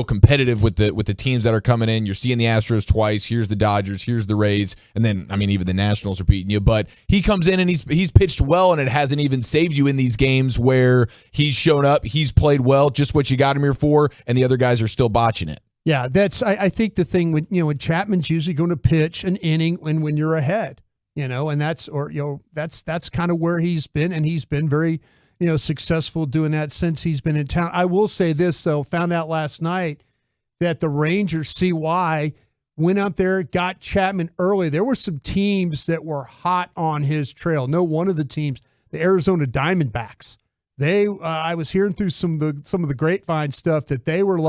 competitive with the teams that are coming in. You're seeing the Astros twice. Here's the Dodgers. Here's the Rays. And then, I mean, even the Nationals are beating you. But he comes in and he's pitched well, and it hasn't even saved you in these games where he's shown up. He's played well, just what you got him here for, and the other guys are still botching it. Yeah, that's I think the thing when Chapman's usually going to pitch an inning when you're ahead. And that's kind of where he's been, and he's been very, successful doing that since he's been in town. I will say this though, found out last night that the Rangers CY went out there, got Chapman early. There were some teams that were hot on his trail. No, one of the teams, the Arizona Diamondbacks. I was hearing through some of the grapevine stuff that they were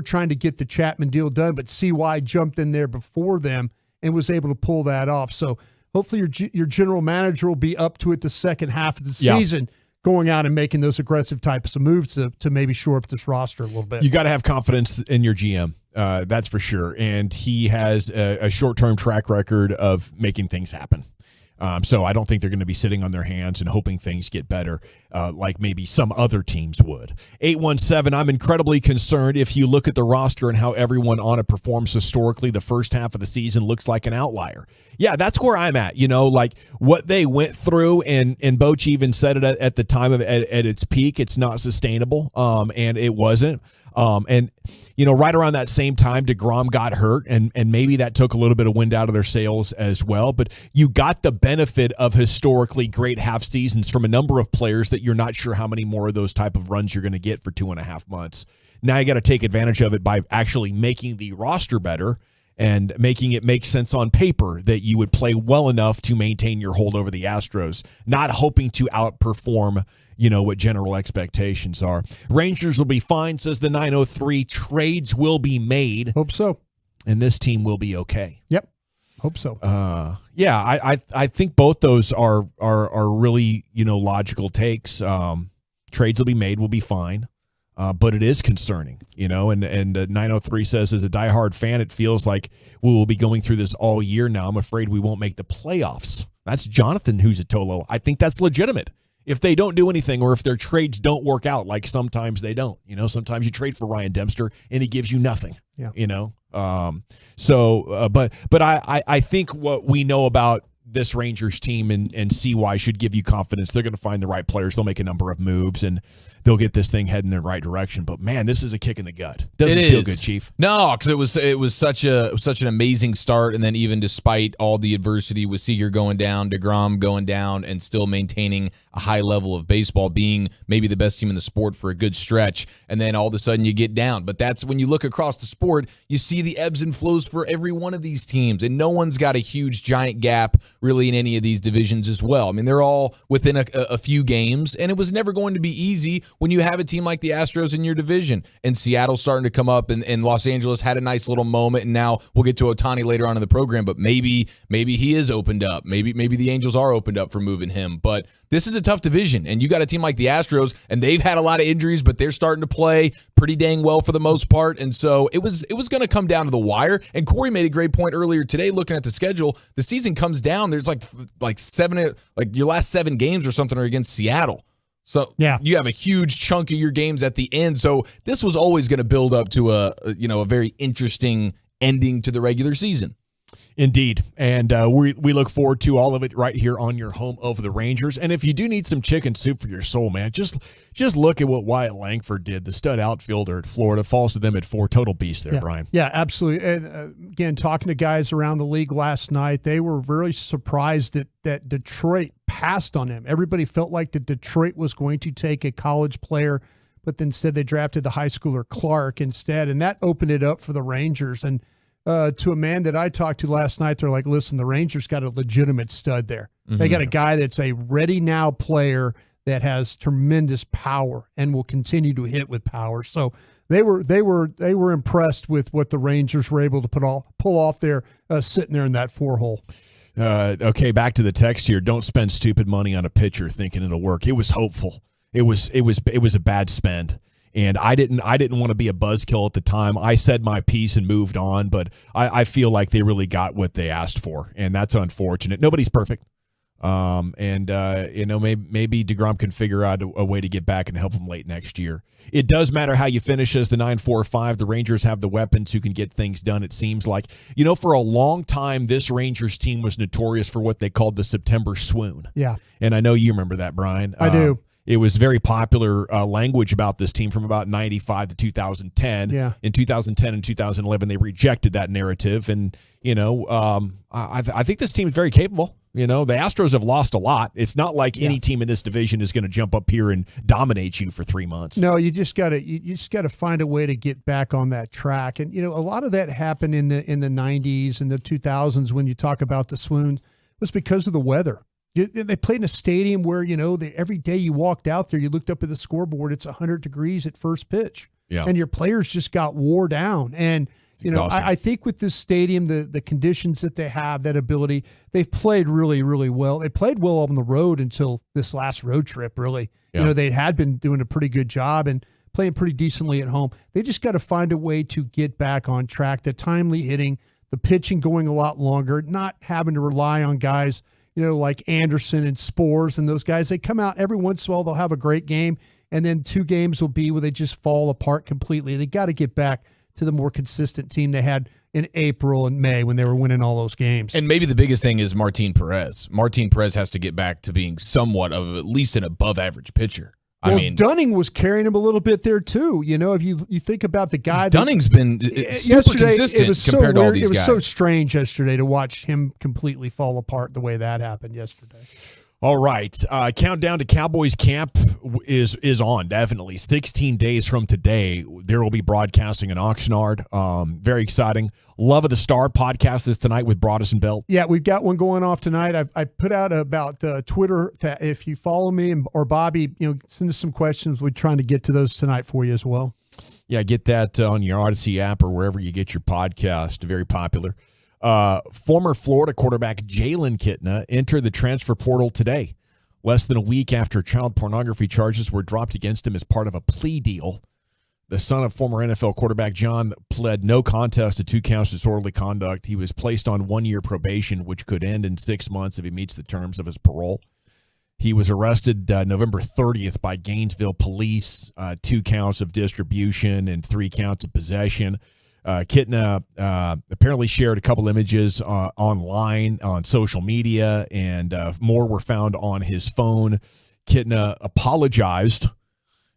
trying to get the Chapman deal done, but CY jumped in there before them and was able to pull that off. So hopefully your general manager will be up to it the second half of the season, going out and making those aggressive types of moves to maybe shore up this roster a little bit. You got to have confidence in your GM. That's for sure. And he has a short-term track record of making things happen. So I don't think they're going to be sitting on their hands and hoping things get better like maybe some other teams would. 817, I'm incredibly concerned. If you look at the roster and how everyone on it performs historically, the first half of the season looks like an outlier. Yeah, that's where I'm at. Like what they went through, and Boch even said it at the time of at its peak, it's not sustainable, and it wasn't. Right around that same time, DeGrom got hurt, and maybe that took a little bit of wind out of their sails as well. But you got the benefit of historically great half seasons from a number of players that you're not sure how many more of those type of runs you're going to get for 2.5 months. Now you got to take advantage of it by actually making the roster better and making it make sense on paper that you would play well enough to maintain your hold over the Astros, not hoping to outperform what general expectations are. Rangers will be fine, says the 903. Trades will be made. Hope so. And this team will be okay. Yep. Hope so. I think both those are really, logical takes. Trades will be made, will be fine. But it is concerning, and 903 says, as a diehard fan, it feels like we will be going through this all year now. I'm afraid we won't make the playoffs. That's Jonathan Huzatolo. I think that's legitimate. If they don't do anything, or if their trades don't work out, like sometimes they don't, sometimes you trade for Ryan Dempster and he gives you nothing, Yeah. But I think what we know about this Rangers team and CY should give you confidence. They're going to find the right players. They'll make a number of moves, and they'll get this thing heading in the right direction. But man, this is a kick in the gut. Doesn't feel good, Chief. No, because it was such an amazing start, and then even despite all the adversity with Seager going down, DeGrom going down, and still maintaining a high level of baseball, being maybe the best team in the sport for a good stretch, and then all of a sudden you get down. But that's when you look across the sport, you see the ebbs and flows for every one of these teams, and no one's got a huge giant gap really in any of these divisions as well. I mean, they're all within a few games, and it was never going to be easy when you have a team like the Astros in your division. And Seattle's starting to come up, and Los Angeles had a nice little moment, and now we'll get to Ohtani later on in the program, but maybe he is opened up. Maybe the Angels are opened up for moving him. But this is a tough division, and you got a team like the Astros, and they've had a lot of injuries, but they're starting to play pretty dang well for the most part. And so it was going to come down to the wire. And Corey made a great point earlier today, looking at the schedule. The season comes down. There's like seven, like your last 7 games or something are against Seattle. So yeah, you have a huge chunk of your games at the end. So this was always going to build up to a very interesting ending to the regular season. Indeed. And we look forward to all of it right here on your home of the Rangers. And if you do need some chicken soup for your soul, man, just look at what Wyatt Langford did, the stud outfielder at Florida. Falls to them at 4. Total beast there, Brian. Yeah, absolutely. And again, talking to guys around the league last night, they were very surprised that Detroit passed on him. Everybody felt like that Detroit was going to take a college player, but instead they drafted the high schooler Clark instead. And that opened it up for the Rangers. And to a man that I talked to last night, they're like, listen, the Rangers got a legitimate stud there. Mm-hmm. They got a guy that's a ready now player that has tremendous power and will continue to hit with power. So they were impressed with what the Rangers were able to pull off there, sitting there in that 4-hole. Okay, back to the text here. Don't spend stupid money on a pitcher thinking it'll work. It was hopeful. It was a bad spend. And I didn't want to be a buzzkill at the time. I said my piece and moved on, but I feel like they really got what they asked for, and that's unfortunate. Nobody's perfect. Maybe DeGrom can figure out a way to get back and help him late next year. It does matter how you finish as the 9-4-5. The Rangers have the weapons who can get things done, it seems like. For a long time, this Rangers team was notorious for what they called the September swoon. Yeah. And I know you remember that, Brian. I do. It was very popular language about this team from about 95 to 2010. Yeah. In 2010 and 2011, they rejected that narrative. And, I think this team is very capable. The Astros have lost a lot. It's not like any team in this division is going to jump up here and dominate you for 3 months. No, you just got to find a way to get back on that track. And, a lot of that happened in the 90s and the 2000s when you talk about the swoon was because of the weather. They played in a stadium where, every day you walked out there, you looked up at the scoreboard, it's 100 degrees at first pitch. Yeah. And your players just got wore down. And, I think with this stadium, the conditions that they have, that ability, they've played really, really well. They played well on the road until this last road trip, really. Yeah. They had been doing a pretty good job and playing pretty decently at home. They just got to find a way to get back on track. The timely hitting, the pitching going a lot longer, not having to rely on guys like Anderson and Spores and those guys. They come out every once in a while, they'll have a great game, and then 2 games will be where they just fall apart completely. They got to get back to the more consistent team they had in April and May when they were winning all those games. And maybe the biggest thing is Martin Perez. Martin Perez has to get back to being somewhat of at least an above-average pitcher. Well, Dunning was carrying him a little bit there too. If you think about the guy, Dunning's been super consistent compared to all these guys. It was so strange yesterday to watch him completely fall apart the way that happened yesterday. All right, countdown to Cowboys camp is on, definitely. 16 days from today, there will be broadcasting in Oxnard. Very exciting. Love of the Star podcast is tonight with Broadus and Belt. Yeah, we've got one going off tonight. I put out about Twitter. If you follow me or Bobby, send us some questions. We're trying to get to those tonight for you as well. Yeah, get that on your Odyssey app or wherever you get your podcast. Very popular. Former Florida quarterback Jalen Kitna entered the transfer portal today, less than a week after child pornography charges were dropped against him as part of a plea deal. The son of former NFL quarterback John pled no contest to 2 counts of disorderly conduct. He was placed on 1-year probation, which could end in 6 months if he meets the terms of his parole. He was arrested November 30th by Gainesville police, 2 counts of distribution and 3 counts of possession. Kitna apparently shared a couple images online on social media, and more were found on his phone. Kitna apologized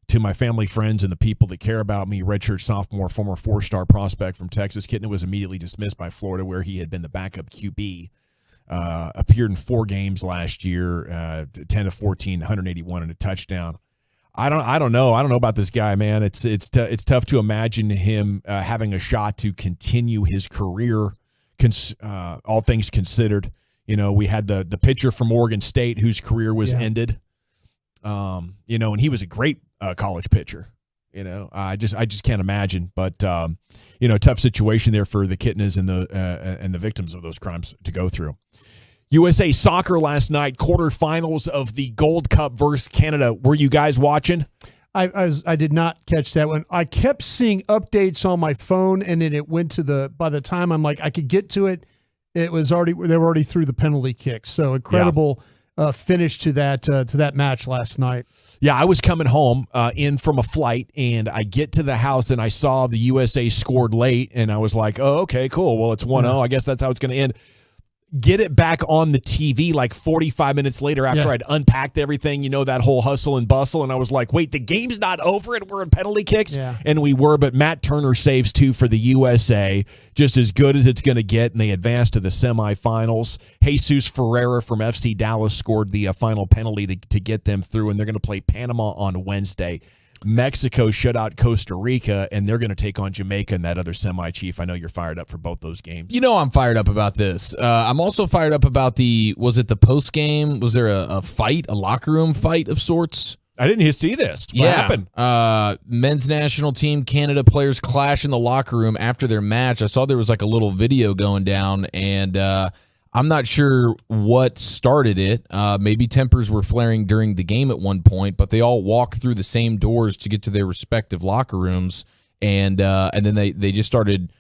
to my family, friends, and the people that care about me. Redshirt sophomore, former 4-star prospect from Texas. Kitna was immediately dismissed by Florida, where he had been the backup QB. Appeared in 4 games last year, 10 of 14, 181 and a touchdown. I don't know. I don't know about this guy, man. It's tough to imagine him having a shot to continue his career. All things considered, we had the pitcher from Oregon State whose career was ended. And he was a great college pitcher. I just can't imagine. But tough situation there for the Kitnas and the victims of those crimes to go through. USA Soccer last night, quarterfinals of the Gold Cup versus Canada. Were you guys watching? I did not catch that one. I kept seeing updates on my phone, and then it went to by the time I'm like I could get to it, they were already through the penalty kick. So incredible finish to that match last night. Yeah, I was coming home in from a flight, and I get to the house, and I saw the USA scored late, and I was like, oh, okay, cool. Well, it's 1-0. I guess that's how it's going to end. Get it back on the TV like 45 minutes later after I'd unpacked everything, that whole hustle and bustle. And I was like, wait, the game's not over and we're in penalty kicks? Yeah. And we were, but Matt Turner saves 2 for the USA, just as good as it's going to get, and they advance to the semifinals. Jesus Ferreira from FC Dallas scored the final penalty to get them through, and they're going to play Panama on Wednesday. Mexico shut out Costa Rica, and they're going to take on Jamaica in that other semi-chief. I know you're fired up for both those games. I'm fired up about this. I'm also fired up about was it the post-game? Was there a fight, a locker room fight of sorts? I didn't see this. What happened? Men's national team Canada players clash in the locker room after their match. I saw there was like a little video going down, and I'm not sure what started it. Maybe tempers were flaring during the game at one point, but they all walked through the same doors to get to their respective locker rooms, and then they just started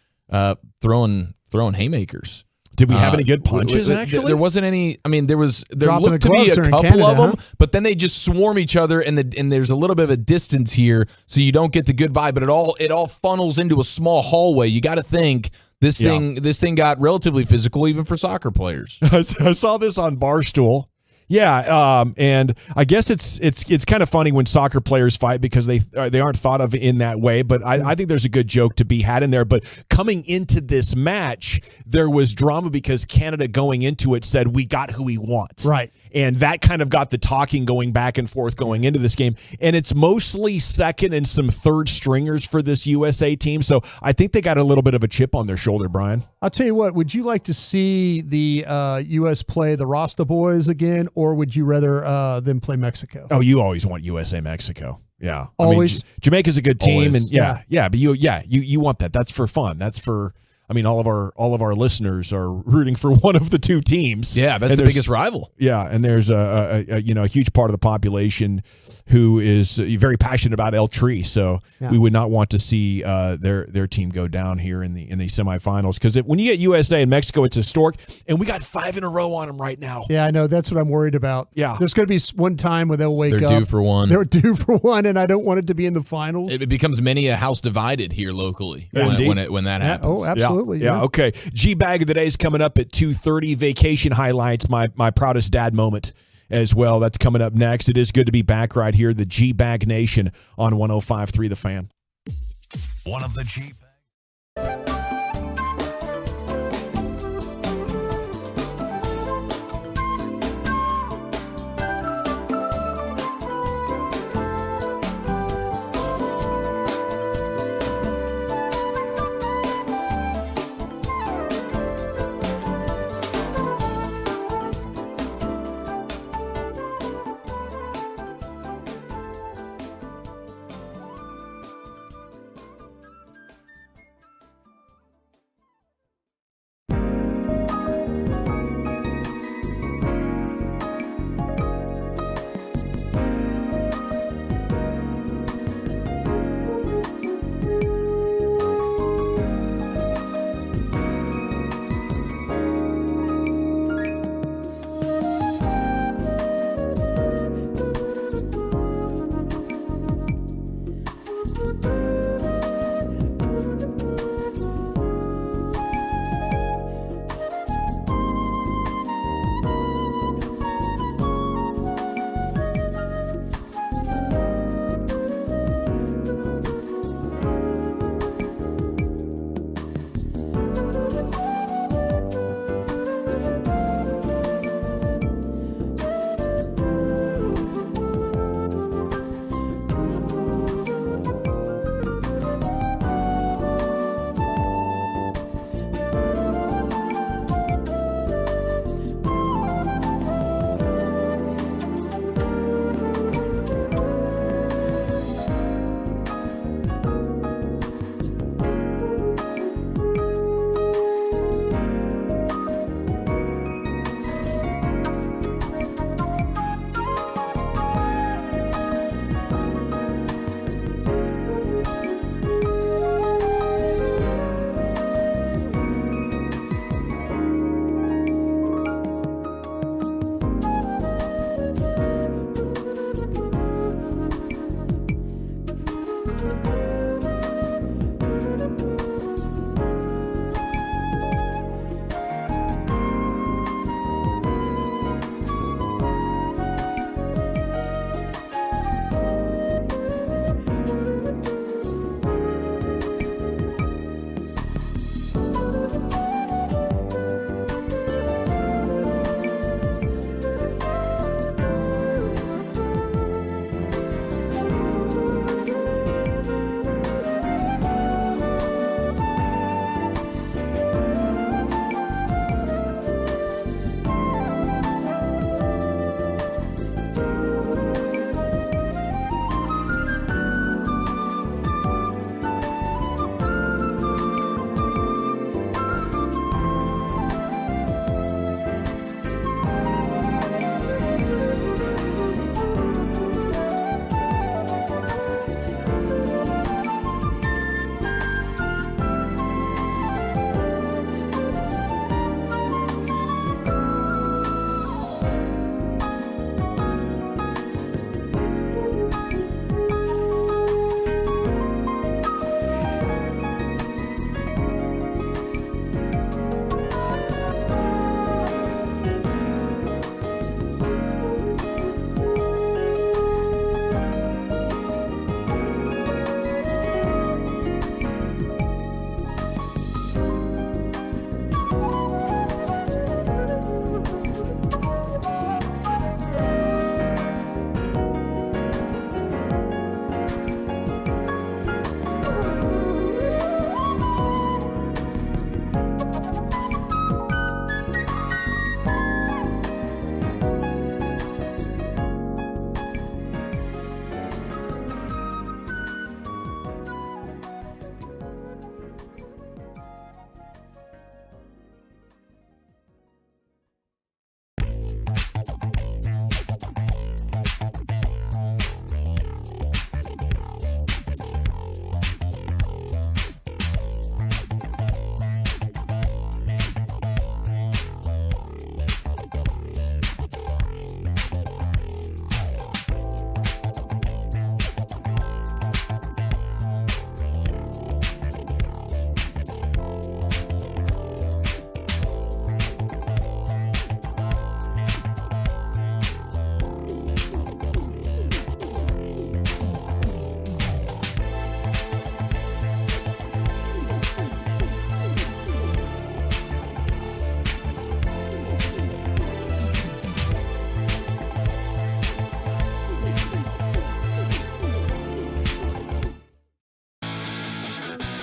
throwing haymakers. Did we have any good punches? Actually, there wasn't any. I mean, there looked the to be gloves a are in couple Canada, of them, huh? but then they just swarm each other, and there's a little bit of a distance here, so you don't get the good vibe. But it all funnels into a small hallway. You got to think. This thing got relatively physical even for soccer players. I saw this on Barstool. Yeah, and I guess it's kind of funny when soccer players fight because they aren't thought of in that way. But I think there's a good joke to be had in there. But coming into this match, there was drama because Canada going into it said we got who we want, Right. and that kind of got the talking going back and forth going into this game. And it's mostly second and some third stringers for this USA team. So I think they got a little bit of a chip on their shoulder, Brian. I'll tell you what, would you like to see the U.S. play the Rasta boys again, or would you rather them play Mexico? Oh, you always want USA Mexico. Yeah. Always. I mean, Jamaica's a good team. Always. And but you want that. That's for fun. That's for, all of our listeners are rooting for one of the two teams. Yeah, that's the biggest rival. Yeah, and there's a huge part of the population who is very passionate about El Tri. So we would not want to see their team go down here in the semifinals, because when you get USA and Mexico, it's historic, and we got 5 in a row on them right now. Yeah, I know. That's what I'm worried about. Yeah, there's going to be one time where they'll wake up. They're due for one. They're due for one, and I don't want it to be in the finals. It becomes many a house divided here locally when that happens. Oh, absolutely. Yeah. Okay. G-Bag of the Day is coming up at 2:30. Vacation highlights, my proudest dad moment as well. That's coming up next. It is good to be back right here, the G-Bag Nation on 105.3 The Fan. One of the G-Bag.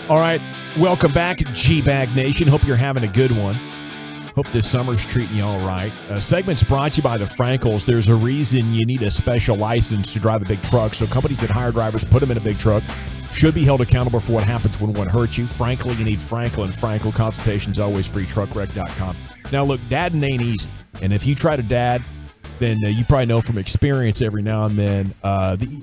All right, welcome back, G-Bag Nation. Hope you're having a good one. Hope this summer's treating you all right. Segment's brought to you by the Frankels. There's a reason you need a special license to drive a big truck, so companies that hire drivers, put them in a big truck, should be held accountable for what happens when one hurts you. Frankly, you need Frankel and Frankel. Consultation's always free, truckwreck.com. Now, look, dadding ain't easy, and if you try to dad, then you probably know from experience every now and then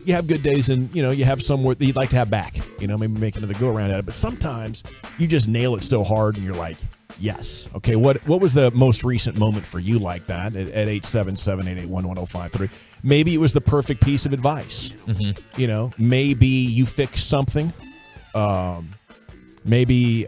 you have good days and, you have somewhere that you'd like to have back, maybe make another go around at it. But sometimes you just nail it so hard and you're like, yes. Okay, what was the most recent moment for you like that at 877-881-1053? Maybe it was the perfect piece of advice. Mm-hmm. Maybe you fixed something. Maybe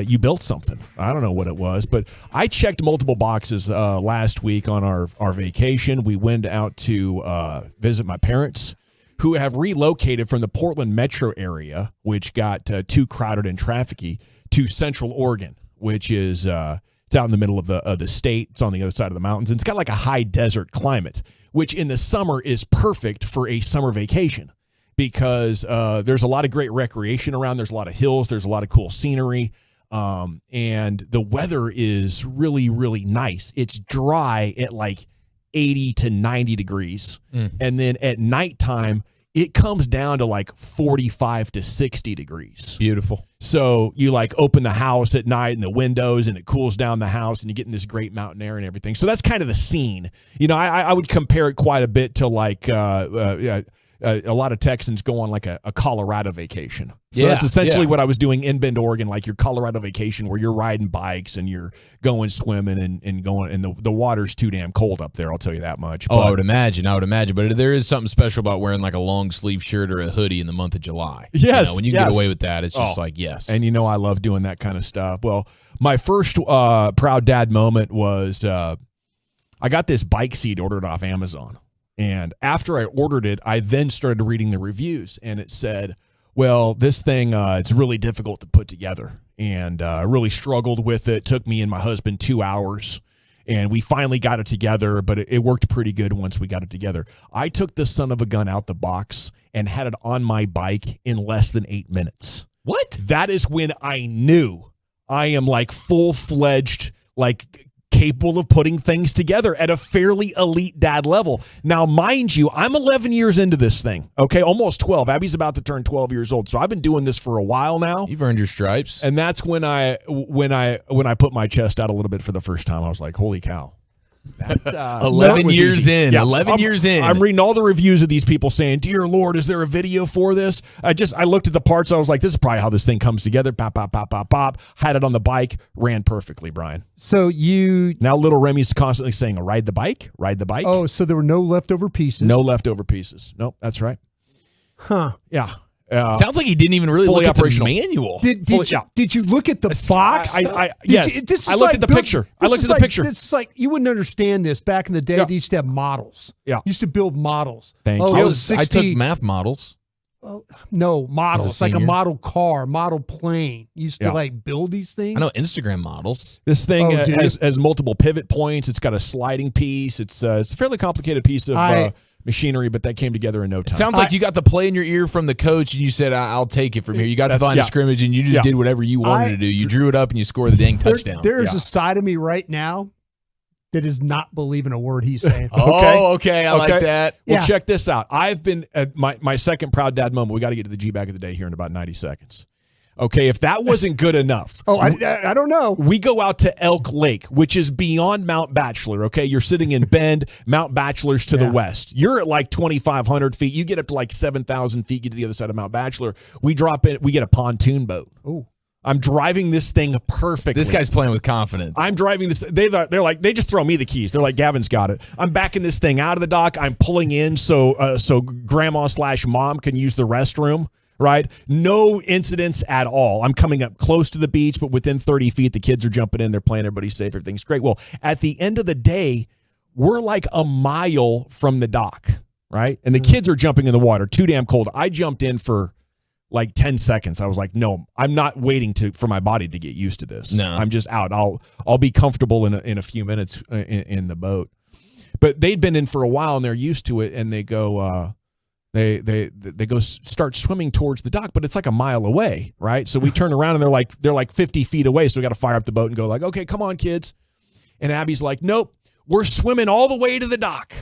you built something. I don't know what it was, but I checked multiple boxes last week on our vacation. We went out to visit my parents, who have relocated from the Portland metro area, which got too crowded and trafficky, to Central Oregon, which is it's out in the middle of the state. It's on the other side of the mountains, and it's got like a high desert climate, which in the summer is perfect for a summer vacation. Because there's a lot of great recreation around. There's a lot of hills. There's a lot of cool scenery. And the weather is really, really nice. It's dry at like 80 to 90 degrees. And then at nighttime, it comes down to like 45 to 60 degrees. Beautiful. So you like open the house at night and the windows and it cools down the house and you get in this great mountain air and everything. So that's kind of the scene. I would compare it quite a bit to like a lot of Texans go on like a Colorado vacation. So that's essentially what I was doing in Bend, Oregon, like your Colorado vacation where you're riding bikes and you're going swimming and going, and the water's too damn cold up there, I'll tell you that much. Oh, I would imagine. But there is something special about wearing like a long sleeve shirt or a hoodie in the month of July. Yes. When you get away with that, it's just like, yes. And I love doing that kind of stuff. Well, my first proud dad moment was I got this bike seat ordered off Amazon. And after I ordered it, I then started reading the reviews, and it said, well, this thing, it's really difficult to put together, and I really struggled with it. It took me and my husband 2 hours, and we finally got it together, but it worked pretty good once we got it together. I took the son of a gun out the box and had it on my bike in less than 8 minutes. What? That is when I knew I am like full-fledged, like capable of putting things together at a fairly elite dad level. Now, mind you, I'm 11 years into this thing, okay? Almost 12. Abby's about to turn 12 years old. So I've been doing this for a while now. You've earned your stripes. And that's when I put my chest out a little bit for the first time. I was like, holy cow. 11 years in. Yeah, 11 years in. I'm reading all the reviews of these people saying, dear Lord, is there a video for this? I looked at the parts. I was like, this is probably how this thing comes together. Pop, pop, pop, pop, pop. Had it on the bike. Ran perfectly, Brian. So now little Remy's constantly saying, ride the bike, ride the bike. Oh, so there were no leftover pieces. No leftover pieces. Nope, that's right. Huh. Yeah. Sounds like he didn't even really look at the manual. Did you look at the box? Yes. I looked at the picture. It's like you wouldn't understand this. Back in the day, they used to have models. Yeah. Used to build models. Thank you. I took math models. No, models. Like a model car, model plane. You used to like build these things. I know Instagram models. This thing has multiple pivot points. It's got a sliding piece. It's a fairly complicated piece of machinery, but that came together in no time. It sounds like you got the play in your ear from the coach and you said, I'll take it from here. You got to the line of scrimmage and you just did whatever you wanted to do. You drew it up and you scored the dang touchdown. There's a side of me right now that is not believing a word he's saying. Okay. I like that. Well, check this out. I've been at my second proud dad moment. We got to get to the G-Bag of the day here in about 90 seconds. Okay, if that wasn't good enough. I don't know. We go out to Elk Lake, which is beyond Mount Bachelor, okay? You're sitting in Bend, Mount Bachelor's to the west. You're at like 2,500 feet. You get up to like 7,000 feet, get to the other side of Mount Bachelor. We drop in, we get a pontoon boat. Oh. I'm driving this thing perfectly. This guy's playing with confidence. I'm driving this. They're like, they just throw me the keys. They're like, Gavin's got it. I'm backing this thing out of the dock. I'm pulling in so grandma/mom can use the restroom. Right? No incidents at all. I'm coming up close to the beach, but within 30 feet, the kids are jumping in. They're playing. Everybody's safe. Everything's great. Well, at the end of the day, we're like a mile from the dock, right? And the kids are jumping in the water. Too damn cold. I jumped in for like 10 seconds. I was like, no, I'm not waiting for my body to get used to this. No. I'm just out. I'll be comfortable in a few minutes in the boat. But they'd been in for a while and they're used to it. And they go, They go start swimming towards the dock, but it's like a mile away, right? So we turn around and they're like 50 feet away. So we got to fire up the boat and go like, okay, come on, kids. And Abby's like, nope, we're swimming all the way to the dock,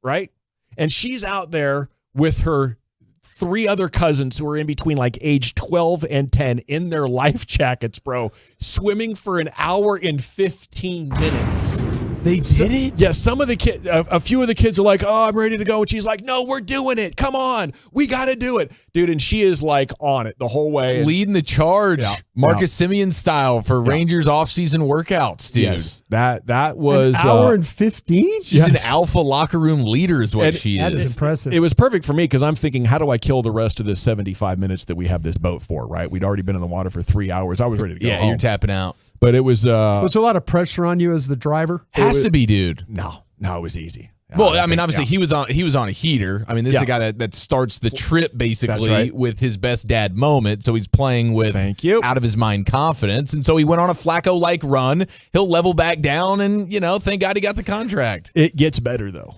right? And she's out there with her 3 other cousins who are in between like age 12 and 10 in their life jackets, bro, swimming for an hour and 15 minutes. They did it? Yeah, some of the kids, a few of the kids are like, oh, I'm ready to go. And she's like, no, we're doing it. Come on. We got to do it. Dude, and she is like on it the whole way. Leading the charge, Marcus Simeon style for Rangers offseason workouts, dude. Yes, that was... An hour and 15? She's an alpha locker room leader is what she is. That is impressive. It was perfect for me because I'm thinking, how do I kill the rest of this 75 minutes that we have this boat for, right? We'd already been in the water for 3 hours. I was ready to go home. You're tapping out. But it was... was there a lot of pressure on you as the driver? Has to be, dude. No, it was easy. Well, I mean, obviously he was on a heater. I mean, this is a guy that starts the trip basically with his best dad moment. So he's playing with out of his mind confidence. And so he went on a Flacco-like run. He'll level back down and, thank God he got the contract. It gets better though.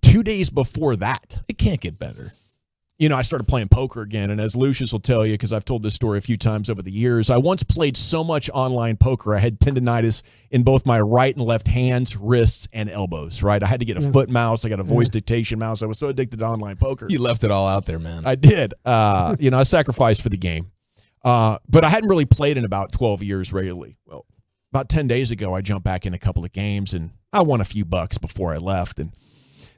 2 days before that, it can't get better. I started playing poker again, and as Lucius will tell you, because I've told this story a few times over the years, I once played so much online poker, I had tendinitis in both my right and left hands, wrists, and elbows, right? I had to get a foot mouse. I got a voice dictation mouse. I was so addicted to online poker. You left it all out there, man. I did. I sacrificed for the game. But I hadn't really played in about 12 years regularly. Well, about 10 days ago, I jumped back in a couple of games, and I won a few bucks before I left, and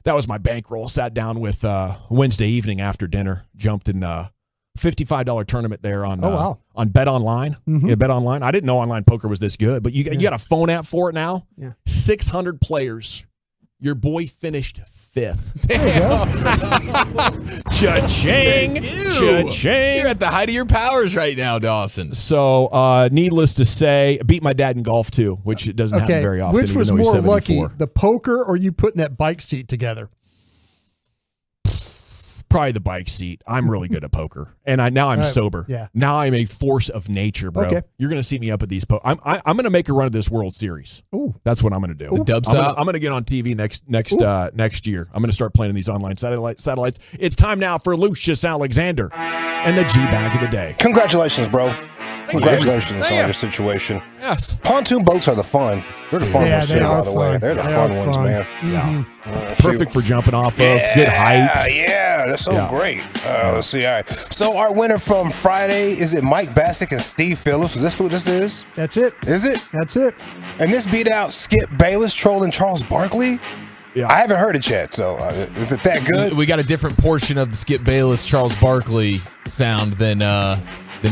that was my bankroll. Sat down with Wednesday evening after dinner, jumped in a $55 tournament there on Bet Online. Mm-hmm. Yeah, Bet Online. I didn't know online poker was this good, but you got a phone app for it now. Yeah. 600 players. Your boy finished 5th. Cha-ching. Cha-ching. You're at the height of your powers right now, Dawson. So, needless to say, beat my dad in golf too, which doesn't happen very often. Which was more lucky, the poker or you putting that bike seat together? Probably the bike seat. I'm really good at poker, and now I'm sober. Yeah. Now I'm a force of nature, bro. Okay. You're gonna see me up at these. I'm gonna make a run of this World Series. Ooh. That's what I'm gonna do. The dubs I'm gonna get on TV next year. I'm gonna start playing in these online satellites. It's time now for Lucius Alexander and the G bag of the day. Congratulations, bro. Congratulations on your situation. Yes. Pontoon boats are the fun. They're the fun ones too, by the way. They're the fun ones, man. Yeah. Perfect for jumping off of. Good height. Yeah, that's so great. Let's see. All right. So our winner from Friday, is it Mike Bassick and Steve Phillips? Is this what this is? That's it. Is it? That's it. And this beat out Skip Bayless trolling Charles Barkley? Yeah. I haven't heard it yet, so is it that good? We got a different portion of the Skip Bayless Charles Barkley sound than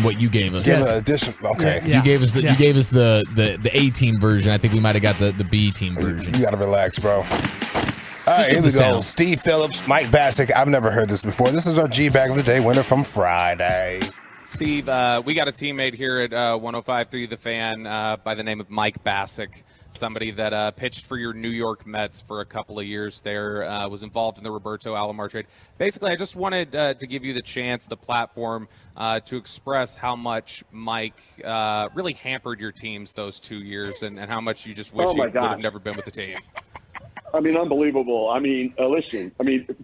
what you gave us. Yes. Okay. You gave us the A team version. I think we might have got the B team version. You gotta relax, bro. All right, here we go. Steve Phillips, Mike Bassick. I've never heard this before. This is our G bag of the day winner from Friday. Steve, we got a teammate here at 105.3 The Fan by the name of Mike Bassick. Somebody that pitched for your New York Mets for a couple of years there, was involved in the Roberto Alomar trade. Basically, I just wanted to give you the chance, the platform, to express how much Mike really hampered your teams those 2 years and how much you just wish you would have never been with the team. I mean, unbelievable. I mean, listen,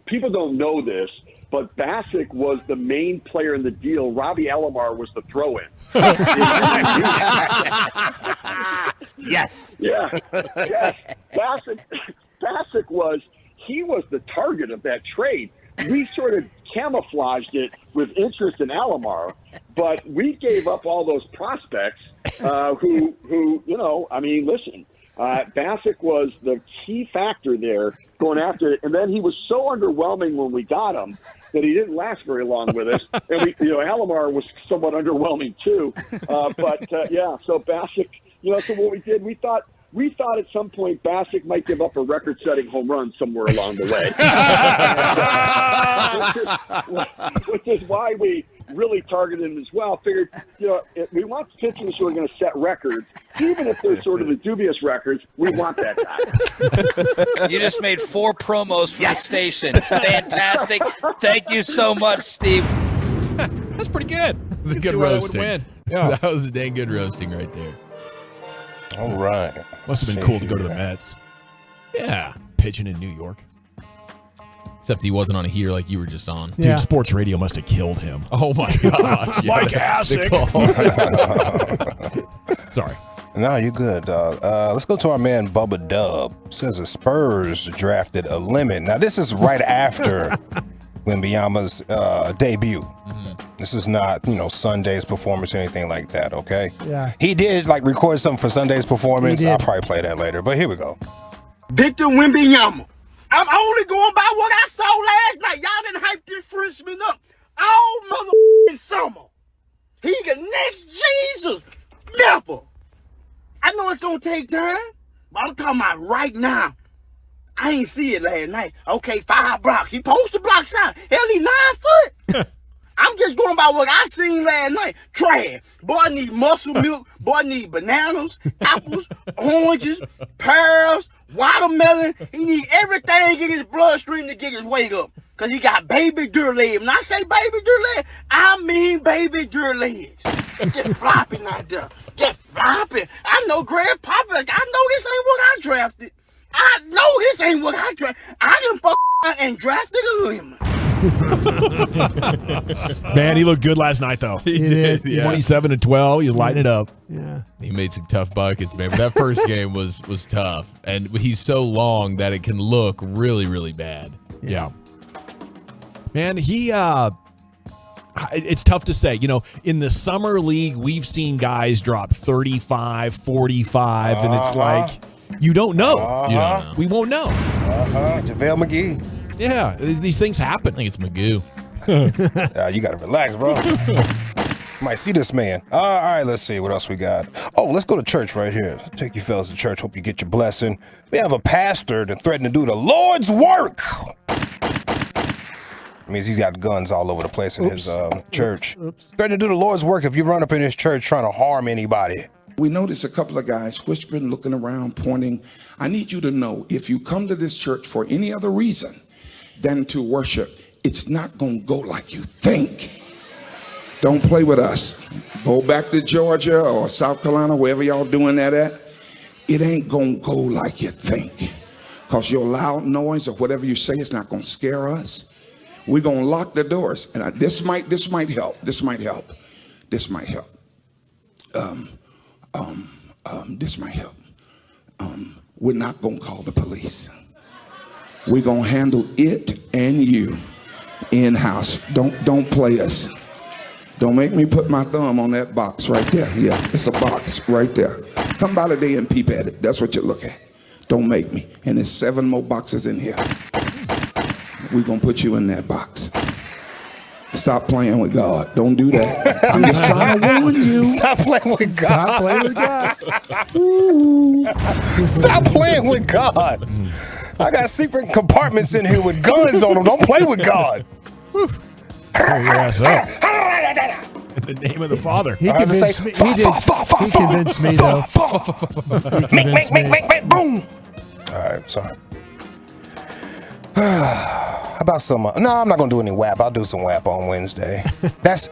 people don't know this, but Bassick was the main player in the deal. Robbie Alomar was the throw-in. Yes. Yeah. Yes. Bassick was the target of that trade. We sort of camouflaged it with interest in Alomar, but we gave up all those prospects who listen, Bassick was the key factor there going after it. And then he was so underwhelming when we got him that he didn't last very long with us. And Alomar was somewhat underwhelming too. So Bassick, so what we did, we thought at some point Bassick might give up a record-setting home run somewhere along the way. which is why we really targeted him as well. Figured, we want pitchers who are going to set records, even if they're sort of the dubious records. We want that guy. You just made 4 promos for the station. Fantastic. Thank you so much, Steve. That's pretty good. That was a good roasting. Yeah. That was a dang good roasting right there. All right. Must have been cool to go to the Mets. Yeah. Pitching in New York. Is Except he wasn't on here like you were just on. Dude, sports radio must have killed him. Oh my gosh. Mike Asick. Sorry. No, you're good, dog. Let's go to our man Bubba Dub. Says the Spurs drafted a limit. Now, this is right after Wembanyama's debut. This is not, Sunday's performance or anything like that, okay? Yeah. He did, record something for Sunday's performance. I'll probably play that later, but here we go. Victor Wembanyama. I'm only going by what I saw last night. Y'all didn't hype this Frenchman up all motherfucking summer. He the next Jesus. Never. I know it's going to take time, but I'm talking about right now. I ain't see it last night. Okay, 5 blocks. He posted blocks out. Hell, he 9 foot. I'm just going by what I seen last night. Trash. Boy, I need muscle milk. Boy, I need bananas, apples, oranges, pears, watermelon. He need everything in his bloodstream to get his weight up. Because he got baby deer legs. When I say baby deer legs, I mean baby deer legs. Just flopping out there. Just flopping. I know Greg Poppy. I know this ain't what I drafted. I know this ain't what I drafted. I done fuck and drafted a lemon. Man, he looked good last night, though. He did. 27-12. He's lighting it up. Yeah. He made some tough buckets, man. But that first game was tough. And he's so long that it can look really, really bad. Yeah. Man, it's tough to say. In the summer league, we've seen guys drop 35, 45, and it's like, you don't know. You don't know. We won't know. JaVale McGee. Yeah, these things happen. I think it's Magoo. You got to relax, bro. Might see this man. All right, let's see what else we got. Oh, let's go to church right here. Take you fellas to church. Hope you get your blessing. We have a pastor that threatened to do the Lord's work. Means he's got guns all over the place in his church. Threatening to do the Lord's work if you run up in his church trying to harm anybody. We noticed a couple of guys whispering, looking around, pointing. I need you to know, if you come to this church for any other reason than to worship, it's not going to go like you think. Don't play with us. Go back to Georgia or South Carolina, wherever y'all doing that at. It ain't going to go like you think. Because your loud noise or whatever you say is not going to scare us. We're going to lock the doors. And this might help. This might help. This might help. We're not going to call the police. We're going to handle it and you in-house. Don't play us. Don't make me put my thumb on that box right there. Yeah, it's a box right there. Come by today and peep at it. That's what you look at. Don't make me. And there's 7 more boxes in here. We're going to put you in that box. Stop playing with God. Don't do that. I'm just trying to warn you. Stop playing with God. Stop playing with God. Stop playing with God. I got secret compartments in here with guns on them. Don't play with God. Hurry your ass up. In the name of the Father. He convinced me. He convinced me, though. Make, boom. All right, sorry. How about some? No, I'm not gonna do any WAP. I'll do some WAP on Wednesday. That's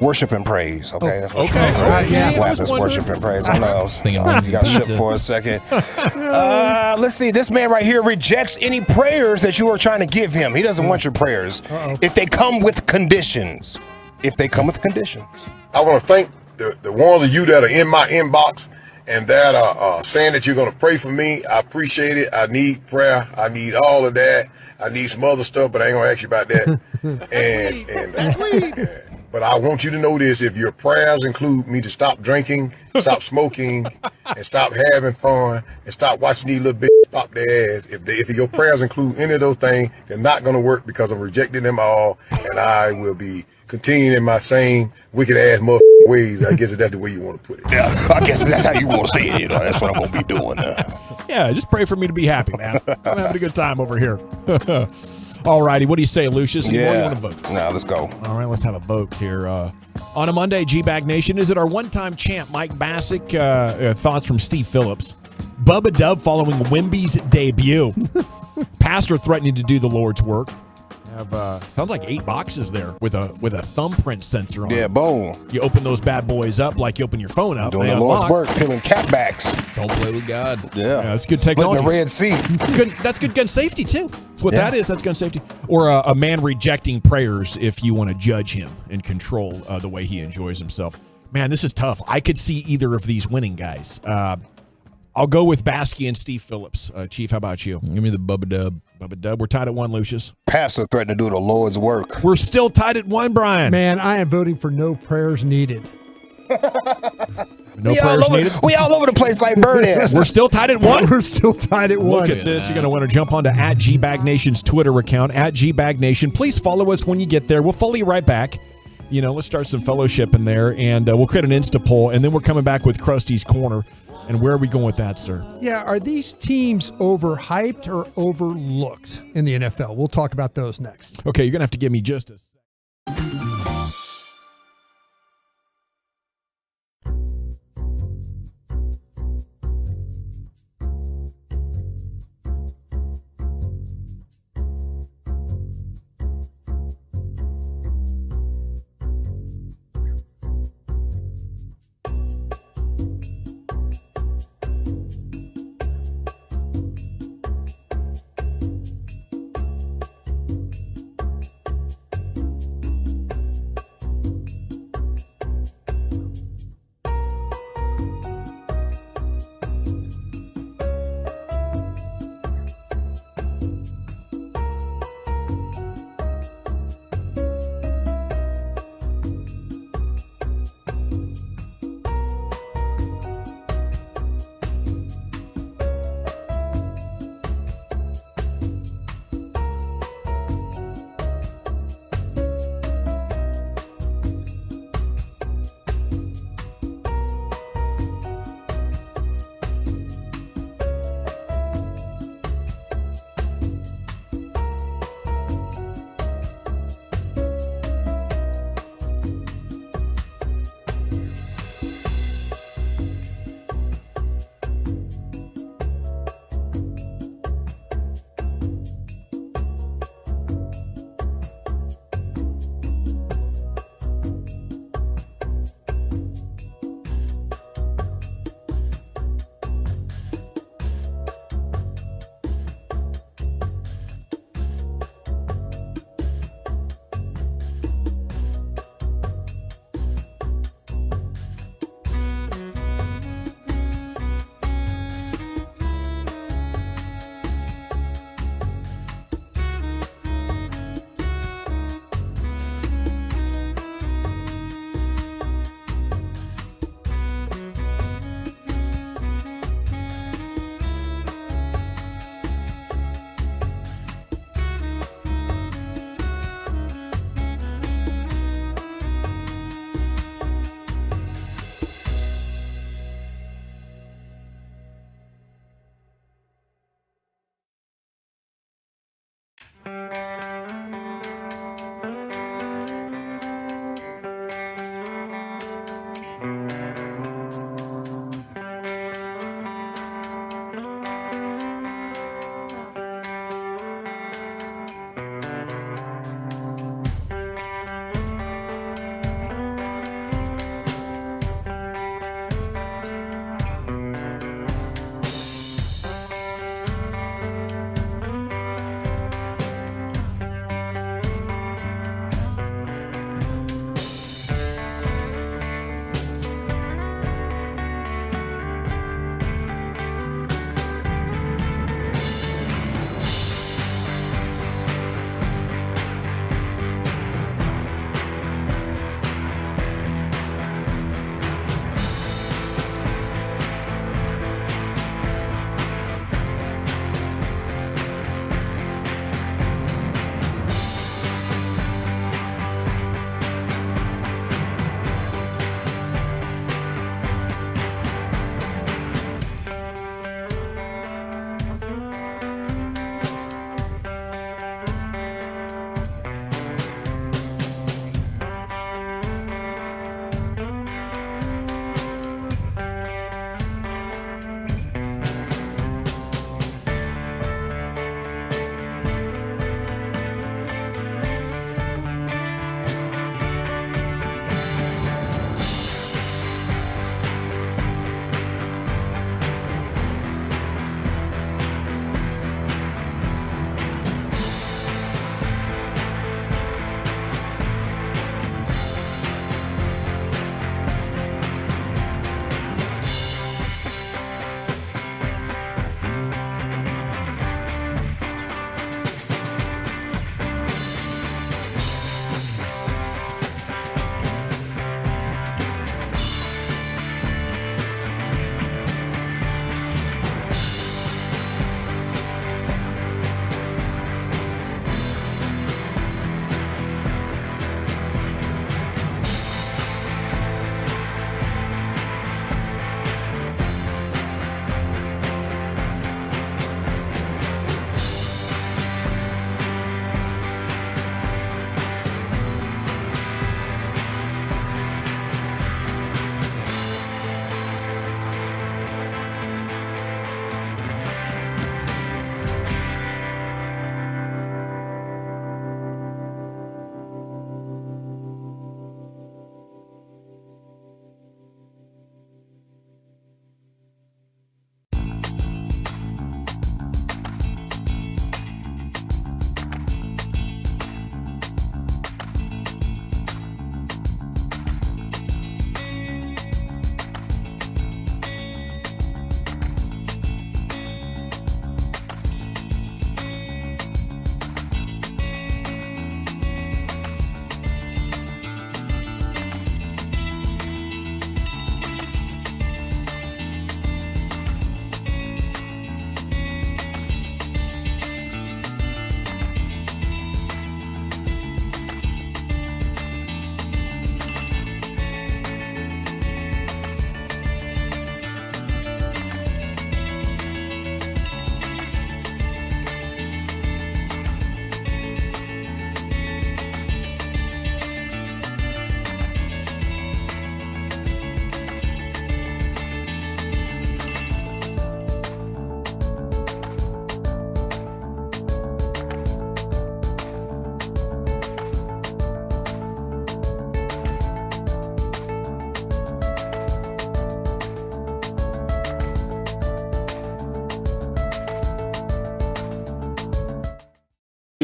worship and praise. Okay. That's worship and praise. Yeah, WAP is worship and praise. I know. You got shit for a second. Let's see. This man right here rejects any prayers that you are trying to give him. He doesn't want your prayers if they come with conditions. I want to thank the ones of you that are in my inbox and that are saying that you're going to pray for me. I appreciate it. I need prayer. I need all of that. I need some other stuff, but I ain't going to ask you about that. But I want you to know this. If your prayers include me to stop drinking, stop smoking, and stop having fun, and stop watching these little bitches pop their ass, if your prayers include any of those things, they're not going to work because I'm rejecting them all, and I will be continuing in my same wicked ass motherfucking ways. I guess that's the way you want to put it. Yeah, I guess that's how you want to say it. That's what I'm going to be doing now. Yeah, just pray for me to be happy, man. I'm having a good time over here. All righty, what do you say, Lucius? You want to vote? No, let's go. All right, let's have a vote here. On a Monday, G-Bag Nation, is it our one-time champ, Mike Bassick? Thoughts from Steve Phillips. Bubba Dub following Wemby's debut. Pastor threatening to do the Lord's work. Sounds like 8 boxes there with a thumbprint sensor on. Yeah, boom. You open those bad boys up like you open your phone up. Doing they the Lord's unlock. work, peeling catbacks. Don't play with God. Yeah, that's good Splitting technology. the Red Sea. That's good gun safety too. That's what that is. That's gun safety. Or a man rejecting prayers if you want to judge him and control the way he enjoys himself. Man, this is tough. I could see either of these winning, guys. I'll go with Baskey and Steve Phillips. Chief, how about you? Give me the Bubba Dub. Bubba Dub. We're tied at 1, Lucius. Pastor threatened to do the Lord's work. We're still tied at 1, Brian. Man, I am voting for no prayers needed. No prayers needed. We all over the place like bird ass. We're still tied at 1. We're still tied at 1. Look at this. You're going to want to jump onto @GBagNation's Twitter account, @GBagNation. Please follow us when you get there. We'll follow you right back. Let's start some fellowship in there, and we'll create an Insta poll, and then we're coming back with Krusty's Corner. And where are we going with that, sir? Yeah, are these teams overhyped or overlooked in the NFL? We'll talk about those next. Okay, you're going to have to give me just a second.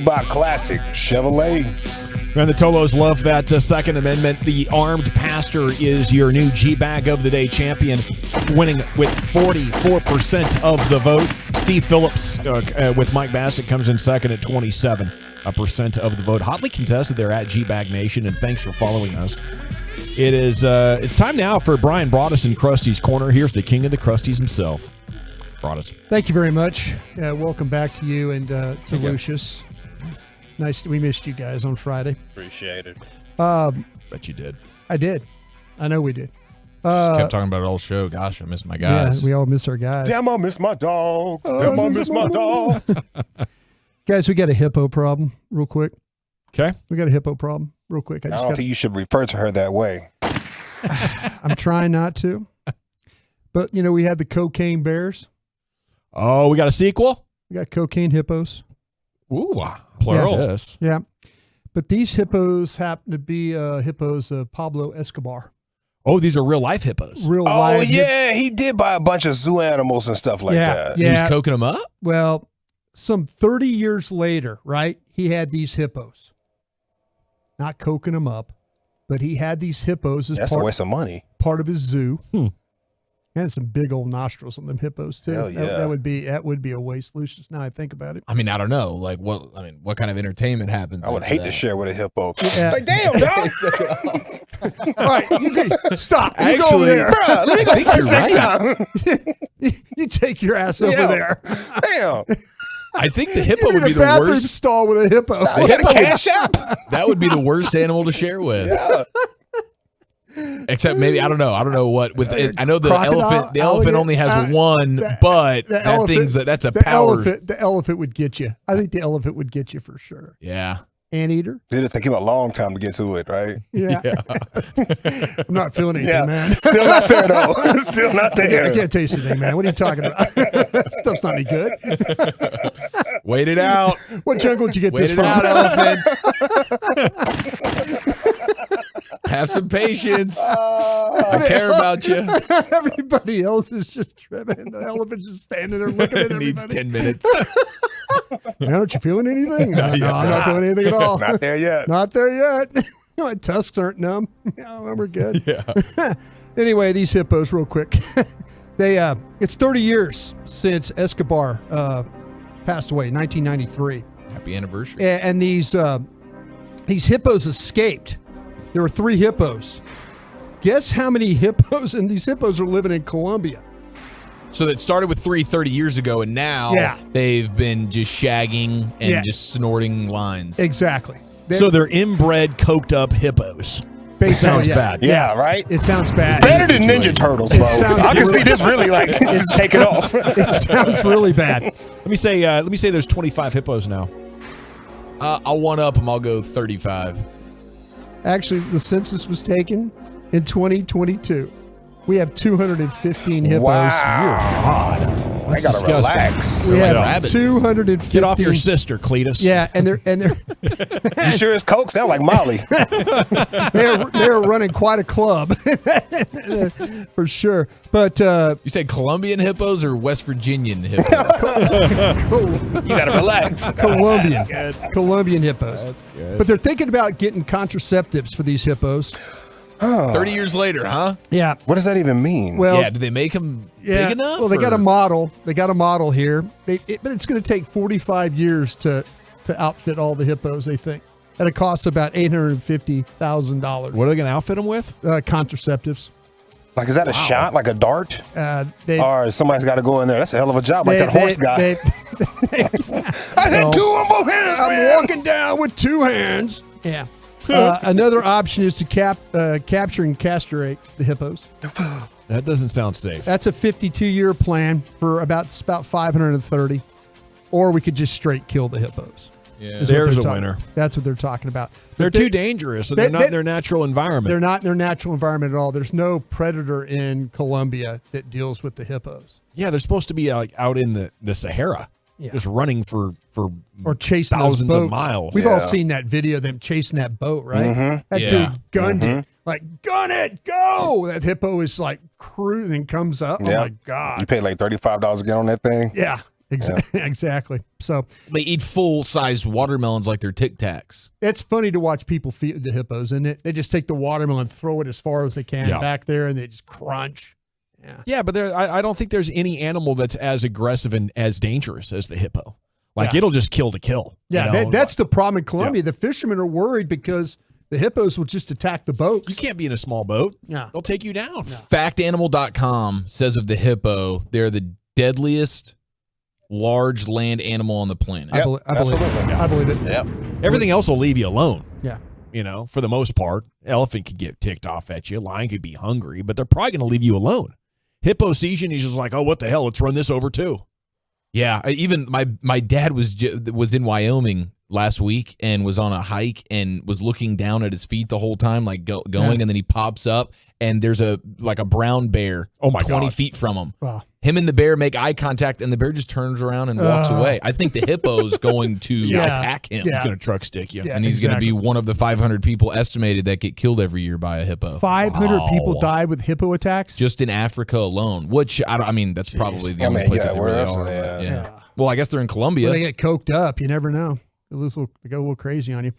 By Classic Chevrolet. And the Tolos love that Second Amendment. The Armed Pastor is your new G-Bag of the Day champion, winning with 44% of the vote. Steve Phillips with Mike Bassett comes in second at 27% of the vote. Hotly contested there at G-Bag Nation, and thanks for following us. It is it's time now for Brian Broaddus in Krusty's Corner. Here's the king of the Krusties himself. Broaddus. Thank you very much. Welcome back to you and to Lucius. Nice. We missed you guys on Friday. Appreciate it. Bet you did. I did. I know we did. Just kept talking about it all show. Gosh, I miss my guys. Yeah, we all miss our guys. Damn, I miss my dogs. Damn, I miss my dogs. Guys, we got a hippo problem real quick. Okay. We got a hippo problem real quick. I don't think you should refer to her that way. I'm trying not to. But, we had the cocaine bears. Oh, we got a sequel? We got cocaine hippos. Ooh, plural. Yeah. Yeah. But these hippos happen to be hippos of Pablo Escobar. Oh, these are real life hippos. Real Oh, live. yeah. He did buy a bunch of zoo animals and stuff like that. He was coking them up? Well, some 30 years later, right, he had these hippos. Not coking them up, but he had these hippos as That's a waste of money. part of his zoo. And some big old nostrils on them hippos too. Hell yeah. That would be a waste, Lucius. Now I think about it. I mean, I don't know. Like, what kind of entertainment happens? I would hate to share with a hippo. Yeah. Like, damn, dog. All right, stop. You go over Actually, there. bruh, let me go first next time. You take your ass over there. Damn. I think the hippo You would need be a the bathroom worst. stall with a hippo. You got a cash app? That would be the worst animal to share with. Yeah. Except maybe I don't know what with it. I know the Crocodile, elephant. The elephant only has one, but that's a power. The elephant would get you. I think the elephant would get you for sure. Yeah. Anteater. It'll take him a long time to get to it, right? Yeah. I'm not feeling anything, man. Still not there, though. Still not there. I can't taste anything, man. What are you talking about? Stuff's not any good. Wait it out. What jungle did you get Wait this it from? out, elephant. Have some patience. I care about you. Everybody else is just tripping. The elephant's just standing there looking at everybody. Needs 10 minutes. Man, aren't you feeling anything? No, I'm not feeling anything at all. Not there yet. Not there yet. My tusks aren't numb. Yeah, we're good. Yeah. Anyway, these hippos, real quick. It's 30 years since Escobar passed away, 1993. Happy anniversary. And these hippos escaped. There were 3 hippos. Guess how many hippos? And these hippos are living in Colombia. So that started with 30 years ago, and now they've been just shagging and just snorting lines. Exactly. So they're inbred, coked up hippos. Sounds bad. Yeah, right? It sounds bad. Better than Ninja Turtles, bro. I can see this really it's taking off. It sounds really bad. Let me say there's 25 hippos now. I'll one up them. I'll go 35. Actually, the census was taken in 2022. We have 215 hippos. Wow. Dear God. I gotta disgusting. relax. We have rabbits. 215. Get off your sister, Cletus. Yeah, and they're You sure it's Coke? Sound like Molly. they're running quite a club for sure. But You said Colombian hippos or West Virginian hippos? You gotta relax. Colombian hippos. That's good. But they're thinking about getting contraceptives for these hippos. 30 years later, huh? Yeah. What does that even mean? Well, Yeah, do they make them big enough? Well, they got or- a model. They got a model here. But it's going to take 45 years to outfit all the hippos, they think. At a cost of about $850,000. What are they going to outfit them with? Contraceptives. Like, is that a shot, like a dart? Or somebody's got to go in there. That's a hell of a job, like that horse guy. I had 2 on both hands, I'm walking down with 2 hands. Yeah. Another option is to capture and castrate the hippos. That doesn't sound safe. That's a 52-year plan for about 530. Or we could just straight kill the hippos. Yeah. There's a winner. That's what they're talking about. They're too dangerous, and they're not in their natural environment. They're not in their natural environment at all. There's no predator in Colombia that deals with the hippos. Yeah, they're supposed to be like out in the Sahara, just running for or chasing thousands those boats. of miles. We've all seen that video of them chasing that boat, right? Mm-hmm. That Yeah. dude gunned it. Like, gun it, go! That hippo is like cruising, comes up. Oh Yeah. my God. You pay like $35 to get on that thing? Yeah. Exactly. So they eat full-sized watermelons like they're Tic Tacs. it's funny to watch people feed the hippos, isn't it? They just take the watermelon, throw it as far as they can back there, and they just crunch. Yeah, but I don't think there's any animal that's as aggressive and as dangerous as the hippo. Like it'll just kill to kill. Yeah, you know? that's the problem in Colombia. The fishermen are worried because the hippos will just attack the boats. You can't be in a small boat. Yeah. They'll take you down. Factanimal.com says of the hippo, they're the deadliest large land animal on the planet. I believe it. I believe it. Yep. Everything else will leave you alone. Yeah. You know, for the most part. Elephant could get ticked off at you. Lion could be hungry, but they're probably going to leave you alone. Hippo sees you and he's just like, oh, what the hell? Let's run this over too. Yeah, even my dad was in Wyoming last week and was on a hike and was looking down at his feet the whole time, like going, and then he pops up and there's a brown bear 20 feet from him. Wow. Him and the bear make eye contact and the bear just turns around and walks away. I think the hippo's going to attack him. He's going to truck stick you. And he's going to be one of the 500 people estimated that get killed every year by a hippo. 500 people die with hippo attacks? Just in Africa alone, which, that's probably the only place that they really are. Yeah. Well, I guess they're in Colombia. Well, they get coked up. You never know. They go a little crazy on you.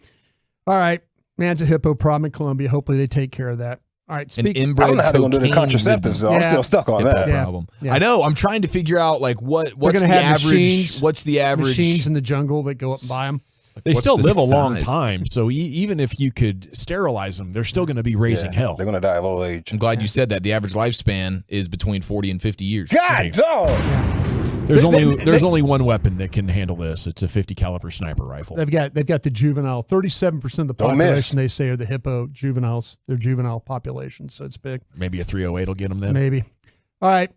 All right. Man, it's a hippo problem in Colombia. Hopefully they take care of that. All right. I don't know how they're going to do the contraceptives, though. I'm still stuck on that. Problem. Yeah. I know. I'm trying to figure out what's the average. What's the average machines in the jungle that go up and buy them? They still live a long time, so even if you could sterilize them, they're still going to be raising hell. They're going to die of old age. I'm glad you said that. The average lifespan is between 40 and 50 years. God, dog. There's only one weapon that can handle this. It's a 50 caliber sniper rifle. They've got the juvenile. 37% of the population they say are the hippo juveniles. Their juvenile population, so it's big. Maybe a 308 will get them then. Maybe. All right.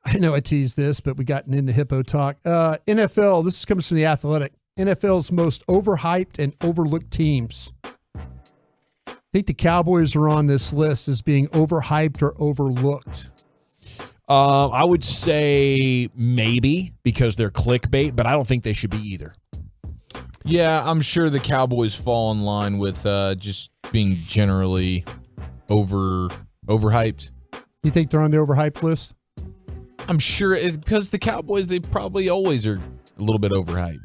I know I teased this, but we gotten into hippo talk. NFL. This comes from The Athletic. NFL's most overhyped and overlooked teams. I think the Cowboys are on this list as being overhyped or overlooked. I would say maybe because they're clickbait, but I don't think they should be either. Yeah, I'm sure the Cowboys fall in line with just being generally overhyped. You think they're on the overhyped list? I'm sure it's because the Cowboys, they probably always are a little bit overhyped.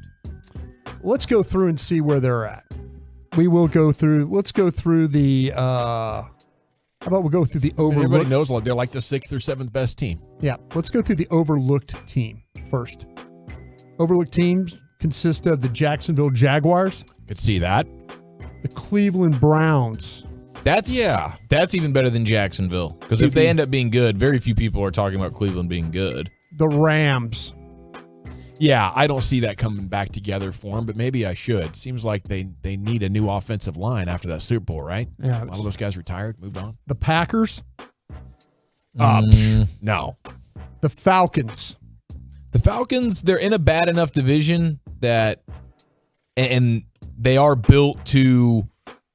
Let's go through and see where they're at. We will go through. Let's go through the. How about we'll go through the overlooked. Everybody knows they're like the 6th or 7th best team. Yeah, let's go through the overlooked team first. Overlooked teams consist of the Jacksonville Jaguars. Could see that. The Cleveland Browns. That's even better than Jacksonville because if they end up being good, very few people are talking about Cleveland being good. The Rams. Yeah, I don't see that coming back together for them, but maybe I should. Seems like they need a new offensive line after that Super Bowl, right? Yeah. A lot of those guys retired, moved on. The Packers. No. The Falcons. The Falcons, they're in a bad enough division that, and they are built to,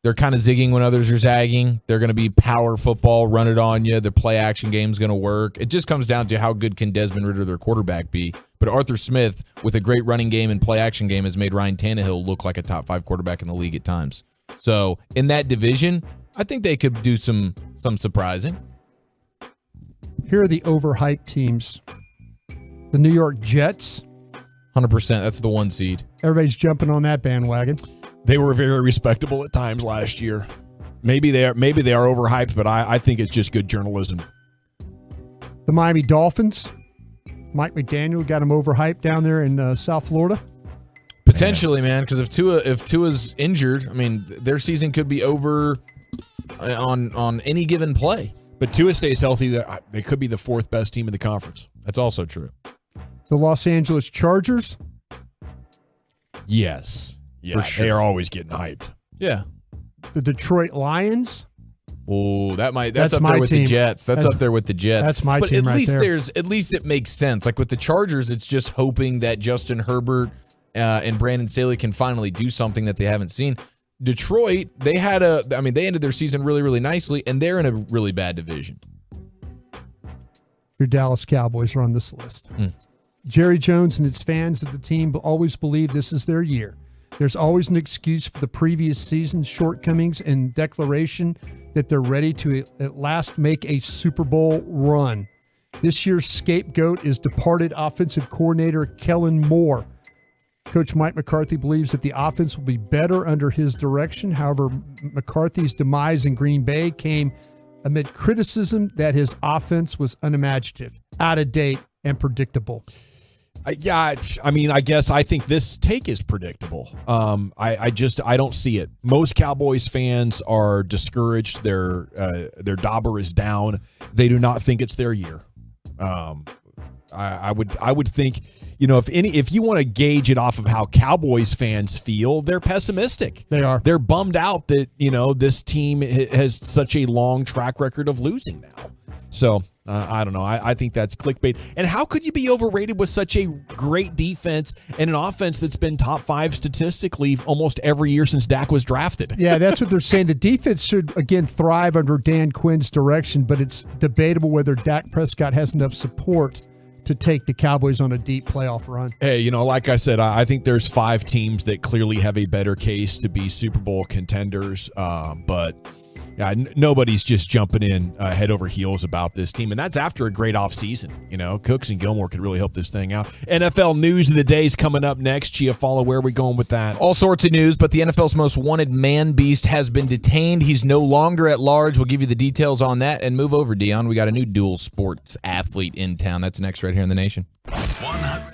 they're kind of zigging when others are zagging. They're going to be power football, run it on you. The play action game's going to work. It just comes down to how good can Desmond Ridder, their quarterback, be. But Arthur Smith, with a great running game and play action game, has made Ryan Tannehill look like a top 5 quarterback in the league at times. So in that division, I think they could do some surprising. Here are the overhyped teams. The New York Jets. 100%. That's the 1 seed. Everybody's jumping on that bandwagon. They were very respectable at times last year. Maybe they are overhyped, but I think it's just good journalism. The Miami Dolphins. Mike McDaniel got him overhyped down there in South Florida. Potentially, man, because if Tua's injured, I mean, their season could be over on any given play. But Tua stays healthy, they could be the 4th best team in the conference. That's also true. The Los Angeles Chargers. Yes. Yeah, for sure. They are always getting hyped. Yeah. The Detroit Lions. Oh, that's up there with the Jets. That's up there with the Jets. That's my team But right there. at least it makes sense. Like with the Chargers, it's just hoping that Justin Herbert and Brandon Staley can finally do something that they haven't seen. Detroit, they ended their season really, really nicely, and they're in a really bad division. Your Dallas Cowboys are on this list. Jerry Jones and its fans of the team always believe this is their year. There's always an excuse for the previous season's shortcomings and declaration that they're ready to at last make a Super Bowl run. This year's scapegoat is departed offensive coordinator Kellen Moore. Coach Mike McCarthy believes that the offense will be better under his direction. However, McCarthy's demise in Green Bay came amid criticism that his offense was unimaginative, out of date, and predictable. I guess I think this take is predictable. I don't see it. Most Cowboys fans are discouraged. Their dauber is down. They do not think it's their year. I would think, if you want to gauge it off of how Cowboys fans feel, they're pessimistic. They are. They're bummed out that, this team has such a long track record of losing now. So I don't know. I think that's clickbait. And how could you be overrated with such a great defense and an offense that's been top 5 statistically almost every year since Dak was drafted? Yeah, that's what they're saying. The defense should, again, thrive under Dan Quinn's direction, but it's debatable whether Dak Prescott has enough support to take the Cowboys on a deep playoff run. Hey, like I said, I think there's 5 teams that clearly have a better case to be Super Bowl contenders, but yeah, nobody's just jumping in head over heels about this team, and that's after a great offseason. Cooks and Gilmore could really help this thing out. NFL news of the day is coming up next. Chiafalo, where are we going with that? All sorts of news, but the NFL's most wanted man beast has been detained. He's no longer at large. We'll give you the details on that and move over, Dion. We got a new dual sports athlete in town. That's next right here in the Nation. 100.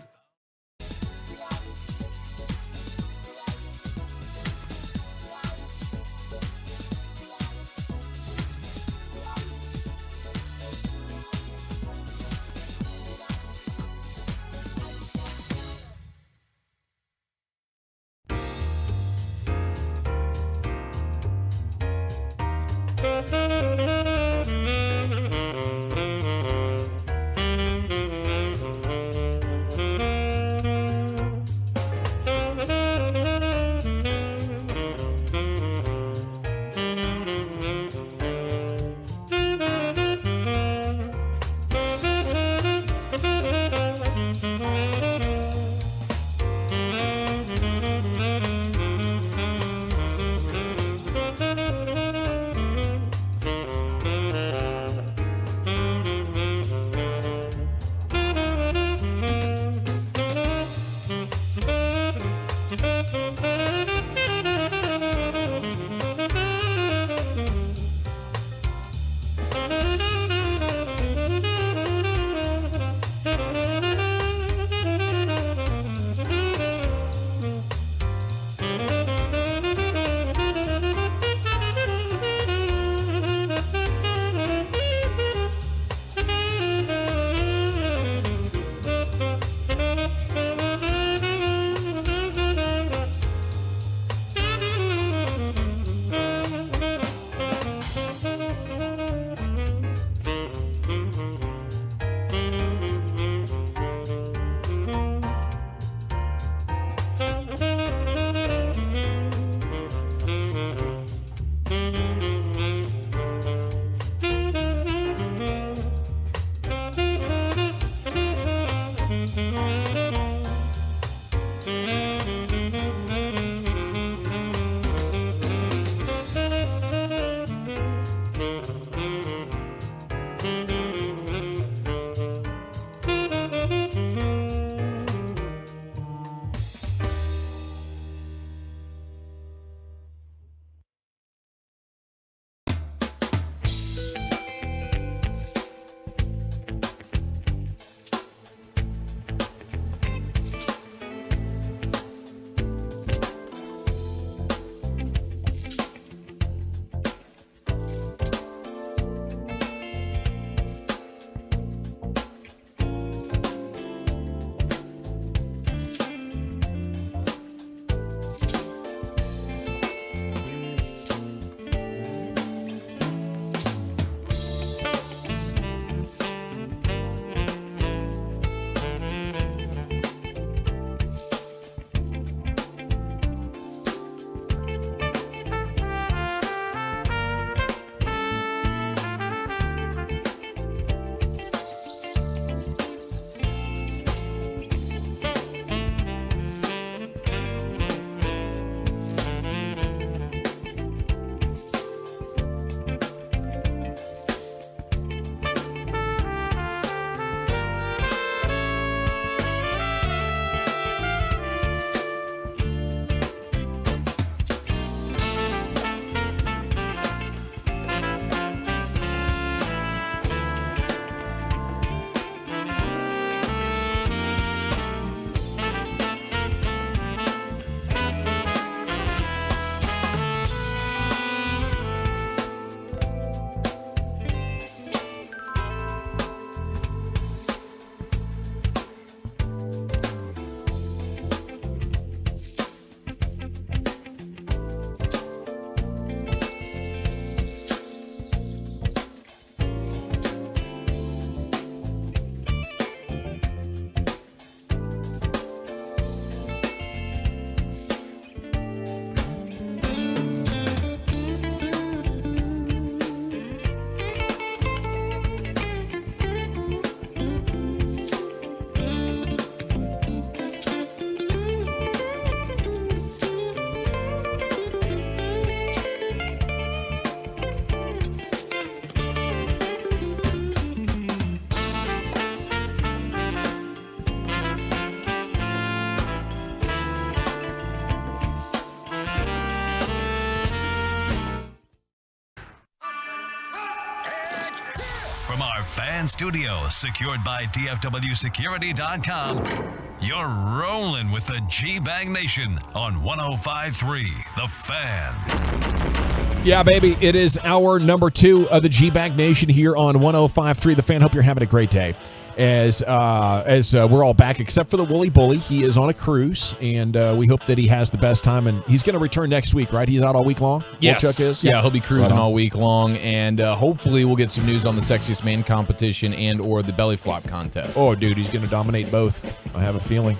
From our fan studio, secured by DFWsecurity.com, you're rolling with the G-Bang Nation on 105.3 The Fan. Yeah, baby. It is hour number 2 of the G-Bag Nation here on 105.3 The Fan. Hope you're having a great day. As we're all back, except for the Wooly Bully. He is on a cruise, and we hope that he has the best time. And he's going to return next week, right? He's out all week long? Yes. Wolchuk is? Yeah, he'll be cruising Right on. all week long, and hopefully we'll get some news on the Sexiest Man competition and or the belly flop contest. Oh, dude, he's going to dominate both. I have a feeling.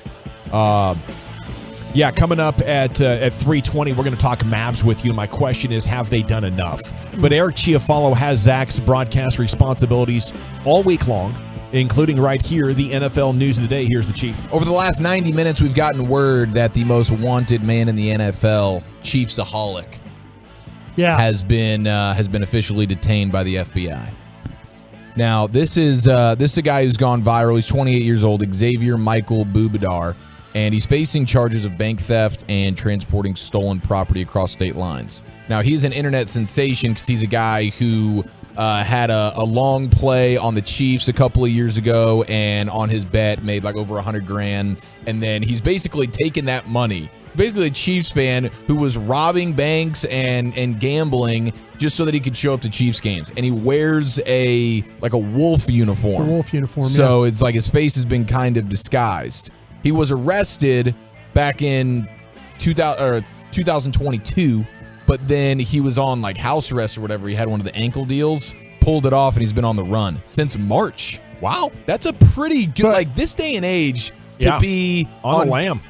Yeah, coming up at 3:20, we're going to talk Mavs with you. My question is, have they done enough? But Eric Chiafalo has Zach's broadcast responsibilities all week long, including right here, the NFL News of the Day. Here's the Chief. Over the last 90 minutes, we've gotten word that the most wanted man in the NFL, Chiefsaholic, has been officially detained by the FBI. Now, this is a guy who's gone viral. He's 28 years old, Xavier Michael Bubadar, and he's facing charges of bank theft and transporting stolen property across state lines. Now, he's an internet sensation because he's a guy who had a long play on the Chiefs a couple of years ago, and on his bet made like over $100,000. And then he's basically taken that money. He's basically a Chiefs fan who was robbing banks and gambling just so that he could show up to Chiefs games. And he wears a wolf uniform. The wolf uniform. So it's like his face has been kind of disguised. He was arrested back in 2022, but then he was on like house arrest or whatever. He had one of the ankle deals, pulled it off, and he's been on the run since March. Wow. That's a pretty good, like this day and age to be on a lamb.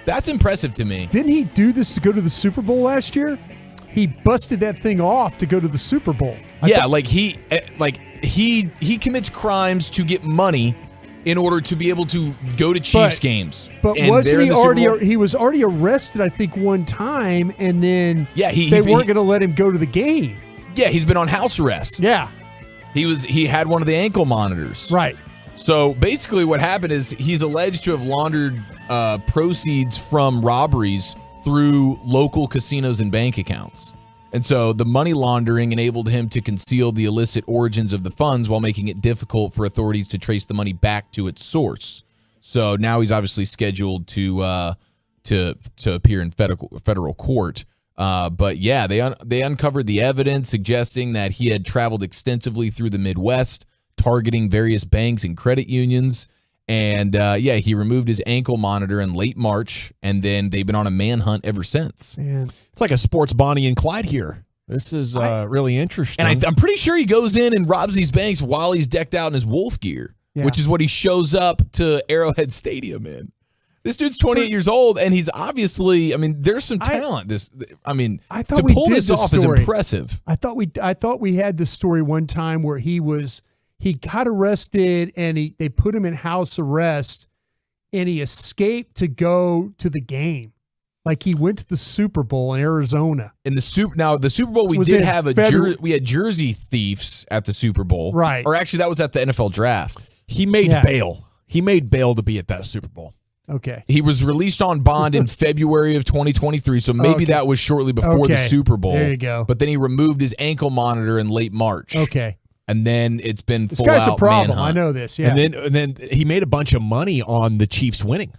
That's impressive to me. Didn't he do this to go to the Super Bowl last year? He busted that thing off to go to the Super Bowl. He commits crimes to get money in order to be able to go to Chiefs games. But wasn't he already? He was already arrested, I think, one time, and then they weren't going to let him go to the game. Yeah, he's been on house arrest. Yeah, he had one of the ankle monitors. Right. So basically, what happened is he's alleged to have laundered proceeds from robberies through local casinos and bank accounts. And so the money laundering enabled him to conceal the illicit origins of the funds while making it difficult for authorities to trace the money back to its source. So now he's obviously scheduled to appear in federal court. But yeah, they uncovered the evidence suggesting that he had traveled extensively through the Midwest, targeting various banks and credit unions. And he removed his ankle monitor in late March, and then they've been on a manhunt ever since. Man. It's like a sports Bonnie and Clyde here. This is really interesting. And I'm pretty sure he goes in and robs these banks while he's decked out in his wolf gear, which is what he shows up to Arrowhead Stadium in. This dude's 28 years old, and he's obviously, there's some talent. I thought to pull this off is impressive. I thought we had the story one time where he got arrested and they put him in house arrest, and he escaped to go to the game. Like he went to the Super Bowl in Arizona. The Super Bowl we did have we had jersey thieves at the Super Bowl. Right. Or actually that was at the NFL draft. He made bail. He made bail to be at that Super Bowl. Okay. He was released on bond in February of 2023, so maybe that was shortly before the Super Bowl. There you go. But then he removed his ankle monitor in late March. Okay. And then it's been This full guy's out a problem. manhunt. I know this. Yeah. And then he made a bunch of money on the Chiefs winning.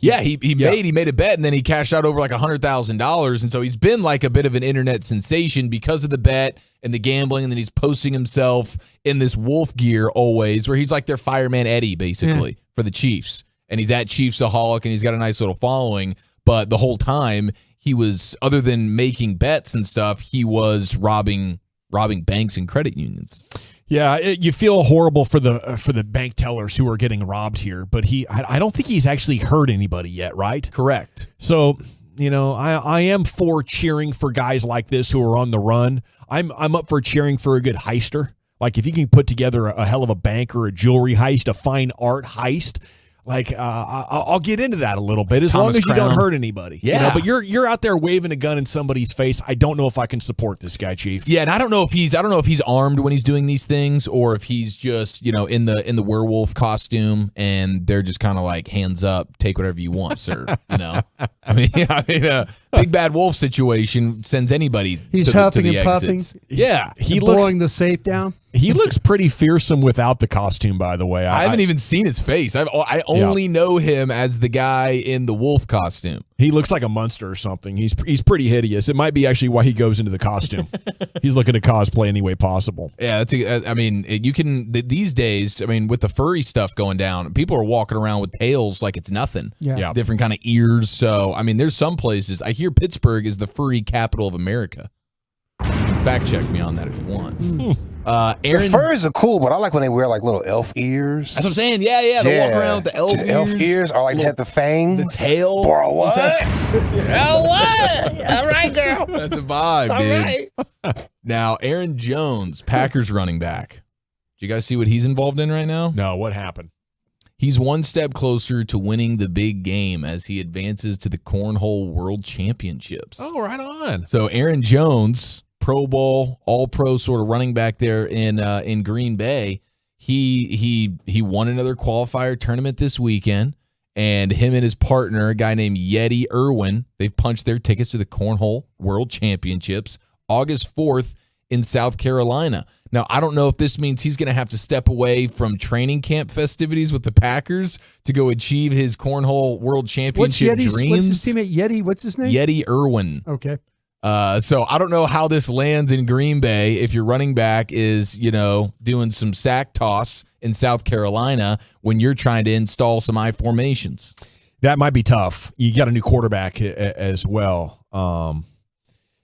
Yeah, he made a bet, and then he cashed out over like $100,000, and so he's been like a bit of an internet sensation because of the bet and the gambling, and then he's posting himself in this wolf gear always, where he's like their fireman Eddie basically for the Chiefs, and he's at Chiefsaholic, and he's got a nice little following. But the whole time he was, other than making bets and stuff, he was robbing banks and credit unions. Yeah, you feel horrible for the bank tellers who are getting robbed here, but I don't think he's actually hurt anybody yet, right? Correct. So, I am for cheering for guys like this who are on the run. I'm up for cheering for a good heister. Like if you can put together a hell of a bank or a jewelry heist, a fine art heist, like I'll get into that a little bit as long as you don't hurt anybody. Yeah, but you're out there waving a gun in somebody's face. I don't know if I can support this guy, Chief. Yeah, and I don't know if he's armed when he's doing these things, or if he's just in the werewolf costume and they're just kind of like hands up, take whatever you want, sir. A big bad wolf situation sends anybody. He's to huffing the and puffing. exits. Yeah, blowing the safe down. He looks pretty fearsome without the costume, by the way. I haven't even seen his face. I only know him as the guy in the wolf costume. He looks like a monster or something. He's pretty hideous. It might be actually why he goes into the costume. He's looking to cosplay any way possible. Yeah, you can these days. I mean, with the furry stuff going down, people are walking around with tails like it's nothing. Yeah. Different kind of ears. So I mean, there's some places. I hear Pittsburgh is the furry capital of America. Fact check me on that if you want. The furs are cool, but I like when they wear like little elf ears. That's what I'm saying. Yeah. They walk around with the elf ears. Or like they have the fangs. The tail. Bro, what? Oh, what? All right, girl. That's a vibe, dude. Right. Now, Aaron Jones, Packers running back. Do you guys see what he's involved in right now? No, what happened? He's one step closer to winning the big game as he advances to the Cornhole World Championships. Oh, right on. So Aaron Jones, Pro Bowl, All-Pro sort of running back there in Green Bay, he won another qualifier tournament this weekend, and him and his partner, a guy named Yeti Irwin, they've punched their tickets to the Cornhole World Championships August 4th in South Carolina. Now, I don't know if this means he's going to have to step away from training camp festivities with the Packers to go achieve his Cornhole World Championship dreams. What's his teammate, Yeti? What's his name? Yeti Irwin. Okay. So I don't know how this lands in Green Bay if your running back is, doing some sack toss in South Carolina when you're trying to install some I formations. That might be tough. You got a new quarterback as well.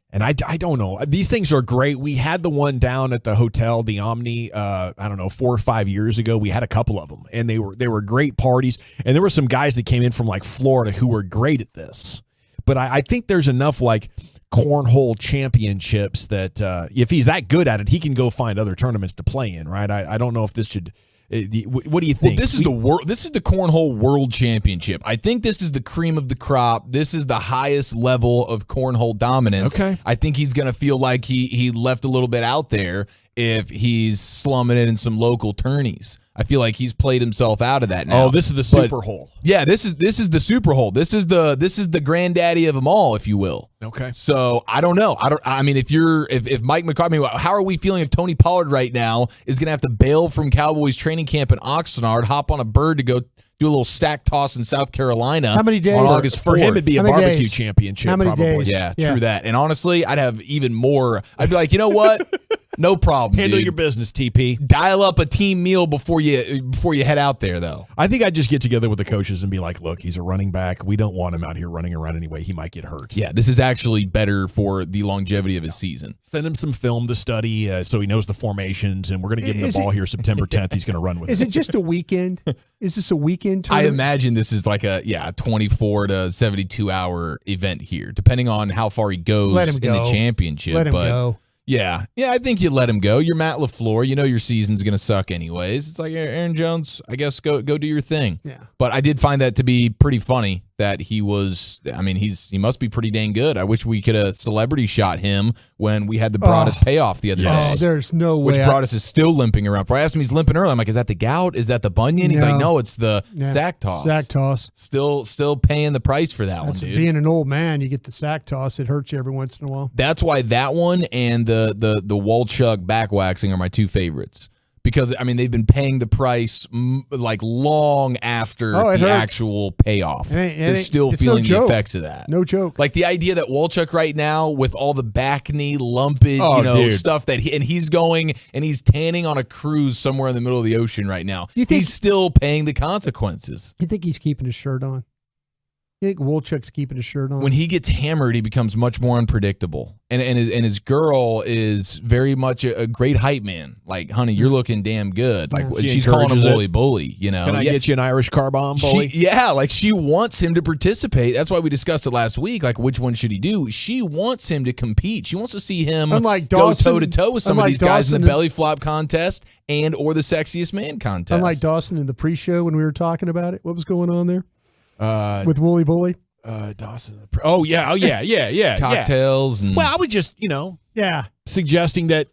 And I don't know. These things are great. We had the one down at the hotel, the Omni, 4 or 5 years ago. We had a couple of them, and they were great parties. And there were some guys that came in from like Florida who were great at this. But I think there's enough like cornhole championships that if he's that good at it, he can go find other tournaments to play in, right? I don't know if this should. What do you think? Well, this is the Cornhole World Championship. I think this is the cream of the crop. This is the highest level of cornhole dominance. Okay. I think he's going to feel like he left a little bit out there if he's slumming it in some local tourneys. I feel like he's played himself out of that now. Oh, this is the super hole. Yeah, this is the super hole. This is the granddaddy of them all, if you will. Okay. So I don't know. I mean, if Mike McCarthy, how are we feeling if Tony Pollard right now is going to have to bail from Cowboys training camp in Oxnard, hop on a bird to go do a little sack toss in South Carolina? How many days? On August 4th? For him, it'd be a barbecue championship. How many probably. days? Yeah, true that. And honestly, I'd have even more. I'd be like, you know what? No problem. Handle dude. your business, TP. Dial up a team meal before you head out there, though. I think I'd just get together with the coaches and be like, look, he's a running back. We don't want him out here running around anyway. He might get hurt. Yeah, this is actually better for the longevity of his season. Send him some film to study so he knows the formations, and we're going to give him the ball here September 10th. He's going to run with it. Is it just a weekend? Is this a weekend I tournament? imagine this is like a 24 to 72 hour event here, depending on how far he goes Let him in go. the championship. Let him go. Yeah, I think you let him go. You're Matt LaFleur. You know your season's going to suck anyways. It's like, Aaron Jones, I guess go do your thing. Yeah. But I did find that to be pretty funny that he must be pretty dang good. I wish we could have celebrity shot him when we had the Broadus payoff the other day. Oh, there's no way. Which Broadus is still limping around. I asked him, he's limping early. I'm like, is that the gout? Is that the bunion? He's like, no, it's the sack toss. Sack toss. Still paying the price for that That's one, dude. being an old man, you get the sack toss. It hurts you every once in a while. That's why that one and the Walchuk back waxing are my two favorites. Because, they've been paying the price like long after the hurts. actual payoff. They're still feeling the effects of that. No joke. Like the idea that Walchuk right now, with all the back knee lumping, stuff that he's going and he's tanning on a cruise somewhere in the middle of the ocean right now. He's still paying the consequences. You think he's keeping his shirt on? You think Wolchuk's keeping his shirt on? When he gets hammered, he becomes much more unpredictable. And his girl is very much a great hype man. Like, honey, you're looking damn good. Like, she's calling him bully bully, Can I get you an Irish car bomb, bully? She wants him to participate. That's why we discussed it last week. Like, which one should he do? She wants him to compete. She wants to see him go toe-to-toe with some of these guys in the belly flop contest or the sexiest man contest. Unlike Dawson in the pre-show when we were talking about it. What was going on there? With Wooly Bully? Dawson. Oh yeah. Cocktails. Yeah. And well, I was just, suggesting that,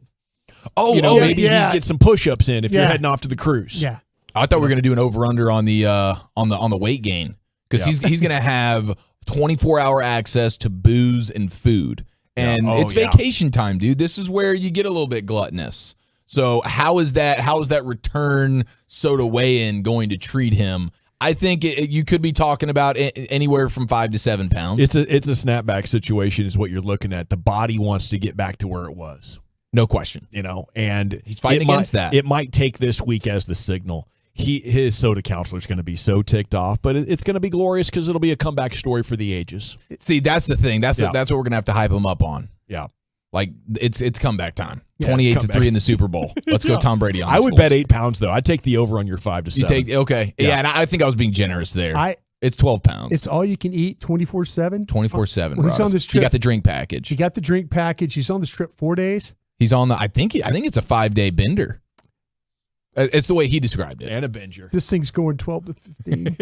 maybe you get some push-ups in if you're heading off to the cruise. Yeah. I thought we were going to do an over-under on the weight gain because he's going to have 24-hour access to booze and food. And it's vacation time, dude. This is where you get a little bit gluttonous. So how is that return soda weigh-in going to treat him? I think you could be talking about anywhere from 5 to 7 pounds. It's a snapback situation is what you're looking at. The body wants to get back to where it was. No question. And he's fighting against that. It might take this week as the signal. His soda counselor is going to be so ticked off, but it's going to be glorious because it'll be a comeback story for the ages. See, that's the thing. That's what we're going to have to hype him up on. Yeah. Like, it's comeback time. Yeah, 28-3 in the Super Bowl. Let's go Tom Brady on this. I would bet 8 pounds, though. I'd take the over on your 5 to 7. Okay. Yeah, and I think I was being generous there. It's 12 pounds. It's all you can eat 24/7? 24/7, Well, he's on this trip. He got the drink package. He got the drink package. He's on this trip 4 days. He's on I think it's a 5-day bender. It's the way he described it. And a binger. This thing's going 12 to 15.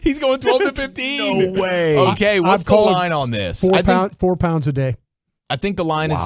He's going 12 to 15. No way. Okay, what's the line on this? 4 pounds a day. I think the line is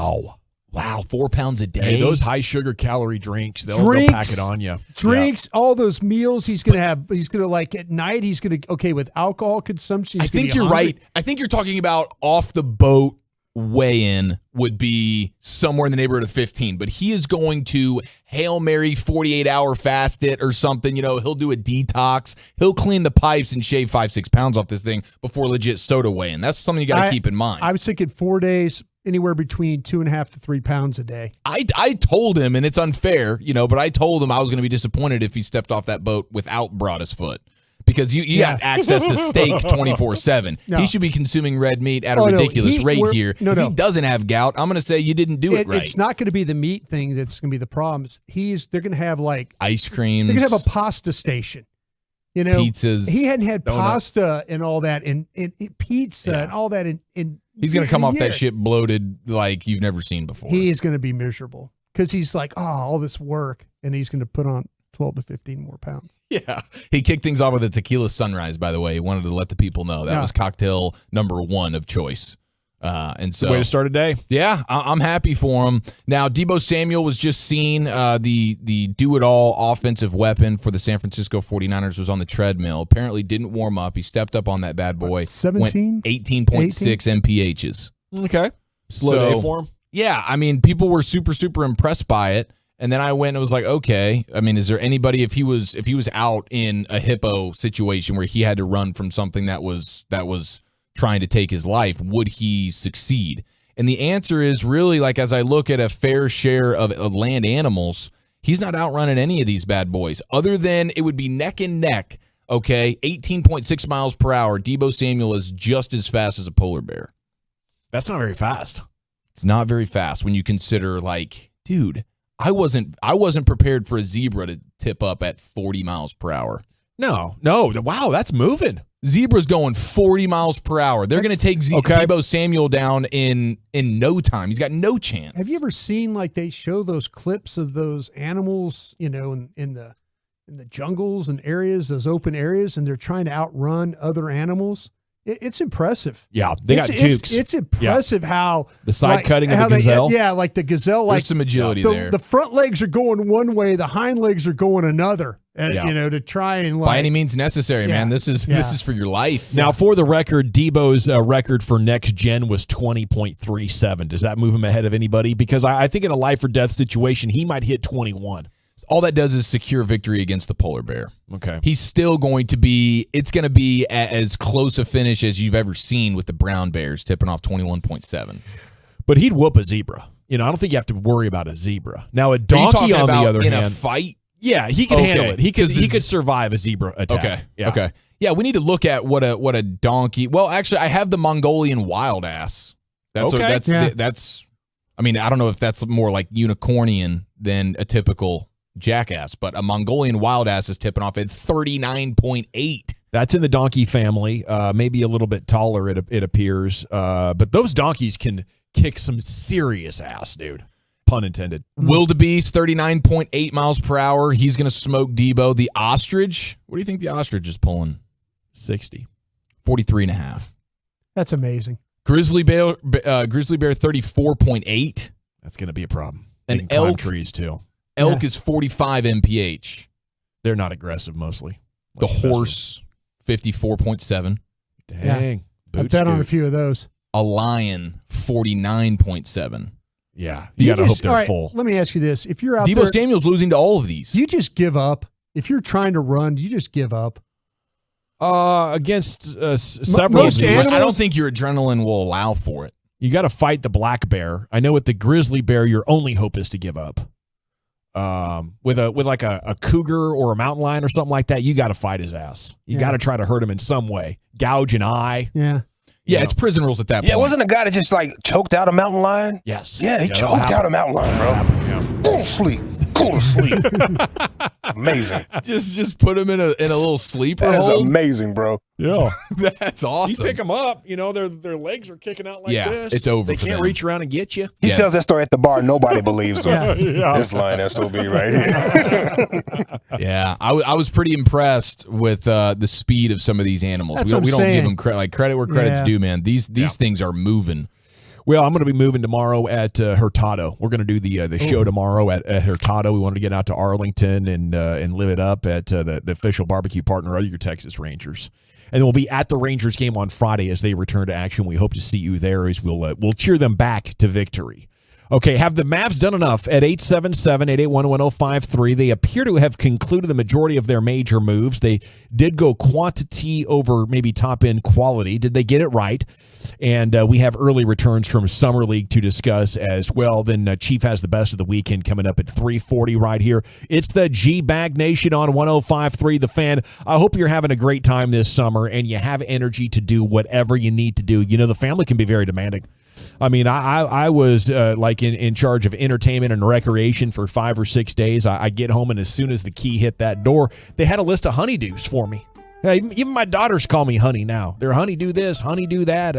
4 pounds a day. Hey, those high sugar calorie drinks, they'll pack it on you. Drinks, all those meals he's going to have. He's going to like at night, he's going to, with alcohol consumption. I think you're right. I think you're talking about off the boat weigh-in would be somewhere in the neighborhood of 15, but he is going to Hail Mary 48-hour fast it or something. He'll do a detox. He'll clean the pipes and shave 5-6 pounds off this thing before legit soda weigh-in. That's something you got to keep in mind. I was thinking 4 days, anywhere between 2.5 to 3 pounds a day. I told him, and it's unfair, but I told him I was going to be disappointed if he stepped off that boat without broadest foot. Because you got access to steak 24/7. No. He should be consuming red meat at a ridiculous rate here. If he doesn't have gout, I'm going to say you didn't do it right. It's not going to be the meat thing that's going to be the problem. They're going to have like ice creams. They're going to have a pasta station. Pizzas. He hadn't had donuts. pasta and all that, and pizza and all that. He's going to come off that shit bloated like you've never seen before. He is going to be miserable because he's like, all this work, and he's going to put on 12 to 15 more pounds. Yeah. He kicked things off with a tequila sunrise, by the way. He wanted to let the people know that was cocktail number 1 of choice. And so, way to start a day. Yeah, I'm happy for him. Now, Deebo Samuel was just seen. The do-it-all offensive weapon for the San Francisco 49ers was on the treadmill. Apparently didn't warm up. He stepped up on that bad boy. 17? 18.6 MPHs. Okay. Slow day for him. Yeah, I mean, people were super, super impressed by it. And then I went and was like, okay, I mean, is there anybody, if he was out in a hippo situation where he had to run from something that was trying to take his life, would he succeed? And the answer is really, like, as I look at a fair share of land animals, he's not outrunning any of these bad boys, other than it would be neck and neck. Okay, 18.6 miles per hour. Deebo Samuel is just as fast as a polar bear. That's not very fast. It's not very fast when you consider, like, dude, I wasn't prepared for a zebra to tip up at 40 miles per hour. No. Wow, that's moving. Zebra's going 40 miles per hour. They're going to take Deebo Samuel down in no time. He's got no chance. Have you ever seen, like, they show those clips of those animals, in the jungles and areas, those open areas, and they're trying to outrun other animals? It's impressive. Yeah, they got jukes. It's impressive how the side cutting of the gazelle. Like the gazelle. There's some agility there. The front legs are going one way, the hind legs are going another. To try and by any means necessary, man. This is for your life. Now, for the record, Deebo's record for next gen was 20.37. Does that move him ahead of anybody? Because I think in a life or death situation, he might hit 21. All that does is secure victory against the polar bear. Okay. He's still going to be, it's going to be as close a finish as you've ever seen with the brown bears tipping off 21.7. But he'd whoop a zebra. I don't think you have to worry about a zebra. Now, a donkey, on the other hand, in a fight? Yeah, he can handle it. He could survive a zebra attack. Okay. Yeah, we need to look at what a donkey. Well, actually, I have the Mongolian wild ass. That's I mean, I don't know if that's more like unicornian than a typical jackass, but a Mongolian wild ass is tipping off at 39.8. That's in the donkey family, maybe a little bit taller, it appears. But those donkeys can kick some serious ass, dude. Pun intended. Wildebeest, 39.8 miles per hour. He's going to smoke Deebo. The ostrich, what do you think the ostrich is pulling? 60. 43.5. That's amazing. Grizzly bear, 34.8. That's going to be a problem. And elk trees too. Elk is 45 mph. They're not aggressive mostly. The horse, 54.7. Dang. I bet on a few of those. A lion, 49.7. Yeah, you got to hope they're full. Let me ask you this: if you're out Deebo there, Samuel's losing to all of these. you just give up. If you're trying to run, you just give up. Against several. Most animals, I don't think your adrenaline will allow for it. You got to fight the black bear. I know with the grizzly bear, your only hope is to give up. With like a cougar or a mountain lion or something like that, you got to fight his ass. You got to try to hurt him in some way. Gouge an eye. Yeah. Yeah, it's prison rules at that point. Yeah, wasn't a guy that just like choked out a mountain lion? Yes. Yeah, he choked out a mountain lion, bro. Go to sleep. Go to sleep. Amazing. Just put him in a little sleeper That is hold. amazing, bro. Yeah. That's awesome. You pick them up, their legs are kicking out like this. It's over They for can't them. reach around and get you. He tells that story at the bar. Nobody believes him. This line SOB right here. Yeah, I was pretty impressed with the speed of some of these animals. That's We what I'm don't give saying. them credit where credit's due, man. These things are moving. Well, I'm going to be moving tomorrow at Hurtado. We're going to do the show tomorrow at Hurtado. We wanted to get out to Arlington and live it up at the official barbecue partner of your Texas Rangers. And then we'll be at the Rangers game on Friday as they return to action. We hope to see you there as we'll cheer them back to victory. Okay, have the Mavs done enough at 877-881-1053? They appear to have concluded the majority of their major moves. They did go quantity over maybe top-end quality. Did they get it right? And we have early returns from Summer League to discuss as well. Then Chief has the best of the weekend coming up at 3:40 right here. It's the G-Bag Nation on 105.3 The Fan. I hope you're having a great time this summer and you have energy to do whatever you need to do. The family can be very demanding. I mean, I was like in charge of entertainment and recreation for 5 or 6 days. I get home, and as soon as the key hit that door, they had a list of honeydews for me. Even my daughters call me honey now. They're honeydew this, honeydew that.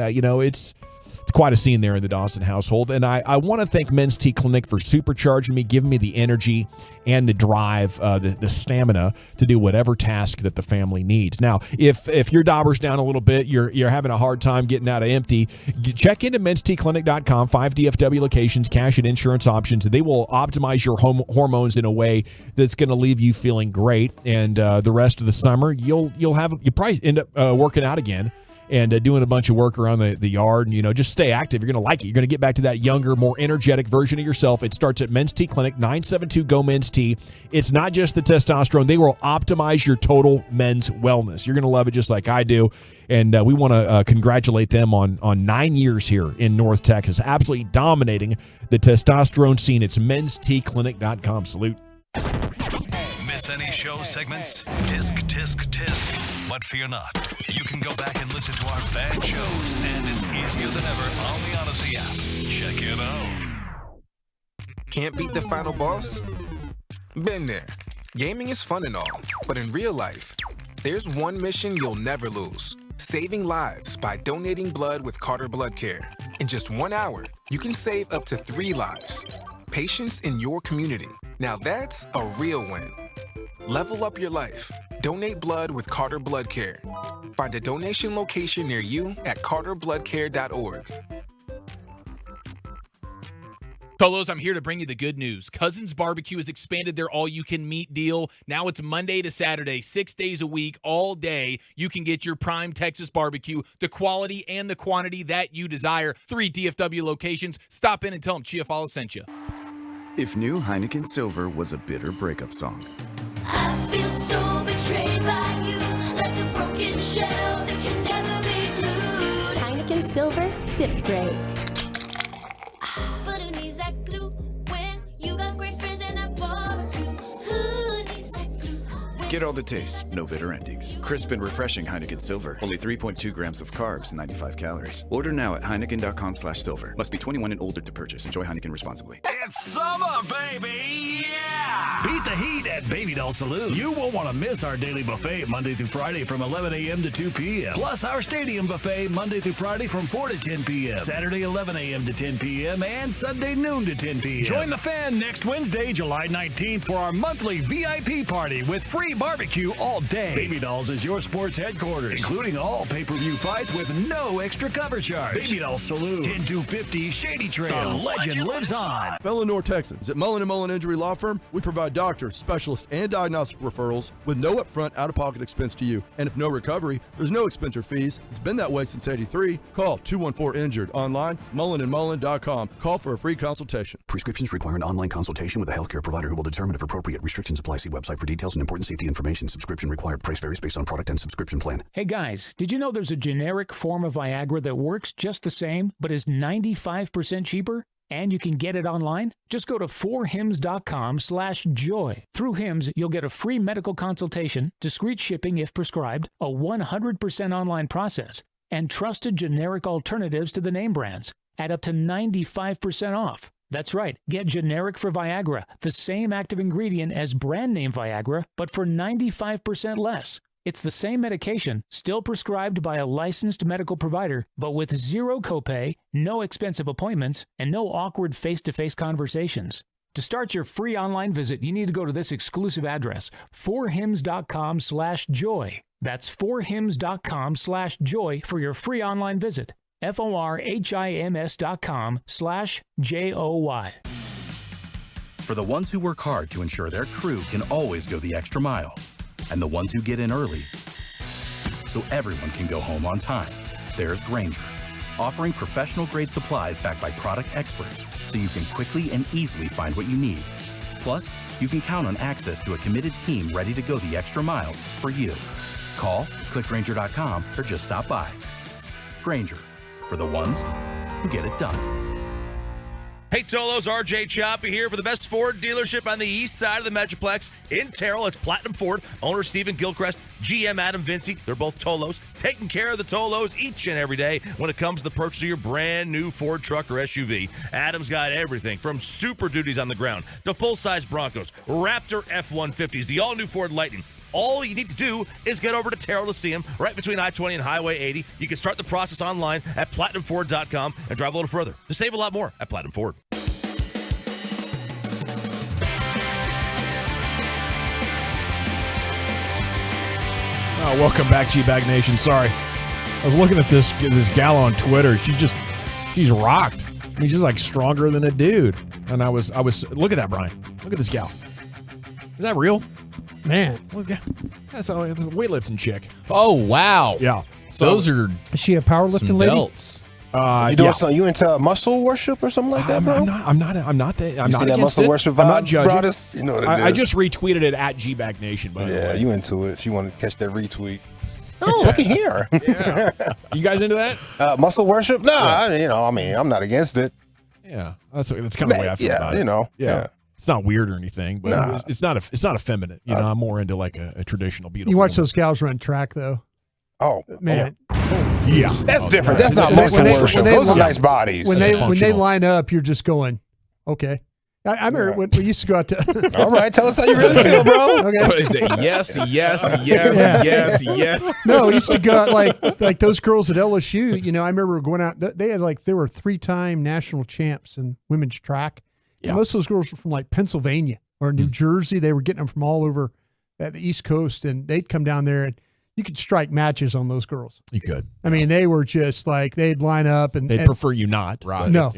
It's quite a scene there in the Dawson household. And I want to thank Men's Tea Clinic for supercharging me, giving me the energy and the drive, the stamina to do whatever task that the family needs. Now, if your dauber's down a little bit, you're having a hard time getting out of empty, check into mensteaclinic.com, 5 DFW locations, cash and insurance options. They will optimize your hormones in a way that's going to leave you feeling great. And the rest of the summer, you'll probably end up working out again. And doing a bunch of work around the yard, and just stay active. You're going to like it. You're going to get back to that younger, more energetic version of yourself. It starts at Men's Tea Clinic, 972-GO Men's Tea. It's not just the testosterone. They will optimize your total men's wellness. You're going to love it just like I do. And we want to congratulate them on 9 years here in North Texas, absolutely dominating the testosterone scene. It's mensteaclinic.com. Salute. Miss any show segments? Tisk, tisk, tisk. But fear not. You can go back and listen to our fan shows, and it's easier than ever on the Odyssey app. Check it out. Can't beat the final boss? Been there. Gaming is fun and all, but in real life, there's one mission you'll never lose. Saving lives by donating blood with Carter Blood Care. In just 1 hour, you can save up to 3 lives. Patients in your community. Now that's a real win. Level up your life. Donate blood with Carter Blood Care. Find a donation location near you at carterbloodcare.org. Colos, I'm here to bring you the good news. Cousins Barbecue has expanded their all-you-can-meat deal. Now it's Monday to Saturday, 6 days a week, all day. You can get your prime Texas barbecue, the quality and the quantity that you desire. 3 DFW locations. Stop in and tell them Chia Follow sent you. If new Heineken Silver was a bitter breakup song. I feel so betrayed by you, like a broken shell that can never be glued. Heineken Silver, sip great. But who needs that glue when you got great friends and that barbecue? Who needs that glue? Get all the taste, no bitter endings. Crisp and refreshing Heineken Silver. Only 3.2 grams of carbs, 95 calories. Order now at Heineken.com/silver. Must be 21 and older to purchase. Enjoy Heineken responsibly. It's summer, baby! Yeah! Beat the heat at Baby Doll Saloon. You won't want to miss our daily buffet Monday through Friday from 11 a.m. to 2 p.m. Plus our stadium buffet Monday through Friday from 4 to 10 p.m. Saturday 11 a.m. to 10 p.m. and Sunday noon to 10 p.m. Join the fan next Wednesday, July 19th for our monthly VIP party with free barbecue all day. Baby Dolls is your sports headquarters, including all pay-per-view fights with no extra cover charge. Baby Doll Saloon, 10250 Shady Trail. The legend lives on. Fellow North Texans, at Mullen & Mullen Injury Law Firm, we provide by doctor, specialist, and diagnostic referrals with no upfront out-of-pocket expense to you. And if no recovery, there's no expense or fees. It's been that way since 83. Call 214-INJURED. Online, mullenandmullen.com. Call for a free consultation. Prescriptions require an online consultation with a healthcare provider who will determine if appropriate. Restrictions apply. See website for details and important safety information. Subscription required. Price varies based on product and subscription plan. Hey guys, did you know there's a generic form of Viagra that works just the same, but is 95% cheaper? And you can get it online? Just go to 4hims.com/joy. Through Hims, you'll get a free medical consultation, discreet shipping if prescribed, a 100% online process, and trusted generic alternatives to the name brands at up to 95% off. That's right. Get generic for Viagra, the same active ingredient as brand name Viagra, but for 95% less. It's the same medication, still prescribed by a licensed medical provider, but with zero copay, no expensive appointments, and no awkward face-to-face conversations. To start your free online visit, you need to go to this exclusive address, 4hims.com/joy. That's 4hims.com/joy for your free online visit. FORHIMS.com/JOY. For the ones who work hard to ensure their crew can always go the extra mile, and the ones who get in early so everyone can go home on time, there's Grainger, offering professional-grade supplies backed by product experts so you can quickly and easily find what you need. Plus, you can count on access to a committed team ready to go the extra mile for you. Call, click Grainger.com, or just stop by. Grainger, for the ones who get it done. Hey, Tolos, RJ Choppy here for the best Ford dealership on the east side of the Metroplex. In Terrell, it's Platinum Ford. Owner Stephen Gilchrist, GM Adam Vinci. They're both Tolos, taking care of the Tolos each and every day when it comes to the purchase of your brand new Ford truck or SUV. Adam's got everything from Super Duties on the ground to full-size Broncos, Raptor F-150s, the all-new Ford Lightning. All you need to do is get over to Terrell to see him right between I-20 and Highway 80. You can start the process online at PlatinumFord.com and drive a little further to save a lot more at Platinum Ford. Oh, welcome back, G-Bag Nation. Sorry. I was looking at this gal on Twitter. She's rocked. I mean, she's like stronger than a dude. And I was look at that, Brian. Look at this gal. Is that real? Man, that's a weightlifting chick. Oh wow! Yeah, those are. Is she a powerlifting lady? Belts. You doing something? You into muscle worship or something like that, bro? I'm not that muscle worship vibe? I'm not judging. Brought us, you know what it is. I just retweeted it at G-Bag Nation. By the way. You into it? If you want to catch that retweet. Oh, look at here. Yeah. You guys into that? Muscle worship? No, I'm not against it. Yeah, that's kind of the way I feel about it. Yeah. It's not weird or anything, but it's not effeminate. I'm more into like a traditional beautiful. You watch those gals run track though. Oh man, yeah, that's different. That's not muscle worship. Those are nice bodies. When they line up, you're just going, okay. I remember when we used to go out to. All right, tell us how you really feel, bro. Okay. What is it? Yes. No, we used to go out like those girls at LSU. I remember going out. They were 3-time national champs in women's track. Yeah. Most of those girls were from like Pennsylvania or New Jersey. They were getting them from all over the East Coast, and they'd come down there, and you could strike matches on those girls. You could. I mean, they were just like they'd line up, and they'd prefer you not. Right? No,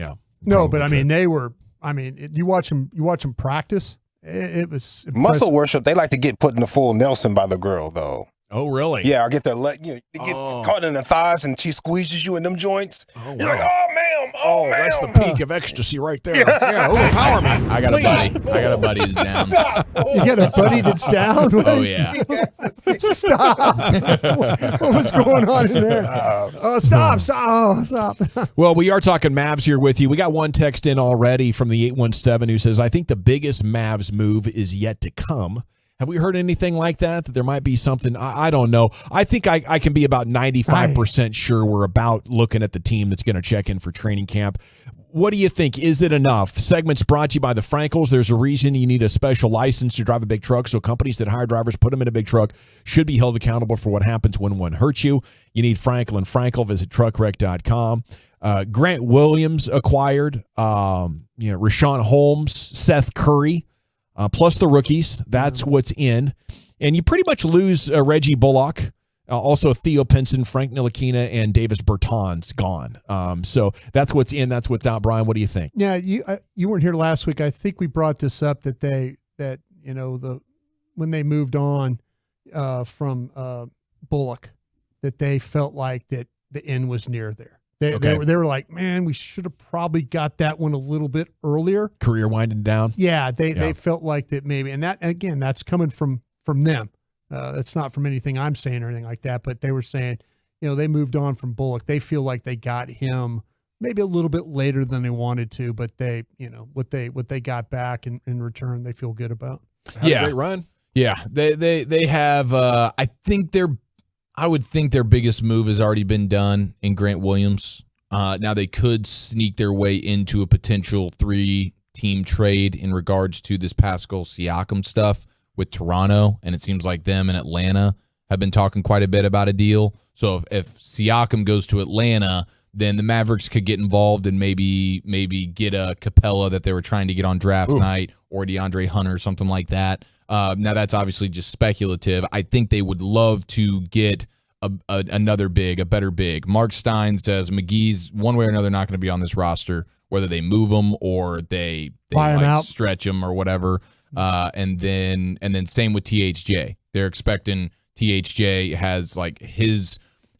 but I mean, they were. I mean, you watch them practice. It was impressive. Muscle worship. They like to get put in the full Nelson by the girl, though. Oh, really? Yeah, I get their leg. You get caught in the thighs, and she squeezes you in them joints. Oh, wow. You're like, oh, ma'am. Oh, ma'am. That's the peak of ecstasy right there. Yeah, overpowerment. I got a buddy who's down. You got a buddy that's down? Oh, yeah. Stop. What was going on in there? Stop. Well, we are talking Mavs here with you. We got one text in already from the 817 who says, I think the biggest Mavs move is yet to come. Have we heard anything like that? That there might be something? I don't know. I think I can be about 95% sure we're about looking at the team that's going to check in for training camp. What do you think? Is it enough? Segment's brought to you by the Frankels. There's a reason you need a special license to drive a big truck, so companies that hire drivers, put them in a big truck, should be held accountable for what happens when one hurts you. You need Frankel and Frankel. Visit truckwreck.com. Grant Williams acquired. Rashawn Holmes, Seth Curry. Plus the rookies, that's what's in. And you pretty much lose Reggie Bullock, also Theo Pinson, Frank Ntilikina, and Davis Bertans gone. So that's what's in, that's what's out. Brian, what do you think? Yeah, you weren't here last week. I think we brought this up that when they moved on from Bullock, that they felt like that the end was near there. They were like, man, we should have probably got that one a little bit earlier. Career winding down. Yeah, they felt like that maybe, and that again, that's coming from them. It's not from anything I'm saying or anything like that, but they were saying, they moved on from Bullock. They feel like they got him maybe a little bit later than they wanted to, but they, what they got back in return, they feel good about. Had a great run. Yeah, they have. I would think their biggest move has already been done in Grant Williams. Now they could sneak their way into a potential 3-team trade in regards to this Pascal Siakam stuff with Toronto, and it seems like them and Atlanta have been talking quite a bit about a deal. So if Siakam goes to Atlanta, then the Mavericks could get involved and maybe get a Capella that they were trying to get on draft night, or DeAndre Hunter, something like that. Now that's obviously just speculative. I think they would love to get another big, a better big. Mark Stein says McGee's one way or another not going to be on this roster, whether they move him or they stretch him or whatever. And then same with THJ. They're expecting THJ has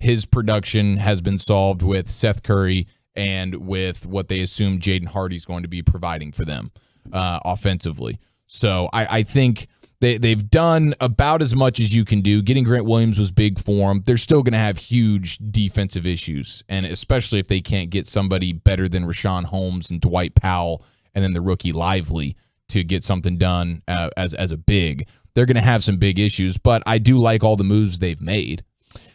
his production has been solved with Seth Curry and with what they assume Jaden Hardy's going to be providing for them offensively. So I think they've done about as much as you can do. Getting Grant Williams was big for them. They're still going to have huge defensive issues, and especially if they can't get somebody better than Rashawn Holmes and Dwight Powell and then the rookie Lively to get something done as a big. They're going to have some big issues, but I do like all the moves they've made.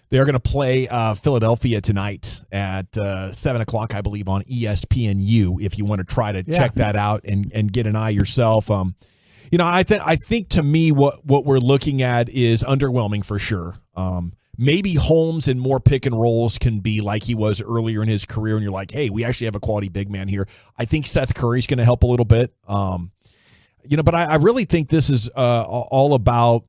They're going to play Philadelphia tonight at 7 o'clock, I believe, on ESPNU, if you want to try to check that out and get an eye yourself. I think to me what we're looking at is underwhelming for sure. Maybe Holmes and more pick and rolls can be like he was earlier in his career, and you're like, hey, we actually have a quality big man here. I think Seth Curry's going to help a little bit. But I really think this is all about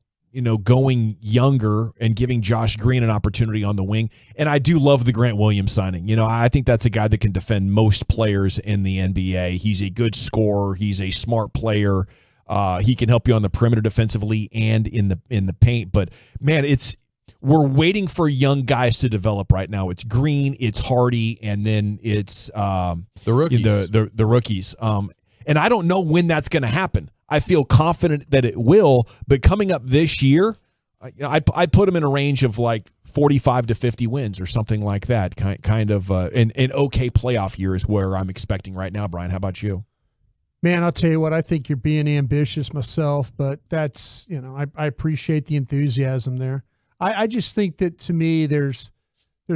going younger and giving Josh Green an opportunity on the wing. And I do love the Grant Williams signing. I think that's a guy that can defend most players in the NBA. He's a good scorer. He's a smart player. He can help you on the perimeter defensively and in the paint. But man, we're waiting for young guys to develop right now. It's Green, it's Hardy, and then it's the rookies. The rookies. And I don't know when that's going to happen. I feel confident that it will, but coming up this year, I put them in a range of like 45 to 50 wins or something like that. Kind of an okay playoff year is where I'm expecting right now. Brian, how about you? Man, I'll tell you what, I think you're being ambitious myself, but that's, I appreciate the enthusiasm there. I just think that to me, there's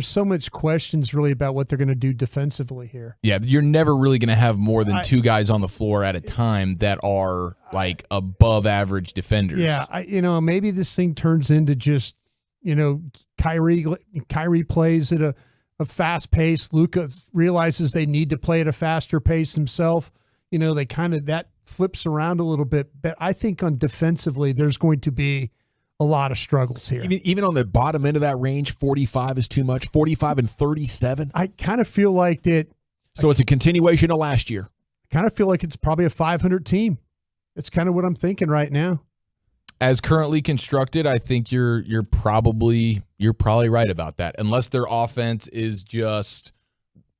so much questions really about what they're going to do defensively here. Yeah, you're never really going to have more than two guys on the floor at a time that are like above average defenders. Yeah, maybe this thing turns into just, Kyrie plays at a fast pace. Luka realizes they need to play at a faster pace himself. They kind of, that flips around a little bit. But I think on defensively, there's going to be a lot of struggles here. Even on the bottom end of that range, 45 is too much. 45 and 37. I kind of feel like that. So it's a continuation of last year. I kind of feel like it's probably a 500 team. That's kind of what I'm thinking right now. As currently constructed, I think you're probably right about that. Unless their offense is just,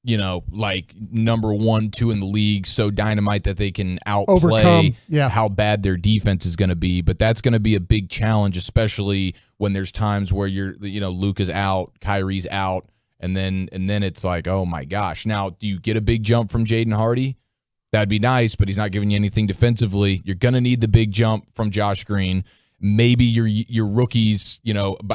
like number 1, 2 in the league, so dynamite that they can outplay how bad their defense is going to be. But that's going to be a big challenge, especially when there's times where Luka's out, Kyrie's out, and then it's like, oh my gosh. Now, do you get a big jump from Jaden Hardy? That'd be nice, but he's not giving you anything defensively. You're going to need the big jump from Josh Green. Maybe your rookies,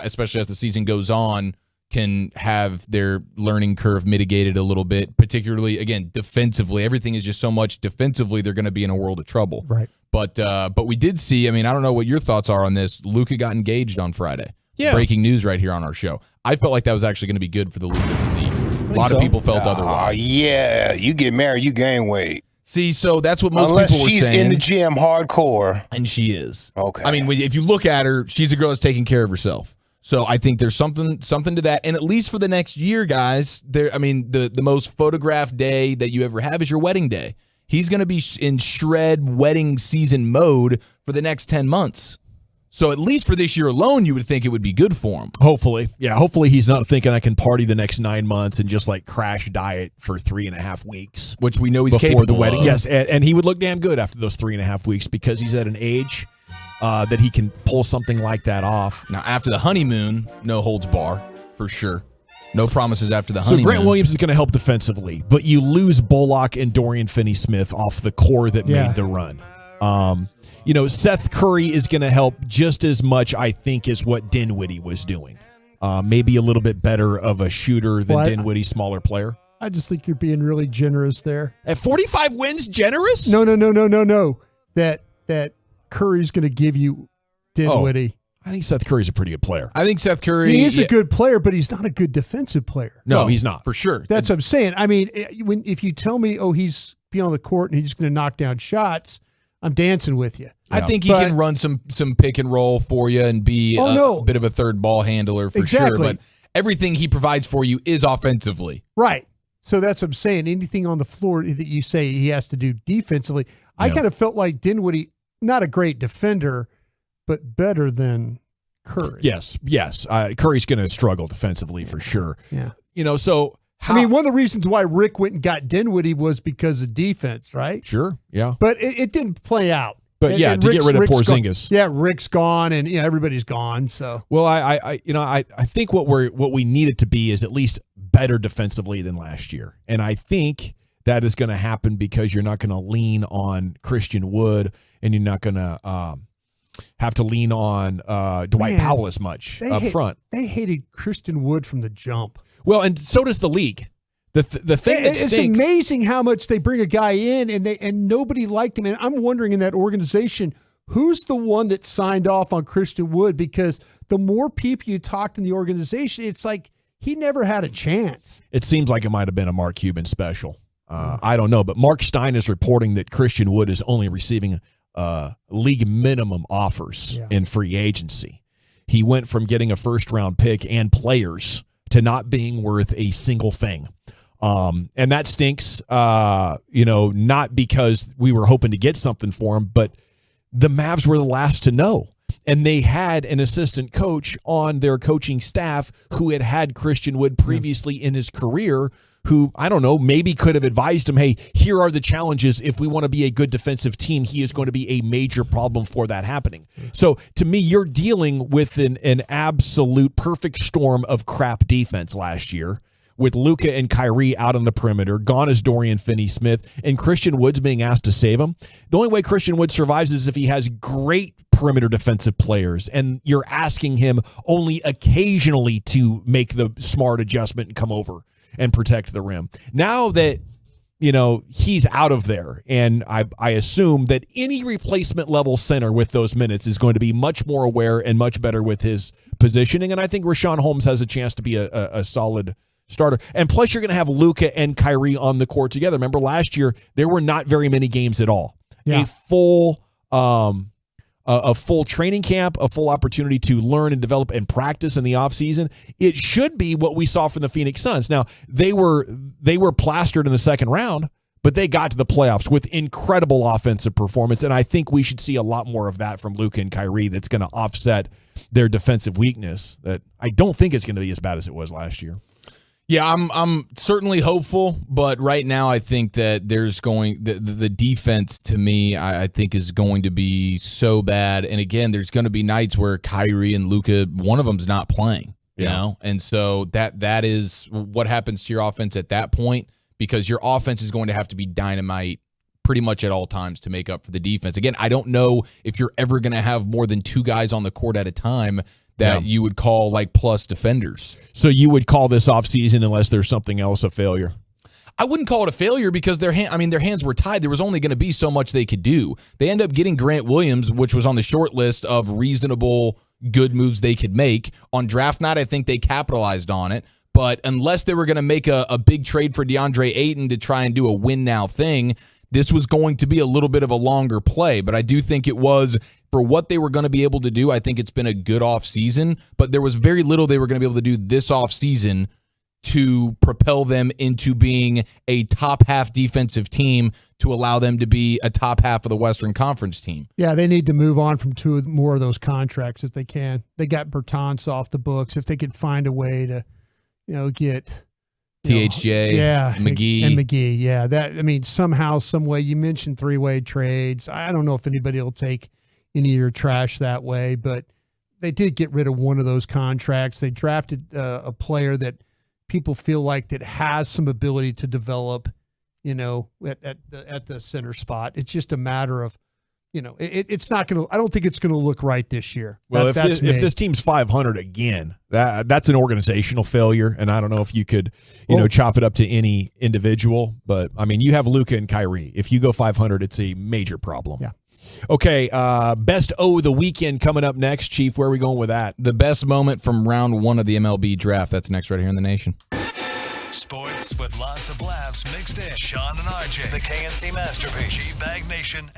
especially as the season goes on, can have their learning curve mitigated a little bit, particularly, again, defensively. Everything is just so much defensively, they're going to be in a world of trouble. Right. But we did see, I don't know what your thoughts are on this. Luka got engaged on Friday. Yeah. Breaking news right here on our show. I felt like that was actually going to be good for the Luka physique. A lot of people felt otherwise. Yeah, you get married, you gain weight. See, so that's what most Unless people were saying. Unless she's in the gym hardcore. And she is. Okay. If you look at her, she's a girl that's taking care of herself. So I think there's something to that. And at least for the next year, guys, the most photographed day that you ever have is your wedding day. He's going to be in shred wedding season mode for the next 10 months. So at least for this year alone, you would think it would be good for him. Hopefully. Yeah, hopefully he's not thinking I can party the next 9 months and just like crash diet for 3.5 weeks. Which we know he's before capable the wedding. of. Yes, and he would look damn good after those 3.5 weeks because he's at an age that he can pull something like that off. Now, after the honeymoon, no holds bar, for sure. No promises after the So honeymoon. Grant Williams is going to help defensively, but you lose Bullock and Dorian Finney-Smith off the core that made the run. Seth Curry is going to help just as much, I think, as what Dinwiddie was doing. Maybe a little bit better of a shooter than Dinwiddie, smaller player. I just think you're being really generous there. At 45 wins, generous? No. That Curry's going to give you Dinwiddie. I think Seth Curry's a pretty good player. I think Seth Curry... He is a good player, but he's not a good defensive player. No, he's not. For sure. That's what I'm saying. I mean, if you tell me, he's be on the court and he's just going to knock down shots, I'm dancing with you. I think he can run some pick and roll for you and be a bit of a third ball handler for sure. But everything he provides for you is offensively. Right. So that's what I'm saying. Anything on the floor that you say he has to do defensively, I kind of felt like Dinwiddie, not a great defender, but better than Curry. Yes. Curry's going to struggle defensively for sure. Yeah. One of the reasons why Rick went and got Dinwiddie was because of defense, right? Sure, yeah. But it didn't play out. But to get rid of Porzingis. Rick's gone, and everybody's gone. So I think what we need it to be is at least better defensively than last year, and I think that is going to happen because you're not going to lean on Christian Wood, and you're not going to have to lean on Dwight Powell as much up front. They hated Christian Wood from the jump. Well, and so does the league. The thing that it's stinks, amazing how much they bring a guy in and nobody liked him. And I'm wondering in that organization, who's the one that signed off on Christian Wood? Because the more people you talked in the organization, it's like he never had a chance. It seems like it might have been a Mark Cuban special. I don't know, but Mark Stein is reporting that Christian Wood is only receiving league minimum offers in free agency. He went from getting a first-round pick and players to not being worth a single thing. And that stinks, not because we were hoping to get something for him, but the Mavs were the last to know. And they had an assistant coach on their coaching staff who had Christian Wood previously in his career, who, I don't know, maybe could have advised him, hey, here are the challenges. If we want to be a good defensive team, he is going to be a major problem for that happening. So to me, you're dealing with an absolute perfect storm of crap defense last year, with Luka and Kyrie out on the perimeter, gone is Dorian Finney-Smith, and Christian Wood's being asked to save him. The only way Christian Wood survives is if he has great perimeter defensive players, and you're asking him only occasionally to make the smart adjustment and come over and protect the rim. Now that he's out of there, and I assume that any replacement level center with those minutes is going to be much more aware and much better with his positioning, and I think Rashawn Holmes has a chance to be a solid starter. And plus, you're going to have Luka and Kyrie on the court together. Remember, last year, there were not very many games at all. Yeah. A full training camp, a full opportunity to learn and develop and practice in the offseason. It should be what we saw from the Phoenix Suns. Now, they were plastered in the second round, but they got to the playoffs with incredible offensive performance, and I think we should see a lot more of that from Luka and Kyrie that's going to offset their defensive weakness that I don't think is going to be as bad as it was last year. Yeah, I'm certainly hopeful, but right now I think that the defense to me I think is going to be so bad, and again there's going to be nights where Kyrie and Luka, one of them's not playing, you know, and so that is what happens to your offense at that point, because your offense is going to have to be dynamite pretty much at all times to make up for the defense. Again, I don't know if you're ever going to have more than two guys on the court at a time that you would call like plus defenders. So you would call this offseason, unless there's something else, a failure? I wouldn't call it a failure because their hands were tied. There was only going to be so much they could do. They end up getting Grant Williams, which was on the short list of reasonable good moves they could make. On draft night, I think they capitalized on it. But unless they were going to make a big trade for DeAndre Ayton to try and do a win now thing, this was going to be a little bit of a longer play. But I do think it was, for what they were going to be able to do, I think it's been a good offseason. But there was very little they were going to be able to do this offseason to propel them into being a top half defensive team to allow them to be a top half of the Western Conference team. Yeah, they need to move on from two more of those contracts if they can. They got Bertans off the books. If they could find a way to, get THJ, McGee. And McGee, yeah. Somehow, some way, you mentioned three-way trades. I don't know if anybody will take any of your trash that way, but they did get rid of one of those contracts. They drafted a player that people feel like that has some ability to develop, at the center spot. It's just a matter of, it's not going to. I don't think it's going to look right this year. Well, if this team's 500 again, that's an organizational failure, and I don't know if you could, chop it up to any individual. But you have Luka and Kyrie. If you go 500, it's a major problem. Yeah. Okay. Best O of the weekend coming up next, Chief. Where are we going with that? The best moment from round 1 of the MLB draft. That's next right here in the nation. Sports with lots of laughs mixed in. Sean and RJ, the KNC Masterpiece, G-Bag Nation.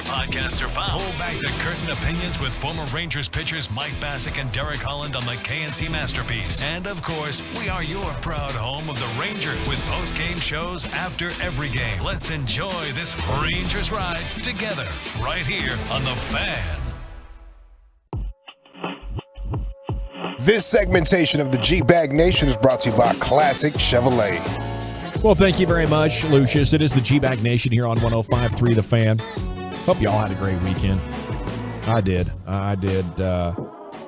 podcasts are found. Pull back the curtain opinions with former Rangers pitchers Mike Bassick and Derek Holland on the KNC Masterpiece. And of course, we are your proud home of the Rangers with post-game shows after every game. Let's enjoy this Rangers ride together right here on The Fan. This segmentation of the G-Bag Nation is brought to you by Classic Chevrolet. Well, thank you very much, Lucius. It is the G-Bag Nation here on 105.3 The Fan. Hope you all had a great weekend. I did.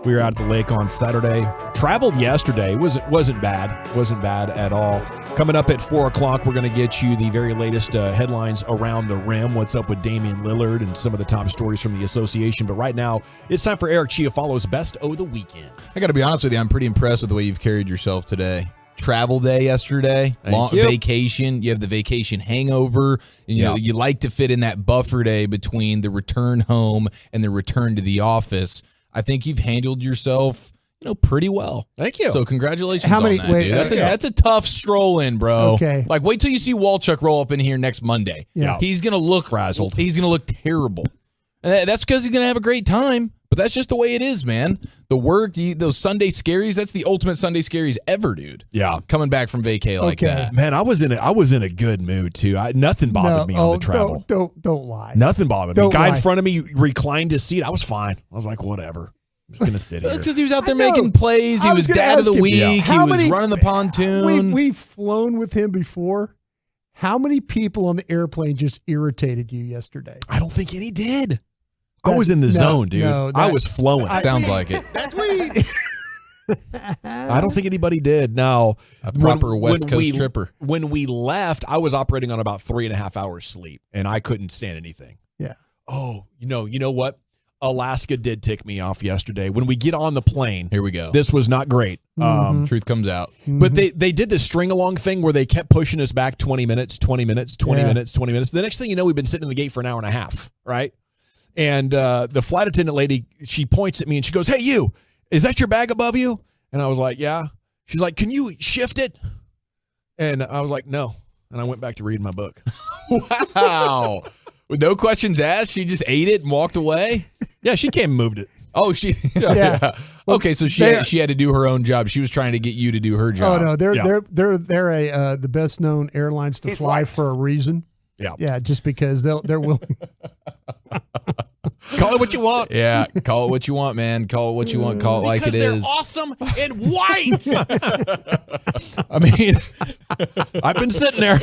We were out at the lake on Saturday. Traveled yesterday. Wasn't bad. Wasn't bad at all. Coming up at 4 o'clock, we're going to get you the very latest headlines around the rim. What's up with Damian Lillard and some of the top stories from the association. But right now, it's time for Eric Chiafalo's Best of the Weekend. I got to be honest with you. I'm pretty impressed with the way you've carried yourself today. Travel day yesterday, long vacation. You have the vacation hangover. And, you like to fit in that buffer day between the return home and the return to the office. I think you've handled yourself, pretty well. Thank you. So congratulations on that, dude. That's a tough stroll in, bro. Okay. Like, wait till you see Walchuk roll up in here next Monday. Yeah. He's going to look frazzled. He's going to look terrible. And that's because he's going to have a great time. But that's just the way it is, man. The work, those Sunday scaries, that's the ultimate Sunday scaries ever, dude. Yeah. Coming back from vacay like that. Man, I was in a good mood, too. Nothing bothered me on the travel. Don't lie. Nothing bothered me. Don't Guy lie. in front of me reclined his seat. I was fine. I was like, whatever. I'm just going to sit here. That's because he was out there making plays. He was dad of the week. He was running the pontoon. We've flown with him before. How many people on the airplane just irritated you yesterday? I don't think any did. I was in the zone, dude. I was flowing. Sounds like it. That's weird. I don't think anybody did. Now, a proper West Coast tripper. When we left, I was operating on about 3.5 hours sleep, and I couldn't stand anything. Yeah. Oh, you know what? Alaska did tick me off yesterday. When we get on the plane, here we go. This was not great. Truth comes out. But they did this string along thing where they kept pushing us back 20 minutes, 20 minutes, 20 minutes, 20 minutes. The next thing you know, we've been sitting in the gate for an hour and a half, right? And the flight attendant lady, she points at me and she goes, "Hey, you, is that your bag above you?" And I was like, "Yeah." She's like, "Can you shift it?" And I was like, "No." And I went back to reading my book. Wow. With no questions asked, she just ate it and walked away? Yeah, she came and moved it. Oh, she. Yeah. Okay, so she had to do her own job. She was trying to get you to do her job. Oh no, they're the best known airlines to fly for a reason. Yeah. Yeah, just because they're willing. Call it what you want. Yeah, call it what you want, man. Call it what you want. Call it like it is. Because they're awesome and white. I mean, I've been sitting there.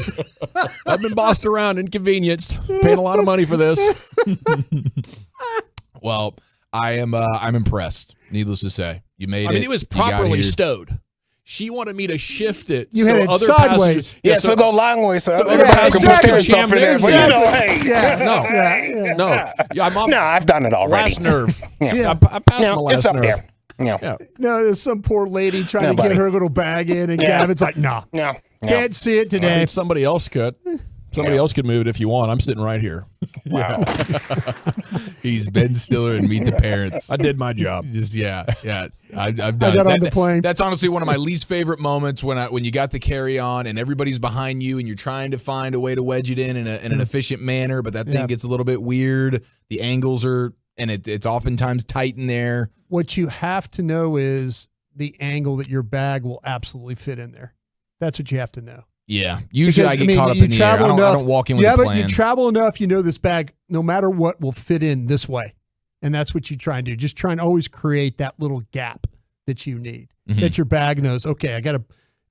I've been bossed around, inconvenienced, paying a lot of money for this. Well, I'm impressed. Needless to say, you made it. I mean, it was You got properly here. stowed. She wanted me to shift it. You had it other sideways. passengers. Yeah, so go long way. So other yeah, guys can put exactly. their stuff in there. But hey. No. Yeah, I'm on No, I've done it already. last nerve. Yeah. I passed my last it's up nerve. there. Yeah. No, there's some poor lady trying to get buddy. her little bag in, and Gavin's like, "No, can't see it I today." mean, somebody else could. Somebody else could move it if you want. I'm sitting right here. Wow. He's Ben Stiller and Meet the Parents. I did my job. Just I've done I got it. on the plane. That's honestly one of my least favorite moments when you got the carry on and everybody's behind you and you're trying to find a way to wedge it in an efficient manner, but that thing gets a little bit weird. The angles are and it's oftentimes tight in there. What you have to know is the angle that your bag will absolutely fit in there. That's what you have to know. Yeah. Usually I get caught up in the air. I don't walk in with a plan. You travel enough, you know this bag, no matter what, will fit in this way. And that's what you try and do. Just try and always create that little gap that you need. That your bag knows, okay, I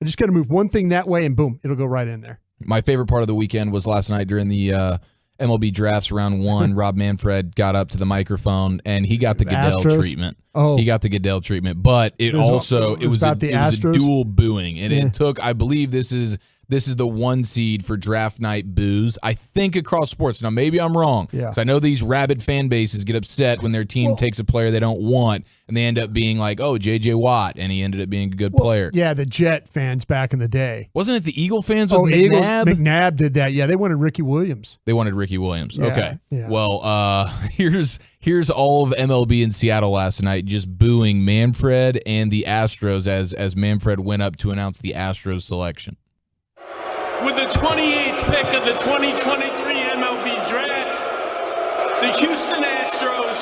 just got to move one thing that way and boom, it'll go right in there. My favorite part of the weekend was last night during the MLB drafts round 1. Rob Manfred got up to the microphone and he got the Goodell treatment. Oh, he got the Goodell treatment, but it was a dual booing, and it took. I believe this is the 1 seed for draft night boos. I think across sports. Now maybe I'm wrong. Yeah. So I know these rabid fan bases get upset when their team takes a player they don't want, and they end up being like, "Oh, J.J. Watt," and he ended up being a good player. Yeah, the Jet fans back in the day. Wasn't it the Eagle fans with McNabb? McNabb did that. Yeah, they wanted Ricky Williams. They wanted Ricky Williams. Yeah, Okay. yeah. Well, here's all of MLB in Seattle last night just booing Manfred and the Astros as Manfred went up to announce the Astros selection. With the 28th pick of the 2023 MLB Draft, The Houston Astros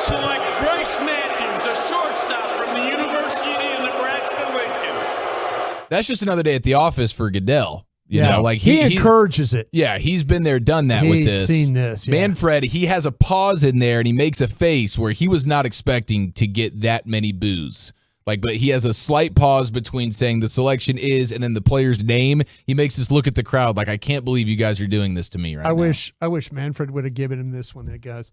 select Bryce Matthews, a shortstop from the University of Nebraska-Lincoln. That's just another day at the office for Goodell. You know, like he encourages it. Yeah, he's been there, done that with this. He's seen this. Yeah. Manfred, he has a pause in there and he makes a face where he was not expecting to get that many boos. But he has a slight pause between saying the selection is and then the player's name. He makes us look at the crowd like, I can't believe you guys are doing this to me right now. I wish Manfred would have given him this one, guys.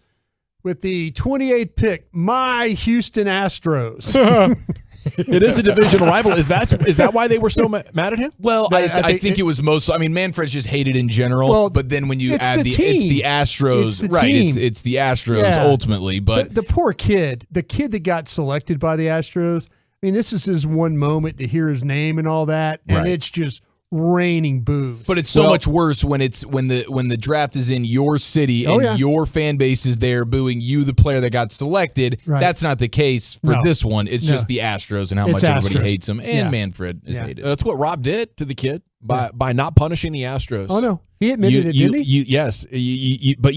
With the 28th pick, my Houston Astros. It is a divisional rival. Is that why they were so mad at him? Well, I think it was most. I mean, Manfred's just hated in general. But then when you add it's the Astros, right? It's the Astros ultimately. But the poor kid, the kid that got selected by the Astros. I mean, this is his one moment to hear his name and all that, and it's just raining boos. But it's so much worse when the draft is in your city and your fan base is there booing you, the player that got selected. Right. That's not the case for this one. It's just the Astros and how much everybody hates them. And Manfred is hated. That's what Rob did to the kid by not punishing the Astros. Oh no, he admitted it, didn't he? Yes, but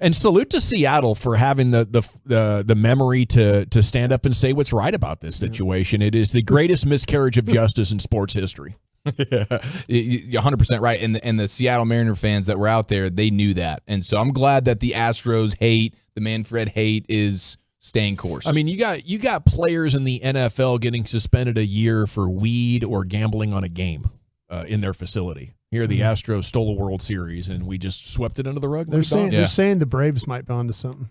and salute to Seattle for having the memory to stand up and say what's right about this situation. It is the greatest miscarriage of justice in sports history. Yeah, 100% right. And the Seattle Mariner fans that were out there, they knew that. And so I'm glad that the Astros hate, the Manfred hate is staying course. I mean, you got players in the NFL getting suspended a year for weed or gambling on a game in their facility. Here, the Astros stole a World Series, and we just swept it under the rug. They're saying the Braves might be onto something.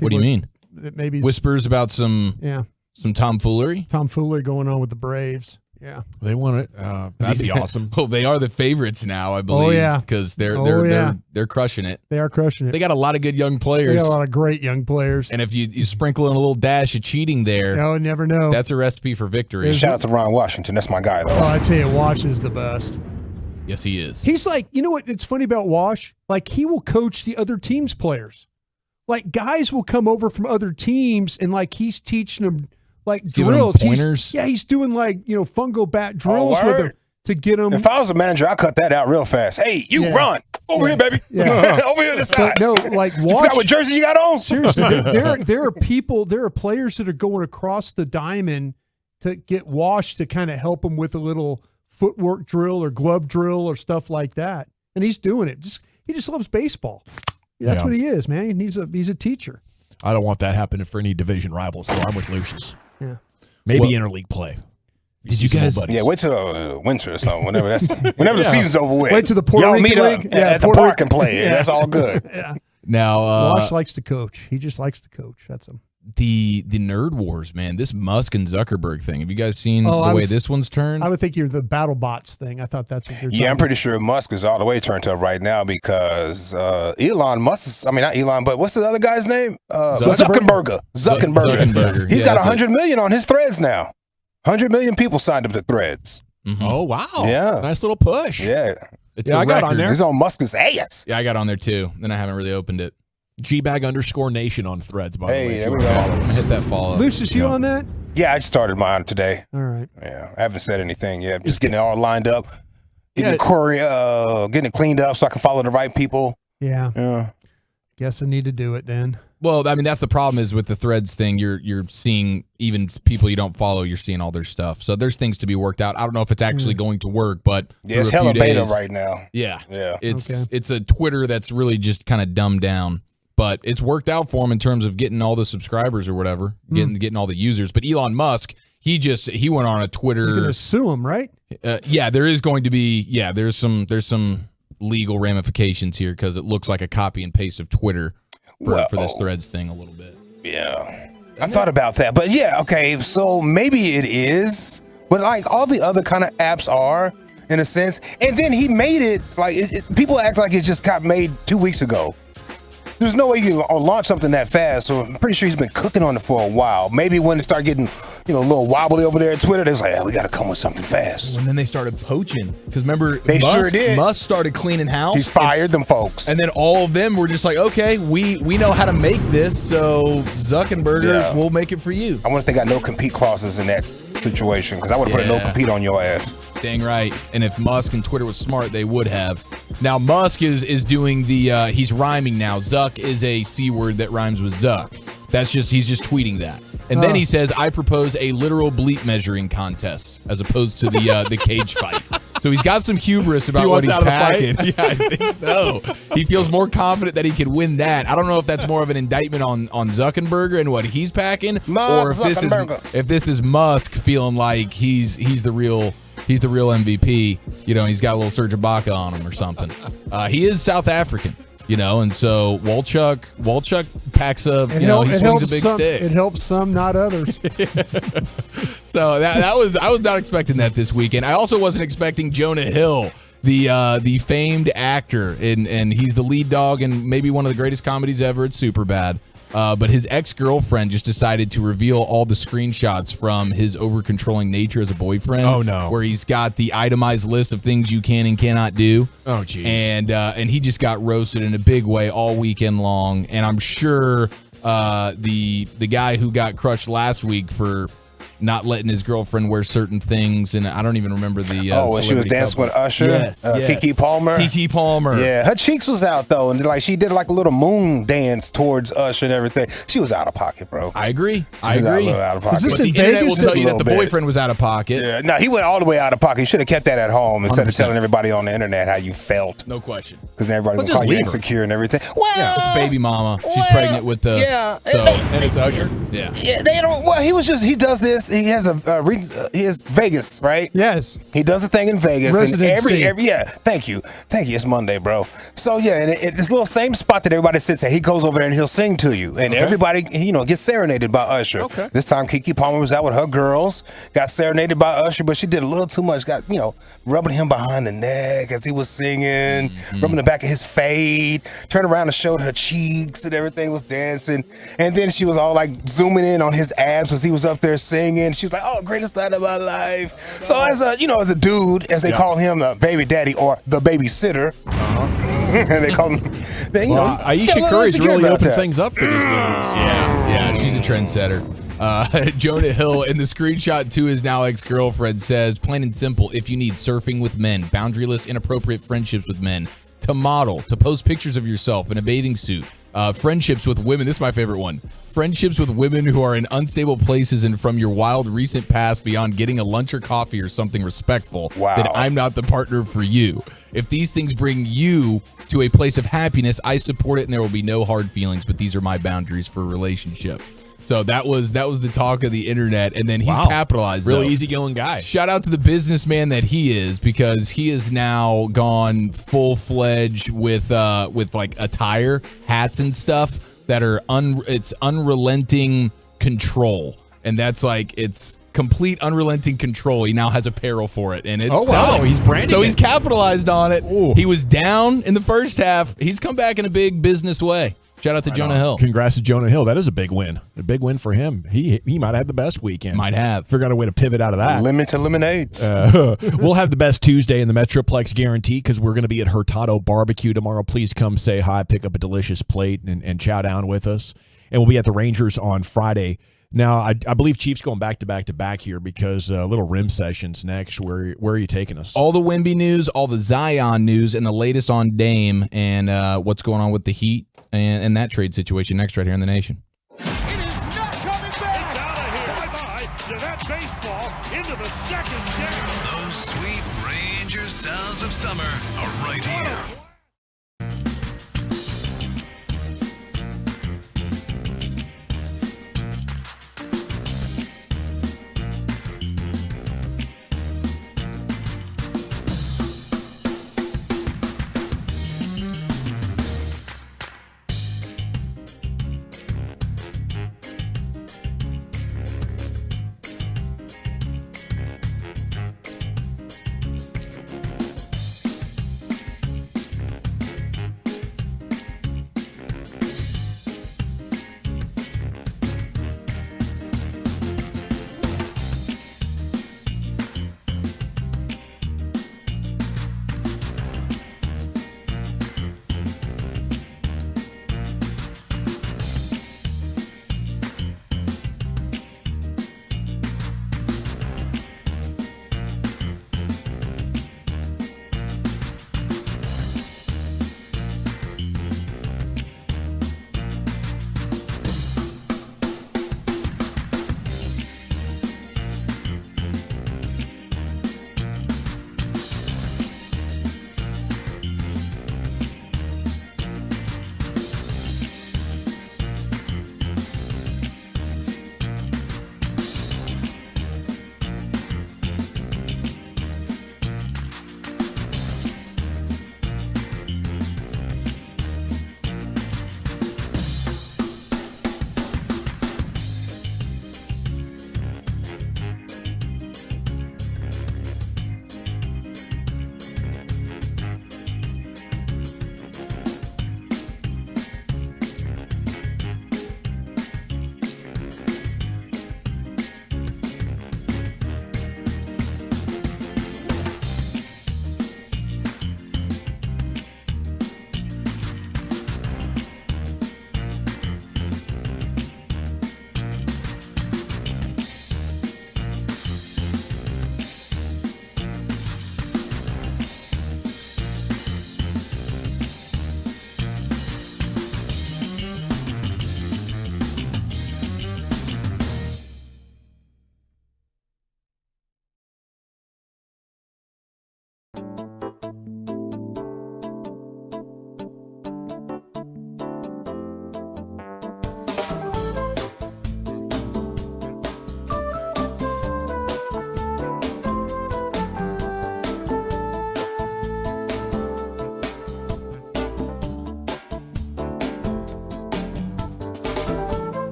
What do you mean? Maybe whispers about some tomfoolery? Tomfoolery going on with the Braves. Yeah, they want it. That'd be awesome. Well, they are the favorites now, I believe. Oh yeah, because they're crushing it. They are crushing it. They got a lot of good young players. They got a lot of great young players. And if you sprinkle in a little dash of cheating there, you never know. That's a recipe for victory. Shout out to Ron Washington. That's my guy, though. Oh, I tell you, Wash is the best. Yes, he is. He's like, you know what? It's funny about Wash. Like, he will coach the other team's players. Like, guys will come over from other teams, and like he's teaching them. Like drills, he's doing like fungo bat drills with them to get them. If I was a manager, I'd cut that out real fast. Hey, you run over here, baby. Yeah. Over here this side. But no, like you forgot what jersey you got on? Seriously, there are players that are going across the diamond to get washed to kind of help them with a little footwork drill or glove drill or stuff like that, and he's doing it. He just loves baseball. That's what he is, man. He's a teacher. I don't want that happening for any division rivals, so I'm with Lucius. Yeah. Maybe interleague play. Did you guys? Yeah, wait till the winter or something. Whenever the season's over with. Wait till the Puerto Rican meet League. up at the park and play. Yeah. That's all good. Yeah. Now, Wash likes to coach. He just likes to coach. That's him. The nerd wars, man. This Musk and Zuckerberg thing. Have you guys seen the way this one's turned? I would think you're the battle bots thing. I thought that's what you're talking I'm pretty sure Musk is all the way turned up right now because Elon Musk. Not Elon, but what's the other guy's name? Zuckerberg. He's got 100 million on his threads now. 100 million people signed up to threads. Mm-hmm. Oh wow! Yeah, nice little push. Yeah, I got on there. He's on Musk's ass. Yeah, I got on there too. Then I haven't really opened it. GBag_nation on threads, by the way. Hey, there we go. Hit that follow. Lucius, you on that? Yeah, I just started mine today. All right. Yeah, I haven't said anything yet. Just getting it all lined up, getting it cleaned up so I can follow the right people. Yeah. Guess I need to do it then. Well, I mean, that's the problem is with the threads thing. You're seeing even people you don't follow. You're seeing all their stuff. So there's things to be worked out. I don't know if it's actually going to work, but it's hella beta right now. Yeah. It's a Twitter that's really just kind of dumbed down. But it's worked out for him in terms of getting all the subscribers or whatever, getting all the users. But Elon Musk, he went on a Twitter. You're gonna sue him, right? There is going to be. Yeah, there's some legal ramifications here because it looks like a copy and paste of Twitter for this threads thing a little bit. Yeah, I thought about that, but okay, so maybe it is, but like all the other kind of apps are in a sense. And then he made it like people act like it just got made 2 weeks ago. There's no way you can launch something that fast, so I'm pretty sure he's been cooking on it for a while. Maybe when it started getting, a little wobbly over there at Twitter, they was like, we got to come with something fast. And then they started poaching. Because remember, sure did. Musk started cleaning house. He's fired them folks. And then all of them were just like, okay, we know how to make this, so Zuckerberg will make it for you. I wonder if they got no compete clauses in that situation because I would have put a no compete on your ass. Dang right. And if Musk and Twitter was smart, they would have. Now Musk is doing the he's rhyming now. Zuck is a C word that rhymes with Zuck. He's just tweeting that. And then he says, I propose a literal bleep measuring contest as opposed to the cage fight. So he's got some hubris about what he's packing. Yeah, I think so. He feels more confident that he could win that. I don't know if that's more of an indictment on Zuckerberg and what he's packing, or if this is Musk feeling like he's the real MVP. You know, he's got a little Serge Ibaka on him or something. He is South African. You know, and so Walchuk packs he swings a big stick. It helps some, not others. So I was not expecting that this weekend. I also wasn't expecting Jonah Hill, the famed actor, and he's the lead dog in maybe one of the greatest comedies ever. It's Superbad. But his ex-girlfriend just decided to reveal all the screenshots from his over-controlling nature as a boyfriend. Oh, no. Where he's got the itemized list of things you can and cannot do. Oh, jeez. And he just got roasted in a big way all weekend long. And I'm sure the guy who got crushed last week for not letting his girlfriend wear certain things, and I don't even remember the when she was dancing with Usher? Yes. Keke Palmer? Keke Palmer. Yeah, her cheeks was out, though, and like she did like a little moon dance towards Usher and everything. She was out of pocket, bro. I agree. She was a little out of pocket. Is this But in the internet will Vegas? tell you that the boyfriend was out of pocket. Yeah, no, he went all the way out of pocket. He should have kept that at home instead 100%. of telling everybody on the internet how you felt. No question. Because everybody Well, was just calling you leave her. insecure and everything. Well, It's baby mama. She's pregnant with the. yeah. And it's Usher. Yeah. Yeah, they don't. Well, he does this. He has he has Vegas, right? Yes. He does a thing in Vegas. Residency. And thank you. It's Monday, bro. So yeah, and this little same spot that everybody sits at, he goes over there and he'll sing to you, and everybody gets serenaded by Usher. Okay. This time Keke Palmer was out with her girls, got serenaded by Usher, but she did a little too much. Got rubbing him behind the neck as he was singing, rubbing the back of his fade, turned around and showed her cheeks and everything, was dancing, and then she was all like zooming in on his abs as he was up there singing. She was like, "Oh, greatest night of my life." So as a dude, as they call him, the baby daddy or the babysitter, and they call him. Aisha Curry's really opened things up for these ladies. Yeah, she's a trendsetter. Jonah Hill in the screenshot to his now ex-girlfriend says, plain and simple, if you need surfing with men, boundaryless, inappropriate friendships with men, to model, to post pictures of yourself in a bathing suit, friendships with women, this is my favorite one, friendships with women who are in unstable places and from your wild recent past beyond getting a lunch or coffee or something respectful, then I'm not the partner for you. If these things bring you to a place of happiness, I support it and there will be no hard feelings, but these are my boundaries for a relationship. So that was the talk of the internet, and then he's capitalized. Really easygoing guy. Shout out to the businessman that he is, because he is now gone full-fledged with like attire, hats and stuff that are it's unrelenting control, and that's like it's complete unrelenting control. He now has apparel for it, and it's he's branding. So it. he's capitalized on it. Ooh. He was down in the first half. He's come back in a big business way. Shout out to Jonah Hill. Congrats to Jonah Hill. That is a big win. A big win for him. He might have had the best weekend. Might have. Figured out a way to pivot out of that. Lemon to lemonades. We'll have the best Tuesday in the Metroplex guarantee because we're going to be at Hurtado Barbecue tomorrow. Please come say hi, pick up a delicious plate, and chow down with us. And we'll be at the Rangers on Friday. Now, I believe Chiefs going back to back here because little rim sessions next. Where are you taking us? All the Wemby news, all the Zion news, and the latest on Dame and what's going on with the Heat and that trade situation next right here in the Nation. It is not coming back. It's out of here. Bye-bye to that baseball into the second deck. Those sweet Ranger sounds of summer are right here.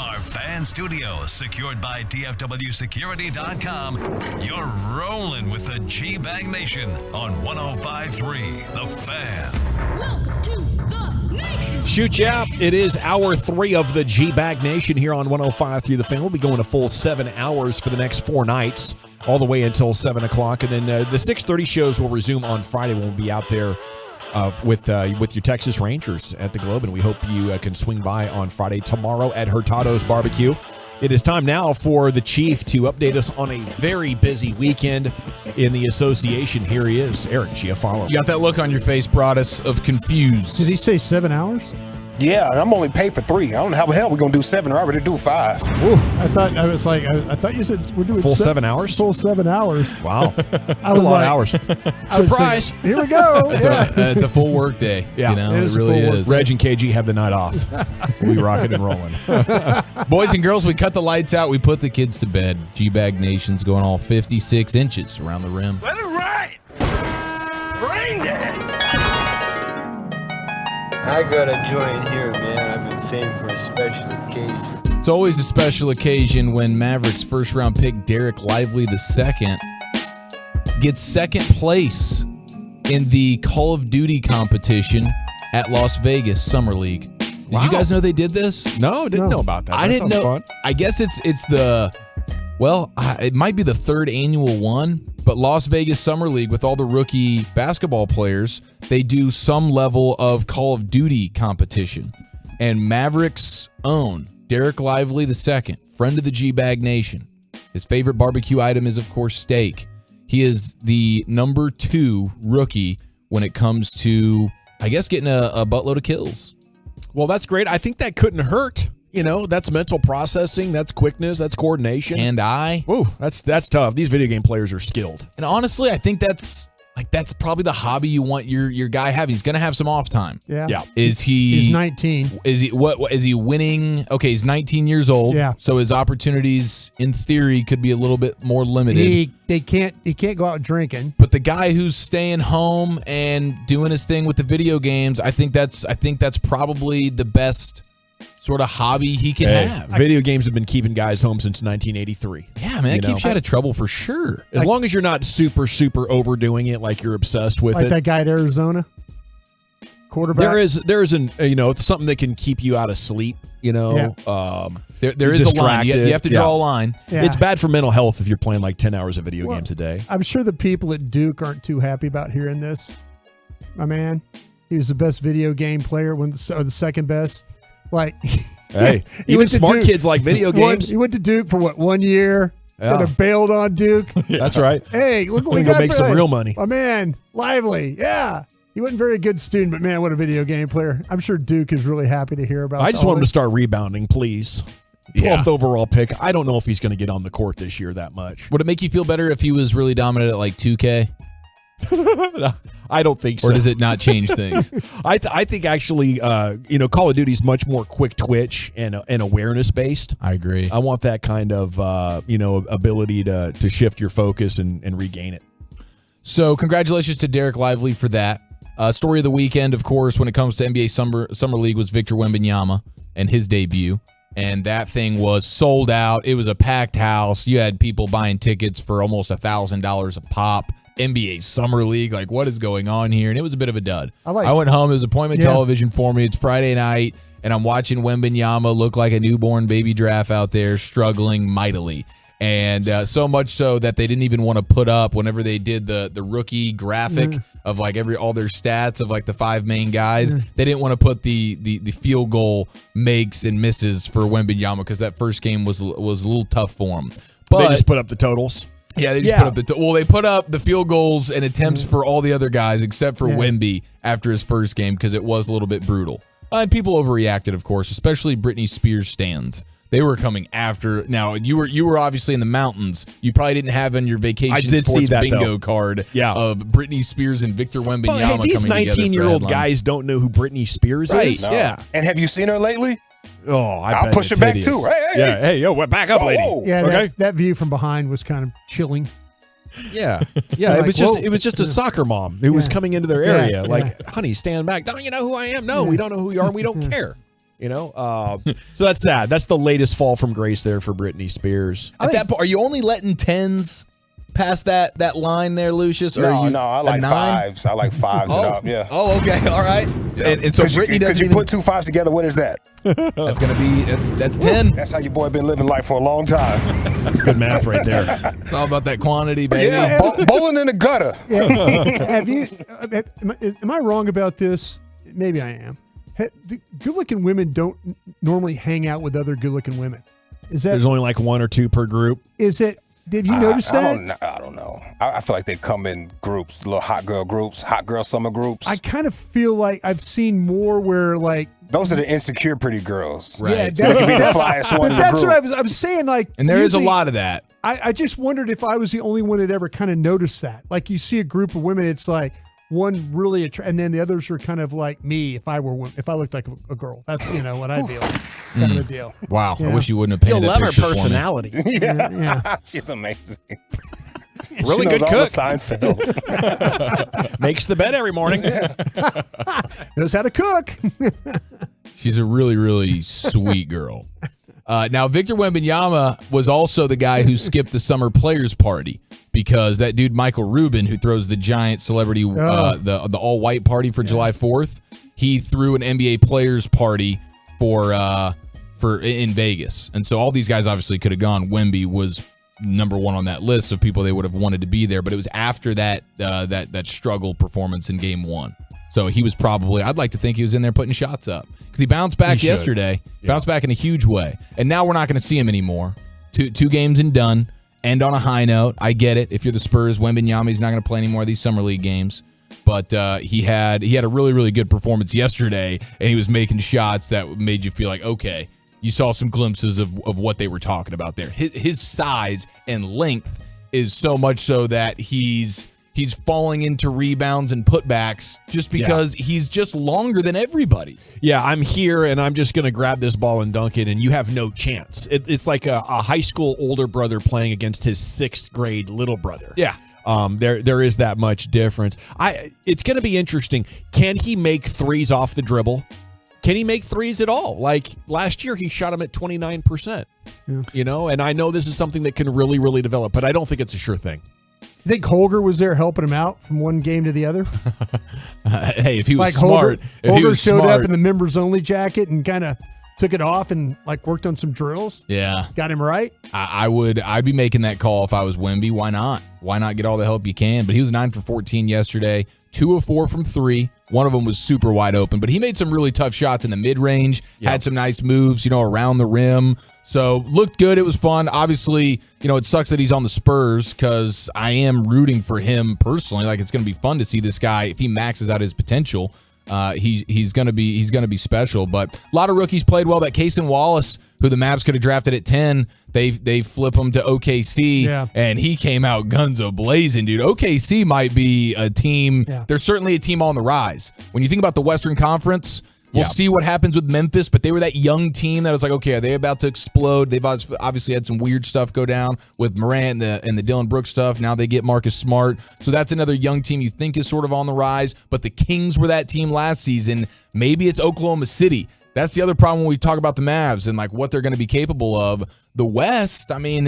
our fan studios, secured by DFWsecurity.com, you're rolling with the G-Bag Nation on 105.3 The Fan. Welcome to the nation. Shoot ya out. It is hour 3 of the G-Bag Nation here on 105.3 The Fan. We'll be going a full 7 hours for the next 4 nights, all the way until 7 o'clock. And then the 6:30 shows will resume on Friday when we'll be out there with your Texas Rangers at the Globe. And we hope you can swing by on Friday tomorrow at Hurtado's Barbecue. It is time now for the Chief to update us on a very busy weekend in the association. Here he is, Eric Giafalo. You got that look on your face, Broadus, of confused. Did he say 7 hours? Yeah, and I'm only paid for 3. I don't know how the hell we're going to do 7. We're already do 5. Ooh, I thought you said we're doing full 7 hours? Full 7 hours. Wow. I was a lot like, of hours. Surprise. Here we go. It's a full work day. Yeah, you know, it really is. Reg and KG have the night off. We rocking and rolling. Boys and girls, we cut the lights out. We put the kids to bed. G-Bag Nation's going all 56 inches around the rim. Let it ride. Rain dance. I got a joint here, man. I've been saving for a special occasion. It's always a special occasion when Mavericks first-round pick Derek Lively II gets second place in the Call of Duty competition at Las Vegas Summer League. Did you guys know they did this? No, didn't know about that. I didn't know. Fun. I guess it's the, well, it might be the 3rd annual one, but Las Vegas Summer League with all the rookie basketball players, they do some level of Call of Duty competition. And Mavericks own Derek Lively II, friend of the G-Bag Nation. His favorite barbecue item is, of course, steak. He is the number 2 rookie when it comes to, I guess, getting a buttload of kills. Well, that's great. I think that couldn't hurt. You know, that's mental processing, that's quickness, that's coordination. Hand-eye. Woo, that's tough. These video game players are skilled. And honestly, I think that's probably the hobby you want your guy having. He's going to have some off time. Yeah. He's 19. Is he what is he winning? Okay, he's 19 years old. Yeah. So his opportunities in theory could be a little bit more limited. He can't go out drinking. But the guy who's staying home and doing his thing with the video games, I think that's probably the best sort of hobby he can have. Video games have been keeping guys home since 1983. Yeah, man, it keeps you out of trouble for sure. As long as you're not super overdoing it, like you're obsessed with like it. That guy at Arizona quarterback. There is something that can keep you out of sleep. You know, there is a line. You have to draw a line. Yeah. It's bad for mental health if you're playing like 10 hours of video games a day. I'm sure the people at Duke aren't too happy about hearing this. My man, he was the best video game player, or the second best. Like, hey, even smart kids like video games. He went to Duke for 1 year? Yeah. Could have bailed on Duke. That's right. Hey, look what we go got. Make some real money. My man, Lively. Yeah. He wasn't a very good student, but man, what a video game player. I'm sure Duke is really happy to hear about. I just want him to start rebounding, please. 12th overall pick. I don't know if he's going to get on the court this year that much. Would it make you feel better if he was really dominant at like 2K? I don't think so. Or does it not change things? I think actually, Call of Duty is much more quick twitch and awareness based. I agree. I want that kind of ability to shift your focus and regain it. So congratulations to Derek Lively for that. Story of the weekend, of course, when it comes to NBA Summer League was Victor Wembanyama and his debut. And that thing was sold out. It was a packed house. You had people buying tickets for almost $1,000 a pop. NBA Summer League, like what is going on here? And it was a bit of a dud. I went home. It was appointment television for me. It's Friday night, and I'm watching Wembanyama look like a newborn baby giraffe out there, struggling mightily. And so much so that they didn't even want to put up whenever they did the rookie graphic of like all their stats of like the 5 main guys. They didn't want to put the field goal makes and misses for Wembanyama because that first game was a little tough for him. But they just put up the totals. Yeah, they just put up they put up the field goals and attempts for all the other guys except for Wemby after his first game because it was a little bit brutal. And people overreacted, of course, especially Britney Spears stands. They were coming after. Now, you were obviously in the mountains. You probably didn't have on your vacation sports bingo card of Britney Spears and Victor Wembanyama coming together. These 19-year-old guys don't know who Britney Spears is. No. Yeah. And have you seen her lately? Oh, I'll push it back too. Hey, yo, back up, lady. Yeah, okay. that view from behind was kind of chilling. Yeah. It was just a soccer mom who was coming into their area. Like, honey, stand back. Don't you know who I am? No, we don't know who you are. And we don't care. So that's sad. That's the latest fall from grace there for Britney Spears. At that point, are you only letting 10s past that line there, Lucius? Or No, are you I like 5s. I like 5s and up. Yeah. Oh, okay, all right. And so Brittany doesn't because you put 2 5s together. What is that? That's gonna be that's 10. That's how your boy been living life for a long time. Good math right there. It's all about that quantity, baby. Yeah, bowling in the gutter. Have you? Am I wrong about this? Maybe I am. Good-looking women don't normally hang out with other good-looking women. Is that? There's only like 1 or 2 per group. Is it? Did you notice that? I don't know. I feel like they come in groups, little hot girl groups, hot girl summer groups. I kind of feel like I've seen more where like those are the insecure pretty girls. Right. Yeah, so they can be the flyest one in the that's group. what I was saying. Like, and there is a lot of that. I just wondered if I was the only one that ever kind of noticed that. Like, you see a group of women, it's like one really and then the others are kind of like me. If I looked like a girl, that's what I'd be like. Kind of a deal. Wow, Yeah. I wish you wouldn't have painted You'll that love her picture for me. personality. Yeah. She's amazing. Really She good knows all cook. the Seinfeld. Makes the bed every morning. Knows how to cook. She's a really, really sweet girl. Now, Victor Wembanyama was also the guy who skipped the summer players party because that dude Michael Rubin, who throws the giant celebrity the all white party for July 4th, he threw an NBA players party for in Vegas, and so all these guys obviously could have gone. Wemby was number 1 on that list of people they would have wanted to be there, but it was after that struggle performance in Game 1. So he was probably, I'd like to think he was in there putting shots up because he bounced back yesterday, bounced back in a huge way. And now we're not going to see him anymore. Two games and done. End on a high note. I get it. If you're the Spurs, Wembanyama's not going to play any more of these summer league games. But he had a really, really good performance yesterday, and he was making shots that made you feel like, okay, you saw some glimpses of what they were talking about there. His size and length is so much so that he's falling into rebounds and putbacks just because he's just longer than everybody. Yeah, I'm here and I'm just going to grab this ball and dunk it, and you have no chance. It's like a high school older brother playing against his 6th grade little brother. Yeah. There is that much difference. It's going to be interesting. Can he make threes off the dribble? Can he make threes at all? Like last year, he shot them at 29%. Yeah. And I know this is something that can really, really develop, but I don't think it's a sure thing. You think Holger was there helping him out from one game to the other? Hey, if he was like smart. Holger showed up in the members only jacket and kind of took it off and like worked on some drills. Yeah. Got him right. I'd be making that call if I was Wemby. Why not? Why not get all the help you can? But he was 9 for 14 yesterday, 2 of 4 from 3. One of them was super wide open, but he made some really tough shots in the mid-range, had some nice moves, around the rim. So looked good. It was fun. Obviously, it sucks that he's on the Spurs because I am rooting for him personally. Like, it's going to be fun to see this guy if he maxes out his potential. He's gonna be special. But a lot of rookies played well. That Cason Wallace, who the Mavs could have drafted at 10, they flip him to OKC, and he came out guns a-blazing, dude. OKC might be a team. Yeah. There's certainly a team on the rise. When you think about the Western Conference, we'll see what happens with Memphis, but they were that young team that was like, okay, are they about to explode? They've obviously had some weird stuff go down with Morant and the Dillon Brooks stuff. Now they get Marcus Smart. So that's another young team you think is sort of on the rise, but the Kings were that team last season. Maybe it's Oklahoma City. That's the other problem when we talk about the Mavs and like what they're going to be capable of. The West, I mean,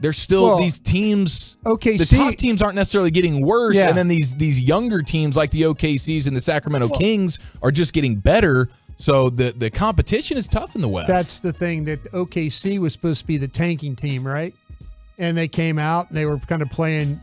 there's still these teams. OKC, the top teams aren't necessarily getting worse, and then these younger teams like the OKCs and the Sacramento Kings are just getting better. So the competition is tough in the West. That's the thing, that OKC was supposed to be the tanking team, right? And they came out and they were kind of playing,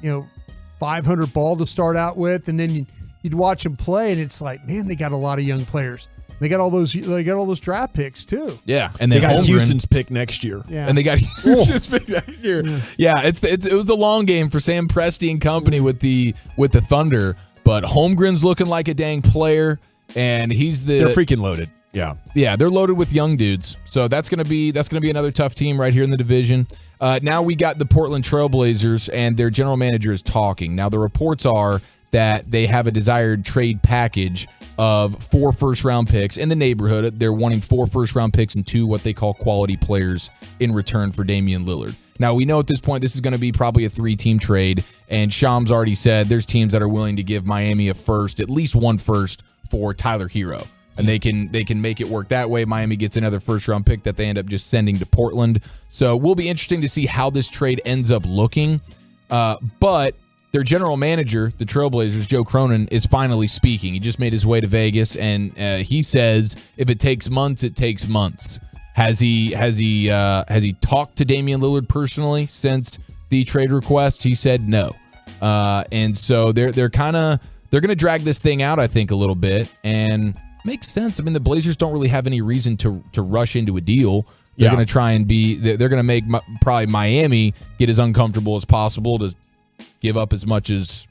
500 ball to start out with, and then you'd watch them play, and it's like, man, they got a lot of young players. They got all those draft picks too. Yeah, and they got Houston's pick next year. Yeah. And they got Houston's pick next year. Yeah, it was the long game for Sam Presti and company with the Thunder. But Holmgren's looking like a dang player, and they're freaking loaded. Yeah, they're loaded with young dudes. So that's gonna be another tough team right here in the division. Now we got the Portland Trailblazers, and their general manager is talking. Now the reports are that they have a desired trade package of 4 first-round picks in the neighborhood. They're wanting 4 first-round picks and 2 what they call quality players in return for Damian Lillard. Now, we know at this point this is going to be probably a 3-team trade, and Shams already said there's teams that are willing to give Miami a first, at least 1 first, for Tyler Hero. and they can make it work that way. Miami gets another first-round pick that they end up just sending to Portland. So will be interesting to see how this trade ends up looking. But their general manager, the Trailblazers, Joe Cronin, is finally speaking. He just made his way to Vegas, and he says if it takes months, it takes months. Has he talked to Damian Lillard personally since the trade request? He said no. And so they're going to drag this thing out, I think, a little bit, and makes sense. I mean, the Blazers don't really have any reason to rush into a deal. They're going to try and they're going to make probably Miami get as uncomfortable as possible to give up as much as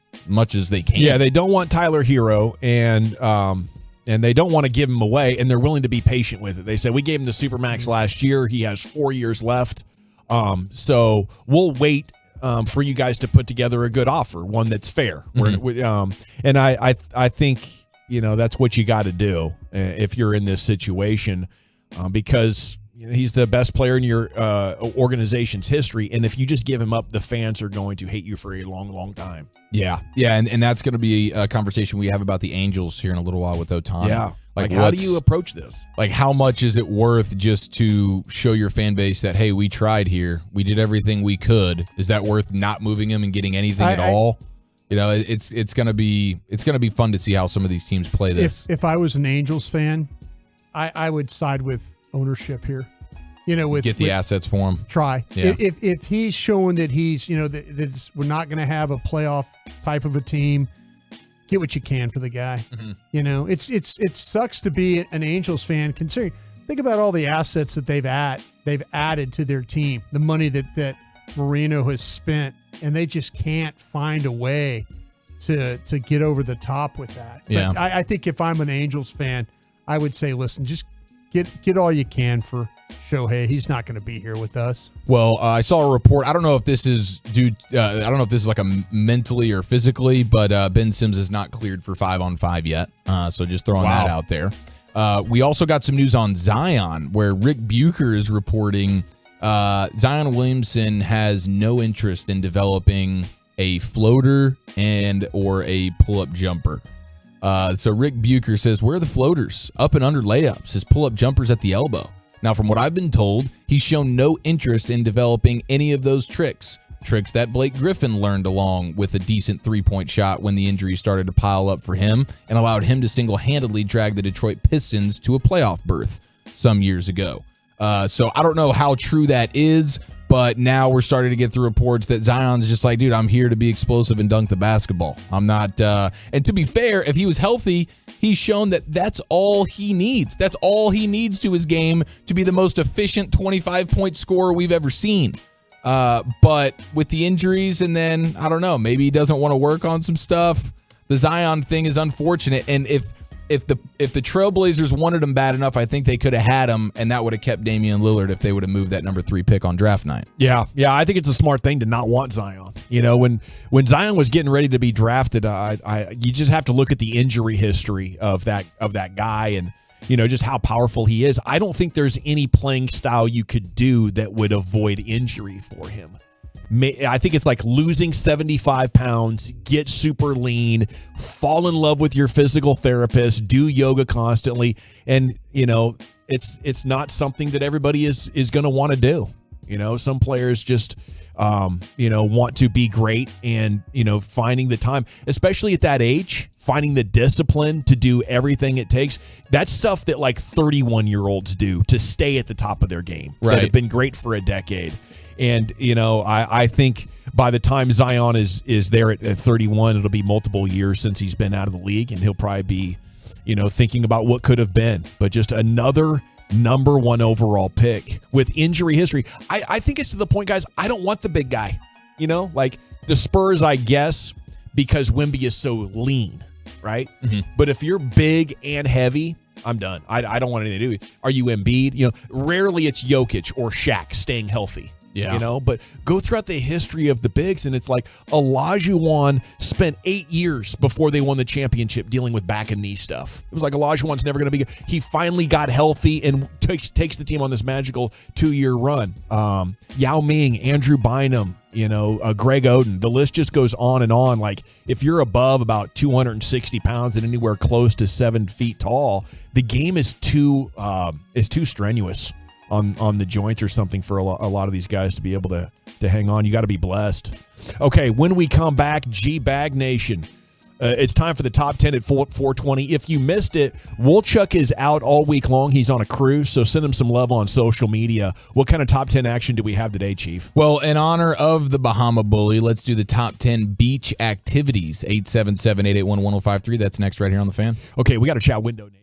they can. Yeah, they don't want Tyler Hero, and they don't want to give him away, and they're willing to be patient with it. They said, we gave him the Supermax last year. He has 4 years left. So we'll wait for you guys to put together a good offer, one that's fair. And I think, that's what you got to do if you're in this situation, because he's the best player in your organization's history, and if you just give him up, the fans are going to hate you for a long, long time. Yeah, and that's going to be a conversation we have about the Angels here in a little while with Otani. Yeah, like how do you approach this? Like, how much is it worth just to show your fan base that, hey, we tried here, we did everything we could? Is that worth not moving him and getting anything at all? It's gonna be fun to see how some of these teams play this. If I was an Angels fan, I would side with ownership here. Get the assets for him. Try. Yeah. If he's showing that he's, that we're not going to have a playoff type of a team, get what you can for the guy. Mm-hmm. It sucks to be an Angels fan. Considering, think about all the assets that they've added to their team, the money that Marino has spent, and they just can't find a way to get over the top with that. Yeah. But I think if I'm an Angels fan, I would say, listen, just get all you can for Shohei. He's not going to be here with us. Well, I saw a report. I don't know if this is like a mentally or physically, but Ben Sims is not cleared for 5-on-5 yet. So just throwing that out there. We also got some news on Zion, where Rick Bucher is reporting Zion Williamson has no interest in developing a floater and or a pull-up jumper. So Rick Bucher says, where are the floaters? Up and under layups. His pull-up jumpers at the elbow. Now, from what I've been told, he's shown no interest in developing any of those tricks that Blake Griffin learned along with a decent three-point shot when the injury started to pile up for him and allowed him to single-handedly drag the Detroit Pistons to a playoff berth some years ago. So I don't know how true that is, but now we're starting to get through reports that Zion's just like, dude, I'm here to be explosive and dunk the basketball. I'm not, and to be fair, if he was healthy, he's shown that that's all he needs. That's all he needs to his game to be the most efficient 25-point scorer we've ever seen. But with the injuries, and then, I don't know, maybe he doesn't want to work on some stuff. The Zion thing is unfortunate, and if the Trailblazers wanted him bad enough, I think they could have had him, and that would have kept Damian Lillard if they would have moved that number 3 pick on draft night. Yeah, I think it's a smart thing to not want Zion. When Zion was getting ready to be drafted, you just have to look at the injury history of that guy, and just how powerful he is. I don't think there's any playing style you could do that would avoid injury for him. I think it's like losing 75 pounds, get super lean, fall in love with your physical therapist, do yoga constantly. And, it's not something that everybody is going to want to do. Some players just, want to be great and, finding the time, especially at that age, finding the discipline to do everything it takes. That's stuff that like 31-year-olds do to stay at the top of their game. Right. That have been great for a decade. And, I think by the time Zion is there at 31, it'll be multiple years since he's been out of the league, and he'll probably be, thinking about what could have been. But just another number 1 overall pick with injury history. I think it's to the point, guys, I don't want the big guy. Like the Spurs, I guess, because Wemby is so lean, right? Mm-hmm. But if you're big and heavy, I'm done. I don't want anything to do with it. Are you Embiid? Rarely it's Jokic or Shaq staying healthy. Yeah. But go throughout the history of the bigs, and it's like Olajuwon spent 8 years before they won the championship dealing with back and knee stuff. It was like Olajuwon's never going to be good. He finally got healthy and takes the team on this magical 2-year run. Yao Ming, Andrew Bynum, Greg Oden. The list just goes on and on. Like, if you're above about 260 pounds and anywhere close to 7 feet tall, the game is too strenuous on the joints or something for a lot of these guys to be able to hang on. You got to be blessed. Okay, when we come back, G-Bag Nation, it's time for the top 10 at 420. If you missed it, Wolchuk is out all week long. He's on a cruise, so send him some love on social media. What kind of top 10 action do we have today, Chief? Well, in honor of the Bahama Bully, let's do the top 10 beach activities. 877-881-1053. That's next right here on The Fan. Okay, we got to chat Window Nation.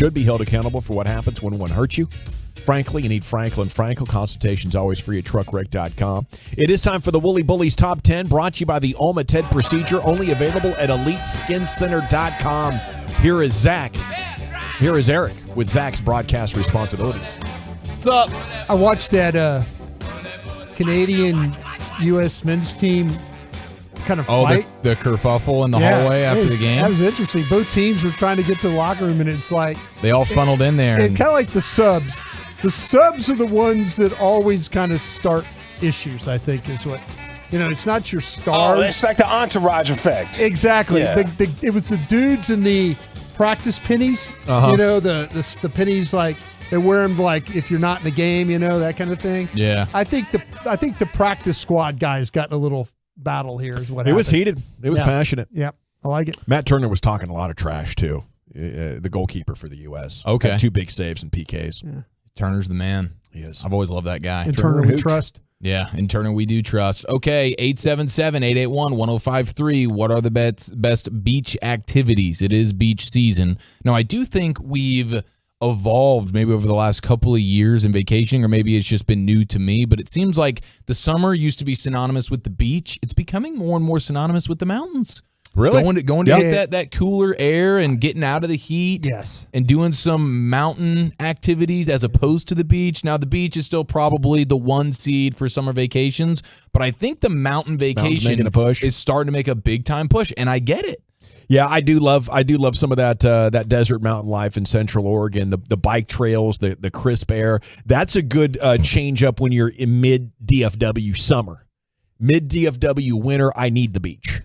Should be held accountable for what happens when one hurts you. Frankly, you need Franklin Frankel. Consultation's always free at truckwreck.com. It is time for the Woolly Bullies Top 10, brought to you by the Alma Ted procedure, only available at EliteSkinCenter.com. Here is Zach. Here is Eric with Zach's broadcast responsibilities. What's up? I watched that Canadian U.S. men's team kind of fight. The kerfuffle in the hallway after the game? That was interesting. Both teams were trying to get to the locker room, and it's like they all funneled in there. It's kind of like the subs. The subs are the ones that always kind of start issues, I think, is what. It's not your stars. Oh, it's like the entourage effect. Exactly. Yeah. It was the dudes in the practice pennies. Uh-huh. The pennies, like, they wear them like if you're not in the game, that kind of thing. Yeah. I think the practice squad guys got in a little battle here is what happened. It was heated. It was passionate. Yep. I like it. Matt Turner was talking a lot of trash, too. The goalkeeper for the U.S. Okay. Had 2 big saves and PKs. Yeah. Turner's the man. He is. I've always loved that guy. In Turner we trust. Yeah, in Turner we do trust. Okay, 877-881-1053. What are the best beach activities? It is beach season. Now, I do think we've evolved maybe over the last couple of years in vacationing, or maybe it's just been new to me, but it seems like the summer used to be synonymous with the beach. It's becoming more and more synonymous with the mountains. Really? Going to get that cooler air and getting out of the heat. Yes. And doing some mountain activities as opposed to the beach. Now, the beach is still probably the 1 seed for summer vacations, but I think the mountain vacation making a push. is starting to make a big time push, and I get it. Yeah, I do love some of that desert mountain life in Central Oregon, the bike trails, the crisp air. That's a good change up when you're in mid DFW summer. Mid DFW winter, I need the beach.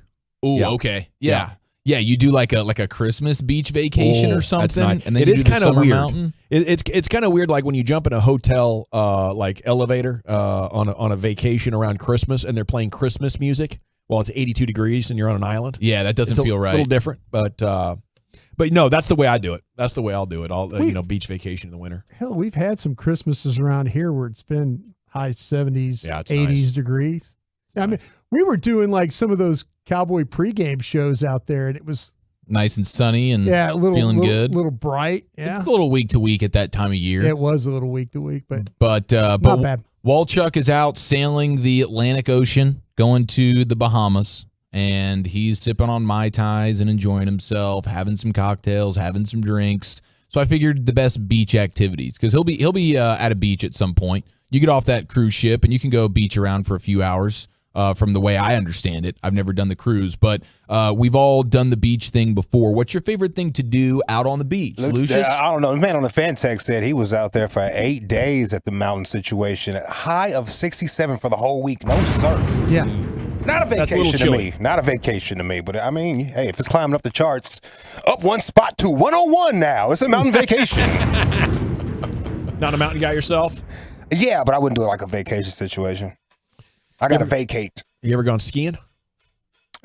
Ooh, okay. Yeah. You do like a Christmas beach vacation or something. That's nice. And then it you is do the kind of summer weird. Mountain. It's kind of weird, like when you jump in a hotel like elevator on a vacation around Christmas, and they're playing Christmas music while it's 82 degrees and you're on an island. Yeah, that doesn't feel right. A little different, but no, that's the way I do it. That's the way I'll do it. I'll beach vacation in the winter. Hell, we've had some Christmases around here where it's been high 70s, Yeah, it's 80s nice. degrees. I mean, we were doing like some of those Cowboy pregame shows out there, and it was nice and sunny and feeling good. A little bright. Yeah. It's a little week to week at that time of year. It was a little week to week, but But not bad. Walchuk is out sailing the Atlantic Ocean, going to the Bahamas, and he's sipping on Mai Tais and enjoying himself, having some cocktails, having some drinks. So I figured the best beach activities, because he'll be at a beach at some point. You get off that cruise ship and you can go beach around for a few hours. From the way I understand it, I've never done the cruise, but we've all done the beach thing before. What's your favorite thing to do out on the beach, Lucius? I don't know. The man on the fan text said he was out there for 8 days at the mountain situation. High of 67 for the whole week. No, sir. Yeah. Not a That's a little vacation to chilly. me. Not a vacation to me. But I mean, hey, if it's climbing up the charts, up one spot to 101 now, it's a mountain vacation. Not a mountain guy yourself? Yeah, but I wouldn't do it like a vacation situation. I got to vacate. You ever gone skiing?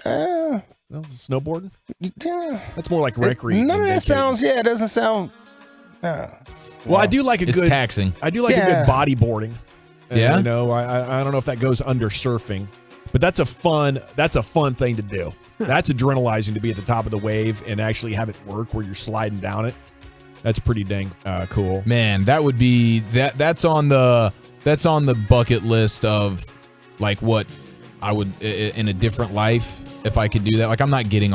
Uh, Snowboarding? Yeah. That's more like recreating. None of that sounds. Yeah, it doesn't sound. Well, I do like a It's good taxing. I do like a good bodyboarding. Yeah? You know, I don't know if that goes under surfing, but that's a fun thing to do. That's adrenalizing to be at the top of the wave and actually have it work where you're sliding down it. That's pretty dang cool. Man, that would be that's on the bucket list of like what I would in a different life if I could do that. Like I'm not doing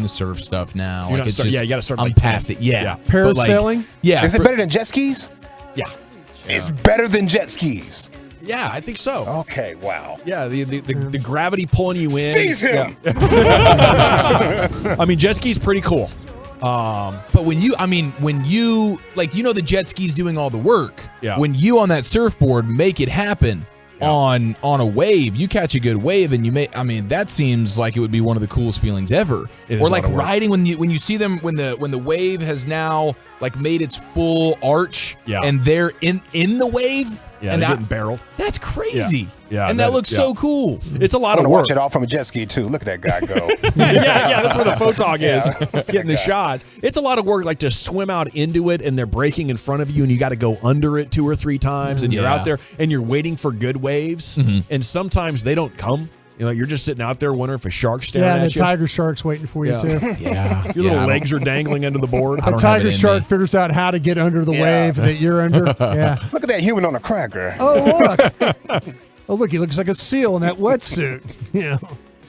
the surf stuff now. You're Like not start- yeah, you gotta start I'm like past 10. it. Yeah. Yeah. But, like, Parasailing? yeah. Is it better than jet skis? Yeah. It's better than jet skis. Yeah, I think so. Okay, wow. Yeah, the gravity pulling you in. Seize him. Yeah. I mean, jet ski's pretty cool. But when you like, the jet skis doing all the work. Yeah. When you on that surfboard make it happen on a wave, you catch a good wave and that seems like it would be one of the coolest feelings ever. It is Or a like lot of work. riding when you see them when the wave has now like made its full arch and they're in the wave. Yeah, and they're getting barreled. That's crazy. Yeah, and that looks so cool. It's a lot I'm of gonna work. watch it all from a jet ski too. Look at that guy go. yeah, that's where the photog is, Yeah. getting the shots. It's a lot of work, like to swim out into it, and they're breaking in front of you, and you got to go under it 2 or 3 times, and you're out there, and you're waiting for good waves, and sometimes they don't come. You're just sitting out there wondering if a shark's staring Yeah, and at the you. tiger shark's waiting for you too. Yeah. Your little legs are dangling under the board. The tiger shark figures out how to get under the wave that you're under. Yeah. Look at that human on a cracker. Oh look. Oh look, he looks like a seal in that wetsuit. Yeah.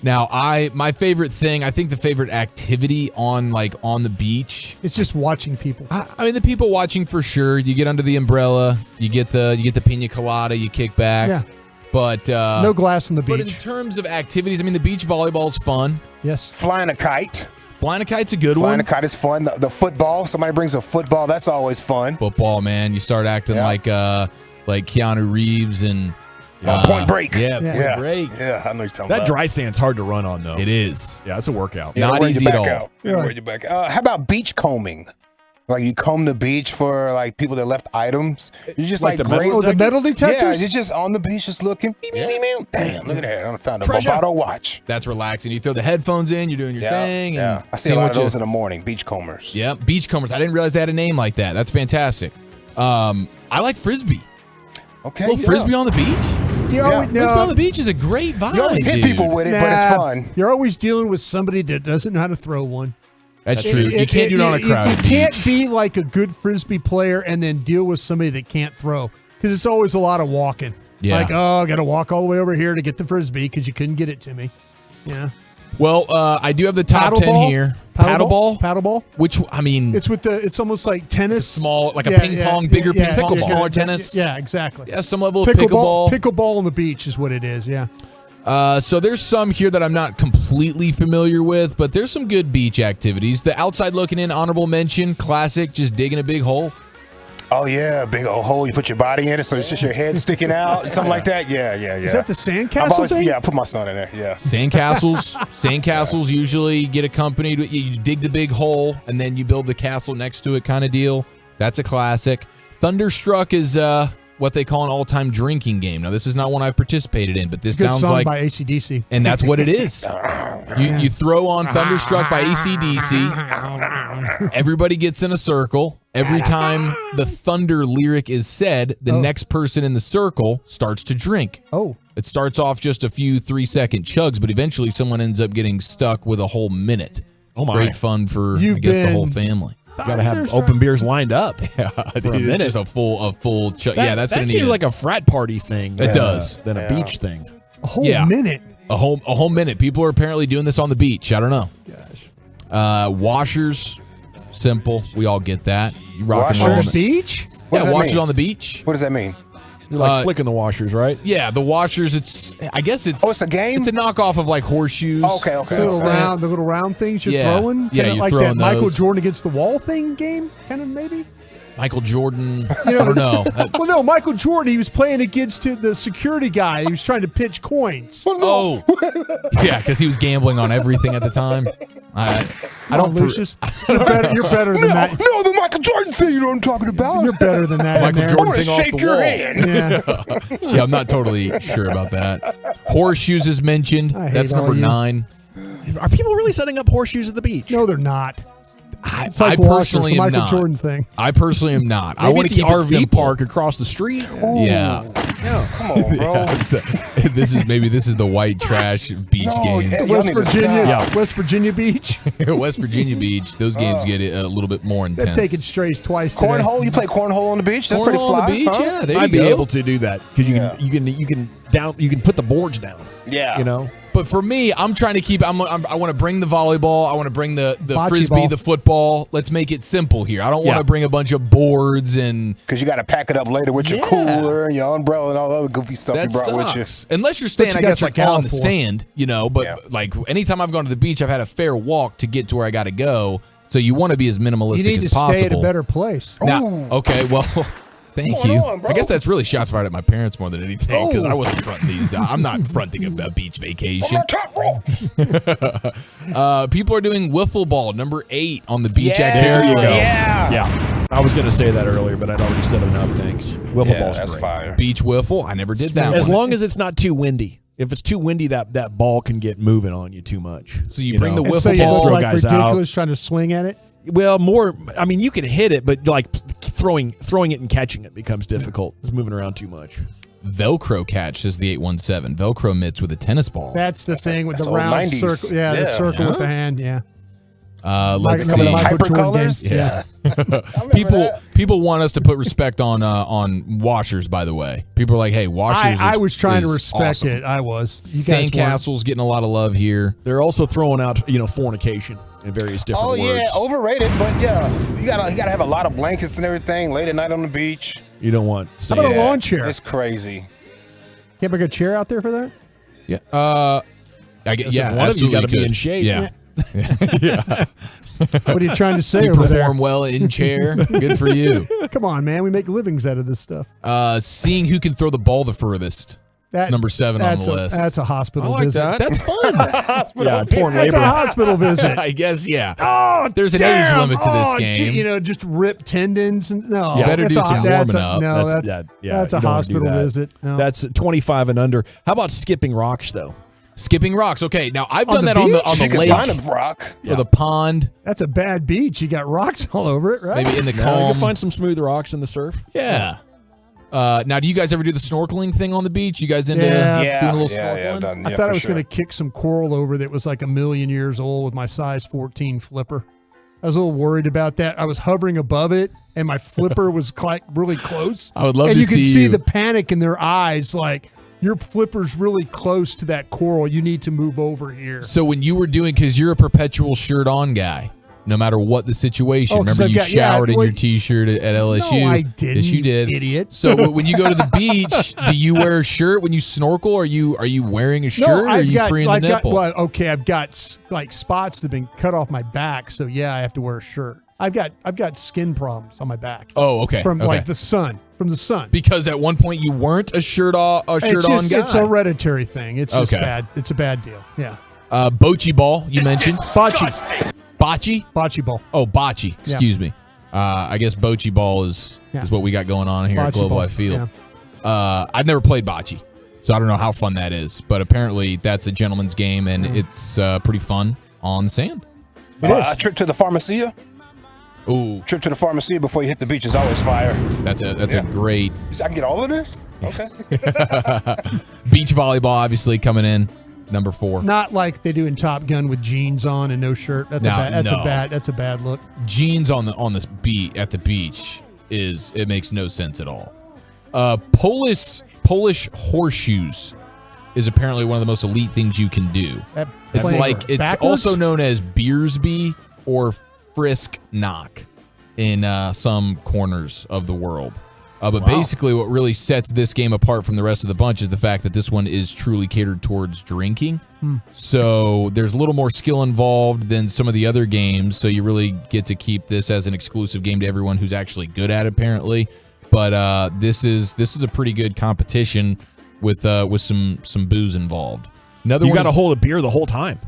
Now, my favorite thing, I think the favorite activity on the beach. It's just watching people. I mean, the people watching for sure. You get under the umbrella, you get the pina colada, you kick back. Yeah. But no glass on the But in beach. terms of activities, I mean, the beach volleyball's fun. Yes. Flying a kite. Flying a kite's a good Flying one. a kite is fun. The football. Somebody brings a football. That's always fun. Football, man. You start acting like Keanu Reeves and Point Break. Yeah, Point Break. Yeah, I know you're talking That about. dry sand's hard to run on, though. It is. Yeah, it's a workout. Yeah, Not wear easy your at back all. out. Yeah, wear your back out. How about beach combing? Like you comb the beach for like people that left items. You just Like like, the metal graze- the metal Yeah, detectors? you're just on the beach just looking. Beep, beep, beep, beep. Damn, look at that. I found a Treasure. Movado watch. That's relaxing. You throw the headphones in, you're doing your thing. Yeah. And I see a lot of those in the morning. Beach combers. Yeah, beachcombers. I didn't realize they had a name like that. That's fantastic. I like frisbee. Okay. A little frisbee on the beach. You always, Frisbee on the beach is a great vibe. You always hit dude. people with it, but it's fun. You're always dealing with somebody that doesn't know how to throw one. That's true. You can't do it on a crowded You beach. can't be like a good frisbee player and then deal with somebody that can't throw because it's always a lot of walking. Yeah. Like, I got to walk all the way over here to get the frisbee because you couldn't get it to me. Yeah. Well, I do have the top 10 Paddleball? here. Paddleball? Paddleball? Which, I mean, It's almost like tennis. small, like a ping pong, bigger ping pong, smaller tennis. Yeah, exactly. Yeah, some level of pickleball. Pickleball on the beach is what it is. Yeah. So there's some here that I'm not completely familiar with, but there's some good beach activities. The outside looking in, honorable mention, classic, just digging a big hole. Oh yeah, big old hole. You put your body in it, so it's just your head sticking out, something like that. Yeah. Is that the sandcastle thing? Yeah, I put my son in there. Yeah. Sandcastles usually get accompanied with you dig the big hole and then you build the castle next to it kind of deal. That's a classic. Thunderstruck is what they call an all-time drinking game. Now, this is not one I've participated in, but this Good sounds song like by AC/DC. and that's what it is. You throw on Thunderstruck by AC/DC. Everybody gets in a circle. Every time the thunder lyric is said, the next person in the circle starts to drink. Oh. It starts off just a few 3-second chugs, but eventually someone ends up getting stuck with a whole minute. Oh my. Great fun for, I guess, the whole family. Got to have open beers lined up. Yeah, for a dude, minute. it's just a full chug. Yeah, that's that going to seems need like a frat party thing. It does. Than a beach thing. A whole minute. A whole minute. People are apparently doing this on the beach. I don't know. Gosh. Washers, simple. We all get that. You rock and roll On the beach? Yeah, washers on the beach. What does that mean? You're like flicking the washers, right? Yeah, the washers. I guess it's. Oh, it's a game? It's a knockoff of like horseshoes. Okay. The little round things you're Yeah. throwing? Yeah, Kinda you're like throwing that Michael those. Jordan against the wall thing game? Kind of maybe? Michael Jordan. I don't know. Well, no, Michael Jordan, he was playing against the security guy. He was trying to pitch coins. Oh, yeah, because he was gambling on everything at the time. I don't. Lucius, you're better than that. No, the Michael Jordan thing. You know what I'm talking about? You're better than that. Michael man. Jordan I thing want off to the shake your wall. hand. Yeah. Yeah, I'm not totally sure about that. Horseshoes is mentioned. I hate That's all number you. 9. Are people really setting up horseshoes at the beach? No, they're not. It's I like Walker, personally it's the am Michael not. Jordan thing. I personally am not. I Maybe want at to the keep it RV simple. park across the street. Yeah. Come on, bro. This is the white trash beach game. yeah, West y'all need to Virginia, stop. West Virginia Beach. West Virginia Beach. Those games get a little bit more They've intense. taken strays twice today. Cornhole? You play cornhole on the beach? That's pretty Cornhole fly. on the beach, huh? yeah. There I'd you be go. able to do that because you can put the boards down. Yeah. You know. But for me, I'm trying to keep. I want to bring the volleyball. I want to bring the Bocce frisbee, ball. the football. Let's make it simple here. I don't want Yeah. to bring a bunch of boards and Because you got to pack it up later with your Yeah. cooler and your umbrella and all the other goofy stuff that you brought with you. sucks. Unless you're staying, you I got guess, your like gal on the for. sand, you know. But Yeah. like anytime I've gone to the beach, I've had a fair walk to get to where I got to go. So you want to be as minimalistic You need as to possible. stay at a better place. Now, okay, well, thank What's you. going on, bro? I guess that's really shots fired at my parents more than anything because I wasn't fronting these. I'm not fronting a beach vacation. Top rope. People are doing wiffle ball, number 8 on the beach Yeah, activity There you go. list. Yeah. I was going to say that earlier, but I'd already said enough things. Wiffle Yeah, ball's that's great. fire. Beach wiffle, I never did that As one. long as it's not too windy. If it's too windy, that ball can get moving on you too much. So you bring the And wiffle so you ball. look throw like guys ridiculous trying to swing at it. Well, more. I mean, you can hit it, but like throwing it and catching it becomes difficult. It's moving around too much. Velcro catch, says the 817. Velcro mitts with a tennis ball. That's the thing with that's the old round 90s. circle. Yeah, the Yeah. circle with the hand. Yeah. Let's Like a see. Michael Jordan Hypercolors? game. Yeah. People want us to put respect on washers. By the way, people are like, "Hey, washers." I was trying to is respect awesome. it. I was. You guys weren't. Sandcastle's getting a lot of love here. They're also throwing out, fornication in various different Oh, words. yeah. Overrated, but yeah. You gotta have a lot of blankets and everything late at night on the beach. You don't want. How about a lawn chair? It's crazy. Can't bring a chair out there for that? Yeah. I get. Yeah. One of you absolutely got to be could. in shape. Yeah. What are you trying to say You over there? perform well in chair. Good for you. Come on, man. We make livings out of this stuff. Seeing who can throw the ball the furthest. That's number 7 on the list. That's a hospital I like visit. that. That's fun. Yeah, torn That's labor. a hospital visit. I guess, yeah. Oh, There's an damn. age limit to this Oh, game. gee, just rip tendons. And, no, You better that's do a- some that's warming a- up. No, That's that's you a don't wanna do hospital that. visit. No. That's 25 and under. How about skipping rocks though? Skipping rocks. Okay, now I've On done the that on beach? the You can lake find a rock. or the pond, That's a bad beach. You got rocks all over it, right? maybe in the No, you calm. can find some smooth rocks in the surf. Yeah. Now, do you guys ever do the snorkeling thing on the beach? You guys into Yeah. doing a little Yeah, snorkeling? I've done, I yeah, thought I for was sure. going to kick some coral over that was like 1,000,000 years old with my size 14 flipper. I was a little worried about that. I was hovering above it, and my flipper was like really close. I would love and to you could see see you. the panic in their eyes, like your flipper's really close to that coral. You need to move over here. So when you were doing, because you're a perpetual shirt-on guy, no matter what the situation. Oh, 'cause Remember I've you got- yeah, showered in well, your T-shirt at LSU? No, I didn't. Yes, you did. Idiot. So when you go to the beach, do you wear a shirt when you snorkel? Are you wearing a shirt or are you freeing the nipple? I've got like spots that have been cut off my back, so yeah, I have to wear a shirt. I've got skin problems on my back. Oh, okay. From okay. like the sun. From the sun. Because at one point you weren't a shirt-on guy. It's a hereditary thing. It's just Okay. bad. It's a bad deal. Yeah. Bocce ball, you mentioned. Bocce. Bocce? Bocce ball. Oh, bocce. Excuse me. I guess bocce ball is what we got going on here at Bocce Global ball, I Feel. yeah. I've never played bocce, so I don't know how fun that is. But apparently that's a gentleman's game, and it's pretty fun on the sand. A trip to the Pharmacia. Ooh. Trip to the Pharmacia before you hit the beach is always fire. That's a great I can get all of this? Okay. beach volleyball, obviously coming in number 4. Not like they do in Top Gun with jeans on and no shirt. That's a bad look. Jeans on this beat at the beach it makes no sense at all. Polish horseshoes is apparently one of the most elite things you can do. It's like it's backwards? also known as Beersby or Frisk knock in some corners of the world. But basically what really sets this game apart from the rest of the bunch is the fact that this one is truly catered towards drinking. So there's a little more skill involved than some of the other games, so you really get to keep this as an exclusive game to everyone who's actually good at it, apparently. But this is a pretty good competition with some booze involved. You got to hold a beer the whole time.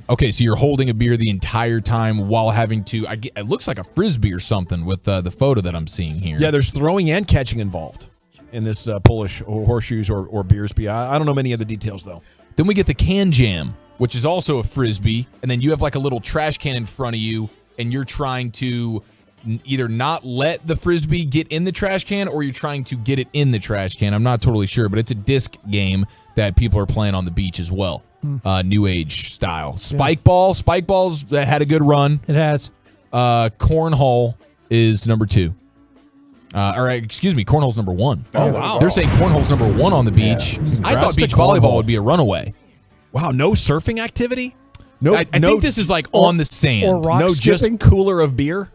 Okay, so you're holding a beer the entire time while having to. It looks like a frisbee or something with the photo that I'm seeing here. Yeah, there's throwing and catching involved in this Polish horseshoes or beers. I don't know many of the details though. Then we get the can jam, which is also a frisbee, and then you have like a little trash can in front of you, and you're trying to either not let the frisbee get in the trash can or you're trying to get it in the trash can. I'm not totally sure, but it's a disc game that people are playing on the beach as well. New age style. Spike ball's that had a good run. It has. Cornhole is number 2. Cornhole's number 1. Oh, wow. They're saying cornhole's number 1 on the beach. I thought beach volleyball would be a runaway. Wow, no surfing activity? No, I think this is like on the sand. Or rock skipping? Just cooler of beer?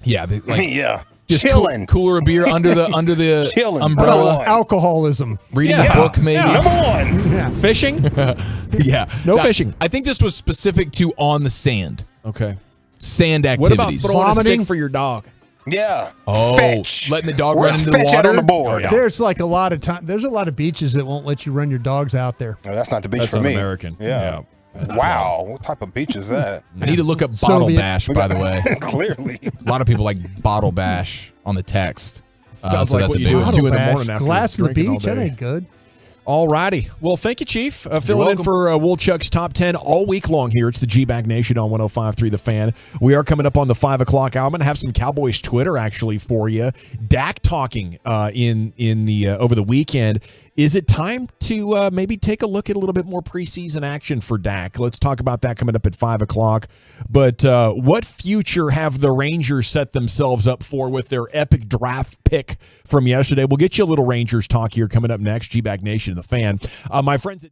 Yeah, yeah. Just chilling. Cooler of beer under the umbrella. Alcoholism. Reading a book, maybe. Yeah. Number 1. Yeah. Fishing? Yeah. No fishing. I think this was specific to on the sand. Okay. Sand What about activities. throwing a Vomiting? stick for your dog? Yeah. Oh, Fetch. letting the dog Where's run into the fetch at water? on the board? There's like a lot of time. There's a lot of beaches that won't let you run your dogs out there. No, that's not the beach That's for me. un-American. Yeah. Wow. What type of beach is that? I need to look up bottle Soviet. bash, by the way. Clearly. A lot of people like bottle bash on the text. Sounds so like that's what a you big do one. at 2 in the morning after Glass on the drinking all beach, that day. ain't good. All righty. Well, thank you, Chief. Filling in welcome. for Woolchuck's Top 10 all week long here. It's the G-Bag Nation on 105.3 The Fan. We are coming up on the 5 o'clock hour. I'm going to have some Cowboys Twitter, actually, for you. Dak talking in the over the weekend. Is it time to maybe take a look at a little bit more preseason action for Dak? Let's talk about that coming up at 5 o'clock. But what future have the Rangers set themselves up for with their epic draft pick from yesterday? We'll get you a little Rangers talk here coming up next. G-Bag Nation, The Fan. My friends at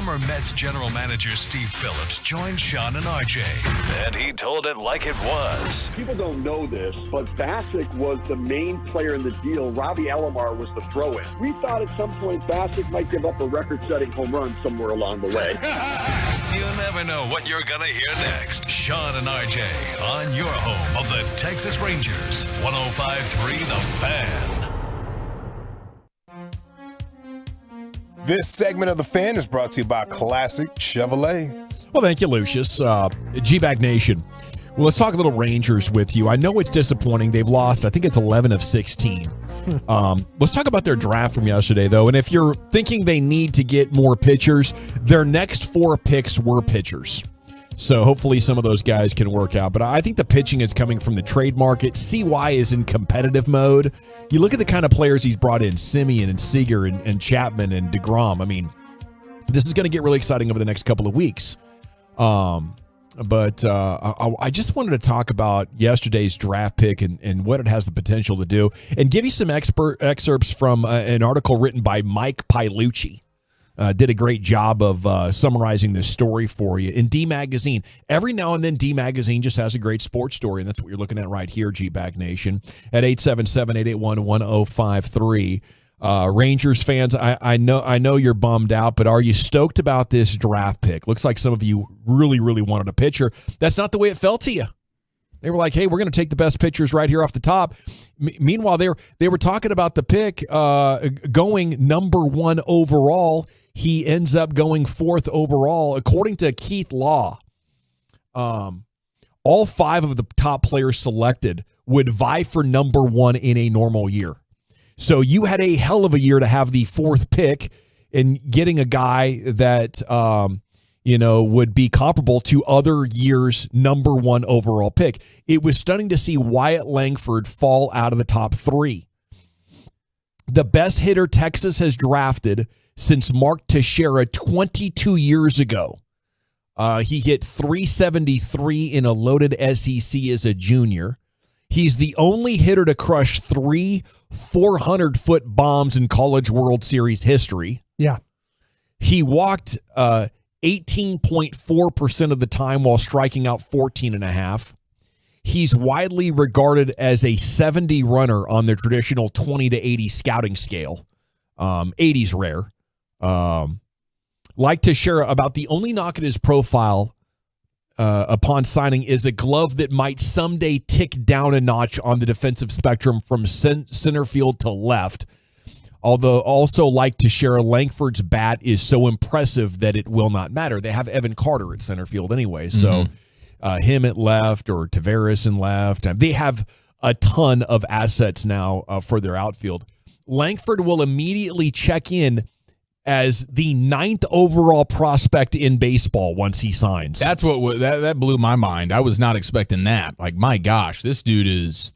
Former Mets general manager Steve Phillips joined Sean and RJ, and he told it like it was. People don't know this, but Bassick was the main player in the deal. Robbie Alomar was the throw-in. We thought at some point Bassick might give up a record-setting home run somewhere along the way. You never know what you're going to hear next. Sean and RJ on your home of the Texas Rangers, 105.3 The Fan. This segment of The Fan is brought to you by Classic Chevrolet. Well, thank you, Lucius. G-Bag Nation. Well, let's talk a little Rangers with you. I know it's disappointing. They've lost, I think it's 11 of 16. Let's talk about their draft from yesterday, though. And if you're thinking they need to get more pitchers, their next 4 picks were pitchers. So hopefully some of those guys can work out. But I think the pitching is coming from the trade market. CY is in competitive mode. You look at the kind of players he's brought in, Simeon and Seager and Chapman and DeGrom. I mean, this is going to get really exciting over the next couple of weeks. But I just wanted to talk about yesterday's draft pick and what it has the potential to do, and give you some excerpts from an article written by Mike Pilucci. Did a great job of summarizing this story for you in D Magazine. Every now and then, D Magazine just has a great sports story, and that's what you're looking at right here, G-Bag Nation, at 877-881-1053. Rangers fans, I know you're bummed out, but are you stoked about this draft pick? Looks like some of you really, really wanted a pitcher. That's not the way it felt to you. They were like, hey, we're going to take the best pitchers right here off the top. Meanwhile, they were talking about the pick going number 1 overall. He ends up going 4th overall. According to Keith Law, all 5 of the top players selected would vie for number 1 in a normal year. So you had a hell of a year to have the 4th pick and getting a guy that would be comparable to other years' number 1 overall pick. It was stunning to see Wyatt Langford fall out of the top 3. The best hitter Texas has drafted since Mark Teixeira 22 years ago. He hit .373 in a loaded SEC as a junior. He's the only hitter to crush 3 400-foot bombs in College World Series history. Yeah. He walked 18.4% of the time while striking out 14.5. He's widely regarded as a 70 runner on the traditional 20 to 80 scouting scale. 80's rare. Like Teixeira, about the only knock at his profile upon signing is a glove that might someday tick down a notch on the defensive spectrum from center field to left. Although also like Teixeira, Langford's bat is so impressive that it will not matter. They have Evan Carter at center field anyway, so him at left or Tavares in left. They have a ton of assets now for their outfield. Langford will immediately check in as the 9th overall prospect in baseball once he signs. That's what that blew my mind. I was not expecting that. Like, my gosh, this dude is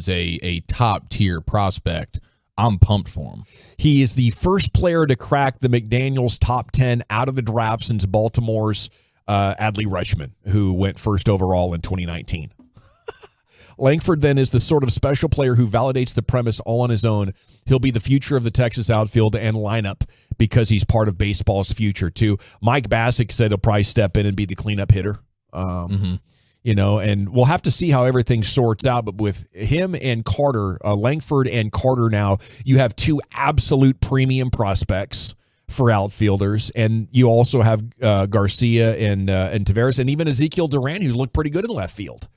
a top tier prospect. I'm pumped for him. He is the first player to crack the McDaniels top 10 out of the draft since Baltimore's Adley Rutschman, who went first overall in 2019. Langford then is the sort of special player who validates the premise all on his own. He'll be the future of the Texas outfield and lineup because he's part of baseball's future too. Mike Bassick said he'll probably step in and be the cleanup hitter. And we'll have to see how everything sorts out. But with him and Carter, Langford and Carter now, you have 2 absolute premium prospects for outfielders, and you also have Garcia and Tavares, and even Ezekiel Duran, who's looked pretty good in left field.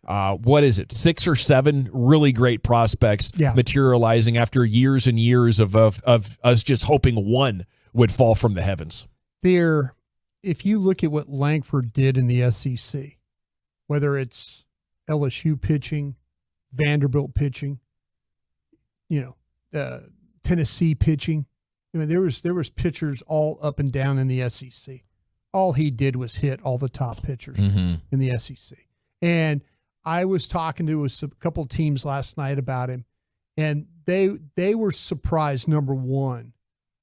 What is it, 6 or 7 really great prospects materializing after years and years of us just hoping one would fall from the heavens. If you look at what Langford did in the SEC, whether it's LSU pitching, Vanderbilt pitching, Tennessee pitching, I mean, there was pitchers all up and down in the SEC. All he did was hit all the top pitchers in the SEC. And I was talking to a couple of teams last night about him, and they were surprised, number one.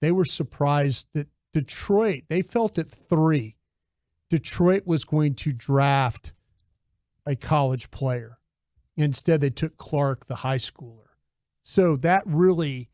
They were surprised that Detroit, they felt at 3, Detroit was going to draft a college player. Instead, they took Clark, the high schooler. So that really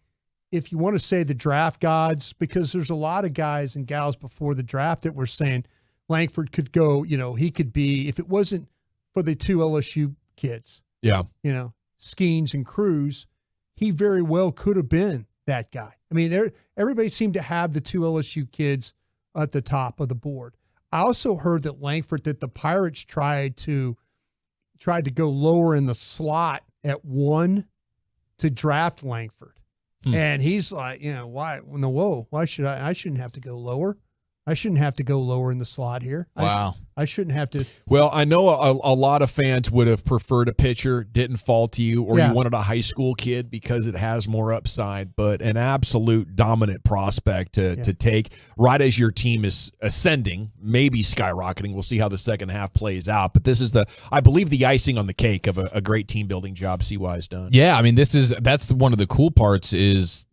if you want to say the draft gods, because there's a lot of guys and gals before the draft that were saying Langford could go, he could be, if it wasn't for the two LSU kids, Skeens and Cruz, he very well could have been that guy. I mean, everybody seemed to have the two LSU kids at the top of the board. I also heard that that the Pirates tried to go lower in the slot at 1 to draft Langford. And he's like, why? Whoa, why should I shouldn't have to go lower. I shouldn't have to go lower in the slot here. Wow. I shouldn't have to. Well, I know a lot of fans would have preferred a pitcher, didn't fall to you, or you wanted a high school kid because it has more upside, but an absolute dominant prospect to take right as your team is ascending, maybe skyrocketing. We'll see how the second half plays out. But this is I believe, the icing on the cake of a great team building job CY's done. Yeah, I mean, that's one of the cool parts is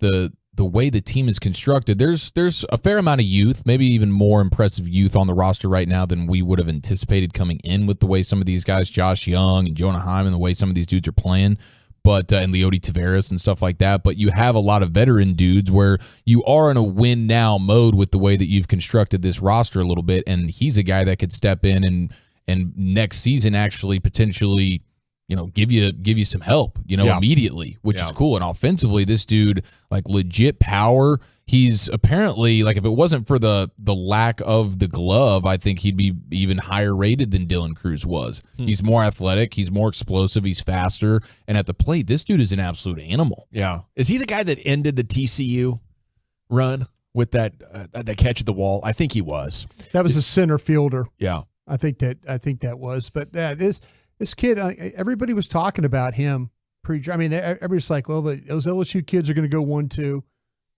the way the team is constructed. There's a fair amount of youth, maybe even more impressive youth on the roster right now than we would have anticipated coming in with the way some of these guys, Josh Young and Jonah Hyman, the way some of these dudes are playing, but and Leody Taveras and stuff like that. But you have a lot of veteran dudes where you are in a win now mode with the way that you've constructed this roster a little bit, and he's a guy that could step in and next season actually potentially give you some help, immediately, which is cool. And offensively, this dude, like, legit power. He's apparently, like, if it wasn't for the lack of the glove, I think he'd be even higher rated than Dillon Cruz was. He's more athletic. He's more explosive. He's faster. And at the plate, this dude is an absolute animal. Yeah. Is he the guy that ended the TCU run with that catch at the wall? I think he was. That was a center fielder. Yeah. I think that was. But this kid, everybody was talking about him. Everybody's like, well, those LSU kids are going to go 1-2,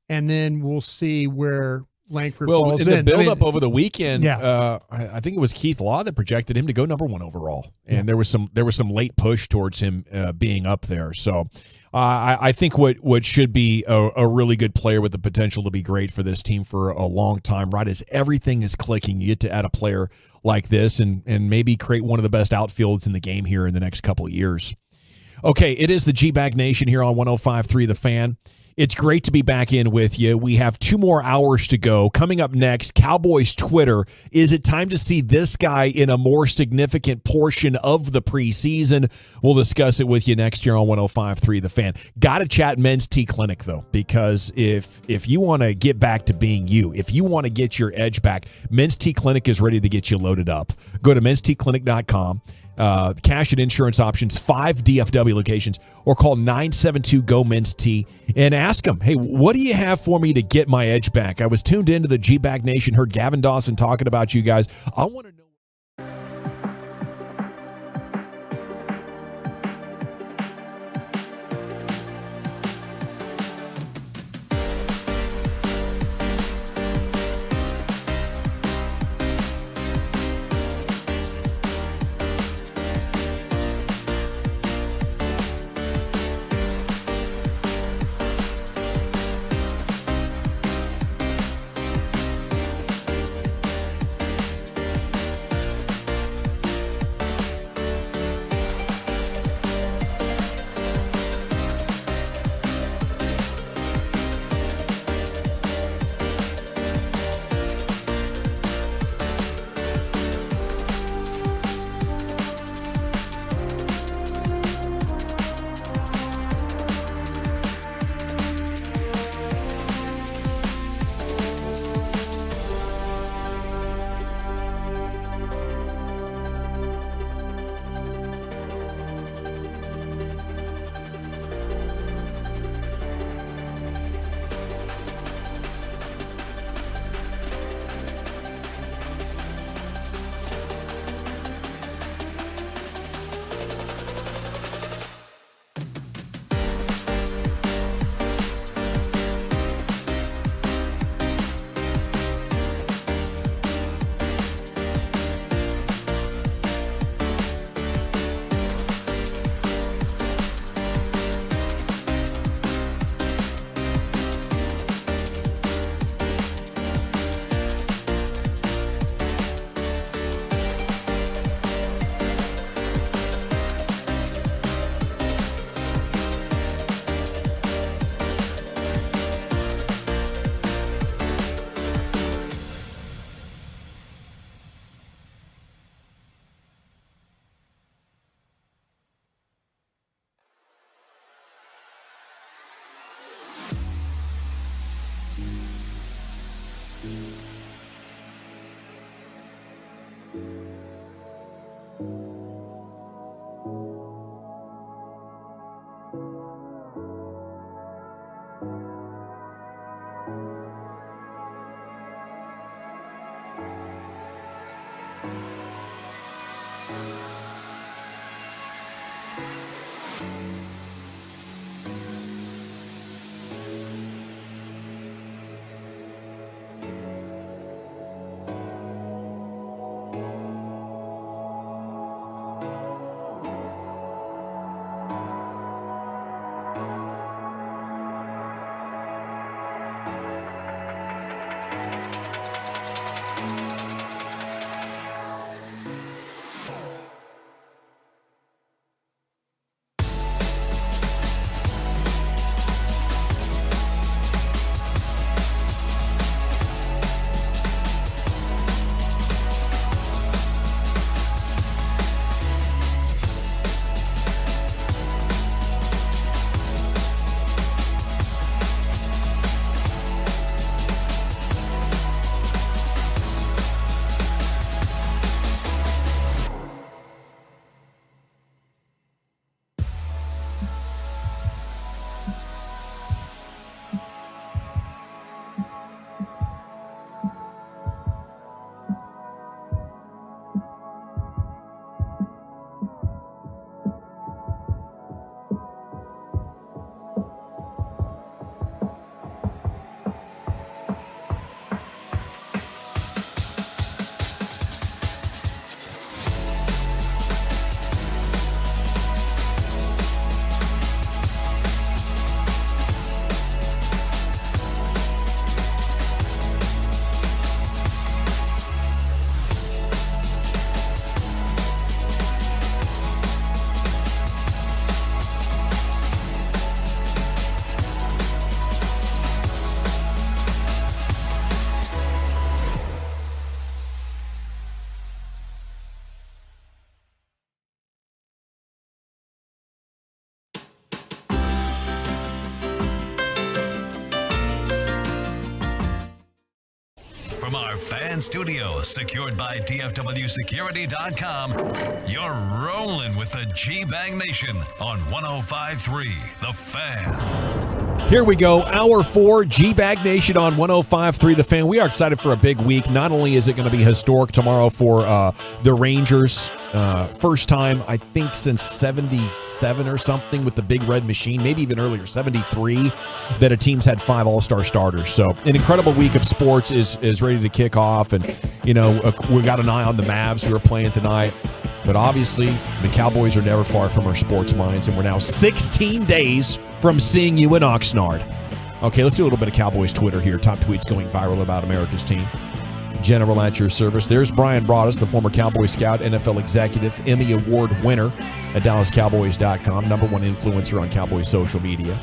and then we'll see where Langford falls in. The build-up over the weekend, I think it was Keith Law that projected him to go number 1 overall, and there was some late push towards him being up there. So I think what should be a really good player with the potential to be great for this team for a long time, right as everything is clicking, you get to add a player like this and maybe create one of the best outfields in the game here in the next couple of years. Okay, it is the G-Bag Nation here on 105.3 The Fan. It's great to be back in with you. We have 2 more hours to go. Coming up next, Cowboys Twitter. Is it time to see this guy in a more significant portion of the preseason? We'll discuss it with you next year on 105.3 The Fan. Got to chat Men's T Clinic, though, because if you want to get back to being you, if you want to get your edge back, Men's T Clinic is ready to get you loaded up. Go to mensteclinic.com. Cash and insurance options, 5 DFW locations, or call 972-GO-MENS-T and ask them, hey, what do you have for me to get my edge back? I was tuned into the G-Bag Nation, heard Gavin Dawson talking about you guys. I want to know. From our fan studios, secured by DFWsecurity.com, you're rolling with the G-Bang Nation on 105.3 The Fan. Here we go. Hour 4, G-Bag Nation on 105.3 The Fan. We are excited for a big week. Not only is it going to be historic tomorrow for the Rangers, first time, I think, since 77 or something with the Big Red Machine, maybe even earlier, 73, that a team's had 5 all-star starters. So an incredible week of sports is ready to kick off. And, we got an eye on the Mavs who are playing tonight. But obviously, the Cowboys are never far from our sports minds, and we're now 16 days from seeing you in Oxnard. Okay, let's do a little bit of Cowboys Twitter here. Top tweets going viral about America's team. General at your service. There's Brian Broaddus, the former Cowboy scout, NFL executive, Emmy Award winner at DallasCowboys.com, #1 influencer on Cowboys social media.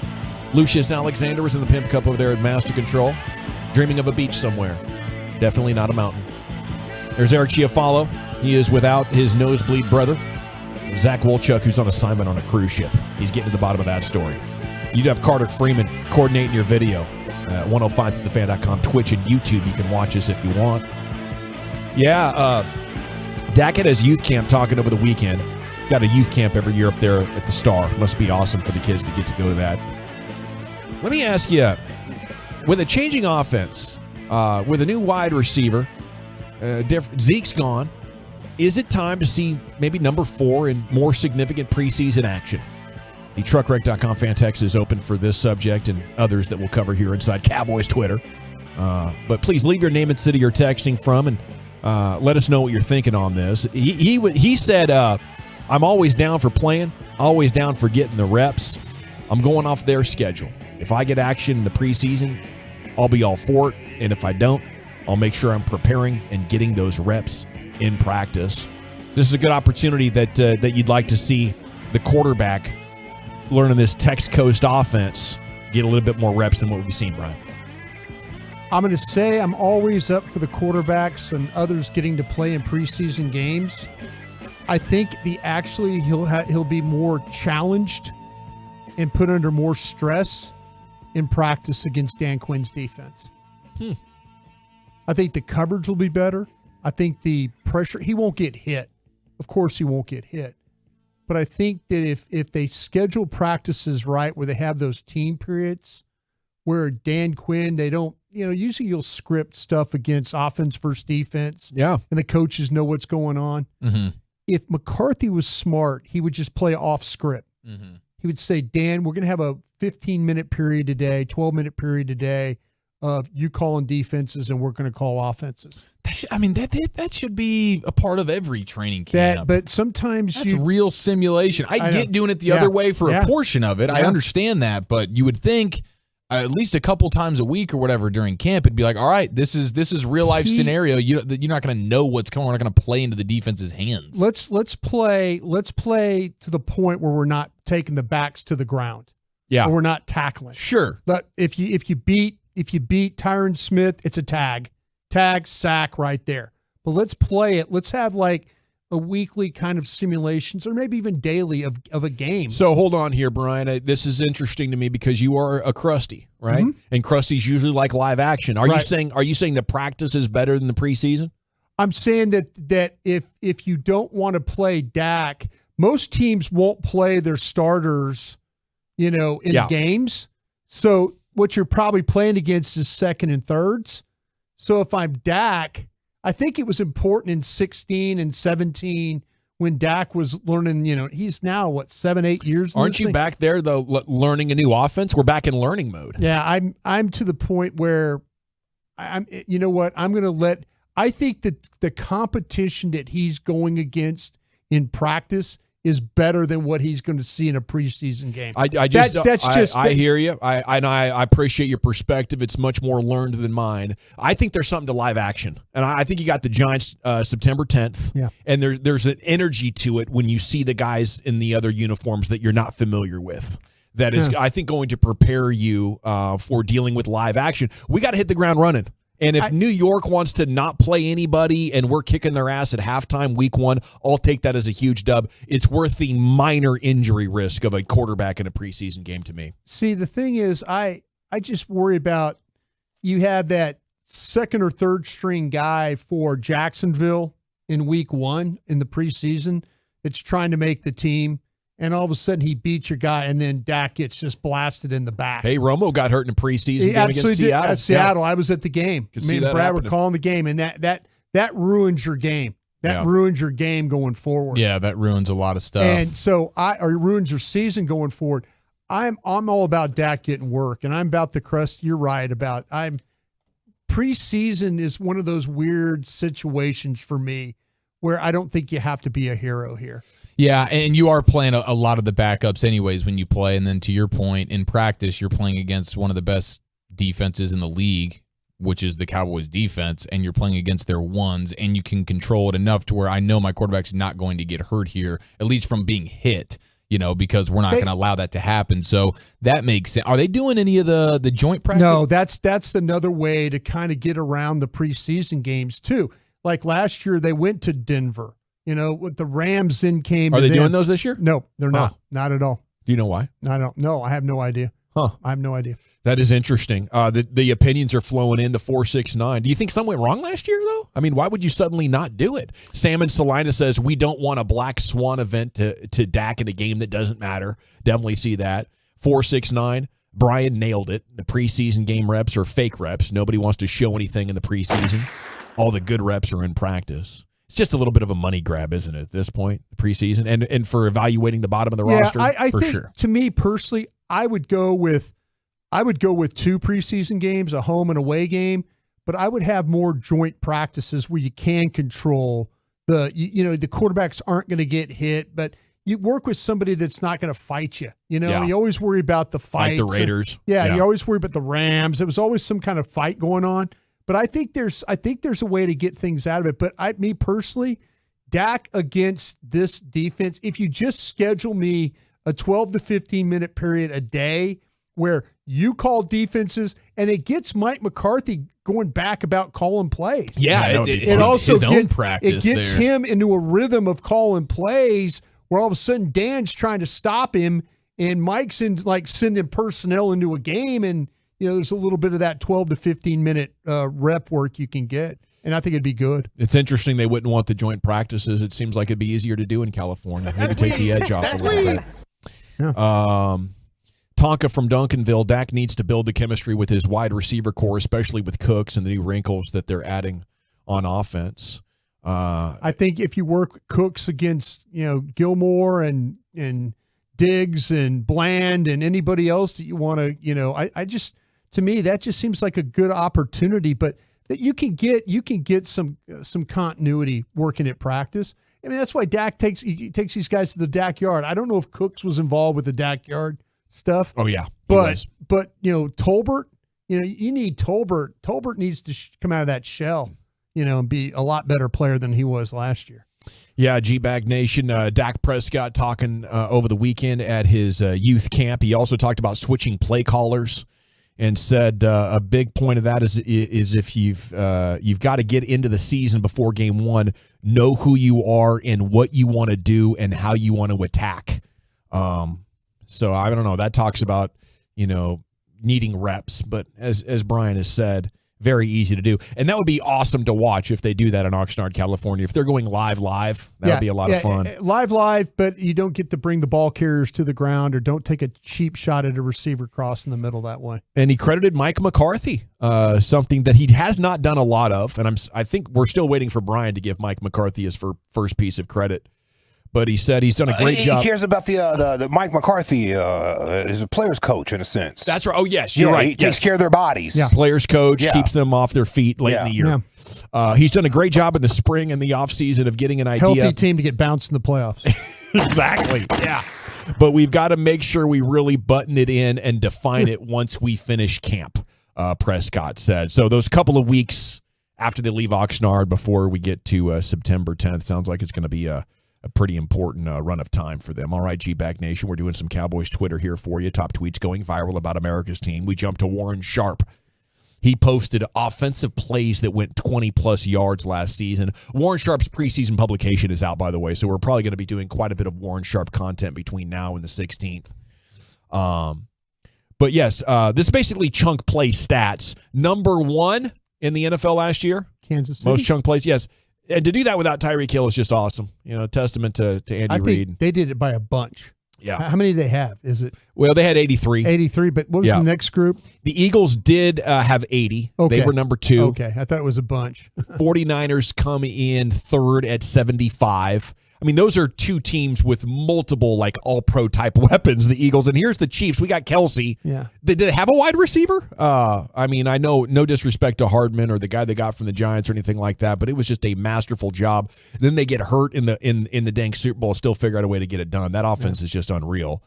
Lucius Alexander is in the Pimp Cup over there at Master Control, dreaming of a beach somewhere. Definitely not a mountain. There's Eric Chiafalo. He is without his nosebleed brother, Zach Wolchuk, who's on assignment on a cruise ship. He's getting to the bottom of that story. You'd have Carter Freeman coordinating your video. 105thefan.com, Twitch, and YouTube. You can watch us if you want. Yeah, Dak had his youth camp talking over the weekend. Got a youth camp every year up there at the Star. Must be awesome for the kids that get to go to that. Let me ask you, with a changing offense, with a new wide receiver, Zeke's gone, is it time to see maybe number 4 in more significant preseason action? The TruckWreck.com fan text is open for this subject and others that we'll cover here inside Cowboys Twitter. But please leave your name and city you're texting from and let us know what you're thinking on this. He said, I'm always down for playing, always down for getting the reps. I'm going off their schedule. If I get action in the preseason, I'll be all for it. And if I don't, I'll make sure I'm preparing and getting those reps in practice. This is a good opportunity that you'd like to see the quarterback learning this Tex Coast offense get a little bit more reps than what we've seen, Brian. I'm going to say I'm always up for the quarterbacks and others getting to play in preseason games. I think he'll be more challenged and put under more stress in practice against Dan Quinn's defense. I think the coverage will be better. I think the pressure, he won't get hit. Of course he won't get hit. But I think that if they schedule practices right, where they have those team periods, where Dan Quinn, they don't, usually you'll script stuff against offense versus defense. Yeah. And the coaches know what's going on. Mm-hmm. If McCarthy was smart, he would just play off script. Mm-hmm. He would say, Dan, we're going to have a 15-minute period today, 12-minute period today of you calling defenses and we're going to call offenses. That should be a part of every training camp. But sometimes that's real simulation. I get doing it the other way for a portion of it. I understand that, but you would think at least a couple times a week or whatever during camp, it'd be like, all right, this is real life scenario. You're not going to know what's coming. We're not going to play into the defense's hands. Let's play to the point where we're not taking the backs to the ground. Yeah, or we're not tackling. Sure, but if you beat Tyron Smith, it's a tag, sack right there. But let's play it. Let's have like a weekly kind of simulations, or maybe even daily of a game. So hold on here, Brian. This is interesting to me because you are a Krusty, right? Mm-hmm. And Krusty's usually like live action. Are you saying the practice is better than the preseason? I'm saying that if you don't want to play Dak, most teams won't play their starters, in games. So what you're probably playing against is second and thirds. So if I'm Dak, I think it was important in 16 and 17 when Dak was learning, he's now, 7-8 years? Aren't you back there, though, learning a new offense? We're back in learning mode. Yeah, I'm to the point where I'm going to let – I think that the competition that he's going against in practice is better than what he's going to see in a preseason game. I hear you. I appreciate your perspective. It's much more learned than mine. I think there's something to live action, and I think you got the Giants September 10th. Yeah, and there's an energy to it when you see the guys in the other uniforms that you're not familiar with. That is, I think, going to prepare you for dealing with live action. We got to hit the ground running. And if New York wants to not play anybody and we're kicking their ass at halftime week 1, I'll take that as a huge dub. It's worth the minor injury risk of a quarterback in a preseason game to me. See, the thing is, I just worry about you have that second or third string guy for Jacksonville in week 1 in the preseason that's trying to make the team, and all of a sudden he beats your guy, and then Dak gets just blasted in the back. Hey, Romo got hurt in the preseason game against Seattle. At Seattle. I was at the game. Me and Brad were calling the game, and that ruins your game. That ruins your game going forward. Yeah, that ruins a lot of stuff. And so or ruins your season going forward. I'm all about Dak getting work, and I'm about the crust. You're right about preseason is one of those weird situations for me where I don't think you have to be a hero here. Yeah, and you are playing a lot of the backups anyways when you play. And then to your point, in practice, you're playing against one of the best defenses in the league, which is the Cowboys defense, and you're playing against their ones, and you can control it enough to where I know my quarterback's not going to get hurt here, at least from being hit, because we're not going to allow that to happen. So that makes sense. Are they doing any of the joint practice? No, that's another way to kind of get around the preseason games too. Like last year, they went to Denver. With the Rams came. Are they them. doing those this year? No, they're not at all. Do you know why? I don't know. I have no idea. Huh? I have no idea. That is interesting. The opinions are flowing in the 4-6-9. Do you think something went wrong last year though? I mean, why would you suddenly not do it? Sam in Salina says we don't want a black swan event to Dak in a game that doesn't matter. Definitely see that. 4-6-9. Brian nailed it. The preseason game reps are fake reps. Nobody wants to show anything in the preseason. All the good reps are in practice. It's just a little bit of a money grab, isn't it, at this point, the preseason, and for evaluating the bottom of the roster, I for think, sure. To me personally, I would go with 2 preseason games, a home and away game, but I would have more joint practices where you can control the quarterbacks aren't going to get hit, but you work with somebody that's not going to fight you. You always worry about the fights. Like the Raiders. You always worry about the Rams. There was always some kind of fight going on. But I think there's a way to get things out of it. But me personally, Dak against this defense, if you just schedule me a 12 to 15 minute period a day where you call defenses, and it gets Mike McCarthy going back about calling plays. Yeah, it also his own practice. It gets him into a rhythm of calling plays where all of a sudden Dan's trying to stop him, and Mike's sending personnel into a game, and there's a little bit of that 12 to 15 minute rep work you can get, and I think it'd be good. It's interesting they wouldn't want the joint practices. It seems like it'd be easier to do in California. Maybe take the edge off a little bit. Yeah. Tonka from Duncanville, Dak needs to build the chemistry with his wide receiver core, especially with Cooks and the new wrinkles that they're adding on offense. I think if you work Cooks against Gilmore and Diggs and Bland and anybody else that you want to, to me, that just seems like a good opportunity, but that you can get some continuity working at practice. I mean, that's why Dak takes these guys to the Dak yard. I don't know if Cooks was involved with the Dak yard stuff. Oh yeah, but Tolbert, you need Tolbert. Tolbert needs to come out of that shell, and be a lot better player than he was last year. Yeah, G-Bag Nation, Dak Prescott talking over the weekend at his youth camp. He also talked about switching play callers and said a big point of that is if you've got to get into the season before game one, know who you are and what you want to do and how you want to attack. So I don't know. That talks about, needing reps, but as Brian has said, very easy to do. And that would be awesome to watch if they do that in Oxnard, California. If they're going live, that would be a lot of fun. Live, but you don't get to bring the ball carriers to the ground or don't take a cheap shot at a receiver cross in the middle that way. And he credited Mike McCarthy, something that he has not done a lot of. And I think we're still waiting for Brian to give Mike McCarthy his first piece of credit. But he said he's done a great job. He cares about the Mike McCarthy is a player's coach in a sense. That's right. Oh, yes, you're right. He takes care of their bodies. Yeah. Players coach, keeps them off their feet late in the year. Yeah. He's done a great job in the spring and the offseason of getting an idea. Healthy team to get bounced in the playoffs. Exactly. Yeah. But we've got to make sure we really button it in and define it once we finish camp, Prescott said. So those couple of weeks after they leave Oxnard before we get to September 10th, sounds like it's going to be a pretty important run of time for them. All right, G-Back Nation, we're doing some Cowboys Twitter here for you. Top tweets going viral about America's team. We jump to Warren Sharp. He posted offensive plays that went 20-plus yards last season. Warren Sharp's preseason publication is out, by the way, so we're probably going to be doing quite a bit of Warren Sharp content between now and the 16th. But yes, this is basically chunk play stats. Number one in the NFL last year. Kansas City. Most chunk plays, yes. And to do that without Tyreek Hill is just awesome. Testament to Andy Reid. Think they did it by a bunch. Yeah. How many do they have? Is it? Well, they had 83. 83, but what was the next group? The Eagles did have 80. Okay. They were number 2. Okay, I thought it was a bunch. 49ers come in third at 75. I mean, those are two teams with multiple, like, all-pro type weapons, the Eagles. And here's the Chiefs. We got Kelsey. Yeah. Did they have a wide receiver? I mean, I know no disrespect to Hardman or the guy they got from the Giants or anything like that, but it was just a masterful job. Then they get hurt in the dang Super Bowl, still figure out a way to get it done. That offense is just unreal.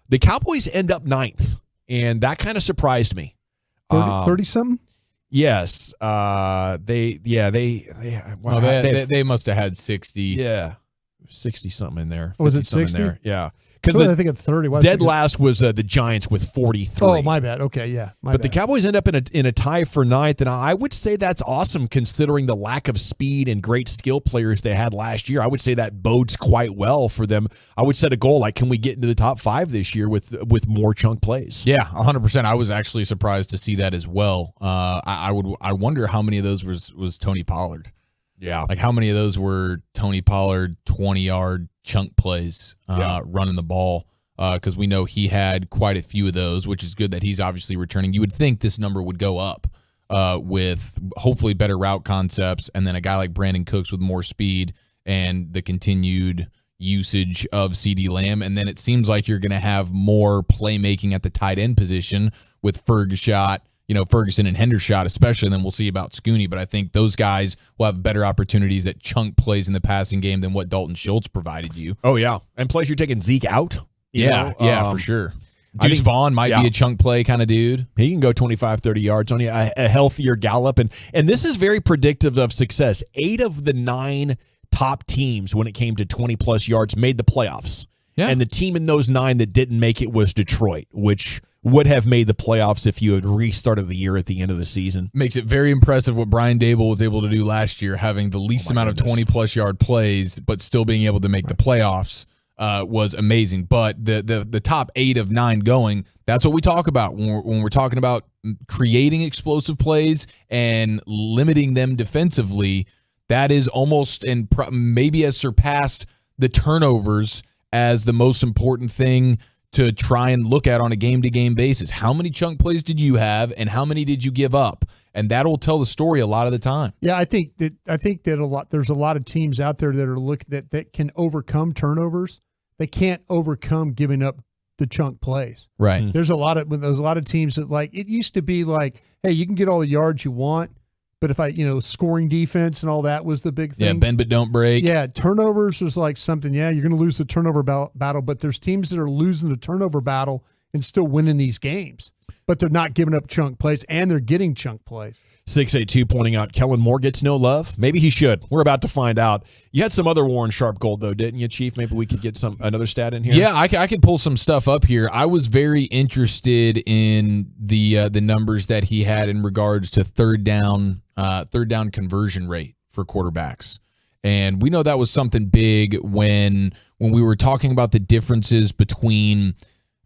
The Cowboys end up 9th, and that kind of surprised me. 30-something? Yes. They must have had 60. Yeah. 60-something in there. Was it 60? Yeah. Because I think at 30. Dead last was the Giants with 43. Oh, my bad. Okay, yeah. But the Cowboys end up in a tie for 9th, and I would say that's awesome considering the lack of speed and great skill players they had last year. I would say that bodes quite well for them. I would set a goal like, can we get into the top 5 this year with more chunk plays? Yeah, 100%. I was actually surprised to see that as well. I wonder how many of those was Tony Pollard. Yeah. Like how many of those were Tony Pollard 20-yard chunk plays running the ball? Because we know he had quite a few of those, which is good that he's obviously returning. You would think this number would go up with hopefully better route concepts and then a guy like Brandon Cooks with more speed and the continued usage of CeeDee Lamb. And then it seems like you're going to have more playmaking at the tight end position with Ferguson and Hendershot especially, and then we'll see about Scooney. But I think those guys will have better opportunities at chunk plays in the passing game than what Dalton Schultz provided you. Oh, yeah. And plus you're taking Zeke out. For sure. Deuce Vaughn might be a chunk play kind of dude. He can go 25, 30 yards on you, a healthier Gallup. And this is very predictive of success. 8 of the 9 top teams when it came to 20-plus yards made the playoffs. Yeah. And the team in those 9 that didn't make it was Detroit, which would have made the playoffs if you had restarted the year at the end of the season. Makes it very impressive what Brian Dable was able to do last year, having the least amount of 20-plus yard plays, but still being able to make the playoffs was amazing. But the top 8 of 9 going, that's what we talk about when we're talking about creating explosive plays and limiting them defensively. That is almost and maybe has surpassed the turnovers as the most important thing to try and look at on a game-to-game basis. How many chunk plays did you have, and how many did you give up? And that'll tell the story a lot of the time. Yeah, I think that there's a lot of teams out there that are that can overcome turnovers. They can't overcome giving up the chunk plays. Right. There's a lot of teams that, like, it used to be like, hey, you can get all the yards you want, but if scoring defense and all that was the big thing. Yeah, bend but don't break. Yeah, turnovers was like something, you're going to lose the turnover battle, but there's teams that are losing the turnover battle and still winning these games. But they're not giving up chunk plays, and they're getting chunk plays. 682 pointing out Kellen Moore gets no love. Maybe he should. We're about to find out. You had some other Warren Sharp gold, though, didn't you, Chief? Maybe we could get another stat in here. Yeah, I could pull some stuff up here. I was very interested in the numbers that he had in regards to third down conversion rate for quarterbacks. And we know that was something big when we were talking about the differences between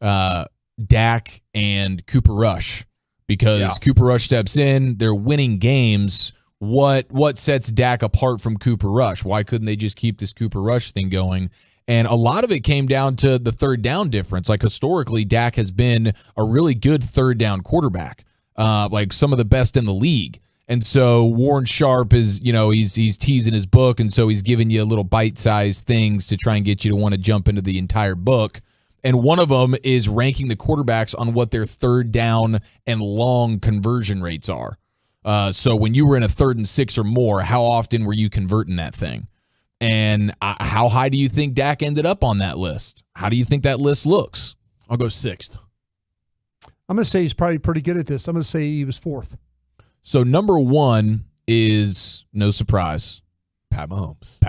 Dak and Cooper Rush, because Cooper Rush steps in, they're winning games. What sets Dak apart from Cooper Rush? Why couldn't they just keep this Cooper Rush thing going? And a lot of it came down to the third down difference. Like historically, Dak has been a really good third down quarterback, like some of the best in the league. And so Warren Sharp is, he's teasing his book, and so he's giving you little bite-sized things to try and get you to want to jump into the entire book. And one of them is ranking the quarterbacks on what their third down and long conversion rates are. So when you were in a 3rd and 6 or more, how often were you converting that thing? And how high do you think Dak ended up on that list? How do you think that list looks? I'll go 6th. I'm going to say he's probably pretty good at this. I'm going to say he was 4th. So number 1 is, no surprise, Pat Mahomes.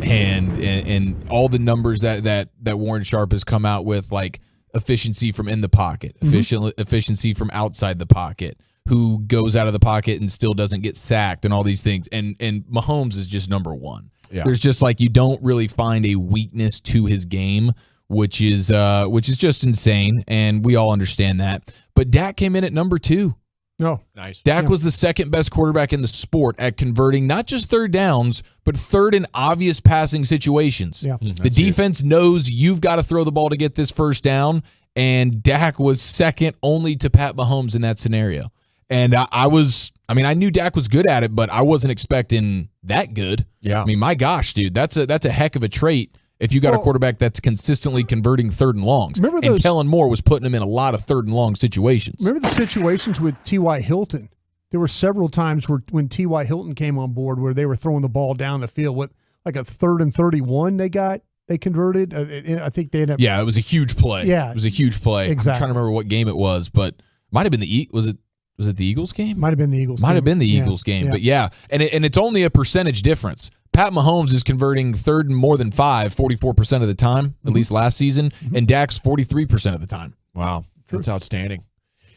And all the numbers that Warren Sharp has come out with, like efficiency from in the pocket, efficiency from outside the pocket, who goes out of the pocket and still doesn't get sacked, and all these things. And Mahomes is just number 1. Yeah. There's just like, you don't really find a weakness to his game, which is just insane, and we all understand that. But Dak came in at number 2. No. Nice. Dak was the second best quarterback in the sport at converting not just third downs, but third in obvious passing situations. Yeah. The defense knows you've got to throw the ball to get this first down, and Dak was second only to Pat Mahomes in that scenario. And I knew Dak was good at it, but I wasn't expecting that good. Yeah. I mean, my gosh, dude, that's a heck of a trait if you got a quarterback that's consistently converting third and longs. And Kellen Moore was putting him in a lot of third and long situations. Remember the situations with T.Y. Hilton? There were several times when T.Y. Hilton came on board where they were throwing the ball down the field with like a 3rd and 31 they converted. I think they ended up. Yeah, it was a huge play. Yeah. It was a huge play. Exactly. I'm trying to remember what game it was, but might have been was it the Eagles game? Might have been the Eagles game. Might have been the Eagles game. Yeah. But yeah, and it's only a percentage difference. Pat Mahomes is converting third and more than 44% of the time, at least last season, and Dak's 43% of the time. Wow. That's outstanding.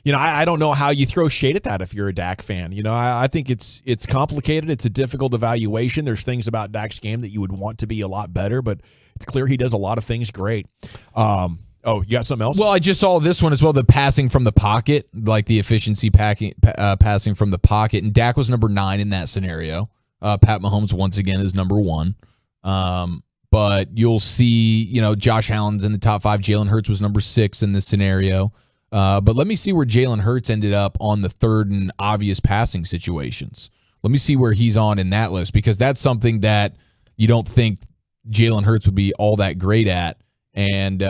I don't know how you throw shade at that if you're a Dak fan. I think it's complicated. It's a difficult evaluation. There's things about Dak's game that you would want to be a lot better, but it's clear he does a lot of things great. You got something else? Well, I just saw this one as well, the passing from the pocket, like the efficiency passing from the pocket, and Dak was number 9 in that scenario. Pat Mahomes, once again, is number 1. But you'll see, Josh Allen's in the top 5. Jalen Hurts was number 6 in this scenario. But let me see where Jalen Hurts ended up on the third and obvious passing situations. Let me see where he's on in that list, because that's something that you don't think Jalen Hurts would be all that great at. And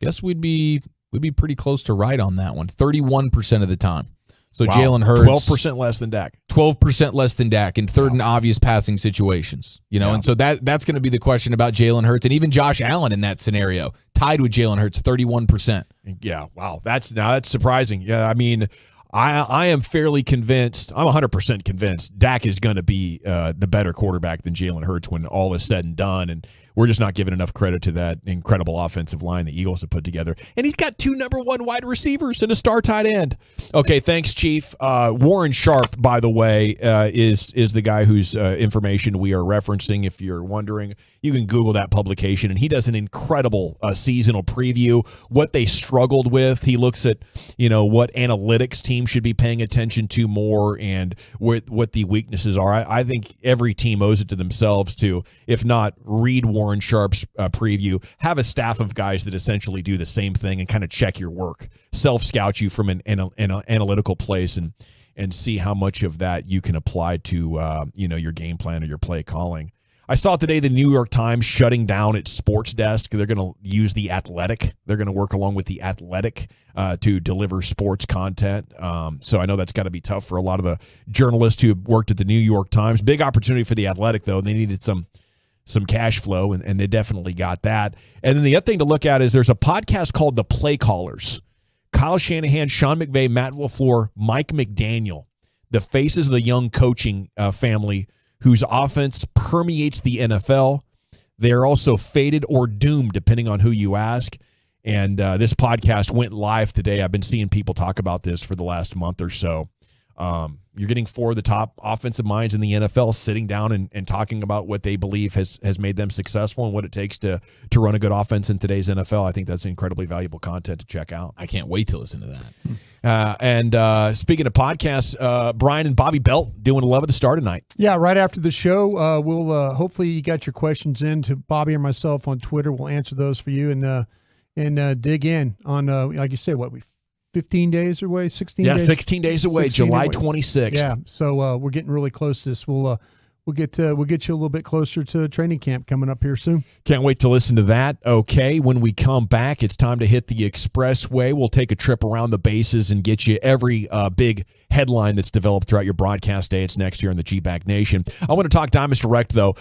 guess we'd be pretty close to right on that one, 31% of the time. So wow. Jalen Hurts, 12% less than Dak. 12% less than Dak in third and obvious passing situations. And so that's going to be the question about Jalen Hurts, and even Josh Allen in that scenario, tied with Jalen Hurts, 31%. Yeah, wow, that's surprising. Yeah, I mean, I am fairly convinced. I'm 100% convinced Dak is going to be the better quarterback than Jalen Hurts when all is said and done, and we're just not giving enough credit to that incredible offensive line the Eagles have put together. And he's got 2 number 1 wide receivers and a star tight end. Okay, thanks, Chief. Warren Sharp, by the way, is the guy whose information we are referencing. If you're wondering, you can Google that publication, and he does an incredible seasonal preview, what they struggled with. He looks at, what analytics teams should be paying attention to more and what the weaknesses are. I think every team owes it to themselves to, if not read Warren Sharp's preview, have a staff of guys that essentially do the same thing and kind of check your work, self-scout you from an analytical place and see how much of that you can apply to your game plan or your play calling. I saw today the New York Times shutting down its sports desk. They're going to use The Athletic. They're going to work along with The Athletic to deliver sports content. So I know that's got to be tough for a lot of the journalists who have worked at the New York Times. Big opportunity for The Athletic, though. They needed some cash flow, and they definitely got that. And then the other thing to look at is there's a podcast called The Play Callers. Kyle Shanahan, Sean McVay, Matt LaFleur, Mike McDaniel, the faces of the young coaching family whose offense permeates the NFL. They're also fated or doomed, depending on who you ask. And this podcast went live today. I've been seeing people talk about this for the last month or so. You're getting 4 of the top offensive minds in the NFL sitting down and talking about what they believe has made them successful and what it takes to run a good offense in today's NFL. I think that's incredibly valuable content to check out. I can't wait to listen to that. And speaking of podcasts, Brian and Bobby Belt doing 11 at the start tonight. Yeah, right after the show, we'll hopefully you got your questions in to Bobby or myself on Twitter. We'll answer those for you and dig in on like you said, what 15 days away, 16 days? Yeah, 16 days away, July 26th. Yeah, so we're getting really close to this. We'll get you a little bit closer to training camp coming up here soon. Can't wait to listen to that. Okay, when we come back, it's time to hit the expressway. We'll take a trip around the bases and get you every big headline that's developed throughout your broadcast day. It's next here on the G-Back Nation. I want to talk Diamonds Direct, though.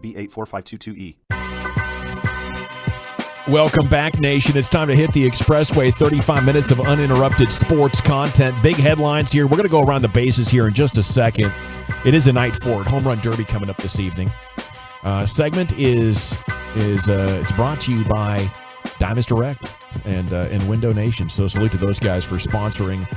B84522E. Welcome back, Nation. It's time to hit the expressway. 35 minutes of uninterrupted sports content. Big headlines here. We're going to go around the bases here in just a second. It is a night for it. Home Run Derby coming up this evening. Segment is it's brought to you by Diamonds Direct and Window Nation. So salute to those guys for sponsoring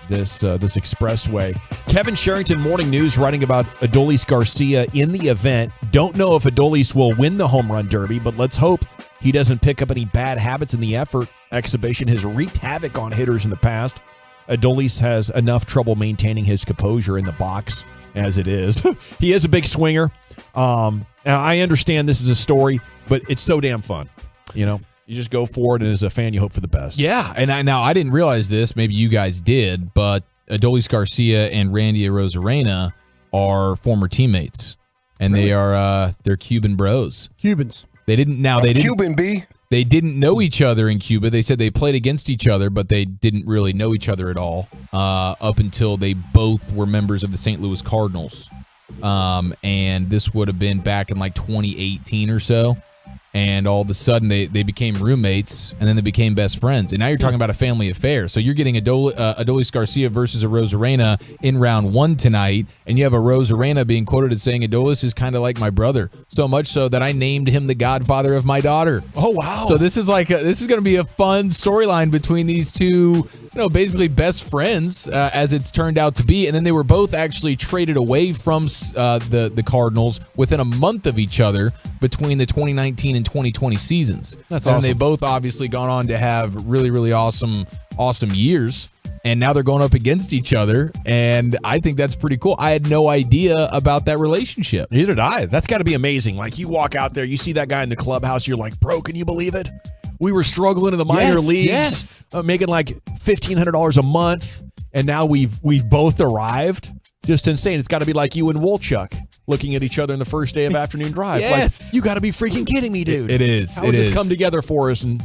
this expressway. Kevin Sherrington, Morning News, writing about Adolis Garcia in the event. Don't know if Adolis will win the Home Run Derby, but let's hope he doesn't pick up any bad habits in the effort. Exhibition has wreaked havoc on hitters in the past. Adolis has enough trouble maintaining his composure in the box as it is. He is a big swinger. Now I understand this is a story, but it's so damn fun. You know, you just go for it, and as a fan, you hope for the best. Yeah, and I didn't realize this. Maybe you guys did, but Adolis Garcia and Randy Arozarena are former teammates, and really? They're Cuban bros. Cubans. They didn't. Cuban B. They didn't know each other in Cuba. They said they played against each other, but they didn't really know each other at all up until they both were members of the St. Louis Cardinals. And this would have been back in like 2018 or so. And all of a sudden, they became roommates, and then they became best friends. And now you're talking about a family affair. So you're getting Adolis Garcia versus Arozarena in round 1 tonight, and you have Arozarena being quoted as saying, Adolis is kind of like my brother, so much so that I named him the godfather of my daughter. Oh, wow. So this is going to be a fun storyline between these two, basically best friends, as it's turned out to be. And then they were both actually traded away from the Cardinals within a month of each other between the 2019 and 2020 seasons. That's awesome. awesome. And they both obviously gone on to have really, really awesome years. And now they're going up against each other. And I think that's pretty cool. I had no idea about that relationship. Neither did I. That's got to be amazing. Like, you walk out there, you see that guy in the clubhouse, you're like, bro, can you believe it? We were struggling in the minor leagues, making like $1,500 a month. And now we've both arrived. Just insane. It's got to be like you and Wolchuk looking at each other in the first day of afternoon drive. Yes. Like, you got to be freaking kidding me, dude. It is. How has this come together for us in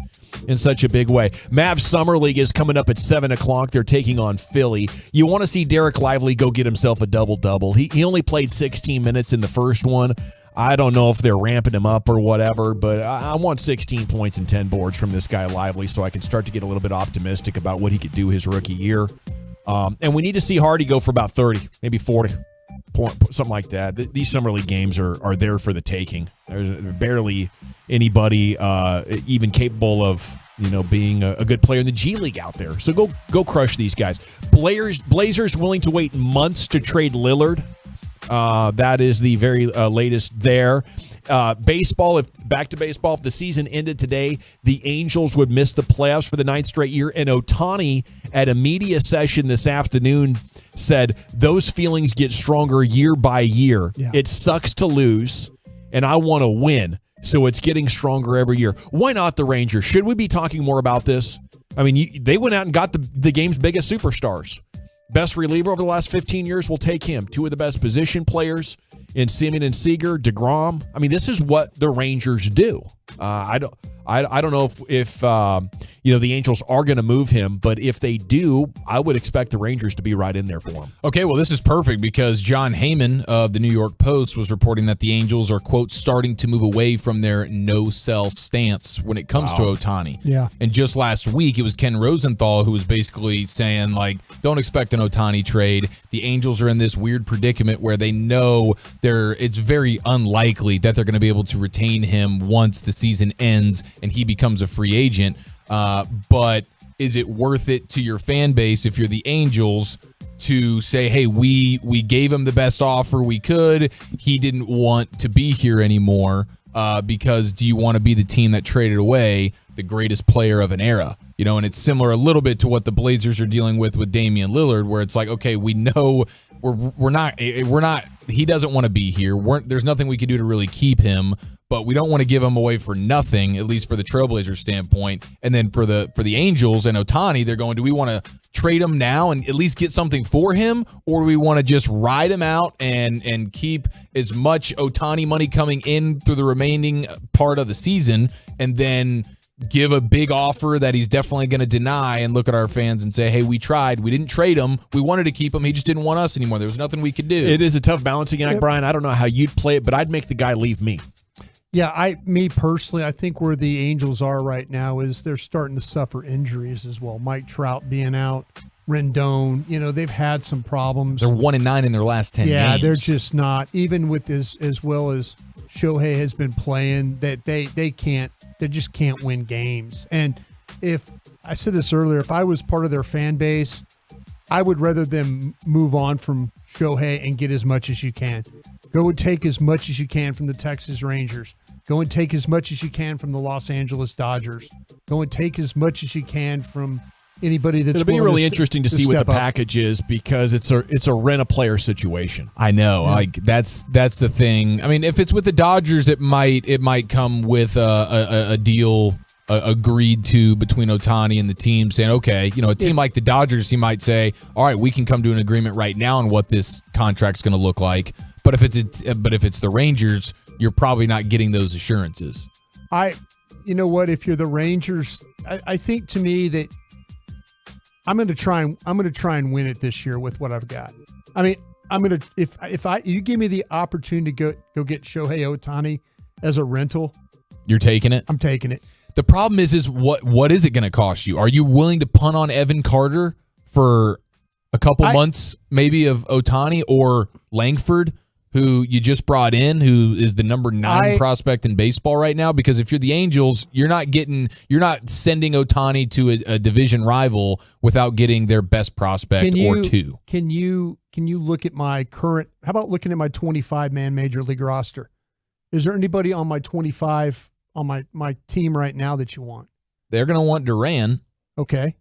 such a big way? Mavs Summer League is coming up at 7 o'clock. They're taking on Philly. You want to see Derek Lively go get himself a double-double. He only played 16 minutes in the first one. I don't know if they're ramping him up or whatever, but I want 16 points and 10 boards from this guy Lively so I can start to get a little bit optimistic about what he could do his rookie year. And we need to see Hardy go for about 30, maybe 40, something like that. These Summer League games are there for the taking. There's barely anybody even capable of being a good player in the G League out there. So go crush these guys. Blazers willing to wait months to trade Lillard. That is the very latest there. Baseball, if the season ended today, the Angels would miss the playoffs for the 9th straight year. And Ohtani, at a media session this afternoon, said those feelings get stronger year by year. Yeah. It sucks to lose, and I want to win. So it's getting stronger every year. Why not the Rangers? Should we be talking more about this? I mean, they went out and got the game's biggest superstars. Best reliever over the last 15 years, we'll take him. 2 of the best position players in Simeon and Seager, DeGrom. I mean, this is what the Rangers do. I don't know if the Angels are going to move him, but if they do, I would expect the Rangers to be right in there for him. Okay, well, this is perfect because John Heyman of the New York Post was reporting that the Angels are, quote, starting to move away from their no-sell stance when it comes to Ohtani. Yeah. And just last week, it was Ken Rosenthal who was basically saying, like, don't expect an Ohtani trade. The Angels are in this weird predicament where they know it's very unlikely that they're going to be able to retain him once the season ends and he becomes a free agent. But is it worth it to your fan base if you're the Angels to say, hey, we gave him the best offer we could. He didn't want to be here anymore because do you want to be the team that traded away the greatest player of an era? And it's similar a little bit to what the Blazers are dealing with Damian Lillard, where it's like, okay, we know we're not he doesn't want to be here. There's nothing we can do to really keep him, but we don't want to give him away for nothing, at least for the Trailblazers standpoint. And then for the Angels and Ohtani, they're going, do we want to trade him now and at least get something for him, or do we want to just ride him out and keep as much Ohtani money coming in through the remaining part of the season and then give a big offer that he's definitely going to deny and look at our fans and say, hey, we tried. We didn't trade him. We wanted to keep him. He just didn't want us anymore. There was nothing we could do. It is a tough balancing act, Brian. I don't know how you'd play it, but I'd make the guy leave me. Yeah, me personally, I think where the Angels are right now is they're starting to suffer injuries as well. Mike Trout being out, Rendon, they've had some problems. They're 1-9 in their last 10 games. Yeah, they're just not, even with this, as well as Shohei has been playing, that they just can't win games. And if I said this earlier, if I was part of their fan base, I would rather them move on from Shohei and get as much as you can. Go and take as much as you can from the Texas Rangers. Go and take as much as you can from the Los Angeles Dodgers. Go and take as much as you can from anybody that's. It'll be really interesting to see what the package is, because it's a rent a player situation. I know, like that's the thing. I mean, if it's with the Dodgers, it might come with a deal agreed to between Ohtani and the team, saying, okay, a team like the Dodgers, he might say, all right, we can come to an agreement right now on what this contract's going to look like. But if it's the Rangers, you're probably not getting those assurances. You know what? If you're the Rangers, I think to me that I'm going to try and win it this year with what I've got. I mean, if you give me the opportunity to go get Shohei Ohtani as a rental, you're taking it. I'm taking it. The problem is what is it going to cost you? Are you willing to punt on Evan Carter for a couple months, maybe, of Ohtani or Langford, who you just brought in, who is the number 9 prospect in baseball right now? Because if you're the Angels, you're not sending Ohtani to a division rival without getting their best prospect or two. Can you look at my current? How about looking at my 25-man major league roster? Is there anybody on my 25 on my team right now that you want? They're going to want Darren. Okay,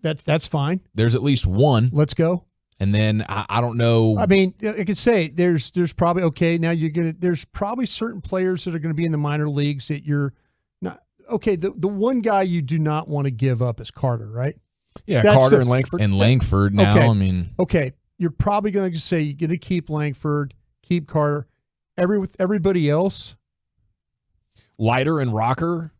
that's fine. There's at least one. Let's go. And then I don't know. I mean, I could say there's probably, okay, now there's probably certain players that are going to be in the minor leagues that you're not. Okay, the one guy you do not want to give up is Carter, right? Yeah, Carter and Langford. And Langford now, okay. I mean. Okay, you're probably going to say you're going to keep Langford, keep Carter. With everybody else. Leiter and Rocker.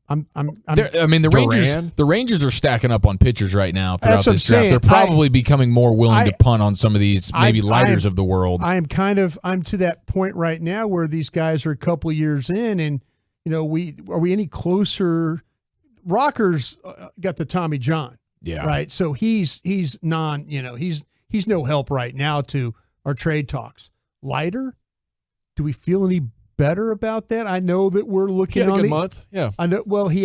The Rangers are stacking up on pitchers right now throughout this draft. They're probably becoming more willing to punt on some of these Leiters of the world. I'm to that point right now where these guys are a couple of years in, and are we any closer? Rocker's got the Tommy John, right. So he's no help right now to our trade talks. Leiter, do we feel any better about that? I know that we're looking he had on a good month. Yeah, I know. Well, he